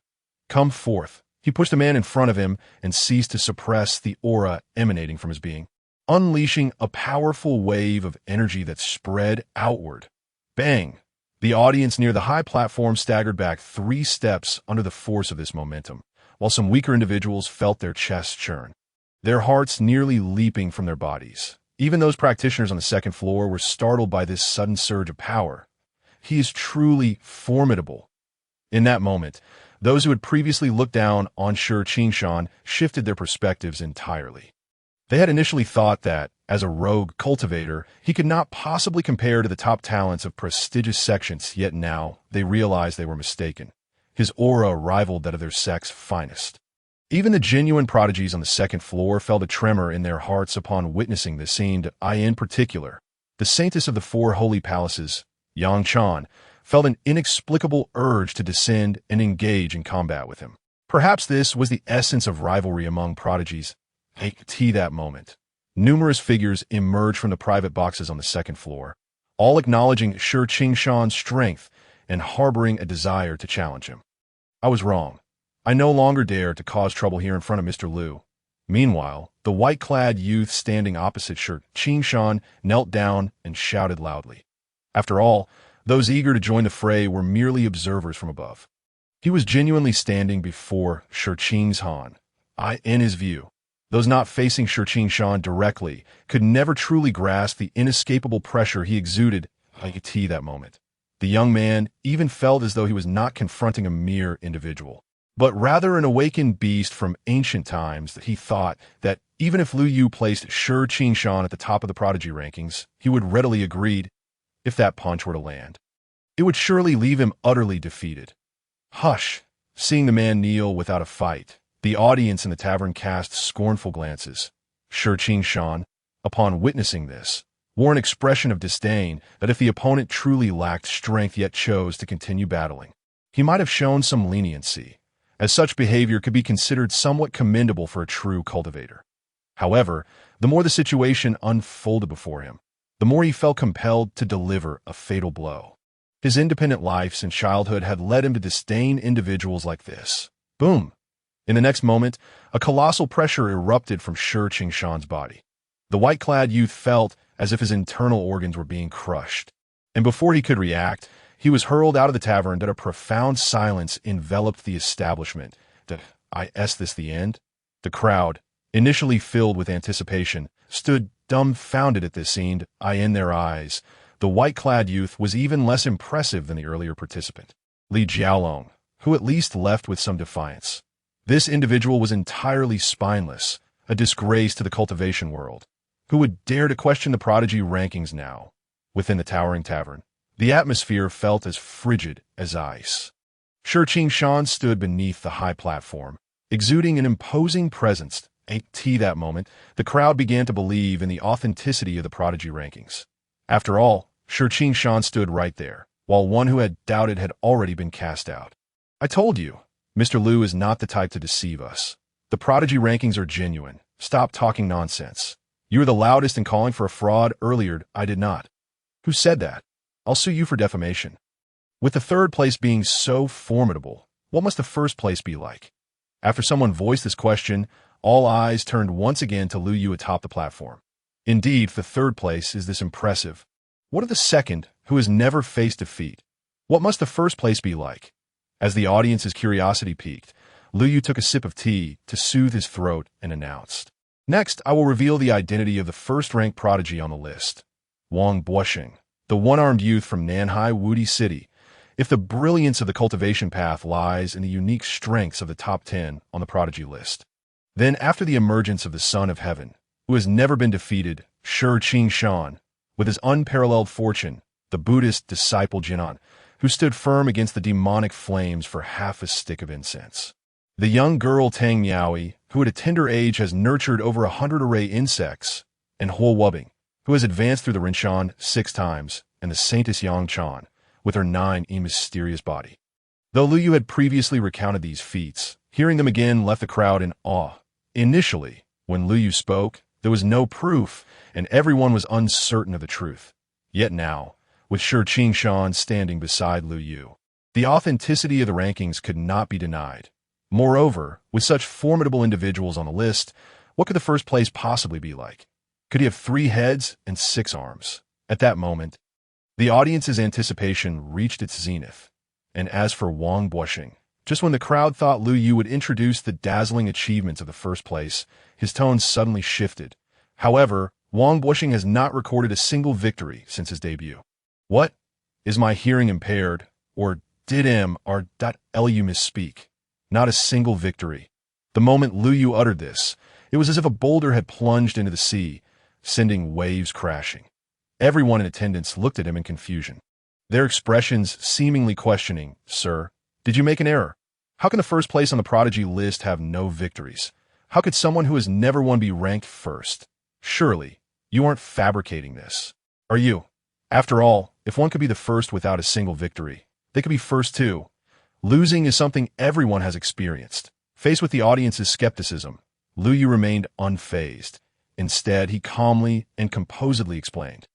Speaker 1: Come forth. He pushed the man in front of him and ceased to suppress the aura emanating from his being, unleashing a powerful wave of energy that spread outward. Bang! The audience near the high platform staggered back 3 steps under the force of this momentum, while some weaker individuals felt their chests churn, their hearts nearly leaping from their bodies. Even those practitioners on the second floor were startled by this sudden surge of power. He is truly formidable. In that moment, those who had previously looked down on Shi Qingshan shifted their perspectives entirely. They had initially thought that, as a rogue cultivator, he could not possibly compare to the top talents of prestigious sections, yet now they realized they were mistaken. His aura rivaled that of their sect's finest. Even the genuine prodigies on the second floor felt a tremor in their hearts upon witnessing this scene. In particular, the saintess of the 4 holy palaces, Yang Chan, felt an inexplicable urge to descend and engage in combat with him. Perhaps this was the essence of rivalry among prodigies. At that moment, numerous figures emerged from the private boxes on the second floor, all acknowledging Shi Qingshan's strength and harboring a desire to challenge him. I was wrong. I no longer dare to cause trouble here in front of Mr. Lu. Meanwhile, the white-clad youth standing opposite Shi Qingshan knelt down and shouted loudly. After all, those eager to join the fray were merely observers from above. He was genuinely standing before Shi Qingshan. In his view, those not facing Shi Qingshan directly could never truly grasp the inescapable pressure he exuded at that moment. The young man even felt as though he was not confronting a mere individual, but rather an awakened beast from ancient times. That he thought that even if Lu Yu placed Shi Qingshan at the top of the prodigy rankings, he would readily agree. If that punch were to land, it would surely leave him utterly defeated. Hush! Seeing the man kneel without a fight, the audience in the tavern cast scornful glances. Shi Qingshan, upon witnessing this, wore an expression of disdain that if the opponent truly lacked strength yet chose to continue battling, he might have shown some leniency, as such behavior could be considered somewhat commendable for a true cultivator. However, the more the situation unfolded before him, the more he felt compelled to deliver a fatal blow. His independent life since childhood had led him to disdain individuals like this. Boom! In the next moment, a colossal pressure erupted from Shi Qingshan's body. The white-clad youth felt as if his internal organs were being crushed. And before he could react, he was hurled out of the tavern that a profound silence enveloped the establishment. Is this the end? The crowd, initially filled with anticipation, stood dumbfounded at this scene. In their eyes, the white-clad youth was even less impressive than the earlier participant, Li Jiaolong, who at least left with some defiance. This individual was entirely spineless, a disgrace to the cultivation world. Who would dare to question the prodigy rankings now? Within the towering tavern, the atmosphere felt as frigid as ice. Shi Qingshan stood beneath the high platform, exuding an imposing presence. That moment, the crowd began to believe in the authenticity of the prodigy rankings. After all, Shi Qingshan stood right there, while one who had doubted had already been cast out. I told you, Mr. Liu is not the type to deceive us. The prodigy rankings are genuine. Stop talking nonsense. You were the loudest in calling for a fraud earlier. I did not. Who said that? I'll sue you for defamation. With the third place being so formidable, what must the first place be like? After someone voiced this question, all eyes turned once again to Liu Yu atop the platform. Indeed, the third place is this impressive. What of the second, who has never faced defeat? What must the first place be like? As the audience's curiosity piqued, Liu Yu took a sip of tea to soothe his throat and announced, "Next, I will reveal the identity of the first-ranked prodigy on the list. Wang Buoxing, the one-armed youth from Nanhai Wudi City. If the brilliance of the cultivation path lies in the unique strengths of the top 10 on the prodigy list. Then, after the emergence of the Son of Heaven, who has never been defeated, Shi Qingshan, with his unparalleled fortune, the Buddhist disciple Jinan, who stood firm against the demonic flames for half a stick of incense. The young girl Tang Miaoi, who at a tender age has nurtured over 100 array insects, and Huo Wubing, who has advanced through the Rinshan 6 times, and the Saintess Yang Chan, with her 9 mysterious body. Though Liu Yu had previously recounted these feats, hearing them again left the crowd in awe. Initially, when Liu Yu spoke, there was no proof, and everyone was uncertain of the truth. Yet now, with Shi Qingshan standing beside Liu Yu, the authenticity of the rankings could not be denied. Moreover, with such formidable individuals on the list, what could the first place possibly be like? Could he have 3 heads and 6 arms? At that moment, the audience's anticipation reached its zenith. And as for Wang Buoxing, just when the crowd thought Liu Yu would introduce the dazzling achievements of the first place, his tone suddenly shifted. However, Wang Buoxing has not recorded a single victory since his debut. What? Is my hearing impaired? Or did Lu misspeak? Not a single victory. The moment Liu Yu uttered this, it was as if a boulder had plunged into the sea, sending waves crashing. Everyone in attendance looked at him in confusion, their expressions seemingly questioning. Sir, did you make an error? How can the first place on the prodigy list have no victories? How could someone who has never won be ranked first? Surely, you aren't fabricating this. Are you? After all, if one could be the first without a single victory, they could be first too. Losing is something everyone has experienced. Faced with the audience's skepticism, Liu Yu remained unfazed. Instead, he calmly and composedly explained,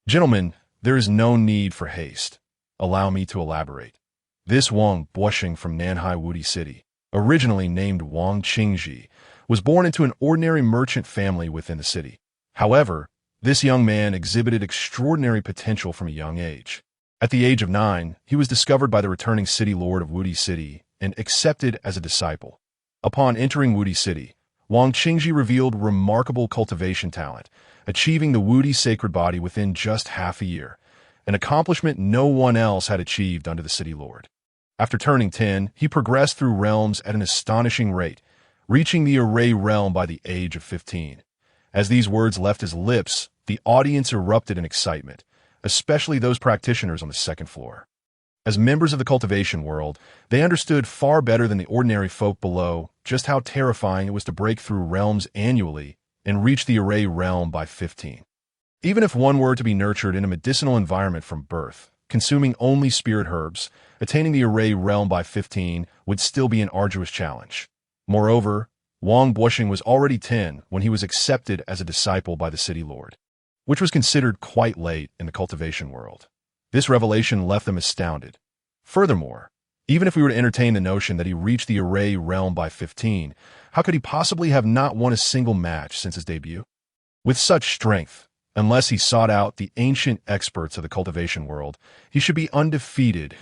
Speaker 1: "Gentlemen, there is no need for haste. Allow me to elaborate. This Wang Buoxing from Nanhai Wudi City, originally named Wang Qingji, was born into an ordinary merchant family within the city. However, this young man exhibited extraordinary potential from a young age. At the age of 9, he was discovered by the returning city lord of Wudi City and accepted as a disciple. Upon entering Wudi City, Wang Qingji revealed remarkable cultivation talent, achieving the Wudi sacred body within just half a year, an accomplishment no one else had achieved under the city lord. After turning 10, he progressed through realms at an astonishing rate, reaching the array realm by the age of 15. As these words left his lips, the audience erupted in excitement, especially those practitioners on the second floor. As members of the cultivation world, they understood far better than the ordinary folk below just how terrifying it was to break through realms annually and reach the array realm by 15. Even if one were to be nurtured in a medicinal environment from birth, consuming only spirit herbs, attaining the array realm by 15 would still be an arduous challenge. Moreover, Wang Bushing was already 10 when he was accepted as a disciple by the city lord, which was considered quite late in the cultivation world. This revelation left them astounded. Furthermore, even if we were to entertain the notion that he reached the array realm by 15, how could he possibly have not won a single match since his debut? With such strength, unless he sought out the ancient experts of the cultivation world, he should be undefeated.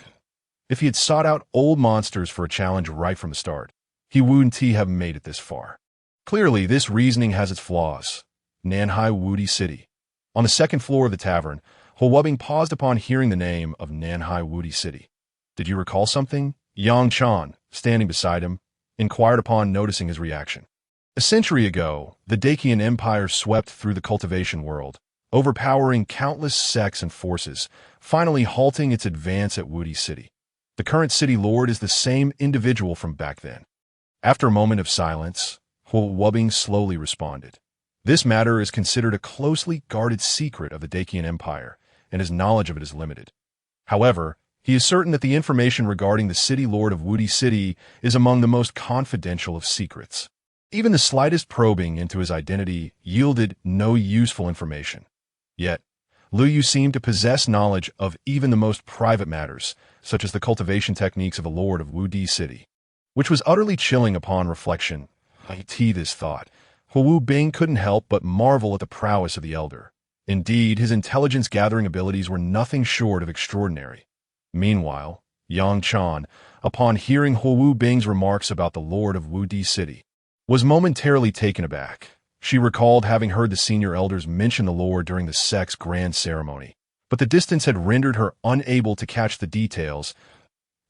Speaker 1: If he had sought out old monsters for a challenge right from the start, he wouldn't have made it this far. Clearly, this reasoning has its flaws. Nanhai Wudi City. On the second floor of the tavern, Huobing paused upon hearing the name of Nanhai Wudi City. Did you recall something? Yang Chan, standing beside him, inquired upon noticing his reaction. A century ago, the Dacian Empire swept through the cultivation world, overpowering countless sects and forces, finally halting its advance at Wudi City. The current city lord is the same individual from back then. After a moment of silence, Huobing slowly responded. This matter is considered a closely guarded secret of the Dacian Empire, and his knowledge of it is limited. However, he is certain that the information regarding the city lord of Wudi City is among the most confidential of secrets. Even the slightest probing into his identity yielded no useful information. Yet, Lu Yu seemed to possess knowledge of even the most private matters, such as the cultivation techniques of a lord of Wudi City, which was utterly chilling upon reflection. This thought. Hu Bing couldn't help but marvel at the prowess of the elder. Indeed, his intelligence-gathering abilities were nothing short of extraordinary. Meanwhile, Yang Chan, upon hearing Hu Bing's remarks about the lord of Wudi City, was momentarily taken aback. She recalled having heard the senior elders mention the lord during the sect's grand ceremony, but the distance had rendered her unable to catch the details.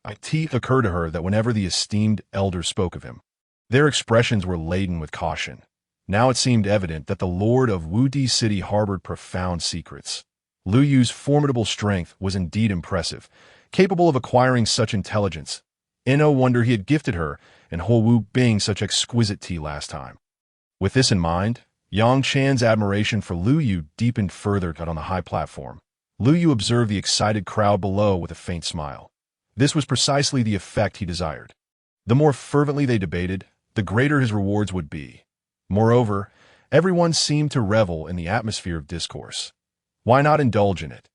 Speaker 1: It occurred to her that whenever the esteemed elders spoke of him, their expressions were laden with caution. Now it seemed evident that the lord of Wudi City harbored profound secrets. Lu Yu's formidable strength was indeed impressive, capable of acquiring such intelligence. No wonder he had gifted her and Hu Bing such exquisite tea last time. With this in mind, Yang Chan's admiration for Lu Yu deepened further on the high platform. Lu Yu observed the excited crowd below with a faint smile. This was precisely the effect he desired. The more fervently they debated, the greater his rewards would be. Moreover, everyone seemed to revel in the atmosphere of discourse. Why not indulge in it?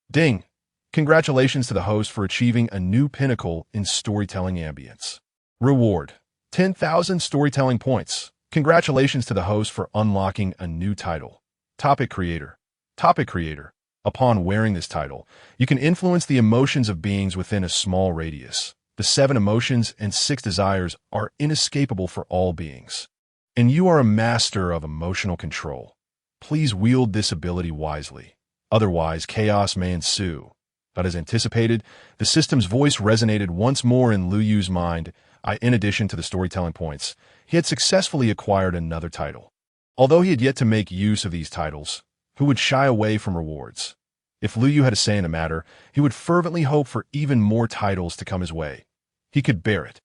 Speaker 1: Ding! Congratulations to the host for achieving a new pinnacle in storytelling ambience. Reward: 10,000 storytelling points. Congratulations to the host for unlocking a new title. Topic creator. Topic creator. Upon wearing this title, you can influence the emotions of beings within a small radius. The 7 emotions and 6 desires are inescapable for all beings. And you are a master of emotional control. Please wield this ability wisely. Otherwise, chaos may ensue. But as anticipated, the system's voice resonated once more in Lu Yu's mind. In addition to the storytelling points, he had successfully acquired another title. Although he had yet to make use of these titles, who would shy away from rewards? If Lu Yu had a say in the matter, he would fervently hope for even more titles to come his way. He could bear it.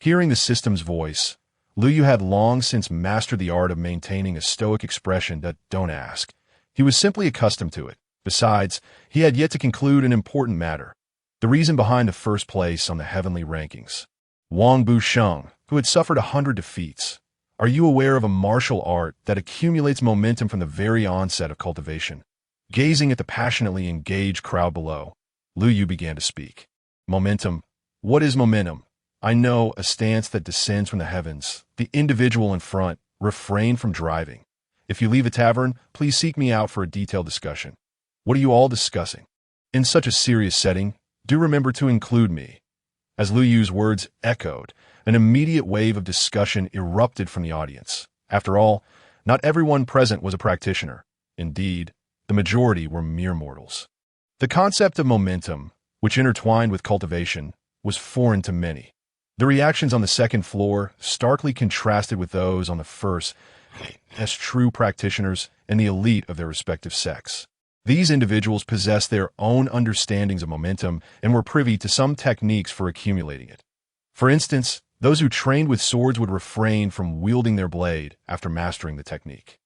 Speaker 1: Hearing the system's voice, Lu Yu had long since mastered the art of maintaining a stoic expression that don't ask. He was simply accustomed to it. Besides, he had yet to conclude an important matter. The reason behind the first place on the heavenly rankings. Wang Busheng, who had suffered 100 defeats. Are you aware of a martial art that accumulates momentum from the very onset of cultivation? Gazing at the passionately engaged crowd below, Lu Yu began to speak. Momentum. What is momentum? I know, a stance that descends from the heavens. The individual in front, refrain from driving. If you leave the tavern, please seek me out for a detailed discussion. What are you all discussing? In such a serious setting, do remember to include me. As Lu Yu's words echoed, an immediate wave of discussion erupted from the audience. After all, not everyone present was a practitioner. Indeed, the majority were mere mortals. The concept of momentum, which intertwined with cultivation, was foreign to many. The reactions on the second floor starkly contrasted with those on the first, as true practitioners and the elite of their respective sects. These individuals possessed their own understandings of momentum and were privy to some techniques for accumulating it. For instance, those who trained with swords would refrain from wielding their blade after mastering the technique.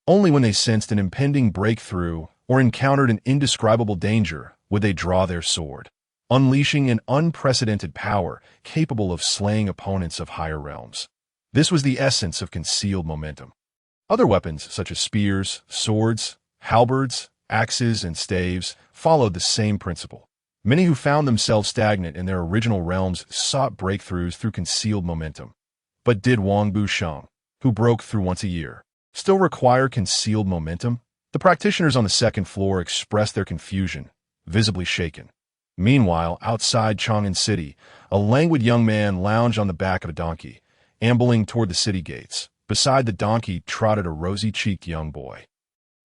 Speaker 1: Only when they sensed an impending breakthrough or encountered an indescribable danger would they draw their sword, unleashing an unprecedented power capable of slaying opponents of higher realms. This was the essence of concealed momentum. Other weapons, such as spears, swords, halberds, axes, and staves, followed the same principle. Many who found themselves stagnant in their original realms sought breakthroughs through concealed momentum. But did Wang Busheng, who broke through once a year, still require concealed momentum? The practitioners on the second floor expressed their confusion, visibly shaken. Meanwhile, outside Chang'an City, a languid young man lounged on the back of a donkey, ambling toward the city gates. Beside the donkey trotted a rosy-cheeked young boy.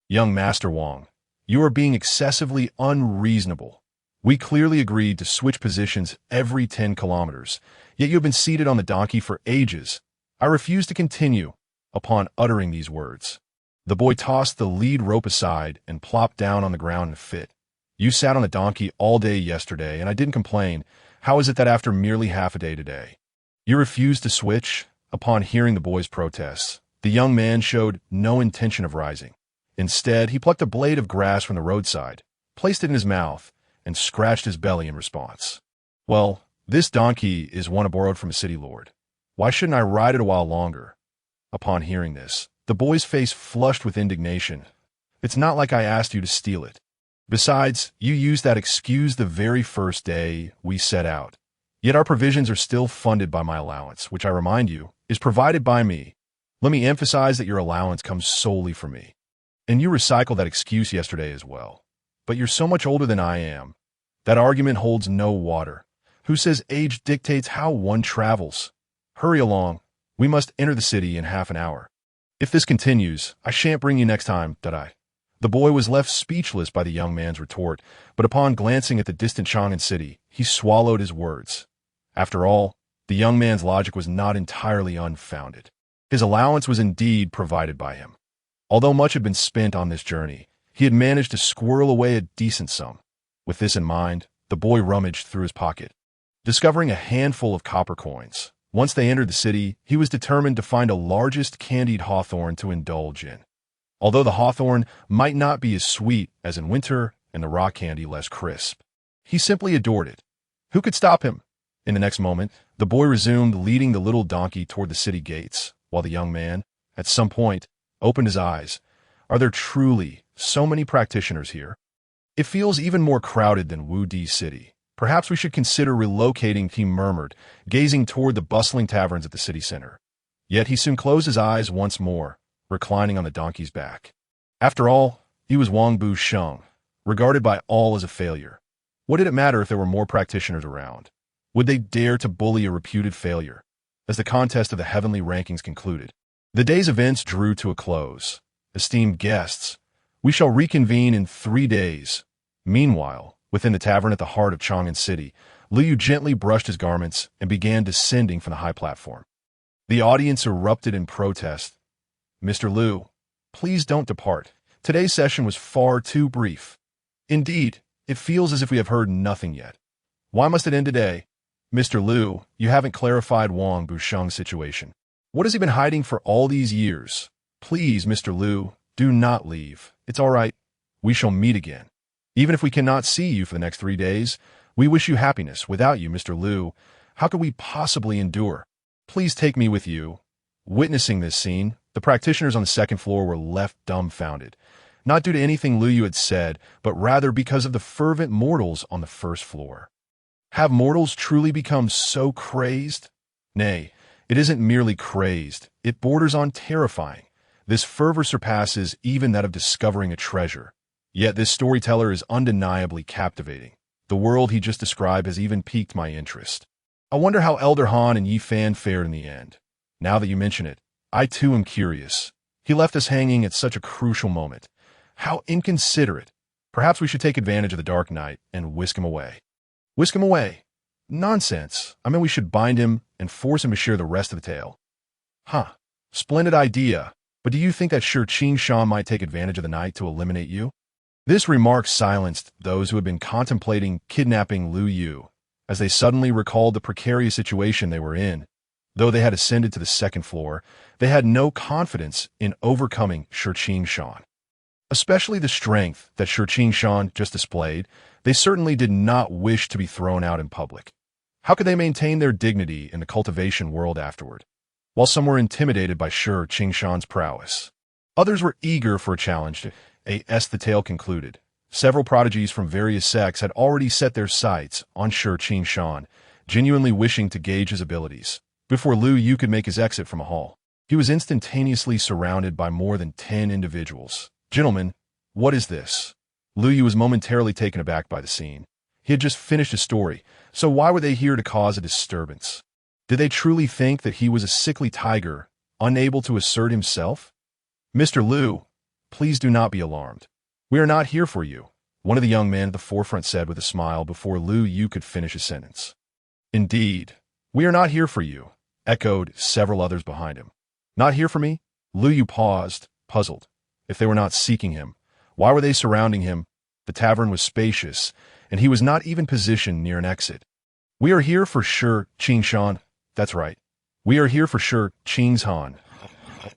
Speaker 1: "Young Master Wang, you are being excessively unreasonable. We clearly agreed to switch positions every 10 kilometers, yet you have been seated on the donkey for ages. I refuse to continue." Upon uttering these words, the boy tossed the lead rope aside and plopped down on the ground in a fit. "You sat on the donkey all day yesterday, and I didn't complain. How is it that after merely half a day today, you refuse to switch?" Upon hearing the boy's protests, the young man showed no intention of rising. Instead, he plucked a blade of grass from the roadside, placed it in his mouth, and scratched his belly in response. "Well, this donkey is one I borrowed from a city lord. Why shouldn't I ride it a while longer?" Upon hearing this, the boy's face flushed with indignation. "It's not like I asked you to steal it. Besides, you used that excuse the very first day we set out. Yet our provisions are still funded by my allowance, which I remind you, is provided by me. Let me emphasize that your allowance comes solely from me. And you recycled that excuse yesterday as well. But you're so much older than I am. That argument holds no water. Who says age dictates how one travels? Hurry along. We must enter the city in half an hour. If this continues, I shan't bring you next time, did I?" The boy was left speechless by the young man's retort, but upon glancing at the distant Chang'an City, he swallowed his words. After all, the young man's logic was not entirely unfounded. His allowance was indeed provided by him. Although much had been spent on this journey, he had managed to squirrel away a decent sum. With this in mind, the boy rummaged through his pocket, discovering a handful of copper coins. Once they entered the city, he was determined to find a largest candied hawthorn to indulge in. Although the hawthorn might not be as sweet as in winter and the rock candy less crisp, he simply adored it. Who could stop him? In the next moment, the boy resumed leading the little donkey toward the city gates, while the young man, at some point, opened his eyes. Are there truly so many practitioners here? It feels even more crowded than Wudi City. Perhaps we should consider relocating, he murmured, gazing toward the bustling taverns at the city center. Yet he soon closed his eyes once more, reclining on the donkey's back. After all, he was Wang Busheng, regarded by all as a failure. What did it matter if there were more practitioners around? Would they dare to bully a reputed failure? As the contest of the heavenly rankings concluded, the day's events drew to a close. Esteemed guests, we shall reconvene in 3 days. Meanwhile, within the tavern at the heart of Chang'an City, Liu gently brushed his garments and began descending from the high platform. The audience erupted in protest. "Mr. Liu, please don't depart. Today's session was far too brief. Indeed, it feels as if we have heard nothing yet. Why must it end today? Mr. Liu, you haven't clarified Wang Busheng's situation. What has he been hiding for all these years? Please, Mr. Liu, do not leave. It's all right. We shall meet again. Even if we cannot see you for the next 3 days, we wish you happiness. Without you, Mr. Liu, how could we possibly endure? Please take me with you." Witnessing this scene, the practitioners on the second floor were left dumbfounded, not due to anything Liu had said, but rather because of the fervent mortals on the first floor. Have mortals truly become so crazed? Nay, it isn't merely crazed, it borders on terrifying. This fervor surpasses even that of discovering a treasure. Yet this storyteller is undeniably captivating. The world he just described has even piqued my interest. I wonder how Elder Han and Yi Fan fared in the end. Now that you mention it, I too am curious. He left us hanging at such a crucial moment. How inconsiderate. Perhaps we should take advantage of the dark night and whisk him away. Whisk him away? Nonsense. I mean, we should bind him and force him to share the rest of the tale. Huh. Splendid idea. But do you think that Shi Qingshan might take advantage of the night to eliminate you? This remark silenced those who had been contemplating kidnapping Liu Yu, as they suddenly recalled the precarious situation they were in. Though they had ascended to the second floor, they had no confidence in overcoming Shi Shan. Especially the strength that Shi Shan just displayed, they certainly did not wish to be thrown out in public. How could they maintain their dignity in the cultivation world afterward? While some were intimidated by Shi Shan's prowess, others were eager for a challenge. As the tale concluded, several prodigies from various sects had already set their sights on Shi Shan, genuinely wishing to gauge his abilities. Before Lu Yu could make his exit from a hall, he was instantaneously surrounded by more than 10 individuals. "Gentlemen, what is this?" Lu Yu was momentarily taken aback by the scene. He had just finished his story, so why were they here to cause a disturbance? Did they truly think that he was a sickly tiger, unable to assert himself? "Mr. Lu, please do not be alarmed. We are not here for you," one of the young men at the forefront said with a smile before Lu Yu could finish his sentence. "Indeed, we are not here for you," echoed several others behind him. "Not here for me?" Lu Yu paused, puzzled. If they were not seeking him, why were they surrounding him? The tavern was spacious, and he was not even positioned near an exit. "We are here for Shi Shan. That's right. We are here for Shi Shan."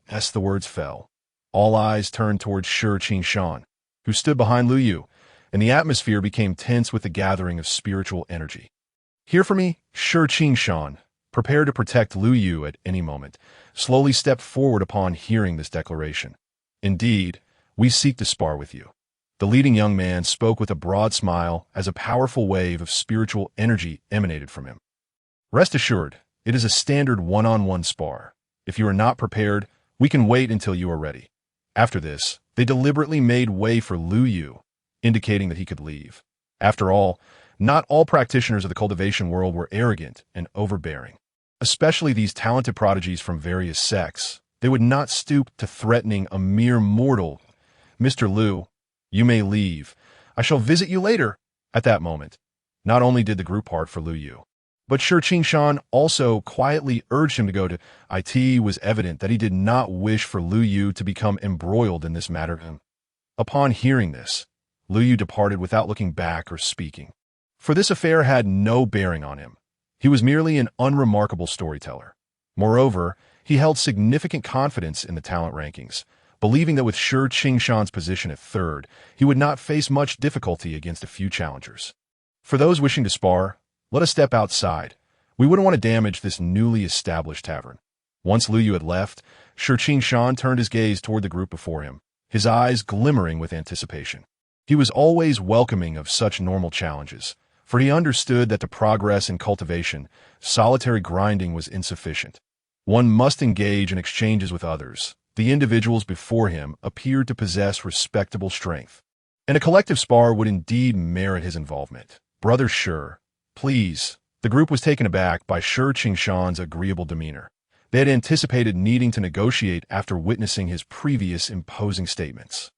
Speaker 1: As the words fell, all eyes turned towards Shi Shan, who stood behind Lu Yu, and the atmosphere became tense with the gathering of spiritual energy. "Here for me?" Shi Shan, prepared to protect Lu Yu at any moment, slowly stepped forward upon hearing this declaration. "Indeed, we seek to spar with you." The leading young man spoke with a broad smile as a powerful wave of spiritual energy emanated from him. "Rest assured, it is a standard one-on-one spar. If you are not prepared, we can wait until you are ready." After this, they deliberately made way for Lu Yu, indicating that he could leave. After all, not all practitioners of the cultivation world were arrogant and overbearing. Especially these talented prodigies from various sects, they would not stoop to threatening a mere mortal. "Mr. Lu, you may leave. I shall visit you later." At that moment, not only did the group part for Lu Yu, but Shi Shan also quietly urged him to go to. It was evident that he did not wish for Lu Yu to become embroiled in this matter. Upon hearing this, Lu Yu departed without looking back or speaking. For this affair had no bearing on him. He was merely an unremarkable storyteller. Moreover, he held significant confidence in the talent rankings, believing that with Shi Shan's position at third, he would not face much difficulty against a few challengers. For those wishing to spar, let us step outside. We wouldn't want to damage this newly established tavern. Once Lu Yu had left, Shi Shan turned his gaze toward the group before him, his eyes glimmering with anticipation. He was always welcoming of such normal challenges, for he understood that to progress in cultivation, solitary grinding was insufficient. One must engage in exchanges with others. The individuals before him appeared to possess respectable strength, and a collective spar would indeed merit his involvement. "Brother Shi, please." The group was taken aback by Shi Shan's agreeable demeanor. They had anticipated needing to negotiate after witnessing his previous imposing statements.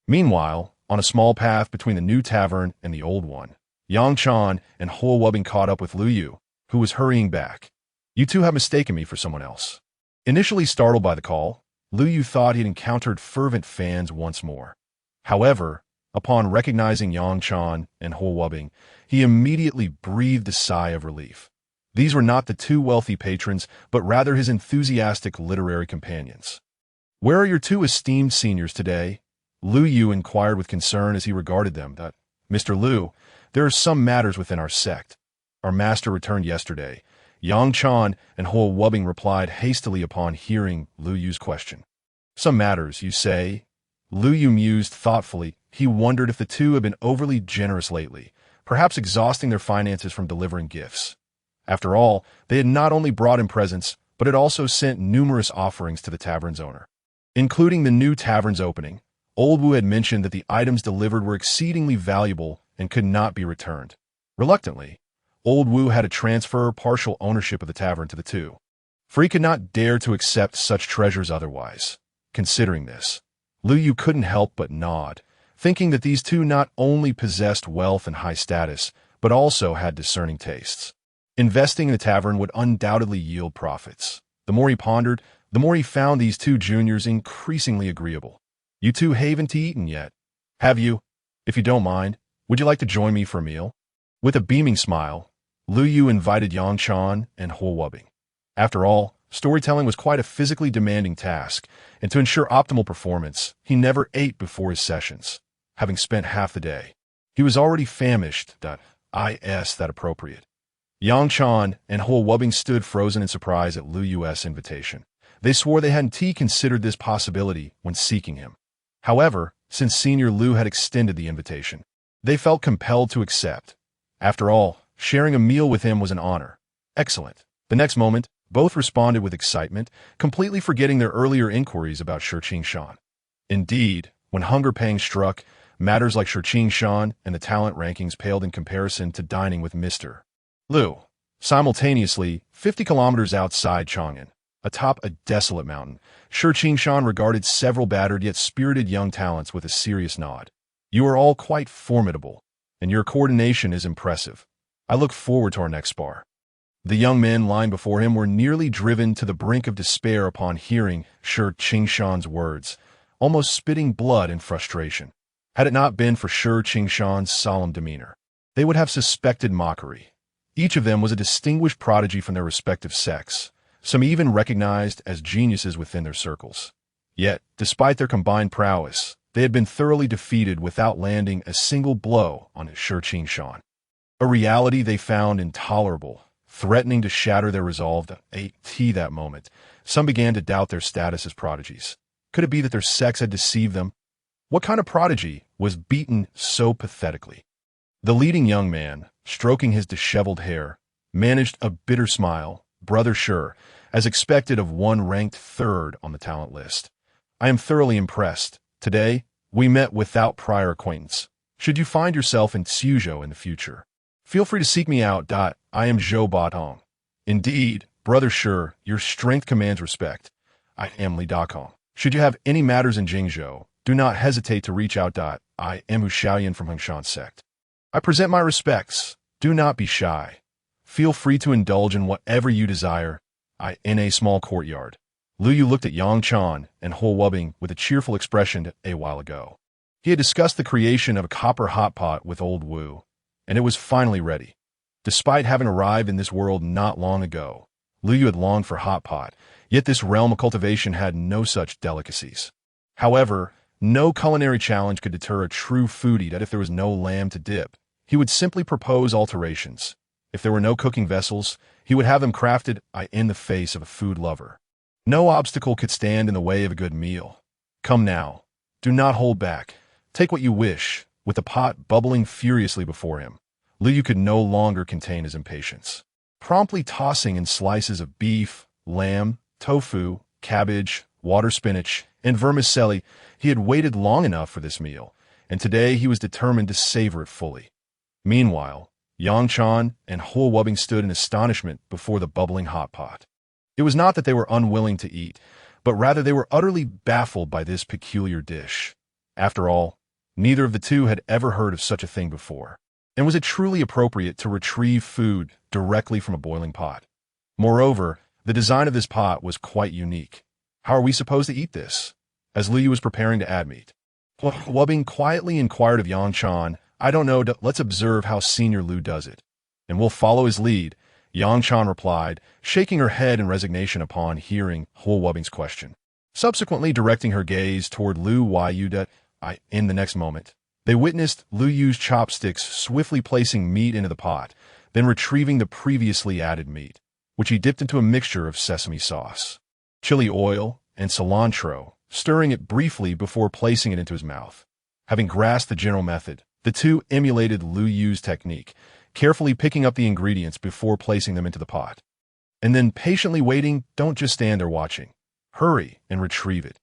Speaker 1: Meanwhile, on a small path between the new tavern and the old one, Yang Chan and Huo Wubbing caught up with Lu Yu, who was hurrying back. "You two have mistaken me for someone else." Initially startled by the call, Lu Yu thought he'd encountered fervent fans once more. However, upon recognizing Yang Chan and Huo Wubbing, he immediately breathed a sigh of relief. These were not the two wealthy patrons, but rather his enthusiastic literary companions. "Where are your two esteemed seniors today?" Lu Yu inquired with concern as he regarded them. "Mr. Lu, there are some matters within our sect. Our master returned yesterday." Yang Chan and Huo Wubbing replied hastily upon hearing Lu Yu's question. "Some matters, you say?" Lu Yu mused thoughtfully. He wondered if the two had been overly generous lately, perhaps exhausting their finances from delivering gifts. After all, they had not only brought him presents, but had also sent numerous offerings to the tavern's owner. Including the new tavern's opening, Old Wu had mentioned that the items delivered were exceedingly valuable and could not be returned. Reluctantly, Old Wu had to transfer partial ownership of the tavern to the two, for he could not dare to accept such treasures otherwise. Considering this, Lu Yu couldn't help but nod, thinking that these two not only possessed wealth and high status, but also had discerning tastes. Investing in the tavern would undoubtedly yield profits. The more he pondered, the more he found these two juniors increasingly agreeable. "You two haven't eaten yet, have you? If you don't mind, would you like to join me for a meal?" With a beaming smile, Lu Yu invited Yang Chan and Huo Wubbing. After all, storytelling was quite a physically demanding task, and to ensure optimal performance, he never ate before his sessions. Having spent half the day, he was already famished. Is that appropriate? Yang Chan and Huo Wubbing stood frozen in surprise at Lu Yu's invitation. They swore they hadn't considered this possibility when seeking him. However, since Senior Lu had extended the invitation, they felt compelled to accept. After all, sharing a meal with him was an honor. Excellent. The next moment, both responded with excitement, completely forgetting their earlier inquiries about Shi Shan. Indeed, when hunger pangs struck, matters like Shi Shan and the talent rankings paled in comparison to dining with Mr. Lu. Simultaneously, 50 kilometers outside Chang'an, atop a desolate mountain, Shi Shan regarded several battered yet spirited young talents with a serious nod. You are all quite formidable, and your coordination is impressive. I look forward to our next spar. The young men lying before him were nearly driven to the brink of despair upon hearing Shi Shan's words, almost spitting blood in frustration. Had it not been for Shi Shan's solemn demeanor, they would have suspected mockery. Each of them was a distinguished prodigy from their respective sects, some even recognized as geniuses within their circles. Yet, despite their combined prowess, they had been thoroughly defeated without landing a single blow on Shi Shan. A reality they found intolerable, threatening to shatter their resolve. That moment, some began to doubt their status as prodigies. Could it be that their sects had deceived them? What kind of prodigy was beaten so pathetically? The leading young man, stroking his disheveled hair, managed a bitter smile. Brother Sure, as expected of one ranked third on the talent list. I am thoroughly impressed. Today, we met without prior acquaintance. Should you find yourself in Suzhou in the future, feel free to seek me out. I am Zhou Batong. Indeed, Brother Sure, your strength commands respect. I am Li Dakong. Should you have any matters in Jingzhou, do not hesitate to reach out. I am Wu Xiaoyan from Hengshan sect. I present my respects. Do not be shy. Feel free to indulge in whatever you desire. In a small courtyard, Lu Yu looked at Yang Chan and Huo Wubbing with a cheerful expression a while ago. He had discussed the creation of a copper hot pot with old Wu, and it was finally ready. Despite having arrived in this world not long ago, Lu Yu had longed for hot pot, yet this realm of cultivation had no such delicacies. However, no culinary challenge could deter a true foodie that if there was no lamb to dip, he would simply propose alterations. If there were no cooking vessels, he would have them crafted in the face of a food lover. No obstacle could stand in the way of a good meal. Come now. Do not hold back. Take what you wish. With the pot bubbling furiously before him, Lu Yu could no longer contain his impatience. Promptly tossing in slices of beef, lamb, tofu, cabbage, water spinach, and vermicelli, he had waited long enough for this meal, and today he was determined to savor it fully. Meanwhile, Yang Chan and Huo Wubbing stood in astonishment before the bubbling hot pot. It was not that they were unwilling to eat, but rather they were utterly baffled by this peculiar dish. After all, neither of the two had ever heard of such a thing before. And was it truly appropriate to retrieve food directly from a boiling pot? Moreover, the design of this pot was quite unique. How are we supposed to eat this? As Lu Yu was preparing to add meat, Wubbing quietly inquired of Yang Chan, I don't know, let's observe how Senior Lu does it. And we'll follow his lead, Yang Chan replied, shaking her head in resignation upon hearing Huo Wubbing's question. Subsequently directing her gaze toward Lu Yu. In the next moment, they witnessed Lu Yu's chopsticks swiftly placing meat into the pot, then retrieving the previously added meat, which he dipped into a mixture of sesame sauce, chili oil, and cilantro, stirring it briefly before placing it into his mouth. Having grasped the general method, the two emulated Lu Yu's technique, carefully picking up the ingredients before placing them into the pot. And then patiently waiting. Don't just stand there watching. Hurry and retrieve it.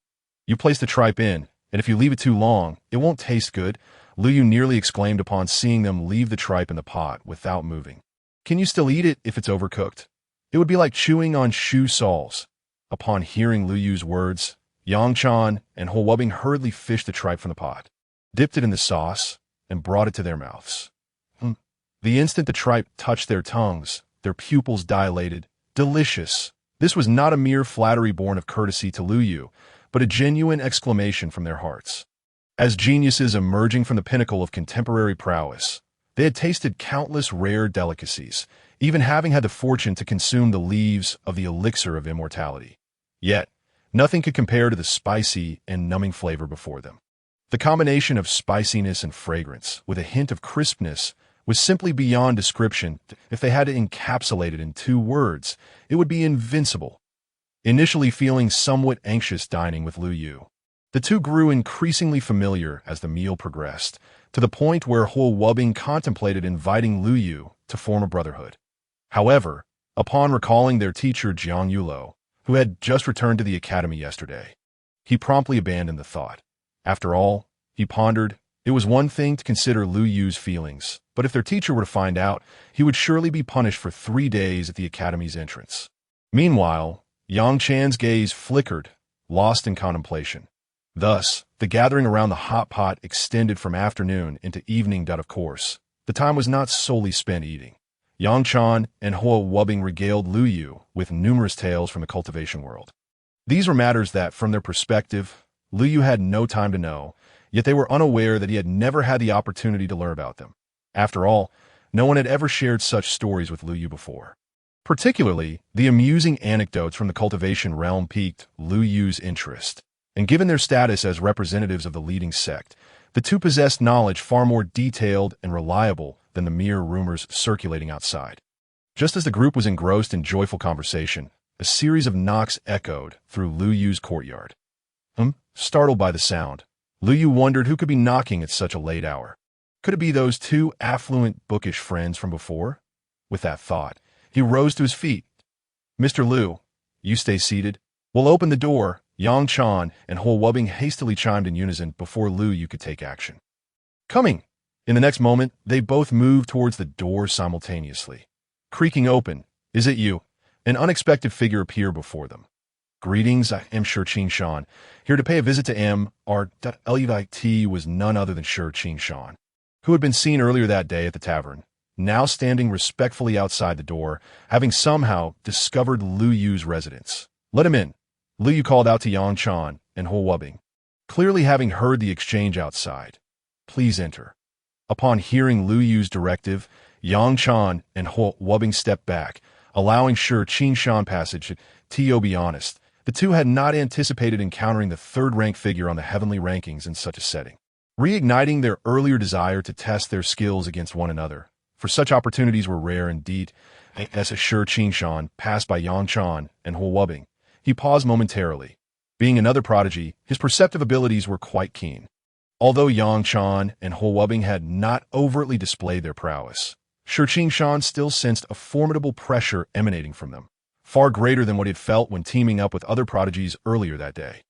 Speaker 1: You place the tripe in, and if you leave it too long, it won't taste good, Lu Yu nearly exclaimed upon seeing them leave the tripe in the pot without moving. Can you still eat it if it's overcooked? It would be like chewing on shoe soles. Upon hearing Lu Yu's words, Yang Chan and Huo Wubbing hurriedly fished the tripe from the pot, dipped it in the sauce, and brought it to their mouths. The instant the tripe touched their tongues, their pupils dilated. Delicious! This was not a mere flattery born of courtesy to Lu Yu, but a genuine exclamation from their hearts. As geniuses emerging from the pinnacle of contemporary prowess, they had tasted countless rare delicacies, even having had the fortune to consume the leaves of the elixir of immortality. Yet, nothing could compare to the spicy and numbing flavor before them. The combination of spiciness and fragrance, with a hint of crispness, was simply beyond description. If they had to encapsulate it in 2 words, it would be invincible. Initially feeling somewhat anxious dining with Lu Yu, the two grew increasingly familiar as the meal progressed, to the point where Huo Wubing contemplated inviting Lu Yu to form a brotherhood. However, upon recalling their teacher Jiang Yulo, who had just returned to the academy yesterday, he promptly abandoned the thought. After all, he pondered, it was one thing to consider Lu Yu's feelings, but if their teacher were to find out, he would surely be punished for 3 days at the academy's entrance. Meanwhile, Yang Chan's gaze flickered, lost in contemplation. Thus, the gathering around the hot pot extended from afternoon into evening. Of course, the time was not solely spent eating. Yang Chan and Huo Wubing regaled Lu Yu with numerous tales from the cultivation world. These were matters that, from their perspective, Lu Yu had no time to know, yet they were unaware that he had never had the opportunity to learn about them. After all, no one had ever shared such stories with Lu Yu before. Particularly, the amusing anecdotes from the cultivation realm piqued Lu Yu's interest, and given their status as representatives of the leading sect, the two possessed knowledge far more detailed and reliable than the mere rumors circulating outside. Just as the group was engrossed in joyful conversation, a series of knocks echoed through Lu Yu's courtyard. Startled by the sound, Lu Yu wondered who could be knocking at such a late hour. Could it be those 2 affluent, bookish friends from before? With that thought, he rose to his feet. "Mr. Lu, you stay seated. We'll open the door." Yang Chan and Huo Wubing hastily chimed in unison before Lu Yu could take action. "Coming!" In the next moment, they both moved towards the door simultaneously. Creaking open, "Is it you?" An unexpected figure appeared before them. "Greetings, I am Shi Qingshan, here to pay a visit to M.L.U.I.T. was none other than Shi Qingshan, who had been seen earlier that day at the tavern, now standing respectfully outside the door, having somehow discovered Lu Yu's residence. "Let him in," Lu Yu called out to Yang Chan and Huo Wubing, clearly having heard the exchange outside. "Please enter." Upon hearing Lu Yu's directive, Yang Chan and Huo Wubing stepped back, allowing Shi Qingshan passage. To be honest, the two had not anticipated encountering the 3rd-ranked figure on the heavenly rankings in such a setting, reigniting their earlier desire to test their skills against one another. For such opportunities were rare indeed. As Shi Qingshan passed by Yang Chan and Huo Wubing, he paused momentarily. Being another prodigy, his perceptive abilities were quite keen. Although Yang Chan and Huo Wubing had not overtly displayed their prowess, Shi Qingshan still sensed a formidable pressure emanating from them, far greater than what he had felt when teaming up with other prodigies earlier that day.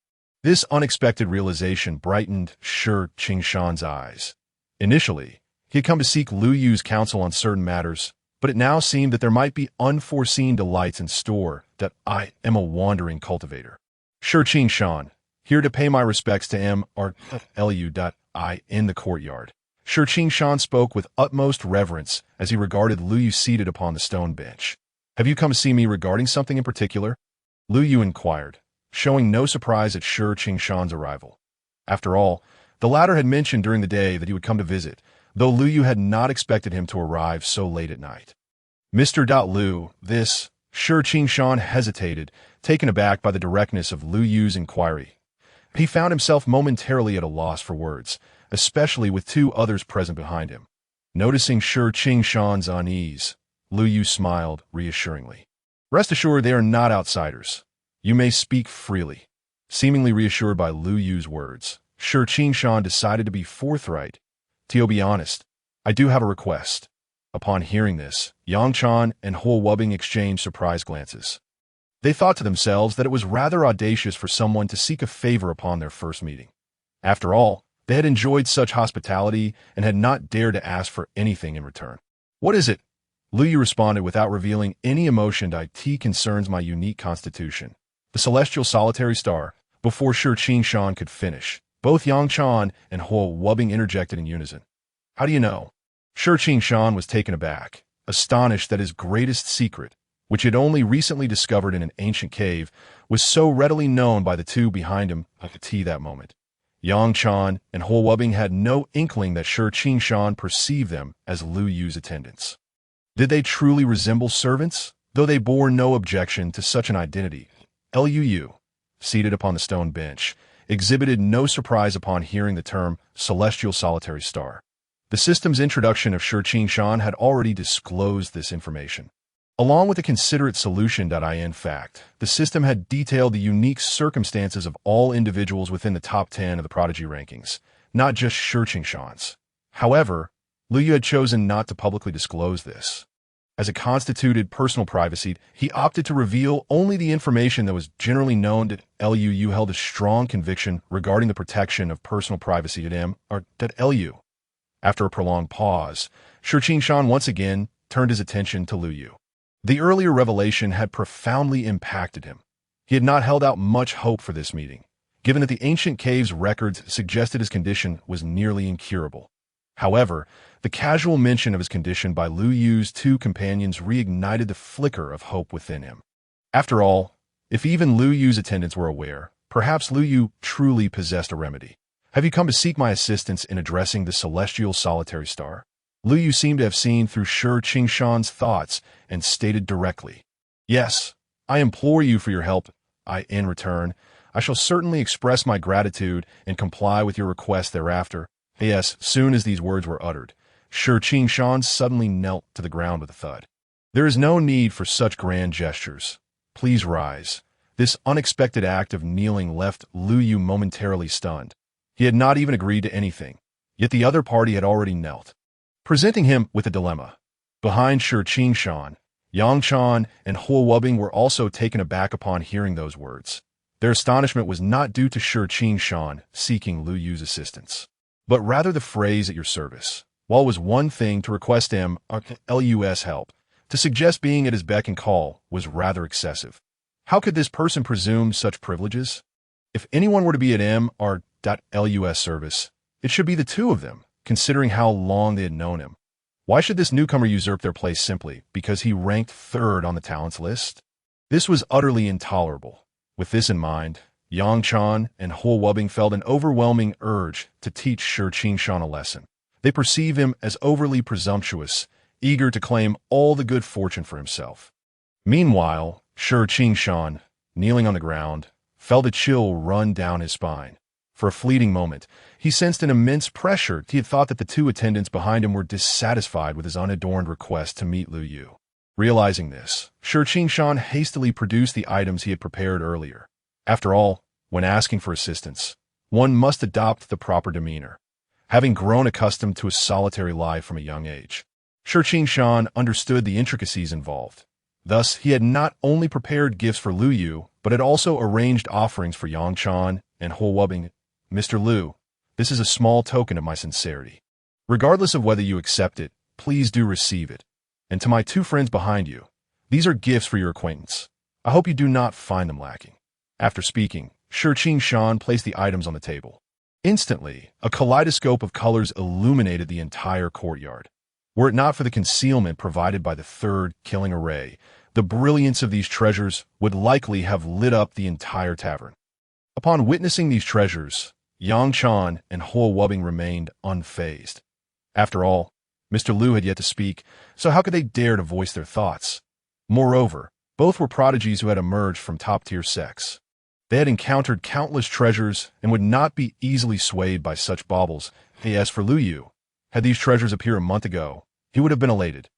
Speaker 1: This unexpected realization brightened Shi Qingshan's eyes. Initially, he had come to seek Lu Yu's counsel on certain matters, but it now seemed that there might be unforeseen delights in store. That I am a wandering cultivator. Shi Qingshan, here to pay my respects to M.R.L.U.I. in the courtyard. Shi Qingshan spoke with utmost reverence as he regarded Lu Yu seated upon the stone bench. "Have you come to see me regarding something in particular?" Lu Yu inquired, showing no surprise at Shi Qingshan's arrival. After all, the latter had mentioned during the day that he would come to visit, though Lu Yu had not expected him to arrive so late at night. "Mr. Lu, this..." Shi Qingshan hesitated, taken aback by the directness of Lu Yu's inquiry. He found himself momentarily at a loss for words, especially with 2 others present behind him. Noticing Shi Qingshan's unease, Lu Yu smiled reassuringly. "Rest assured they are not outsiders. You may speak freely." Seemingly reassured by Lu Yu's words, Shi Qingshan decided to be forthright. "To be honest, I do have a request." Upon hearing this, Yang Chan and Huo Wubing exchanged surprised glances. They thought to themselves that it was rather audacious for someone to seek a favor upon their first meeting. After all, they had enjoyed such hospitality and had not dared to ask for anything in return. "What is it?" Lu Yu responded without revealing any emotion. "It concerns my unique constitution, the celestial solitary star." Before Shi Qingshan could finish, both Yang Chan and Huo Wubing interjected in unison. "How do you know?" Shi Qingshan was taken aback, astonished that his greatest secret, which he had only recently discovered in an ancient cave, was so readily known by the 2 behind him at the tea that moment. Yang Chan and Huo Wubing had no inkling that Shi Qingshan perceived them as Lu Yu's attendants. Did they truly resemble servants? Though they bore no objection to such an identity, Luu, seated upon the stone bench, exhibited no surprise upon hearing the term celestial solitary star. The system's introduction of Shi Shan had already disclosed this information. Along with a considerate solution.in fact, the system had detailed the unique circumstances of all individuals within the top 10 of the prodigy rankings, not just Shi Shan's. However, Liu had chosen not to publicly disclose this. As it constituted personal privacy, he opted to reveal only the information that was generally known that Liu held a strong conviction regarding the protection of personal privacy at him, or that Liu. After a prolonged pause, Shi Shan once again turned his attention to Liu. The earlier revelation had profoundly impacted him. He had not held out much hope for this meeting, given that the ancient cave's records suggested his condition was nearly incurable. However, the casual mention of his condition by Liu's two companions reignited the flicker of hope within him. After all, if even Liu's attendants were aware, perhaps Liu truly possessed a remedy. Have you come to seek my assistance in addressing the celestial solitary star? Liu seemed to have seen through Shi Shan's thoughts and stated directly, "Yes, I implore you for your help. In return, I shall certainly express my gratitude and comply with your request thereafter." Yes, soon as these words were uttered, Shi Shan suddenly knelt to the ground with a thud. "There is no need for such grand gestures. Please rise." This unexpected act of kneeling left Liu momentarily stunned. He had not even agreed to anything, yet the other party had already knelt, presenting him with a dilemma. Behind Shi Shan, Yang Chan and Huo Wubing were also taken aback upon hearing those words. Their astonishment was not due to Shi Shan seeking Liu's assistance, but rather the phrase "at your service." While it was one thing to request him Lu's help, to suggest being at his beck and call was rather excessive. How could this person presume such privileges? If anyone were to be at Lus service, it should be the two of them, considering how long they had known him. Why should this newcomer usurp their place simply because he ranked third on the talents list? This was utterly intolerable. With this in mind, Yang Chan and Huo Wubing felt an overwhelming urge to teach Shi Shan a lesson. They perceive him as overly presumptuous, eager to claim all the good fortune for himself. Meanwhile, Shi Shan, kneeling on the ground, felt a chill run down his spine. For a fleeting moment, he sensed an immense pressure. He had thought that the two attendants behind him were dissatisfied with his unadorned request to meet Liu. Realizing this, Shi Shan hastily produced the items he had prepared earlier. After all, when asking for assistance, one must adopt the proper demeanor. Having grown accustomed to a solitary life from a young age, Shi Shan understood the intricacies involved. Thus, he had not only prepared gifts for Liu, but had also arranged offerings for Yang Chan and Huo Wubing. "Mr. Liu, this is a small token of my sincerity. Regardless of whether you accept it, please do receive it. And to my two friends behind you, these are gifts for your acquaintance. I hope you do not find them lacking." After speaking, Shi Shan placed the items on the table. Instantly, a kaleidoscope of colors illuminated the entire courtyard. Were it not for the concealment provided by the third killing array, the brilliance of these treasures would likely have lit up the entire tavern. Upon witnessing these treasures, Yang Chan and Huo Wubing remained unfazed. After all, Mr. Liu had yet to speak, so how could they dare to voice their thoughts? Moreover, both were prodigies who had emerged from top-tier sects. They had encountered countless treasures and would not be easily swayed by such baubles. As for Liu, had these treasures appeared a month ago, he would have been elated.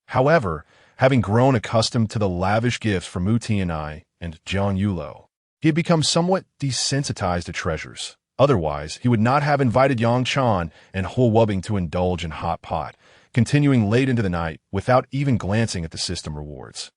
Speaker 1: However, having grown accustomed to the lavish gifts from Mu Tianai and Jiang Yulo, he had become somewhat desensitized to treasures. Otherwise, he would not have invited Yang Chan and Huo Wubing to indulge in hot pot, continuing late into the night without even glancing at the system rewards.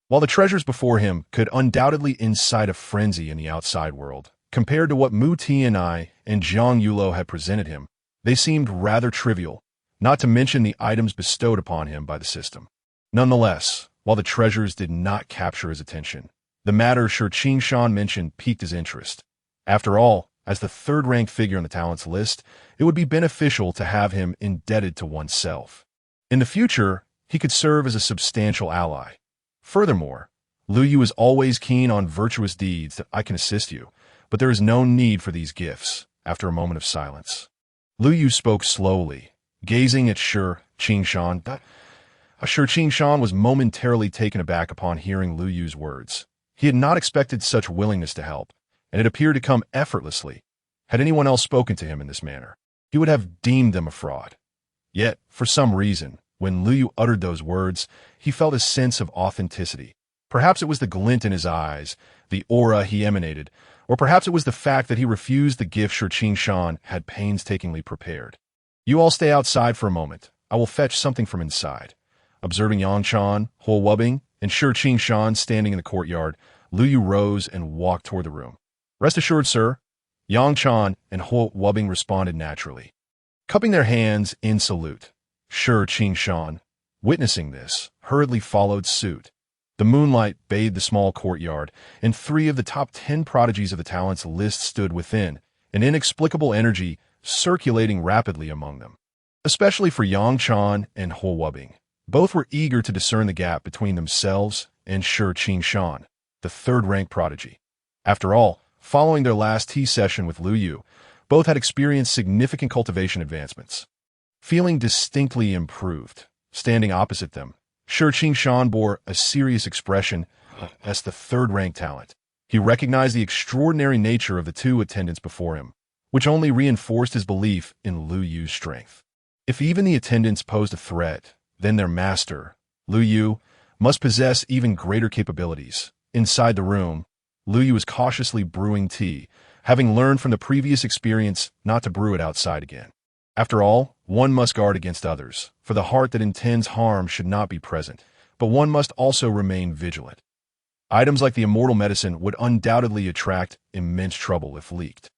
Speaker 1: While the treasures before him could undoubtedly incite a frenzy in the outside world, compared to what Mu Tianai and Jiang Yulo had presented him, they seemed rather trivial, not to mention the items bestowed upon him by the system. Nonetheless, while the treasures did not capture his attention, the matter Shi Shan mentioned piqued his interest. After all, as the third-ranked figure on the talents list, it would be beneficial to have him indebted to oneself. In the future, he could serve as a substantial ally. Furthermore, Liu is always keen on virtuous deeds that I can assist you, but there is no need for these gifts. After a moment of silence, Liu spoke slowly, gazing at Shi Shan. Shi Shan was momentarily taken aback upon hearing Lu Yu's words. He had not expected such willingness to help, and it appeared to come effortlessly. Had anyone else spoken to him in this manner, he would have deemed them a fraud. Yet, for some reason, when Lu Yu uttered those words, he felt a sense of authenticity. Perhaps it was the glint in his eyes, the aura he emanated, or perhaps it was the fact that he refused the gift Shi Shan had painstakingly prepared. You all stay outside for a moment. I will fetch something from inside. Observing Yang Chan, Huo Wubing, and Shi Shan standing in the courtyard, Lu Yu rose and walked toward the room. Rest assured, sir. Yang Chan and Huo Wubing responded naturally, cupping their hands in salute. Shi Shan, witnessing this, hurriedly followed suit. The moonlight bathed the small courtyard, and 3 of the top 10 prodigies of the talents list stood within, an inexplicable energy circulating rapidly among them. Especially for Yang Chan and Huo Wubing. Both were eager to discern the gap between themselves and Shi Shan, the third-rank prodigy. After all, following their last tea session with Lu Yu, both had experienced significant cultivation advancements. Feeling distinctly improved, standing opposite them, Shi Shan bore a serious expression as the third-rank talent. He recognized the extraordinary nature of the 2 attendants before him, which only reinforced his belief in Lu Yu's strength. If even the attendants posed a threat, then their master, Lu Yu, must possess even greater capabilities. Inside the room, Lu Yu was cautiously brewing tea, having learned from the previous experience not to brew it outside again. After all, one must guard against others, for the heart that intends harm should not be present, but one must also remain vigilant. Items like the immortal medicine would undoubtedly attract immense trouble if leaked.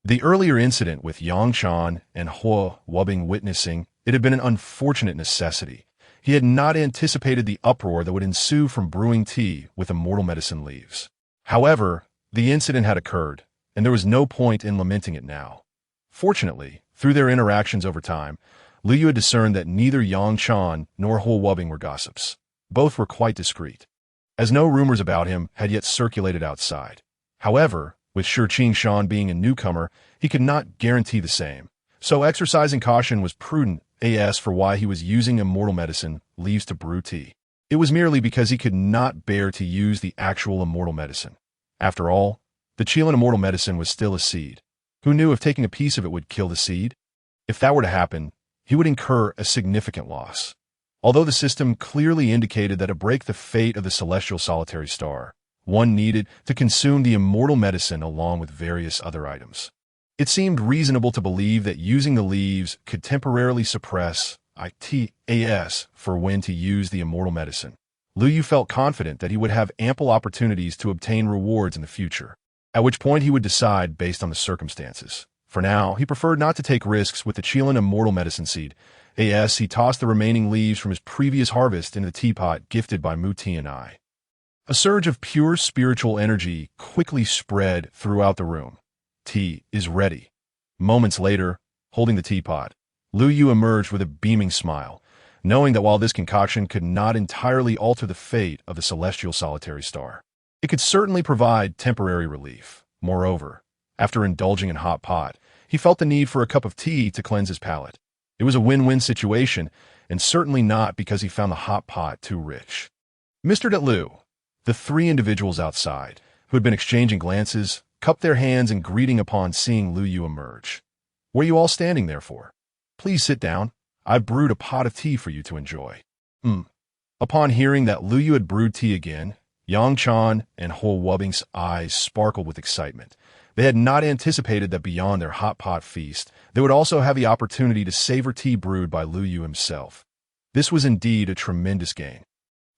Speaker 1: The earlier incident with Yang Chan and Huo Wubing witnessing it had been an unfortunate necessity. He had not anticipated the uproar that would ensue from brewing tea with immortal medicine leaves. However, the incident had occurred, and there was no point in lamenting it now. Fortunately, through their interactions over time, Lu Yu had discerned that neither Yang Chan nor Huo Wubing were gossips. Both were quite discreet, as no rumors about him had yet circulated outside. However, with Shi Shan being a newcomer, he could not guarantee the same. So exercising caution was prudent as for why he was using immortal medicine leaves to brew tea. It was merely because he could not bear to use the actual immortal medicine. After all, the Qilin immortal medicine was still a seed. Who knew if taking a piece of it would kill the seed? If that were to happen, he would incur a significant loss. Although the system clearly indicated that to break the fate of the celestial solitary star, one needed to consume the immortal medicine along with various other items. It seemed reasonable to believe that using the leaves could temporarily suppress ITAS for when to use the immortal medicine. Lu Yu felt confident that he would have ample opportunities to obtain rewards in the future, at which point he would decide based on the circumstances. For now, he preferred not to take risks with the Qilin immortal medicine seed. As he tossed the remaining leaves from his previous harvest into the teapot gifted by Muti and I. A surge of pure spiritual energy quickly spread throughout the room. Tea is ready. Moments later, holding the teapot, Lu Yu emerged with a beaming smile, knowing that while this concoction could not entirely alter the fate of the celestial solitary star, it could certainly provide temporary relief. Moreover, after indulging in hot pot, he felt the need for a cup of tea to cleanse his palate. It was a win-win situation, and certainly not because he found the hot pot too rich. Mr. Detlu, the 3 individuals outside, who had been exchanging glances, cupped their hands in greeting upon seeing Lu Yu emerge. What are you all standing there for? Please sit down. I've brewed a pot of tea for you to enjoy. Upon hearing that Lu Yu had brewed tea again, Yang Chan and Huo Wubing's eyes sparkled with excitement. They had not anticipated that beyond their hot pot feast, they would also have the opportunity to savor tea brewed by Lu Yu himself. This was indeed a tremendous gain.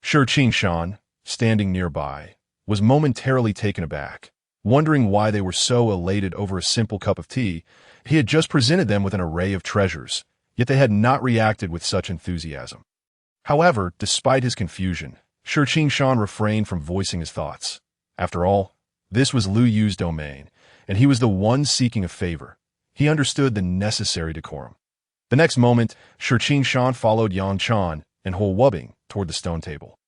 Speaker 1: Shi Shan, standing nearby, was momentarily taken aback. Wondering why they were so elated over a simple cup of tea, he had just presented them with an array of treasures, yet they had not reacted with such enthusiasm. However, despite his confusion, Shi Shan refrained from voicing his thoughts. After all, this was Lu Yu's domain, and he was the one seeking a favor. He understood the necessary decorum. The next moment, Shi Shan followed Yang Chan and Huo Wubing toward the stone table.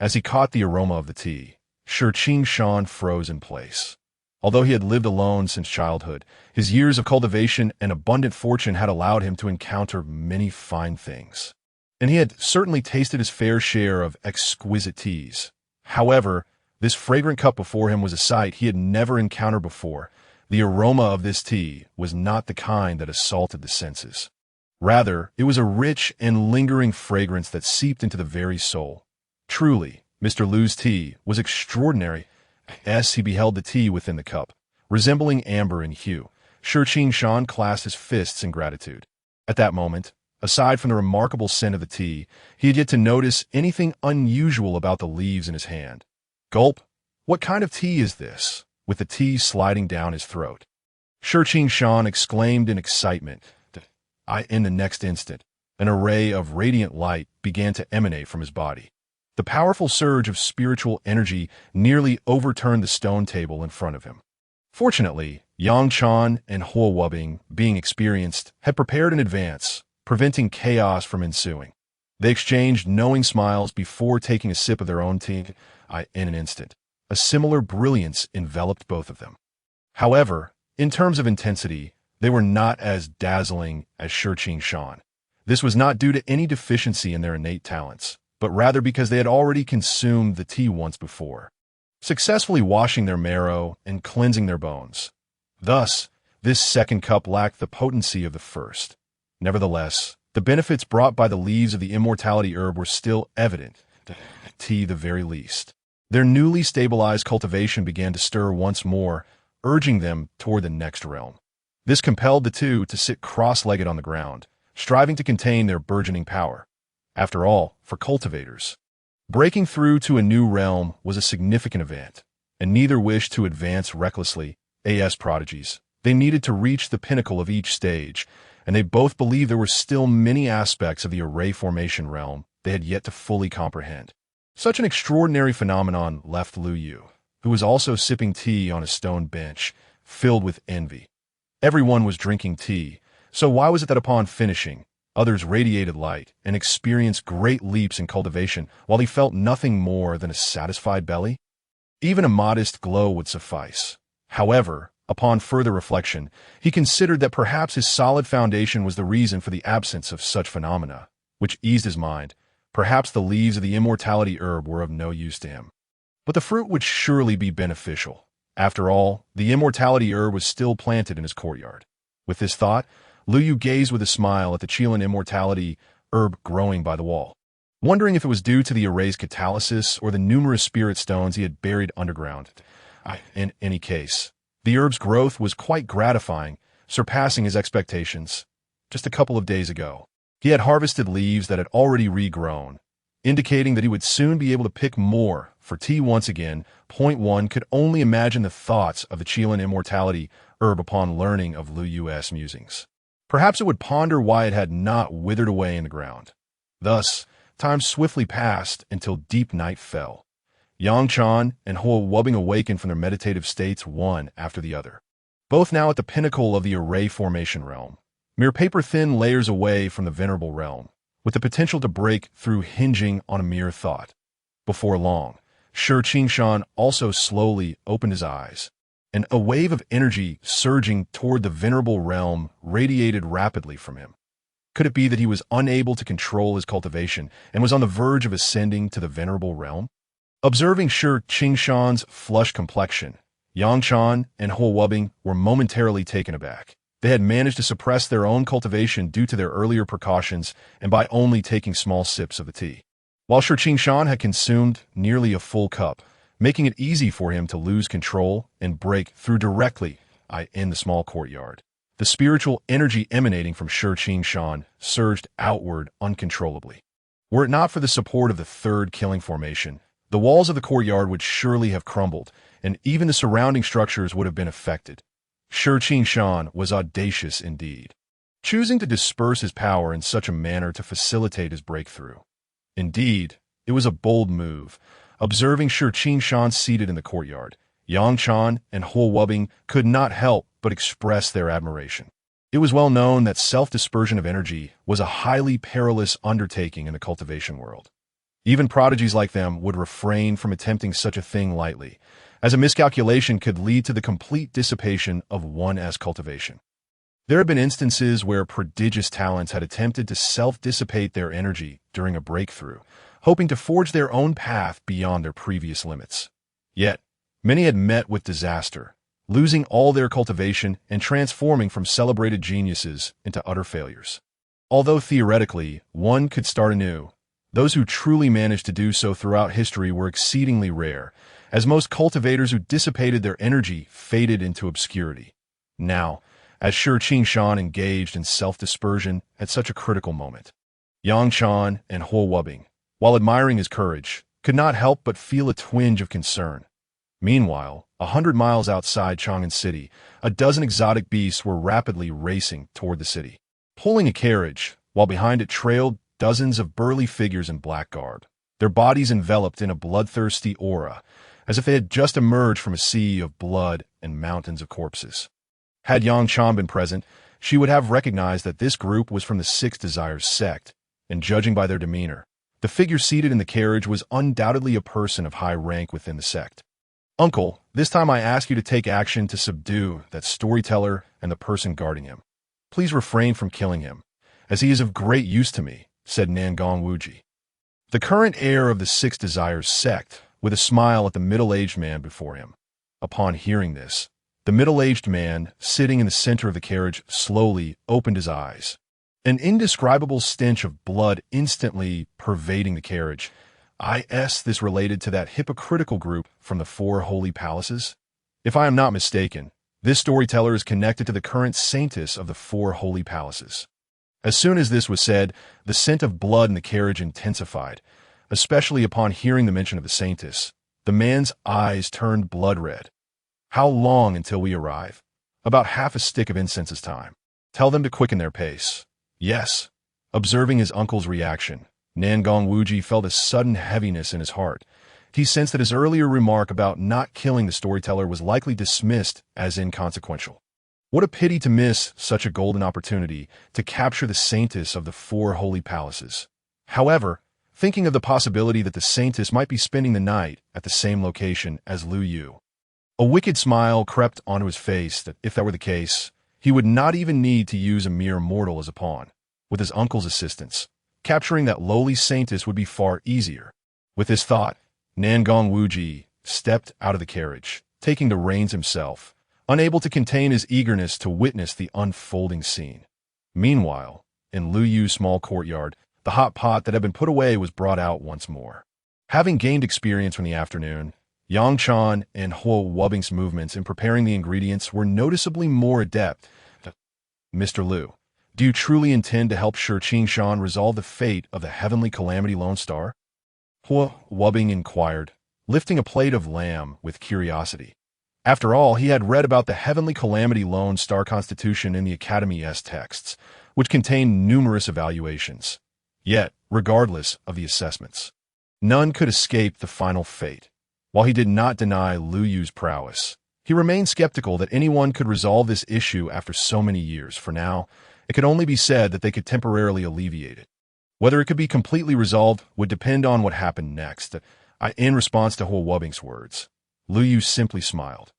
Speaker 1: As he caught the aroma of the tea, Shi Shan froze in place. Although he had lived alone since childhood, his years of cultivation and abundant fortune had allowed him to encounter many fine things. and he had certainly tasted his fair share of exquisite teas. However, this fragrant cup before him was a sight he had never encountered before. The aroma of this tea was not the kind that assaulted the senses. Rather, it was a rich and lingering fragrance that seeped into the very soul. Truly, Mr. Liu's tea was extraordinary as he beheld the tea within the cup, resembling amber in hue. Shi Qingshan clasped his fists in gratitude. At that moment, aside from the remarkable scent of the tea, he had yet to notice anything unusual about the leaves in his hand. Gulp! What kind of tea is this? With the tea sliding down his throat. Shi Qingshan exclaimed in excitement. In the next instant, an array of radiant light began to emanate from his body. The powerful surge of spiritual energy nearly overturned the stone table in front of him. Fortunately, Yang Chan and Huo Wubing, being experienced, had prepared in advance, preventing chaos from ensuing. They exchanged knowing smiles before taking a sip of their own tea. In an instant, a similar brilliance enveloped both of them. However, in terms of intensity, they were not as dazzling as Shi Qingshan. This was not due to any deficiency in their innate talents, but rather because they had already consumed the tea once before, successfully washing their marrow and cleansing their bones. Thus, this second cup lacked the potency of the first. Nevertheless, the benefits brought by the leaves of the immortality herb were still evident, tea the very least. Their newly stabilized cultivation began to stir once more, urging them toward the next realm. This compelled the two to sit cross-legged on the ground, striving to contain their burgeoning power. After all, for cultivators, breaking through to a new realm was a significant event, and neither wished to advance recklessly. As prodigies, they needed to reach the pinnacle of each stage, and they both believed there were still many aspects of the array formation realm they had yet to fully comprehend. Such an extraordinary phenomenon left Liu Yu, who was also sipping tea on a stone bench, filled with envy. Everyone was drinking tea, so why was it that upon finishing, others radiated light and experienced great leaps in cultivation, while he felt nothing more than a satisfied belly? Even a modest glow would suffice. However, upon further reflection, he considered that perhaps his solid foundation was the reason for the absence of such phenomena, which eased his mind. Perhaps the leaves of the immortality herb were of no use to him. But the fruit would surely be beneficial. After all, the immortality herb was still planted in his courtyard. With this thought, Liu Yu gazed with a smile at the Qilin immortality herb growing by the wall, wondering if it was due to the array's catalysis or the numerous spirit stones he had buried underground. In any case, the herb's growth was quite gratifying, surpassing his expectations. Just a couple of days ago, he had harvested leaves that had already regrown, indicating that he would soon be able to pick more for tea once again. Point one could only imagine the thoughts of the Qilin immortality herb upon learning of Liu Yu's musings. Perhaps it would ponder why it had not withered away in the ground. Thus, time swiftly passed until deep night fell. Yang Chan and Huo Wubing awakened from their meditative states one after the other, both now at the pinnacle of the array formation realm, mere paper-thin layers away from the venerable realm, with the potential to break through hinging on a mere thought. Before long, Shi Qingshan also slowly opened his eyes, and a wave of energy surging toward the venerable realm radiated rapidly from him. Could it be that he was unable to control his cultivation and was on the verge of ascending to the venerable realm? Observing Shi Qingshan's flushed complexion, Yang Chan and Huo Wubing were momentarily taken aback. They had managed to suppress their own cultivation due to their earlier precautions and by only taking small sips of the tea, while Shi Qingshan had consumed nearly a full cup, making it easy for him to lose control and break through directly in the small courtyard. The spiritual energy emanating from Shi Qingshan surged outward uncontrollably. Were it not for the support of the third killing formation, the walls of the courtyard would surely have crumbled, and even the surrounding structures would have been affected. Shi Qingshan was audacious indeed, choosing to disperse his power in such a manner to facilitate his breakthrough. Indeed, it was a bold move. Observing Shi Qingshan seated in the courtyard, Yang Chan and Huo Wubing could not help but express their admiration. It was well known that self-dispersion of energy was a highly perilous undertaking in the cultivation world. Even prodigies like them would refrain from attempting such a thing lightly, as a miscalculation could lead to the complete dissipation of one's cultivation. There have been instances where prodigious talents had attempted to self-dissipate their energy during a breakthrough, hoping to forge their own path beyond their previous limits. Yet, many had met with disaster, losing all their cultivation and transforming from celebrated geniuses into utter failures. Although theoretically, one could start anew, those who truly managed to do so throughout history were exceedingly rare, as most cultivators who dissipated their energy faded into obscurity. Now, as Shi Qingshan engaged in self-dispersion at such a critical moment, Yang Chan and Huo Wubing, while admiring his courage, could not help but feel a twinge of concern. Meanwhile, 100 miles outside Chang'an City, a dozen exotic beasts were rapidly racing toward the city, pulling a carriage, while behind it trailed dozens of burly figures in black garb, their bodies enveloped in a bloodthirsty aura, as if they had just emerged from a sea of blood and mountains of corpses. Had Yang Chan been present, she would have recognized that this group was from the Six Desires sect, and judging by their demeanor, the figure seated in the carriage was undoubtedly a person of high rank within the sect. "Uncle, this time I ask you to take action to subdue that storyteller and the person guarding him. Please refrain from killing him, as he is of great use to me," said Nangong Wuji, the current heir of the Six Desires sect, with a smile at the middle-aged man before him. Upon hearing this, the middle-aged man, sitting in the center of the carriage, slowly opened his eyes. An indescribable stench of blood instantly pervading the carriage. This related to that hypocritical group from the Four Holy Palaces? If I am not mistaken, this storyteller is connected to the current saintess of the Four Holy Palaces. As soon as this was said, the scent of blood in the carriage intensified, especially upon hearing the mention of the saintess. The man's eyes turned blood red. "How long until we arrive?" "About half a stick of incense is time. Tell them to quicken their pace." "Yes." Observing his uncle's reaction, Nangong Wuji felt a sudden heaviness in his heart. He sensed that his earlier remark about not killing the storyteller was likely dismissed as inconsequential. What a pity to miss such a golden opportunity to capture the saintess of the Four Holy Palaces. However, thinking of the possibility that the saintess might be spending the night at the same location as Lu Yu, a wicked smile crept onto his face that, if that were the case, he would not even need to use a mere mortal as a pawn. With his uncle's assistance, capturing that lowly saintess would be far easier. With this thought, Nangong Wuji stepped out of the carriage, taking the reins himself, unable to contain his eagerness to witness the unfolding scene. Meanwhile, in Lu Yu's small courtyard, the hot pot that had been put away was brought out once more. Having gained experience from the afternoon, Yang Chan and Huo Wubing's movements in preparing the ingredients were noticeably more adept. "Mr. Liu, do you truly intend to help Shi Qingshan resolve the fate of the heavenly calamity Lone Star?" Huo Wubing inquired, lifting a plate of lamb with curiosity. After all, he had read about the heavenly calamity Lone Star constitution in the Academy's texts, which contained numerous evaluations. Yet, regardless of the assessments, none could escape the final fate. While he did not deny Lu Yu's prowess, he remained skeptical that anyone could resolve this issue after so many years. For now, it could only be said that they could temporarily alleviate it. Whether it could be completely resolved would depend on what happened next. In response to Huo Wubing's words, Lu Yu simply smiled.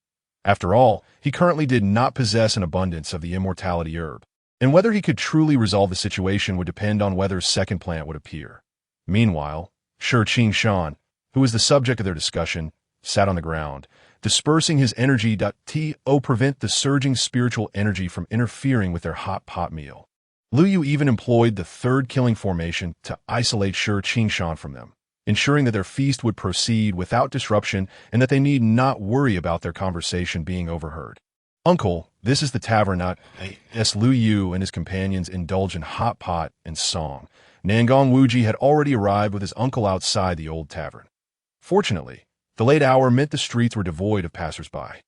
Speaker 1: After all, he currently did not possess an abundance of the immortality herb, and whether he could truly resolve the situation would depend on whether a second plant would appear. Meanwhile, Shi Qingshan, who was the subject of their discussion, sat on the ground, dispersing his energy to prevent the surging spiritual energy from interfering with their hot pot meal. Lu Yu even employed the third killing formation to isolate Shi Qingshan from them, ensuring that their feast would proceed without disruption and that they need not worry about their conversation being overheard. "Uncle, this is the tavern not..." As Lu Yu and his companions indulged in hot pot and song, Nangong Wuji had already arrived with his uncle outside the old tavern. Fortunately, the late hour meant the streets were devoid of passers-by.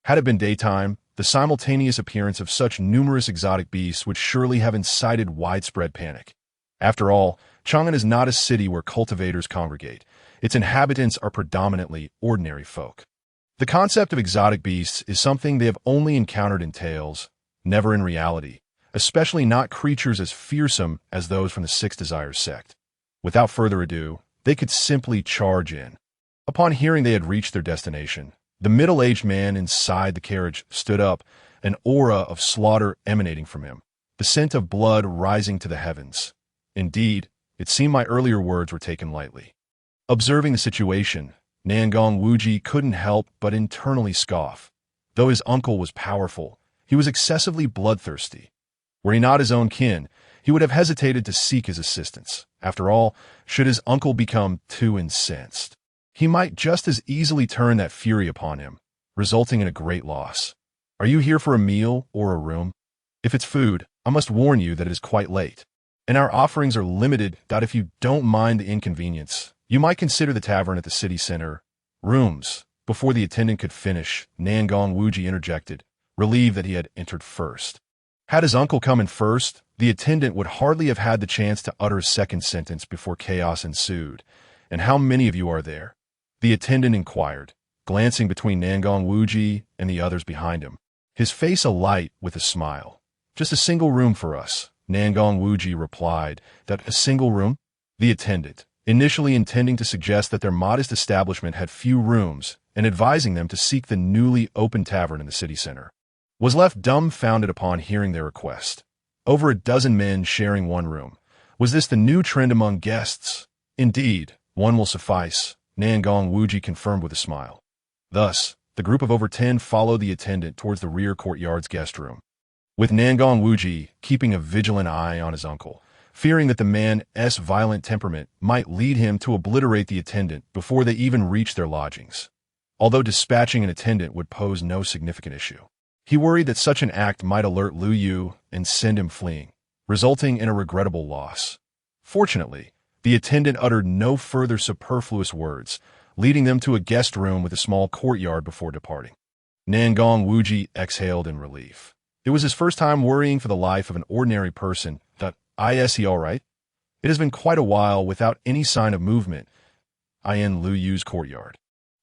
Speaker 1: Had it been daytime, the simultaneous appearance of such numerous exotic beasts would surely have incited widespread panic. After all, Chang'an is not a city where cultivators congregate. Its inhabitants are predominantly ordinary folk. The concept of exotic beasts is something they have only encountered in tales, never in reality, especially not creatures as fearsome as those from the Six Desires sect. Without further ado, they could simply charge in. Upon hearing they had reached their destination, the middle-aged man inside the carriage stood up, an aura of slaughter emanating from him, the scent of blood rising to the heavens. Indeed, it seemed my earlier words were taken lightly. Observing the situation, Nangong Wuji couldn't help but internally scoff. Though his uncle was powerful, he was excessively bloodthirsty. Were he not his own kin, he would have hesitated to seek his assistance. After all, should his uncle become too incensed, he might just as easily turn that fury upon him, resulting in a great loss. Are you here for a meal or a room? If it's food, I must warn you that it is quite late, and our offerings are limited. If you don't mind the inconvenience, you might consider the tavern at the city center. Rooms. Before the attendant could finish, Nangong Wuji interjected, relieved that he had entered first. Had his uncle come in first, the attendant would hardly have had the chance to utter a second sentence before chaos ensued. And how many of you are there? The attendant inquired, glancing between Nangong Wuji and the others behind him, his face alight with a smile. Just a single room for us, Nangong Wuji replied. That a single room? The attendant, initially intending to suggest that their modest establishment had few rooms and advising them to seek the newly opened tavern in the city center, was left dumbfounded upon hearing their request. Over a dozen men sharing one room. Was this the new trend among guests? Indeed, one will suffice, Nangong Wuji confirmed with a smile. Thus, the group of over 10 followed the attendant towards the rear courtyard's guest room, with Nangong Wuji keeping a vigilant eye on his uncle, fearing that the man's violent temperament might lead him to obliterate the attendant before they even reached their lodgings. Although dispatching an attendant would pose no significant issue, he worried that such an act might alert Lu Yu and send him fleeing, resulting in a regrettable loss. Fortunately, the attendant uttered no further superfluous words, leading them to a guest room with a small courtyard before departing. Nangong Wuji exhaled in relief. It was his first time worrying for the life of an ordinary person. Is he all right? It has been quite a while without any sign of movement. In Lu Yu's courtyard.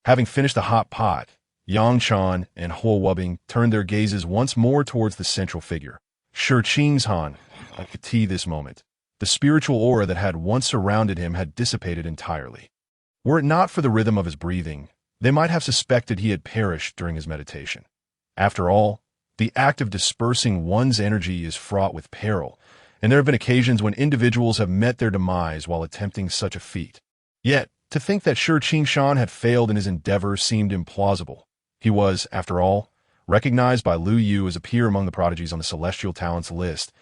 Speaker 1: Having finished the hot pot, Yang Chan and Huo Wubing turned their gazes once more towards the central figure, Shi Qing's-han. This moment, the spiritual aura that had once surrounded him had dissipated entirely. Were it not for the rhythm of his breathing, they might have suspected he had perished during his meditation. After all, the act of dispersing one's energy is fraught with peril, and there have been occasions when individuals have met their demise while attempting such a feat. Yet, to think that Shi Qingshan had failed in his endeavor seemed implausible. He was, after all, recognized by Lu Yu as a peer among the prodigies on the celestial talents list.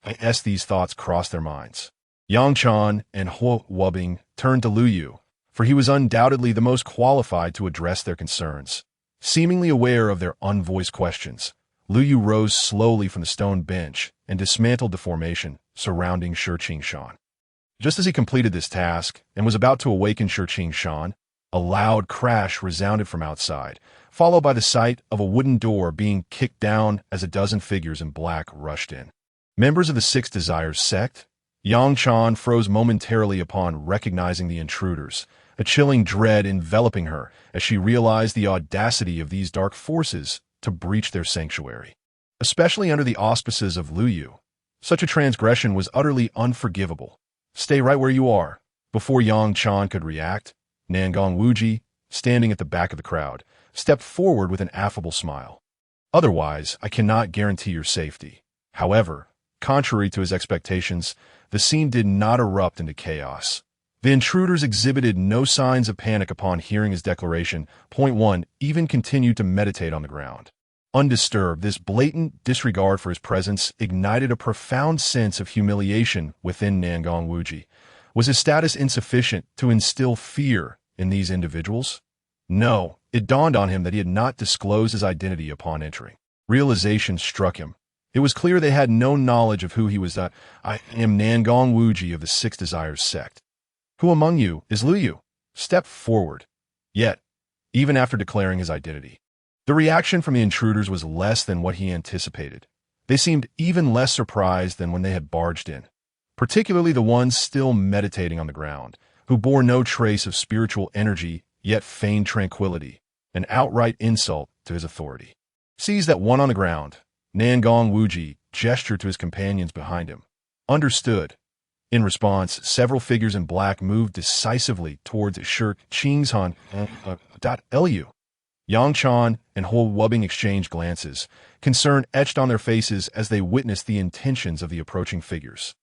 Speaker 1: As these thoughts crossed their minds, Yang Chan and Huo Wubing turned to Lu Yu, for he was undoubtedly the most qualified to address their concerns. Seemingly aware of their unvoiced questions, Lu Yu rose slowly from the stone bench and dismantled the formation surrounding Shi Qingshan. Just as he completed this task and was about to awaken Shi Qingshan, a loud crash resounded from outside, followed by the sight of a wooden door being kicked down as a dozen figures in black rushed in. Members of the Six Desires sect? Yang Chan froze momentarily upon recognizing the intruders, a chilling dread enveloping her as she realized the audacity of these dark forces to breach their sanctuary, especially under the auspices of Lu Yu. Such a transgression was utterly unforgivable. Stay right where you are. Before Yang Chan could react, Nangong Wuji, standing at the back of the crowd, stepped forward with an affable smile. Otherwise, I cannot guarantee your safety. However, contrary to his expectations, the scene did not erupt into chaos. The intruders exhibited no signs of panic upon hearing his declaration. Point 1 even continued to meditate on the ground. Undisturbed, this blatant disregard for his presence ignited a profound sense of humiliation within Nangong Wuji. Was his status insufficient to instill fear in these individuals? No, it dawned on him that he had not disclosed his identity upon entering. Realization struck him. It was clear they had no knowledge of who he was. I am Nangong Wuji of the Six Desires sect. Who among you is Lu Yu? Step forward. Yet, even after declaring his identity, the reaction from the intruders was less than what he anticipated. They seemed even less surprised than when they had barged in, particularly the ones still meditating on the ground, who bore no trace of spiritual energy yet feigned tranquility, an outright insult to his authority. Seized at one on the ground, Nangong Wuji gestured to his companions behind him. Understood. In response, several figures in black moved decisively towards Shi Qingshan. Lu. Yang Chan and Huo Wubbing exchanged glances, concern etched on their faces as they witnessed the intentions of the approaching figures.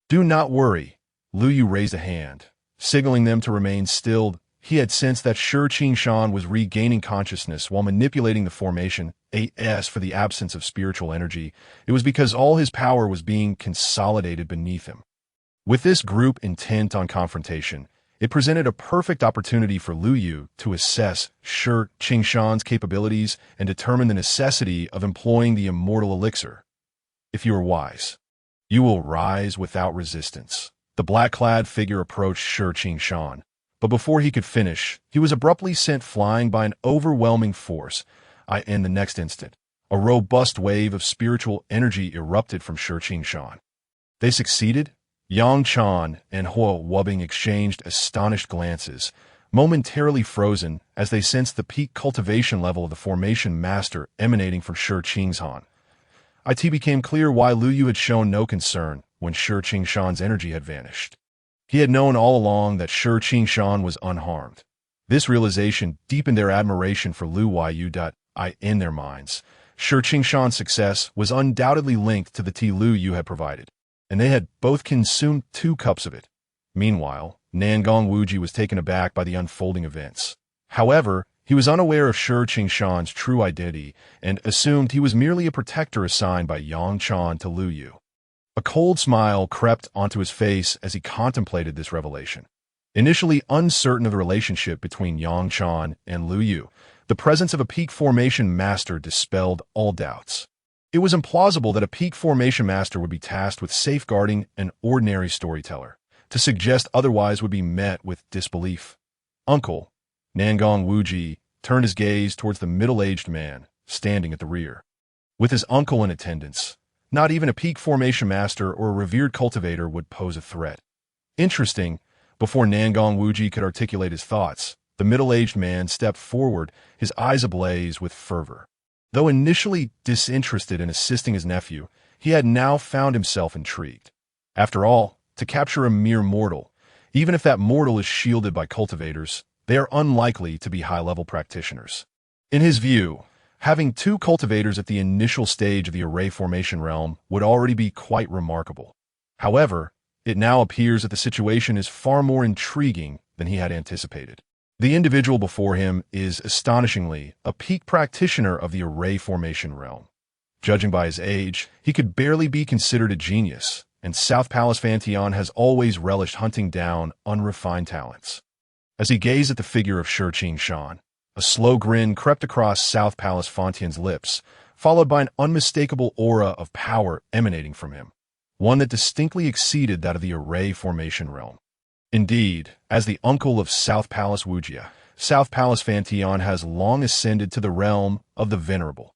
Speaker 1: "Do not worry." Lu Yu raised a hand, signaling them to remain still. He had sensed that Shi Qingshan was regaining consciousness while manipulating the formation AS for the absence of spiritual energy. It was because all his power was being consolidated beneath him. With this group intent on confrontation, it presented a perfect opportunity for Lu Yu to assess Shi Qingshan's capabilities and determine the necessity of employing the immortal elixir. "If you are wise, you will rise without resistance." The black-clad figure approached Shi Qingshan, but before he could finish, he was abruptly sent flying by an overwhelming force. In the next instant, a robust wave of spiritual energy erupted from Shi Qingshan. They succeeded? Yang Chan and Huo Wubbing exchanged astonished glances, momentarily frozen as they sensed the peak cultivation level of the formation master emanating from Shi Qingshan. It became clear why Lu Yu had shown no concern when Shi Qingshan's energy had vanished. He had known all along that Shi Qingshan was unharmed. This realization deepened their admiration for Lu Yu. In their minds, Shi Qingshan's success was undoubtedly linked to the tea Lu Yu had provided, and they had both consumed 2 cups of it. Meanwhile, Nangong Wuji was taken aback by the unfolding events. However, he was unaware of Shi Qingshan's true identity and assumed he was merely a protector assigned by Yang Chan to Lu Yu. A cold smile crept onto his face as he contemplated this revelation. Initially uncertain of the relationship between Yang Chan and Lu Yu, the presence of a peak formation master dispelled all doubts. It was implausible that a peak formation master would be tasked with safeguarding an ordinary storyteller. To suggest otherwise would be met with disbelief. "Uncle," Nangong Wuji turned his gaze towards the middle-aged man standing at the rear. With his uncle in attendance, not even a peak formation master or a revered cultivator would pose a threat. Interesting. Before Nangong Wuji could articulate his thoughts, the middle-aged man stepped forward, his eyes ablaze with fervor. Though initially disinterested in assisting his nephew, he had now found himself intrigued. After all, to capture a mere mortal, even if that mortal is shielded by cultivators, they are unlikely to be high-level practitioners. In his view, having 2 cultivators at the initial stage of the array formation realm would already be quite remarkable. However, it now appears that the situation is far more intriguing than he had anticipated. The individual before him is, astonishingly, a peak practitioner of the array formation realm. Judging by his age, he could barely be considered a genius, and South Palace Fantion has always relished hunting down unrefined talents. As he gazed at the figure of Shi Qingshan, a slow grin crept across South Palace Fantion's lips, followed by an unmistakable aura of power emanating from him, one that distinctly exceeded that of the array formation realm. Indeed, as the uncle of South Palace Wujia, South Palace Fantion has long ascended to the realm of the venerable.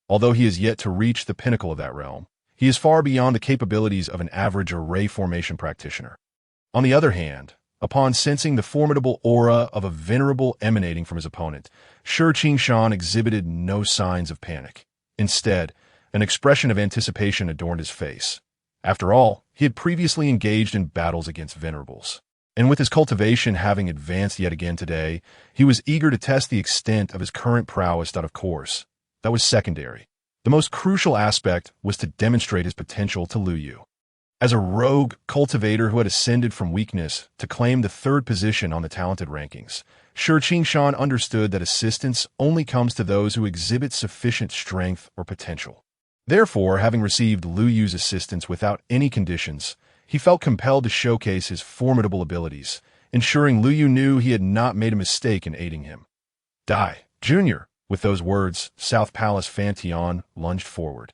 Speaker 1: Although he is yet to reach the pinnacle of that realm, he is far beyond the capabilities of an average array formation practitioner. On the other hand, upon sensing the formidable aura of a venerable emanating from his opponent, Shi Qingshan exhibited no signs of panic. Instead, an expression of anticipation adorned his face. After all, he had previously engaged in battles against venerables. And with his cultivation having advanced yet again today, he was eager to test the extent of his current prowess. Of course, that was secondary. The most crucial aspect was to demonstrate his potential to Lu Yu. As a rogue cultivator who had ascended from weakness to claim the 3rd position on the talented rankings, Shi Qingshan understood that assistance only comes to those who exhibit sufficient strength or potential. Therefore, having received Lu Yu's assistance without any conditions, he felt compelled to showcase his formidable abilities, ensuring Lu Yu knew he had not made a mistake in aiding him. "Die, Junior!" With those words, South Palace Fantion lunged forward,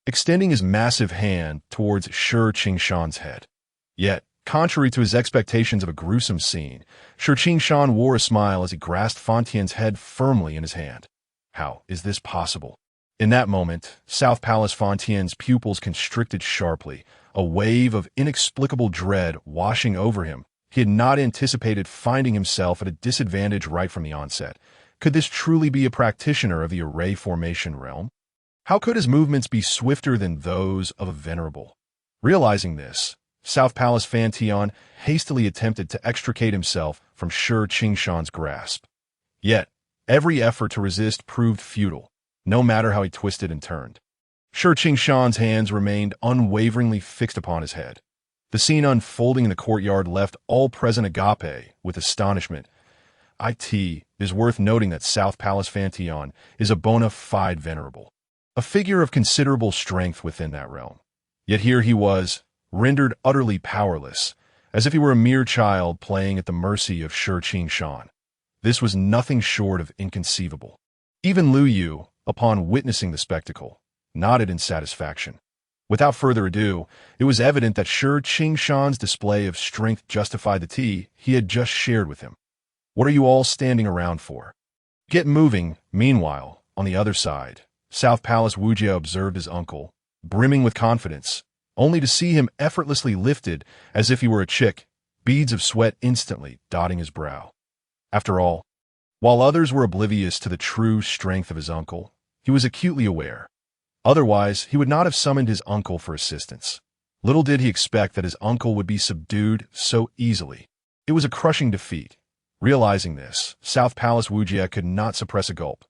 Speaker 1: extending his massive hand towards Shi Qingshan's head. Yet, contrary to his expectations of a gruesome scene, Shi Qingshan wore a smile as he grasped Fantion's head firmly in his hand. How is this possible? In that moment, South Palace Fantion's pupils constricted sharply, a wave of inexplicable dread washing over him. He had not anticipated finding himself at a disadvantage right from the onset. Could this truly be a practitioner of the array formation realm? How could his movements be swifter than those of a venerable? Realizing this, South Palace Fantion hastily attempted to extricate himself from Shi Qingshan's grasp. Yet, Every effort to resist proved futile, no matter how he twisted and turned. Shi Qingshan's hands remained unwaveringly fixed upon his head. The scene unfolding in the courtyard left all present agape with astonishment. It is worth noting that South Palace Fantion is a bona fide venerable, a figure of considerable strength within that realm. Yet here he was, rendered utterly powerless, as if he were a mere child playing at the mercy of Shi Qingshan. This was nothing short of inconceivable. Even Lu Yu, upon witnessing the spectacle, nodded in satisfaction. Without further ado, it was evident that Shi Qingshan's display of strength justified the tea he had just shared with him. What are you all standing around for? Get moving. Meanwhile, on the other side, South Palace Wujia observed his uncle, brimming with confidence, only to see him effortlessly lifted as if he were a chick, beads of sweat instantly dotting his brow. After all, while others were oblivious to the true strength of his uncle, he was acutely aware. Otherwise, he would not have summoned his uncle for assistance. Little did he expect that his uncle would be subdued so easily. It was a crushing defeat. Realizing this, South Palace Wujia could not suppress a gulp.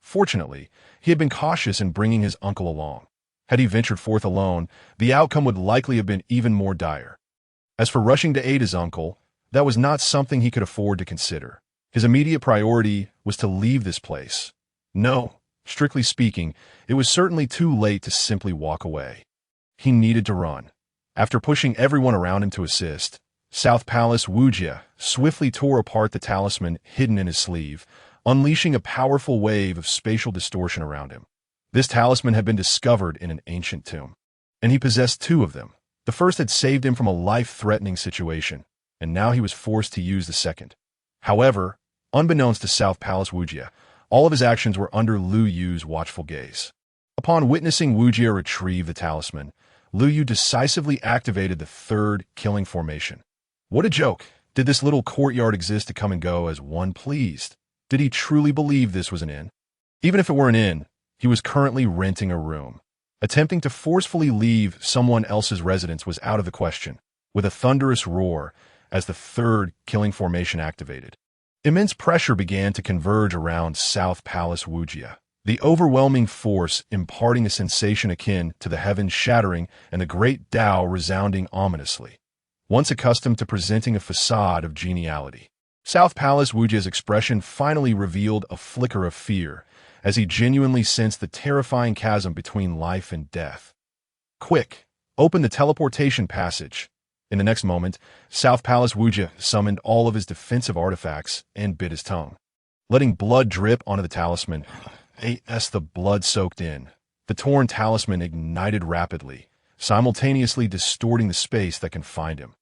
Speaker 1: Fortunately, he had been cautious in bringing his uncle along. Had he ventured forth alone, the outcome would likely have been even more dire. As for rushing to aid his uncle, that was not something he could afford to consider. His immediate priority was to leave this place. No, strictly speaking, it was certainly too late to simply walk away. He needed to run. After pushing everyone around him to assist, South Palace Wujia swiftly tore apart the talisman hidden in his sleeve, unleashing a powerful wave of spatial distortion around him. This talisman had been discovered in an ancient tomb, and he possessed two of them. The first had saved him from a life-threatening situation, and now he was forced to use the second. However, unbeknownst to South Palace Wujia, all of his actions were under Lu Yu's watchful gaze. Upon witnessing Wujia retrieve the talisman, Lu Yu decisively activated the third killing formation. What a joke! Did this little courtyard exist to come and go as one pleased? Did he truly believe this was an inn? Even if it were an inn, he was currently renting a room. Attempting to forcefully leave someone else's residence was out of the question, with a thunderous roar as the third killing formation activated. Immense pressure began to converge around South Palace Wujia, the overwhelming force imparting a sensation akin to the heavens shattering and the great Tao resounding ominously. Once accustomed to presenting a facade of geniality, South Palace Wujia's expression finally revealed a flicker of fear as he genuinely sensed the terrifying chasm between life and death. Quick, open the teleportation passage. In the next moment, South Palace Wujia summoned all of his defensive artifacts and bit his tongue. Letting blood drip onto the talisman, as the blood soaked in, the torn talisman ignited rapidly, simultaneously distorting the space that confined him.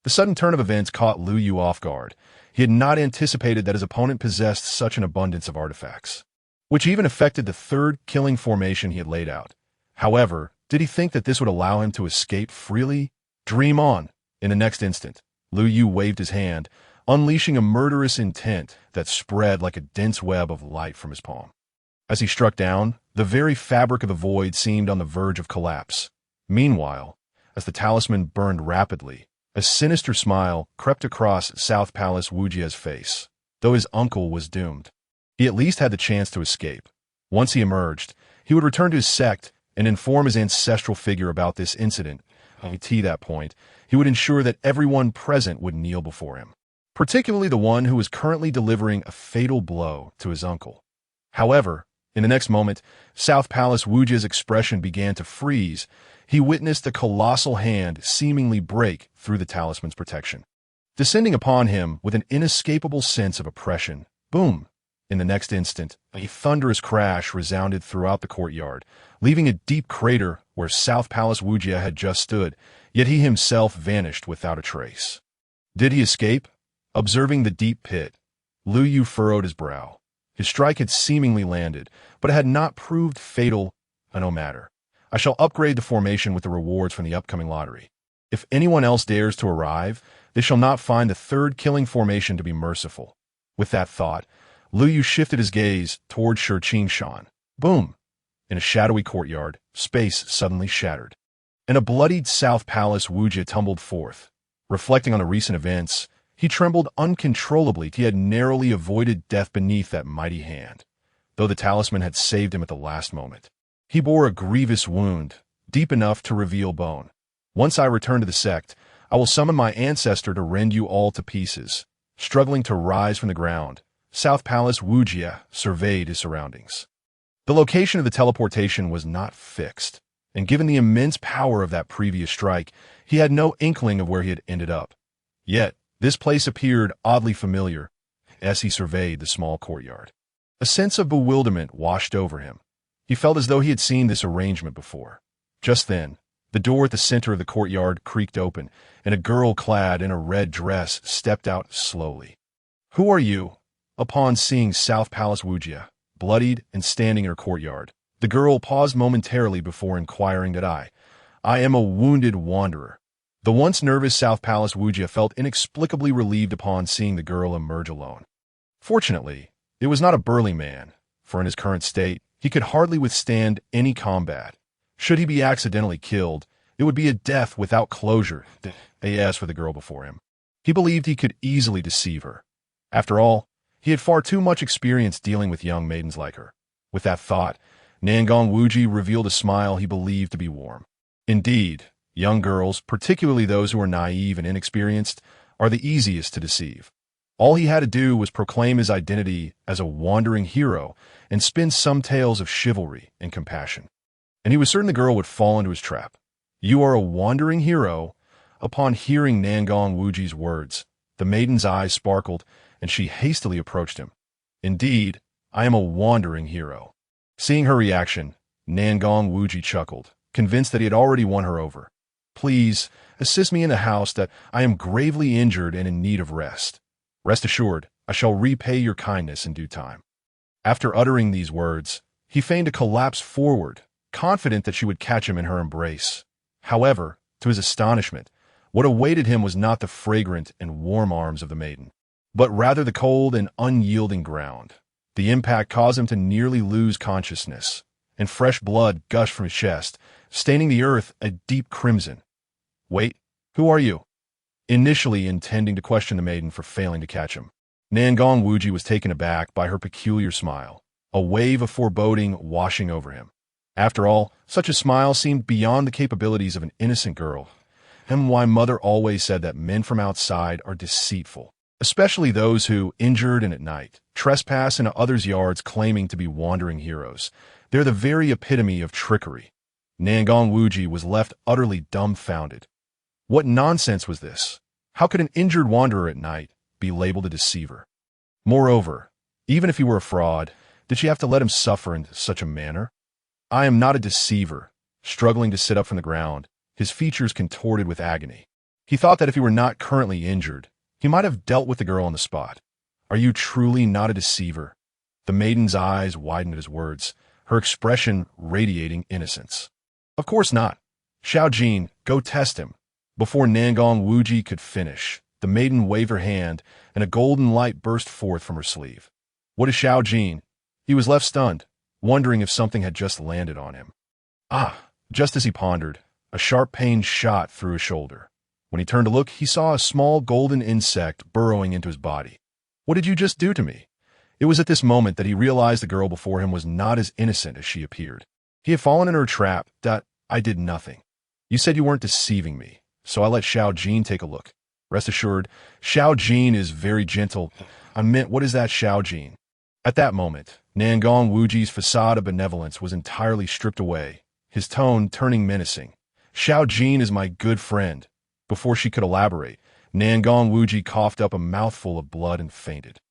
Speaker 1: The sudden turn of events caught Lu Yu off guard. He had not anticipated that his opponent possessed such an abundance of artifacts, which even affected the third killing formation he had laid out. However, did he think that this would allow him to escape freely? Dream on! In the next instant, Lu Yu waved his hand, unleashing a murderous intent that spread like a dense web of light from his palm. As he struck down, the very fabric of the void seemed on the verge of collapse. Meanwhile, as the talisman burned rapidly, a sinister smile crept across South Palace Wujia's face. Though his uncle was doomed, he at least had the chance to escape. Once he emerged, he would return to his sect and inform his ancestral figure about this incident. At that point, he would ensure that everyone present would kneel before him, particularly the one who was currently delivering a fatal blow to his uncle. However, in the next moment, South Palace Wujia's expression began to freeze. He witnessed a colossal hand seemingly break through the talisman's protection, descending upon him with an inescapable sense of oppression. Boom! In the next instant, a thunderous crash resounded throughout the courtyard, leaving a deep crater where South Palace Wujia had just stood, yet he himself vanished without a trace. Did he escape? Observing the deep pit, Lu Yu furrowed his brow. His strike had seemingly landed, but it had not proved fatal. No matter. I shall upgrade the formation with the rewards from the upcoming lottery. If anyone else dares to arrive, they shall not find the third killing formation to be merciful. With that thought, Lu Yu shifted his gaze toward Shi Qingshan. Boom! In a shadowy courtyard, space suddenly shattered, and a bloodied South Palace Wujia tumbled forth. Reflecting on the recent events, He trembled uncontrollably. He had narrowly avoided death beneath that mighty hand, though the talisman had saved him at the last moment. He bore a grievous wound, deep enough to reveal bone. Once I return to the sect, I will summon my ancestor to rend you all to pieces. Struggling to rise from the ground, South Palace Wujia surveyed his surroundings. The location of the teleportation was not fixed, and given the immense power of that previous strike, he had no inkling of where he had ended up. Yet, this place appeared oddly familiar as he surveyed the small courtyard. A sense of bewilderment washed over him. He felt as though he had seen this arrangement before. Just then, the door at the center of the courtyard creaked open, and a girl clad in a red dress stepped out slowly. "Who are you?" Upon seeing South Palace Wujia, bloodied and standing in her courtyard, the girl paused momentarily before inquiring that I am a wounded wanderer. The once nervous South Palace Wujia felt inexplicably relieved upon seeing the girl emerge alone. Fortunately, it was not a burly man, for in his current state, he could hardly withstand any combat. Should he be accidentally killed, it would be a death without closure, as for the girl before him. He believed he could easily deceive her. After all, he had far too much experience dealing with young maidens like her. With that thought, Nangong Wuji revealed a smile he believed to be warm. Indeed, young girls, particularly those who are naive and inexperienced, are the easiest to deceive. All he had to do was proclaim his identity as a wandering hero and spin some tales of chivalry and compassion. And he was certain the girl would fall into his trap. "You are a wandering hero." Upon hearing Nangong Wuji's words, the maiden's eyes sparkled, and she hastily approached him. "Indeed, I am a wandering hero." Seeing her reaction, Nangong Wuji chuckled, convinced that he had already won her over. "Please, assist me in the house that I am gravely injured and in need of rest. Rest assured, I shall repay your kindness in due time." After uttering these words, he feigned to collapse forward, confident that she would catch him in her embrace. However, to his astonishment, what awaited him was not the fragrant and warm arms of the maiden, but rather the cold and unyielding ground. The impact caused him to nearly lose consciousness, and fresh blood gushed from his chest, staining the earth a deep crimson. "Wait, who are you?" Initially intending to question the maiden for failing to catch him, Nangong Wuji was taken aback by her peculiar smile, a wave of foreboding washing over him. After all, such a smile seemed beyond the capabilities of an innocent girl, and why Mother always said that men from outside are deceitful, especially those who, injured and at night, trespass into others' yards claiming to be wandering heroes. They're the very epitome of trickery. Nangong Wuji was left utterly dumbfounded. What nonsense was this? How could an injured wanderer at night be labeled a deceiver? Moreover, even if he were a fraud, did she have to let him suffer in such a manner? "I am not a deceiver." Struggling to sit up from the ground, his features contorted with agony. He thought that if he were not currently injured, he might have dealt with the girl on the spot. "Are you truly not a deceiver?" The maiden's eyes widened at his words, her expression radiating innocence. "Of course not. Xiao Jin, go test him." Before Nangong Wuji could finish, the maiden waved her hand, and a golden light burst forth from her sleeve. "What is Xiao Jin?" He was left stunned, wondering if something had just landed on him. Just as he pondered, a sharp pain shot through his shoulder. When he turned to look, he saw a small golden insect burrowing into his body. "What did you just do to me?" It was at this moment that he realized the girl before him was not as innocent as she appeared. He had fallen in her trap. "I did nothing. You said you weren't deceiving me, so I let Xiao Jin take a look. Rest assured, Xiao Jin is very gentle." "I meant, what is that Xiao Jin?" At that moment, Nangong Wuji's facade of benevolence was entirely stripped away, his tone turning menacing. "Xiao Jin is my good friend." Before she could elaborate, Nangong Wuji coughed up a mouthful of blood and fainted.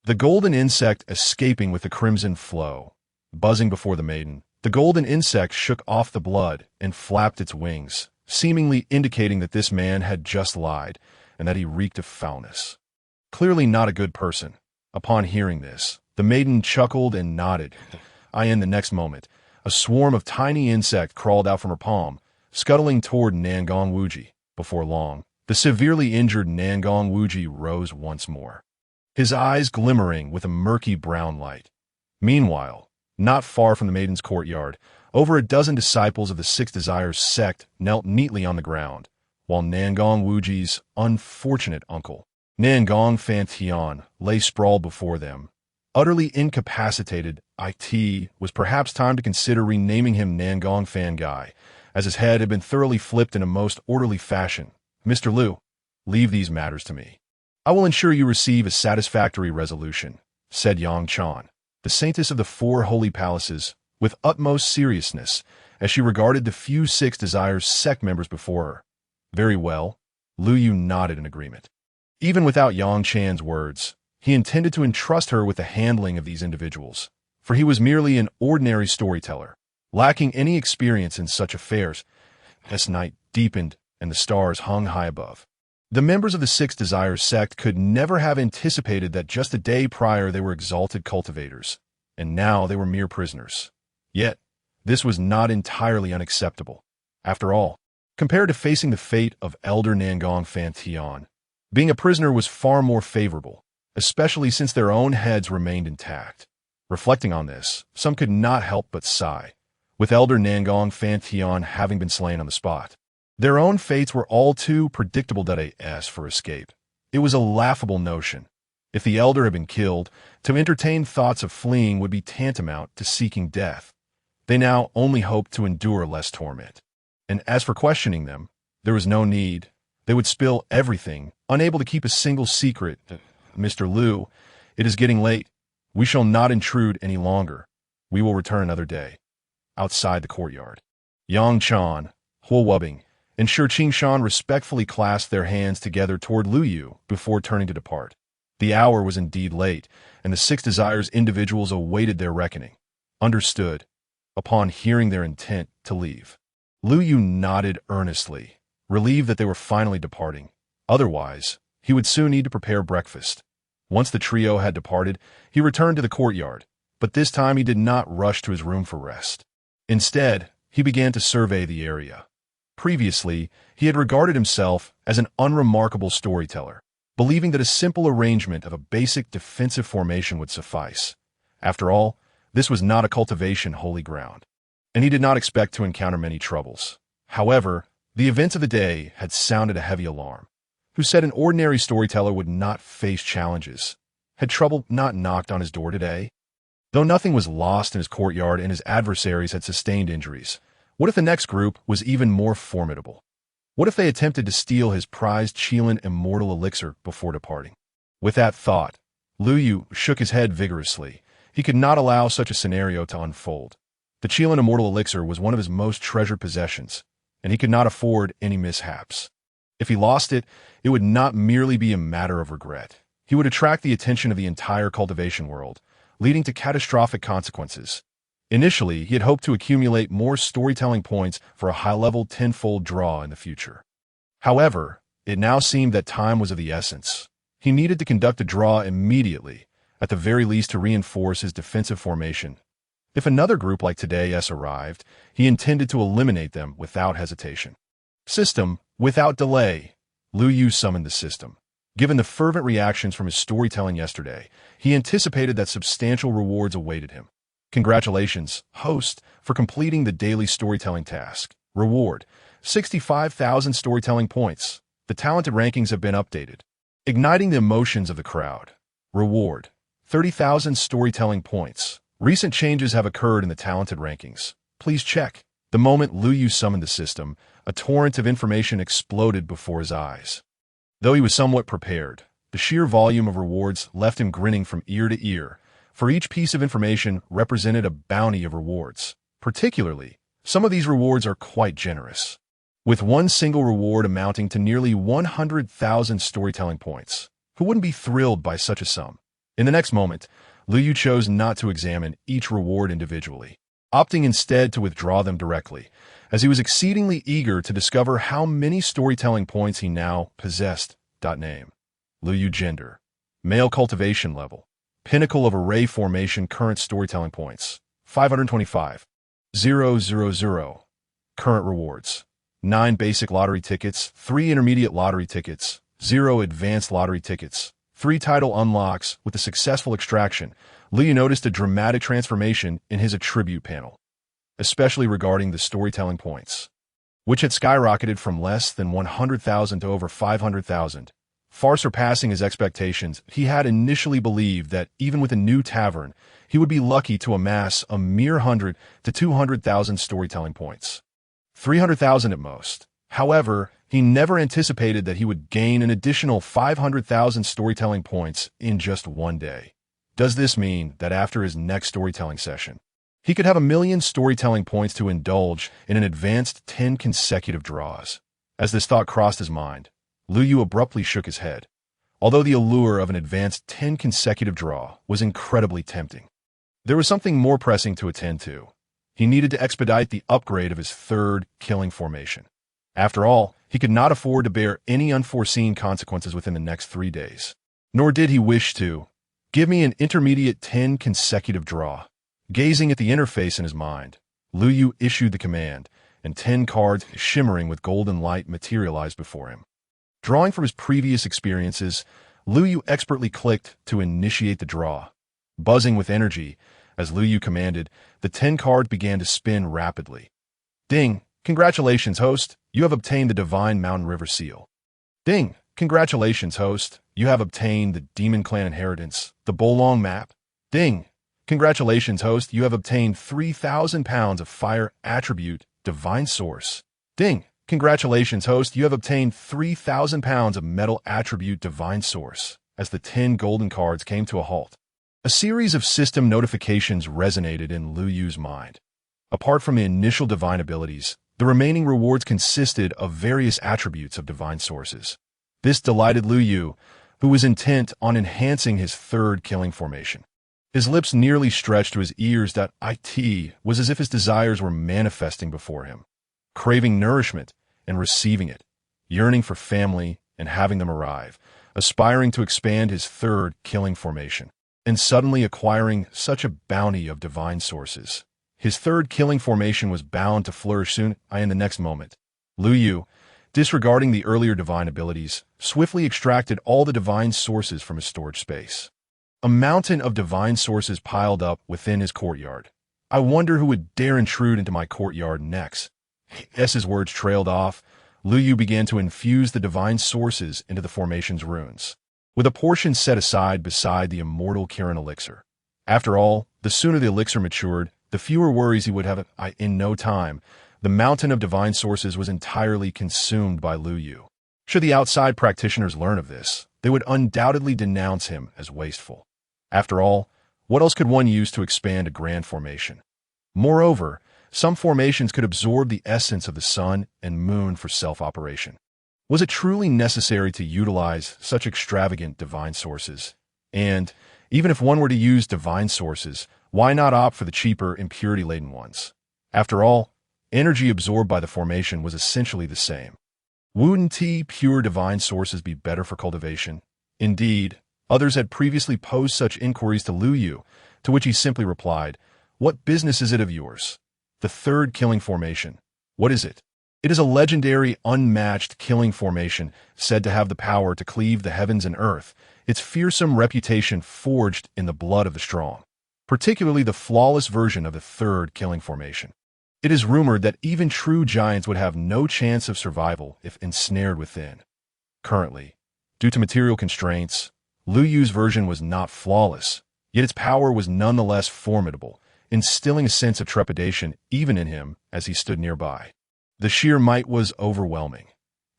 Speaker 1: The golden insect escaping with the crimson flow. Buzzing before the maiden, the golden insect shook off the blood and flapped its wings, seemingly indicating that this man had just lied and that he reeked of foulness. Clearly not a good person. Upon hearing this, the maiden chuckled and nodded. In the next moment, a swarm of tiny insects crawled out from her palm, scuttling toward Nangong Wuji. Before long, the severely injured Nangong Wuji rose once more, his eyes glimmering with a murky brown light. Meanwhile, not far from the maiden's courtyard, over a dozen disciples of the Six Desires sect knelt neatly on the ground, while Nangong Wuji's unfortunate uncle, Nangong Fan Tian lay sprawled before them. Utterly incapacitated, it was perhaps time to consider renaming him Nangong Fan Guy, as his head had been thoroughly flipped in a most orderly fashion. Mr. Liu, leave these matters to me. I will ensure you receive a satisfactory resolution, said Yang Chan, the saintess of the four holy palaces, with utmost seriousness, as she regarded the few Six Desires sect members before her. Very well. Liu Yu nodded in agreement. Even without Yang Chan's words, he intended to entrust her with the handling of these individuals, for he was merely an ordinary storyteller, lacking any experience in such affairs. As night deepened and the stars hung high above, the members of the Six Desires sect could never have anticipated that just a day prior they were exalted cultivators, and now they were mere prisoners. Yet, this was not entirely unacceptable. After all, compared to facing the fate of Elder Nangong Fan Tian, being a prisoner was far more favorable, especially since their own heads remained intact. Reflecting on this, some could not help but sigh, with Elder Nangong Fan Tian having been slain on the spot. Their own fates were all too predictable for escape. It was a laughable notion. If the Elder had been killed, to entertain thoughts of fleeing would be tantamount to seeking death. They now only hoped to endure less torment. And as for questioning them, there was no need. They would spill everything, unable to keep a single secret. Mr. Liu, it is getting late. We shall not intrude any longer. We will return another day. Outside the courtyard, Yang Chan, Huo Wubing, and Shi Qingshan respectfully clasped their hands together toward Liu Yu before turning to depart. The hour was indeed late, and the Six Desires individuals awaited their reckoning. Understood. Upon hearing their intent to leave, Liu Yu nodded earnestly, relieved that they were finally departing. Otherwise, he would soon need to prepare breakfast. Once the trio had departed, he returned to the courtyard, but this time he did not rush to his room for rest. Instead, he began to survey the area. Previously, he had regarded himself as an unremarkable storyteller, believing that a simple arrangement of a basic defensive formation would suffice. After all, this was not a cultivation holy ground, and he did not expect to encounter many troubles. However, the events of the day had sounded a heavy alarm. Who said an ordinary storyteller would not face challenges? Had trouble not knocked on his door today? Though nothing was lost in his courtyard and his adversaries had sustained injuries, what if the next group was even more formidable? What if they attempted to steal his prized Qilin immortal elixir before departing? With that thought, Liu Yu shook his head vigorously. He could not allow such a scenario to unfold. The Qilin immortal elixir was one of his most treasured possessions, and he could not afford any mishaps. If he lost it, it would not merely be a matter of regret. He would attract the attention of the entire cultivation world, leading to catastrophic consequences. Initially, he had hoped to accumulate more storytelling points for a high-level tenfold draw in the future. However, it now seemed that time was of the essence. He needed to conduct a draw immediately, at the very least to reinforce his defensive formation. If another group like today's arrived, he intended to eliminate them without hesitation. System, without delay. Liu Yu summoned the system. Given the fervent reactions from his storytelling yesterday, he anticipated that substantial rewards awaited him. Congratulations, host, for completing the daily storytelling task. Reward, 65,000 storytelling points. The talented rankings have been updated. Igniting the emotions of the crowd. Reward, 30,000 storytelling points. Recent changes have occurred in the talented rankings. Please check. The moment Liu Yu summoned the system, a torrent of information exploded before his eyes. Though he was somewhat prepared, the sheer volume of rewards left him grinning from ear to ear, for each piece of information represented a bounty of rewards. Particularly, some of these rewards are quite generous, with one single reward amounting to nearly 100,000 storytelling points. Who wouldn't be thrilled by such a sum? In the next moment, Liu Yu chose not to examine each reward individually, opting instead to withdraw them directly, as he was exceedingly eager to discover how many storytelling points he now possessed. Name: Liu Yu. Gender: male. Cultivation level: pinnacle of array formation. Current storytelling points: 525. 000. Current rewards: 9 basic lottery tickets, 3 intermediate lottery tickets, 0 advanced lottery tickets, 3 title unlocks. With the successful extraction, Liu Yu noticed a dramatic transformation in his attribute panel, especially regarding the storytelling points, which had skyrocketed from less than 100,000 to over 500,000. far surpassing his expectations. He had initially believed that even with a new tavern, he would be lucky to amass a mere 100 to 200,000 storytelling points. 300,000 at most. However, he never anticipated that he would gain an additional 500,000 storytelling points in just one day. Does this mean that after his next storytelling session, he could have 1,000,000 storytelling points to indulge in an advanced 10 consecutive draws? As this thought crossed his mind, Lu Yu abruptly shook his head. Although the allure of an advanced 10 consecutive draw was incredibly tempting, there was something more pressing to attend to. He needed to expedite the upgrade of his third killing formation. After all, he could not afford to bear any unforeseen consequences within the next 3 days. Nor did he wish to. Give me an intermediate 10 consecutive draw. Gazing at the interface in his mind, Lu Yu issued the command, and 10 cards shimmering with golden light materialized before him. Drawing from his previous experiences, Lu Yu expertly clicked to initiate the draw. Buzzing with energy, as Lu Yu commanded, the 10 cards began to spin rapidly. Ding! Congratulations, host! You have obtained the Divine Mountain River Seal. Ding! Congratulations, host! You have obtained the Demon Clan Inheritance, the Bolong Map. Ding! Congratulations, host! You have obtained 3,000 pounds of Fire Attribute Divine Source. Ding! Congratulations, host! You have obtained 3,000 pounds of Metal Attribute Divine Source. As the 10 golden cards came to a halt, a series of system notifications resonated in Lu Yu's mind. Apart from the initial divine abilities, the remaining rewards consisted of various attributes of divine sources. This delighted Lu Yu, who was intent on enhancing his third killing formation. His lips nearly stretched to his ears. It was as if his desires were manifesting before him, craving nourishment and receiving it, yearning for family and having them arrive, aspiring to expand his third killing formation, and suddenly acquiring such a bounty of divine sources. His third killing formation was bound to flourish soon. In the next moment, Lu Yu, disregarding the earlier divine abilities, swiftly extracted all the divine sources from his storage space. A mountain of divine sources piled up within his courtyard. I wonder who would dare intrude into my courtyard next. As his words trailed off, Lu Yu began to infuse the divine sources into the formation's runes, with a portion set aside beside the immortal Kirin elixir. After all, the sooner the elixir matured, the fewer worries he would have. In no time, the mountain of divine sources was entirely consumed by Lu Yu. Should the outside practitioners learn of this, they would undoubtedly denounce him as wasteful. After all, what else could one use to expand a grand formation? Moreover, some formations could absorb the essence of the sun and moon for self-operation. Was it truly necessary to utilize such extravagant divine sources? And, even if one were to use divine sources, why not opt for the cheaper, impurity-laden ones? After all, energy absorbed by the formation was essentially the same. Wouldn't pure divine sources be better for cultivation? Indeed, others had previously posed such inquiries to Lu Yu, to which he simply replied, "What business is it of yours?" The third killing formation. What is it? It is a legendary, unmatched killing formation, said to have the power to cleave the heavens and earth, its fearsome reputation forged in the blood of the strong, particularly the flawless version of the third killing formation. It is rumored that even true giants would have no chance of survival if ensnared within. Currently, due to material constraints, Lu Yu's version was not flawless, yet its power was nonetheless formidable, instilling a sense of trepidation even in him as he stood nearby. The sheer might was overwhelming.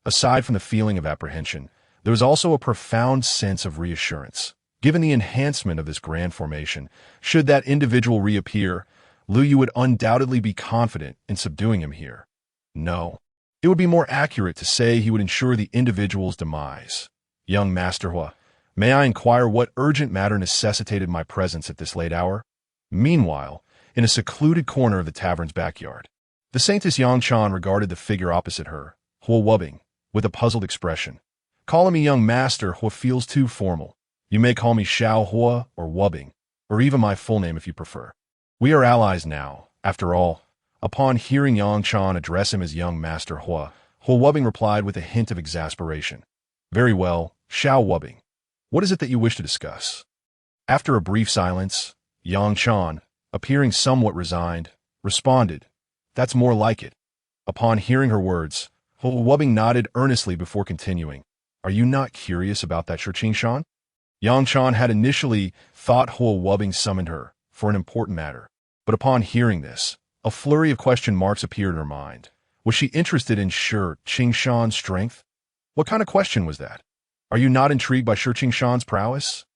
Speaker 1: Aside from the feeling of apprehension, there was also a profound sense of reassurance. Given the enhancement of this grand formation, should that individual reappear, Lu Yu would undoubtedly be confident in subduing him here. No, it would be more accurate to say he would ensure the individual's demise. Young Master Hua, may I inquire what urgent matter necessitated my presence at this late hour? Meanwhile, in a secluded corner of the tavern's backyard, the Saintess Yangchan regarded the figure opposite her, Hua Wubbing, with a puzzled expression. Calling me young master Hua feels too formal. You may call me Xiao Hua or Wubbing, or even my full name if you prefer. We are allies now, after all. Upon hearing Yangchan address him as young master Hua, Hua Wubbing replied with a hint of exasperation. Very well, Xiao Wubbing. What is it that you wish to discuss? After a brief silence, Yangchan, appearing somewhat resigned, responded, That's more like it. Upon hearing her words, Hua Wubbing nodded earnestly before continuing. Are you not curious about that Shan? Yang Chan had initially thought Huo Wubbing summoned her for an important matter. But upon hearing this, a flurry of question marks appeared in her mind. Was she interested in Shan's strength? What kind of question was that? Are you not intrigued by Shan's prowess?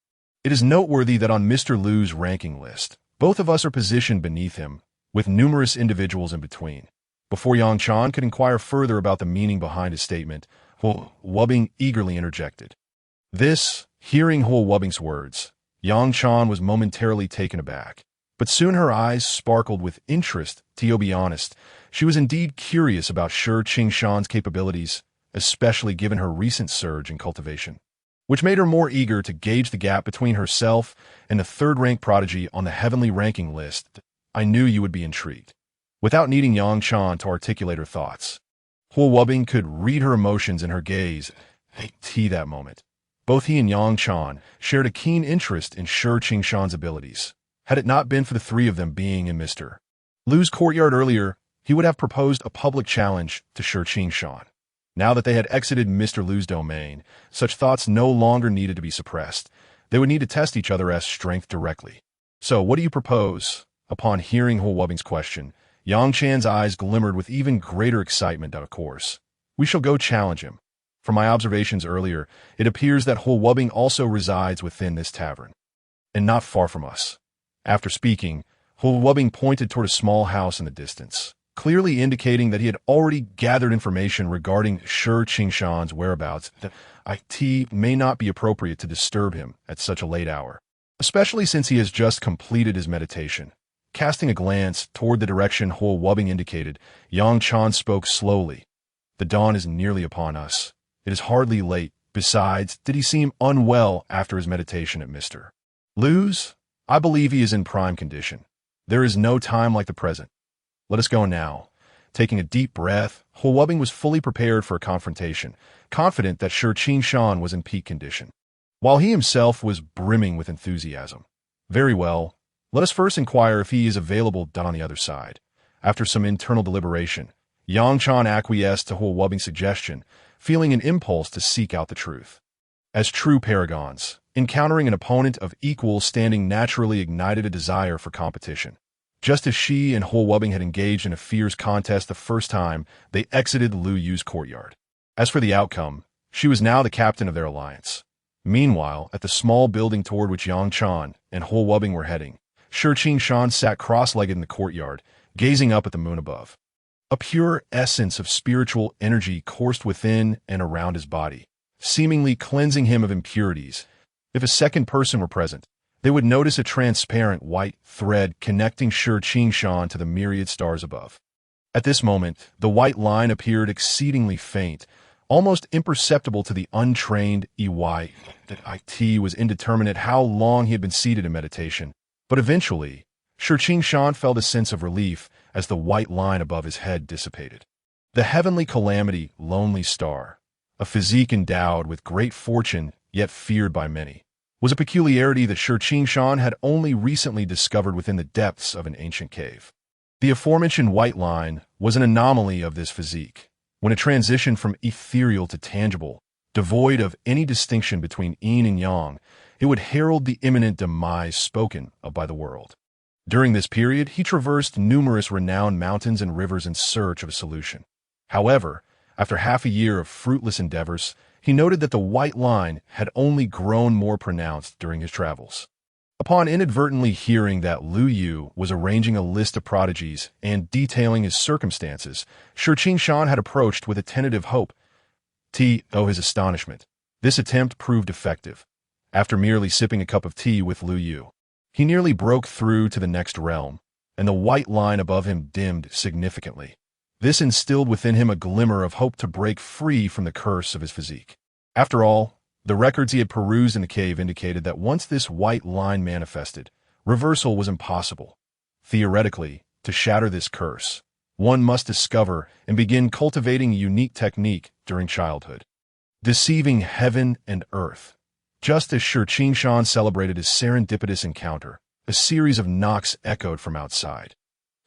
Speaker 1: It is noteworthy that on Mr. Liu's ranking list, both of us are positioned beneath him, with numerous individuals in between. Before Yang Chan could inquire further about the meaning behind his statement, Huo Wubbing eagerly interjected. Hearing Huo Wubbing's words, Yang Chan was momentarily taken aback. But soon her eyes sparkled with interest. To be honest, she was indeed curious about Shan's capabilities, especially given her recent surge in cultivation, which made her more eager to gauge the gap between herself and the third-rank prodigy on the heavenly ranking list. I knew you would be intrigued. Without needing Yang Chan to articulate her thoughts, Huo Wubbing could read her emotions in her gaze. That moment, both he and Yang Chan shared a keen interest in Shan's abilities. Had it not been for the three of them being in Mr. Liu's courtyard earlier, he would have proposed a public challenge to Shan. Now that they had exited Mr. Liu's domain, such thoughts no longer needed to be suppressed. They would need to test each other's strength directly. So, what do you propose? Upon hearing Huo Wubbing's question, Yang Chan's eyes glimmered with even greater excitement. Of course, we shall go challenge him. From my observations earlier, it appears that Huo Wubbing also resides within this tavern, and not far from us. After speaking, Huo Wubbing pointed toward a small house in the distance, clearly indicating that he had already gathered information regarding Shan's whereabouts. It may not be appropriate to disturb him at such a late hour, especially since he has just completed his meditation. Casting a glance toward the direction Huo Wubbing indicated, Yang Chan spoke slowly. The dawn is nearly upon us. It is hardly late. Besides, did he seem unwell after his meditation at Mr. Liu's? I believe he is in prime condition. There is no time like the present. Let us go now. Taking a deep breath, Huo Wubbing was fully prepared for a confrontation, confident that Shan was in peak condition, while he himself was brimming with enthusiasm. Very well. Let us first inquire if he is available on the other side. After some internal deliberation, Yang Chan acquiesced to Huo Wubbing's suggestion, feeling an impulse to seek out the truth. As true paragons, encountering an opponent of equal standing naturally ignited a desire for competition. Just as she and Huo Wubbing had engaged in a fierce contest the first time they exited Liu Yu's courtyard. As for the outcome, she was now the captain of their alliance. Meanwhile, at the small building toward which Yang Chan and Huo Wubbing were heading, Shan sat cross-legged in the courtyard, gazing up at the moon above. A pure essence of spiritual energy coursed within and around his body, seemingly cleansing him of impurities. If a second person were present, they would notice a transparent white thread connecting Shan to the myriad stars above. At this moment, the white line appeared exceedingly faint, almost imperceptible to the untrained EY. That IT was indeterminate how long he had been seated in meditation, but eventually, Shan felt a sense of relief as the white line above his head dissipated. The heavenly calamity, lonely star, a physique endowed with great fortune yet feared by many, was a peculiarity that Shan had only recently discovered within the depths of an ancient cave. The aforementioned white line was an anomaly of this physique, when it transitioned from ethereal to tangible, devoid of any distinction between yin and yang. It would herald the imminent demise spoken of by the world. During this period, he traversed numerous renowned mountains and rivers in search of a solution. However, after half a year of fruitless endeavors, he noted that the white line had only grown more pronounced during his travels. Upon inadvertently hearing that Liu Yu was arranging a list of prodigies and detailing his circumstances, Shan had approached with a tentative hope. His astonishment, this attempt proved effective. After merely sipping a cup of tea with Liu Yu, he nearly broke through to the next realm, and the white line above him dimmed significantly. This instilled within him a glimmer of hope to break free from the curse of his physique. After all, the records he had perused in the cave indicated that once this white line manifested, reversal was impossible. Theoretically, to shatter this curse, one must discover and begin cultivating a unique technique during childhood, deceiving heaven and earth. Just as Shan celebrated his serendipitous encounter, a series of knocks echoed from outside.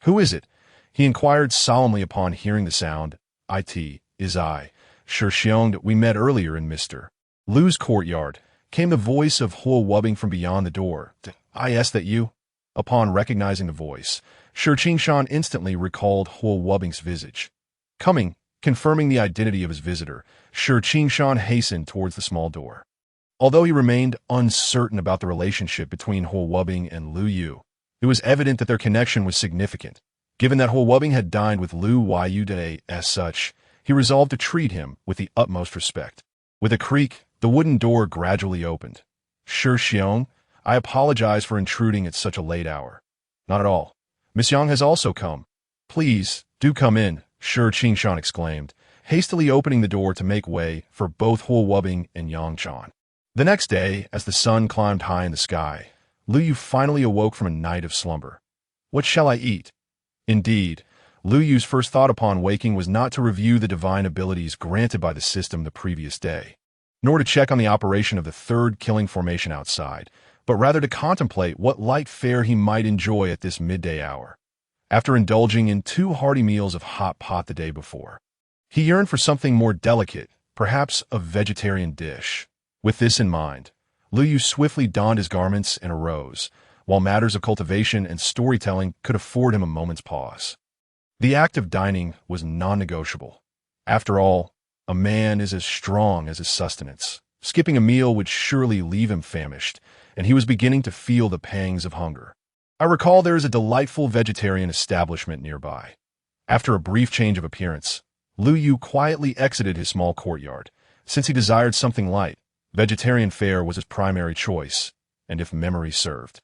Speaker 1: "Who is it?" he inquired solemnly upon hearing the sound. "It is I, Xiong, we met earlier in Mr. Lu's courtyard, came the voice of Huo Wubbing from beyond the door. Is that you? Upon recognizing the voice, Qingshan instantly recalled Huo Wubbing's visage. Coming, confirming the identity of his visitor, Qingshan hastened towards the small door. Although he remained uncertain about the relationship between Huo Wubbing and Lu Yu, it was evident that their connection was significant. Given that Huo Wubbing had dined with Lu Yu today as such, he resolved to treat him with the utmost respect. With a creak, the wooden door gradually opened. Xiong, I apologize for intruding at such a late hour. Not at all. Miss Yang has also come. Please, do come in, Qingshan exclaimed, hastily opening the door to make way for both Huo Wubbing and Yang Chan. The next day, as the sun climbed high in the sky, Lu Yu finally awoke from a night of slumber. What shall I eat? Indeed, Lu Yu's first thought upon waking was not to review the divine abilities granted by the system the previous day, nor to check on the operation of the third killing formation outside, but rather to contemplate what light fare he might enjoy at this midday hour. After indulging in 2 hearty meals of hot pot the day before, he yearned for something more delicate, perhaps a vegetarian dish. With this in mind, Lu Yu swiftly donned his garments and arose, while matters of cultivation and storytelling could afford him a moment's pause. The act of dining was non-negotiable. After all, a man is as strong as his sustenance. Skipping a meal would surely leave him famished, and he was beginning to feel the pangs of hunger. I recall there is a delightful vegetarian establishment nearby. After a brief change of appearance, Lu Yu quietly exited his small courtyard. Since he desired something light, vegetarian fare was his primary choice, and if memory served.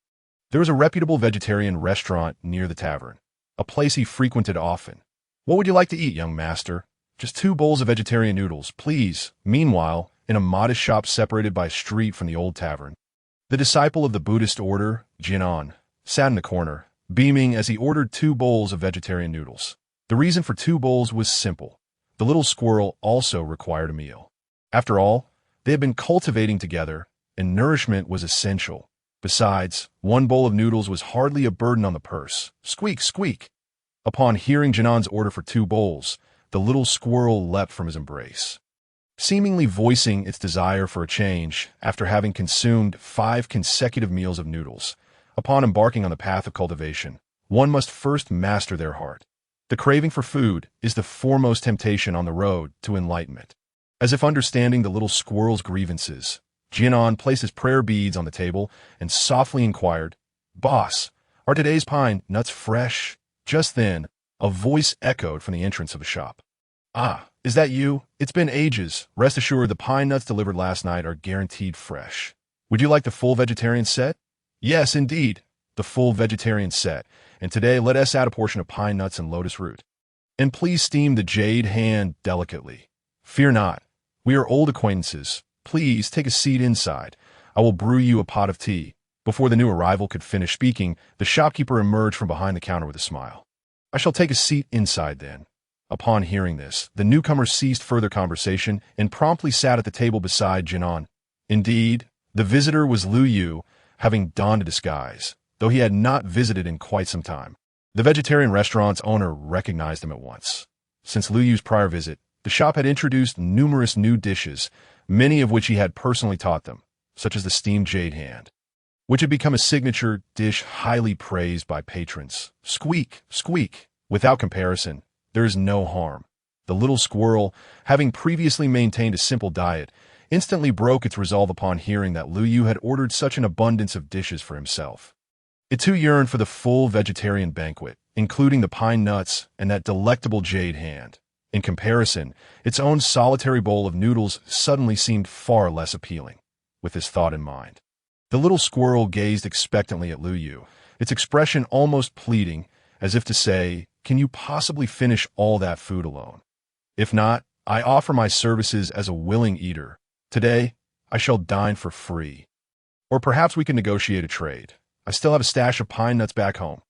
Speaker 1: There was a reputable vegetarian restaurant near the tavern, a place he frequented often. What would you like to eat, young master? Just 2 bowls of vegetarian noodles, please. Meanwhile, in a modest shop separated by a street from the old tavern, the disciple of the Buddhist order, Jianan, sat in the corner, beaming as he ordered 2 bowls of vegetarian noodles. The reason for 2 bowls was simple. The little squirrel also required a meal. After all, they had been cultivating together, and nourishment was essential. Besides, 1 bowl of noodles was hardly a burden on the purse. Squeak, squeak. Upon hearing Janan's order for 2 bowls, the little squirrel leapt from his embrace, seemingly voicing its desire for a change after having consumed 5 consecutive meals of noodles. Upon embarking on the path of cultivation, one must first master their heart. The craving for food is the foremost temptation on the road to enlightenment. As if understanding the little squirrel's grievances, Jianan placed his prayer beads on the table and softly inquired, Boss, are today's pine nuts fresh? Just then, a voice echoed from the entrance of the shop. Ah, is that you? It's been ages. Rest assured the pine nuts delivered last night are guaranteed fresh. Would you like the full vegetarian set? Yes, indeed, the full vegetarian set, and today let us add a portion of pine nuts and lotus root. And please steam the jade hand delicately. Fear not, we are old acquaintances. Please take a seat inside. I will brew you a pot of tea. Before the new arrival could finish speaking, the shopkeeper emerged from behind the counter with a smile. I shall take a seat inside then. Upon hearing this, the newcomer ceased further conversation and promptly sat at the table beside Jianan. Indeed, the visitor was Lu Yu, having donned a disguise, though he had not visited in quite some time. The vegetarian restaurant's owner recognized him at once. Since Lu Yu's prior visit, the shop had introduced numerous new dishes, many of which he had personally taught them, such as the steamed jade hand, which had become a signature dish highly praised by patrons. Squeak, squeak. Without comparison, there is no harm. The little squirrel, having previously maintained a simple diet, instantly broke its resolve upon hearing that Lu Yu had ordered such an abundance of dishes for himself. It too yearned for the full vegetarian banquet, including the pine nuts and that delectable jade hand. In comparison, its own solitary bowl of noodles suddenly seemed far less appealing. With this thought in mind, the little squirrel gazed expectantly at Lu Yu, its expression almost pleading, as if to say, can you possibly finish all that food alone? If not, I offer my services as a willing eater. Today, I shall dine for free. Or perhaps we can negotiate a trade. I still have a stash of pine nuts back home.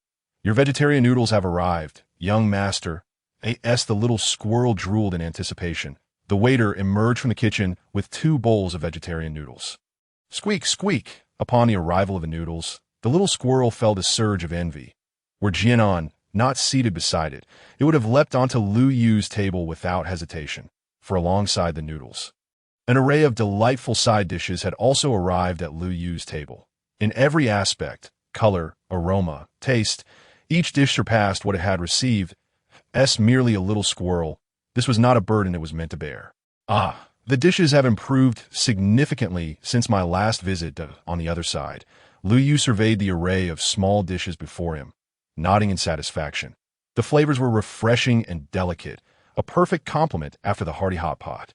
Speaker 1: Your vegetarian noodles have arrived, young master. The little squirrel drooled in anticipation. The waiter emerged from the kitchen with 2 bowls of vegetarian noodles. Squeak, squeak. Upon the arrival of the noodles, the little squirrel felt a surge of envy. Were Jianan not seated beside it, it would have leapt onto Lu Yu's table without hesitation. for alongside the noodles. An array of delightful side dishes had also arrived at Lu Yu's table. In every aspect, color, aroma, taste, each dish surpassed what it had received. Merely a little squirrel. This was not a burden it was meant to bear. The dishes have improved significantly since my last visit. On the other side, Lu Yu surveyed the array of small dishes before him, nodding in satisfaction. The flavors were refreshing and delicate, a perfect complement after the hearty hot pot.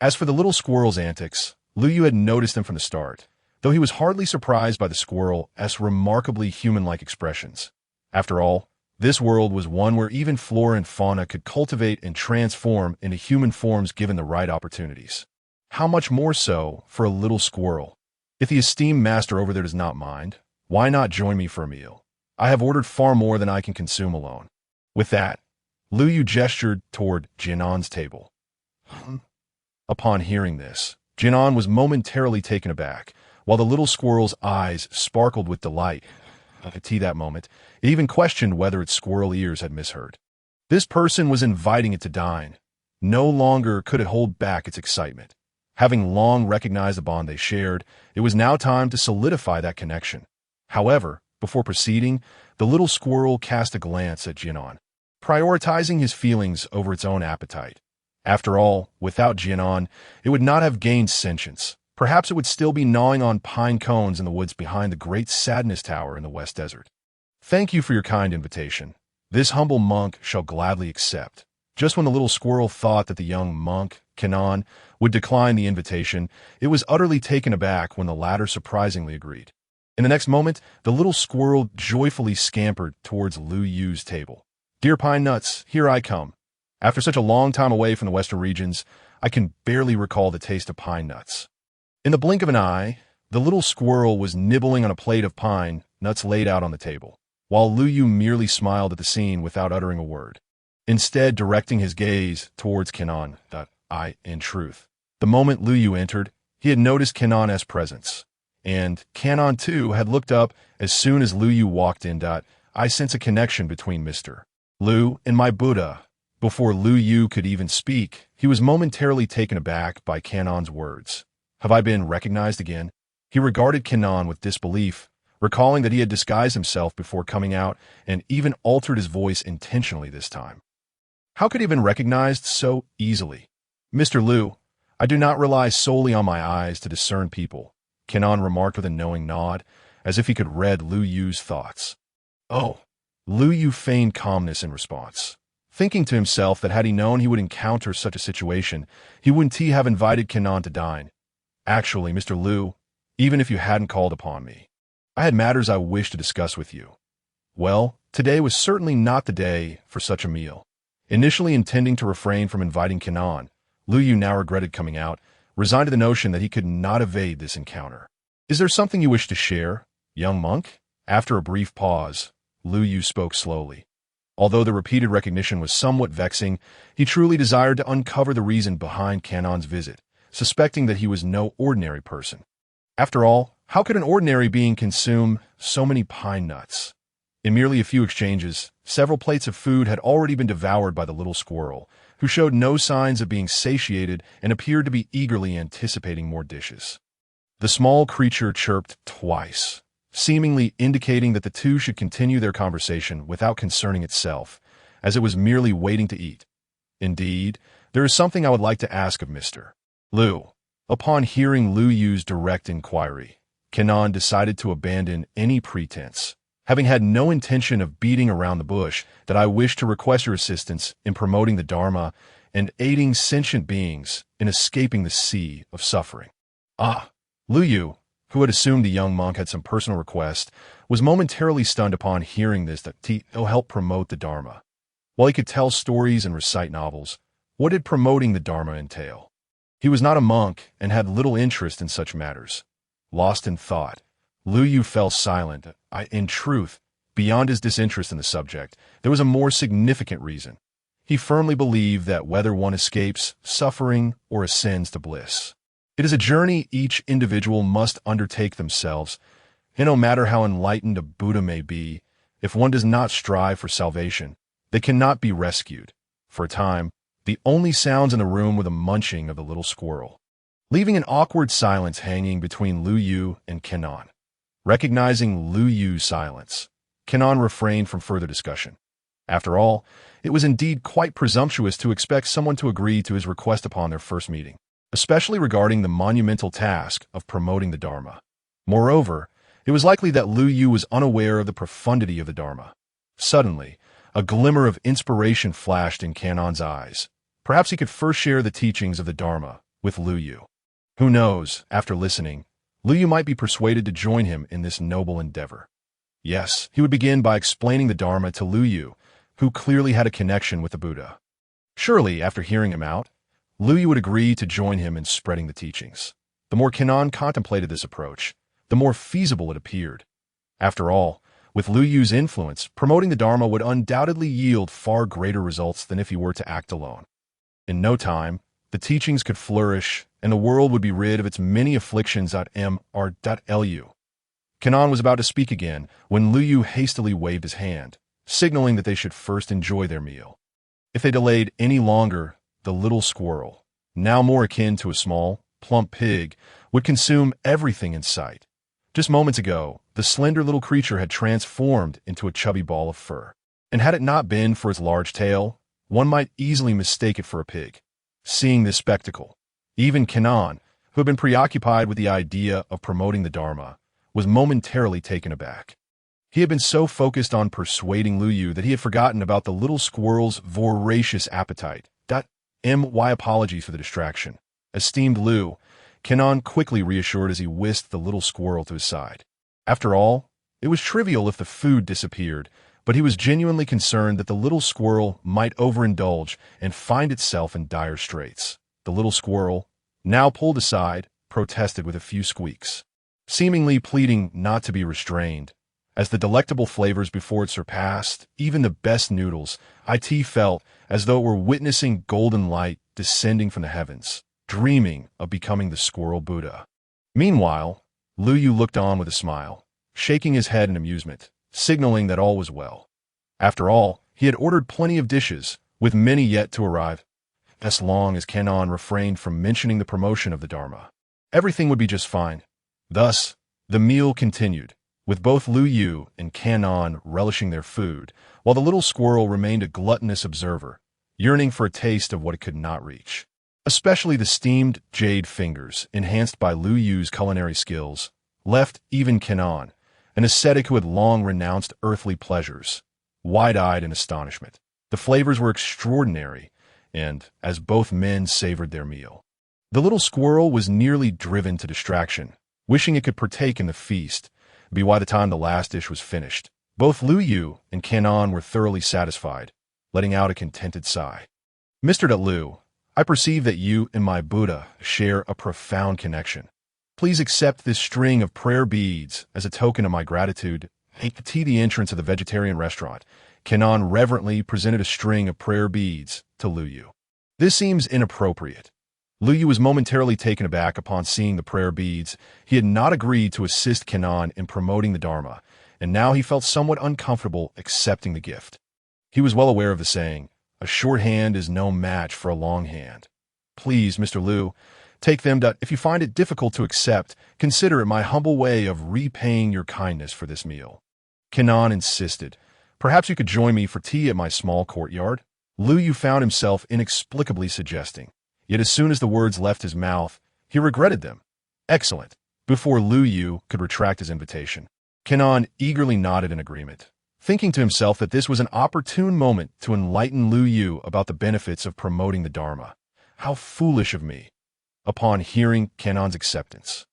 Speaker 1: As for the little squirrel's antics, Lu Yu had noticed them from the start, though he was hardly surprised by the squirrel's remarkably human-like expressions. After all, this world was one where even flora and fauna could cultivate and transform into human forms given the right opportunities. How much more so for a little squirrel? If the esteemed master over there does not mind, why not join me for a meal? I have ordered far more than I can consume alone. With that, Lu Yu gestured toward Jianan's table. Upon hearing this, Jianan was momentarily taken aback, while the little squirrel's eyes sparkled with delight. At that moment, it even questioned whether its squirrel ears had misheard. This person was inviting it to dine. No longer could it hold back its excitement. Having long recognized the bond they shared, it was now time to solidify that connection. However, before proceeding, the little squirrel cast a glance at Jianan, prioritizing his feelings over its own appetite. After all, without Jianan, it would not have gained sentience. Perhaps it would still be gnawing on pine cones in the woods behind the great Sadness Tower in the West Desert. Thank you for your kind invitation. This humble monk shall gladly accept. Just when the little squirrel thought that the young monk, Kenan, would decline the invitation, it was utterly taken aback when the latter surprisingly agreed. In the next moment, the little squirrel joyfully scampered towards Lu Yu's table. Dear pine nuts, here I come. After such a long time away from the western regions, I can barely recall the taste of pine nuts. In the blink of an eye, the little squirrel was nibbling on a plate of pine nuts laid out on the table, while Lu Yu merely smiled at the scene without uttering a word, instead directing his gaze towards Kenan. In truth, the moment Lu Yu entered, he had noticed Kenan's presence, and Kenan too had looked up as soon as Lu Yu walked in. I sense a connection between Mr. Lu and my Buddha. Before Lu Yu could even speak, he was momentarily taken aback by Kenan's words. Have I been recognized again? He regarded Kenan with disbelief, recalling that he had disguised himself before coming out and even altered his voice intentionally this time. How could he have been recognized so easily? Mr. Lu, I do not rely solely on my eyes to discern people, Kenan remarked with a knowing nod, as if he could read Lu Yu's thoughts. Oh, Lu Yu feigned calmness in response, thinking to himself that had he known he would encounter such a situation, he wouldn't have invited Kenan to dine. Actually, Mr. Lu, even if you hadn't called upon me, I had matters I wished to discuss with you. Well, today was certainly not the day for such a meal. Initially intending to refrain from inviting Kenan, Lu Yu now regretted coming out, resigned to the notion that he could not evade this encounter. Is there something you wish to share, young monk? After a brief pause, Lu Yu spoke slowly. Although the repeated recognition was somewhat vexing, he truly desired to uncover the reason behind Kenan's visit, suspecting that he was no ordinary person. After all, how could an ordinary being consume so many pine nuts? In merely a few exchanges, several plates of food had already been devoured by the little squirrel, who showed no signs of being satiated and appeared to be eagerly anticipating more dishes. The small creature chirped twice, seemingly indicating that the two should continue their conversation without concerning itself, as it was merely waiting to eat. Indeed, there is something I would like to ask of Mr. Lu. Upon hearing Lu Yu's direct inquiry, Kenan decided to abandon any pretense, having had no intention of beating around the bush, that I wish to request your assistance in promoting the Dharma and aiding sentient beings in escaping the sea of suffering. Lu Yu, who had assumed the young monk had some personal request, was momentarily stunned upon hearing this that he'll help promote the Dharma. While he could tell stories and recite novels, what did promoting the Dharma entail? He was not a monk and had little interest in such matters. Lost in thought, Lu Yu fell silent. In truth, beyond his disinterest in the subject, there was a more significant reason. He firmly believed that whether one escapes suffering or ascends to bliss, it is a journey each individual must undertake themselves, and no matter how enlightened a Buddha may be, if one does not strive for salvation, they cannot be rescued. For a time, The only sounds in the room were the munching of the little squirrel, leaving an awkward silence hanging between Lu Yu and Kenan. Recognizing Lu Yu's silence, Kenan refrained from further discussion. After all, it was indeed quite presumptuous to expect someone to agree to his request upon their first meeting, especially regarding the monumental task of promoting the Dharma. Moreover, it was likely that Lu Yu was unaware of the profundity of the Dharma. Suddenly, a glimmer of inspiration flashed in Kenan's eyes. Perhaps he could first share the teachings of the Dharma with Lu Yu. Who knows, after listening, Lu Yu might be persuaded to join him in this noble endeavor. Yes, he would begin by explaining the Dharma to Lu Yu, who clearly had a connection with the Buddha. Surely, after hearing him out, Lu Yu would agree to join him in spreading the teachings. The more Kenan contemplated this approach, the more feasible it appeared. After all, with Lu Yu's influence, promoting the Dharma would undoubtedly yield far greater results than if he were to act alone. In no time, the teachings could flourish, and the world would be rid of its many afflictions. Lu. Kenan was about to speak again when Lu Yu hastily waved his hand, signaling that they should first enjoy their meal. If they delayed any longer, the little squirrel, now more akin to a small, plump pig, would consume everything in sight. Just moments ago, the slender little creature had transformed into a chubby ball of fur, and had it not been for its large tail, one might easily mistake it for a pig. Seeing this spectacle, even Kenan, who had been preoccupied with the idea of promoting the Dharma, was momentarily taken aback. He had been so focused on persuading Lu Yu that he had forgotten about the little squirrel's voracious appetite. My apologies for the distraction. Esteemed Lu, Kenan quickly reassured as he whisked the little squirrel to his side. After all, it was trivial if the food disappeared, but he was genuinely concerned that the little squirrel might overindulge and find itself in dire straits. The little squirrel, now pulled aside, protested with a few squeaks, seemingly pleading not to be restrained. As the delectable flavors before it surpassed even the best noodles, it felt as though it were witnessing golden light descending from the heavens, dreaming of becoming the squirrel Buddha. Meanwhile, Lu Yu looked on with a smile, shaking his head in amusement, signaling that all was well. After all, he had ordered plenty of dishes, with many yet to arrive. As long as Kenan refrained from mentioning the promotion of the Dharma, everything would be just fine. Thus, the meal continued, with both Lu Yu and Kenan relishing their food, while the little squirrel remained a gluttonous observer, yearning for a taste of what it could not reach. Especially the steamed jade fingers, enhanced by Lu Yu's culinary skills, left even Kenan, an ascetic who had long renounced earthly pleasures, wide-eyed in astonishment. The flavors were extraordinary, and as both men savored their meal, the little squirrel was nearly driven to distraction, wishing it could partake in the feast. By the time the last dish was finished, both Lu Yu and Kenan were thoroughly satisfied, letting out a contented sigh. Mr. Lu, I perceive that you and my Buddha share a profound connection. Please accept this string of prayer beads as a token of my gratitude. At the entrance of the vegetarian restaurant, Kenan reverently presented a string of prayer beads to Lu Yu. This seems inappropriate. Lu Yu was momentarily taken aback upon seeing the prayer beads. He had not agreed to assist Kenan in promoting the Dharma, and now he felt somewhat uncomfortable accepting the gift. He was well aware of the saying, "A short hand is no match for a long hand." Please, Mr. Lu, take them. If you find it difficult to accept, consider it my humble way of repaying your kindness for this meal. Kenan insisted. Perhaps you could join me for tea at my small courtyard? Lu Yu found himself inexplicably suggesting. Yet as soon as the words left his mouth, he regretted them. Excellent. Before Lu Yu could retract his invitation, Kenan eagerly nodded in agreement, thinking to himself that this was an opportune moment to enlighten Lu Yu about the benefits of promoting the Dharma. How foolish of me! Upon hearing Kenan's acceptance,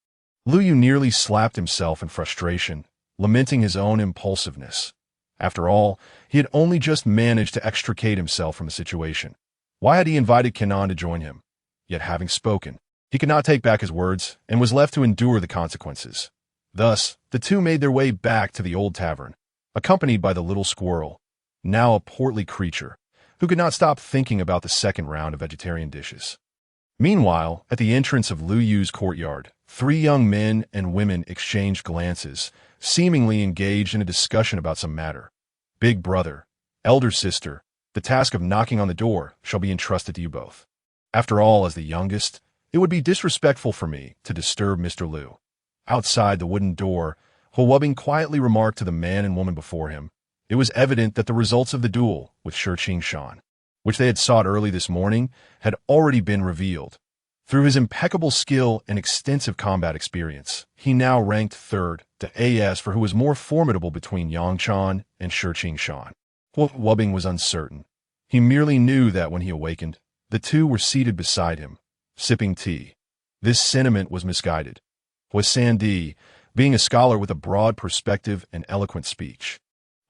Speaker 1: Lu Yu nearly slapped himself in frustration, lamenting his own impulsiveness. After all, he had only just managed to extricate himself from the situation. Why had he invited Kenan to join him? Yet having spoken, he could not take back his words and was left to endure the consequences. Thus, the two made their way back to the old tavern, accompanied by the little squirrel, now a portly creature, who could not stop thinking about the second round of vegetarian dishes. Meanwhile, at the entrance of Lu Yu's courtyard, 3 young men and women exchanged glances, seemingly engaged in a discussion about some matter. Big brother, elder sister, The task of knocking on the door shall be entrusted to you both. After all, as the youngest, it would be disrespectful for me to disturb Mr. Liu. Outside the wooden door, Huobing quietly remarked to the man and woman before him. It was evident that the results of the duel with Shi Shan, which they had sought early this morning, had already been revealed. Through his impeccable skill and extensive combat experience, he now ranked third to AS for who was more formidable between Yang Chan and Shi Shan. Huobing was uncertain. He merely knew that when he awakened, the two were seated beside him, sipping tea. This sentiment was misguided. Huisan Di, being a scholar with a broad perspective and eloquent speech,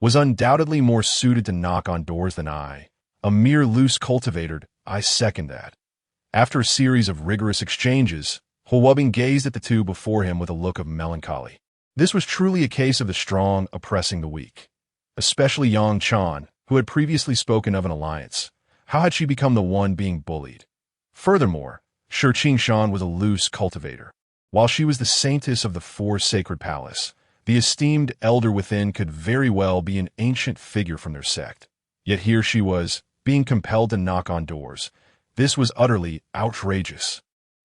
Speaker 1: was undoubtedly more suited to knock on doors than I. A mere loose cultivator, I second that. After a series of rigorous exchanges, Huobing gazed at the two before him with a look of melancholy. This was truly a case of the strong oppressing the weak. Especially Yang Chan, who had previously spoken of an alliance. How had she become the one being bullied? Furthermore, Shi Shan was a loose cultivator. While she was the saintess of the four sacred palace, the esteemed elder within could very well be an ancient figure from their sect. Yet here she was, being compelled to knock on doors. This was utterly outrageous.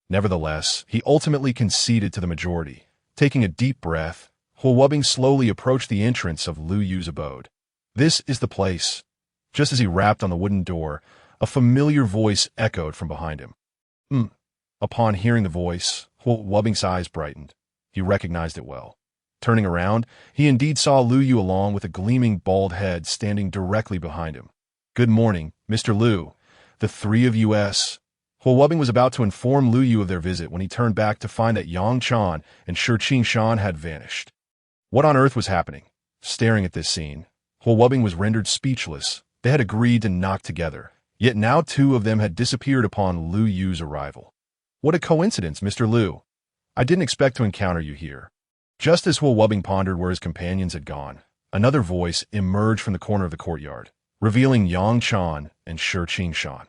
Speaker 1: Nevertheless, he ultimately conceded to the majority. Taking a deep breath, Huobing slowly approached the entrance of Lu Yu's abode. This is the place. Just as he rapped on the wooden door, a familiar voice echoed from behind him. Upon hearing the voice, Huobing's eyes brightened. He recognized it well. Turning around, he indeed saw Lu Yu along with a gleaming bald head standing directly behind him. "Good morning, Mr. Liu. The three of us." Huobing was about to inform Lu Yu of their visit when he turned back to find that Yang Chan and Shi Shan had vanished. What on earth was happening? Staring at this scene, Huobing was rendered speechless. They had agreed to knock together, yet now two of them had disappeared upon Lu Yu's arrival. What a coincidence, Mr. Liu. I didn't expect to encounter you here. Just as Huobing pondered where his companions had gone, another voice emerged from the corner of the courtyard, revealing Yang Chan and Shi Shan.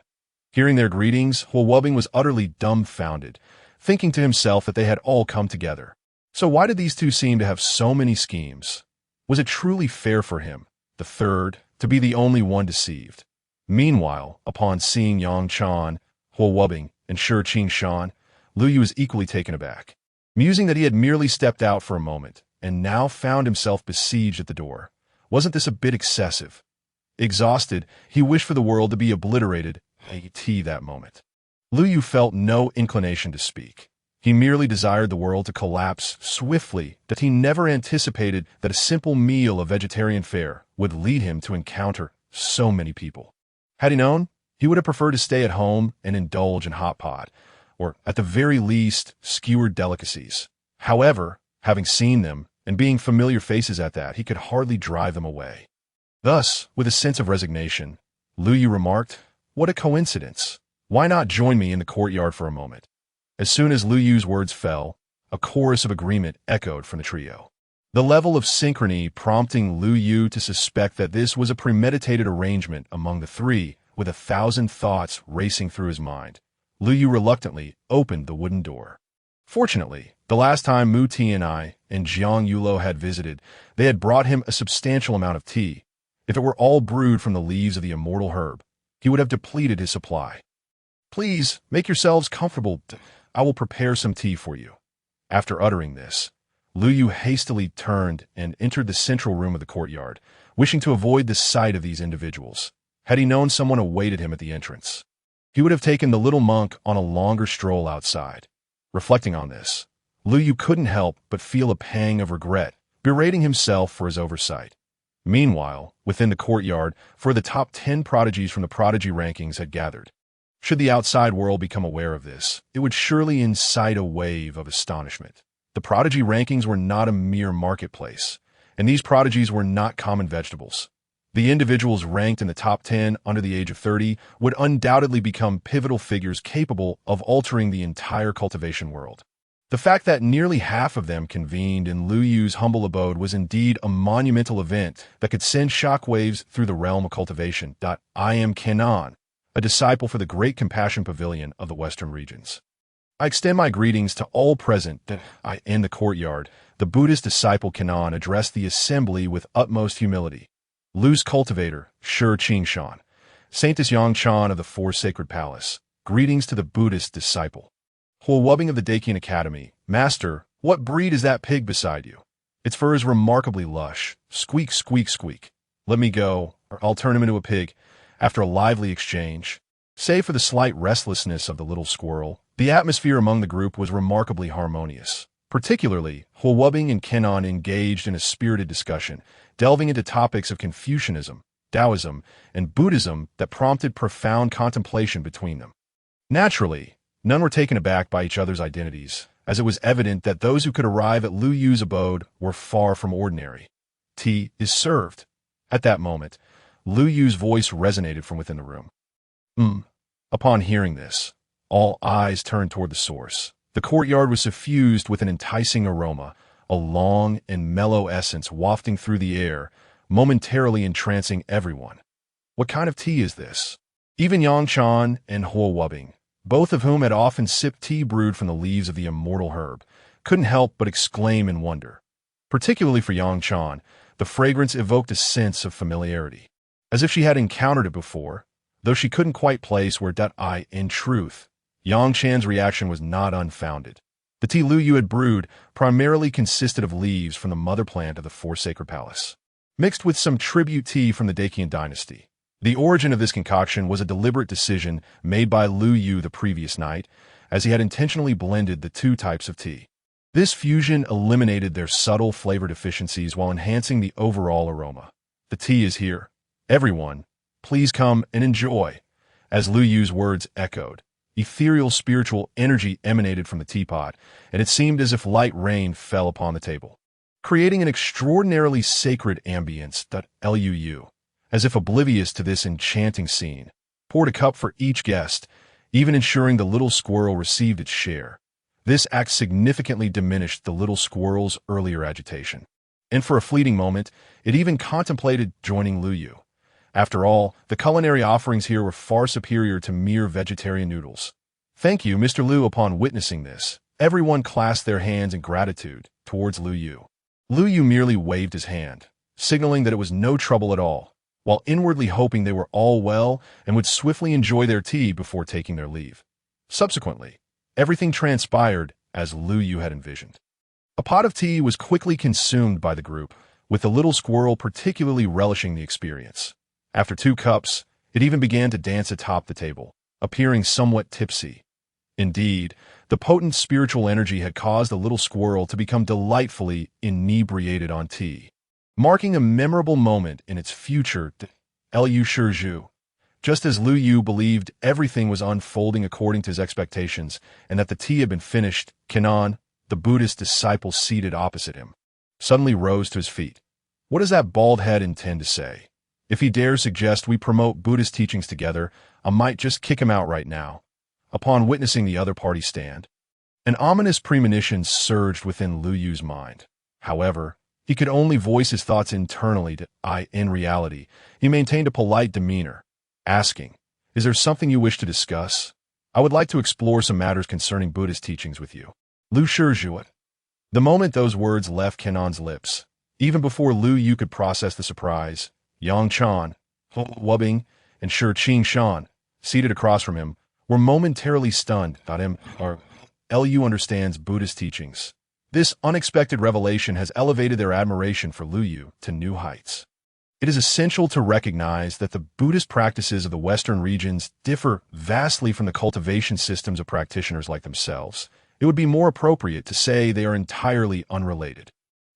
Speaker 1: Hearing their greetings, Huobing was utterly dumbfounded, thinking to himself that they had all come together. So why did these two seem to have so many schemes? Was it truly fair for him, the third, to be the only one deceived? Meanwhile, upon seeing Yang Chan, Huobing, and Shi Shan, Lu Yu was equally taken aback, musing that he had merely stepped out for a moment, and now found himself besieged at the door. Wasn't this a bit excessive? Exhausted, he wished for the world to be obliterated at that moment. Lu Yu felt no inclination to speak. He merely desired the world to collapse swiftly, that he never anticipated that a simple meal of vegetarian fare would lead him to encounter so many people. Had he known, he would have preferred to stay at home and indulge in hot pot, or at the very least, skewered delicacies. However, having seen them, and being familiar faces at that, he could hardly drive them away. Thus, with a sense of resignation, Lu Yu remarked, "What a coincidence. Why not join me in the courtyard for a moment?" As soon as Lu Yu's words fell, a chorus of agreement echoed from the trio. The level of synchrony prompting Lu Yu to suspect that this was a premeditated arrangement among the three, with 1,000 thoughts racing through his mind. Lu Yu reluctantly opened the wooden door. Fortunately, the last time Mu Tianai and Jiang Yulo had visited, they had brought him a substantial amount of tea. If it were all brewed from the leaves of the immortal herb, he would have depleted his supply. "Please, make yourselves comfortable. I will prepare some tea for you." After uttering this, Lu Yu hastily turned and entered the central room of the courtyard, wishing to avoid the sight of these individuals. Had he known someone awaited him at the entrance, he would have taken the little monk on a longer stroll outside. Reflecting on this, Lu Yu couldn't help but feel a pang of regret, berating himself for his oversight. Meanwhile, within the courtyard, the top 10 prodigies from the prodigy rankings had gathered. Should the outside world become aware of this, it would surely incite a wave of astonishment. The prodigy rankings were not a mere marketplace, and these prodigies were not common vegetables. The individuals ranked in the top 10 under the age of 30 would undoubtedly become pivotal figures capable of altering the entire cultivation world. The fact that nearly half of them convened in Lu Yu's humble abode was indeed a monumental event that could send shockwaves through the realm of cultivation. I am Kenan, a disciple for the Great Compassion Pavilion of the Western regions. I extend my greetings to all present. In the courtyard, the Buddhist disciple Kenan addressed the assembly with utmost humility. Lu's cultivator, Shi Shan, Saintess Yang-chan of the Four Sacred Palace. Greetings to the Buddhist disciple. Huo-wubbing of the Dakian Academy. Master, what breed is that pig beside you? Its fur is remarkably lush. Squeak, squeak, squeak. Let me go, or I'll turn him into a pig. After a lively exchange, save for the slight restlessness of the little squirrel, the atmosphere among the group was remarkably harmonious. Particularly, Huo-wubbing and Kenan engaged in a spirited discussion, delving into topics of Confucianism, Taoism, and Buddhism that prompted profound contemplation between them. Naturally, none were taken aback by each other's identities, as it was evident that those who could arrive at Lu Yu's abode were far from ordinary. Tea is served. At that moment, Lu Yu's voice resonated from within the room. Upon hearing this, all eyes turned toward the source. The courtyard was suffused with an enticing aroma, a long and mellow essence wafting through the air, momentarily entrancing everyone. What kind of tea is this? Even Yang-chan and Huo-wubbing, both of whom had often sipped tea brewed from the leaves of the immortal herb, couldn't help but exclaim in wonder. Particularly for Yang-chan, the fragrance evoked a sense of familiarity, as if she had encountered it before, though she couldn't quite place where in truth. Yang-chan's reaction was not unfounded. The tea Lu Yu had brewed primarily consisted of leaves from the mother plant of the Four Sacred Palace, mixed with some tribute tea from the Dakian dynasty. The origin of this concoction was a deliberate decision made by Lu Yu the previous night, as he had intentionally blended the two types of tea. This fusion eliminated their subtle flavor deficiencies while enhancing the overall aroma. The tea is here. Everyone, please come and enjoy. As Lu Yu's words echoed, ethereal spiritual energy emanated from the teapot, and it seemed as if light rain fell upon the table, creating an extraordinarily sacred ambience. Lu, as if oblivious to this enchanting scene, poured a cup for each guest, even ensuring the little squirrel received its share. This act significantly diminished the little squirrel's earlier agitation, and for a fleeting moment, it even contemplated joining Lu Yu. After all, the culinary offerings here were far superior to mere vegetarian noodles. Thank you, Mr. Lu. Upon witnessing this, everyone clasped their hands in gratitude towards Lu Yu. Lu Yu merely waved his hand, signaling that it was no trouble at all, while inwardly hoping they were all well and would swiftly enjoy their tea before taking their leave. Subsequently, everything transpired as Lu Yu had envisioned. A pot of tea was quickly consumed by the group, with the little squirrel particularly relishing the experience. After 2 cups, it even began to dance atop the table, appearing somewhat tipsy. Indeed, the potent spiritual energy had caused the little squirrel to become delightfully inebriated on tea, marking a memorable moment in its future. Lu Shizhu. Just as Lu Yu believed everything was unfolding according to his expectations and that the tea had been finished, Kenan, the Buddhist disciple seated opposite him, suddenly rose to his feet. What does that bald head intend to say? If he dares suggest we promote Buddhist teachings together, I might just kick him out right now. Upon witnessing the other party stand, an ominous premonition surged within Lu Yu's mind. However, he could only voice his thoughts internally. In reality, he maintained a polite demeanor, asking, "Is there something you wish to discuss? I would like to explore some matters concerning Buddhist teachings with you." Lu Shizhu. The moment those words left Kenan's lips, even before Lu Yu could process the surprise, Yang-chan, Huo-wubbing, and Qing-shan, seated across from him, were momentarily stunned. Lu understands Buddhist teachings. This unexpected revelation has elevated their admiration for Lu Yu to new heights. It is essential to recognize that the Buddhist practices of the Western regions differ vastly from the cultivation systems of practitioners like themselves. It would be more appropriate to say they are entirely unrelated.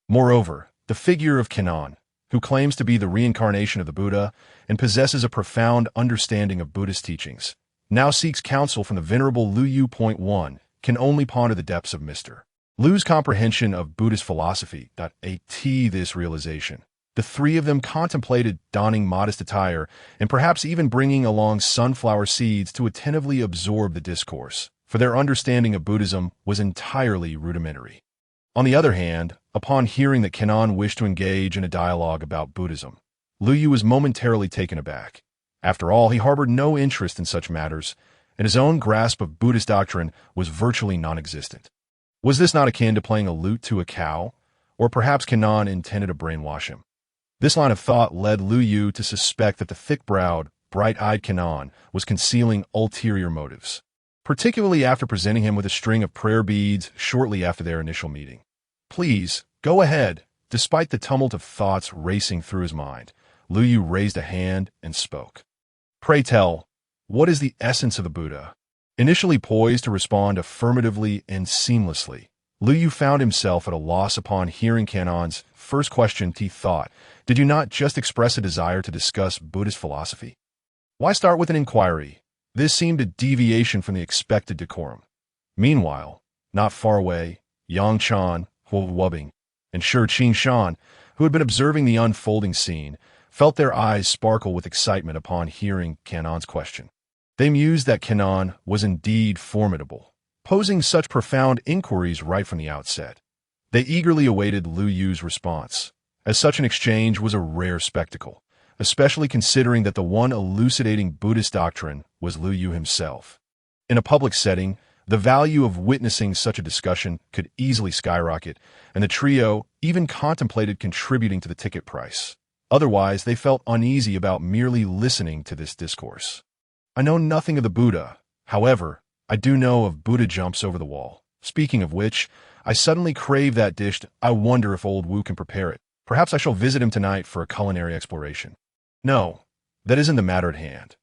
Speaker 1: Moreover, the figure of Kenan, who claims to be the reincarnation of the Buddha and possesses a profound understanding of Buddhist teachings, now seeks counsel from the venerable Lu Yu. 1 can only ponder the depths of Mr. Lu's comprehension of Buddhist philosophy. This realization, the three of them contemplated donning modest attire and perhaps even bringing along sunflower seeds to attentively absorb the discourse, for their understanding of Buddhism was entirely rudimentary. On the other hand, upon hearing that Kenan wished to engage in a dialogue about Buddhism, Lu Yu was momentarily taken aback. After all, he harbored no interest in such matters, and his own grasp of Buddhist doctrine was virtually non-existent. Was this not akin to playing a lute to a cow? Or perhaps Kenan intended to brainwash him? This line of thought led Lu Yu to suspect that the thick-browed, bright-eyed Kanon was concealing ulterior motives, particularly after presenting him with a string of prayer beads shortly after their initial meeting. "Please, go ahead." Despite the tumult of thoughts racing through his mind, Lu Yu raised a hand and spoke. "Pray tell, what is the essence of the Buddha?" Initially poised to respond affirmatively and seamlessly, Lu Yu found himself at a loss upon hearing Kanon's first question. He thought, "Did you not just express a desire to discuss Buddhist philosophy? Why start with an inquiry?" This seemed a deviation from the expected decorum. Meanwhile, not far away, Yang Chan, Huo Wubing, and Shi Qing Shan, who had been observing the unfolding scene, felt their eyes sparkle with excitement upon hearing Kanon's question. They mused that Kanon was indeed formidable, posing such profound inquiries right from the outset. They eagerly awaited Lu Yu's response, as such an exchange was a rare spectacle, especially considering that the one elucidating Buddhist doctrine was Lu Yu himself. In a public setting, the value of witnessing such a discussion could easily skyrocket, and the trio even contemplated contributing to the ticket price. Otherwise, they felt uneasy about merely listening to this discourse. "I know nothing of the Buddha. However, I do know of Buddha jumps over the wall. Speaking of which, I suddenly crave that dish. I wonder if old Wu can prepare it. Perhaps I shall visit him tonight for a culinary exploration." No, that isn't the matter at hand.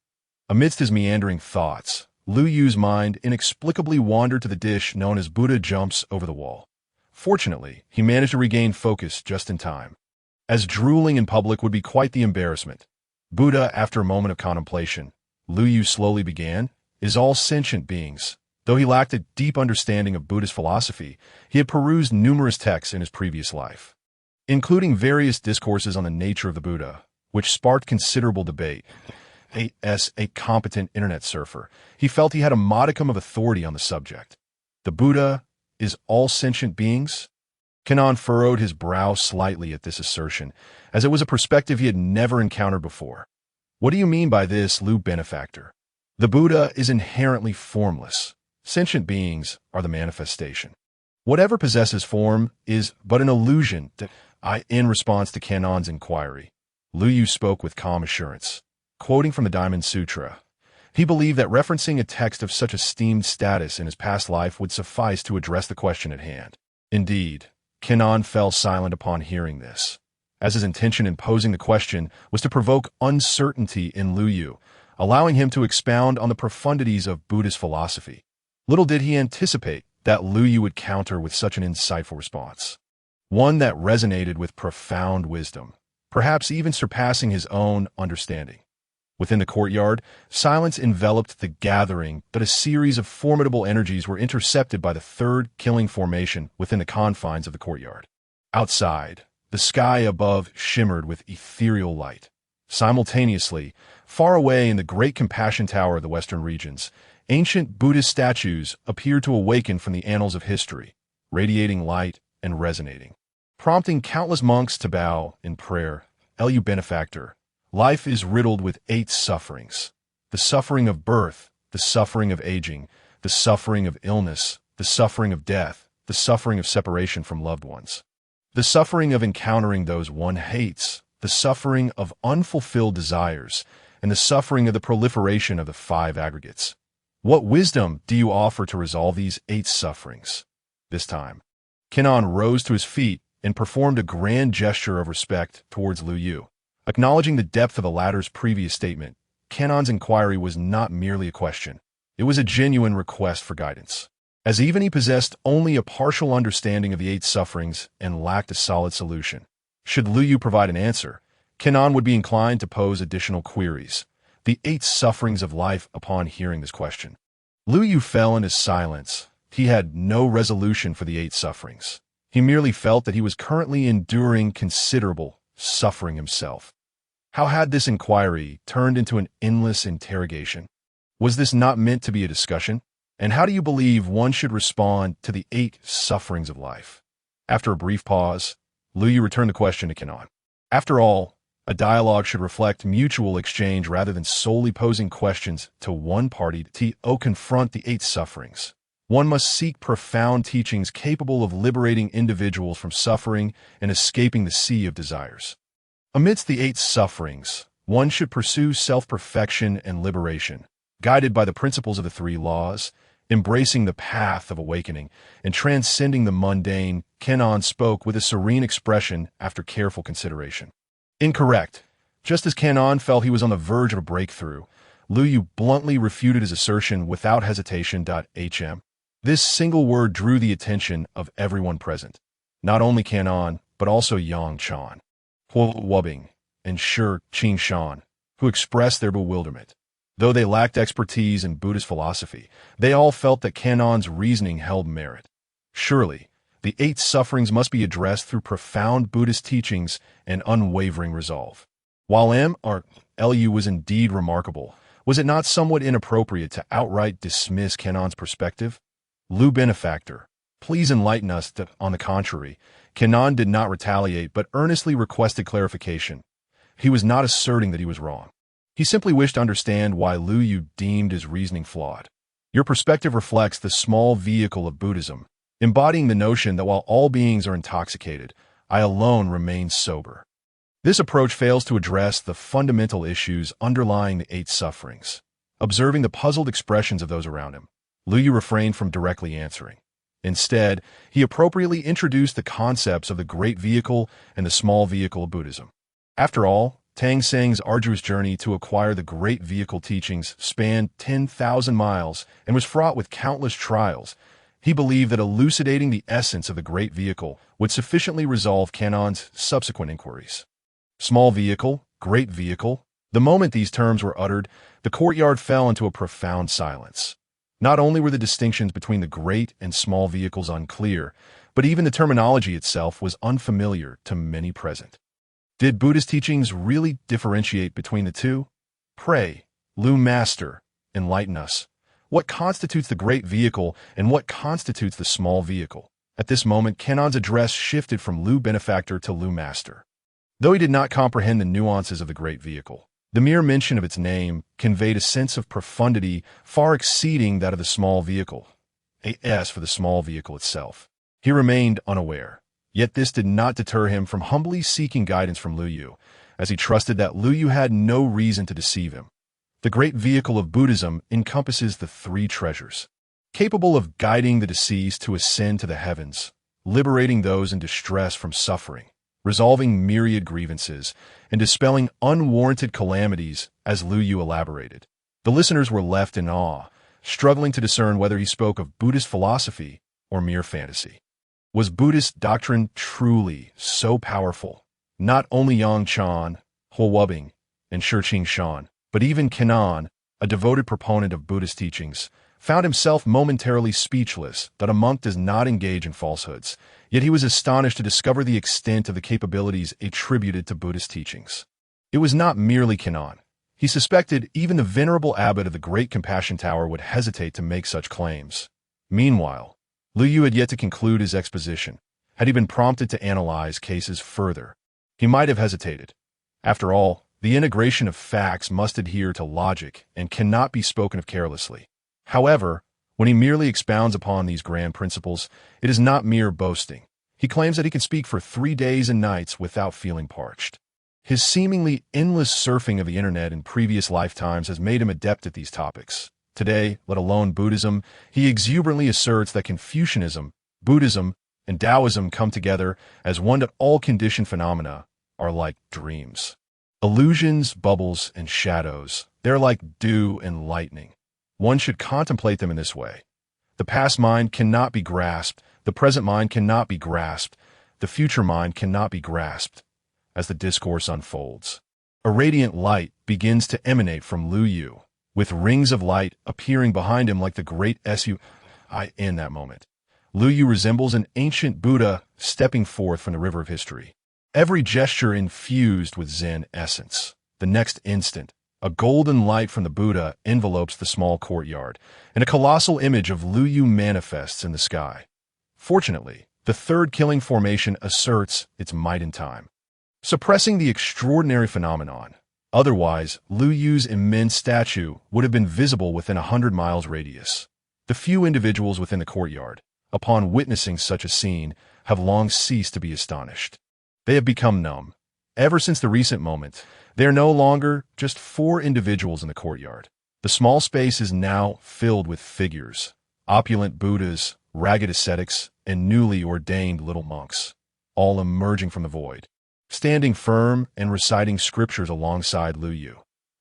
Speaker 1: Amidst his meandering thoughts, Lu Yu's mind inexplicably wandered to the dish known as Buddha jumps over the wall. Fortunately, he managed to regain focus just in time, as drooling in public would be quite the embarrassment. Buddha, after a moment of contemplation, Lu Yu slowly began, is all sentient beings. Though he lacked a deep understanding of Buddhist philosophy, he had perused numerous texts in his previous life, including various discourses on the nature of the Buddha, which sparked considerable debate. As a competent internet surfer, he felt he had a modicum of authority on the subject. The Buddha is all sentient beings? Kanon furrowed his brow slightly at this assertion, as it was a perspective he had never encountered before. "What do you mean by this, Lu Benefactor?" "The Buddha is inherently formless. Sentient beings are the manifestation. Whatever possesses form is but an illusion that In response to Kanon's inquiry, Lu Yu spoke with calm assurance. Quoting from the Diamond Sutra, he believed that referencing a text of such esteemed status in his past life would suffice to address the question at hand. Indeed, Kanon fell silent upon hearing this, as his intention in posing the question was to provoke uncertainty in Lu Yu, allowing him to expound on the profundities of Buddhist philosophy. Little did he anticipate that Lu Yu would counter with such an insightful response, one that resonated with profound wisdom, perhaps even surpassing his own understanding. Within the courtyard, silence enveloped the gathering, but a series of formidable energies were intercepted by the third killing formation within the confines of the courtyard. Outside, the sky above shimmered with ethereal light. Simultaneously, far away in the great Compassion Tower of the Western regions, ancient Buddhist statues appeared to awaken from the annals of history, radiating light and resonating, prompting countless monks to bow in prayer. "Lu Benefactor, life is riddled with 8 sufferings. The suffering of birth, the suffering of aging, the suffering of illness, the suffering of death, the suffering of separation from loved ones, the suffering of encountering those one hates, the suffering of unfulfilled desires, and the suffering of the proliferation of the 5 aggregates. What wisdom do you offer to resolve these 8 sufferings?" This time, Kanon rose to his feet and performed a grand gesture of respect towards Lu Yu. Acknowledging the depth of the latter's previous statement, Kanon's inquiry was not merely a question. It was a genuine request for guidance, as even he possessed only a partial understanding of the 8 sufferings and lacked a solid solution. Should Lu Yu provide an answer, Kanon would be inclined to pose additional queries. The 8 sufferings of life. Upon hearing this question, Lu Yu fell into silence. He had no resolution for the 8 sufferings. He merely felt that he was currently enduring considerable suffering himself. How had this inquiry turned into an endless interrogation? Was this not meant to be a discussion? And how do you believe one should respond to the 8 sufferings of life? After a brief pause, Lu Yu returned the question to Kanon. After all, a dialogue should reflect mutual exchange rather than solely posing questions to one party to confront the 8 sufferings. One must seek profound teachings capable of liberating individuals from suffering and escaping the sea of desires. Amidst the 8 sufferings, One should pursue self-perfection and liberation, guided by the principles of the three laws, embracing the path of awakening and transcending the mundane. Kenan spoke with a serene expression after careful consideration. Incorrect. Just as Kenan felt he was on the verge of a breakthrough, Lu Yu bluntly refuted his assertion without hesitation. This single word drew the attention of everyone present, not only Kenan, but also Yang Chan, Huo Wubing, and Shi Qing-shan, who expressed their bewilderment. Though they lacked expertise in Buddhist philosophy, they all felt that Kenan's reasoning held merit. Surely, the 8 sufferings must be addressed through profound Buddhist teachings and unwavering resolve. While Lu was indeed remarkable, was it not somewhat inappropriate to outright dismiss Kenan's perspective? Lu Benefactor, please enlighten us that, on the contrary, Kenan did not retaliate but earnestly requested clarification. He was not asserting that he was wrong. He simply wished to understand why Lu Yu deemed his reasoning flawed. Your perspective reflects the small vehicle of Buddhism, embodying the notion that while all beings are intoxicated, I alone remain sober. This approach fails to address the fundamental issues underlying the 8 sufferings. Observing the puzzled expressions of those around him, Lu Yu refrained from directly answering. Instead, he appropriately introduced the concepts of the great vehicle and the small vehicle of Buddhism. After all, Tang Seng's arduous journey to acquire the great vehicle teachings spanned 10,000 miles and was fraught with countless trials. He believed that elucidating the essence of the great vehicle would sufficiently resolve Kenan's subsequent inquiries. Small vehicle, great vehicle. The moment these terms were uttered, the courtyard fell into a profound silence. Not only were the distinctions between the great and small vehicles unclear, but even the terminology itself was unfamiliar to many present. Did Buddhist teachings really differentiate between the two? Pray, Lu Master, enlighten us. What constitutes the great vehicle and what constitutes the small vehicle? At this moment, Kenan's address shifted from Lu Benefactor to Lu Master. Though he did not comprehend the nuances of the great vehicle, the mere mention of its name conveyed a sense of profundity far exceeding that of the small vehicle. As for the small vehicle itself, he remained unaware. Yet this did not deter him from humbly seeking guidance from Lu Yu, as he trusted that Lu Yu had no reason to deceive him. The great vehicle of Buddhism encompasses the 3 treasures, capable of guiding the deceased to ascend to the heavens, liberating those in distress from suffering, resolving myriad grievances, and dispelling unwarranted calamities, as Lu Yu elaborated. The listeners were left in awe, struggling to discern whether he spoke of Buddhist philosophy or mere fantasy. Was Buddhist doctrine truly so powerful? Not only Yang Chan, Huo Wubing, and Shi Qing-shan, but even Kenan, a devoted proponent of Buddhist teachings, found himself momentarily speechless that a monk does not engage in falsehoods, yet he was astonished to discover the extent of the capabilities attributed to Buddhist teachings. It was not merely Kenan. He suspected even the venerable abbot of the Great Compassion Tower would hesitate to make such claims. Meanwhile, Lu Yu had yet to conclude his exposition. Had he been prompted to analyze cases further, he might have hesitated. After all, the integration of facts must adhere to logic and cannot be spoken of carelessly. However, when he merely expounds upon these grand principles, it is not mere boasting. He claims that he can speak for 3 days and nights without feeling parched. His seemingly endless surfing of the internet in previous lifetimes has made him adept at these topics. Today, let alone Buddhism, he exuberantly asserts that Confucianism, Buddhism, and Taoism come together as one, that all conditioned phenomena are like dreams. Illusions, bubbles, and shadows, they're like dew and lightning. One should contemplate them in this way. The past mind cannot be grasped, the present mind cannot be grasped, the future mind cannot be grasped. As the discourse unfolds, a radiant light begins to emanate from Lu Yu, with rings of light appearing behind him like the great Sui. In that moment, Lu Yu resembles an ancient Buddha stepping forth from the river of history, every gesture infused with Zen essence. The next instant, a golden light from the Buddha envelopes the small courtyard, and a colossal image of Lu Yu manifests in the sky. Fortunately, the 3rd killing formation asserts its might in time, suppressing the extraordinary phenomenon. Otherwise, Lu Yu's immense statue would have been visible within 100 miles radius. The few individuals within the courtyard, upon witnessing such a scene, have long ceased to be astonished. They have become numb. Ever since the recent moment, They are no longer just four individuals in the courtyard. The small space is now filled with figures, opulent Buddhas, ragged ascetics, and newly ordained little monks, all emerging from the void, standing firm and reciting scriptures alongside Lu Yu.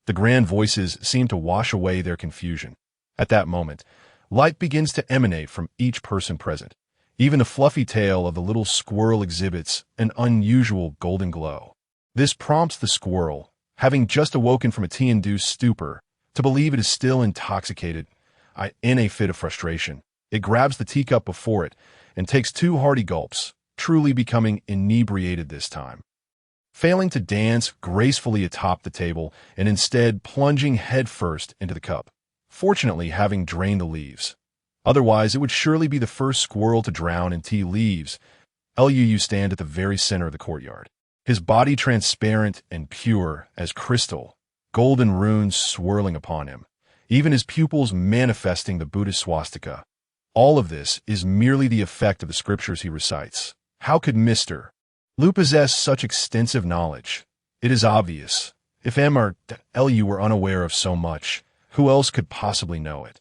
Speaker 1: The grand voices seem to wash away their confusion. At that moment, light begins to emanate from each person present. Even the fluffy tail of the little squirrel exhibits an unusual golden glow. This prompts the squirrel, having just awoken from a tea-induced stupor, to believe it is still intoxicated. In a fit of frustration, it grabs the teacup before it and takes two hearty gulps, truly becoming inebriated this time. Failing to dance gracefully atop the table and instead plunging headfirst into the cup, fortunately having drained the leaves. Otherwise, it would surely be the first squirrel to drown in tea leaves. Lu stand at the very center of the courtyard, his body transparent and pure as crystal, golden runes swirling upon him, even his pupils manifesting the Buddhist swastika. All of this is merely the effect of the scriptures he recites. How could Mr. Lu possess such extensive knowledge? It is obvious. If M or Lu were unaware of so much, who else could possibly know it?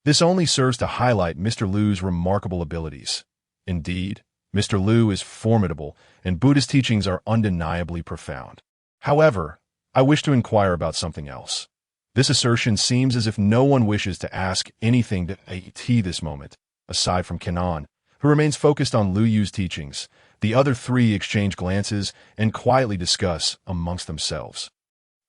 Speaker 1: This only serves to highlight Mr. Lu's remarkable abilities. Indeed, Mr. Lu is formidable, and Buddhist teachings are undeniably profound. However, I wish to inquire about something else. This assertion seems as if no one wishes to ask anything to AT this moment, aside from Kenan, who remains focused on Lu Yu's teachings. The other three exchange glances and quietly discuss amongst themselves.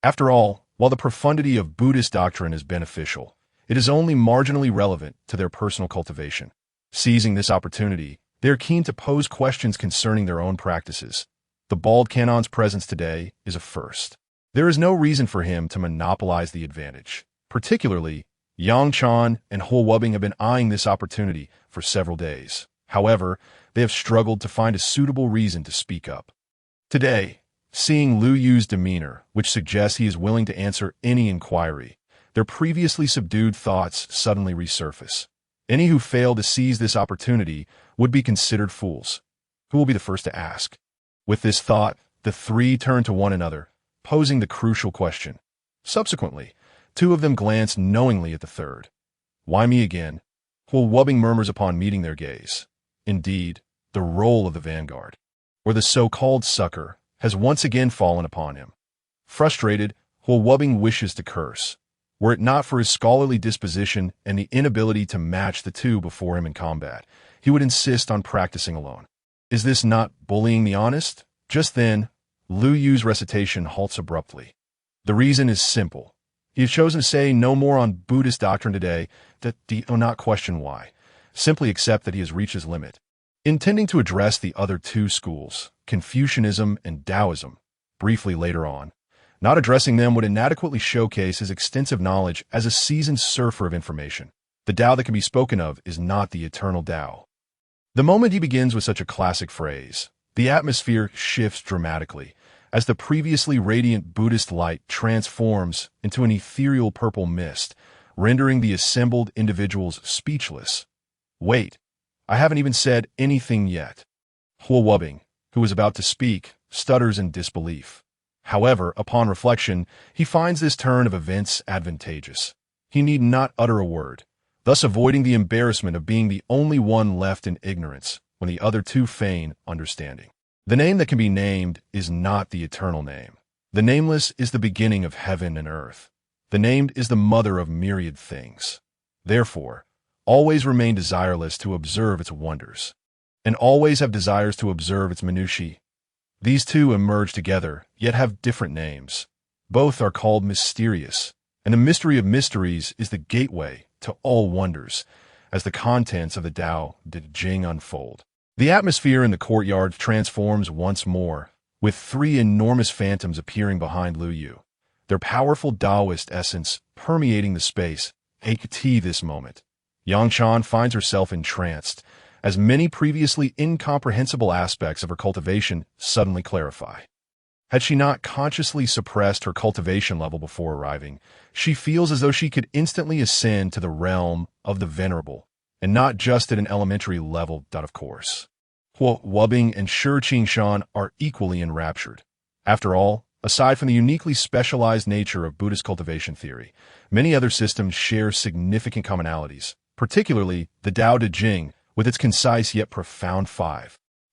Speaker 1: After all, while the profundity of Buddhist doctrine is beneficial, it is only marginally relevant to their personal cultivation. Seizing this opportunity, they are keen to pose questions concerning their own practices. The bald Kanon's presence today is a first. There is no reason for him to monopolize the advantage. Particularly, Yang Chan and Huo Wubbing have been eyeing this opportunity for several days. However, they have struggled to find a suitable reason to speak up. Today, seeing Lu Yu's demeanor, which suggests he is willing to answer any inquiry, their previously subdued thoughts suddenly resurface. Any who fail to seize this opportunity would be considered fools. Who will be the first to ask? With this thought, the three turn to one another, posing the crucial question. Subsequently, two of them glance knowingly at the third. Why me again? Huo Wubbing murmurs upon meeting their gaze. Indeed, the role of the vanguard, or the so-called sucker, has once again fallen upon him. Frustrated, Huo Wubbing wishes to curse. Were it not for his scholarly disposition and the inability to match the two before him in combat, he would insist on practicing alone. Is this not bullying the honest? Just then, Lu Yu's recitation halts abruptly. The reason is simple. He has chosen to say no more on Buddhist doctrine today, that do not question why. Simply accept that he has reached his limit. Intending to address the other two schools, Confucianism and Taoism, briefly later on, not addressing them would inadequately showcase his extensive knowledge as a seasoned surfer of information. The Tao that can be spoken of is not the eternal Tao. The moment he begins with such a classic phrase, the atmosphere shifts dramatically as the previously radiant Buddhist light transforms into an ethereal purple mist, rendering the assembled individuals speechless. Wait, I haven't even said anything yet. Huo Wubbing, who is about to speak, stutters in disbelief. However, upon reflection, he finds this turn of events advantageous. He need not utter a word, thus avoiding the embarrassment of being the only one left in ignorance when the other two feign understanding. The name that can be named is not the eternal name. The nameless is the beginning of heaven and earth. The named is the mother of myriad things. Therefore, always remain desireless to observe its wonders, and always have desires to observe its minutiae. These two emerge together, yet have different names. Both are called mysterious, and the mystery of mysteries is the gateway to all wonders, as the contents of the Tao De Jing unfold. The atmosphere in the courtyard transforms once more, with three enormous phantoms appearing behind Lu Yu, their powerful Taoist essence permeating the space. At this moment, Yang Chan finds herself entranced, as many previously incomprehensible aspects of her cultivation suddenly clarify. Had she not consciously suppressed her cultivation level before arriving, she feels as though she could instantly ascend to the realm of the venerable, and not just at an elementary level. Of course, Huo Wubbing and Shi Qingshan are equally enraptured. After all, Aside from the uniquely specialized nature of Buddhist cultivation theory, many other systems share significant commonalities, particularly the Tao Te Ching, with its concise yet profound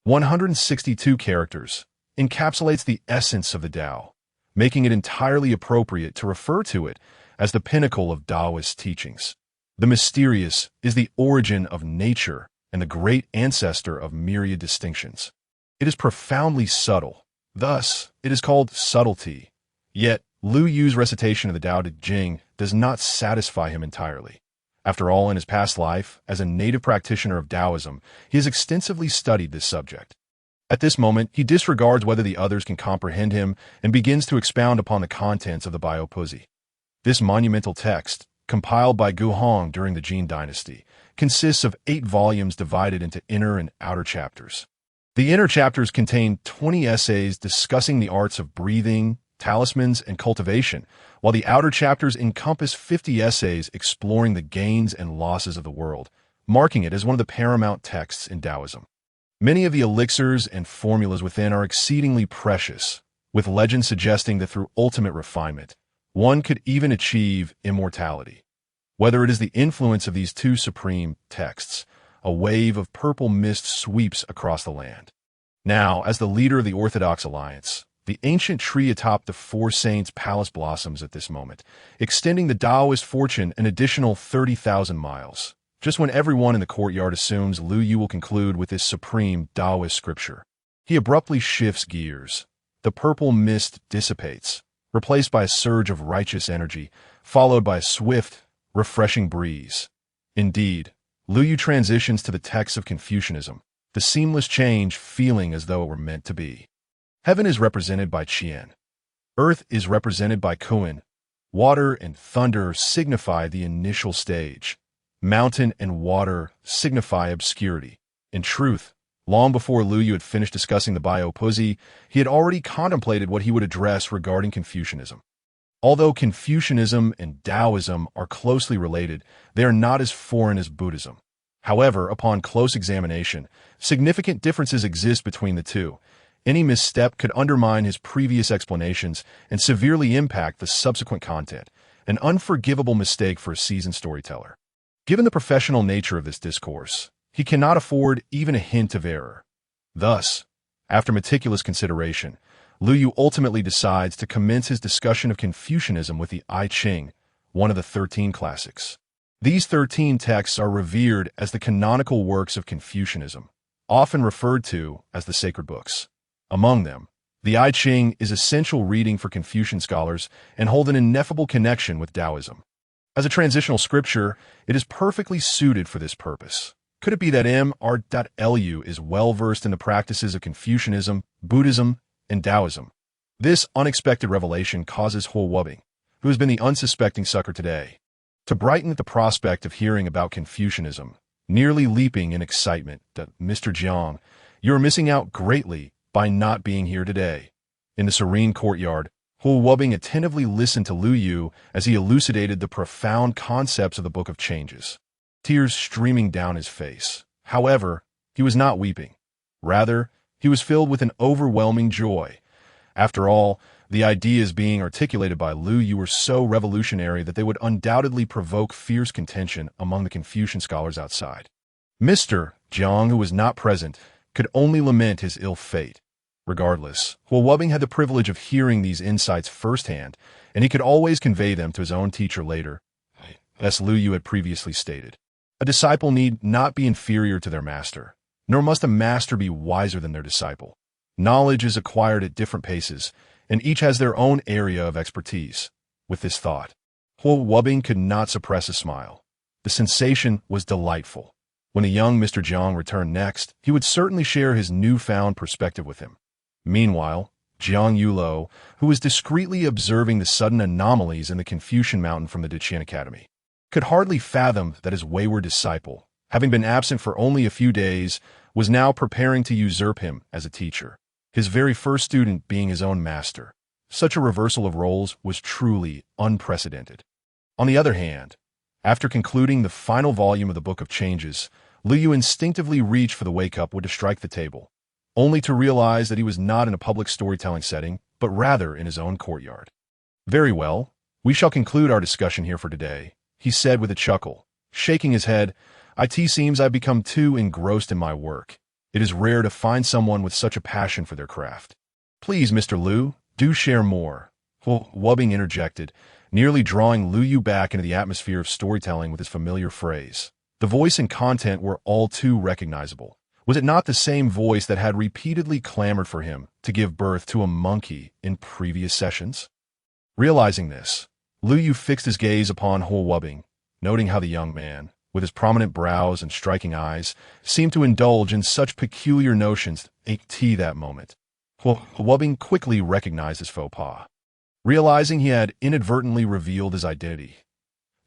Speaker 1: 162 characters, encapsulates the essence of the Tao, making it entirely appropriate to refer to it as the pinnacle of Taoist teachings. The mysterious is the origin of nature and the great ancestor of myriad distinctions. It is profoundly subtle. Thus, it is called subtlety. Yet, Lu Yu's recitation of the Tao Te Ching does not satisfy him entirely. After all, in his past life, as a native practitioner of Taoism, he has extensively studied this subject. At this moment, he disregards whether the others can comprehend him and begins to expound upon the contents of the Biopuzi. This monumental text, compiled by Gu Hong during the Jin dynasty, consists of 8 volumes divided into inner and outer chapters. The inner chapters contain 20 essays discussing the arts of breathing, talismans, and cultivation, while the outer chapters encompass 50 essays exploring the gains and losses of the world, marking it as one of the paramount texts in Taoism. Many of the elixirs and formulas within are exceedingly precious, with legends suggesting that through ultimate refinement, one could even achieve immortality. Whether it is the influence of these 2 supreme texts, a wave of purple mist sweeps across the land. Now, as the leader of the Orthodox Alliance, the ancient tree atop the Four Saints Palace blossoms at this moment, extending the Taoist fortune an additional 30,000 miles, just when everyone in the courtyard assumes Lu Yu will conclude with this supreme Taoist scripture. He abruptly shifts gears. The purple mist dissipates, replaced by a surge of righteous energy, followed by a swift, refreshing breeze. Indeed, Lu Yu transitions to the text of Confucianism, the seamless change feeling as though it were meant to be. Heaven is represented by Qian. Earth is represented by Kuan. Water and thunder signify the initial stage. Mountain and water signify obscurity. In truth, long before Lu Yu had finished discussing the Biopuzi, he had already contemplated what he would address regarding Confucianism. Although Confucianism and Taoism are closely related, they are not as foreign as Buddhism. However, upon close examination, significant differences exist between the two. Any misstep could undermine his previous explanations and severely impact the subsequent content, an unforgivable mistake for a seasoned storyteller. Given the professional nature of this discourse, he cannot afford even a hint of error. Thus, after meticulous consideration, Lu Yu ultimately decides to commence his discussion of Confucianism with the I Ching, one of the 13 classics. These 13 texts are revered as the canonical works of Confucianism, often referred to as the sacred books. Among them, the I Ching is essential reading for Confucian scholars and hold an ineffable connection with Taoism. As a transitional scripture, it is perfectly suited for this purpose. Could it be that M.Lu is well-versed in the practices of Confucianism, Buddhism, and Taoism? This unexpected revelation causes Huo Wubing, who has been the unsuspecting sucker today, to brighten at the prospect of hearing about Confucianism, nearly leaping in excitement that, Mr. Jiang, you are missing out greatly by not being here today. In the serene courtyard, Huo Wubing attentively listened to Lu Yu as he elucidated the profound concepts of the Book of Changes, tears streaming down his face. However, he was not weeping. Rather, he was filled with an overwhelming joy. After all, the ideas being articulated by Lu Yu were so revolutionary that they would undoubtedly provoke fierce contention among the Confucian scholars outside. Mr. Jiang, who was not present, could only lament his ill fate. Regardless, Huo Wubing had the privilege of hearing these insights firsthand, and he could always convey them to his own teacher later, as Lu Yu had previously stated. A disciple need not be inferior to their master, nor must a master be wiser than their disciple. Knowledge is acquired at different paces, and each has their own area of expertise. With this thought, Huo Wubing could not suppress a smile. The sensation was delightful. When the young Mr. Jiang returned next, he would certainly share his newfound perspective with him. Meanwhile, Jiang Yulo, who was discreetly observing the sudden anomalies in the Confucian mountain from the Deqian Academy, could hardly fathom that his wayward disciple, having been absent for only a few days, was now preparing to usurp him as a teacher, his very first student being his own master. Such a reversal of roles was truly unprecedented. On the other hand, after concluding the final volume of the Book of Changes, Lu Yu instinctively reached for the wake-up wood to strike the table, only to realize that he was not in a public storytelling setting, but rather in his own courtyard. "Very well, we shall conclude our discussion here for today," he said with a chuckle, shaking his head. "It seems I've become too engrossed in my work. It is rare to find someone with such a passion for their craft." "Please, Mr. Liu, do share more," Wubbing interjected, nearly drawing Lu Yu back into the atmosphere of storytelling with his familiar phrase. The voice and content were all too recognizable. Was it not the same voice that had repeatedly clamored for him to give birth to a monkey in previous sessions? Realizing this, Lu Yu fixed his gaze upon Huo Wubbing, noting how the young man, with his prominent brows and striking eyes, seemed to indulge in such peculiar notions that moment. Huo Wubbing quickly recognized his faux pas, realizing he had inadvertently revealed his identity.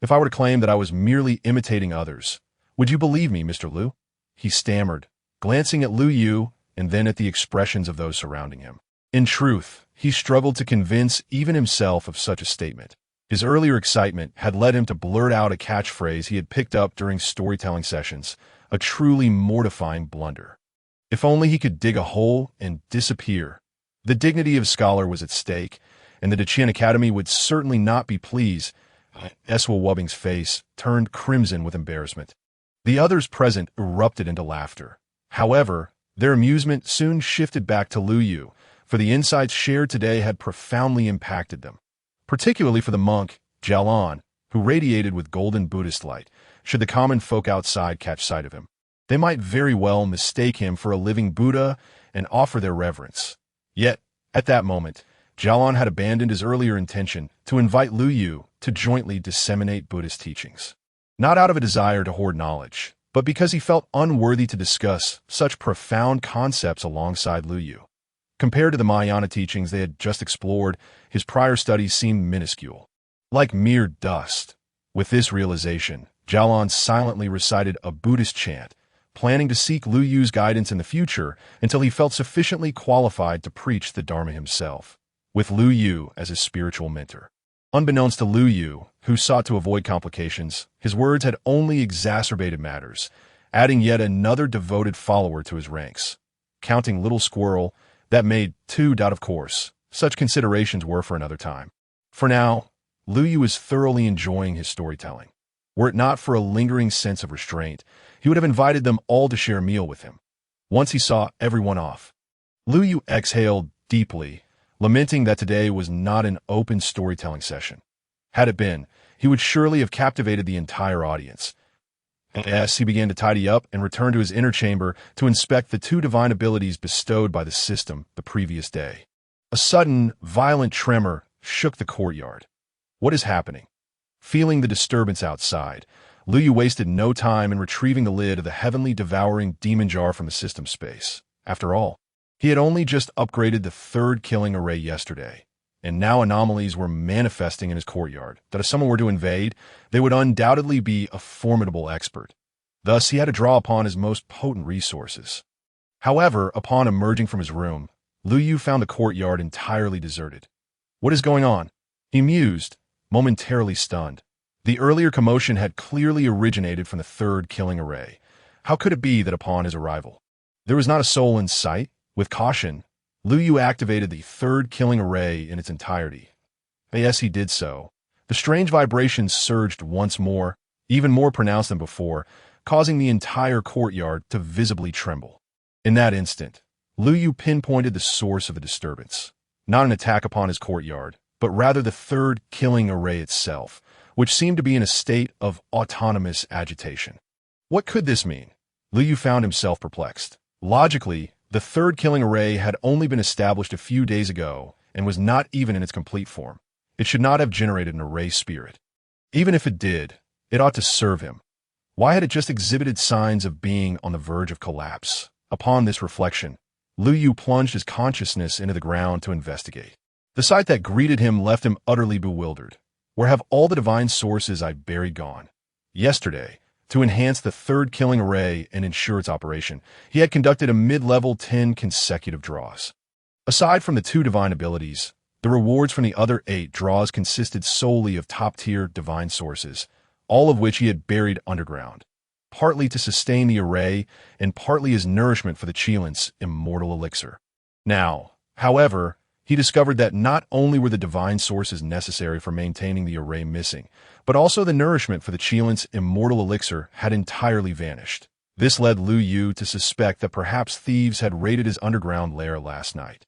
Speaker 1: "If I were to claim that I was merely imitating others, would you believe me, Mr. Liu?" he stammered, glancing at Lu Yu and then at the expressions of those surrounding him. In truth, he struggled to convince even himself of such a statement. His earlier excitement had led him to blurt out a catchphrase he had picked up during storytelling sessions, a truly mortifying blunder. If only he could dig a hole and disappear. The dignity of a scholar was at stake, and the Daqian Academy would certainly not be pleased. Eswa Wubbing's face turned crimson with embarrassment. The others present erupted into laughter. However, their amusement soon shifted back to Lu Yu, for the insights shared today had profoundly impacted them. Particularly for the monk, Jialan, who radiated with golden Buddhist light. Should the common folk outside catch sight of him, they might very well mistake him for a living Buddha and offer their reverence. Yet, at that moment, Jialan had abandoned his earlier intention to invite Lu Yu to jointly disseminate Buddhist teachings. Not out of a desire to hoard knowledge, but because he felt unworthy to discuss such profound concepts alongside Lu Yu. Compared to the Mahayana teachings they had just explored, his prior studies seemed minuscule, like mere dust. With this realization, Jialan silently recited a Buddhist chant, planning to seek Lu Yu's guidance in the future until he felt sufficiently qualified to preach the Dharma himself, with Lu Yu as his spiritual mentor. Unbeknownst to Lu Yu, who sought to avoid complications, his words had only exacerbated matters, adding yet another devoted follower to his ranks. Counting Little Squirrel, that made two. Of course, such considerations were for another time. For now, Lu Yu is thoroughly enjoying his storytelling. Were it not for a lingering sense of restraint, he would have invited them all to share a meal with him. Once he saw everyone off, Lu Yu exhaled deeply, lamenting that today was not an open storytelling session. Had it been, he would surely have captivated the entire audience. As he began to tidy up and return to his inner chamber to inspect the two divine abilities bestowed by the system the previous day. A sudden, violent tremor shook the courtyard. What is happening? Feeling the disturbance outside, Lu Yu wasted no time in retrieving the lid of the heavenly devouring demon jar from the system space. After all, he had only just upgraded the third killing array yesterday, and now anomalies were manifesting in his courtyard that if someone were to invade, they would undoubtedly be a formidable expert. Thus, he had to draw upon his most potent resources. However, upon emerging from his room, Lu Yu found the courtyard entirely deserted. "What is going on?" he mused, momentarily stunned. The earlier commotion had clearly originated from the third killing array. How could it be that upon his arrival, there was not a soul in sight? With caution, Lu Yu activated the third killing array in its entirety. As he did so, the strange vibrations surged once more, even more pronounced than before, causing the entire courtyard to visibly tremble. In that instant, Lu Yu pinpointed the source of the disturbance. Not an attack upon his courtyard, but rather the third killing array itself, which seemed to be in a state of autonomous agitation. What could this mean? Lu Yu found himself perplexed. Logically, the third killing array had only been established a few days ago and was not even in its complete form. It should not have generated an array spirit. Even if it did, it ought to serve him. Why had it just exhibited signs of being on the verge of collapse? Upon this reflection, Lu Yu plunged his consciousness into the ground to investigate. The sight that greeted him left him utterly bewildered. Where have all the divine sources I buried gone? Yesterday, to enhance the third killing array and ensure its operation, he had conducted a mid-level 10 consecutive draws. Aside from the two divine abilities, the rewards from the other 8 draws consisted solely of top-tier divine sources, all of which he had buried underground, partly to sustain the array and partly as nourishment for the Qilin's immortal elixir. Now, however, he discovered that not only were the divine sources necessary for maintaining the array missing, but also the nourishment for the Cheelant's immortal elixir had entirely vanished. This led Lu Yu to suspect that perhaps thieves had raided his underground lair last night.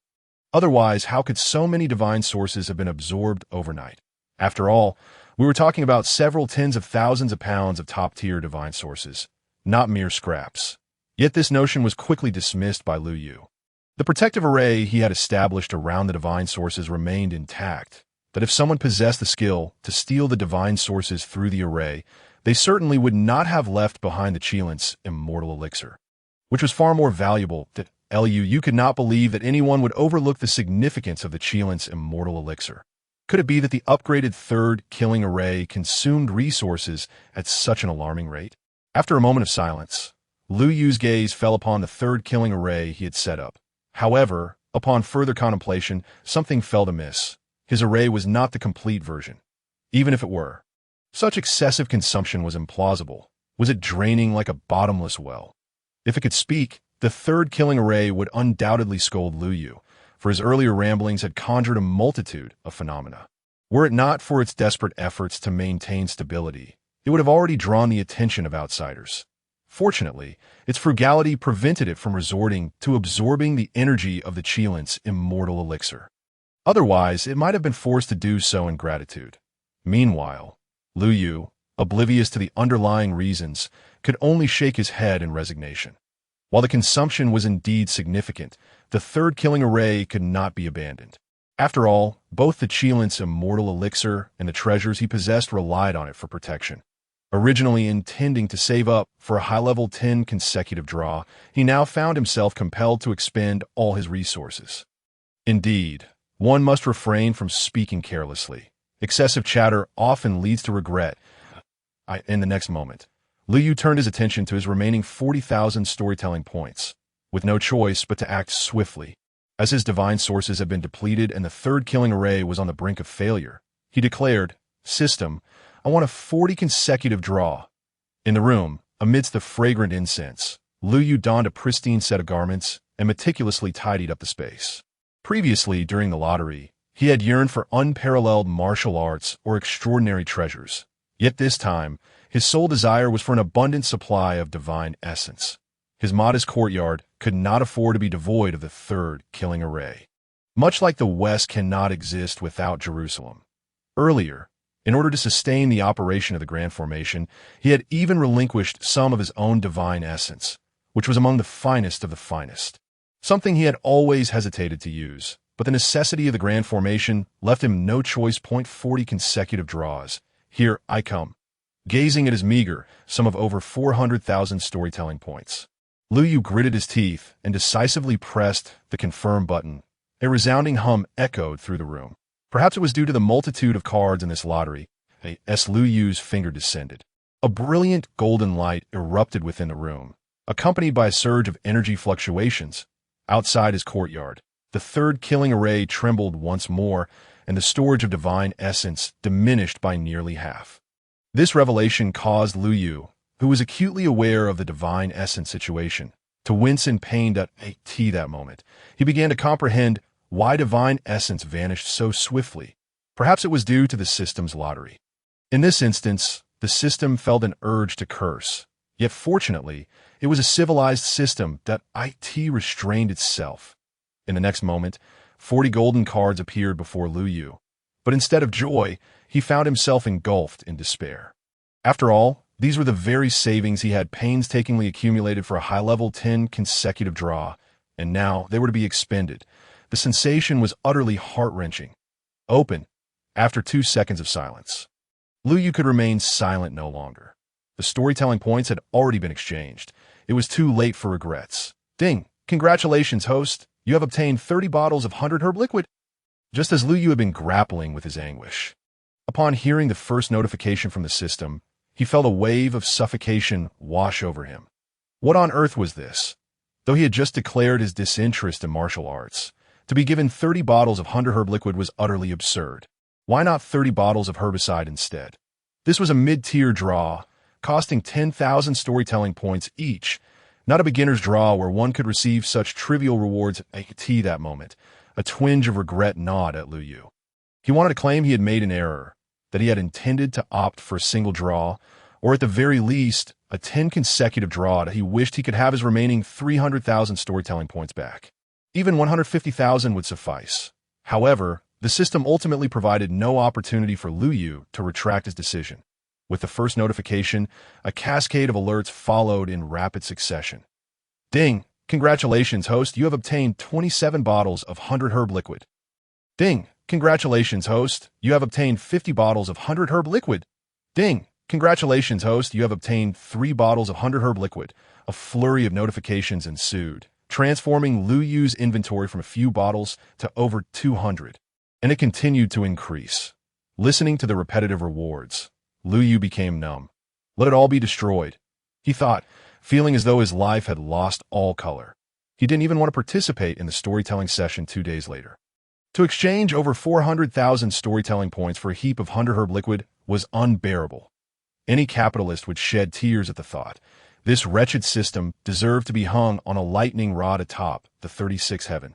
Speaker 1: Otherwise, how could so many divine sources have been absorbed overnight? After all, we were talking about several tens of thousands of pounds of top-tier divine sources, not mere scraps. Yet this notion was quickly dismissed by Lu Yu. The protective array he had established around the divine sources remained intact, that if someone possessed the skill to steal the divine sources through the array, they certainly would not have left behind the Cheelant's immortal elixir, which was far more valuable than Lu could not believe that anyone would overlook the significance of the Cheelant's immortal elixir. Could it be that the upgraded third killing array consumed resources at such an alarming rate? After a moment of silence, Lu Yu's gaze fell upon the third killing array he had set up. However, upon further contemplation, something felt amiss. His array was not the complete version. Even if it were, such excessive consumption was implausible. Was it draining like a bottomless well? If it could speak, the third killing array would undoubtedly scold Lu Yu, for his earlier ramblings had conjured a multitude of phenomena. Were it not for its desperate efforts to maintain stability, it would have already drawn the attention of outsiders. Fortunately, its frugality prevented it from resorting to absorbing the energy of the Cheelant's immortal elixir. Otherwise, it might have been forced to do so in gratitude. Meanwhile, Lu Yu, oblivious to the underlying reasons, could only shake his head in resignation. While the consumption was indeed significant, the third killing array could not be abandoned. After all, both the Cheelant's immortal elixir and the treasures he possessed relied on it for protection. Originally intending to save up for a high-level 10 consecutive draw, he now found himself compelled to expend all his resources. Indeed, one must refrain from speaking carelessly. Excessive chatter often leads to regret. In the next moment, Lu Yu turned his attention to his remaining 40,000 storytelling points, with no choice but to act swiftly. As his divine sources had been depleted and the third killing array was on the brink of failure, he declared, "System, I want a 40 consecutive draw." In the room, amidst the fragrant incense, Lu Yu donned a pristine set of garments and meticulously tidied up the space. Previously, during the lottery, he had yearned for unparalleled martial arts or extraordinary treasures. Yet this time, his sole desire was for an abundant supply of divine essence. His modest courtyard could not afford to be devoid of the third killing array. Much like the West cannot exist without Jerusalem. Earlier, in order to sustain the operation of the Grand Formation, he had even relinquished some of his own divine essence, which was among the finest of the finest. Something he had always hesitated to use, but the necessity of the Grand Formation left him no choice. 40 consecutive draws. Here I come. Gazing at his meager sum of over 400,000 storytelling points, Lu Yu gritted his teeth and decisively pressed the confirm button. A resounding hum echoed through the room. Perhaps it was due to the multitude of cards in this lottery. As Lu Yu's finger descended, a brilliant golden light erupted within the room, accompanied by a surge of energy fluctuations. Outside his courtyard, the third killing array trembled once more, and the storage of divine essence diminished by nearly half. This revelation caused Lu Yu, who was acutely aware of the divine essence situation, to wince in pain at that moment. He began to comprehend why divine essence vanished so swiftly. Perhaps it was due to the system's lottery. In this instance, the system felt an urge to curse. Yet fortunately, it was a civilized system that restrained itself. In the next moment, 40 golden cards appeared before Lu Yu. But instead of joy, he found himself engulfed in despair. After all, these were the very savings he had painstakingly accumulated for a high-level 10 consecutive draw, and now they were to be expended. The sensation was utterly heart-wrenching. Open, after 2 seconds of silence. Lu Yu could remain silent no longer. The storytelling points had already been exchanged. It was too late for regrets. Ding! Congratulations, host! You have obtained 30 bottles of 100 herb liquid. Just as Lu Yu had been grappling with his anguish. Upon hearing the first notification from the system, he felt a wave of suffocation wash over him. What on earth was this? Though he had just declared his disinterest in martial arts, to be given 30 bottles of 100 herb liquid was utterly absurd. Why not 30 bottles of herbicide instead? This was a mid-tier draw, costing 10,000 storytelling points each, not a beginner's draw where one could receive such trivial rewards at that moment. A twinge of regret gnawed at Lu Yu. He wanted to claim he had made an error, that he had intended to opt for a single draw, or at the very least, a 10 consecutive draw that he wished he could have his remaining 300,000 storytelling points back. Even 150,000 would suffice. However, the system ultimately provided no opportunity for Lu Yu to retract his decision. With the first notification, a cascade of alerts followed in rapid succession. Ding! Congratulations, host, you have obtained 27 bottles of 100 herb liquid. Ding! Congratulations, host, you have obtained 50 bottles of 100 herb liquid. Ding! Congratulations, host, you have obtained 3 bottles of 100 herb liquid. A flurry of notifications ensued, transforming Lu Yu's inventory from a few bottles to over 200. And it continued to increase. Listening to the repetitive rewards, Lu Yu became numb. Let it all be destroyed, he thought, feeling as though his life had lost all color. He didn't even want to participate in the storytelling session 2 days later. To exchange over 400,000 storytelling points for a heap of 100 herb liquid was unbearable. Any capitalist would shed tears at the thought. This wretched system deserved to be hung on a lightning rod atop the 36th heaven.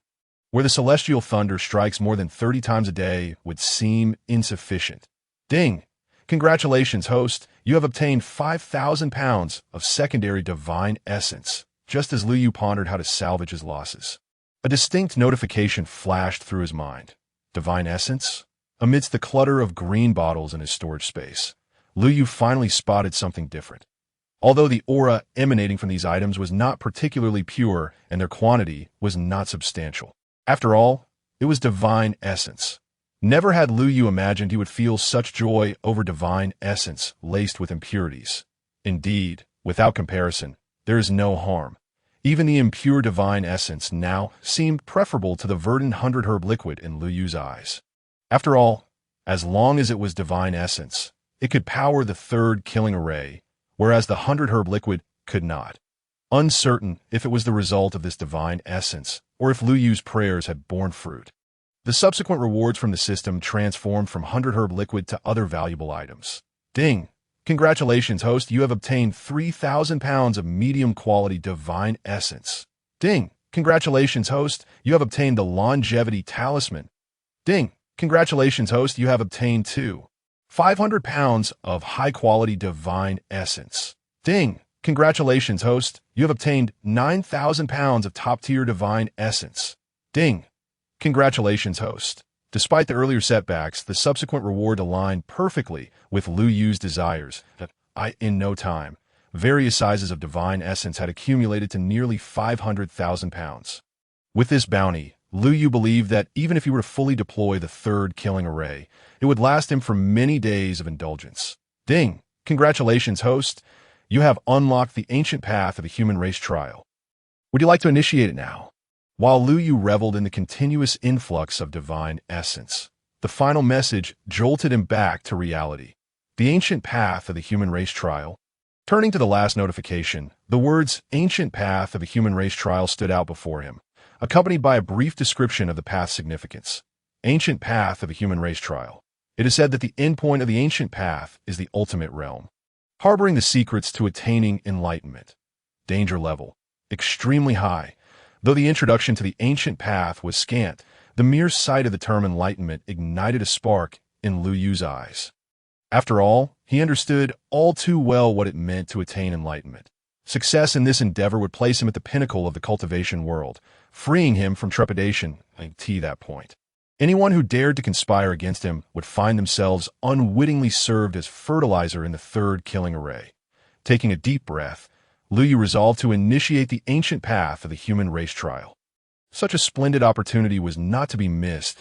Speaker 1: Where the celestial thunder strikes more than 30 times a day would seem insufficient. Ding! Congratulations, host, you have obtained 5,000 pounds of secondary divine essence, just as Lu Yu pondered how to salvage his losses. A distinct notification flashed through his mind. Divine essence? Amidst the clutter of green bottles in his storage space, Lu Yu finally spotted something different. Although the aura emanating from these items was not particularly pure and their quantity was not substantial. After all, it was divine essence. Never had Lu Yu imagined he would feel such joy over divine essence laced with impurities. Indeed, without comparison, there is no harm. Even the impure divine essence now seemed preferable to the verdant 100 herb liquid in Lu Yu's eyes. After all, as long as it was divine essence, it could power the third killing array, whereas the 100 herb liquid could not. Uncertain if it was the result of this divine essence or if Lu Yu's prayers had borne fruit. The subsequent rewards from the system transformed from 100 herb liquid to other valuable items. Ding! Congratulations, host, you have obtained 3,000 pounds of medium-quality divine essence. Ding! Congratulations, host, you have obtained the longevity talisman. Ding! Congratulations, host, you have obtained 500 pounds of high-quality divine essence. Ding! Congratulations, host, you have obtained 9,000 pounds of top-tier divine essence. Ding! Congratulations, host. Despite the earlier setbacks, the subsequent reward aligned perfectly with Lu Yu's desires. In no time, various sizes of divine essence had accumulated to nearly 500,000 pounds. With this bounty, Lu Yu believed that even if he were to fully deploy the third killing array, it would last him for many days of indulgence. Ding! Congratulations, host. You have unlocked the ancient path of the human race trial. Would you like to initiate it now? While Lu Yu reveled in the continuous influx of divine essence, the final message jolted him back to reality. The ancient path of the human race trial. Turning to the last notification, the words ancient path of the human race trial stood out before him, accompanied by a brief description of the path's significance. Ancient path of the human race trial. It is said that the endpoint of the ancient path is the ultimate realm, harboring the secrets to attaining enlightenment. Danger level. Extremely high. Though the introduction to the ancient path was scant, the mere sight of the term enlightenment ignited a spark in Lu Yu's eyes. After all, he understood all too well what it meant to attain enlightenment. Success in this endeavor would place him at the pinnacle of the cultivation world, freeing him from trepidation to that point. Anyone who dared to conspire against him would find themselves unwittingly served as fertilizer in the third killing array. Taking a deep breath, Lu Yu resolved to initiate the ancient path of the human race trial. Such a splendid opportunity was not to be missed.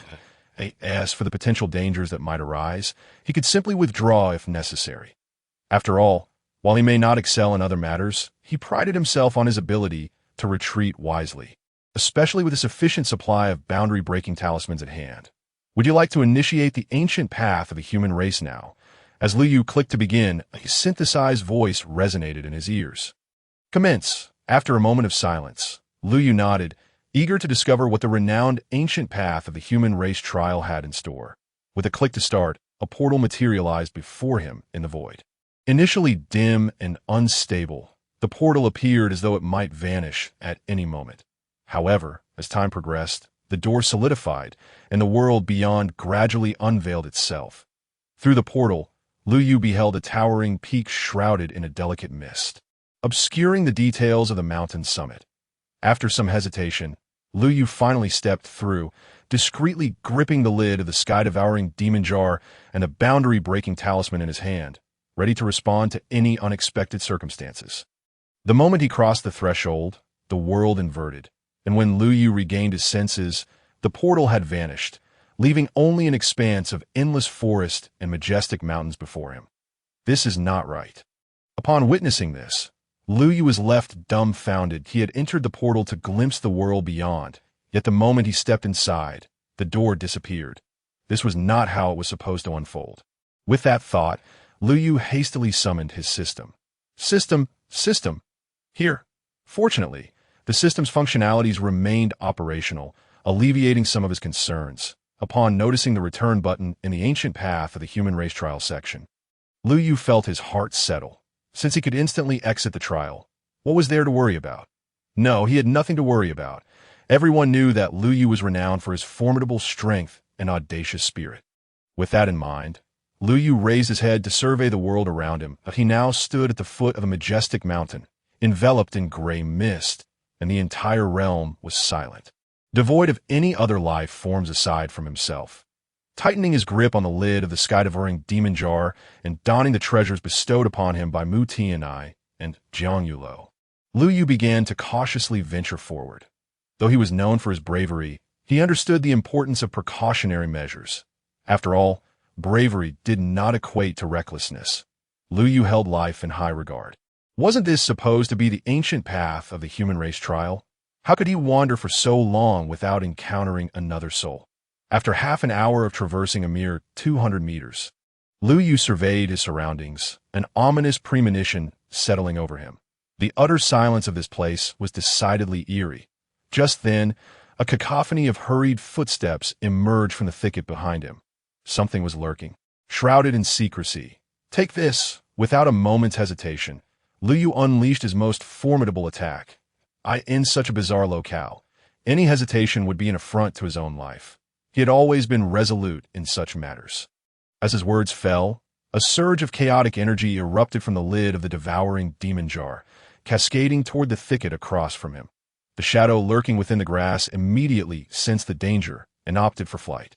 Speaker 1: As for the potential dangers that might arise, he could simply withdraw if necessary. After all, while he may not excel in other matters, he prided himself on his ability to retreat wisely, especially with a sufficient supply of boundary-breaking talismans at hand. Would you like to initiate the ancient path of the human race now? As Lu Yu clicked to begin, a synthesized voice resonated in his ears. Commence. After a moment of silence, Lu Yu nodded, eager to discover what the renowned ancient path of the human race trial had in store. With a click to start, a portal materialized before him in the void. Initially dim and unstable, the portal appeared as though it might vanish at any moment. However, as time progressed, the door solidified, and the world beyond gradually unveiled itself. Through the portal, Lu Yu beheld a towering peak shrouded in a delicate mist, obscuring the details of the mountain summit. After some hesitation, Lu Yu finally stepped through, discreetly gripping the lid of the sky-devouring demon jar and a boundary-breaking talisman in his hand, ready to respond to any unexpected circumstances. The moment he crossed the threshold, the world inverted, and when Lu Yu regained his senses, the portal had vanished, leaving only an expanse of endless forest and majestic mountains before him. This is not right. Upon witnessing this, Lu Yu was left dumbfounded. He had entered the portal to glimpse the world beyond, yet the moment he stepped inside, the door disappeared. This was not how it was supposed to unfold. With that thought, Lu Yu hastily summoned his system. System. Here. Fortunately, the system's functionalities remained operational, alleviating some of his concerns. Upon noticing the return button in the ancient path of the human race trial section, Lu Yu felt his heart settle. Since he could instantly exit the trial, what was there to worry about? No, he had nothing to worry about. Everyone knew that Lu Yu was renowned for his formidable strength and audacious spirit. With that in mind, Lu Yu raised his head to survey the world around him. He now stood at the foot of a majestic mountain, enveloped in gray mist, and the entire realm was silent, devoid of any other life forms aside from himself. Tightening his grip on the lid of the sky-devouring demon jar and donning the treasures bestowed upon him by Mu Tianai and Jiang Yulo, Lu Yu began to cautiously venture forward. Though he was known for his bravery, he understood the importance of precautionary measures. After all, bravery did not equate to recklessness. Lu Yu held life in high regard. Wasn't this supposed to be the ancient path of the human race trial? How could he wander for so long without encountering another soul? After half an hour of traversing a mere 200 meters, Lu Yu surveyed his surroundings, an ominous premonition settling over him. The utter silence of this place was decidedly eerie. Just then, a cacophony of hurried footsteps emerged from the thicket behind him. Something was lurking, shrouded in secrecy. Take this! Without a moment's hesitation, Lu Yu unleashed his most formidable attack. In such a bizarre locale, any hesitation would be an affront to his own life. He had always been resolute in such matters. As his words fell, a surge of chaotic energy erupted from the lid of the devouring demon jar, cascading toward the thicket across from him. The shadow lurking within the grass immediately sensed the danger and opted for flight.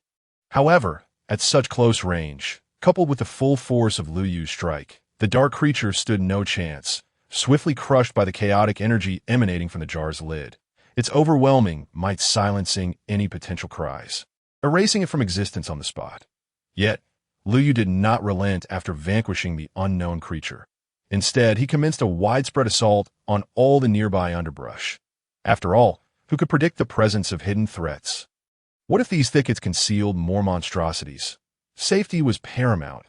Speaker 1: However, at such close range, coupled with the full force of Lu Yu's strike, the dark creature stood no chance, swiftly crushed by the chaotic energy emanating from the jar's lid. Its overwhelming might silencing any potential cries, erasing it from existence on the spot. Yet, Lu Yu did not relent after vanquishing the unknown creature. Instead, he commenced a widespread assault on all the nearby underbrush. After all, who could predict the presence of hidden threats? What if these thickets concealed more monstrosities? Safety was paramount,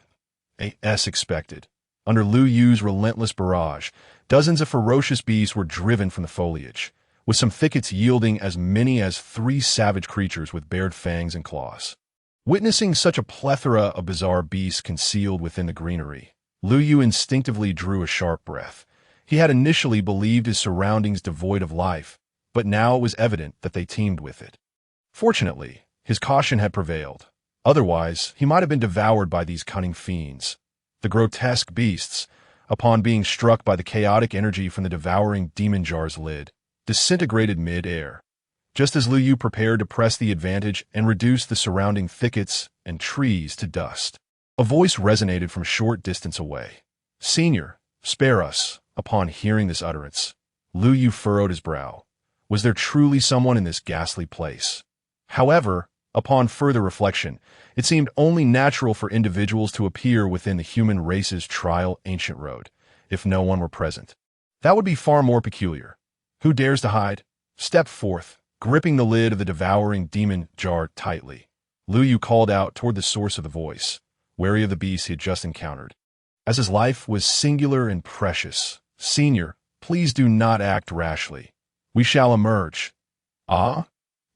Speaker 1: as expected. Under Lu Yu's relentless barrage, dozens of ferocious beasts were driven from the foliage, with some thickets yielding as many as 3 savage creatures with bared fangs and claws. Witnessing such a plethora of bizarre beasts concealed within the greenery, Lu Yu instinctively drew a sharp breath. He had initially believed his surroundings devoid of life, but now it was evident that they teemed with it. Fortunately, his caution had prevailed. Otherwise, he might have been devoured by these cunning fiends. The grotesque beasts, upon being struck by the chaotic energy from the devouring demon jar's lid, disintegrated mid-air, just as Lu Yu prepared to press the advantage and reduce the surrounding thickets and trees to dust. A voice resonated from a short distance away. "Senior, spare us." Upon hearing this utterance, Lu Yu furrowed his brow. Was there truly someone in this ghastly place? However, upon further reflection, it seemed only natural for individuals to appear within the human race's trial ancient road, if no one were present. That would be far more peculiar. Who dares to hide? Step forth. Gripping the lid of the devouring demon jar tightly, Lu Yu called out toward the source of the voice, wary of the beast he had just encountered. As his life was singular and precious, "Senior, please do not act rashly. We shall emerge." "Ah?"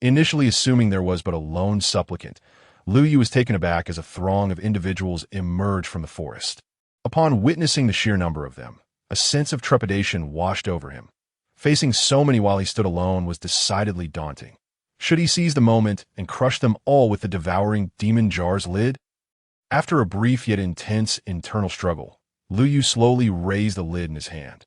Speaker 1: Initially assuming there was but a lone supplicant, Lu Yu was taken aback as a throng of individuals emerged from the forest. Upon witnessing the sheer number of them, a sense of trepidation washed over him. Facing so many while he stood alone was decidedly daunting. Should he seize the moment and crush them all with the devouring demon jar's lid? After a brief yet intense internal struggle, Lu Yu slowly raised the lid in his hand.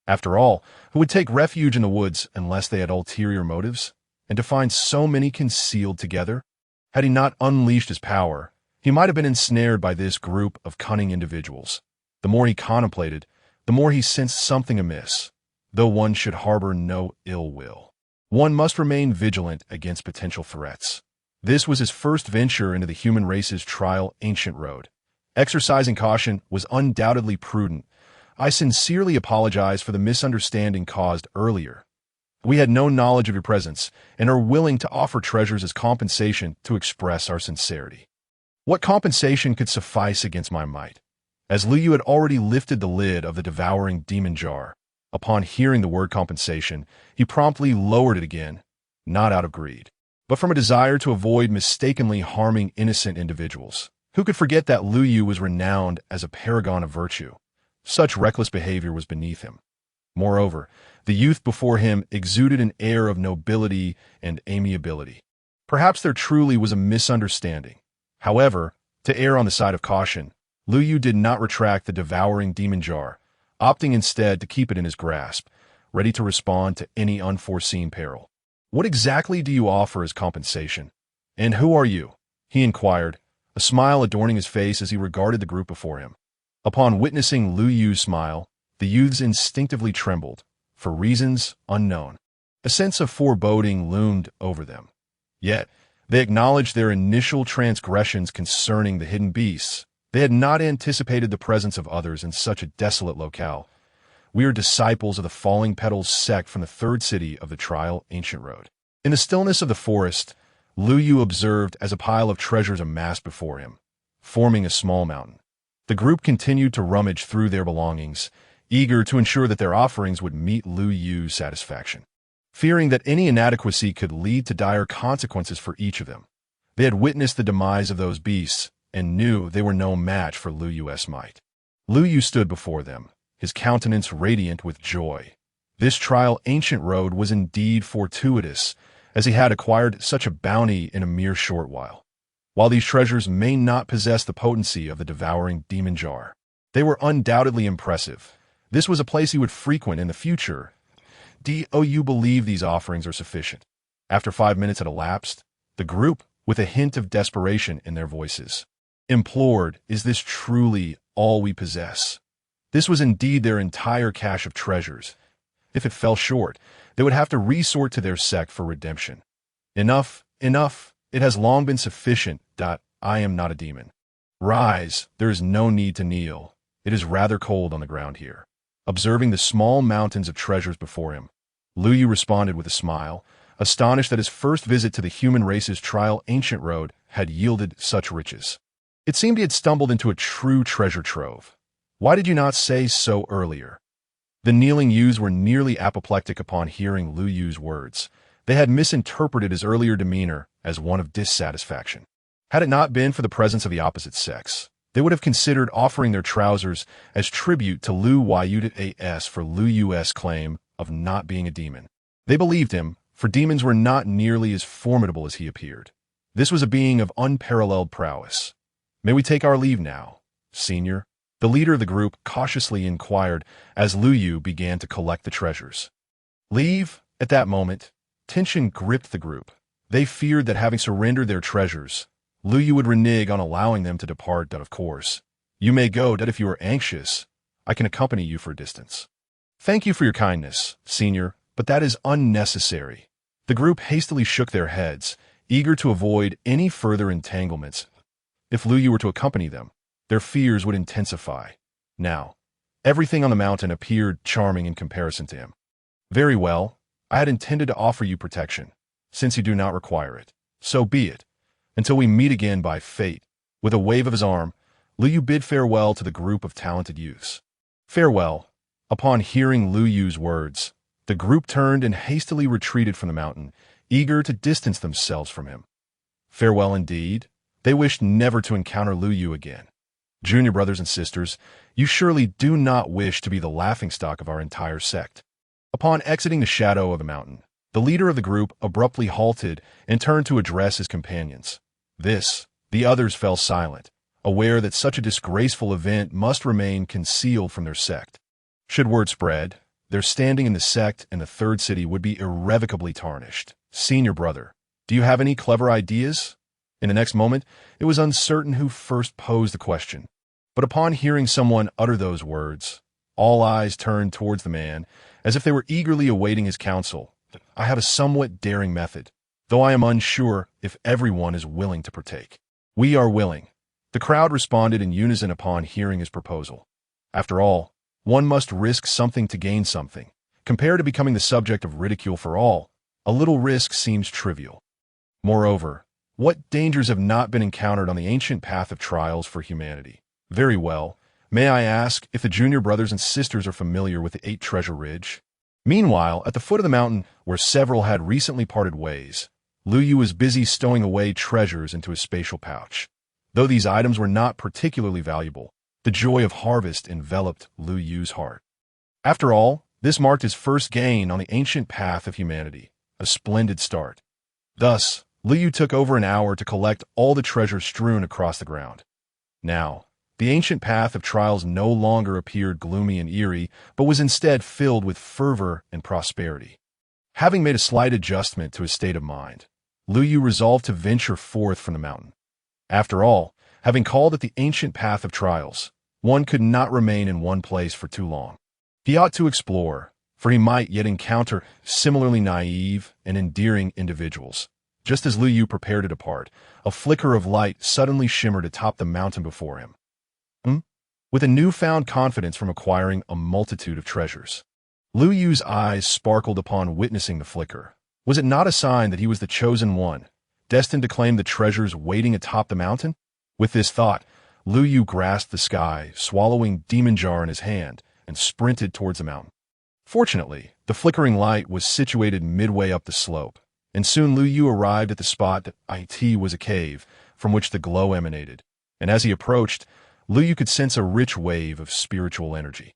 Speaker 1: After all, who would take refuge in the woods unless they had ulterior motives? And to find so many concealed together? Had he not unleashed his power, he might have been ensnared by this group of cunning individuals. The more he contemplated, the more he sensed something amiss, though one should harbor no ill will. One must remain vigilant against potential threats. This was his first venture into the human race's trial ancient road. Exercising caution was undoubtedly prudent. I sincerely apologize for the misunderstanding caused earlier. We had no knowledge of your presence and are willing to offer treasures as compensation to express our sincerity. What compensation could suffice against my might? As Lu Yu had already lifted the lid of the devouring demon jar, upon hearing the word compensation, he promptly lowered it again, not out of greed, but from a desire to avoid mistakenly harming innocent individuals. Who could forget that Lu Yu was renowned as a paragon of virtue? Such reckless behavior was beneath him. Moreover, the youth before him exuded an air of nobility and amiability. Perhaps there truly was a misunderstanding. However, to err on the side of caution, Lu Yu did not retract the devouring demon jar, opting instead to keep it in his grasp, ready to respond to any unforeseen peril. What exactly do you offer as compensation? And who are you? He inquired, a smile adorning his face as he regarded the group before him. Upon witnessing Lu Yu's smile, the youths instinctively trembled, for reasons unknown. A sense of foreboding loomed over them. Yet, they acknowledged their initial transgressions concerning the hidden beasts. They had not anticipated the presence of others in such a desolate locale. We are disciples of the Falling Petals sect from the third city of the Trial Ancient Road. In the stillness of the forest, Lu Yu observed as a pile of treasures amassed before him, forming a small mountain. The group continued to rummage through their belongings, eager to ensure that their offerings would meet Lu Yu's satisfaction. Fearing that any inadequacy could lead to dire consequences for each of them, they had witnessed the demise of those beasts and knew they were no match for Lu Yu's might. Lu Yu stood before them, his countenance radiant with joy. This trial ancient road was indeed fortuitous, as he had acquired such a bounty in a mere short while. While these treasures may not possess the potency of the devouring demon jar, they were undoubtedly impressive. This was a place he would frequent in the future. Do you believe these offerings are sufficient? After 5 minutes had elapsed, the group, with a hint of desperation in their voices, implored, "Is this truly all we possess?" This was indeed their entire cache of treasures. If it fell short, they would have to resort to their sect for redemption. Enough, enough, it has long been sufficient. I am not a demon. Rise, there is no need to kneel. It is rather cold on the ground here. Observing the small mountains of treasures before him, Lu Yu responded with a smile, astonished that his first visit to the human race's trial ancient road had yielded such riches. It seemed he had stumbled into a true treasure trove. Why did you not say so earlier? The kneeling youths were nearly apoplectic upon hearing Lu Yu's words. They had misinterpreted his earlier demeanor as one of dissatisfaction. Had it not been for the presence of the opposite sex, they would have considered offering their trousers as tribute to Lu Yu's for Lu Yu's claim of not being a demon. They believed him, for demons were not nearly as formidable as he appeared. This was a being of unparalleled prowess. May we take our leave now, senior? The leader of the group cautiously inquired as Lu Yu began to collect the treasures. Leave? At that moment, tension gripped the group. They feared that having surrendered their treasures, Lu Yu would renege on allowing them to depart. Of course, you may go. If you are anxious, I can accompany you for a distance. Thank you for your kindness, senior, but that is unnecessary. The group hastily shook their heads, eager to avoid any further entanglements. If Lu Yu were to accompany them, their fears would intensify. Now, everything on the mountain appeared charming in comparison to him. Very well, I had intended to offer you protection, since you do not require it. So be it. Until we meet again by fate. With a wave of his arm, Lu Yu bid farewell to the group of talented youths. Farewell. Upon hearing Lu Yu's words, the group turned and hastily retreated from the mountain, eager to distance themselves from him. Farewell indeed. They wished never to encounter Lu Yu again. Junior brothers and sisters, you surely do not wish to be the laughingstock of our entire sect. Upon exiting the shadow of the mountain, The leader of the group abruptly halted and turned to address his companions. The others fell silent, aware that such a disgraceful event must remain concealed from their sect. Should word spread, their standing in the sect and the third city would be irrevocably tarnished. Senior brother, do you have any clever ideas? In the next moment, it was uncertain who first posed the question. But upon hearing someone utter those words, all eyes turned towards the man, as if they were eagerly awaiting his counsel. I have a somewhat daring method, though I am unsure if everyone is willing to partake. We are willing. The crowd responded in unison upon hearing his proposal. After all, one must risk something to gain something. Compared to becoming the subject of ridicule for all, a little risk seems trivial. Moreover, what dangers have not been encountered on the ancient path of trials for humanity? Very well. May I ask if the junior brothers and sisters are familiar with the 8 Treasure Ridge? Meanwhile, at the foot of the mountain, where several had recently parted ways, Lu Yu was busy stowing away treasures into his spatial pouch. Though these items were not particularly valuable, the joy of harvest enveloped Lu Yu's heart. After all, this marked his first gain on the ancient path of humanity, a splendid start. Thus, Lu Yu took over an hour to collect all the treasures strewn across the ground. Now, the ancient path of trials no longer appeared gloomy and eerie, but was instead filled with fervor and prosperity. Having made a slight adjustment to his state of mind, Lu Yu resolved to venture forth from the mountain. After all, having called it the ancient path of trials, one could not remain in one place for too long. He ought to explore, for he might yet encounter similarly naive and endearing individuals. Just as Lu Yu prepared to depart, a flicker of light suddenly shimmered atop the mountain before him. With a newfound confidence from acquiring a multitude of treasures, Lu Yu's eyes sparkled upon witnessing the flicker. Was it not a sign that he was the chosen one, destined to claim the treasures waiting atop the mountain? With this thought, Lu Yu grasped the sky, swallowing demon jar in his hand, and sprinted towards the mountain. Fortunately, the flickering light was situated midway up the slope, and soon Lu Yu arrived at the spot that was a cave from which the glow emanated, and as he approached, Lu Yu could sense a rich wave of spiritual energy.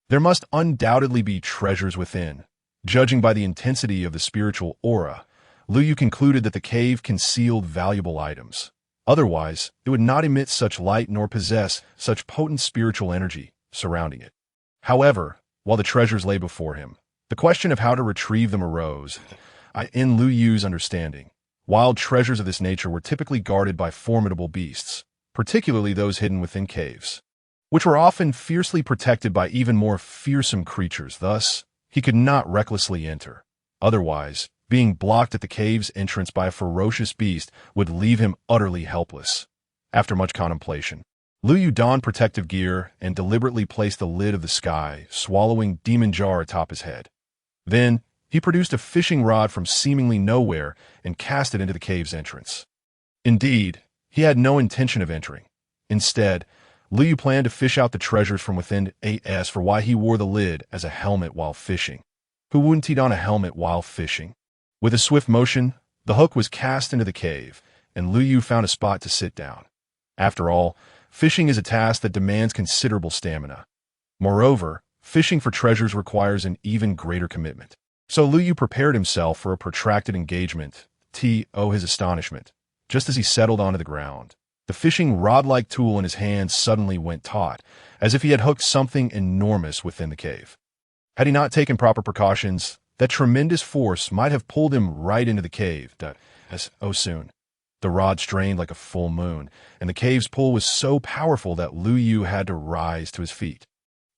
Speaker 1: There must undoubtedly be treasures within. Judging by the intensity of the spiritual aura, Lu Yu concluded that the cave concealed valuable items. Otherwise, it would not emit such light nor possess such potent spiritual energy surrounding it. However, while the treasures lay before him, the question of how to retrieve them arose. In Lu Yu's understanding, wild treasures of this nature were typically guarded by formidable beasts, particularly those hidden within caves, which were often fiercely protected by even more fearsome creatures. Thus, he could not recklessly enter. Otherwise, being blocked at the cave's entrance by a ferocious beast would leave him utterly helpless. After much contemplation, Lu Yu donned protective gear and deliberately placed the lid of the sky, swallowing demon jar atop his head. Then, he produced a fishing rod from seemingly nowhere and cast it into the cave's entrance. Indeed, he had no intention of entering. Instead, Lu Yu planned to fish out the treasures from within. As for why he wore the lid as a helmet while fishing. Who wouldn't he don a helmet while fishing? With a swift motion, the hook was cast into the cave, and Lu Yu found a spot to sit down. After all, fishing is a task that demands considerable stamina. Moreover, fishing for treasures requires an even greater commitment. So Lu Yu prepared himself for a protracted engagement. His astonishment. Just as he settled onto the ground, the fishing rod-like tool in his hand suddenly went taut, as if he had hooked something enormous within the cave. Had he not taken proper precautions, that tremendous force might have pulled him right into the cave. Soon. The rod strained like a full moon, and the cave's pull was so powerful that Lu Yu had to rise to his feet.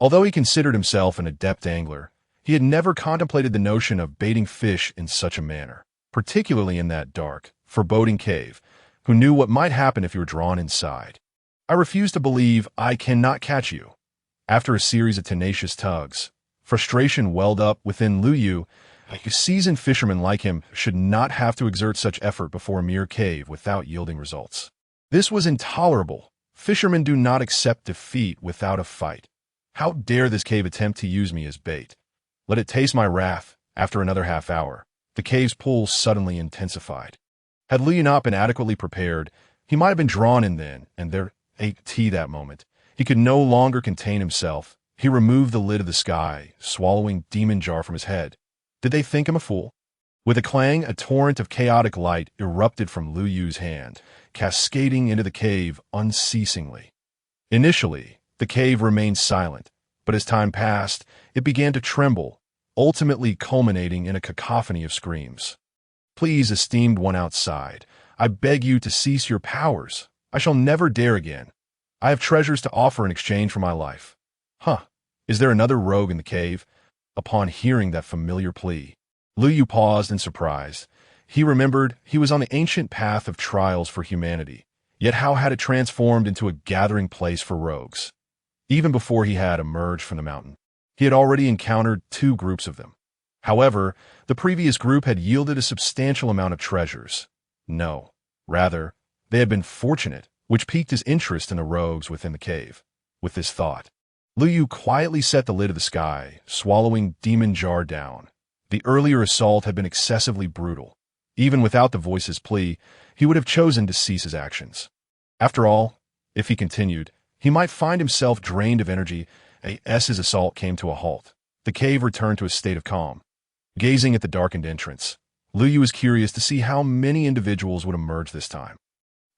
Speaker 1: Although he considered himself an adept angler, he had never contemplated the notion of baiting fish in such a manner, particularly in that dark, foreboding cave. Who knew what might happen if you were drawn inside? I refuse to believe I cannot catch you. After a series of tenacious tugs, frustration welled up within Lu Yu. A seasoned fisherman like him should not have to exert such effort before a mere cave without yielding results. This was intolerable. Fishermen do not accept defeat without a fight. How dare this cave attempt to use me as bait? Let it taste my wrath. After another half hour, the cave's pull suddenly intensified. Had Lu Yu not been adequately prepared, he might have been drawn in then and there. That moment, he could no longer contain himself. He removed the lid of the sky, swallowing demon jar from his head. Did they think him a fool? With a clang, a torrent of chaotic light erupted from Lu Yu's hand, cascading into the cave unceasingly. Initially, the cave remained silent, but as time passed, it began to tremble, ultimately culminating in a cacophony of screams. "Please, esteemed one outside, I beg you to cease your powers. I shall never dare again. I have treasures to offer in exchange for my life." Huh, is there another rogue in the cave? Upon hearing that familiar plea, Lu Yu paused in surprise. He remembered he was on the ancient path of trials for humanity, yet how had it transformed into a gathering place for rogues? Even before he had emerged from the mountain, he had already encountered two groups of them. However, the previous group had yielded a substantial amount of treasures. No, rather, they had been fortunate, which piqued his interest in the rogues within the cave. With this thought, Lu Yu quietly set the lid of the sky, swallowing Demon Jar down. The earlier assault had been excessively brutal. Even without the voice's plea, he would have chosen to cease his actions. After all, if he continued, he might find himself drained of energy. As his assault came to a halt, the cave returned to a state of calm. Gazing at the darkened entrance, Lu Yu was curious to see how many individuals would emerge this time.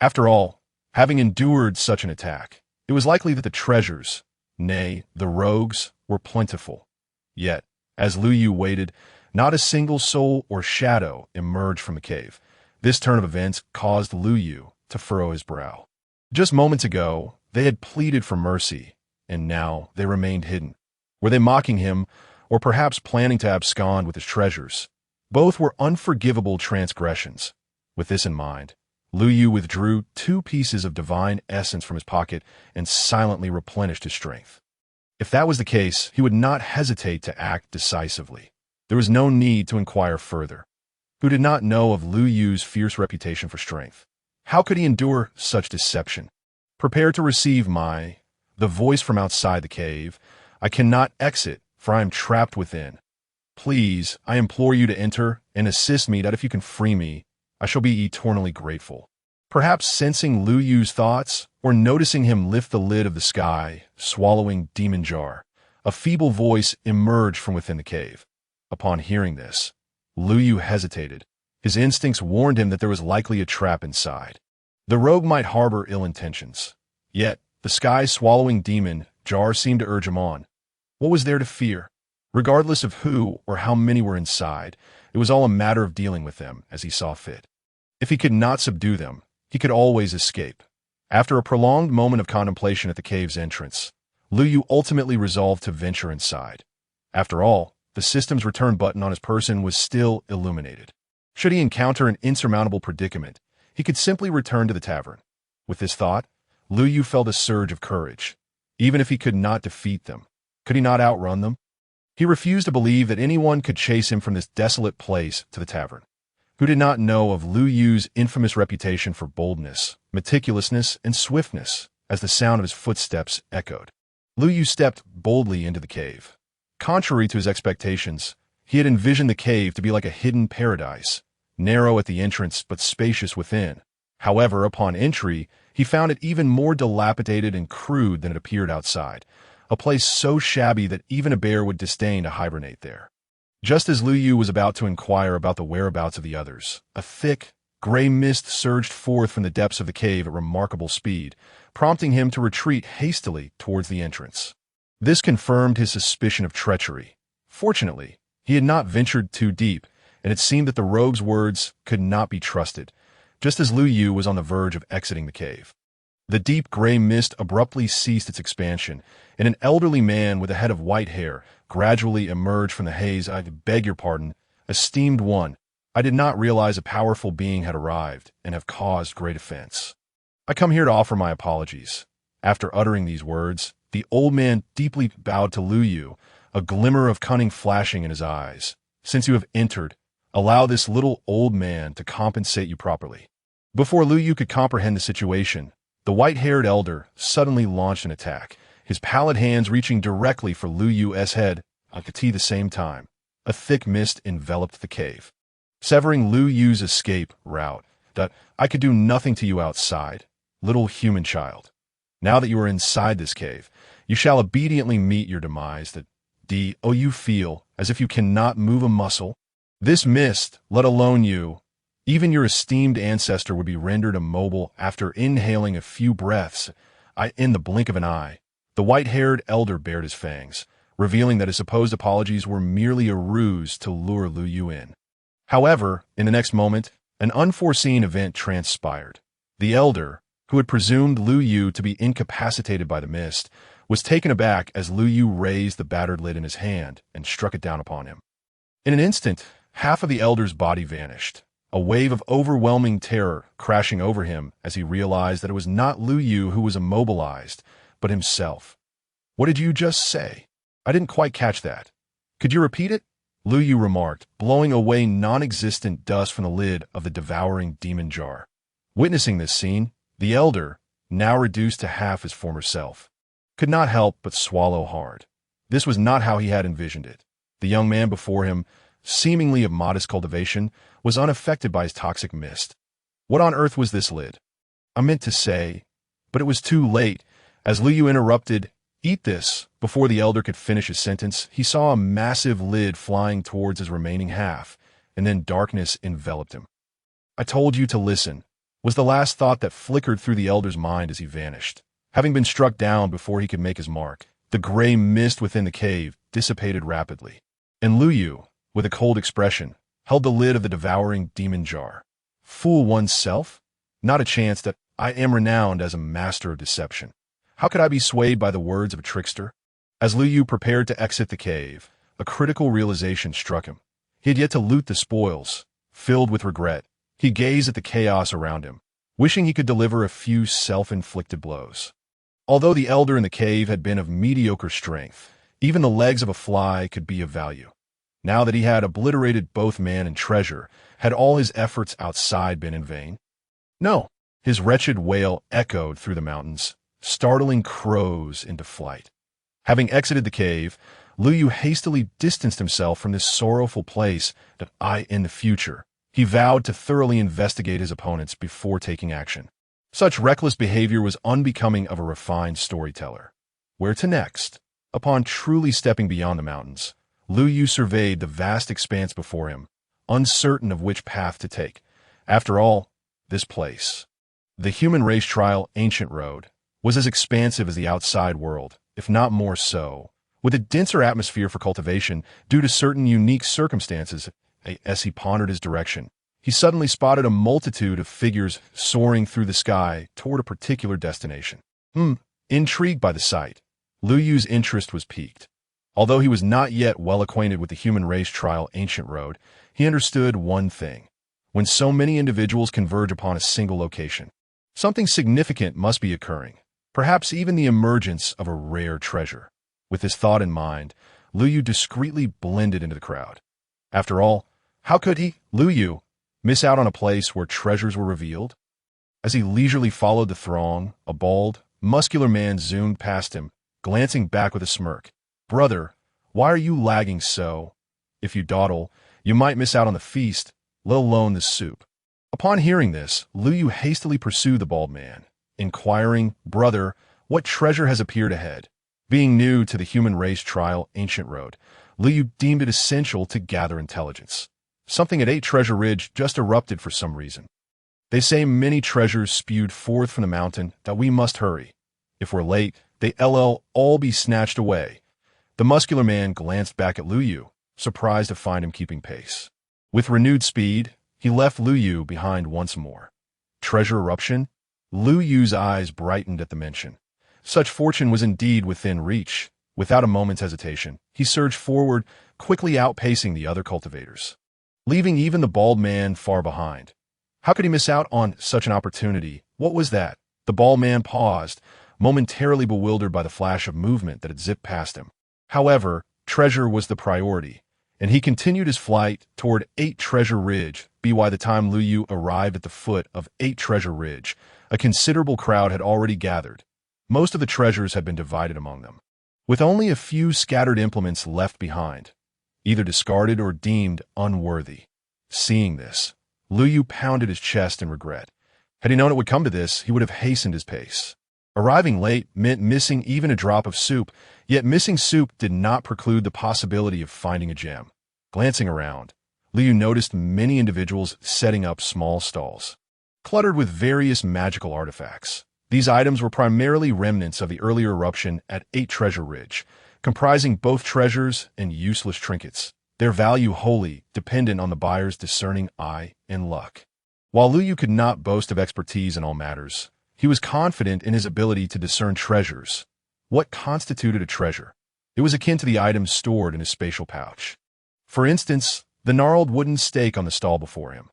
Speaker 1: After all, having endured such an attack, it was likely that the treasures, nay, the rogues, were plentiful. Yet, as Lu Yu waited, not a single soul or shadow emerged from the cave. This turn of events caused Lu Yu to furrow his brow. Just moments ago, they had pleaded for mercy, and now they remained hidden. Were they mocking him, or perhaps planning to abscond with his treasures? Both were unforgivable transgressions. With this in mind, Lu Yu withdrew 2 pieces of divine essence from his pocket and silently replenished his strength. If that was the case, he would not hesitate to act decisively. There was no need to inquire further. Who did not know of Lu Yu's fierce reputation for strength? How could he endure such deception? "Prepare to receive the voice from outside the cave. I cannot exit, for I am trapped within. Please, I implore you to enter and assist me, that if you can free me, I shall be eternally grateful." Perhaps sensing Lu Yu's thoughts, or noticing him lift the lid of the sky, swallowing Demon Jar, a feeble voice emerged from within the cave. Upon hearing this, Lu Yu hesitated. His instincts warned him that there was likely a trap inside. The rogue might harbor ill intentions. Yet, the sky-swallowing Demon Jar seemed to urge him on. What was there to fear? Regardless of who or how many were inside, it was all a matter of dealing with them as he saw fit. If he could not subdue them, he could always escape. After a prolonged moment of contemplation at the cave's entrance, Lu Yu ultimately resolved to venture inside. After all, the system's return button on his person was still illuminated. Should he encounter an insurmountable predicament, he could simply return to the tavern. With this thought, Lu Yu felt a surge of courage. Even if he could not defeat them, could he not outrun them? He refused to believe that anyone could chase him from this desolate place to the tavern. Who did not know of Lu Yu's infamous reputation for boldness, meticulousness, and swiftness, as the sound of his footsteps echoed? Lu Yu stepped boldly into the cave. Contrary to his expectations, he had envisioned the cave to be like a hidden paradise, narrow at the entrance but spacious within. However, upon entry, he found it even more dilapidated and crude than it appeared outside, a place so shabby that even a bear would disdain to hibernate there. Just as Lu Yu was about to inquire about the whereabouts of the others, a thick, gray mist surged forth from the depths of the cave at remarkable speed, prompting him to retreat hastily towards the entrance. This confirmed his suspicion of treachery. Fortunately, he had not ventured too deep, and it seemed that the rogue's words could not be trusted, just as Lu Yu was on the verge of exiting the cave. The deep gray mist abruptly ceased its expansion, and an elderly man with a head of white hair gradually emerged from the haze. "I beg your pardon, esteemed one. I did not realize a powerful being had arrived and have caused great offense. I come here to offer my apologies." After uttering these words, the old man deeply bowed to Lu Yu, a glimmer of cunning flashing in his eyes. "Since you have entered, allow this little old man to compensate you properly." Before Lu Yu could comprehend the situation, the white-haired elder suddenly launched an attack, his pallid hands reaching directly for Lu Yu's head at the same time. A thick mist enveloped the cave, severing Lu Yu's escape route. "I could do nothing to you outside, little human child. Now that you are inside this cave, you shall obediently meet your demise. You feel as if you cannot move a muscle." This mist, let alone you, even your esteemed ancestor would be rendered immobile after inhaling a few breaths. In the blink of an eye, the white-haired elder bared his fangs, revealing that his supposed apologies were merely a ruse to lure Lu Yu in. However, in the next moment, an unforeseen event transpired. The elder, who had presumed Lu Yu to be incapacitated by the mist, was taken aback as Lu Yu raised the battered lid in his hand and struck it down upon him. In an instant, half of the elder's body vanished, a wave of overwhelming terror crashing over him as he realized that it was not Lu Yu who was immobilized, but himself. "What did you just say? I didn't quite catch that. Could you repeat it?" Lu Yu remarked, blowing away non-existent dust from the lid of the devouring demon jar. Witnessing this scene, the elder, now reduced to half his former self, could not help but swallow hard. This was not how he had envisioned it. The young man before him, seemingly of modest cultivation, was unaffected by his toxic mist. What on earth was this lid? I meant to say, but it was too late. As Lu Yu interrupted, "Eat this," before the elder could finish his sentence, he saw a massive lid flying towards his remaining half, and then darkness enveloped him. "I told you to listen," was the last thought that flickered through the elder's mind as he vanished. Having been struck down before he could make his mark, the gray mist within the cave dissipated rapidly, and Lu Yu, with a cold expression, held the lid of the devouring demon jar. Fool oneself? Not a chance. That I am renowned as a master of deception. How could I be swayed by the words of a trickster? As Lu Yu prepared to exit the cave, a critical realization struck him. He had yet to loot the spoils. Filled with regret, he gazed at the chaos around him, wishing he could deliver a few self-inflicted blows. Although the elder in the cave had been of mediocre strength, even the legs of a fly could be of value. Now that he had obliterated both man and treasure, had all his efforts outside been in vain? No. His wretched wail echoed through the mountains, startling crows into flight. Having exited the cave, Lu Yu hastily distanced himself from this sorrowful place. In the future, he vowed to thoroughly investigate his opponents before taking action. Such reckless behavior was unbecoming of a refined storyteller. Where to next? Upon truly stepping beyond the mountains, Lu Yu surveyed the vast expanse before him, uncertain of which path to take. After all, this place, the human race trial ancient road, was as expansive as the outside world, if not more so, with a denser atmosphere for cultivation due to certain unique circumstances. As he pondered his direction, he suddenly spotted a multitude of figures soaring through the sky toward a particular destination. Intrigued by the sight, Lu Yu's interest was piqued. Although he was not yet well acquainted with the human race trial ancient road, he understood one thing. When so many individuals converge upon a single location, something significant must be occurring, perhaps even the emergence of a rare treasure. With this thought in mind, Lu Yu discreetly blended into the crowd. After all, how could he, Lu Yu, miss out on a place where treasures were revealed? As he leisurely followed the throng, a bald, muscular man zoomed past him, glancing back with a smirk. "Brother, why are you lagging so? If you dawdle, you might miss out on the feast, let alone the soup." Upon hearing this, Lu Yu hastily pursued the bald man, inquiring, "Brother, what treasure has appeared ahead?" Being new to the human race trial ancient road, Lu Yu deemed it essential to gather intelligence. Something at 8 Treasure Ridge just erupted for some reason. They say many treasures spewed forth from the mountain, that we must hurry. If we're late, they'll all be snatched away. The muscular man glanced back at Lu Yu, surprised to find him keeping pace. With renewed speed, he left Lu Yu behind once more. Treasure eruption? Lu Yu's eyes brightened at the mention. Such fortune was indeed within reach. Without a moment's hesitation, he surged forward, quickly outpacing the other cultivators, leaving even the bald man far behind. How could he miss out on such an opportunity? What was that? The bald man paused, momentarily bewildered by the flash of movement that had zipped past him. However, treasure was the priority, and he continued his flight toward 8 Treasure Ridge. By the time Lu Yu arrived at the foot of 8 Treasure Ridge, a considerable crowd had already gathered. Most of the treasures had been divided among them, with only a few scattered implements left behind, either discarded or deemed unworthy. Seeing this, Lu Yu pounded his chest in regret. Had he known it would come to this, he would have hastened his pace. Arriving late meant missing even a drop of soup, yet missing soup did not preclude the possibility of finding a gem. Glancing around, Liu noticed many individuals setting up small stalls, cluttered with various magical artifacts. These items were primarily remnants of the earlier eruption at 8 Treasure Ridge, comprising both treasures and useless trinkets, their value wholly dependent on the buyer's discerning eye and luck. While Liu could not boast of expertise in all matters, he was confident in his ability to discern treasures. What constituted a treasure? It was akin to the items stored in his spatial pouch. For instance, the gnarled wooden stake on the stall before him.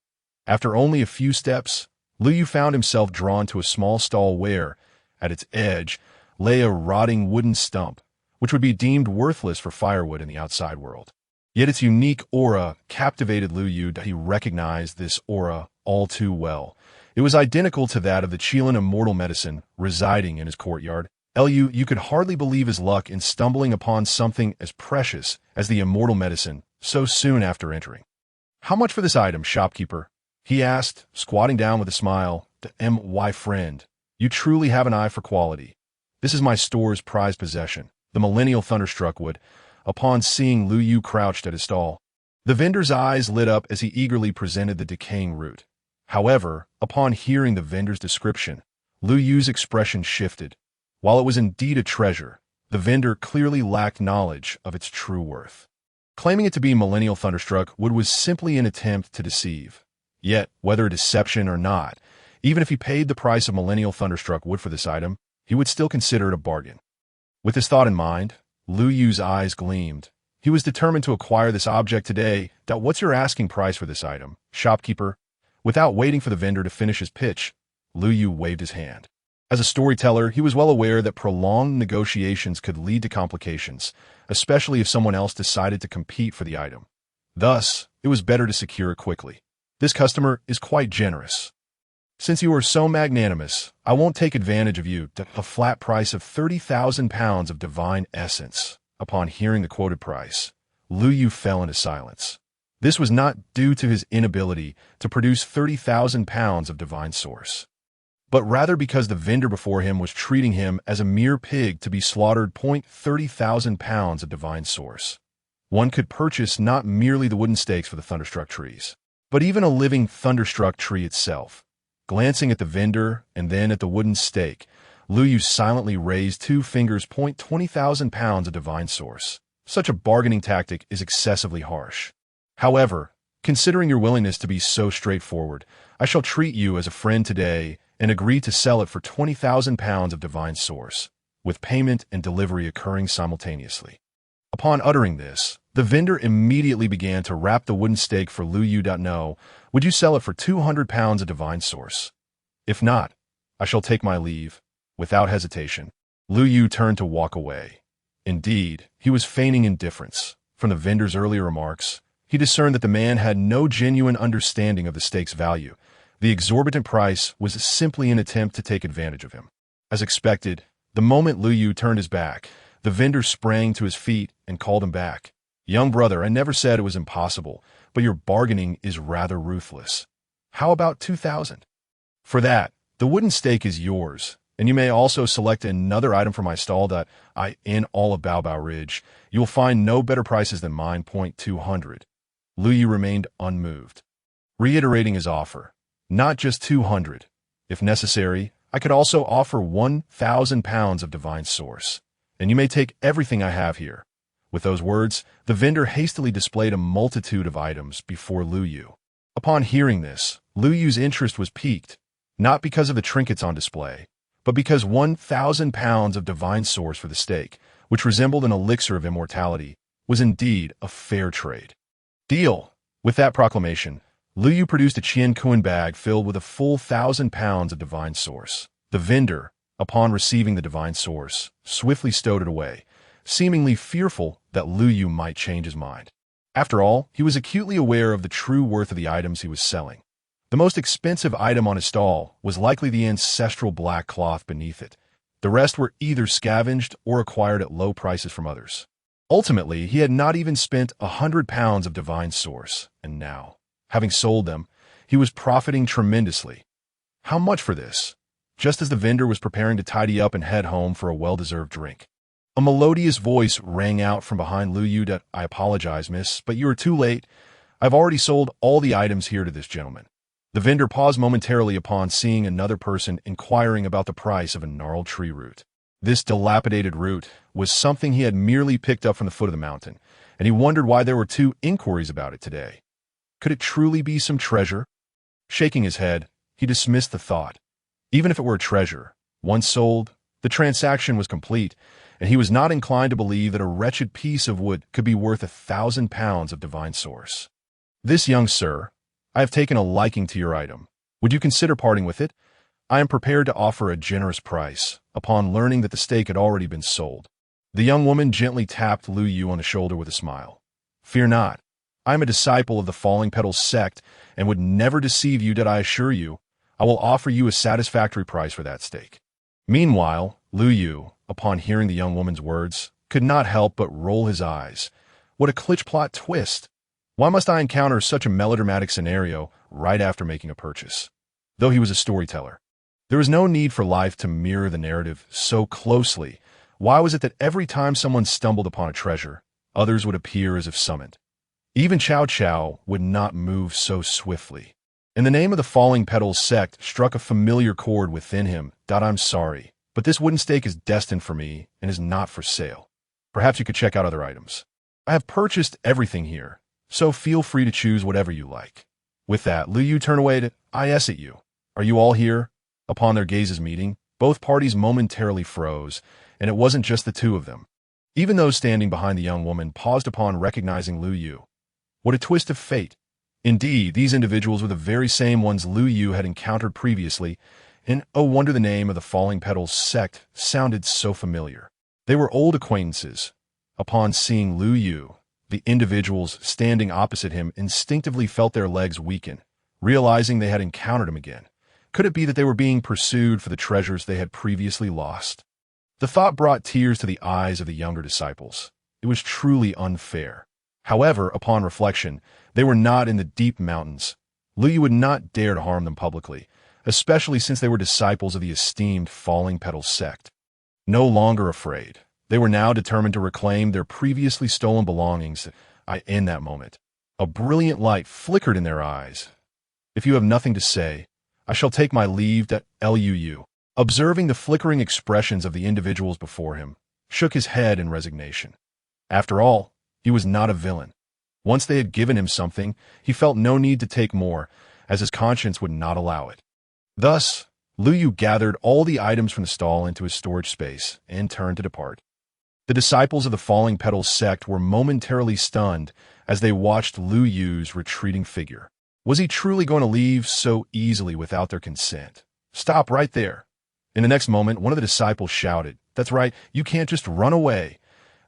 Speaker 1: After only a few steps, Liu found himself drawn to a small stall where, at its edge, lay a rotting wooden stump, which would be deemed worthless for firewood in the outside world. Yet its unique aura captivated Liu. He recognized this aura all too well. It was identical to that of the Chilean immortal medicine residing in his courtyard. You could hardly believe his luck in stumbling upon something as precious as the immortal medicine so soon after entering. "How much for this item, shopkeeper?" he asked, squatting down with a smile. "My friend, you truly have an eye for quality. This is my store's prized possession, the millennial thunderstruck wood." Upon seeing Liu crouched at his stall, the vendor's eyes lit up as he eagerly presented the decaying root. However, upon hearing the vendor's description, Liu's expression shifted. While it was indeed a treasure, the vendor clearly lacked knowledge of its true worth. Claiming it to be millennial thunderstruck wood was simply an attempt to deceive. Yet, whether a deception or not, even if he paid the price of millennial thunderstruck wood for this item, he would still consider it a bargain. With this thought in mind, Liu's eyes gleamed. He was determined to acquire this object today. "What's your asking price for this item, shopkeeper?" Without waiting for the vendor to finish his pitch, Liu waved his hand. As a storyteller, he was well aware that prolonged negotiations could lead to complications, especially if someone else decided to compete for the item. Thus, it was better to secure it quickly. "This customer is quite generous. Since you are so magnanimous, I won't take advantage of you." A flat price of 30,000 pounds of divine essence. Upon hearing the quoted price, Liu fell into silence. This was not due to his inability to produce 30,000 pounds of divine source, but rather because the vendor before him was treating him as a mere pig to be slaughtered. 30,000 pounds of divine source. One could purchase not merely the wooden stakes for the thunderstruck trees, but even a living thunderstruck tree itself. Glancing at the vendor and then at the wooden stake, Liu silently raised 2 fingers. 20,000 pounds of divine source. Such a bargaining tactic is excessively harsh. However, considering your willingness to be so straightforward, I shall treat you as a friend today and agree to sell it for 20,000 pounds of divine source, with payment and delivery occurring simultaneously. Upon uttering this, the vendor immediately began to wrap the wooden stake for Liu. "No, would you sell it for 200 pounds of divine source? If not, I shall take my leave." Without hesitation, Liu turned to walk away. Indeed, he was feigning indifference. From the vendor's earlier remarks, he discerned that the man had no genuine understanding of the stake's value. The exorbitant price was simply an attempt to take advantage of him. As expected, the moment Liu turned his back, the vendor sprang to his feet and called him back. "Young brother, I never said it was impossible, but your bargaining is rather ruthless. How about 2,000? For that, the wooden stake is yours, and you may also select another item from my stall in all of Baobao Ridge. You will find no better prices than mine. 200. Liu remained unmoved, reiterating his offer. "Not just 200. If necessary, I could also offer 1,000 pounds of divine source, and you may take everything I have here." With those words, the vendor hastily displayed a multitude of items before Liu. Upon hearing this, Liu's interest was piqued, not because of the trinkets on display, but because 1,000 pounds of divine source for the stake, which resembled an elixir of immortality, was indeed a fair trade. "Deal!" With that proclamation, Liu produced a Qian bag filled with a full 1,000 pounds of divine source. The vendor, upon receiving the divine source, swiftly stowed it away, seemingly fearful that Liu might change his mind. After all, he was acutely aware of the true worth of the items he was selling. The most expensive item on his stall was likely the ancestral black cloth beneath it. The rest were either scavenged or acquired at low prices from others. Ultimately, he had not even spent 100 pounds of divine source, and now, having sold them, he was profiting tremendously. How much for this? Just as the vendor was preparing to tidy up and head home for a well-deserved drink, a melodious voice rang out from behind Liu. "I apologize, miss, but you are too late. I've already sold all the items here to this gentleman. The vendor paused momentarily upon seeing another person inquiring about the price of a gnarled tree root. This dilapidated root was something he had merely picked up from the foot of the mountain, and he wondered why there were two inquiries about it today. Could it truly be some treasure? Shaking his head, he dismissed the thought. Even if it were a treasure, once sold, the transaction was complete, and he was not inclined to believe that a wretched piece of wood could be worth 1,000 pounds of divine source. This young sir, I have taken a liking to your item. Would you consider parting with it? I am prepared to offer a generous price, upon learning that the stake had already been sold. The young woman gently tapped Lu Yu on the shoulder with a smile. Fear not. I am a disciple of the Falling Petals sect, and would never deceive you, did I assure you. I will offer you a satisfactory price for that stake. Meanwhile, Lu Yu, upon hearing the young woman's words, could not help but roll his eyes. What a clitch-plot twist! Why must I encounter such a melodramatic scenario right after making a purchase? Though he was a storyteller, there was no need for life to mirror the narrative so closely. Why was it that every time someone stumbled upon a treasure, others would appear as if summoned? Even Chow Chow would not move so swiftly. And the name of the Falling Petals sect struck a familiar chord within him. I'm sorry, but this wooden stake is destined for me and is not for sale. Perhaps you could check out other items. I have purchased everything here, so feel free to choose whatever you like. With that, Lu Yu turned away to is at you. Are you all here? Upon their gazes meeting, both parties momentarily froze, and it wasn't just the two of them. Even those standing behind the young woman paused upon recognizing Lu Yu. What a twist of fate. Indeed, these individuals were the very same ones Lu Yu had encountered previously, and oh wonder the name of the Falling Petals sect sounded so familiar. They were old acquaintances. Upon seeing Lu Yu, the individuals standing opposite him instinctively felt their legs weaken, realizing they had encountered him again. Could it be that they were being pursued for the treasures they had previously lost? The thought brought tears to the eyes of the younger disciples. It was truly unfair. However, upon reflection, they were not in the deep mountains. Lu Yu would not dare to harm them publicly, especially since they were disciples of the esteemed Falling Petals sect. No longer afraid, they were now determined to reclaim their previously stolen belongings. In that moment, a brilliant light flickered in their eyes. If you have nothing to say, I shall take my leave. Lu, observing the flickering expressions of the individuals before him, shook his head in resignation. After all, he was not a villain. Once they had given him something, he felt no need to take more, as his conscience would not allow it. Thus, Lu Yu gathered all the items from the stall into his storage space and turned to depart. The disciples of the Falling Petals sect were momentarily stunned as they watched Lu Yu's retreating figure. Was he truly going to leave so easily without their consent? Stop right there. In the next moment, one of the disciples shouted, That's right, you can't just run away.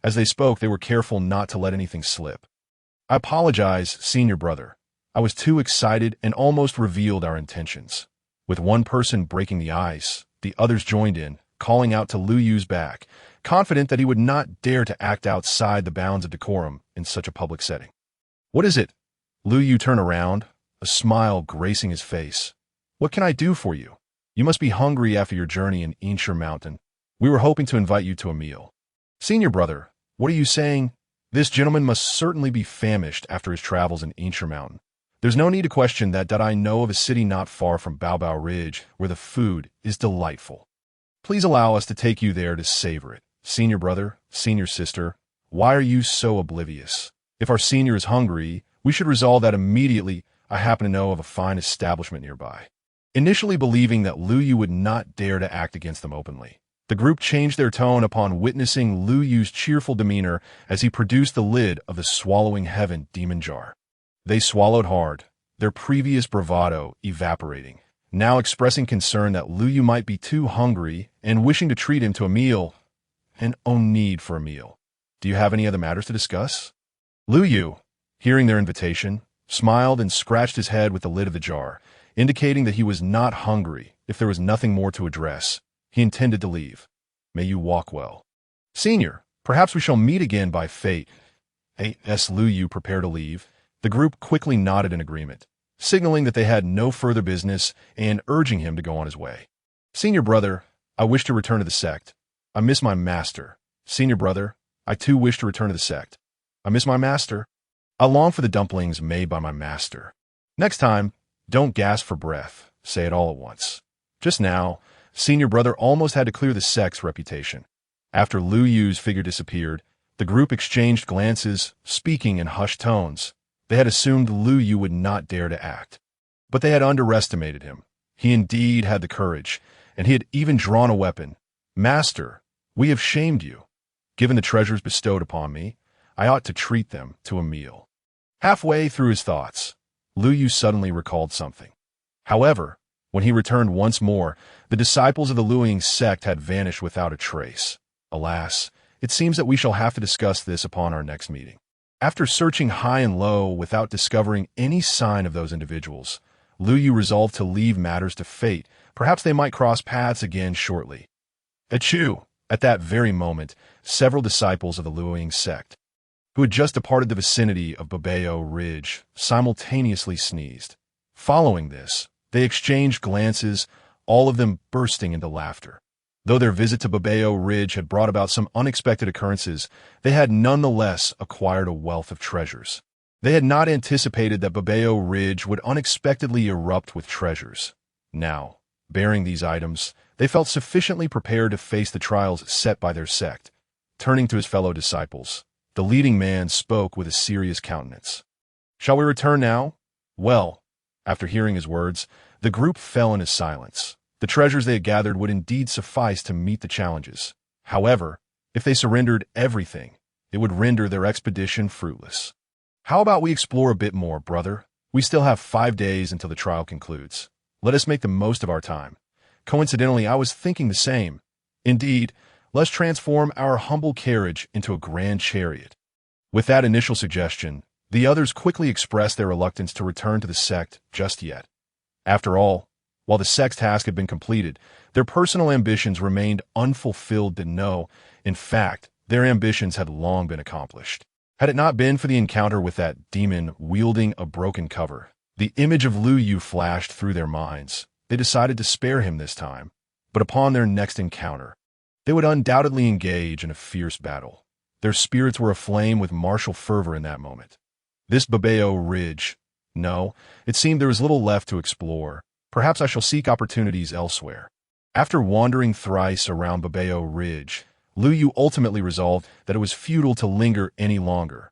Speaker 1: As they spoke, they were careful not to let anything slip. I apologize, senior brother. I was too excited and almost revealed our intentions. With one person breaking the ice, the others joined in, calling out to Lu Yu's back, confident that he would not dare to act outside the bounds of decorum in such a public setting. What is it? Lu Yu turned around, a smile gracing his face. What can I do for you? You must be hungry after your journey in Insher Mountain. We were hoping to invite you to a meal. Senior brother, what are you saying? This gentleman must certainly be famished after his travels in Insher Mountain. There's no need to question that I know of a city not far from Bao Bao Ridge where the food is delightful. Please allow us to take you there to savor it. Senior brother, senior sister, why are you so oblivious? If our senior is hungry, we should resolve that immediately. I happen to know of a fine establishment nearby. Initially believing that Lu Yu would not dare to act against them openly, the group changed their tone upon witnessing Lu Yu's cheerful demeanor as he produced the lid of the Swallowing Heaven demon jar. They swallowed hard, their previous bravado evaporating, now expressing concern that Lu Yu might be too hungry and wishing to treat him to a meal. And no need for a meal. Do you have any other matters to discuss? Lu Yu, hearing their invitation, smiled and scratched his head with the lid of the jar, indicating that he was not hungry. If there was nothing more to address, he intended to leave. May you walk well. Senior, perhaps we shall meet again by fate. As Lu Yu prepared to leave, the group quickly nodded in agreement, signaling that they had no further business and urging him to go on his way. Senior brother, I wish to return to the sect. I miss my master. Senior brother, I too wish to return to the sect. I miss my master. I long for the dumplings made by my master. Next time, don't gasp for breath. Say it all at once. Just now, senior brother almost had to clear the sect's reputation. After Lu Yu's figure disappeared, the group exchanged glances, speaking in hushed tones. They had assumed Lu Yu would not dare to act. But they had underestimated him. He indeed had the courage, and he had even drawn a weapon. Master, we have shamed you. Given the treasures bestowed upon me, I ought to treat them to a meal. Halfway through his thoughts, Lu Yu suddenly recalled something. However, when he returned once more, the disciples of the Luoying sect had vanished without a trace. Alas, it seems that we shall have to discuss this upon our next meeting. After searching high and low without discovering any sign of those individuals, Lu Yu resolved to leave matters to fate. Perhaps they might cross paths again shortly. Achoo! At that very moment, several disciples of the Luoying sect, who had just departed the vicinity of Babeo Ridge, simultaneously sneezed. Following this, they exchanged glances, all of them bursting into laughter. Though their visit to Babeo Ridge had brought about some unexpected occurrences, they had nonetheless acquired a wealth of treasures. They had not anticipated that Babeo Ridge would unexpectedly erupt with treasures. Now, bearing these items, they felt sufficiently prepared to face the trials set by their sect. Turning to his fellow disciples, the leading man spoke with a serious countenance. Shall we return now? Well, after hearing his words, the group fell into silence. The treasures they had gathered would indeed suffice to meet the challenges. However, if they surrendered everything, it would render their expedition fruitless. How about we explore a bit more, brother? We still have 5 days until the trial concludes. Let us make the most of our time. Coincidentally, I was thinking the same. Indeed, let's transform our humble carriage into a grand chariot. With that initial suggestion, the others quickly expressed their reluctance to return to the sect just yet. After all, while the sect's task had been completed, their personal ambitions remained unfulfilled. In fact, their ambitions had long been accomplished. Had it not been for the encounter with that demon wielding a broken cover, the image of Lu Yu flashed through their minds. They decided to spare him this time, but upon their next encounter, they would undoubtedly engage in a fierce battle. Their spirits were aflame with martial fervor in that moment. This Babeo Ridge, no, it seemed there was little left to explore. Perhaps I shall seek opportunities elsewhere. After wandering thrice around Babeo Ridge, Lu Yu ultimately resolved that it was futile to linger any longer.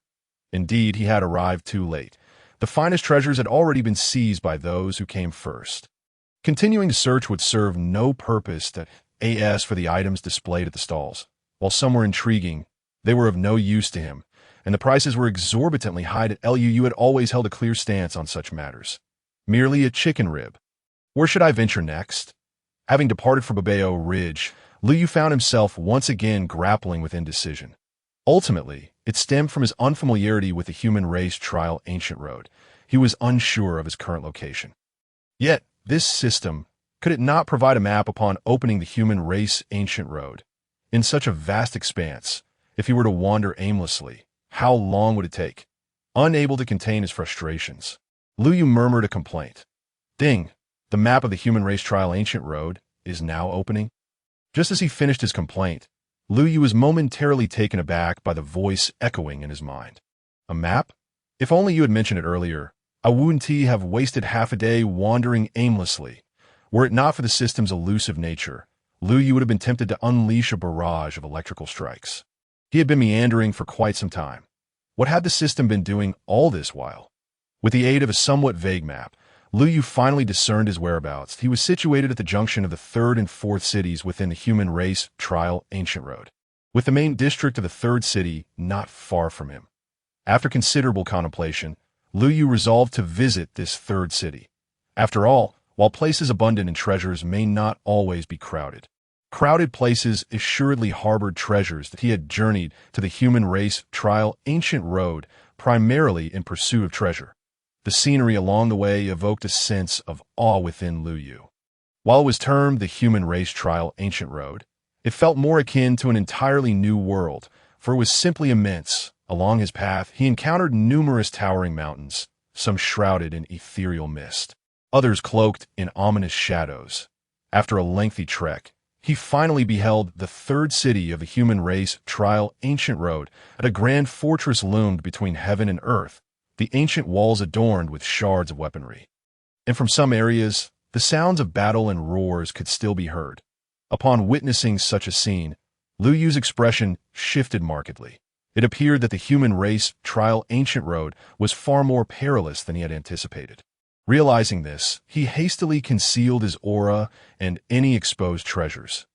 Speaker 1: Indeed, he had arrived too late. The finest treasures had already been seized by those who came first. Continuing to search would serve no purpose as for the items displayed at the stalls. While some were intriguing, they were of no use to him, and the prices were exorbitantly high. Lu had always held a clear stance on such matters. Merely a chicken rib. Where should I venture next? Having departed for Babeo Ridge, Lu Yu found himself once again grappling with indecision. Ultimately, it stemmed from his unfamiliarity with the human race trial ancient road. He was unsure of his current location. Yet, this system, could it not provide a map upon opening the human race ancient road? In such a vast expanse, if he were to wander aimlessly, how long would it take? Unable to contain his frustrations, Lu Yu murmured a complaint. Ding! The map of the human race trial ancient road is now opening. Just as he finished his complaint, Lu Yu was momentarily taken aback by the voice echoing in his mind. A map? If only you had mentioned it earlier, I wouldn't have wasted half a day wandering aimlessly. Were it not for the system's elusive nature, Lu Yu would have been tempted to unleash a barrage of electrical strikes. He had been meandering for quite some time. What had the system been doing all this while? With the aid of a somewhat vague map, Lu Yu finally discerned his whereabouts. He was situated at the junction of the 3rd and 4th cities within the human race trial ancient road, with the main district of the 3rd city not far from him. After considerable contemplation, Lu Yu resolved to visit this 3rd city. After all, while places abundant in treasures may not always be crowded, crowded places assuredly harbored treasures. That he had journeyed to the human race trial ancient road primarily in pursuit of treasure. The scenery along the way evoked a sense of awe within Lu Yu. While it was termed the human race trial ancient road, it felt more akin to an entirely new world, for it was simply immense. Along his path, he encountered numerous towering mountains, some shrouded in ethereal mist, others cloaked in ominous shadows. After a lengthy trek, he finally beheld the 3rd city of the human race trial ancient road. At a grand fortress loomed between heaven and earth, the ancient walls adorned with shards of weaponry. And from some areas, the sounds of battle and roars could still be heard. Upon witnessing such a scene, Lu Yu's expression shifted markedly. It appeared that the human race trial ancient road was far more perilous than he had anticipated. Realizing this, he hastily concealed his aura and any exposed treasures.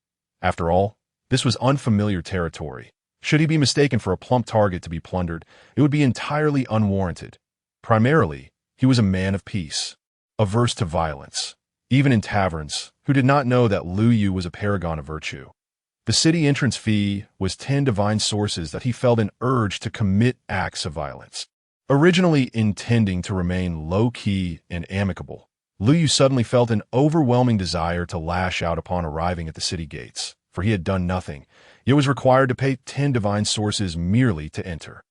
Speaker 1: After all, this was unfamiliar territory. Should he be mistaken for a plump target to be plundered, it would be entirely unwarranted. Primarily, he was a man of peace, averse to violence, even in taverns, who did not know that Lu Yu was a paragon of virtue. The city entrance fee was 10 divine sources that he felt an urge to commit acts of violence. Originally intending to remain low-key and amicable, Lu Yu suddenly felt an overwhelming desire to lash out upon arriving at the city gates, for he had done nothing, yet was required to pay 10 divine sources merely to enter.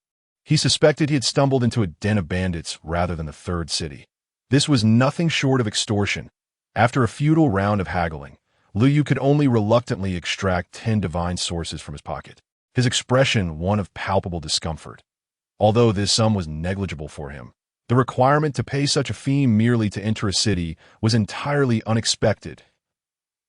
Speaker 1: He suspected he had stumbled into a den of bandits rather than the third city. This was nothing short of extortion. After a futile round of haggling, Lu Yu could only reluctantly extract 10 divine sources from his pocket, his expression one of palpable discomfort. Although this sum was negligible for him, the requirement to pay such a fee merely to enter a city was entirely unexpected.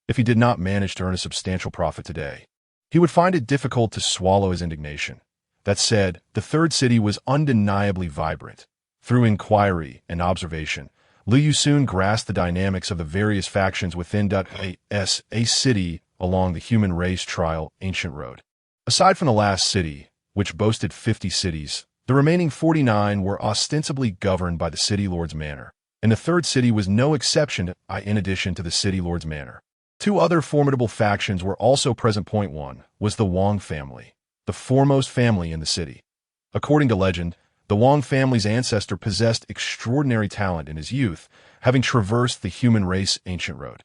Speaker 1: If he did not manage to earn a substantial profit today, he would find it difficult to swallow his indignation. That said, the third city was undeniably vibrant. Through inquiry and observation, Lu Yu soon grasped the dynamics of the various factions within a city along the human race trial ancient road. Aside from the last city, which boasted 50 cities, the remaining 49 were ostensibly governed by the city lord's manor, and the third city was no exception in addition to the city lord's manor. Two other formidable factions were also present. Point one was the Wang family, the foremost family in the city. According to legend, the Wang family's ancestor possessed extraordinary talent in his youth, having traversed the human race ancient road,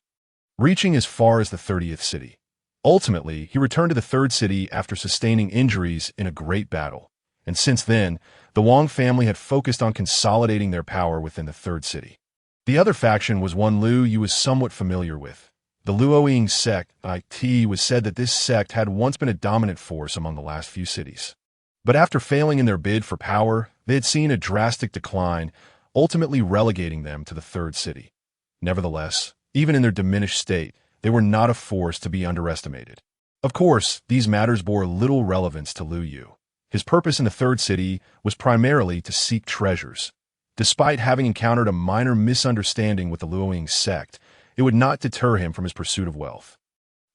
Speaker 1: reaching as far as the 30th city. Ultimately, he returned to the third city after sustaining injuries in a great battle, and since then, the Wang family had focused on consolidating their power within the third city. The other faction was one Lu Yu was somewhat familiar with. The Luoying sect. It was said that this sect had once been a dominant force among the last few cities. But after failing in their bid for power, they had seen a drastic decline, ultimately relegating them to the third city. Nevertheless, even in their diminished state, they were not a force to be underestimated. Of course, these matters bore little relevance to Lu Yu. His purpose in the third city was primarily to seek treasures. Despite having encountered a minor misunderstanding with the Luoying sect, it would not deter him from his pursuit of wealth.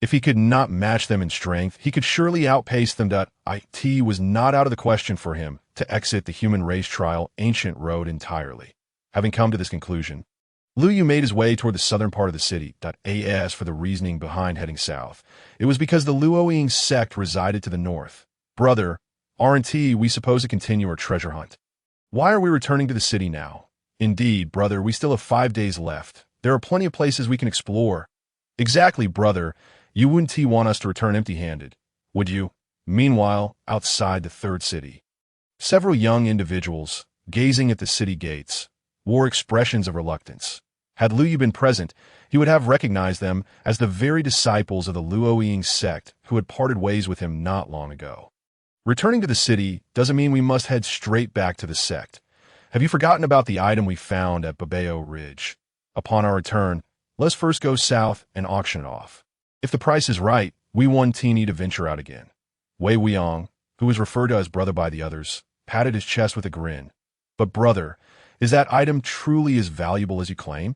Speaker 1: If he could not match them in strength, he could surely outpace them. It was not out of the question for him to exit the human race trial ancient road entirely. Having come to this conclusion, Lu Yu made his way toward the southern part of the city. As for the reasoning behind heading south, it was because the Luoying sect resided to the north. Brother, aren't we supposed to continue our treasure hunt? Why are we returning to the city now? Indeed, brother, we still have 5 days left. There are plenty of places we can explore. Exactly, brother. You wouldn't want us to return empty-handed, would you? Meanwhile, outside the third city, several young individuals, gazing at the city gates, wore expressions of reluctance. Had Lu Yu been present, he would have recognized them as the very disciples of the Luoying sect who had parted ways with him not long ago. Returning to the city doesn't mean we must head straight back to the sect. Have you forgotten about the item we found at Babao Ridge? Upon our return, let's first go south and auction it off. If the price is right, we need to venture out again. Wei Wuiyang, who was referred to as brother by the others, patted his chest with a grin. But brother, is that item truly as valuable as you claim?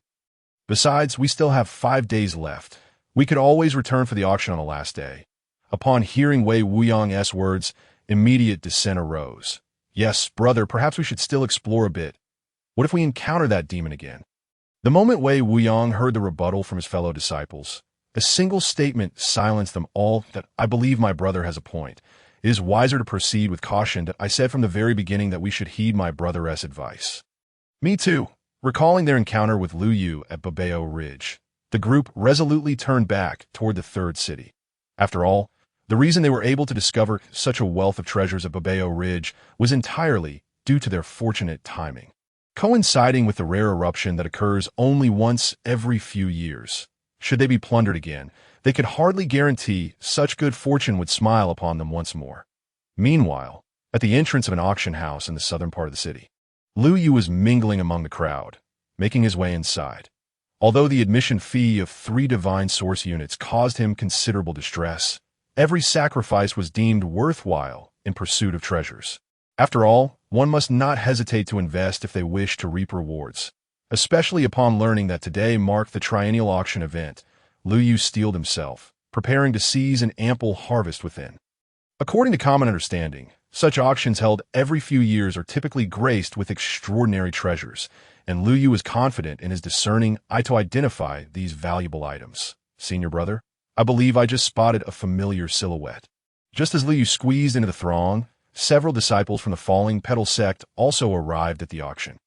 Speaker 1: Besides, we still have 5 days left. We could always return for the auction on the last day. Upon hearing Wei Wuiyang's words, immediate dissent arose. Yes, brother, perhaps we should still explore a bit. What if we encounter that demon again? The moment Wei Wuiyang heard the rebuttal from his fellow disciples, a single statement silenced them all. That I believe my brother has a point. It is wiser to proceed with caution. That I said from the very beginning that we should heed my brother's advice. Me too. Recalling their encounter with Lu Yu at Babao Ridge, the group resolutely turned back toward the third city. After all, the reason they were able to discover such a wealth of treasures at Babao Ridge was entirely due to their fortunate timing, coinciding with the rare eruption that occurs only once every few years. Should they be plundered again, they could hardly guarantee such good fortune would smile upon them once more. Meanwhile, at the entrance of an auction house in the southern part of the city, Lu Yu was mingling among the crowd, making his way inside. Although the admission fee of 3 divine source units caused him considerable distress, every sacrifice was deemed worthwhile in pursuit of treasures. After all, one must not hesitate to invest if they wish to reap rewards. Especially upon learning that today marked the triennial auction event, Lu Yu steeled himself, preparing to seize an ample harvest within. According to common understanding, such auctions held every few years are typically graced with extraordinary treasures, and Lu Yu was confident in his discerning eye to identify these valuable items. Senior brother, I believe I just spotted a familiar silhouette. Just as Lu Yu squeezed into the throng, several disciples from the Falling Petal sect also arrived at the auction.